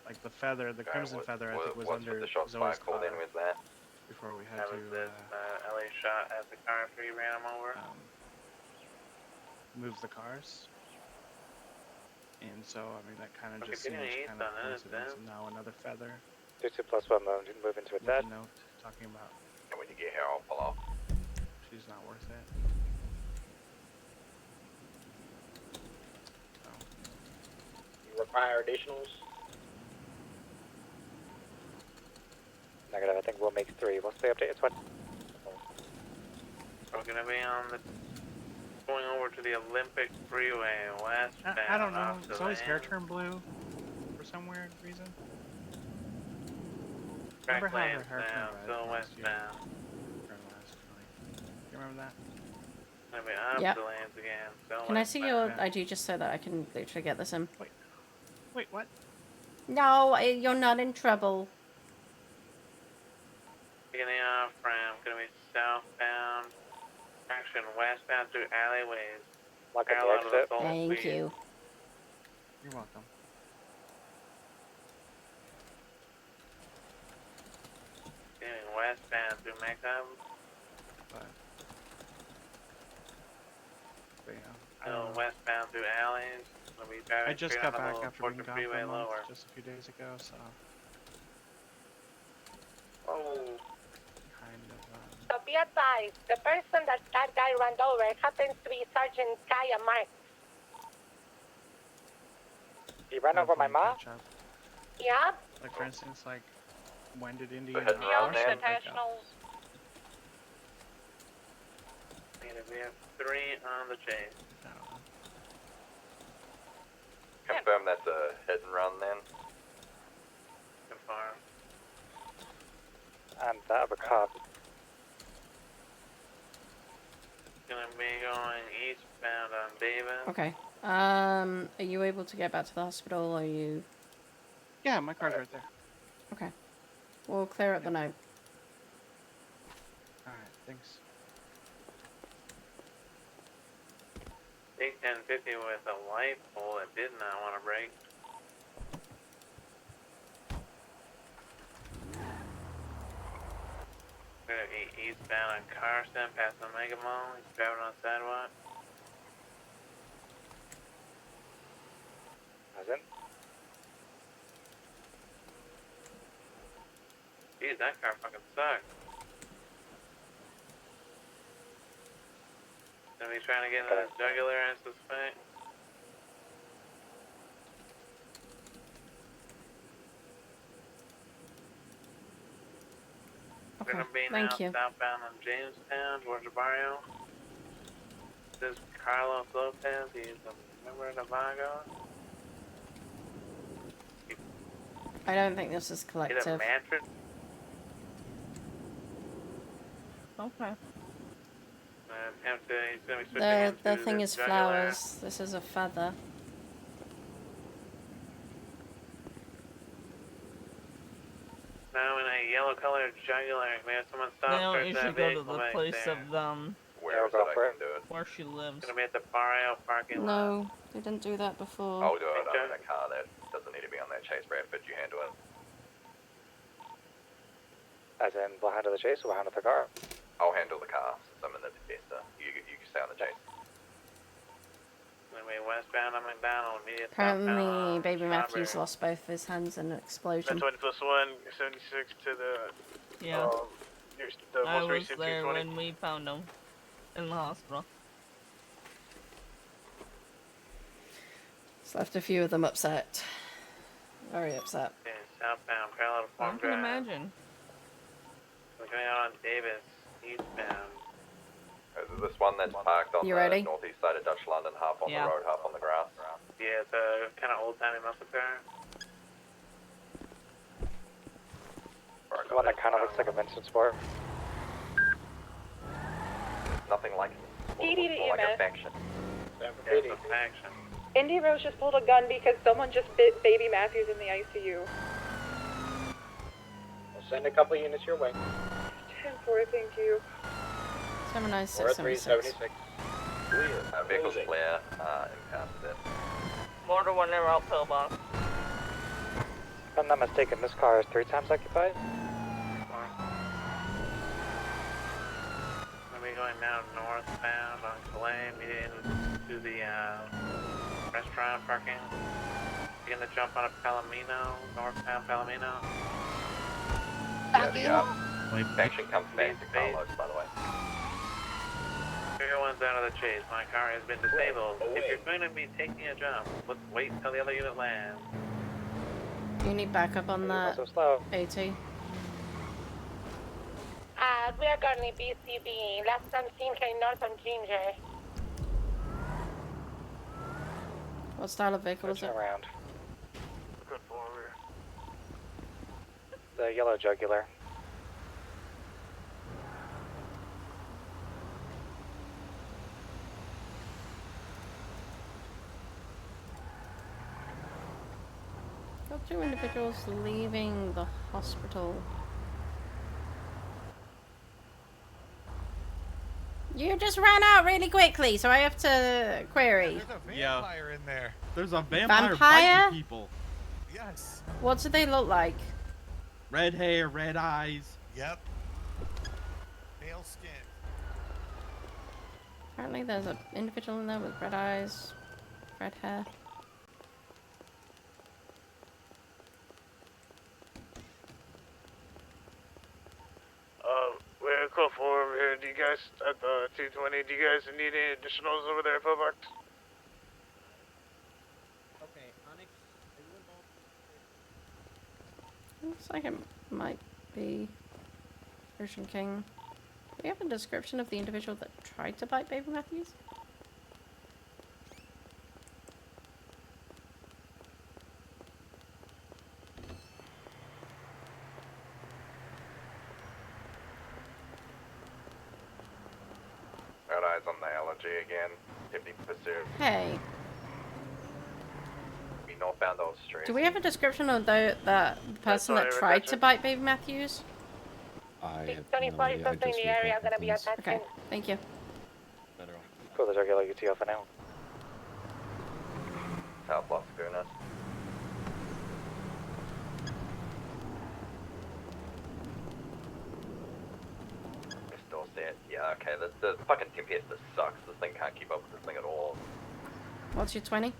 Like the feather, the crimson feather, I think was under the shots Zoe's called car. in with that? Before we had That was this LA shot at the car after he ran him over. Move the cars. And so, I mean, that kind of just seems kind of coincidence. And now another feather. 22 plus 1 move into a dead. Note talking about. And when you get here, I'll pull off. She's not worth it. So. You require additionals? Negative, I think we'll make 3. What's the update? It's what? We're gonna be on the going over to the Olympic Freeway westbound. I don't know. Zoe's hair turned blue for some weird reason. Remember how her hair turned red? Still westbound. You remember that? Gonna be up Yep. the lanes again. Can I see your ID just so that I can literally get this in? Wait, what? No, you're not in trouble. Beginning off from gonna be southbound. Action westbound through alleyways. Lock at the Parallel to the exit. Salt Thank Suite. you. You're welcome. Beginning westbound through Macomb. But yeah. Westbound through alleys. Gonna be driving I just straight got on the back little after being Fortune gone Freeway for a month, lower. just a few days ago, so Oh. kind of. So be advised, the person that guy ran over happens to be Sergeant Kaya Marks. You ran over my mom? Catch up. Yeah? Like for instance, like when did Indy So and heading around Osh then? break up? We have 3 on the chase. Confirm that's a hit and run then. Confirm. And that of a cop. Gonna be going eastbound on Davis. Okay. Are you able to get back to the hospital? Or are you? Yeah, my car's right there. Okay. We'll clear up the note. Alright, thanks. Big 1050 with a light pole that did not want to break. Gonna be eastbound on Carson, past the Mega Mall. He's driving on the sidewalk. As in? Geez, that car fucking sucks. Gonna be trying to get in the jugular and suspect. Okay. Gonna be Thank now you. southbound on Jamestown towards the barrio. This is Carlos Lopez. He's a member of the Vago. I don't think this is He's a collective. mattress. Okay. He's gonna be switching The into thing the is jugular. flowers. This is a feather. Now in a yellow colored jugular. We have someone stop. They don't search usually that go to vehicle the back place there. of Where is it? I can do it. where she lives. Gonna be at the barrio parking lot. No, they didn't do that before. I'll do it. I'm in a car that doesn't need to be on that chase, Bradford. You handle it. As in, we'll handle the chase or we'll handle the car? I'll handle the car since I'm in the Fiesta. You can stay on the chase. Gonna be westbound on McDonald. Immediate Apparently, southbound on Baby Matthews Strawberry. lost both of his hands in an explosion. 20 plus 1, 76 to the. Yeah. The I most was recent there 220. when we found him in the hospital. It's left a few of them upset. Very upset. Okay, southbound, parallel to I Farm can Drive. imagine. We're coming out on Davis, eastbound. Is this one that's parked on You the ready? northeast side of Dutch London, half on Yeah. the road, half on the grass? Yeah, it's a kind of old-timey muscle car. The one that kind of looks like a Vincent Sport. Nothing like PD to more like a EMS. faction. Yeah, it's a faction. Indy Rose just pulled a gun because someone just bit Baby Matthews in the ICU. We'll send a couple units your way. 10-4, thank you. 79676. 4376. Vehicle's clear, impound it. More to one near out pillbox. If I'm not mistaken, this car is 3 times occupied. We'll be going now northbound on Calais, meeting to the restaurant parking. You're gonna jump on a Palomino, northbound Palomino. Yeah, faction comes back to Carlos, by the way. Everyone's out of the chase. My car has been disabled. If you're going to be taking a jump, let's wait until the other unit lands. Do you need backup on that AT? We are currently BCB, less than 10K north of Ginger. What style of vehicle is it? Around. Good forward. The yellow jugular. 2 individuals leaving the hospital. You just ran out really quickly, so I have to query. There's a vampire in there. There's a vampire, Vampire? biting people. Yes. What do they look like? Red hair, red eyes. Yep. Pale skin. Apparently there's an individual in there with red eyes, red hair. We're call for over here. Do you guys, at the 220, do you guys need any additionals over there, Novak? Okay, Onyx, are you involved? Looks like it might be Ocean King. Do we have a description of the individual that tried to bite Baby Matthews? Red eyes on the allergy again. 50 pursuit. Hey, Be northbound on street. do we have a description of that person that tried to bite Baby Matthews? I have Tony, no party idea. I something in just the woke area. up I'm gonna with be these. attacking. Okay, thank you. Cool, there's regular UTO for now. South Las Lagunas. Still set. Yeah, okay. The fucking TPS just sucks. This thing can't keep up with this thing at all. What's your 20?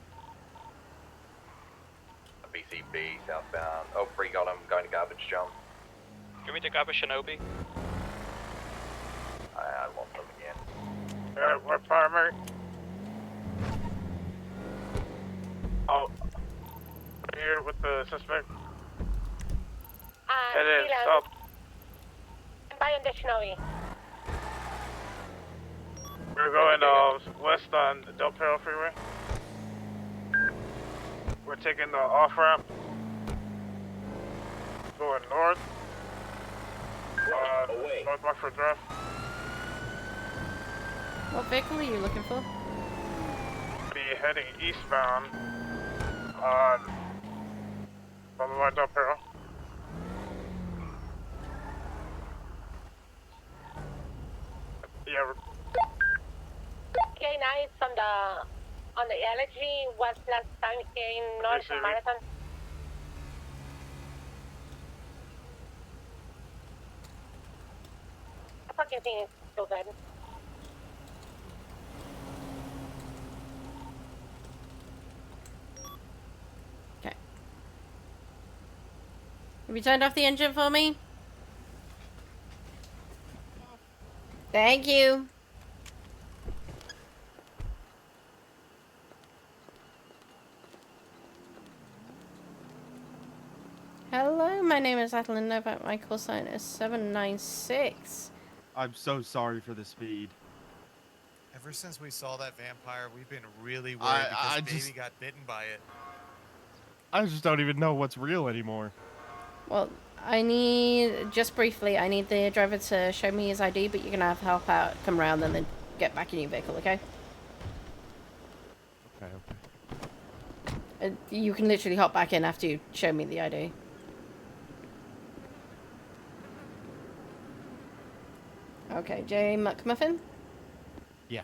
BCB southbound. Oh, free got him. Going to garbage jump. Give me the garbage, Shinobi. I lost him again. We're primary. Oh, here with the suspect. Headed south. By on the Shinobi. We're going west on the Del Perro Freeway. We're taking the off ramp. Going north. North Rockford Drive. What vehicle are you looking for? Be heading eastbound on Boulevard Del Perro. Yeah, Okay, now it's on the elegy. What's last time here in North Yes, sir. Marathon? I fucking think it's so bad. Okay. Have you turned off the engine for me? Thank you. Hello, my name is Atalin Novak. My call sign is 796. I'm so sorry for the speed. Ever since we saw that vampire, we've been really worried because Baby got bitten by it. I just don't even know what's real anymore. Well, I need, just briefly, I need the driver to show me his ID, but you're going to have help out, come around, and then get back in your vehicle, okay? Okay, You can literally hop back in after you show me the ID. Okay, Jay McMuffin? Yeah.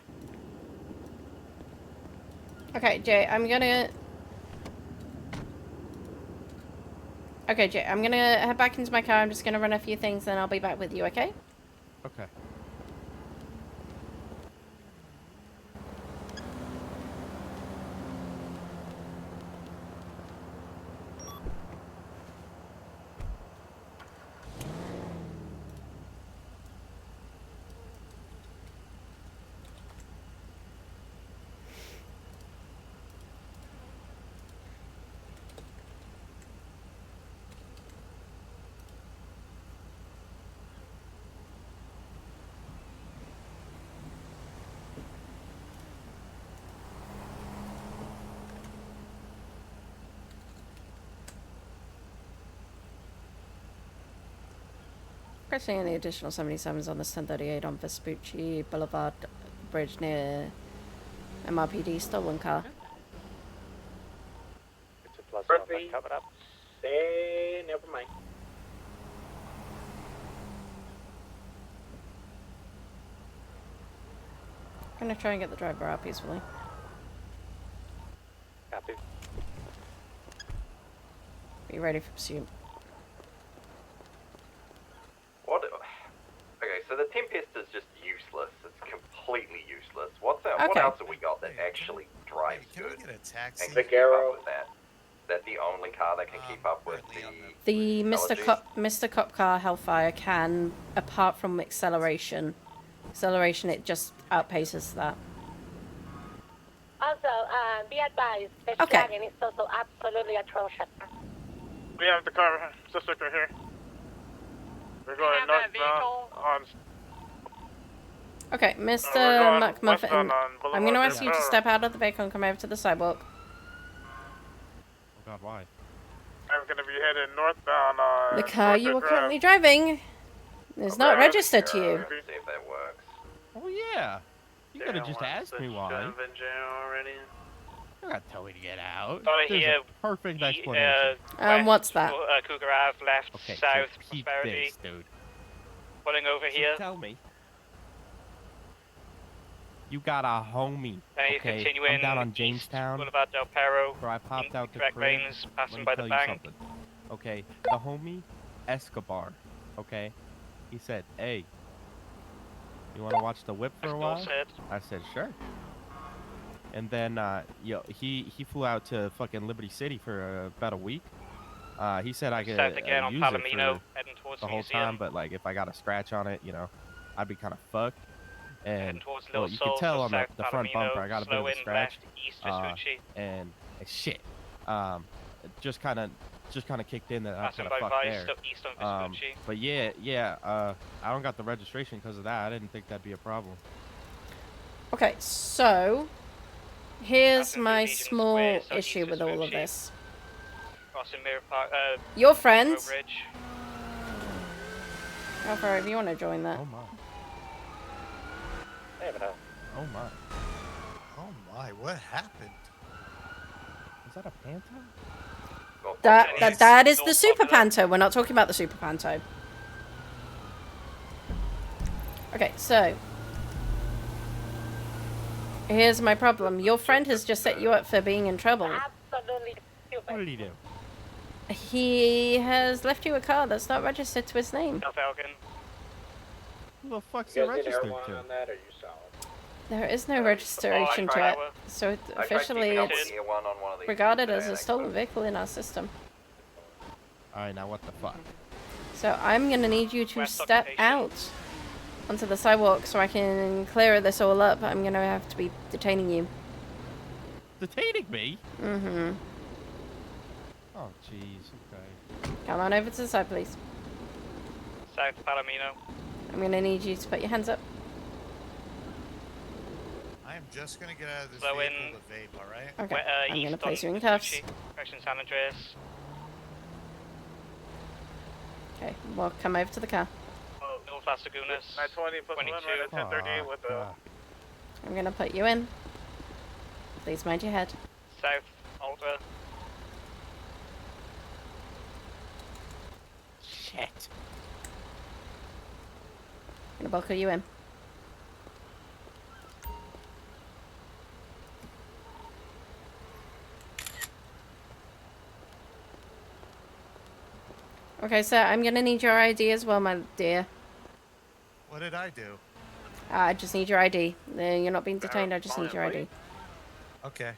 Okay, Jay, I'm gonna... Okay, Jay, I'm gonna head back into my car. I'm just gonna run a few things, then I'll be back with you, okay? Okay. Pressing any additional 77s on this 1038 on Vespucci Boulevard Bridge near MRPD stolen car. It's a plus one coming up. Say, never mind. I'm gonna try and get the driver out peacefully. Copy. Be ready for pursuit. What? Okay, so the Tempest is just useless. It's completely useless. What's that? What Okay. else have we got that actually drives Can good? we get a taxi? And can keep up with that? Is that the only car that can keep up with The LG? Mr. Cop Car Hellfire can, apart from acceleration. Acceleration, it just outpaces that. Also, be advised, the Okay. shagging is also absolutely atrocious. We have the car, suspect right here. We're going northbound on. Okay, we're Mr. going McMuffin, westbound on I'm going to Boulevard ask you to Ventura. step out of the vehicle and come over to the sidewalk. Oh God, why? I'm gonna be headed northbound on. The car you are Orchard currently Drive. driving is not registered to you. See if that works. Oh yeah. You could have just asked me why. already. You gotta tell me to get out. Sorry, There's here, a perfect explanation. What's that? Cougar Ave, left, Okay, south, so keep Prosperity. this, dude. Pulling over So here. tell me. You got a homie. Then you Okay, continuing I'm down on east, Jamestown. Boulevard Del Perro. Where I popped out the Direct crib. lanes, passing Let me by tell the you bank. something. Okay, the homie Escobar. Okay, he said, "Hey, you want to watch the whip for a while?" I said, "Sure." And then, he flew out to fucking Liberty City for about a week. He said I could South again on use Palomino, it heading towards for the the whole museum. time, but like if I got a scratch on it, I'd be kind of fucked. And towards well, Little you can Souls, tell so on the South front Palomino, bumper I got a bit slow of a in scratch. left, east Vespucci. And shit, just kind of kicked in that I was Passing kind by of fucked Vice, there. so east on Vespucci. But yeah, I don't got the registration because of that. I didn't think that'd be a problem. Okay, so here's Passing my through Legion small Square, so issue east with all of Vespucci. this. Crossing Mirror Park, Your friend, Railroad Bridge. Alpha, if you want to join that. Oh my. Hey, but Oh my. Oh my, what happened? Is that a Panto? That is the Super Panto. We're not talking about the Super Panto. Okay, so here's my problem. Your friend has just set you up for being in trouble. Absolutely stupid. What did he do? He has left you a car that's not registered to his name. South Falcon. Who the fuck's you it guys need registered airline to? on that, or you solid? There is no registration to it, so officially it's regarded as a stolen vehicle in our system. Alright, now what the fuck? So I'm gonna need you to step out onto the sidewalk so I can clear this all up. I'm gonna have to be detaining you. Detaining me? Mm-hmm. Oh jeez, okay. Come on over to the side, please. South Palomino. I'm gonna need you to put your hands up. I am just gonna get out of this Slow vehicle in. to vape, alright? Okay, I'm east gonna place on you in cuffs. Vespucci, Direction San Andreas. Okay, well, come over to the car. North Las Lagunas. 920 plus 1 right at 1038 with the. I'm gonna put you in. Please mind your head. South Alta. Shit. I'm gonna buckle you in. Okay, so I'm gonna need your ID as well, my dear. What did I do? I just need your ID. You're not being detained, I just need your ID. Okay.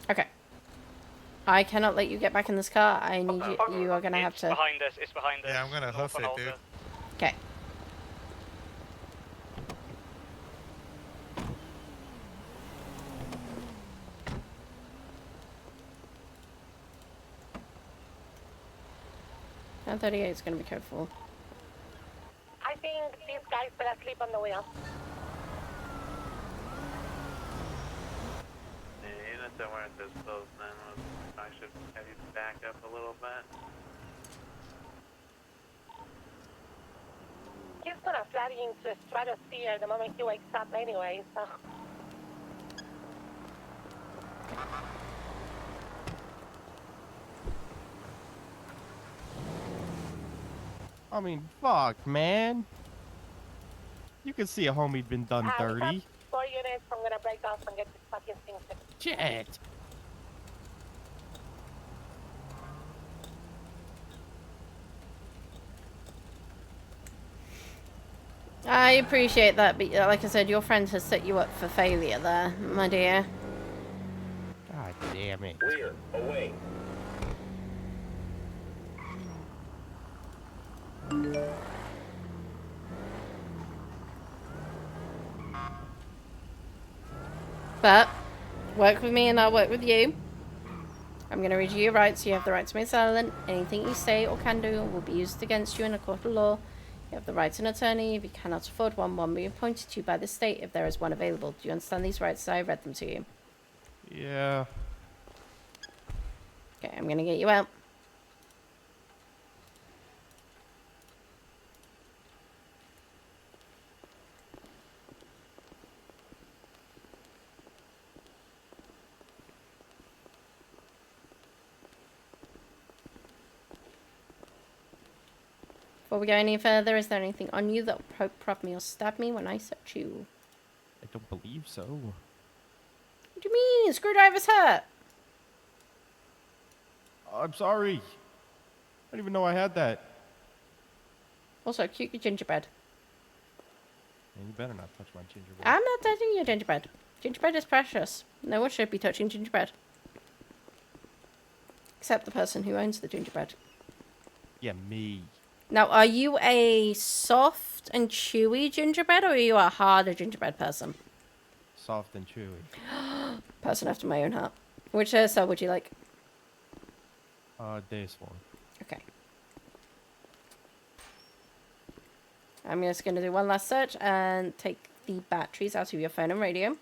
Okay. I cannot let you get back in this car. I need you. You are gonna have to. Behind us. It's behind us. Yeah, I'm gonna hoof it, dude. Okay. And 38 is gonna be code 4. I think these guys fell asleep on the wheel. Yeah, you're not somewhere at this close, man. I should have you back up a little bit. He's gonna fly into a stratosphere the moment he wakes up anyway, so. I mean, fuck, man. You can see a homie been done We have dirty. 4 units, I'm gonna break off and get this fucking thing fixed. Shit. I appreciate that, but like I said, your friend has set you up for failure there, my dear. God damn it. Clear. Away. But work with me and I'll work with you. I'm going to read you your rights. You have the right to remain silent. Anything you say or can do will be used against you in a court of law. You have the right to an attorney if you cannot afford one will be appointed to you by the state if there is one available. Do you understand these rights? I read them to you. Yeah. Okay, I'm going to get you out. Before we go any further, is there anything on you that will prop me or stab me when I search you? I don't believe so. What do you mean? Screwdriver's hurt. I'm sorry. I didn't even know I had that. Also, cute your gingerbread. Man, you better not touch my gingerbread. I'm not touching your gingerbread. Gingerbread is precious. No one should be touching gingerbread. Except the person who owns the gingerbread. Yeah, me. Now, are you a soft and chewy gingerbread, or are you a harder gingerbread person? Soft and chewy. Person after my own heart. Which hairstyle would you like? This one. Okay. I'm just going to do one last search and take the batteries out of your phone and radio.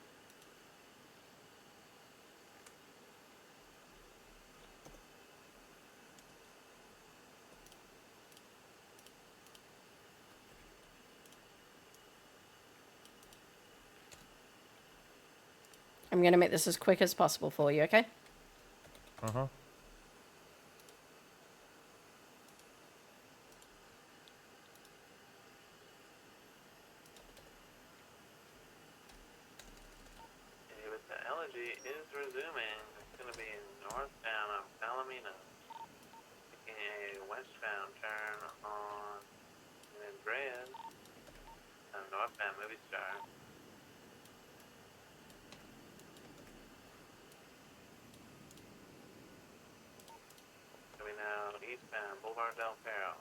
I'm going to make this as quick as possible for you, okay? Uh-huh. With the elegy is resuming. It's going to be northbound on Palomino. Taking a westbound turn on Andreas. Northbound Movie Star. Coming out eastbound Boulevard Del Perro.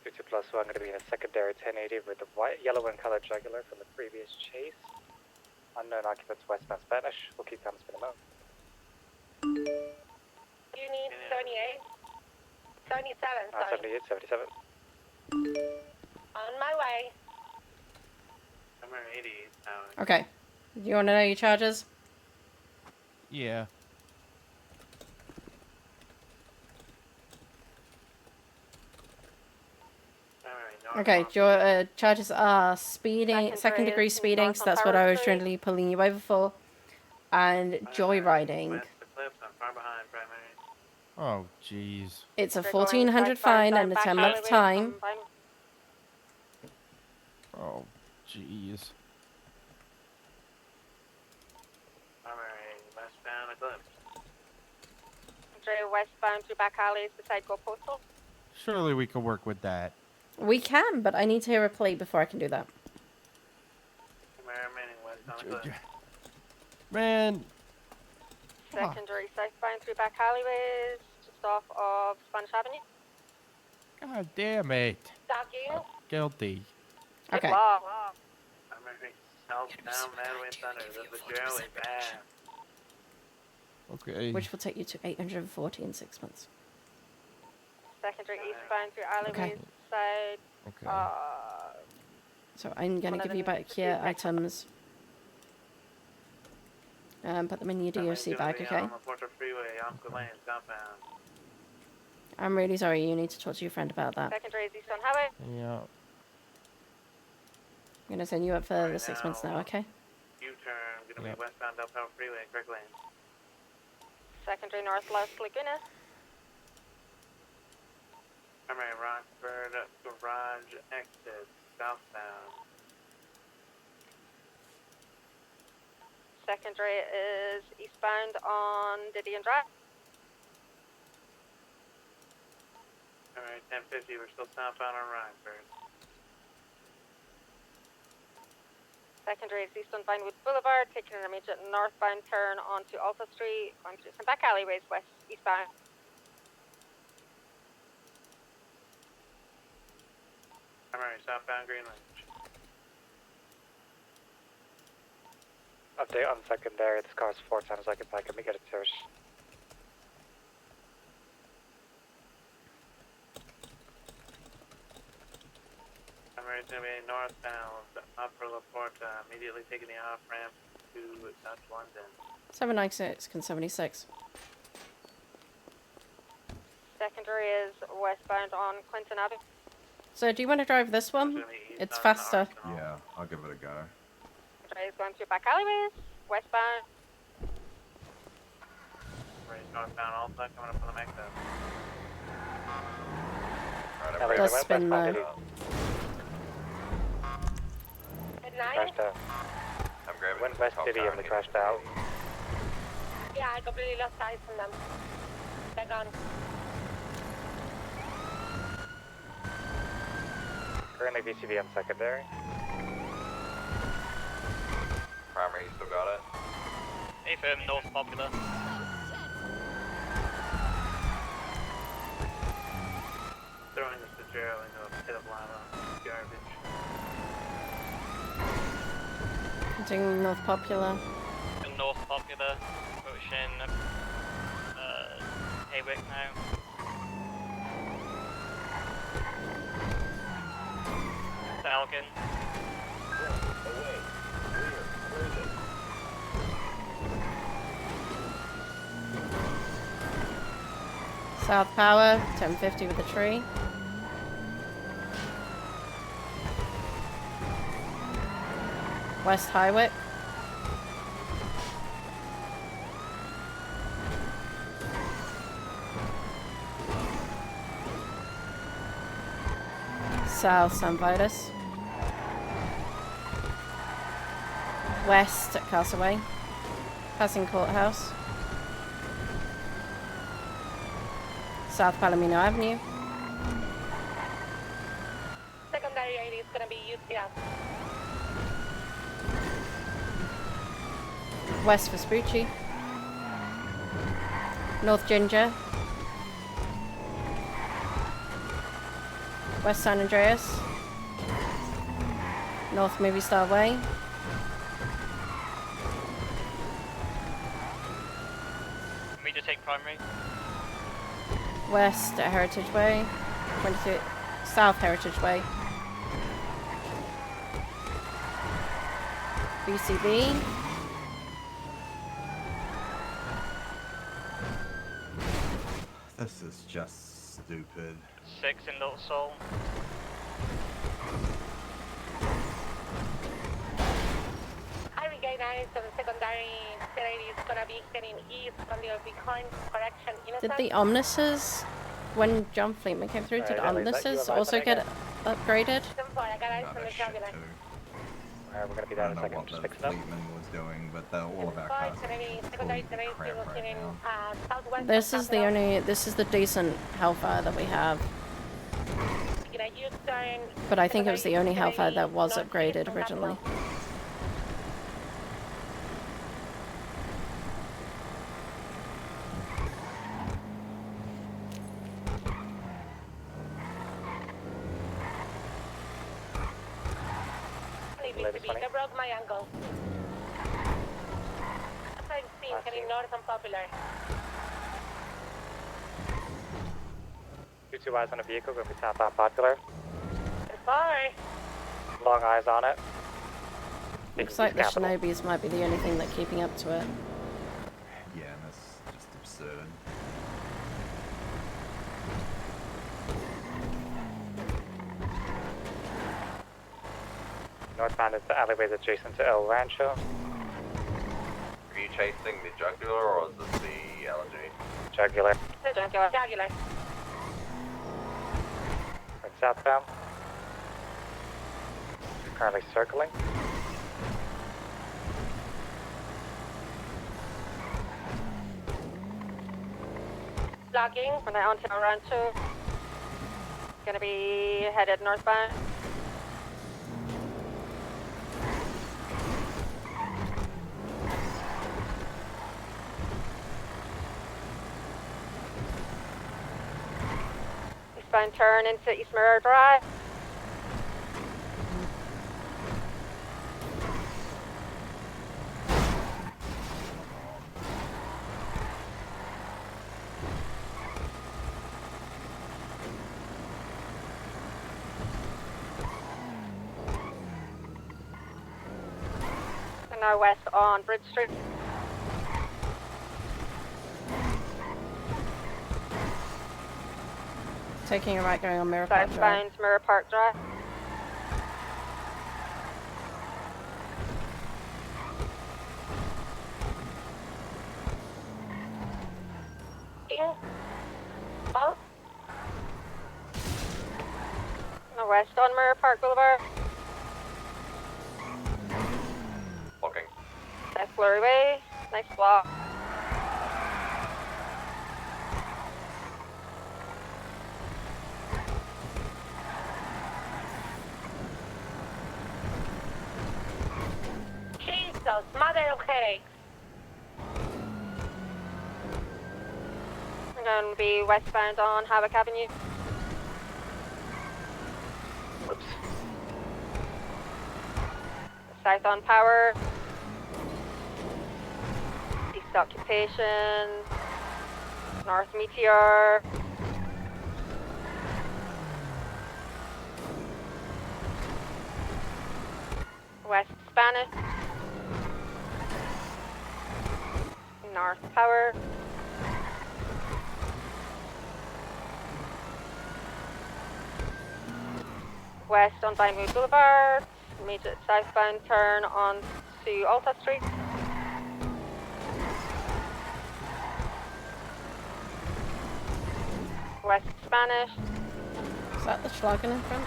22+1 going to be in a secondary 1080 with the white, yellow and colored jugular from the previous chase. Unknown occupants westbound Spanish. We'll keep comments minimum. You need 78? 77, sorry. 78, 77. On my way. Number 80 eastbound. Okay. Do you want to know your charges? Yeah. Okay, your charges are speeding, second degree speeding, so that's what I was generally pulling you over for, and joyriding. Oh, jeez. It's a 1,400 fine and a 10-month time. Oh, jeez. Westbound Eclipse. Westbound through back alleys beside Go Postal. Surely we could work with that. We can, but I need to hear a plea before I can do that. Man. Secondary southbound through back alleyways, just off of Spanish Avenue. God damn it. Docking. Guilty. Okay. Southbound Madway Thunder. The jail is bad. Okay. Which will take you to 840 in 6 months. Secondary eastbound through alleyways side. Okay. So I'm going to give you back your items. Put them in your DOC bag, okay? I'm really sorry. You need to talk to your friend about that. Secondary is East on Highway. Yeah. I'm gonna send you up for the 6 months now, okay? U-turn, gonna be westbound Del Perro Freeway, correct lane. Secondary North Los Lagunas. Primary Rockford Garage exit, southbound. Secondary is eastbound on Didion Drive. Alright, 1050, we're still southbound on Rockford. Secondary is east on Vinewood Boulevard, taking an immediate northbound turn onto Alta Street, going through some back alleyways eastbound. Primary southbound Green Ridge. Update on secondary, this car's 4 times occupied, can we get a search? Primary is gonna be northbound, Upper La Porta, immediately taking the off-ramp to South London. 796 and 76. Secondary is westbound on Clinton Avenue. So do you want to drive this one? It's faster. Yeah, I'll give it a go. Secondary is going through back alleyways, westbound. Right, northbound Alta, coming up on the exit. Right, Does spin though. Crashed out. I'm grabbing Went west city and they crashed out. Yeah, I completely lost eyes from them. They're gone. Currently VCV on secondary. Primary, you still got it? A-firm, North Popular. Throwing the Sojero into a pit of lava. Garbage. Doing North Popular. In North Popular, pushing Haywick now. Falcon. South Power, 1050 with the tree. West Highwick. South San Vitus. West at Castaway. Passing Courthouse. South Palomino Avenue. Secondary ID is gonna be UCF. West Vespucci. North Ginger. West San Andreas. North Movie Star Way. Me to take primary. West at Heritage Way. 22 South Heritage Way. BCB. This is just stupid. 6 in Little Seoul. Highway 9 so the secondary ID is gonna be heading east from the behind correction Did innocent. the Omnises, when John Fleetman came through, did Omnises also get upgraded? I got eyes from the turbulence. Alright, we're gonna be I down don't in a know second, what just the fixing up. Fleetman was doing, but all of our cars are Secondary full of crap right now. southwest. This is the decent Hellfire that we have. But I think it was the only Hellfire that was upgraded originally. They broke my ankle. As I've seen, heading north and popular. 2 eyes on a vehicle, gonna be southbound popular. Bye. Long eyes on it. Looks like the Shinobis might be the only thing that's keeping up to it. Yeah, and that's just absurd. Northbound is the alleyways adjacent to El Rancho. Are you chasing the jugular or is this the allergy? Jugular. Jugular. Right southbound. Currently circling. Logging. When I onto El Rancho. Gonna be headed northbound. Eastbound turn into East Mirror Drive. And now west on Bridge Street. Taking a right going on Mirror Park Drive. Southbound Mirror Park Drive. Oh. No, west on Mirror Park Boulevard. Looking. That's Blurry Way. Nice block. Jesus, mother of headaches. We're going to be westbound on Havoc Avenue. Whoops. South on Power. East Occupation. North Meteor. West Spanish. North Power. West on Vinewood Boulevard. Immediate southbound turn on to Alta Street. West Spanish. Is that the Schlagen in front?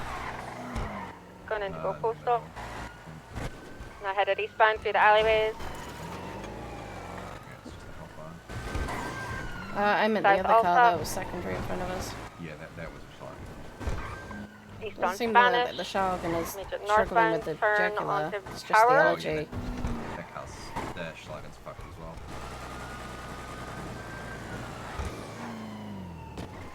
Going into Go Postal. Now headed eastbound through the alleyways. I meant the South other car Alta. that was secondary in front of us. Yeah, that was a flight. East It on seemed more Spanish. that the Schlagen is Immediate struggling with northbound the turn jugular. onto It's just the Power. allergy. That car's, the Schlagen's fucked as well.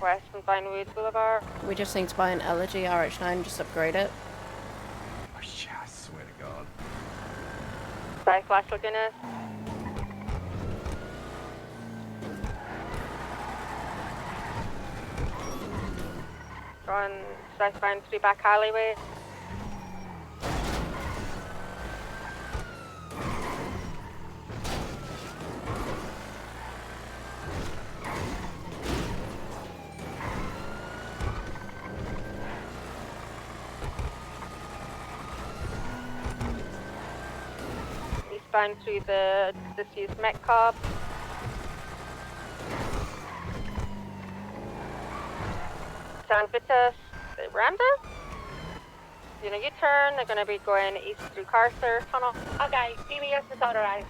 West on Vinewood Boulevard. We just need to buy an allergy RH9, just upgrade it. Oh, yeah, I swear to God. South West Lagunas. Going southbound through back alleyway. Eastbound through the disused Met Cobb. San Vitus, the Ramda. Doing a U-turn, they're going to be going east through Carcer Tunnel. Okay, PBS is authorized.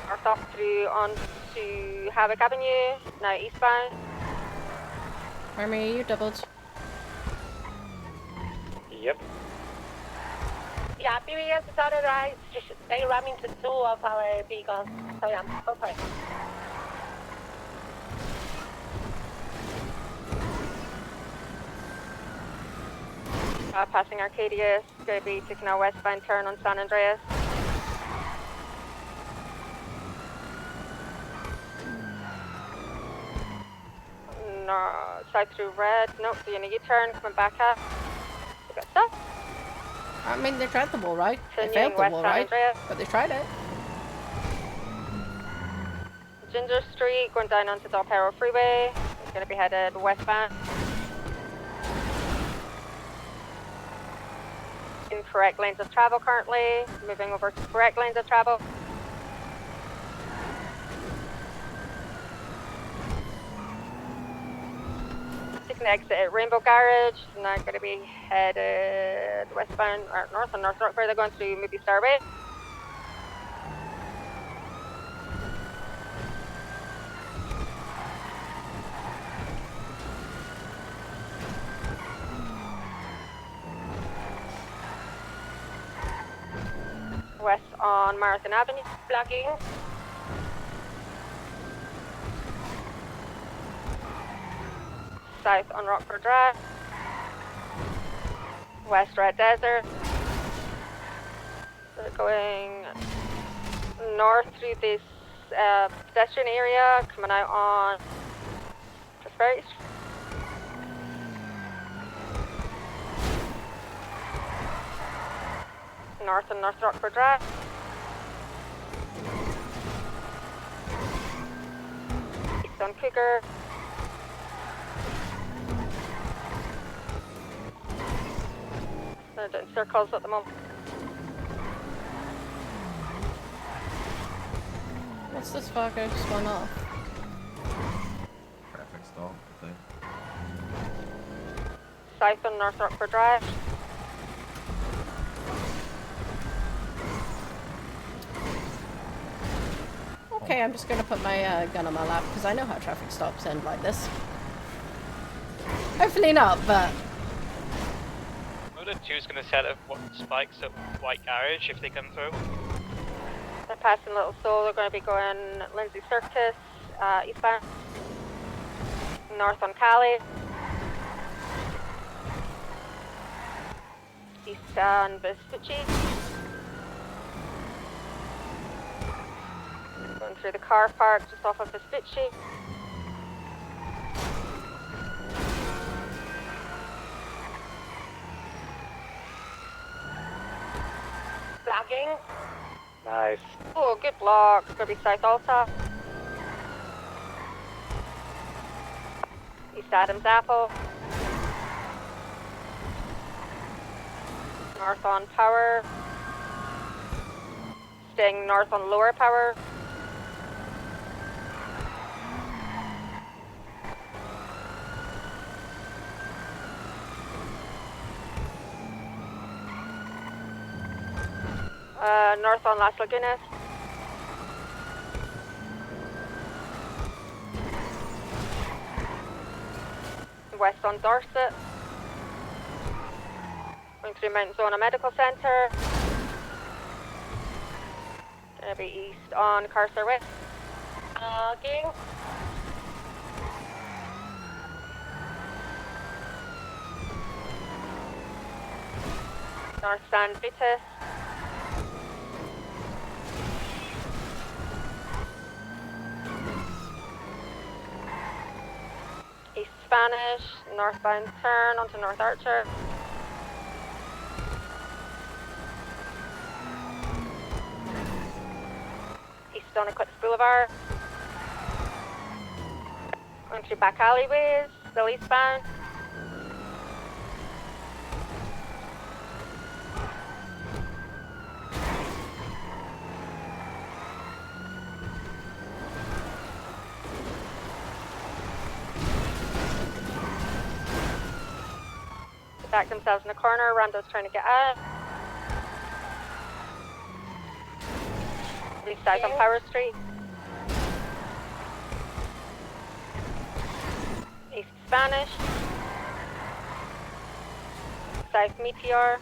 North off through on to Havoc Avenue, now eastbound. Army, you doubled. Yep. Yeah, PBS is authorized. They ram into two of our vehicles. So yeah, go for it. Passing Arcadia, going to be taking a westbound turn on San Andreas. No, south through Red. Nope, doing a U-turn, coming back up. We got stuff. I mean, they tried the wall right. They Continuing failed the west wall San right, Andreas. but they tried it. Ginger Street, going down onto Del Perro Freeway. It's going to be headed westbound. In incorrect lanes of travel currently. Moving over to correct lanes of travel. Taking the exit at Rainbow Garage. Now going to be headed westbound, or north on North Rock, where they're going to Movie Star Way. West on Marathon Avenue, blocking. South on Rockford Drive. West Red Desert. They're going north through this pedestrian area, coming out on Prosperity Street. North on North Rockford Drive. East on Cougar. They're doing circles at the moment. What's this fucker spun off? Traffic stop, I think. South on North Rockford Drive. Okay, I'm just gonna put my gun on my lap because I know how traffic stops end like this. Hopefully not, but... Motor 2 is going to set up spikes at White Garage if they come through. They're passing Little Soul. They're going to be going Lindsay Circus, eastbound. North on Cali. East on Vespucci. Going through the car park just off of Vespucci. Blocking. Nice. Oh, good block. It's going to be South Alta. East Adams Apple. North on Power. Staying north on Lower Power. North on Las Lagunas. West on Dorset. Going through Mount Zona Medical Centre. Gonna be east on Carcer West. Logging. North San Vitus. East Spanish, northbound turn onto North Archer. East on Eclipse Boulevard. Going through back alleyways, still eastbound. Back themselves in the corner. Rando's trying to get out. East south on Power Street. East Spanish. South Meteor.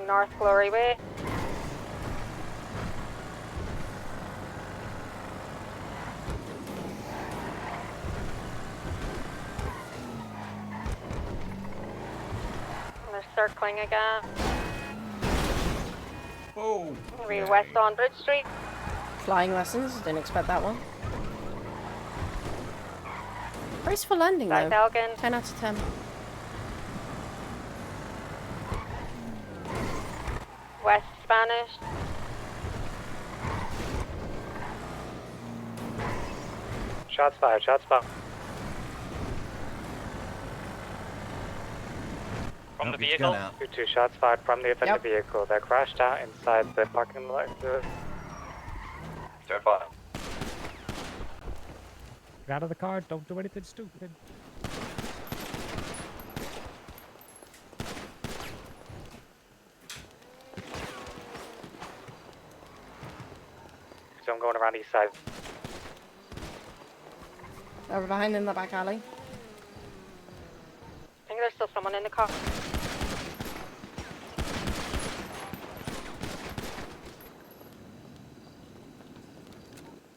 North Glory Way. They're circling again. Oh. We're west on Bridge Street. Flying lessons, didn't expect that one. Graceful landing South though. Elgin. 10 out of 10. West Spanish. Shots fired, shots fired. From the Nope, get your vehicle. gun out. 2 shots fired from the offended vehicle. They're crashed out inside the parking lot. Turn fire. Get out of the car. Don't do anything stupid. So I'm going around east side. Over behind in the back alley. I think there's still someone in the car.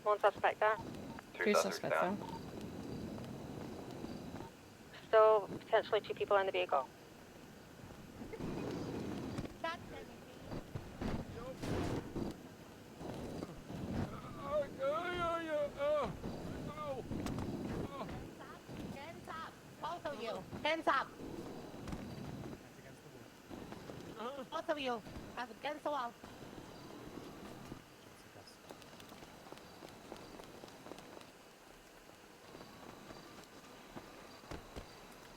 One suspect there. Two suspects there. Still potentially 2 people in the vehicle. Both of you. Hands up. Both of you. That's against the wall.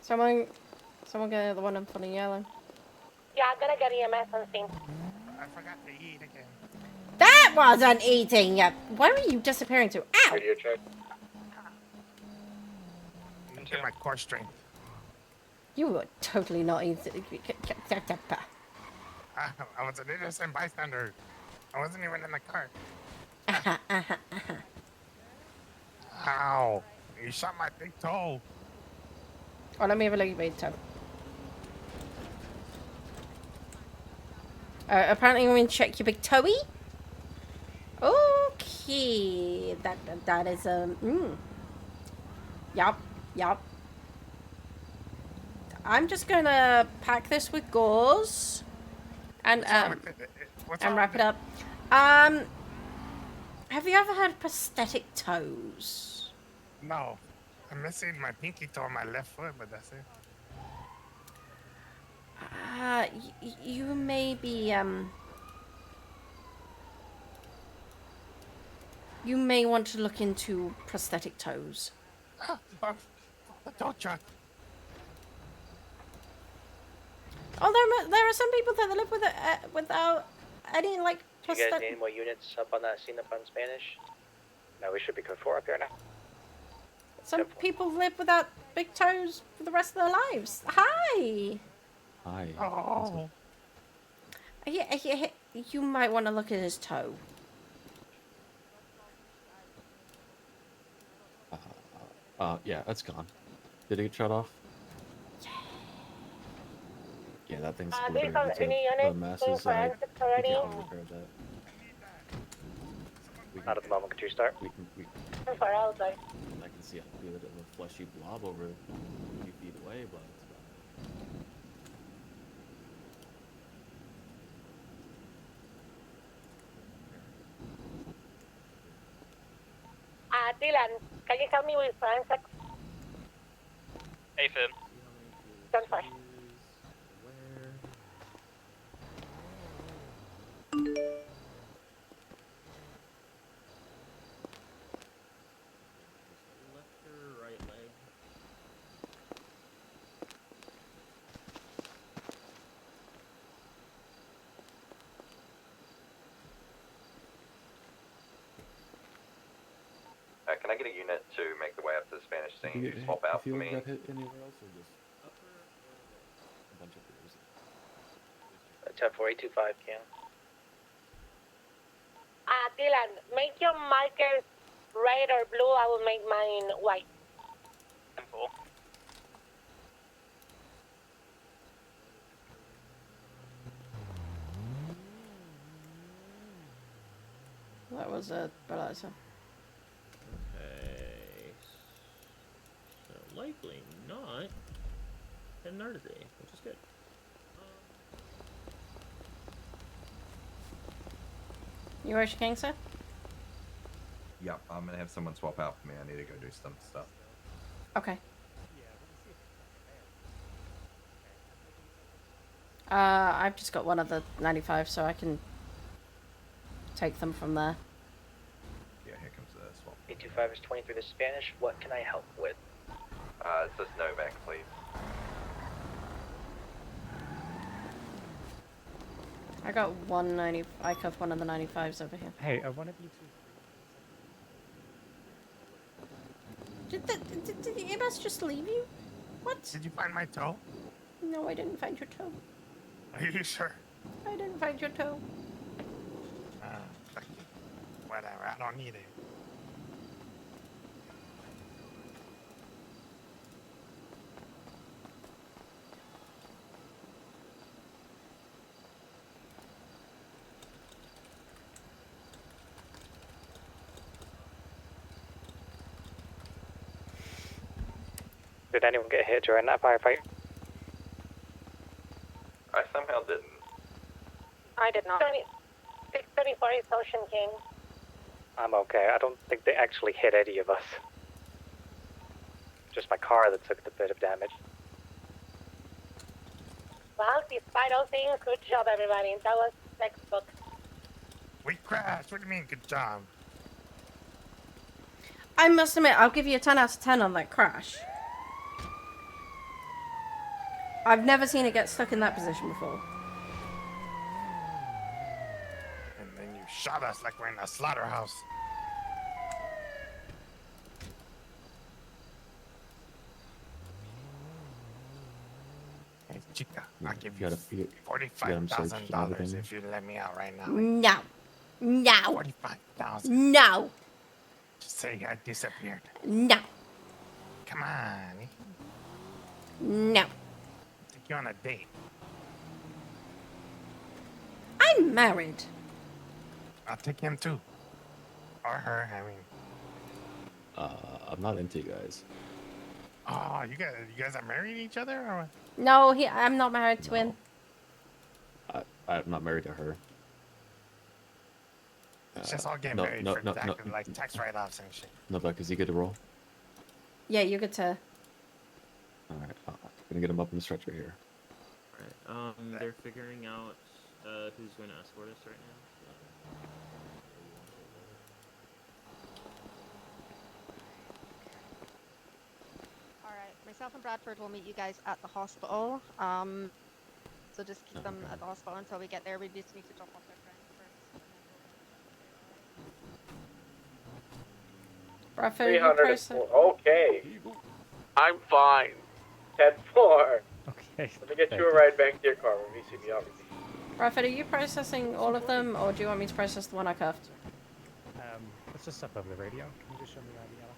Someone get the one in front of yellow. Yeah, I'm gonna get EMS on scene. I forgot to eat again. That wasn't eating yet. Why were you disappearing to? Ow! Radio check. Get my core strength. You were totally not eating. I was an innocent bystander. I wasn't even in the car. Ow. You shot my big toe. Oh, let me have a look at your big toe. Apparently you want to check your big toey? Okay. That is Yup. I'm just gonna pack this with gauze and wrap it up. Have you ever had prosthetic toes? No. I'm missing my pinky toe on my left foot, but that's it. You may be, you may want to look into prosthetic toes. The tow truck. Oh, there are some people that live with without any, like, Do you guys need any more units up on that scene up on Spanish? No, we should be code 4 up here now. Some people live without big toes for the rest of their lives. Hi! Hi. Oh. Yeah, you might want to look at his toe. Yeah, that's gone. Did it get shut off? Yeah, that thing's splitting These are into any the units masses. doing forensics already? We can't repair that. Not at the moment, could you start? We How far out, like? I can see a bit of a fleshy blob over a few feet away, but it's Dylan, can you help me with forensics? Hey, Finn. Stand for. Left or right leg? Can I get a unit to make the way up to the Spanish scene? You You swap out if you for me. got hit anywhere else or just a bunch of bruises? 10-4-825, Cam. Dylan, make your markers red or blue. I will make mine white. 10-4. That was a balancer. Okay. So likely not an artery, which is good. You are King, sir? Yep, I'm gonna have someone swap out for me. I need to go do some stuff. Okay. I've just got one of the 95, so I can take them from there. Yeah, here comes the swap. 825 225 is 23 the Spanish. What can I help with? It's just Novak, please. I got 190. I cuffed one of the 95s over here. Hey, one of you two. Did the EMS just leave you? What? Did you find my toe? No, I didn't find your toe. Are you sure? I didn't find your toe. Fuck you. Whatever, I don't need it. Did anyone get hit during that firefight? I somehow didn't. I did not. 634 is Ocean King. I'm okay. I don't think they actually hit any of us. Just my car that took a bit of damage. Well, despite all things, good job, everybody. That was textbook. We crashed. What do you mean, good job? I must admit, I'll give you a 10 out of 10 on that crash. I've never seen it get stuck in that position before. And then you shot us like we're in a slaughterhouse. Hey, chica, I'll give you $45,000 if you let me out right now. No. No. 45,000. No. Just say I disappeared. No. Come on. No. Take you on a date. I'm married. I'll take him too. Or her, I mean. I'm not into you guys. Oh, you guys are married to each other, or what? No, I'm not married to him. I'm not married to her. It's just all getting married for like tax write-offs and shit. Novak, is he good to roll? Yeah, you get to. Alright, I'm gonna get him up in the stretcher here. Alright, they're figuring out who's going to escort us right now. Alright, myself and Bradford will meet you guys at the hospital. So just keep them at the hospital until we get there. We just need to drop off their friends first. Bradford, 304. Okay. I'm fine. 10-4. Okay. Let me get you a ride back to your car when we see me out. Bradford, are you processing all of them, or do you want me to process the one I cuffed? Let's just stop over the radio. Can you just show me around the yellow?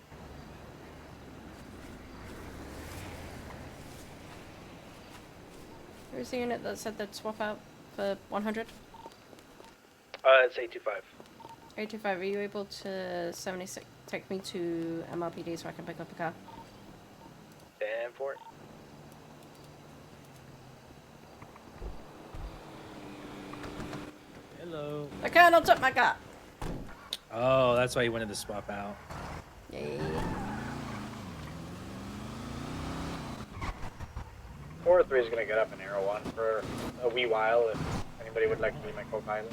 Who's the unit that said they'd swap out for 100? It's 825. 825, are you able to 76 take me to MRPD so I can pick up a car? 10-4. Hello. The colonel took my car. Oh, that's why you wanted to swap out. Yeah. 4-3 is going to get up in Arrow 1 for a wee while if anybody would like to be my co-pilot.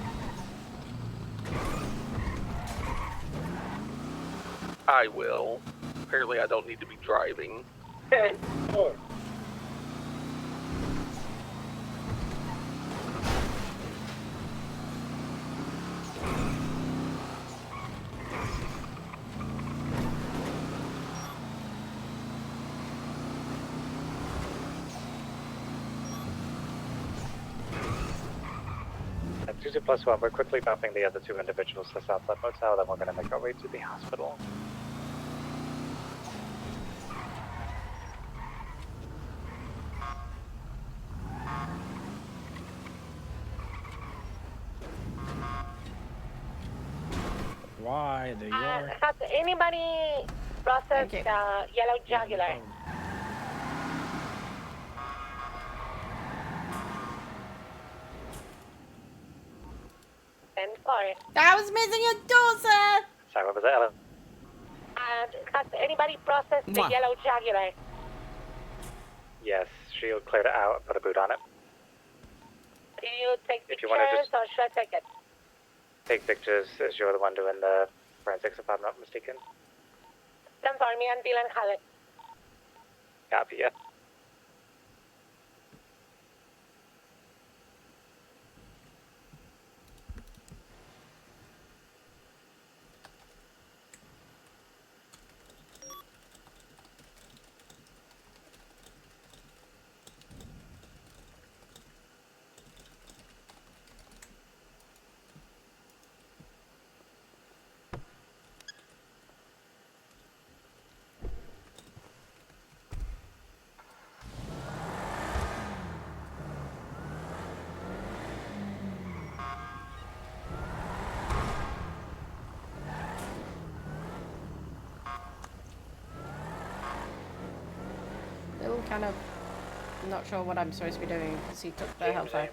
I will. Apparently I don't need to be driving. 10-4. At 22+1, we're quickly bumping the other two individuals to Southside Motel, then we're going to make our way to the hospital. Why? There you are. Has anybody processed yellow jugular? And sorry. I was missing your door, sir. Sorry, what was that, Ellen? Has anybody processed the yellow jugular? Yes, she'll clear it out and put a boot on it. Do you take If pictures you wanna just- or should I take it? Take pictures as you're the one doing the forensics, if I'm not mistaken. Stand for me and Dylan have it. Copy, yeah. Still kind of not sure what I'm supposed to be doing because he took the health out.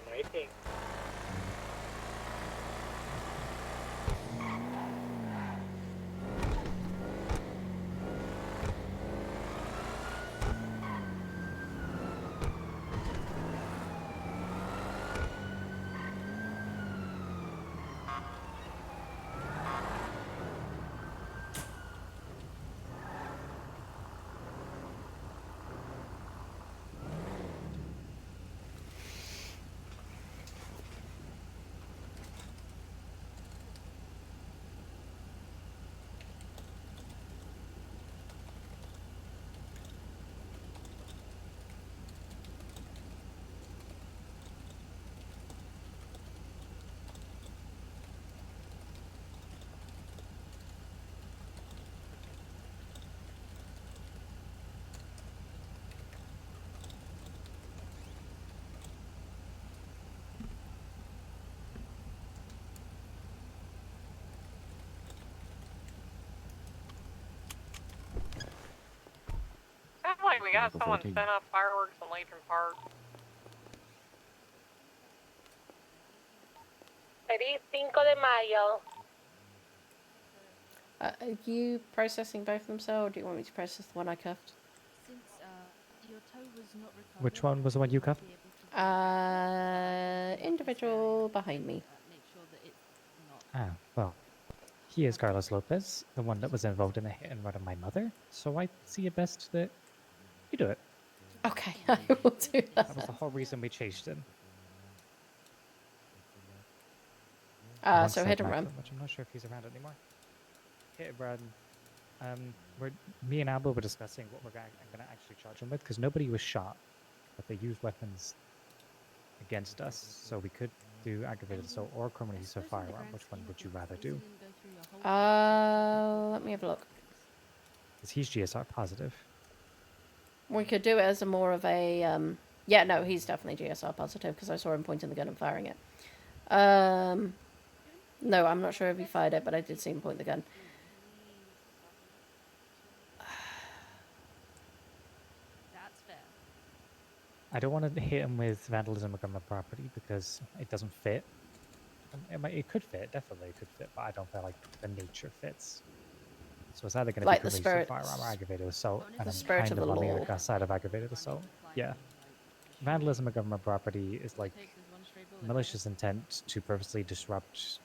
Sounds like we got someone setting off fireworks in Latron Park. Feliz 5 de Mayo. Are you processing both of them, so, or do you want me to process the one I cuffed? Which one was the one you cuffed? Individual behind me. Ah, well. He is Carlos Lopez, the one that was involved in the hit and run of my mother, so I see it best that you do it. Okay, I will do that. That was the whole reason we chased him. So hit and run. Which I'm not sure if he's around anymore. Hit and run. Me and Alba were discussing what I'm going to actually charge him with, because nobody was shot, but they used weapons against us, so we could do aggravated assault or criminal use of firearm. Which one would you rather do? Let me have a look. Because he's GSR positive. We could do it as a more of a, yeah, no, he's definitely GSR positive, because I saw him pointing the gun and firing it. No, I'm not sure if he fired it, but I did see him point the gun. I don't want to hit him with vandalism of government property because it doesn't fit. It could fit, definitely it could fit, but I don't feel like the nature fits. So it's either going to Like be the criminal use of spirit, firearm or aggravated assault, and the I'm spirit kind of of the on law. the side of aggravated assault. Yeah. Vandalism of government property is like malicious intent to purposely disrupt.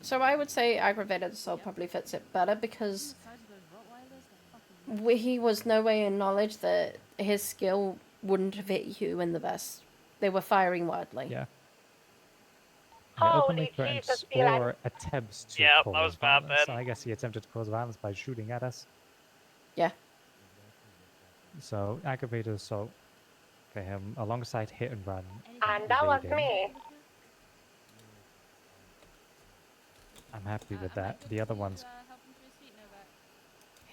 So I would say aggravated assault probably fits it better because he was no way in knowledge that his skill wouldn't have hit you in the vest. They were firing wildly. Yeah. And it openly threatens or attempts to cause violence. I guess he attempted to cause violence by shooting at us. Yeah. So aggravated assault for him alongside hit and run. And that was evading. me. I'm happy with that. The other ones.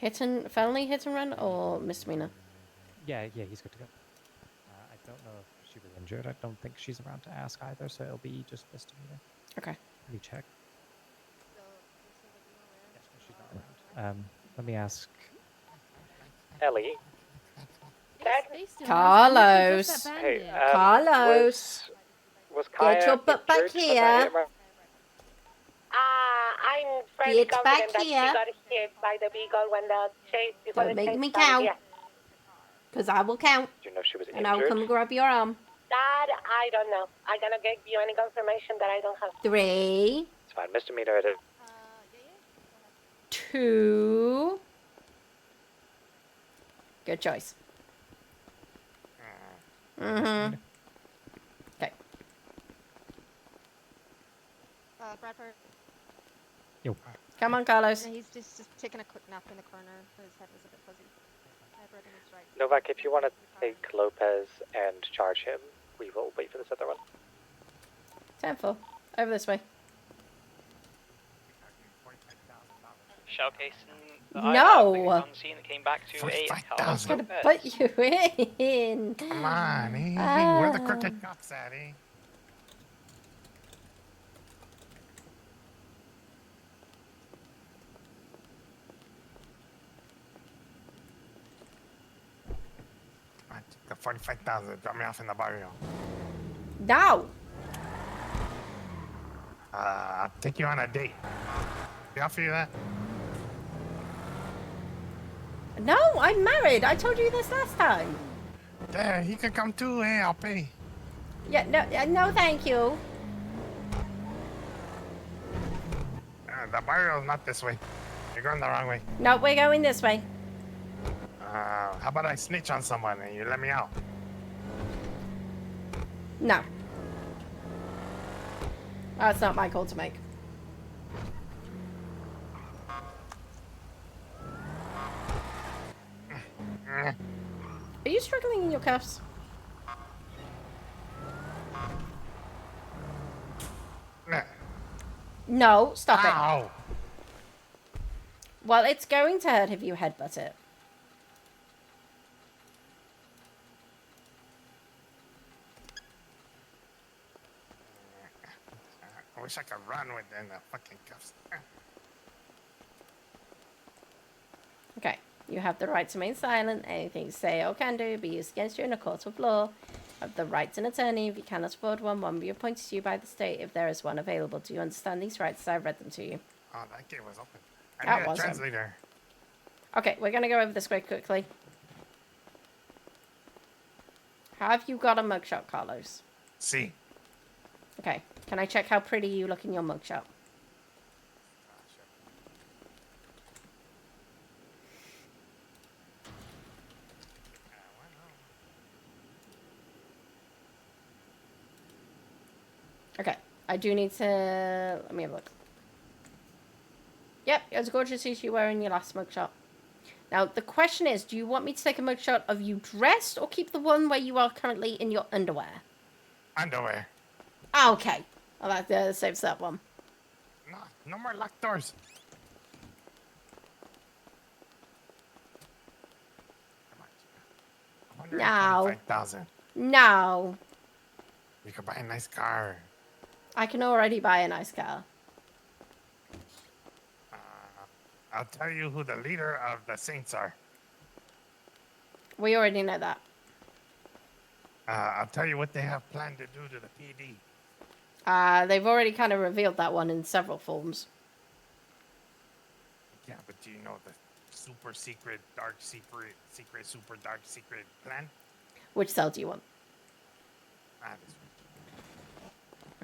Felony hit and run or misdemeanor? Yeah, he's good to go. I don't know if she was injured. I don't think she's around to ask either, so it'll be just misdemeanor. Okay. Let me check. Yes, no, she's not around. Let me ask. Ellie. Carlos. Hey, Carlos. Was Kaya Get your butt back injured from that here. hit? I'm fairly Get confident back that she here. got hit by the beagle when the chase before Don't the make chase me started, count. yeah. Because I will count. Do you know if she was And injured? I'll come grab your arm. That I don't know. I cannot give you any confirmation that I don't have. 3, It's fine. Misdemeanor it is. 2, Good choice. Mm-hmm. Okay. Bradford. Yo. Come on, Carlos. He's just taking a quick nap in the corner. His head was a bit fuzzy. Bradford is right. Novak, if you want to take Lopez and charge him, we will wait for this other one. 10-4. Over this way. Showcasing. No! On scene that came back to a I was gonna put you in. Come on, where the Ah. crooked cops at, eh? I took the 45,000. Drop me off in the barrio. No! I'll take you on a date. They offer you that? No, I'm married. I told you this last time. Yeah, he can come too. Hey, I'll pay. Yeah, no, thank you. The barrio's not this way. You're going the wrong way. No, we're going this way. How about I snitch on someone and you let me out? No. That's not my call to make. Are you struggling in your cuffs? No, stop Ow. it. Well, it's going to hurt if you headbutt it. I wish I could run within the fucking cuffs. Okay. You have the right to remain silent. Anything you say or can do be used against you in a court of law. You have the right to an attorney if you cannot afford one. One will be appointed to you by the state if there is one available. Do you understand these rights? I've read them to you. Oh, that gate was open. I That need a wasn't. translator. Okay, we're going to go over this way quickly. Have you got a mugshot, Carlos? See. Okay. Can I check how pretty you look in your mugshot? Okay. I do need to... Let me have a look. Yep, as gorgeous as you were in your last mugshot. Now, the question is, do you want me to take a mugshot of you dressed or keep the one where you are currently in your underwear? Underwear. Okay. Well, that saves that one. No more locked doors. No. 25,000. No. You could buy a nice car. I can already buy a nice car. I'll tell you who the leader of the Saints are. We already know that. I'll tell you what they have planned to do to the PD. They've already kind of revealed that one in several forms. Yeah, but do you know the super secret, dark secret, super dark secret plan? Which cell do you want? This one.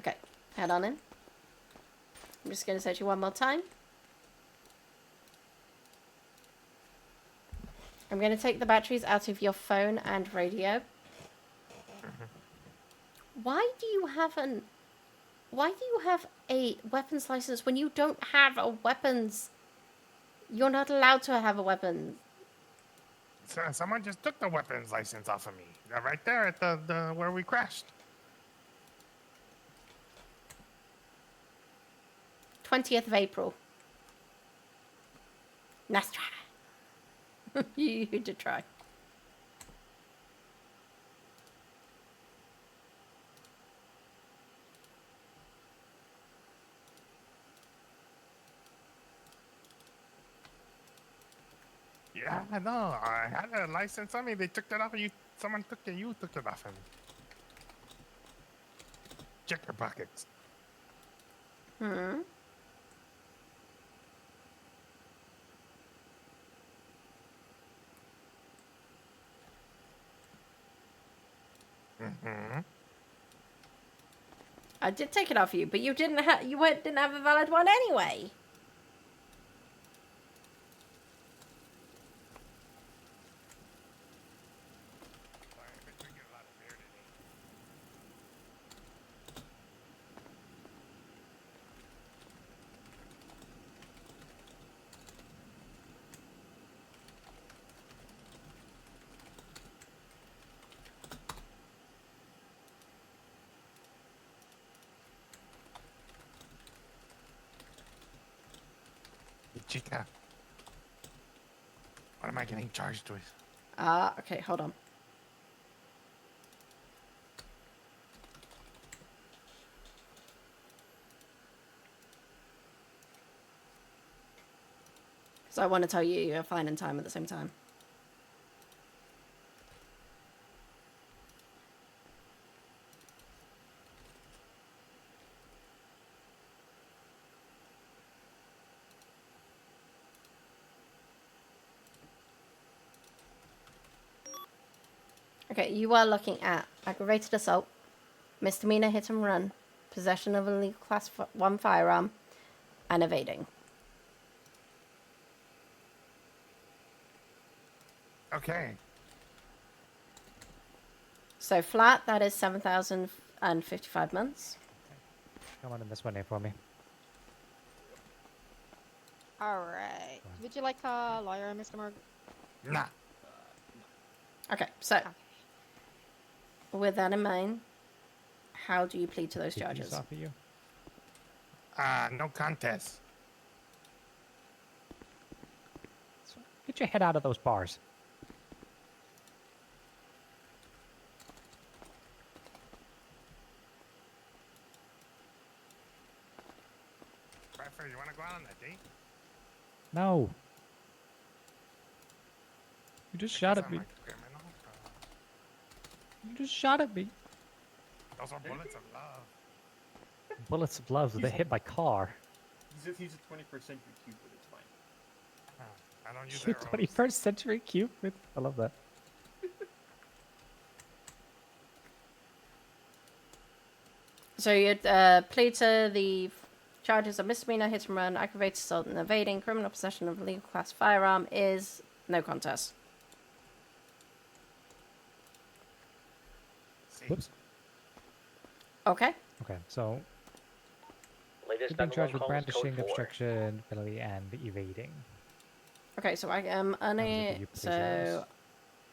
Okay, head on in. I'm just going to search you one more time. I'm going to take the batteries out of your phone and radio. Why do you have a weapons license when you don't have a weapons? You're not allowed to have a weapon. So someone just took the weapons license off of me. They're right there at the where we crashed. 20th of April. Nice try. You did try. Yeah, I know. I had a license on me. They took that off of you. Someone took it. You took it off of me. Check your pockets. Hmm. Mm-hmm. I did take it off you, but you didn't have a valid one anyway. chica. What am I getting charged with? Okay, hold on. So I want to tell you you're fine in time at the same time. Okay, you are looking at aggravated assault, misdemeanor hit and run, possession of a illegal class 1 firearm, and evading. Okay. So flat, that is 7,055 months. Come on in this one here for me. Alright. Would you like a lawyer, Mr. Morgan? Nah. Okay, so with that in mind, how do you plead to those charges? Offer you? No contest. Get your head out of those bars. Bradford, you want to go out on that date? No. You just shot at me. You just shot at me. Those are bullets of love. Bullets of love that hit my car. He's a 21st century Cupid, it's fine. I don't use You're 21st century Cupid. I love that. So you plead to the charges of misdemeanor hit and run, aggravated assault and evading, criminal possession of a legal class firearm is no contest. Whoops. Okay. Okay, so Latest you're being charged 911 with call is code brandishing, 4. obstruction, felony, and evading. Okay, so I am so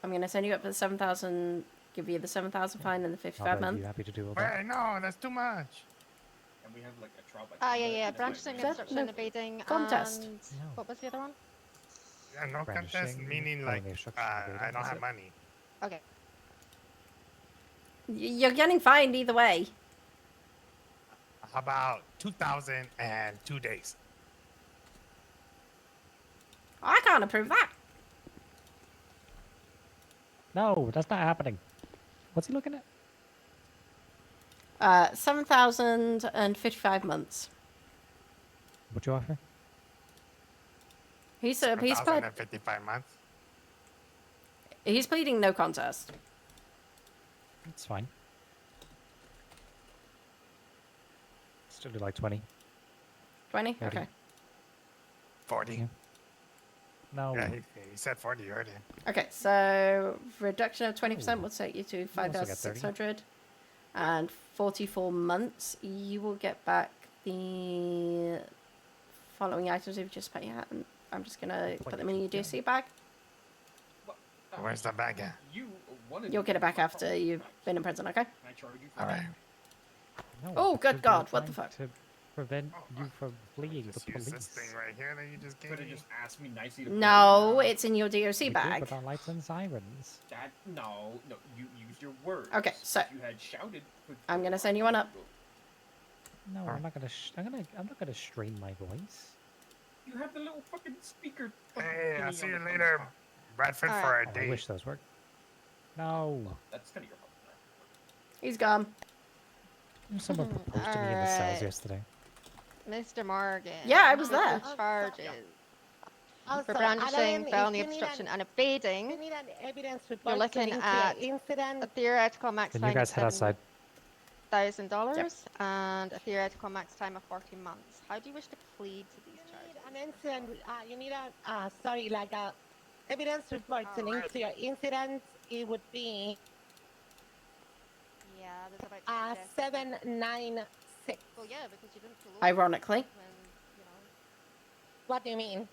I'm gonna send you up for the 7,000. Give you the 7,000 fine and the 55 Albert, month. you happy to do all that? Wait, no, that's too much. And we have like a trial by Yeah. Brandishing, obstruction, evading, contest. and what was the other one? Yeah, no contest, Brandishing, meaning like felony obstruction, evading, I don't that's have it. money. Okay. You're getting fined either way. How about 2,002 days? I can't approve that. No, that's not happening. What's he looking at? 7,055 months. What'd you offer? He's 7,055 months. He's pleading no contest. It's fine. Still do like 20. 20? 40. Okay. 40. Yeah. No. Yeah, he said 40 already. Okay, so reduction of 20% will take you to also get 5,600. And 44 months, you will get back the following items if you just pay out. And I'm just going to put them in your DOC bag. Where's the bag at? You'll get it back after you've been in prison, okay? All right. No, Oh, because good God, we're what the trying fuck? To prevent you from fleeing the Just use this police. thing right here that you just gave me. Just ask me nicely to No, it's in your DOC We did bag. with our lights and sirens. That no, you used your words. Okay, so If you had shouted. I'm going to send you one up. No, I'm not gonna. I'm not gonna strain my voice. You have the little fucking speaker. Hey, I'll thingy see on you the later, phone. Bradford, All for a Oh, I date. wish those worked. No. That's kind of your fault. He's gone. Someone proposed to me in the cells Alright. yesterday. Mr. Morgan. Yeah, I was there. The charges Also, for brandishing, Atalin, if felony you need obstruction, an- and evading. You need an evidence You're report looking linked to at your incident. a theoretical max Then fine you guys head of outside. $7,000 and a theoretical max time of 14 months. How do you wish to plead to these charges? An incident. You need a sorry, like a evidence report to link to your incident. It would be Yeah, there's about 796. Well, yeah, because you didn't pull over Ironically. when, you know. What do you mean?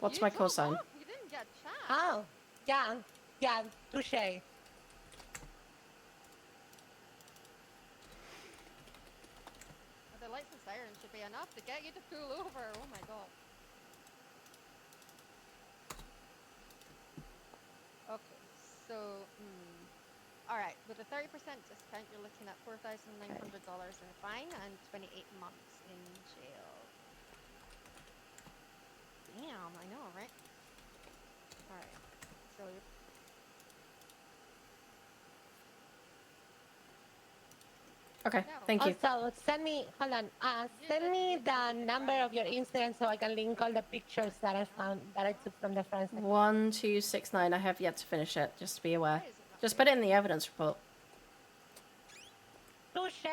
What's You my drove cosine? off, You didn't get chat. Oh, yeah, touche. The lights and sirens should be enough to get you to pull over. Oh my god. All right, with a 30% discount, you're looking at $4,900 in a fine and 28 months in jail. Damn, I know, right? All right, so you're Okay, thank you. Also, send me, hold on, send me the number of your incident so I can link all the pictures that I found, that I took from the forensic. 1269. I have yet to finish it, just to be aware. Just put it in the evidence report. Touche.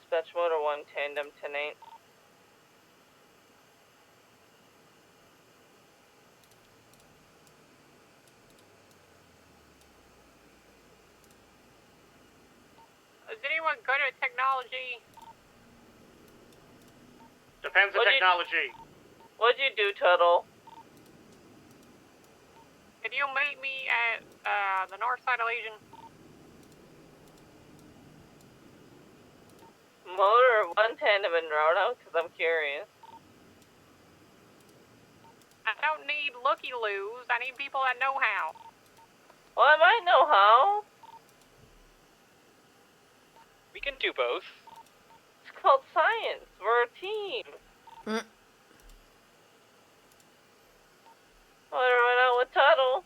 Dispatch Motor 1, Tandem 10-8. Is anyone good at technology? Depends on technology. What'd you do, Tuttle? Can you meet me at the north side of Legion? Motor 1 Tandem en route, because I'm curious. I don't need looky-loos. I need people that know how. Well, I might know how. We can do both. It's called science. We're a team. Motor went out with Tuttle.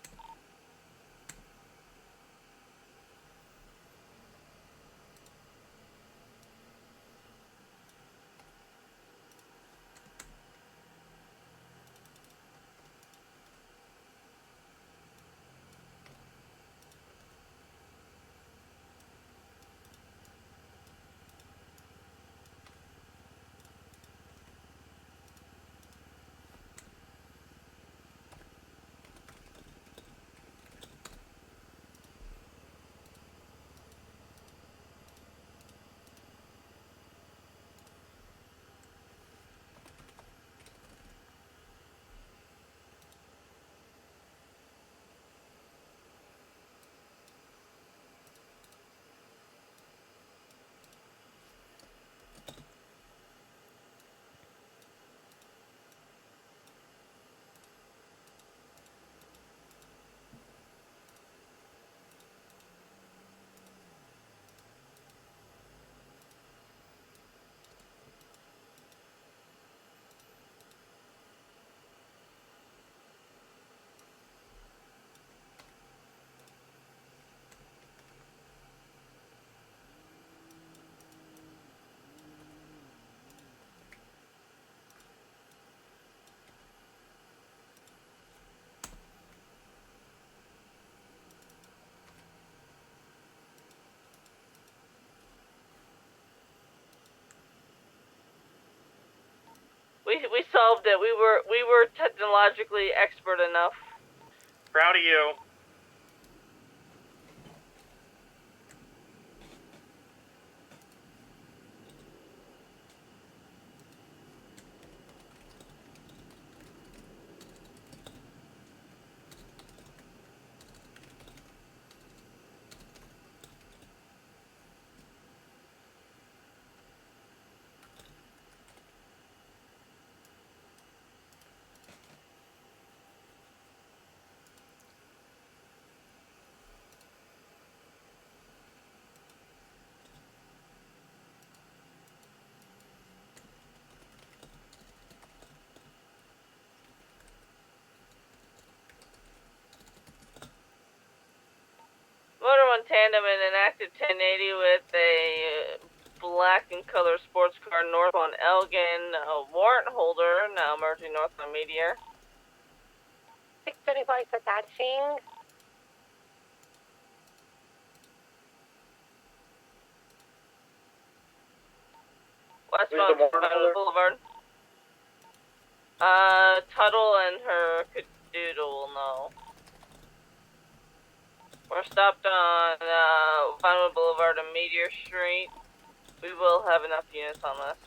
We solved it. We were technologically expert enough. Proud of you. Motor 1 Tandem in an active 1080 with a black and color sports car north on Elgin. Warrant holder now merging north on Meteor. 624 is attaching. Westbound Boulevard. Tuttle and her cadoodle will know. We're stopped on Vinewood Boulevard and Meteor Street. We will have enough units on this.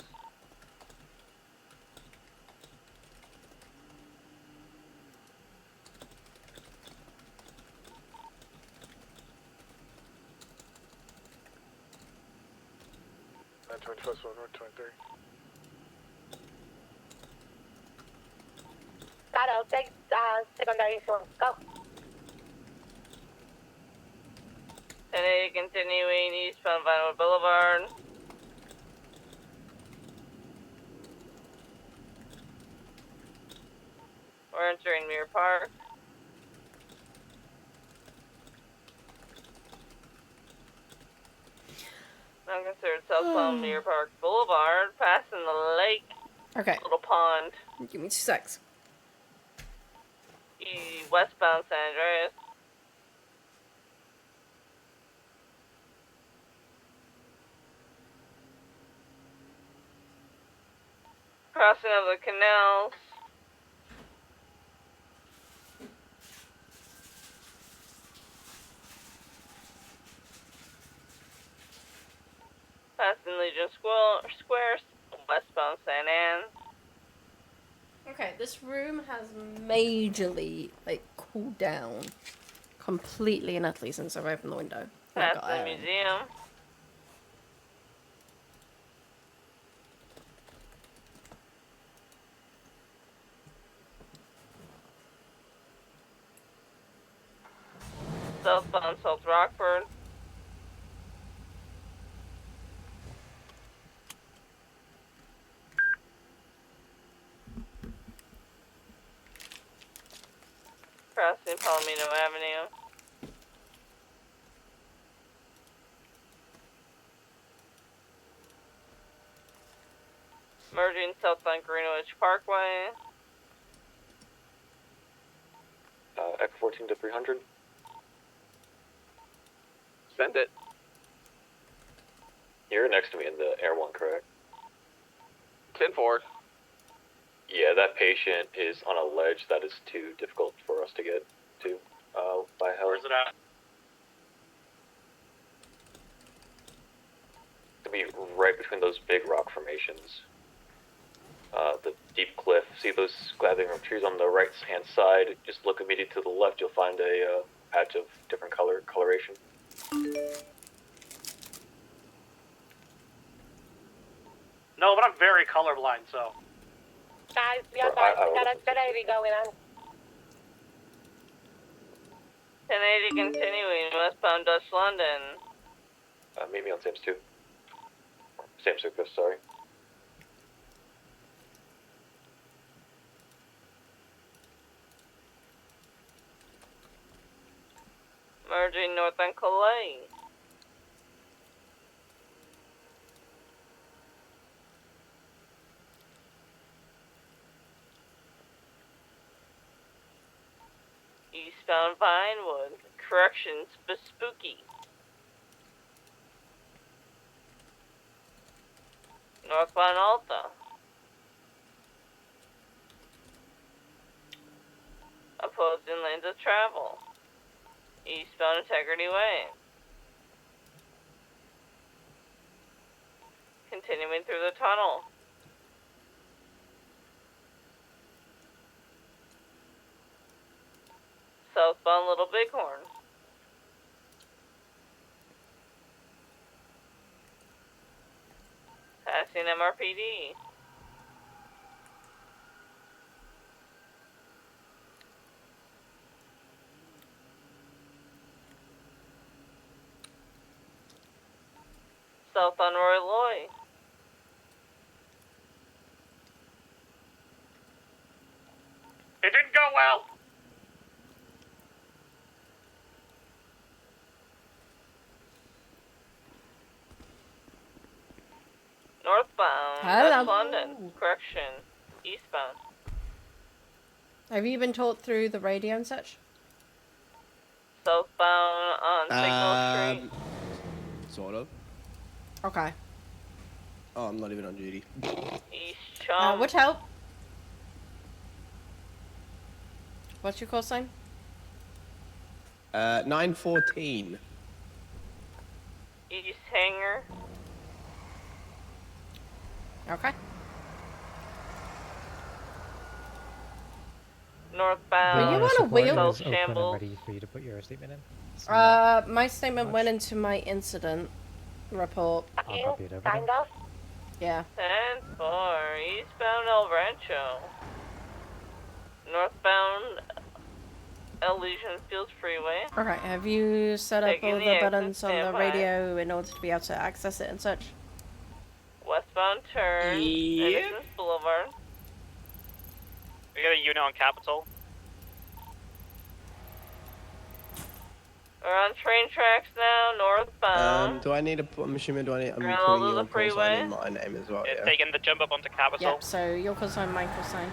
And 21st, 123. That'll take secondary soon. Go. 1080 continuing eastbound Vinewood Boulevard. We're entering Mirror Park. Now considered southbound Mirror Park Boulevard, passing the lake. Okay. Little pond. Give me 2 secs. Westbound San Andreas. Crossing of the canals. Passing Legion Square, westbound St. Anne. Okay, this room has majorly, like, cooled down completely and utterly since I've opened the window. Past the museum. Southbound South Rockford. Crossing Palomino Avenue. Merging southbound Greenwich Parkway. Echo 14 to 300. Send it. You're next to me in the Air 1, correct? 10-4. Yeah, that patient is on a ledge that is too difficult for us to get to by heli. Where's it at? To be right between those big rock formations. The deep cliff. See those gathering of trees on the right hand side? Just look immediately to the left, you'll find a patch of different coloration. No, but I'm very colorblind, so. Guys, be advised, we got a 1080 going on. 1080 continuing westbound Dutch London. Meet me on Sam's 2. Same circus, sorry. Merging north on Calais. Eastbound Vinewood. Corrections, spooky. Northbound Alta. Opposing lanes of travel. Eastbound Integrity Way. Continuing through the tunnel. Southbound Little Bighorn. Passing MRPD. South on Roy Loy. It didn't go well. Northbound, Hello. West London. Correction. Eastbound. Have you been taught through the radio and such? Southbound on Signal Street. Sort of. Okay. Oh, I'm not even on duty. East Chum. Which help? What's your call sign? 914. East Hanger. Okay. Northbound. Were you on a wheel? South Open and Shambles. ready for you to put your statement in. My statement went into my incident report. I'll copy it over. Signed off. Yeah. 10-4. Eastbound El Rancho. Northbound Elysian Fields Freeway. Alright, have you set up Taking all the the exit buttons on the standby. radio in order to be able to access it and such? Westbound turn. Yep. Innocence Boulevard. We got a unit on Capitol. We're on train tracks now, northbound. Do I need to? I'm assuming. I'm Around putting all you the on call sign in freeway. my name as well. Yeah, Yeah. taking the jump up onto Capitol. Yep, so your call sign, my call sign.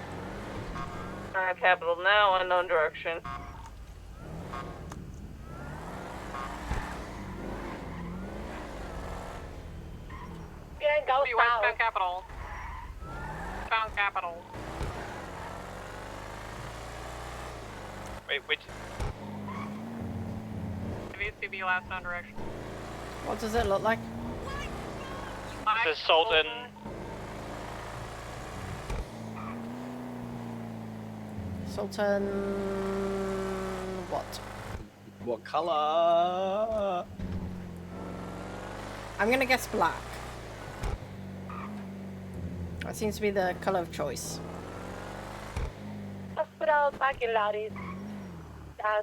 Capital now, unknown direction. Go south. Capitol. Found Capital. Wait, which? VCB last known direction. What does it look like? This is Sultan. Sultan... what? What color? I'm gonna guess black. That seems to be the color of choice. Hospital parking lot is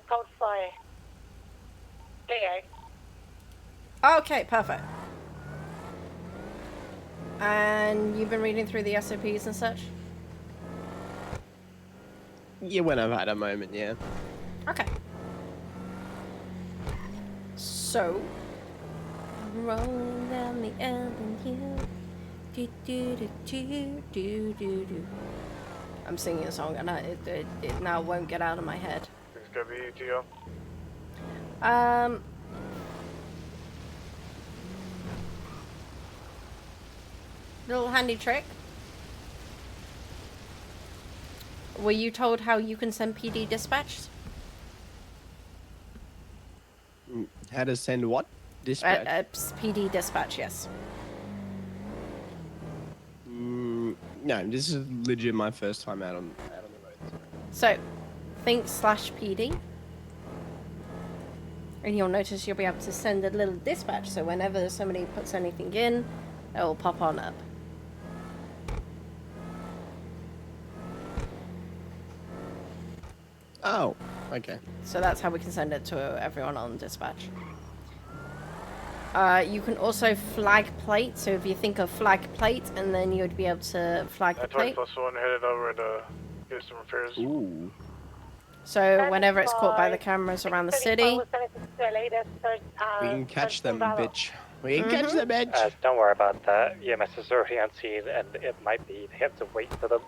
code for clear. Okay, perfect. And you've been reading through the SOPs and such? Yeah, when I've had a moment, yeah. Okay. So, rolling down the avenue. Do, do, do, do, do, do, do. I'm singing a song and it now won't get out of my head. It's gonna be ETO. Little handy trick. Were you told how you can send PD dispatched? How to send what? Dispatch? PD dispatch, yes. No, this is legit my first time out on the road. So, think /PD. And you'll notice you'll be able to send a little dispatch, so whenever somebody puts anything in, it will pop on up. Oh, okay. So that's how we can send it to everyone on dispatch. You can also flag plate, so if you think of flag plate, and then you would be able to flag the plate. +1 headed over to get some repairs. Ooh. So whenever it's caught by the cameras around the city, We can catch them, bitch. We can catch them, bitch. Don't worry about that. EMS is already on scene, and it might be they have to wait for them.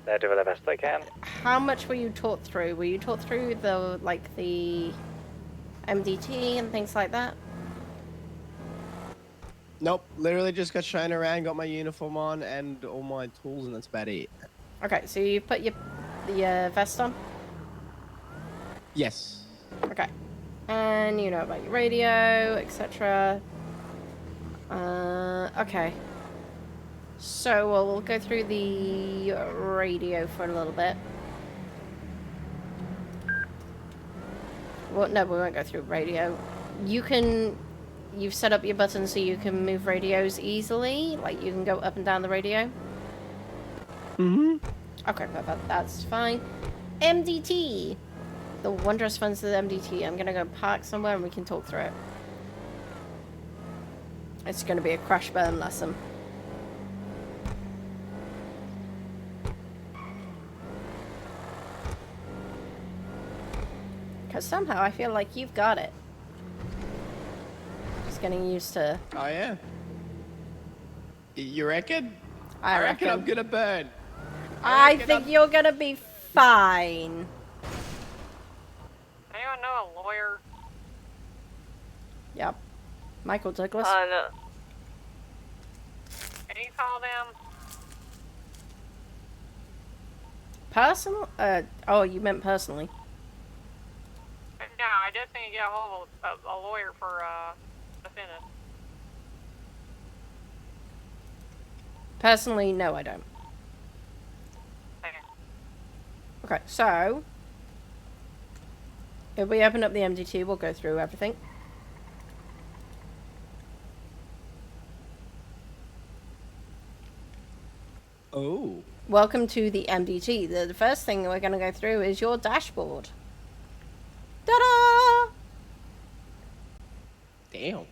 They're doing the best they can. how much were you taught through? Were you taught through the MDT and things like that? Nope, literally just got shown around, got my uniform on, and all my tools, and that's about it. Okay, so you put your vest on? Yes. Okay. And you know about your radio, etc. Okay. So we'll go through the radio for a little bit. Well, no, we won't go through radio. You've set up your buttons so you can move radios easily? Like, you can go up and down the radio? Mm-hmm. Okay, perfect. That's fine. MDT! The wondrous funds of the MDT. I'm gonna go park somewhere and we can talk through it. It's gonna be a crash burn lesson. Because somehow I feel like you've got it. Just getting used to... Oh, yeah? You reckon? I reckon I'm reckon. gonna burn. I think you're gonna be fine. Anyone know a lawyer? Yep. Michael Douglas. No. Can you call them? Personal? Oh, you meant personally. No, I just need to get a hold of a lawyer for defendant. Personally, no, I don't. Okay, so... if we open up the MDT, we'll go through everything. Oh. Welcome to the MDT. The first thing we're going to go through is your dashboard. Ta-da! Damn.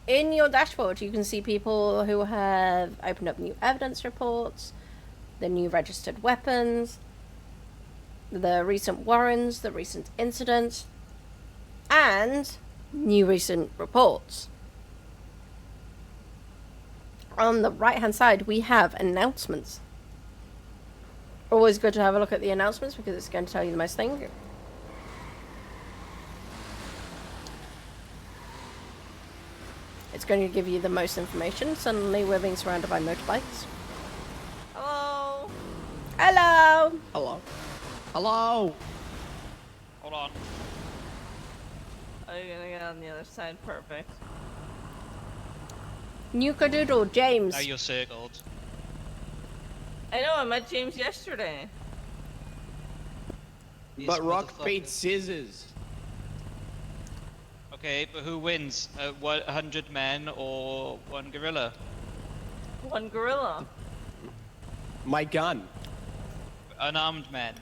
In your dashboard, you can see people who have opened up new evidence reports, the new registered weapons, the recent warrants, the recent incidents, and new recent reports. On the right-hand side, we have announcements. Always good to have a look at the announcements because it's going to tell you the most thing. it's going to give you the most information. Suddenly we're being surrounded by motorbikes. Hello. Hello. Hello. Hello. Hold on. Are you gonna get on the other side? Perfect. Nuka-doodle, James. Now you're circled. I know, I met James yesterday. But rock beats scissors. Okay, but who wins? 100 men or one gorilla? One gorilla. My gun. Unarmed men.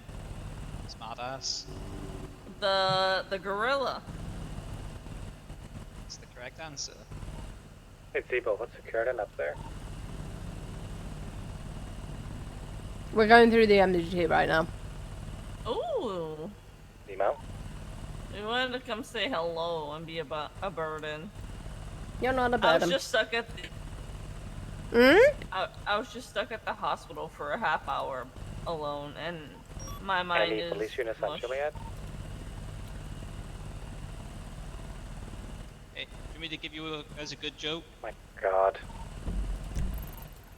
Smartass. The gorilla. That's the correct answer. Hey, Zebo, what's occurring up there? We're going through the MDT right now. Ooh. Zemo? We wanted to come say hello and be a burden. You're not a I burden. was just stuck at the... I was just stuck at the hospital for a half hour alone, and my mind Any is police units on mush. Juliet? Hey, do you want me to give you as a good joke? My god.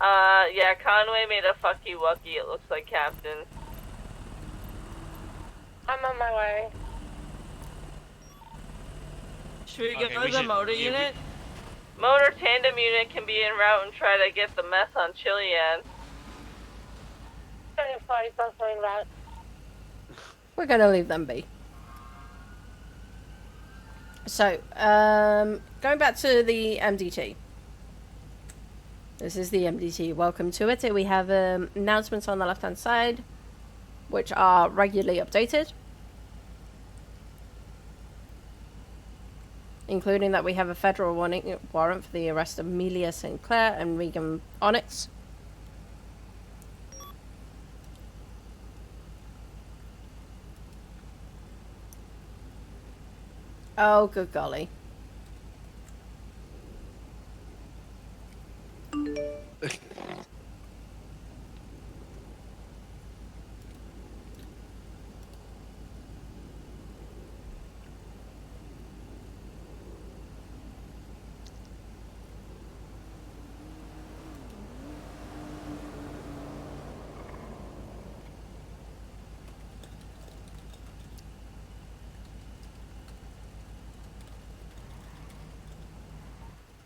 Yeah, Conway made a fucky wucky, it looks like, Captain. I'm on my way. Should we Okay, go we to the should- motor yeah, we- unit? Motor tandem unit can be en route and try to get the meth on Chiliad. 24 is also en route. We're going to leave them be. So, going back to the MDT. This is the MDT. Welcome to it. We have announcements on the left-hand side, which are regularly updated. Including that we have a federal warrant for the arrest of Amelia St. Clair and Regan Onyx. Oh, good golly.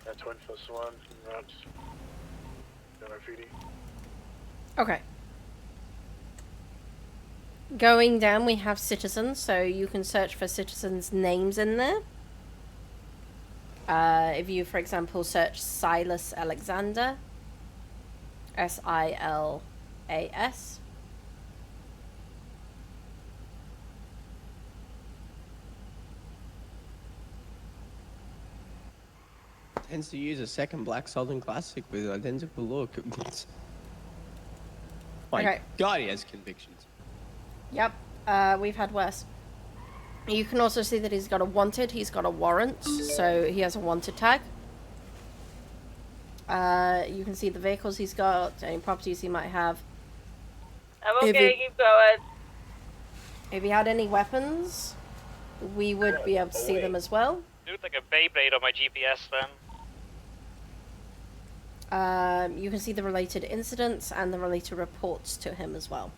That's 1+1 en route. RFD. Okay. Going down, we have citizens, so you can search for citizens' names in there. If you, for example, search Silas Alexander, S-I-L-A-S. Tends to use a second Black Southern Classic with identical look. My Okay. God, he has convictions. Yep, we've had worse. You can also see that he's got a wanted, he's got a warrant, so he has a wanted tag. You can see the vehicles he's got, any properties he might have. I'm If okay, you- keep going. If he had any weapons, we would be able to see them as well. It looked like a Beyblade on my GPS then. You can see the related incidents and the related reports to him as well.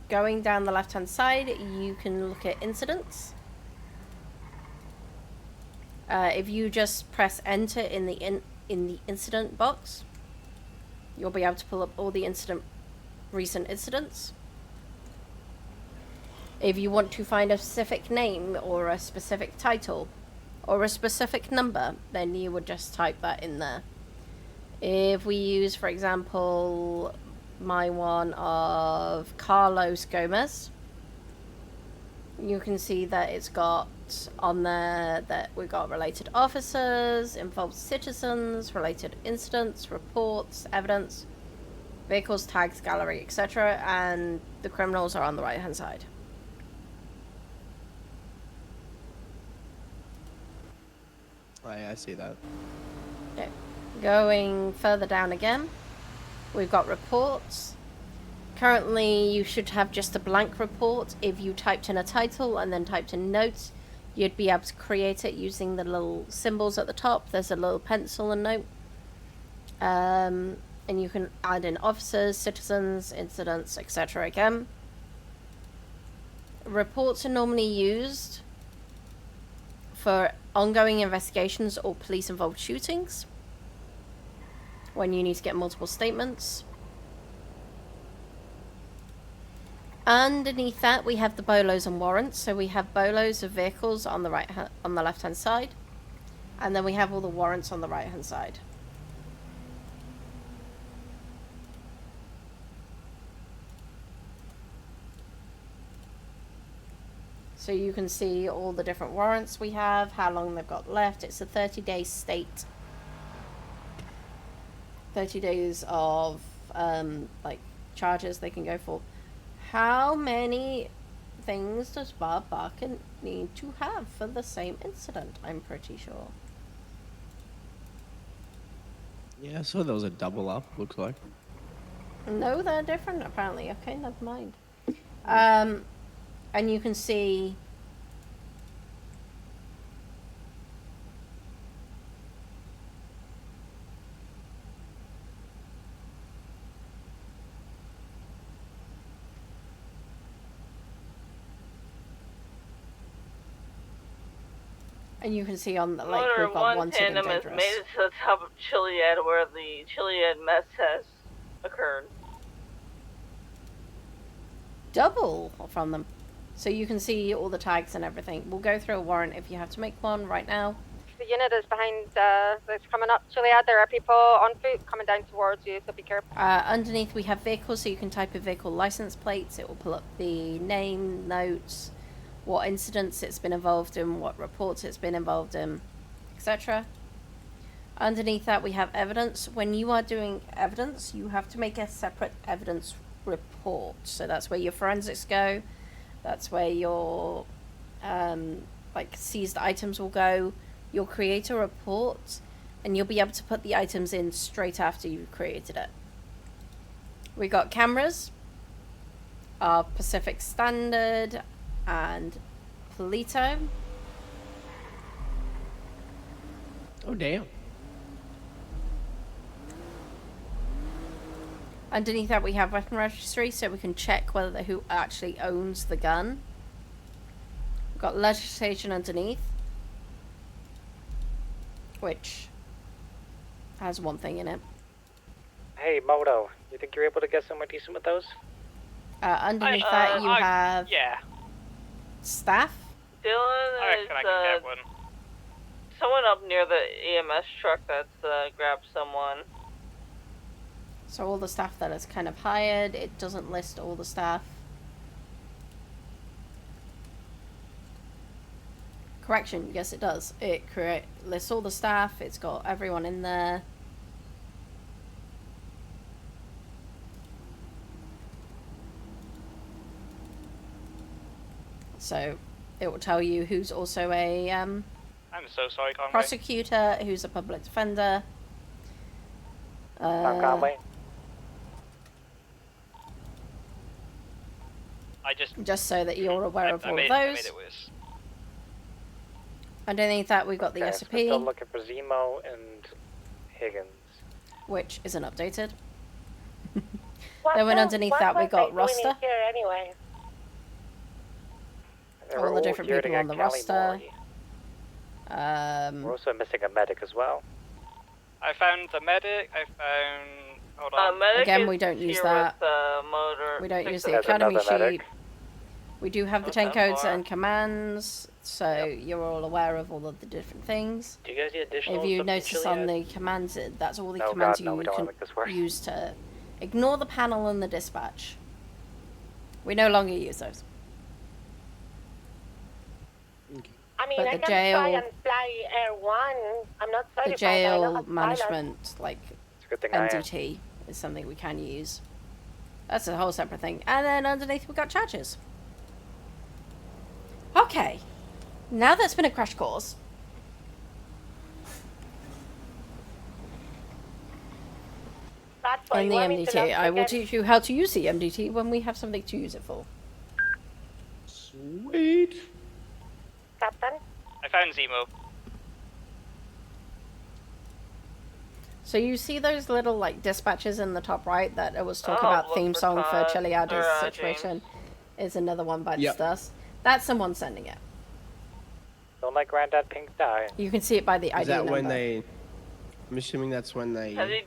Going down the left-hand side, you can look at incidents. If you just press enter in the incident box, you'll be able to pull up all the recent incidents. If you want to find a specific name or a specific title or a specific number, then you would just type that in there. If we use, for example, my one of Carlos Gomez, you can see that it's got on there that we've got related officers, involved citizens, related incidents, reports, evidence, vehicles, tags, gallery, etc. And the criminals are on the right hand side. I see that. Okay. Going further down again, we've got reports. Currently, you should have just a blank report. If you typed in a title and then typed in notes, you'd be able to create it using the little symbols at the top. There's a little pencil and note. And you can add in officers, citizens, incidents, etc. again. Reports are normally used for ongoing investigations or police-involved shootings, when you need to get multiple statements. Underneath that, we have the bolos and warrants. So we have bolos of vehicles on the left-hand side, and then we have all the warrants on the right-hand side. So you can see all the different warrants we have, how long they've got left. It's a 30-day state. 30 days of like charges they can go for. How many things does Bob Barker need to have for the same incident? I'm pretty sure. Yeah, so there was a double up, looks like. No, they're different apparently. Okay, never mind. And you can see on the like Motor we've got 1 wanted and tandem has dangerous. made it to the top of Chiliad where the Chiliad mess has occurred. Double from them. So you can see all the tags and everything. We'll go through a warrant if you have to make one right now. The unit is behind, that's coming up Chiliad. There are people on foot coming down towards you, so be careful. Underneath we have vehicles, so you can type in vehicle license plates. It will pull up the name, notes, what incidents it's been involved in, what reports it's been involved in, etc. Underneath that we have evidence. When you are doing evidence, you have to make a separate evidence report. So that's where your forensics go. That's where your like seized items will go. You'll create a report and you'll be able to put the items in straight after you've created it. We got cameras, our Pacific Standard and Polito. Oh, damn. Underneath that we have weapon registry, so we can check whether who actually owns the gun. We've got legislation underneath, which has one thing in it. Hey, Moto, you think you're able to get somewhere decent with those? Underneath that you have staff. Dylan, I reckon I can get one. Someone up near the EMS truck that's grabbed someone. So all the staff that is kind of hired, it doesn't list all the staff. Correction, yes it does. It lists all the staff, it's got everyone in there. So it will tell you who's also a I'm so sorry, Conway. prosecutor, who's a public defender. Conway? Just so that you're aware of all of those. I made it worse. Underneath that we've got the So SOP, we're still looking for Zemo and Higgins. which isn't updated. What Then the- underneath what that we was got they doing in roster. Here anyway? All the different people on the roster. We're also missing a medic as well. I found the medic, hold on. Medic Again, is we don't use here that. With, motor We don't use the There's academy another sheet. medic. We do have the Not 10 that codes far. and commands, so you're all aware of all of the different things. Do you guys need additional If you stuff from notice on Chiliad? the commands, that's all the No, commands God, no, we you don't can wanna make this worse. use to ignore the panel and the dispatch. We no longer use those. I mean, But I the can jail- try and fly Air 1. I'm not certified. The I know jail how to pilot. management, like It's a good thing I am. NDT, is something we can use. That's a whole separate thing. And then underneath we got charges. Okay. Now that's been a crash course. That's for And you. the Want me to MDT. lock I will tickets? teach you how to use the MDT when we have something to use it for. Sweet. Captain? I found Zemo. So you see those little like dispatches in the top right that it was talking Oh, about look theme for song for Todd, Chiliada's or, situation. Is another one by the Yep. stars. That's someone sending it. Don't let Granddad Pink die. You can see it by the ID Is that number. when they? I'm assuming that's when they. Has he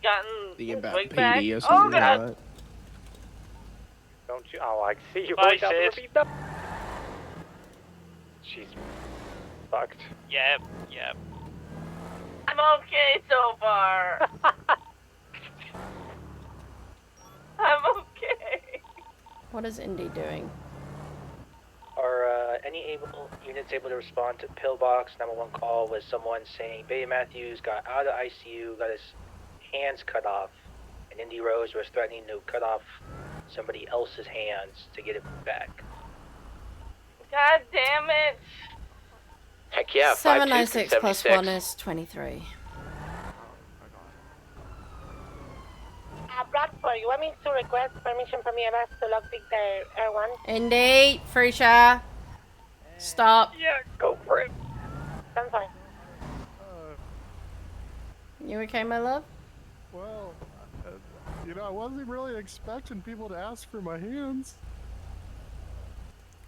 gotten They his get back wig PD back? or Oh something god! like that. Don't you? Oh, I see you Bye, going down the sis. ravine. She's fucked. Yep, yep. I'm okay so far. I'm okay. What is Indy doing? Are any units able to respond to Pillbox 911 call with someone saying Baby Matthews got out of ICU, got his hands cut off, and Indy Rose was threatening to cut off somebody else's hands to get it back? God damn it! Heck yeah, 796 plus 5276. 1 is 23. Bradford, you want me to request permission from EMS to lockpick the Air 1? Indy, Freisha. Stop. Yeah, go for it. I'm fine. You okay, my love? Well, I wasn't really expecting people to ask for my hands.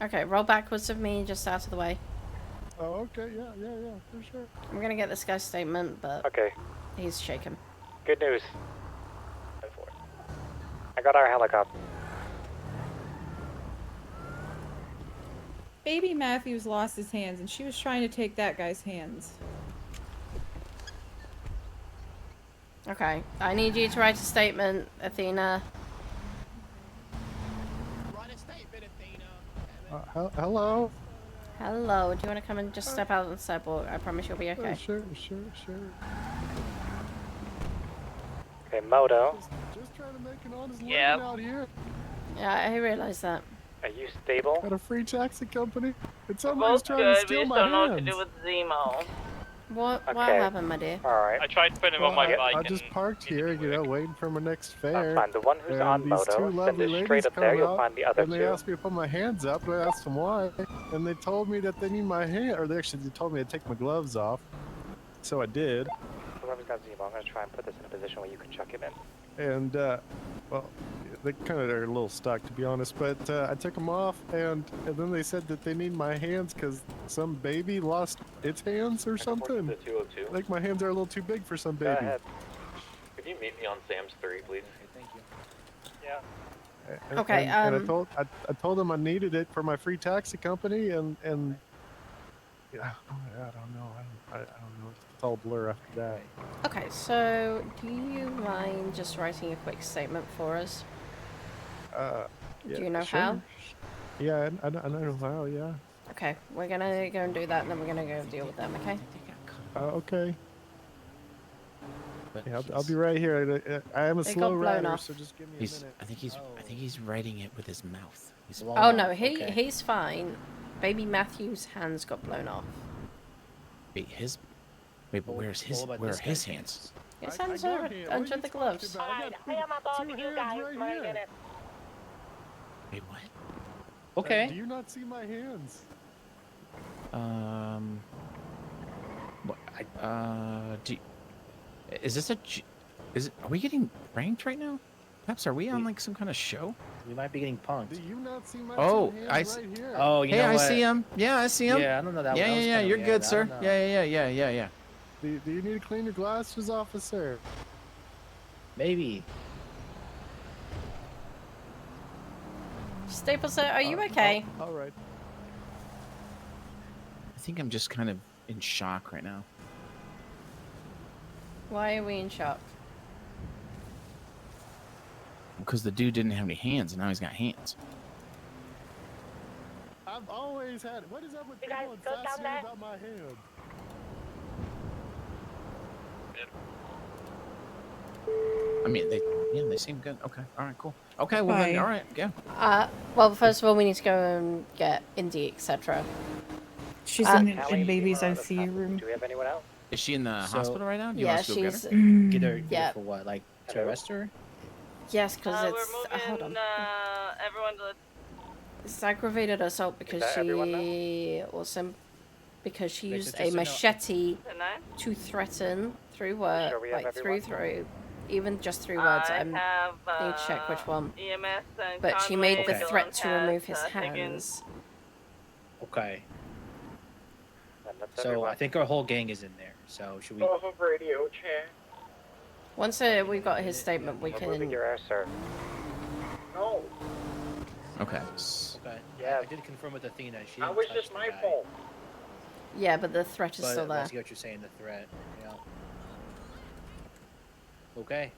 Okay, roll backwards of me, just out of the way. Oh, okay, yeah, for sure. I'm gonna get this guy's statement, but Okay. he's shaken. Good news. I got our helicopter. Baby Matthews lost his hands, and she was trying to take that guy's hands. Okay, I need you to write a statement, Athena. Hello? Hello, do you want to come and just step out on the sidewalk? I promise you'll be okay. Sure. Okay, Moto. Just trying to make an honest Yep. living out here. Yeah, I realize that. Are you stable? Got a free taxi company. And We're somebody's both trying to good, we steal just my don't know what to hands. do with Zemo. What Okay. happened, my dear? Alright. I tried putting him on my bike I and just parked here, waiting for my next fare. That's fine. The one who's and on these Moto, two send lovely it ladies straight up there. come You'll out, find the other and they two. asked me to put my hands up, and I asked them why, and they told me that they need my hand, or they told me to take my gloves off, so I did. Whoever's got Zemo, I'm gonna try and put this in a position where you can chuck him in. And well, they kind of are a little stuck, to be honest, but I took them off, and then they said that they need my hands because some baby lost its hands or something. The 202. Like my hands are a little too big for some Go baby. ahead. Could you meet me on Sam's 3, please? Thank you. Yeah. Okay, And I told them I needed it for my free taxi company, and yeah, I don't know. I don't know. It's all blur after that. Okay, so do you mind just writing a quick statement for us? Yeah, Do you know sure. how? Yeah, I know how. Yeah. Okay, we're gonna go and do that, and then we're gonna go deal with them, okay? Okay. But Yeah, I'll be right here. I am a They slow got blown rider, off. so just give me a he's. minute. I think he's writing it with his mouth. He's Oh no, he's fine. Baby Matthew's hands got blown off. Wait, but where's his? Where are his hands? His hands are under the gloves. Alright, I am about you guys. right here. Wait, what? Okay. Do you not see my hands? Is this a? Are we getting pranked right now? Perhaps are we on like some kind of show? We might be getting punked. Do you not see my Oh, two I hands see. right here? Oh, you Hey, know I what? see him. Yeah, I see him. Yeah, I don't know that. Yeah, that was yeah. kinda You're weird. good, I sir. don't know. Yeah. Do you need to clean your glasses, officer? Maybe. Staples, sir, are you okay? All right. I think I'm just kind of in shock right now. Why are we in shock? Because the dude didn't have any hands, and now he's got hands. I've always had. What is up with You guys people go down fascinated there. about my hand? I mean, they seem good. Okay, all right, cool. Okay, well then, Bye. all right, yeah. Well, first of all, we need to go and get Indy, etc. She's in baby's ICU room. Do we have anyone else? Is she in the So- hospital right now? Do you Yeah, want us to go get she's. her? Get her Yeah. for what? Like To arrest her? Yes, because We're it's moving hold on. everyone to It's aggravated assault because that everyone she because she Makes used it a just a no- machete the 9. to threaten through words, sure we have like through everyone? even just through words. I I have need to check which one. EMS and But she Conway, made the Dillon threat to has, remove his Higgins. hands. Okay. And that's So everyone. I think our whole gang is in there. So should we? Off of radio chat. Once we've got his statement, we We're moving can. your ass, sir. No, Okay. Okay. Yeah. I did confirm with Athena. She that didn't was touch just the my guy. fault. Yeah, but the threat is But still I there. see what you're saying. The threat. Yeah. Okay.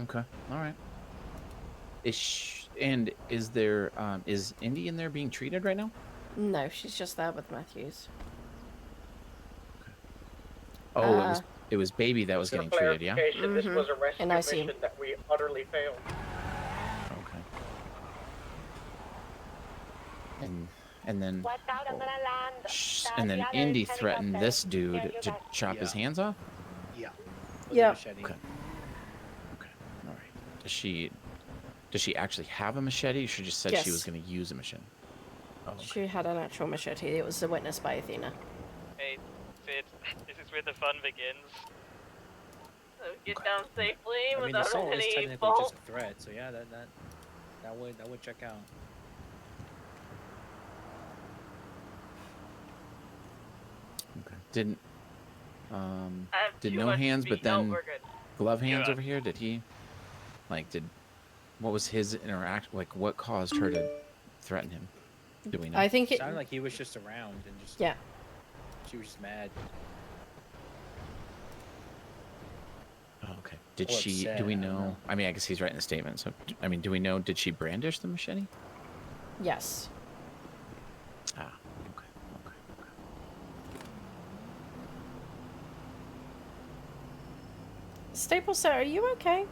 Okay. All right. Is there is Indy in there being treated right now? No, she's just there with Matthews. Oh, it was baby that was For getting treated, yeah? clarification, this was a rescue And I see mission that we utterly failed. Okay. And then and then Indy threatened this dude to chop his Yeah. hands off? Yeah. Yeah. Machete. Okay. Okay. All right. Does she actually have a machete? She just said she was Yes. going to use a machete. Oh, okay. She had an actual machete. It was witnessed by Athena. Hey, Sid, this is where the fun begins. So get down safely I mean, without assault is any technically fault. just a threat. So yeah, that would check out. Okay. Didn't I have did too no much hands, speed. but then No, we're good. glove hands Yeah. over here. Did he what was his interact like? What caused her to threaten him? Do we know? I think it. Sounded like he was just around and just. Yeah. She was just mad. Oh, okay. Did Or she? upset, Do we I don't know? know. I mean, I guess he's writing the statement. So, I mean, do we know? Did she brandish the machete? Yes. Ah. Okay. Okay. Staples, sir, are you okay?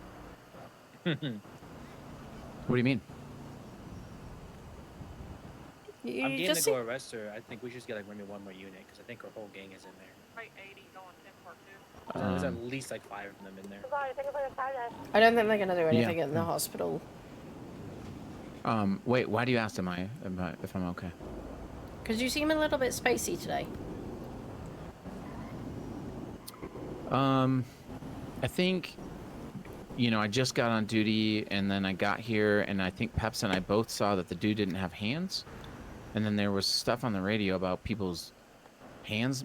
What do you mean? You I'm game just to go arrest her. I think we should just get like maybe one more unit because I think our whole gang is in there. Right, 80 going 10 part 2. There's at least like 5 of them in there. I don't think they're gonna do Yeah. anything in the hospital. Wait. Why do you ask? If I'm okay? Because you seem a little bit spacey today. I think, I just got on duty and then I got here and I think Peps and I both saw that the dude didn't have hands. And then there was stuff on the radio about people's hands,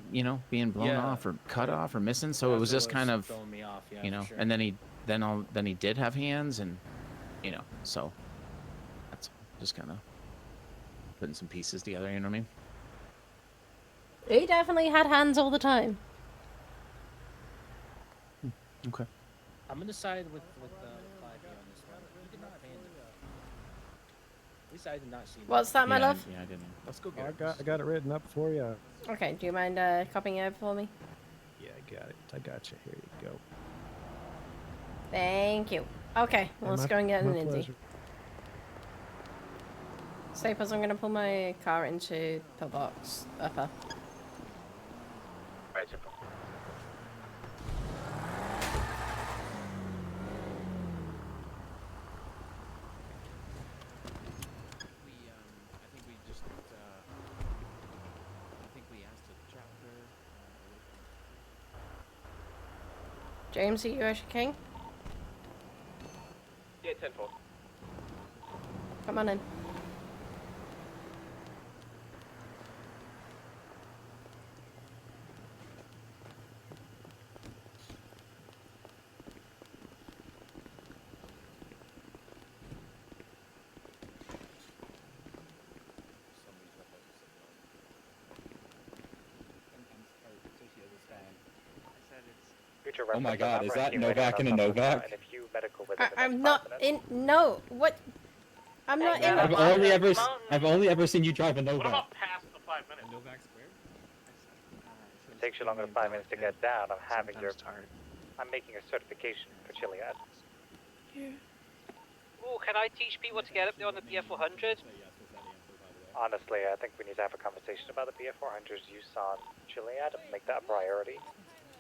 being blown Yeah. off or cut off or missing. So it was just kind of, throwing me off. Yeah, for sure. and then he did have hands and, so that's just kind of putting some pieces together, you know what I mean? He definitely had hands all the time. Okay. I'm gonna side with 5A on this one. He did not have hands. At least I did not see. What's that, my love? Yeah, I didn't. Let's go get I got it written up for you. Okay, do you mind copying it over for me? Yeah, I got it. I got you. Here you go. Thank you. Okay, well, let's My- go and get an my Indy. pleasure. Staples, I'm gonna pull my car into pillbox upper. Right, simple. James, are you Usher King? Yeah, 10-4. Come on in. Oh my God, is that Novak in a Novak? And a few medical within the I'm next not 5 minutes. in. No, what? I'm not in. I've only ever seen you drive a Novak. Past the 5 minutes. It takes you longer than 5 minutes to get down. I'm having your. I'm making a certification for Chiliad. Oh, can I teach people to get up there on the BF400? Honestly, I think we need to have a conversation about the BF400's use on Chiliad and make that a priority.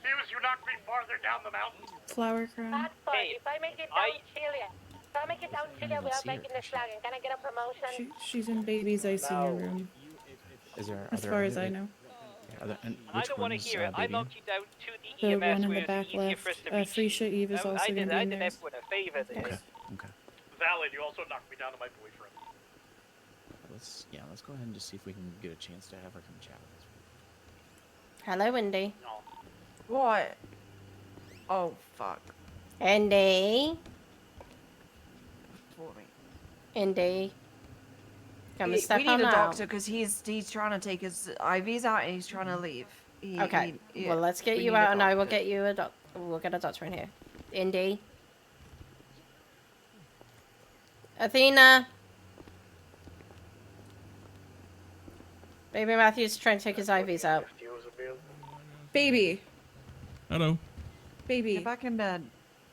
Fuse, you knocked me farther down the mountain. Flower crown. That's fine. If I make it down Chile, we are breaking the flag. And can I get a promotion? She's in baby's ICU room. Is there? As far as I know. Are there, and I which don't one want to is hear it. I baby in? knocked you down to the The EMS one in where the it's back easier for us left. to reach Freisha you. Eve is also I going did to be in there. everyone a favor there. Okay. Valid, you also knocked me down to my boyfriend. Let's go ahead and just see if we can get a chance to have her come chat with us. Hello, Wendy. What? Oh, fuck. Andy. For me. Indy. Come and We step need on a out. doctor because he's trying to take his IVs out and he's trying to leave. Okay. Well, let's get we you need a out, and I will doctor. get you a doc. We'll get a doctor in here. Indy. Athena. Baby Matthew's trying to take his IVs out. Baby. Hello. Baby. Get back in bed.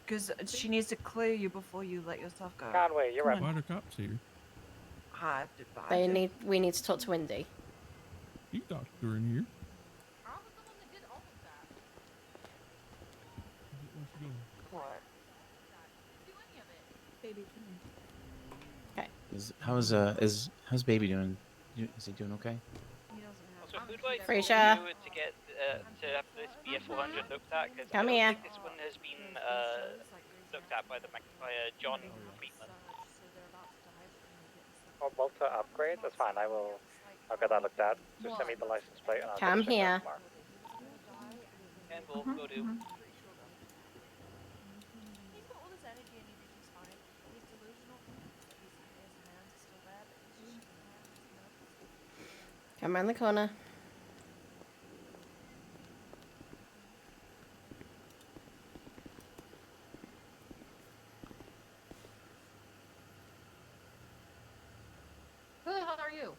Because she needs to clear you before you let yourself go. Conway, you're right. Why are the cops here? We need to talk to Indy. You doctor in here. What? Baby. Okay. How's baby doing? Is he doing okay? Also, who do I Freisha. do to get to have this BF400 looked at? Because I Come don't here. think this one has been looked at by John Friedman. Oh, Volta upgrade? That's fine. I'll get that looked at. Just send me the license plate and I'll Come check it here. out tomorrow. And we'll go to. Come around the corner. Who the hell are you?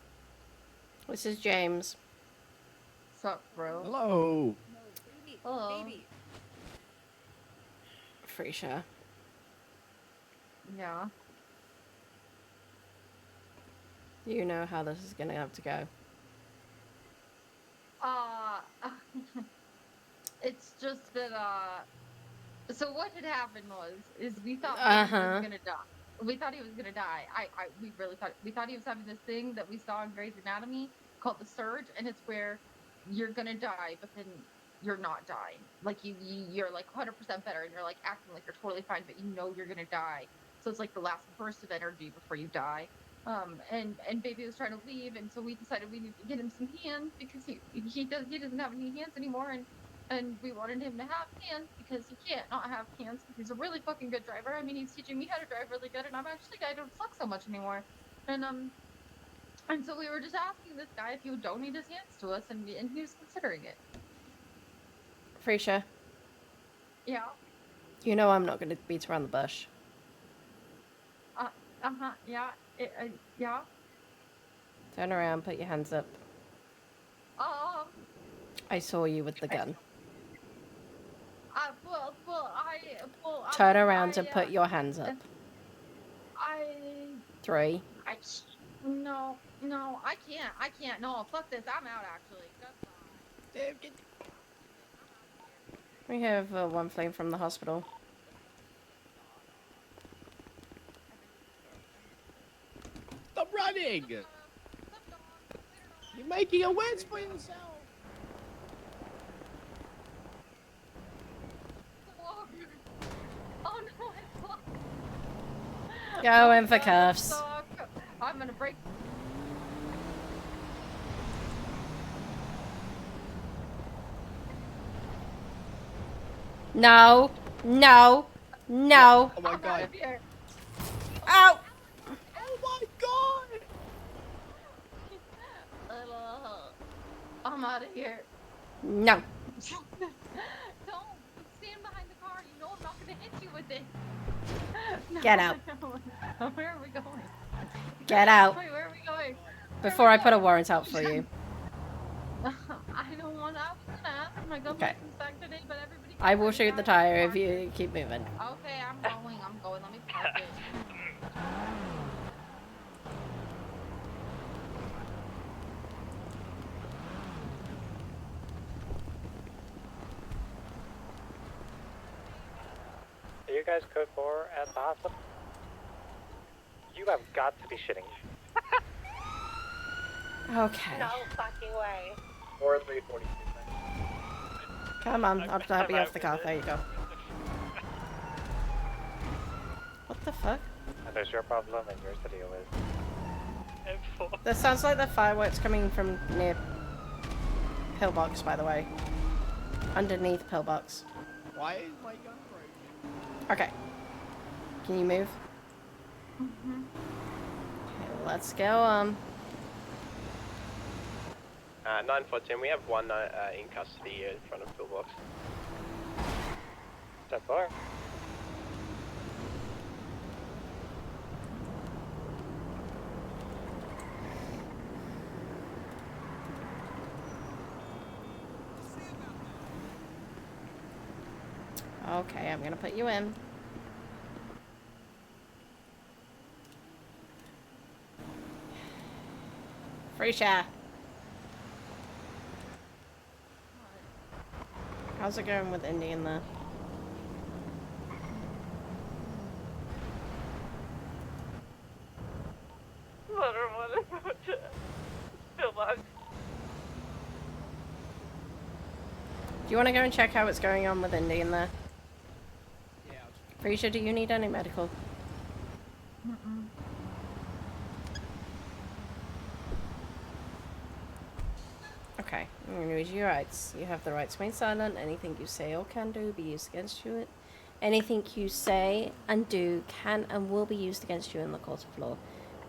This is James. Sup, bro? Hello. Hello. Freisha. Yeah. You know how this is gonna have to go. It's just that, so what had happened is we thought he was gonna die. We thought he was gonna die. We really thought he was having this thing that we saw in Grey's Anatomy called the surge, and it's where you're gonna die, but then you're not dying. Like you're like 100% better, and you're like acting like you're totally fine, but you know you're gonna die. So it's like the last burst of energy before you die. And baby was trying to leave, and so we decided we need to get him some hands because he doesn't have any hands anymore, and we wanted him to have hands because he can't not have hands because he's a really fucking good driver. I mean, he's teaching me how to drive really good, and I don't suck so much anymore. And so we were just asking this guy if he would donate his hands to us, and he was considering it. Freisha. Yeah. You know I'm not gonna beat around the bush. Yeah. Yeah. Turn around, put your hands up. I saw you with the gun. Turn around and put your hands up. 3. No, I can't. No, fuck this. I'm out, actually. We have one flame from the hospital. Stop running! You're making a wedge for yourself! Oh no, I fucked. Go in for cuffs. I'm gonna break. No. No. No. Oh my god. Ow! Oh my god! I'm out of here. No. Don't stand behind the car. You know I'm not gonna hit you with it. No, Get out. No. Where are we going? Get out. Wait, where are we going? Before I put a warrant out for you. I don't want to. I was gonna ask my gun Okay. license back today, but everybody. I will shoot the tire if you keep moving. Okay, I'm going. Let me park it. guys code 4 at the hospital? You have got to be shitting me. Okay. No fucking way. 4342. Come on, I'll help you off the car. There you go. What the fuck? And there's your problem and yours to deal with. That sounds like the fireworks coming from near Pillbox, by the way. Underneath Pillbox. Why is my gun broken? Okay. Can you move? Okay, let's go. 914, we have one in custody here in front of Pillbox. Step 4. Okay, I'm gonna put you in. Free share. How's it going with Indy in there? Pillbox. Do you want to go and check how it's going on with Indy in there? Yeah. Freesia, do you need any medical? Okay, I'm going to read your rights. You have the right to remain silent. Anything you say or can do will be used against you. Anything you say and do can and will be used against you in the court of law.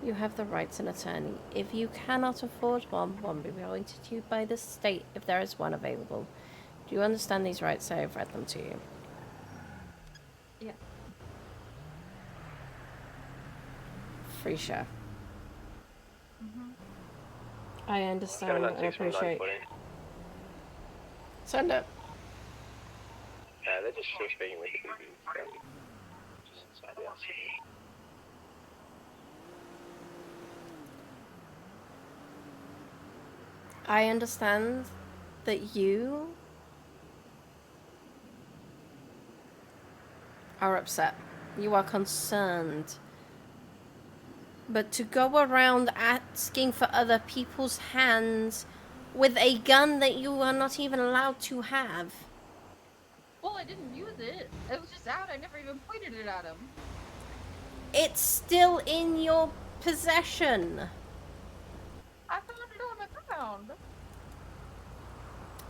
You have the right to an attorney. If you cannot afford one will be appointed to you by the state if there is one available. Do you understand these rights? I have read them to you. Yeah. Free share. I understand and appreciate. Send it. They're just still speaking with the baby. Just inside the house. I understand that you are upset. You are concerned. But to go around asking for other people's hands with a gun that you are not even allowed to have. Well, I didn't use it. It was just out. I never even pointed it at him. It's still in your possession. I found it on the ground.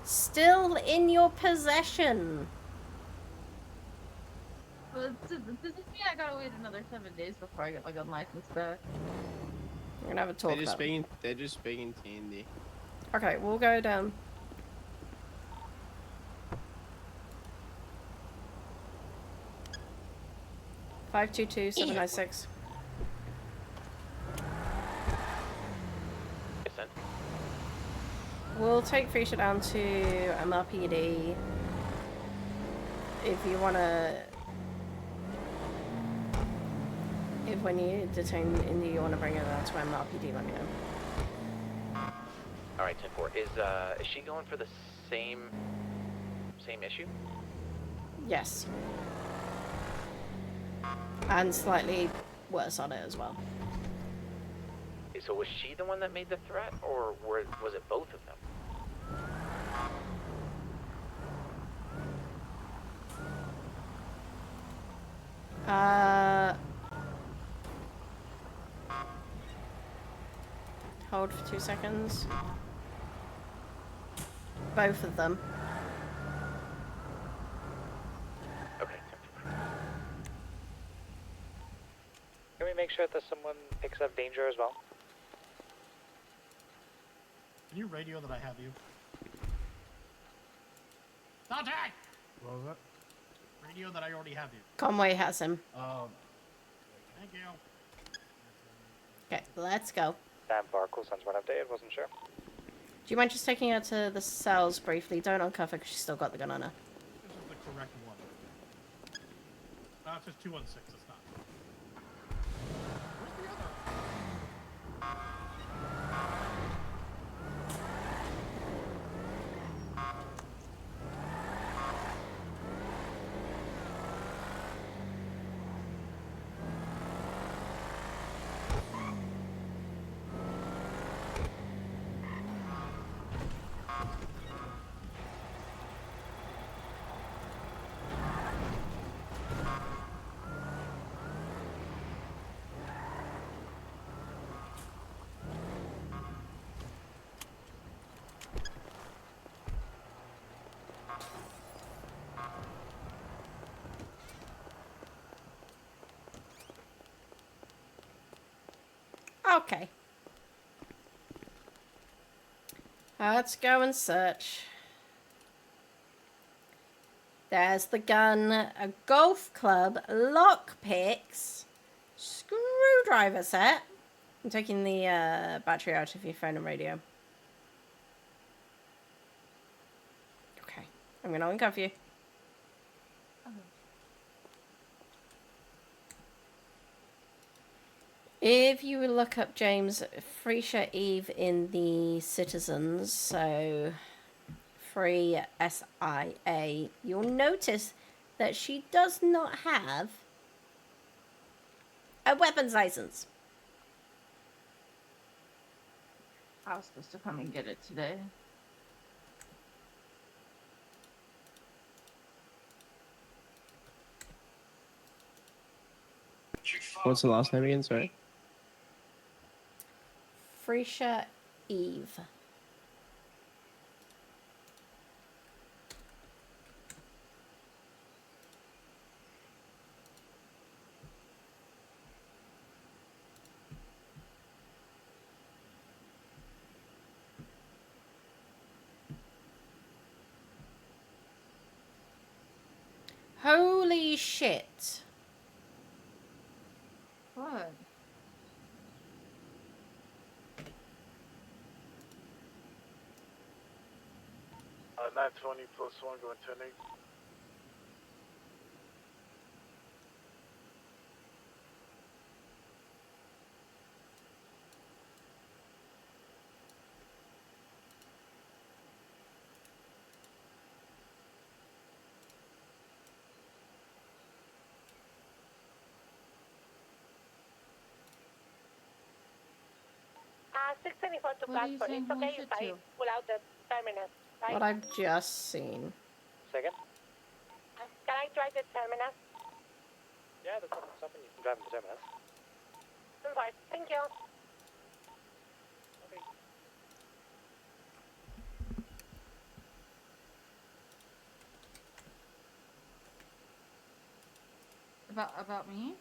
Still in your possession. Does this mean I gotta wait another 7 days before I get my gun license back? We're gonna have a talk They're just about it. speaking. They're just speaking to Indy. Okay, we'll go down. Five 22796. We'll take Freesia down to MRPD. If you wanna, if when you detain Indy, you wanna bring her down to MRPD, let me know. All right, 10-4. Is she going for the same issue? Yes. And slightly worse on it as well. So was she the one that made the threat, or was it both of them? Hold for 2 seconds. Both of them. Okay. Can we make sure that someone picks up danger as well? Can you radio that I have you? Dante! What was that? Radio that I already have you. Conway has him. Thank you. Okay, let's go. Damn, cool sounds one updated, wasn't sure. Do you mind just taking her to the cells briefly? Don't uncuff her because she's still got the gun on her. This is the correct one. It's just 216, it's not. Where's the other? Okay. Let's go and search. There's the gun, a golf club, lockpicks, screwdriver set. I'm taking the battery out of your phone and radio. Okay, I'm gonna uncuff you. If you would look up James Freisha Eve in the Citizens, so Free SIA, you'll notice that she does not have a weapons license. I was supposed to come and get it today. What's the last name again? Sorry. Freisha Eve. Holy shit. What? 920 plus 1 going 10-8. What are you saying? Holy shit to? Without the terminus, right? What I've just seen. Second? Can I drive the terminus? Yeah, there's nothing stopping you from driving the terminus. Alright, thank you. Okay. About me?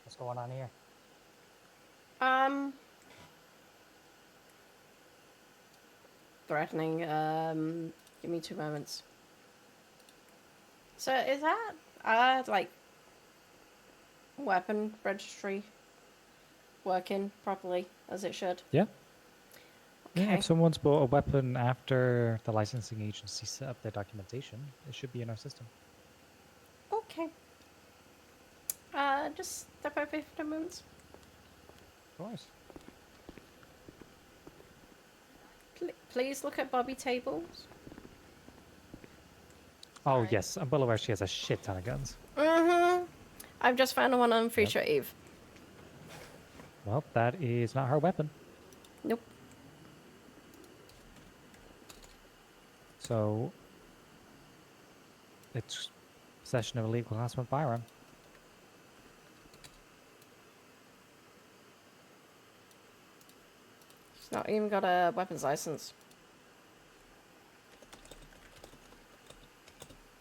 What's going on here? Threatening. Give me 2 moments. So is that like weapon registry working properly as it should? Yeah. Okay. Yeah, if someone's bought a weapon after the licensing agency set up their documentation, it should be in our system. Okay. Just step over here for 2 moments. Of course. Please look at Bobby Tables. Oh, yes. I'm well aware she has a shit ton of guns. Mm-hmm. I've just found one on Freisha Eve. Well, that is not her weapon. Nope. So, it's possession of a legal class 1 firearm. She's not even got a weapons license.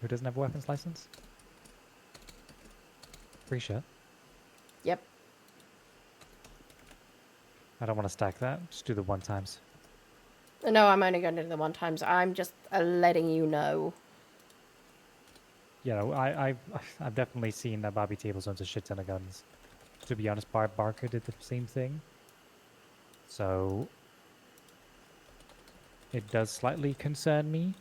Who doesn't have a weapons license? Freisha. Yep. I don't want to stack that. Just do the 1 times. No, I'm only going to do the 1 times. I'm just letting you know. You know, I've definitely seen that Bobby Tables owns a shit ton of guns. To be honest, Barker did the same thing. So it does slightly concern me.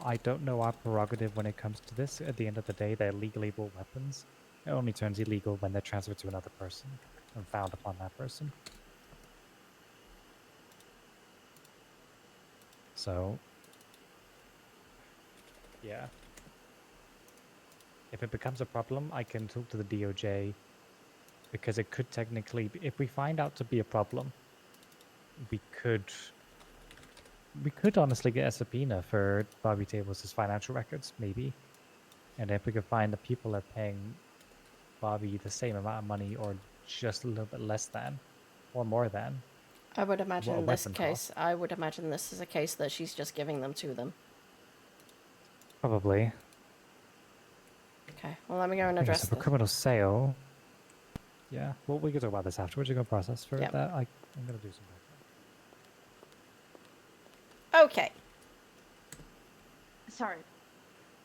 I don't know our prerogative when it comes to this. At the end of the day, they're legally bought weapons. It only turns illegal when they're transferred to another person and found upon that person. So, yeah. If it becomes a problem, I can talk to the DOJ, because it could technically, if we find out to be a problem, we could honestly get a subpoena for Bobby Tables' financial records, maybe. And if we could find that people are paying Bobby the same amount of money or just a little bit less than or more than. I would imagine What a in this weapon case, I would imagine this is a case that she's just giving them to them. Probably. Okay, well, let me go and Okay, address so for this. criminal sale, yeah, well, we can talk about this afterwards. You're going to process for Yep. that. I'm going to do some. Okay, Sorry.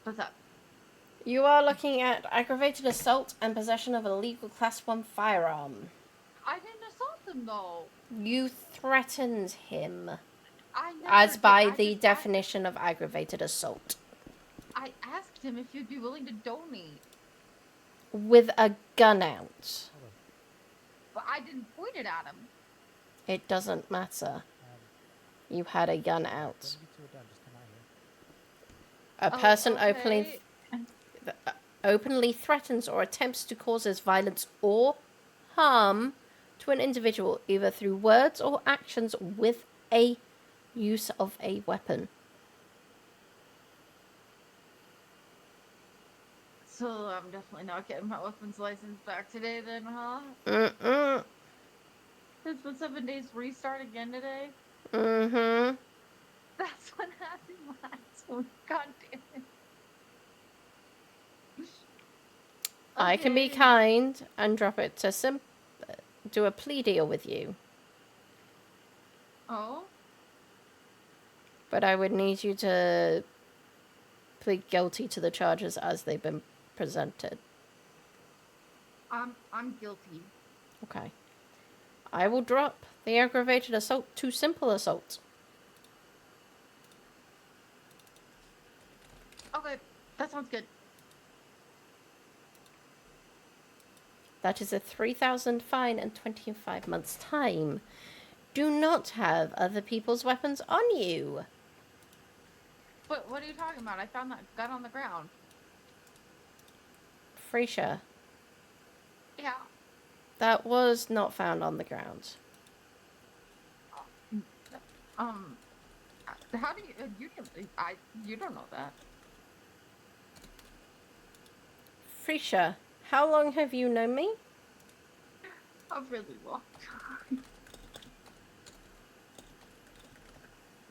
What's up? you are looking at aggravated assault and possession of a legal Class 1 firearm. I didn't assault him though. You threatened him, I never as did. by I the just definition of aggravated assault. I asked him if he'd be willing to donate, With a gun out. but I didn't point it at him. It doesn't matter. You had a gun out. A person openly threatens or attempts to cause violence or harm to an individual, either through words or actions with a use of a weapon. So I'm definitely not getting my weapons license back today then, huh? Mm-mm. It's been 7 days restart again today? Mm-hmm. That's what happened last week. God damn it. I can be Okay. kind and drop it to do a plea deal with you. Oh? But I would need you to plead guilty to the charges as they've been presented. I'm guilty. Okay. I will drop the aggravated assault to simple assault. Okay, that sounds good. That is a 3,000 fine and 25 months time. Do not have other people's weapons on you. But what are you talking about? I found that gun on the ground. Freisha, Yeah. that was not found on the ground. How do you don't know that. Freisha, how long have you known me? A really long time.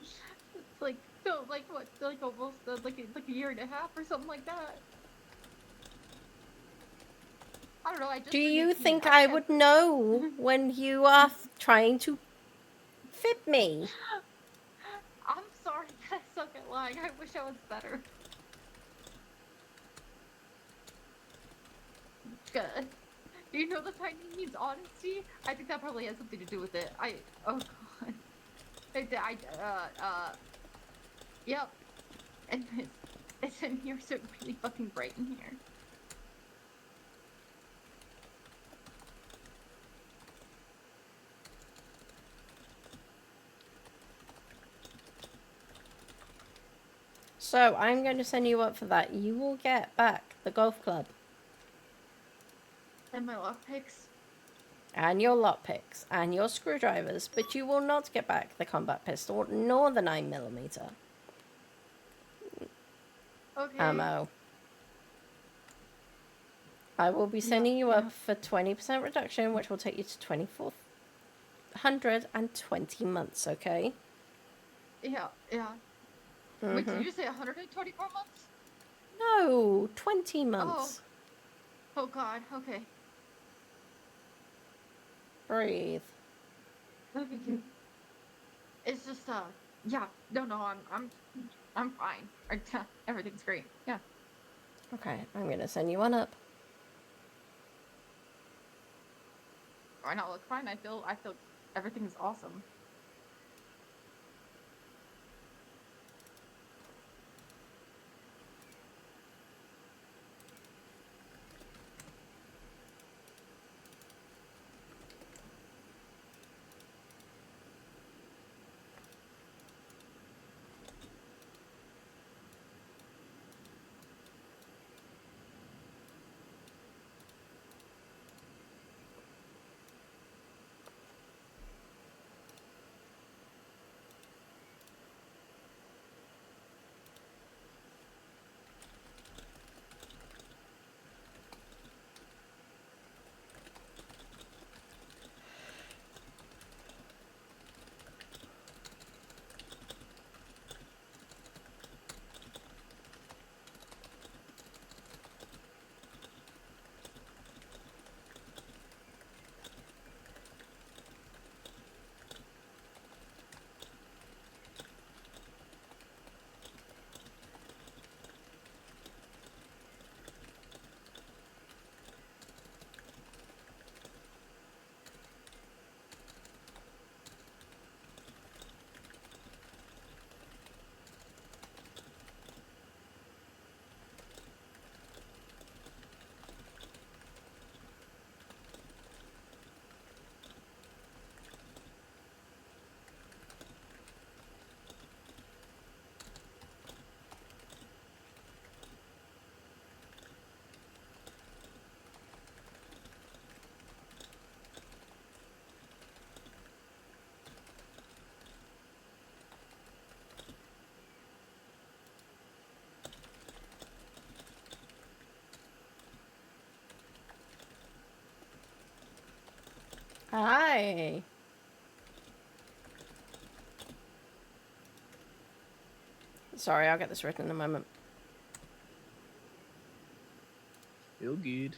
It's like, no, like what? Like almost like a year and a half or something like that. I don't know. I just. Do turned you 18. think I would know when you are trying to fit me? I'm sorry that I suck at lying. I wish I was better. Good. Do you know the tiny means honesty? I think that probably has something to do with it. Oh god. Yep. And it's in here so really fucking bright in here. So, I'm going to send you up for that. You will get back the golf club. And my lockpicks. And your lockpicks. And your screwdrivers. But you will not get back the combat pistol, nor the 9mm. Okay. Ammo. I will be sending you up for 20% reduction, which will take you to 2,420 months, okay? Yeah. Wait, did you say 124 months? No, 20 months. Oh god, okay. Breathe. Okay. It's just yeah, no, I'm fine. Everything's great. Yeah. Okay, I'm gonna send you one up. I know, look fine. I feel everything's awesome. Hi. Sorry, I'll get this written in a moment. Feel good.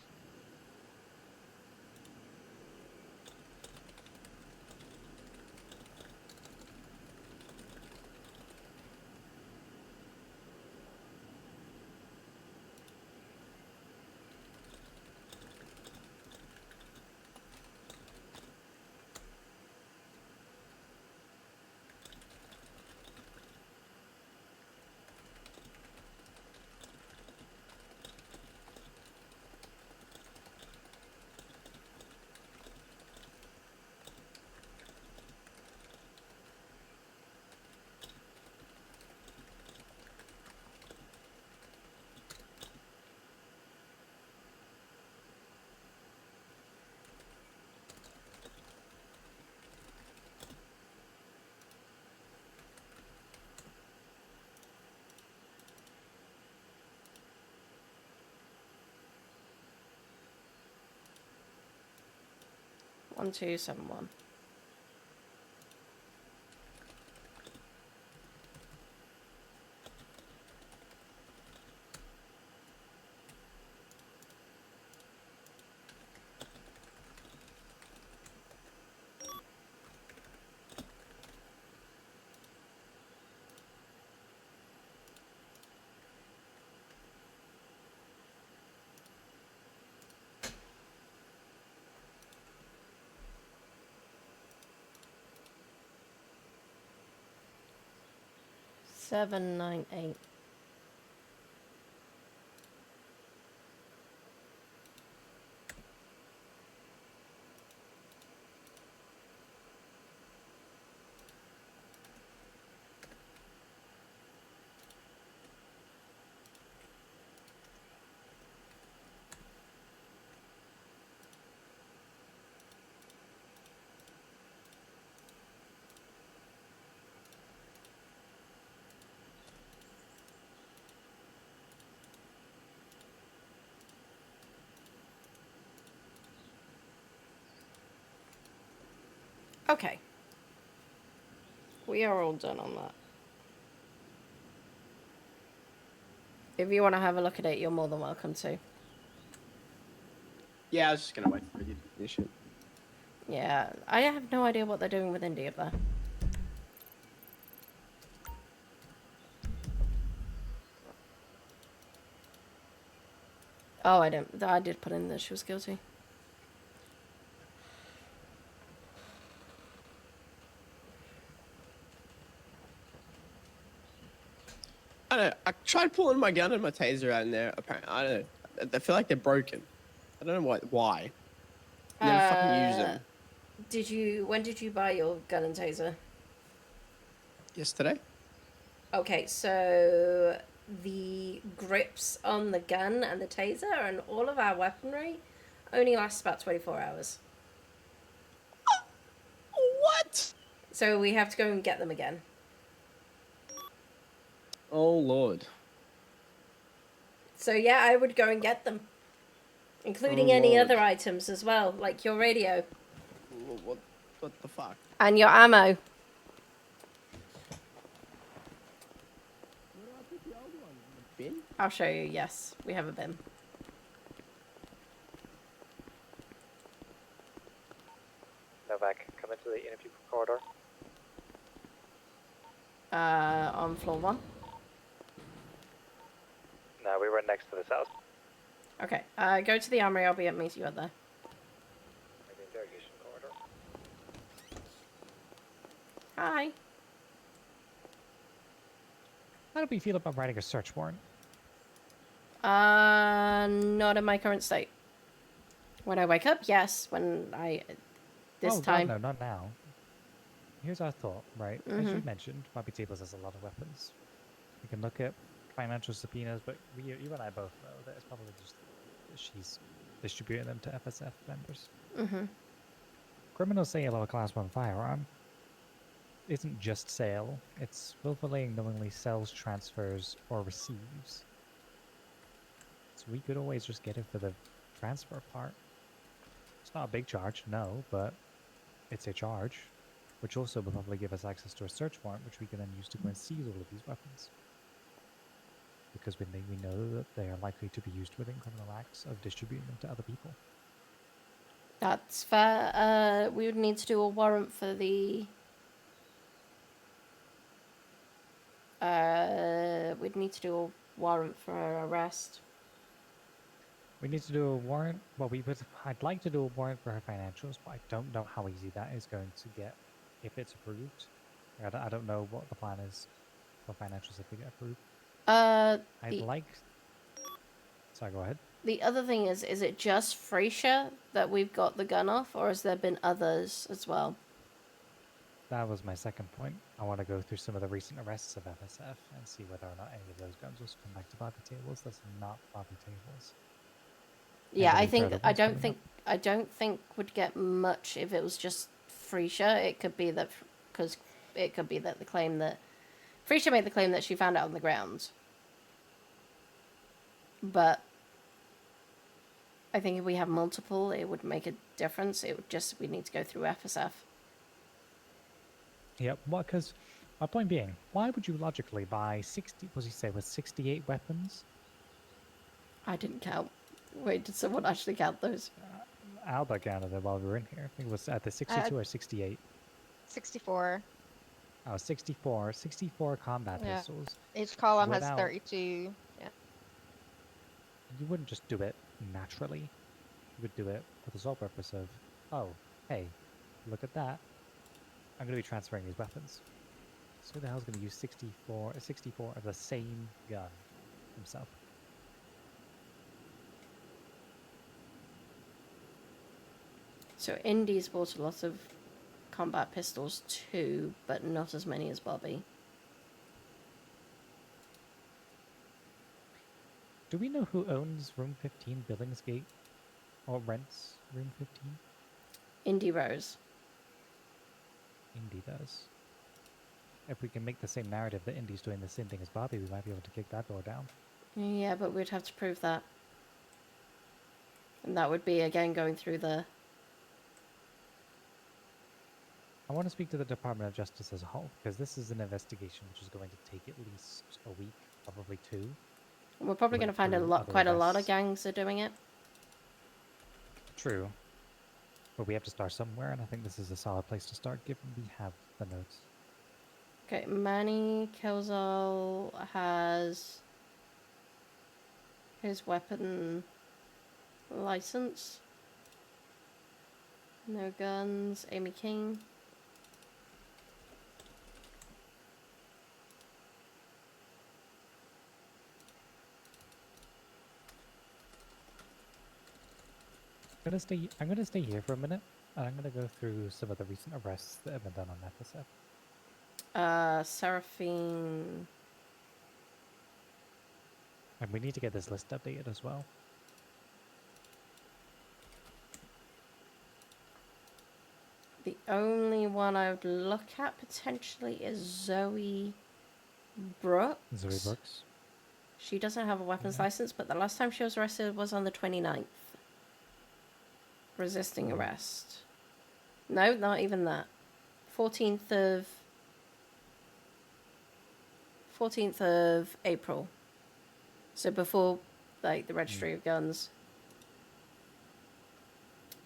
One, 2, 7, 1. Seven, 9, 8. Okay. We are all done on that. If you want to have a look at it, you're more than welcome to. Yeah, I was just gonna wait for you to finish it. Yeah, I have no idea what they're doing with Indy up there. Oh, I did put in that she was guilty. I don't know. I tried pulling my gun and my taser out in there. Apparently, I don't know. I feel like they're broken. I don't know why. I never fucking use them. When did you buy your gun and taser? Yesterday? Okay, so the grips on the gun and the taser and all of our weaponry only lasts about 24 hours. What? So we have to go and get them again. Oh, Lord. So yeah, I would go and get them. Including any other items as well, like your radio. What the fuck? And your ammo. Bin? I'll show you, yes. We have a bin. Novak, come into the interview corridor. On floor 1. No, we were next to this house. Okay, go to the armory, I'll meet you out there. The interrogation corridor. Hi. How do we feel about writing a search warrant? Not in my current state. When I wake up, yes. When I... This time... God, no, not now. Here's our thought, right? As you Mhm. mentioned, Bobby Tables has a lot of weapons. We can look at financial subpoenas, but you and I both know that it's probably just she's distributing them to FSF members. Mhm. Criminal sale of a Class 1 firearm isn't just sale, it's willfully and knowingly sells, transfers, or receives. So we could always just get it for the transfer part. It's not a big charge, no, but it's a charge, which also will probably give us access to a search warrant, which we can then use to go and seize all of these weapons. Because we know that they are likely to be used within criminal acts of distributing them to other people. That's fair. We would need to do a warrant for the... we'd need to do a warrant for her arrest. We need to do a warrant. Well, I'd like to do a warrant for her financials, but I don't know how easy that is going to get if it's approved. I don't know what the plan is for financials if they get approved. I'd like... Sorry, go ahead. The other thing is it just Frasier that we've got the gun off, or has there been others as well? That was my second point. I want to go through some of the recent arrests of FSF and see whether or not any of those guns will come back to Bobby Tables. That's not Bobby Tables. Yeah, I don't think would get much if it was just Frasier. It could be that because it could be that the claim that Frasier made the claim that she found it on the ground. But I think if we have multiple, it would make a difference. It would just, we need to go through FSF. Yep, well, because my point being, why would you logically buy 60, what did he say, with 68 weapons? I didn't count. Wait, did someone actually count those? Alba counted it while we were in here. I think it was at the 62 or 68. 64. Oh, 64. 64 combat pistols. Each column has 32. Yeah. You wouldn't just do it naturally. You would do it for the sole purpose of, oh, hey, look at that. I'm going to be transferring these weapons. So who the hell's going to use 64 of the same gun himself? So Indy's bought a lot of combat pistols too, but not as many as Bobby. Do we know who owns Room 15 Billingsgate? Or rents Room 15? Indy Rose. Indy does. If we can make the same narrative that Indy's doing the same thing as Bobby, we might be able to kick that door down. Yeah, but we'd have to prove that. And that would be, again, going through the... I want to speak to the Department of Justice as a whole, because this is an investigation which is going to take at least a week, probably 2. And we're probably going to find quite a lot of gangs are doing it. True. But we have to start somewhere, and I think this is a solid place to start, given we have the notes. Okay, Manny Kilzal has his weapon license. No guns. Amy King. I'm gonna stay here for a minute, and I'm gonna go through some of the recent arrests that have been done on FSF. Seraphine. And we need to get this list updated as well. The only one I would look at potentially is Zoe Brooks. Zoe Brooks. She doesn't have a weapons license, but the last time she was arrested was on the 29th. Resisting arrest. No, not even that. 14th of April. So before, like, the registry of guns.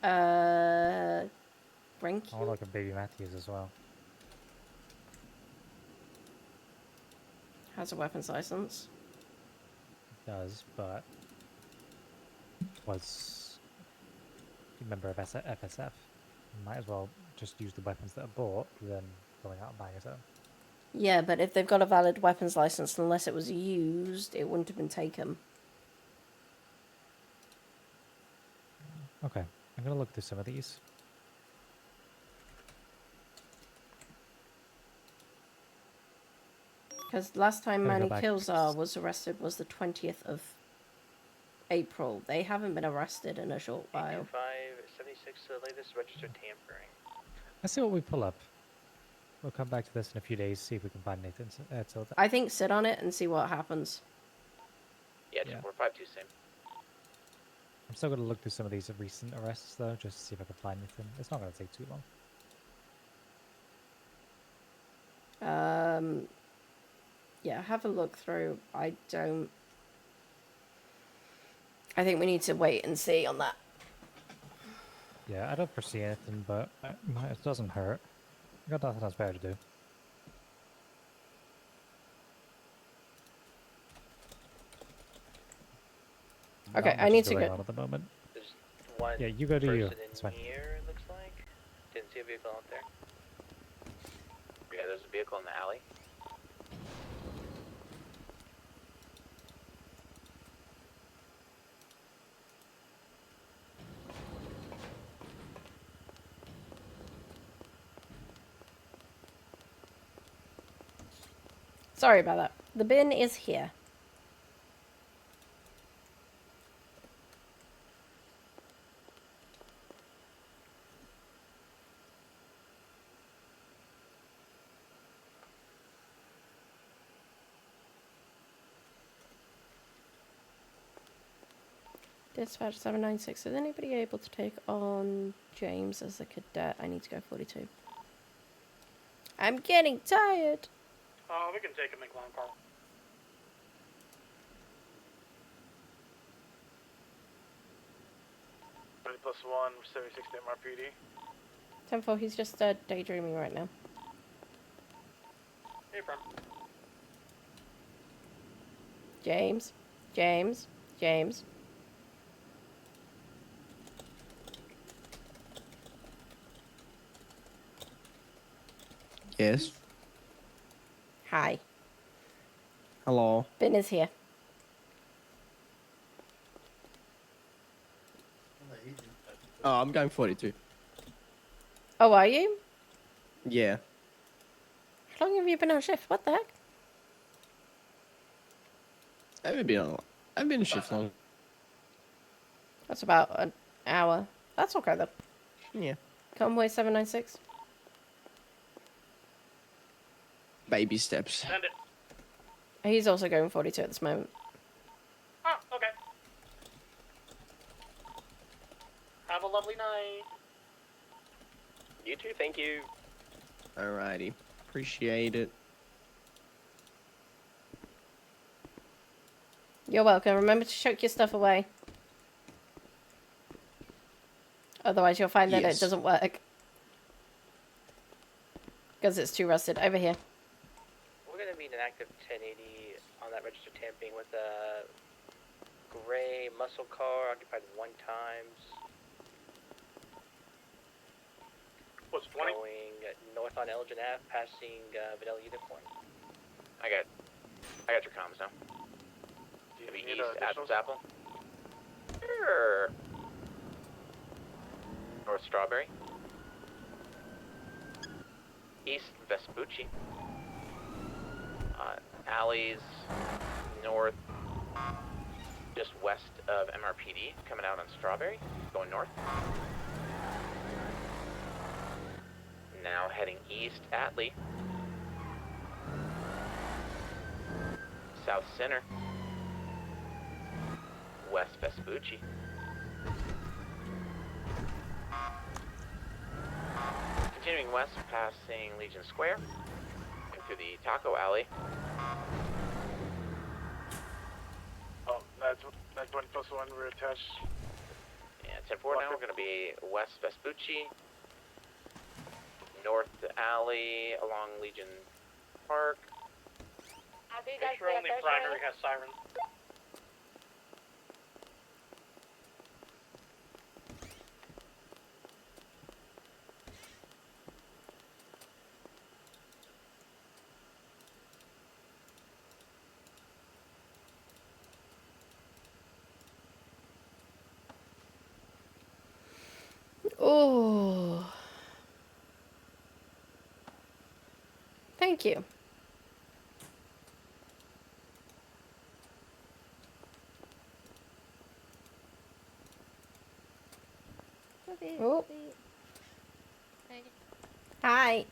Brinky? I want to look at Baby Matthews as well. Has a weapons license. Does, but was a member of FSF. Might as well just use the weapons that are bought than going out and buying his own. Yeah, but if they've got a valid weapons license, unless it was used, it wouldn't have been taken. Okay, I'm going to look through some of these. Because last time Manny Kilzar was arrested was the 20th of April. They haven't been arrested in a short while. 76, the latest registered tampering. Let's see what we pull up. We'll come back to this in a few days, see if we can find Nathan. I think sit on it and see what happens. Yeah, 452 same. I'm still going to look through some of these recent arrests, though, just to see if I can find anything. It's not going to take too long. Yeah, have a look through. I think we need to wait and see on that. Yeah, I don't foresee anything, but it doesn't hurt. I got nothing else better to do. Okay, Not I much need is to going go. on at the moment. There's one Yeah, you go to you. person It's in fine. here, it looks like. Didn't see a vehicle out there. Yeah, there's a vehicle in the alley. Sorry about that. The bin is here. Dispatch 796. Is anybody able to take on James as a cadet? I need to go 42. I'm getting tired. We can take a McLaren car. +1, 76 to MRPD. 10-4, he's just daydreaming right now. Hey, friend. James. James. James. Yes. Hi. Hello. Bin is here. Oh, I'm going 42. Oh, are you? Yeah. How long have you been on shift? What the heck? I haven't been on. I've been in shift long. That's about an hour. That's okay though. Yeah. Convoy 796. Baby steps. Send it. He's also going 42 at this moment. Oh, okay. Have a lovely night. You too, thank you. Alrighty. Appreciate it. You're welcome. Remember to chuck your stuff away. Otherwise you'll find that Yes. it doesn't work. Because it's too rusted. Over here. We're gonna need an active 1080 on that register tamping with a gray muscle car occupied 1 times. What's 20? Going north on Elgin Ave, passing Vanilla Unicorn. I got your comms now. Heavy need east, Adam's additionals? Apple. Sure. North Strawberry. East Vespucci. Alleys north, just west of MRPD, coming out on Strawberry, going north. Now heading east, Atlee. South Center. West Vespucci. Continuing west, passing Legion Square, through the Taco Alley. Oh, that's 20 +1, we're attached. And 10-4 now, we're going to be west Vespucci, north Alley, along Legion Park. Make sure only primary has siren. Oh. Thank you. Oh. Hi.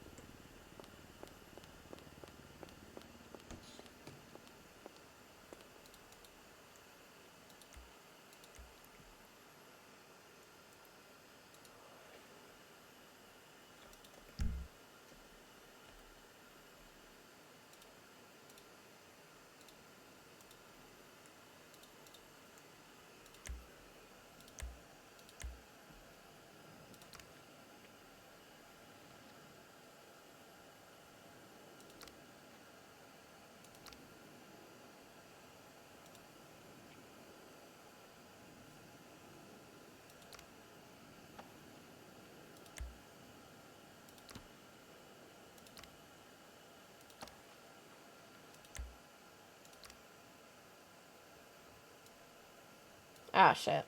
Ah, shit.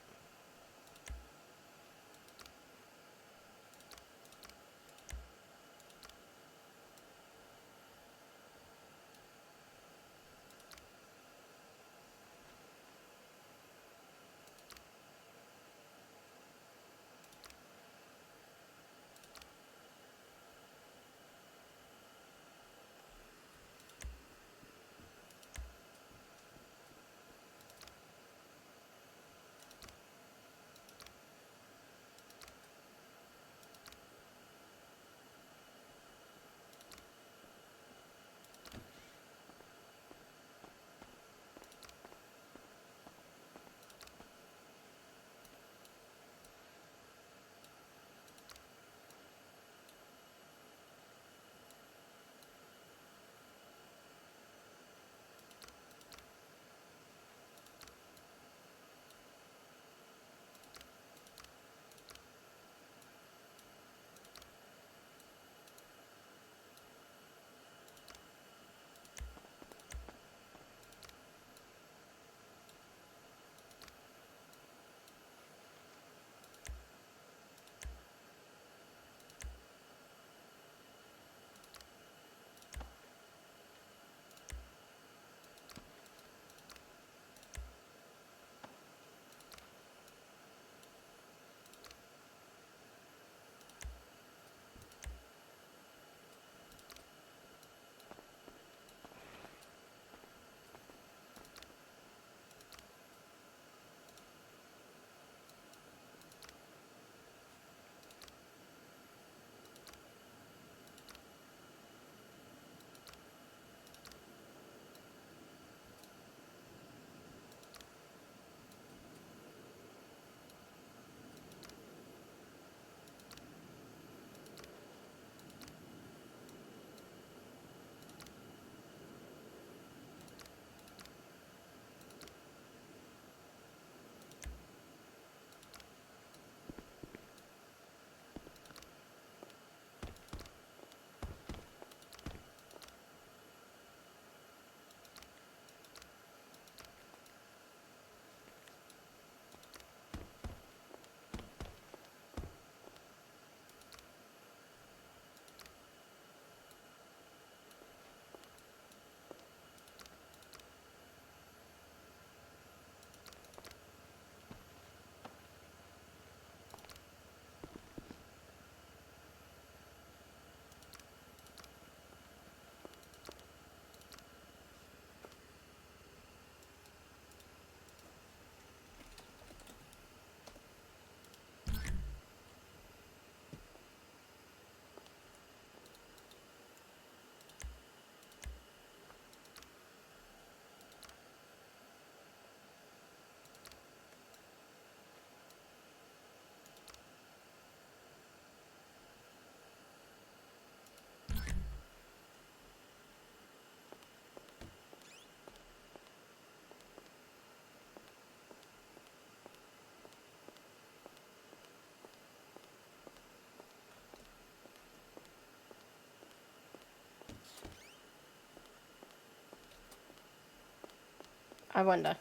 I wonder.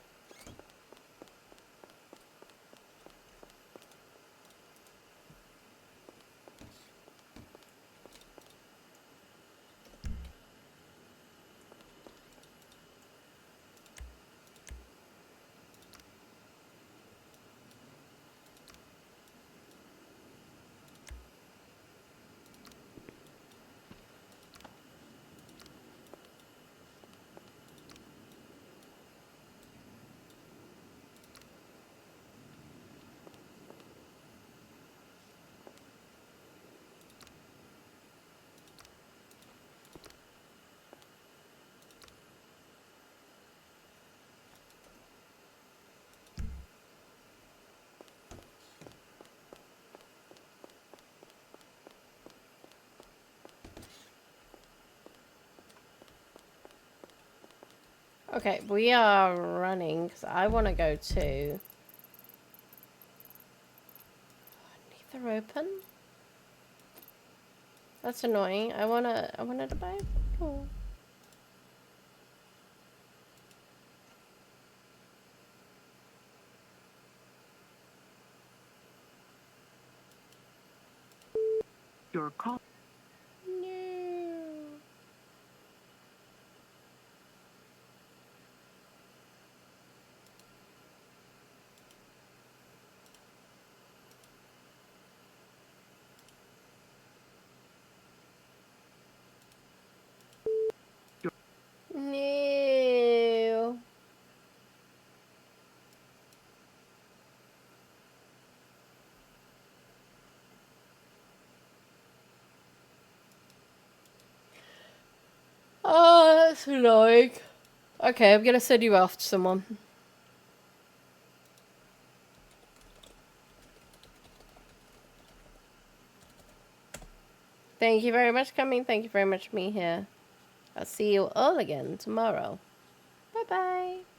Okay, we are running because I want to go to. Neither open. That's annoying. I wanted to buy. Oh. Your call. No. Oh, that's annoying. Okay, I'm gonna send you off to someone. Thank you very much for coming. Thank you very much for being here. I'll see you all again tomorrow. Bye-bye.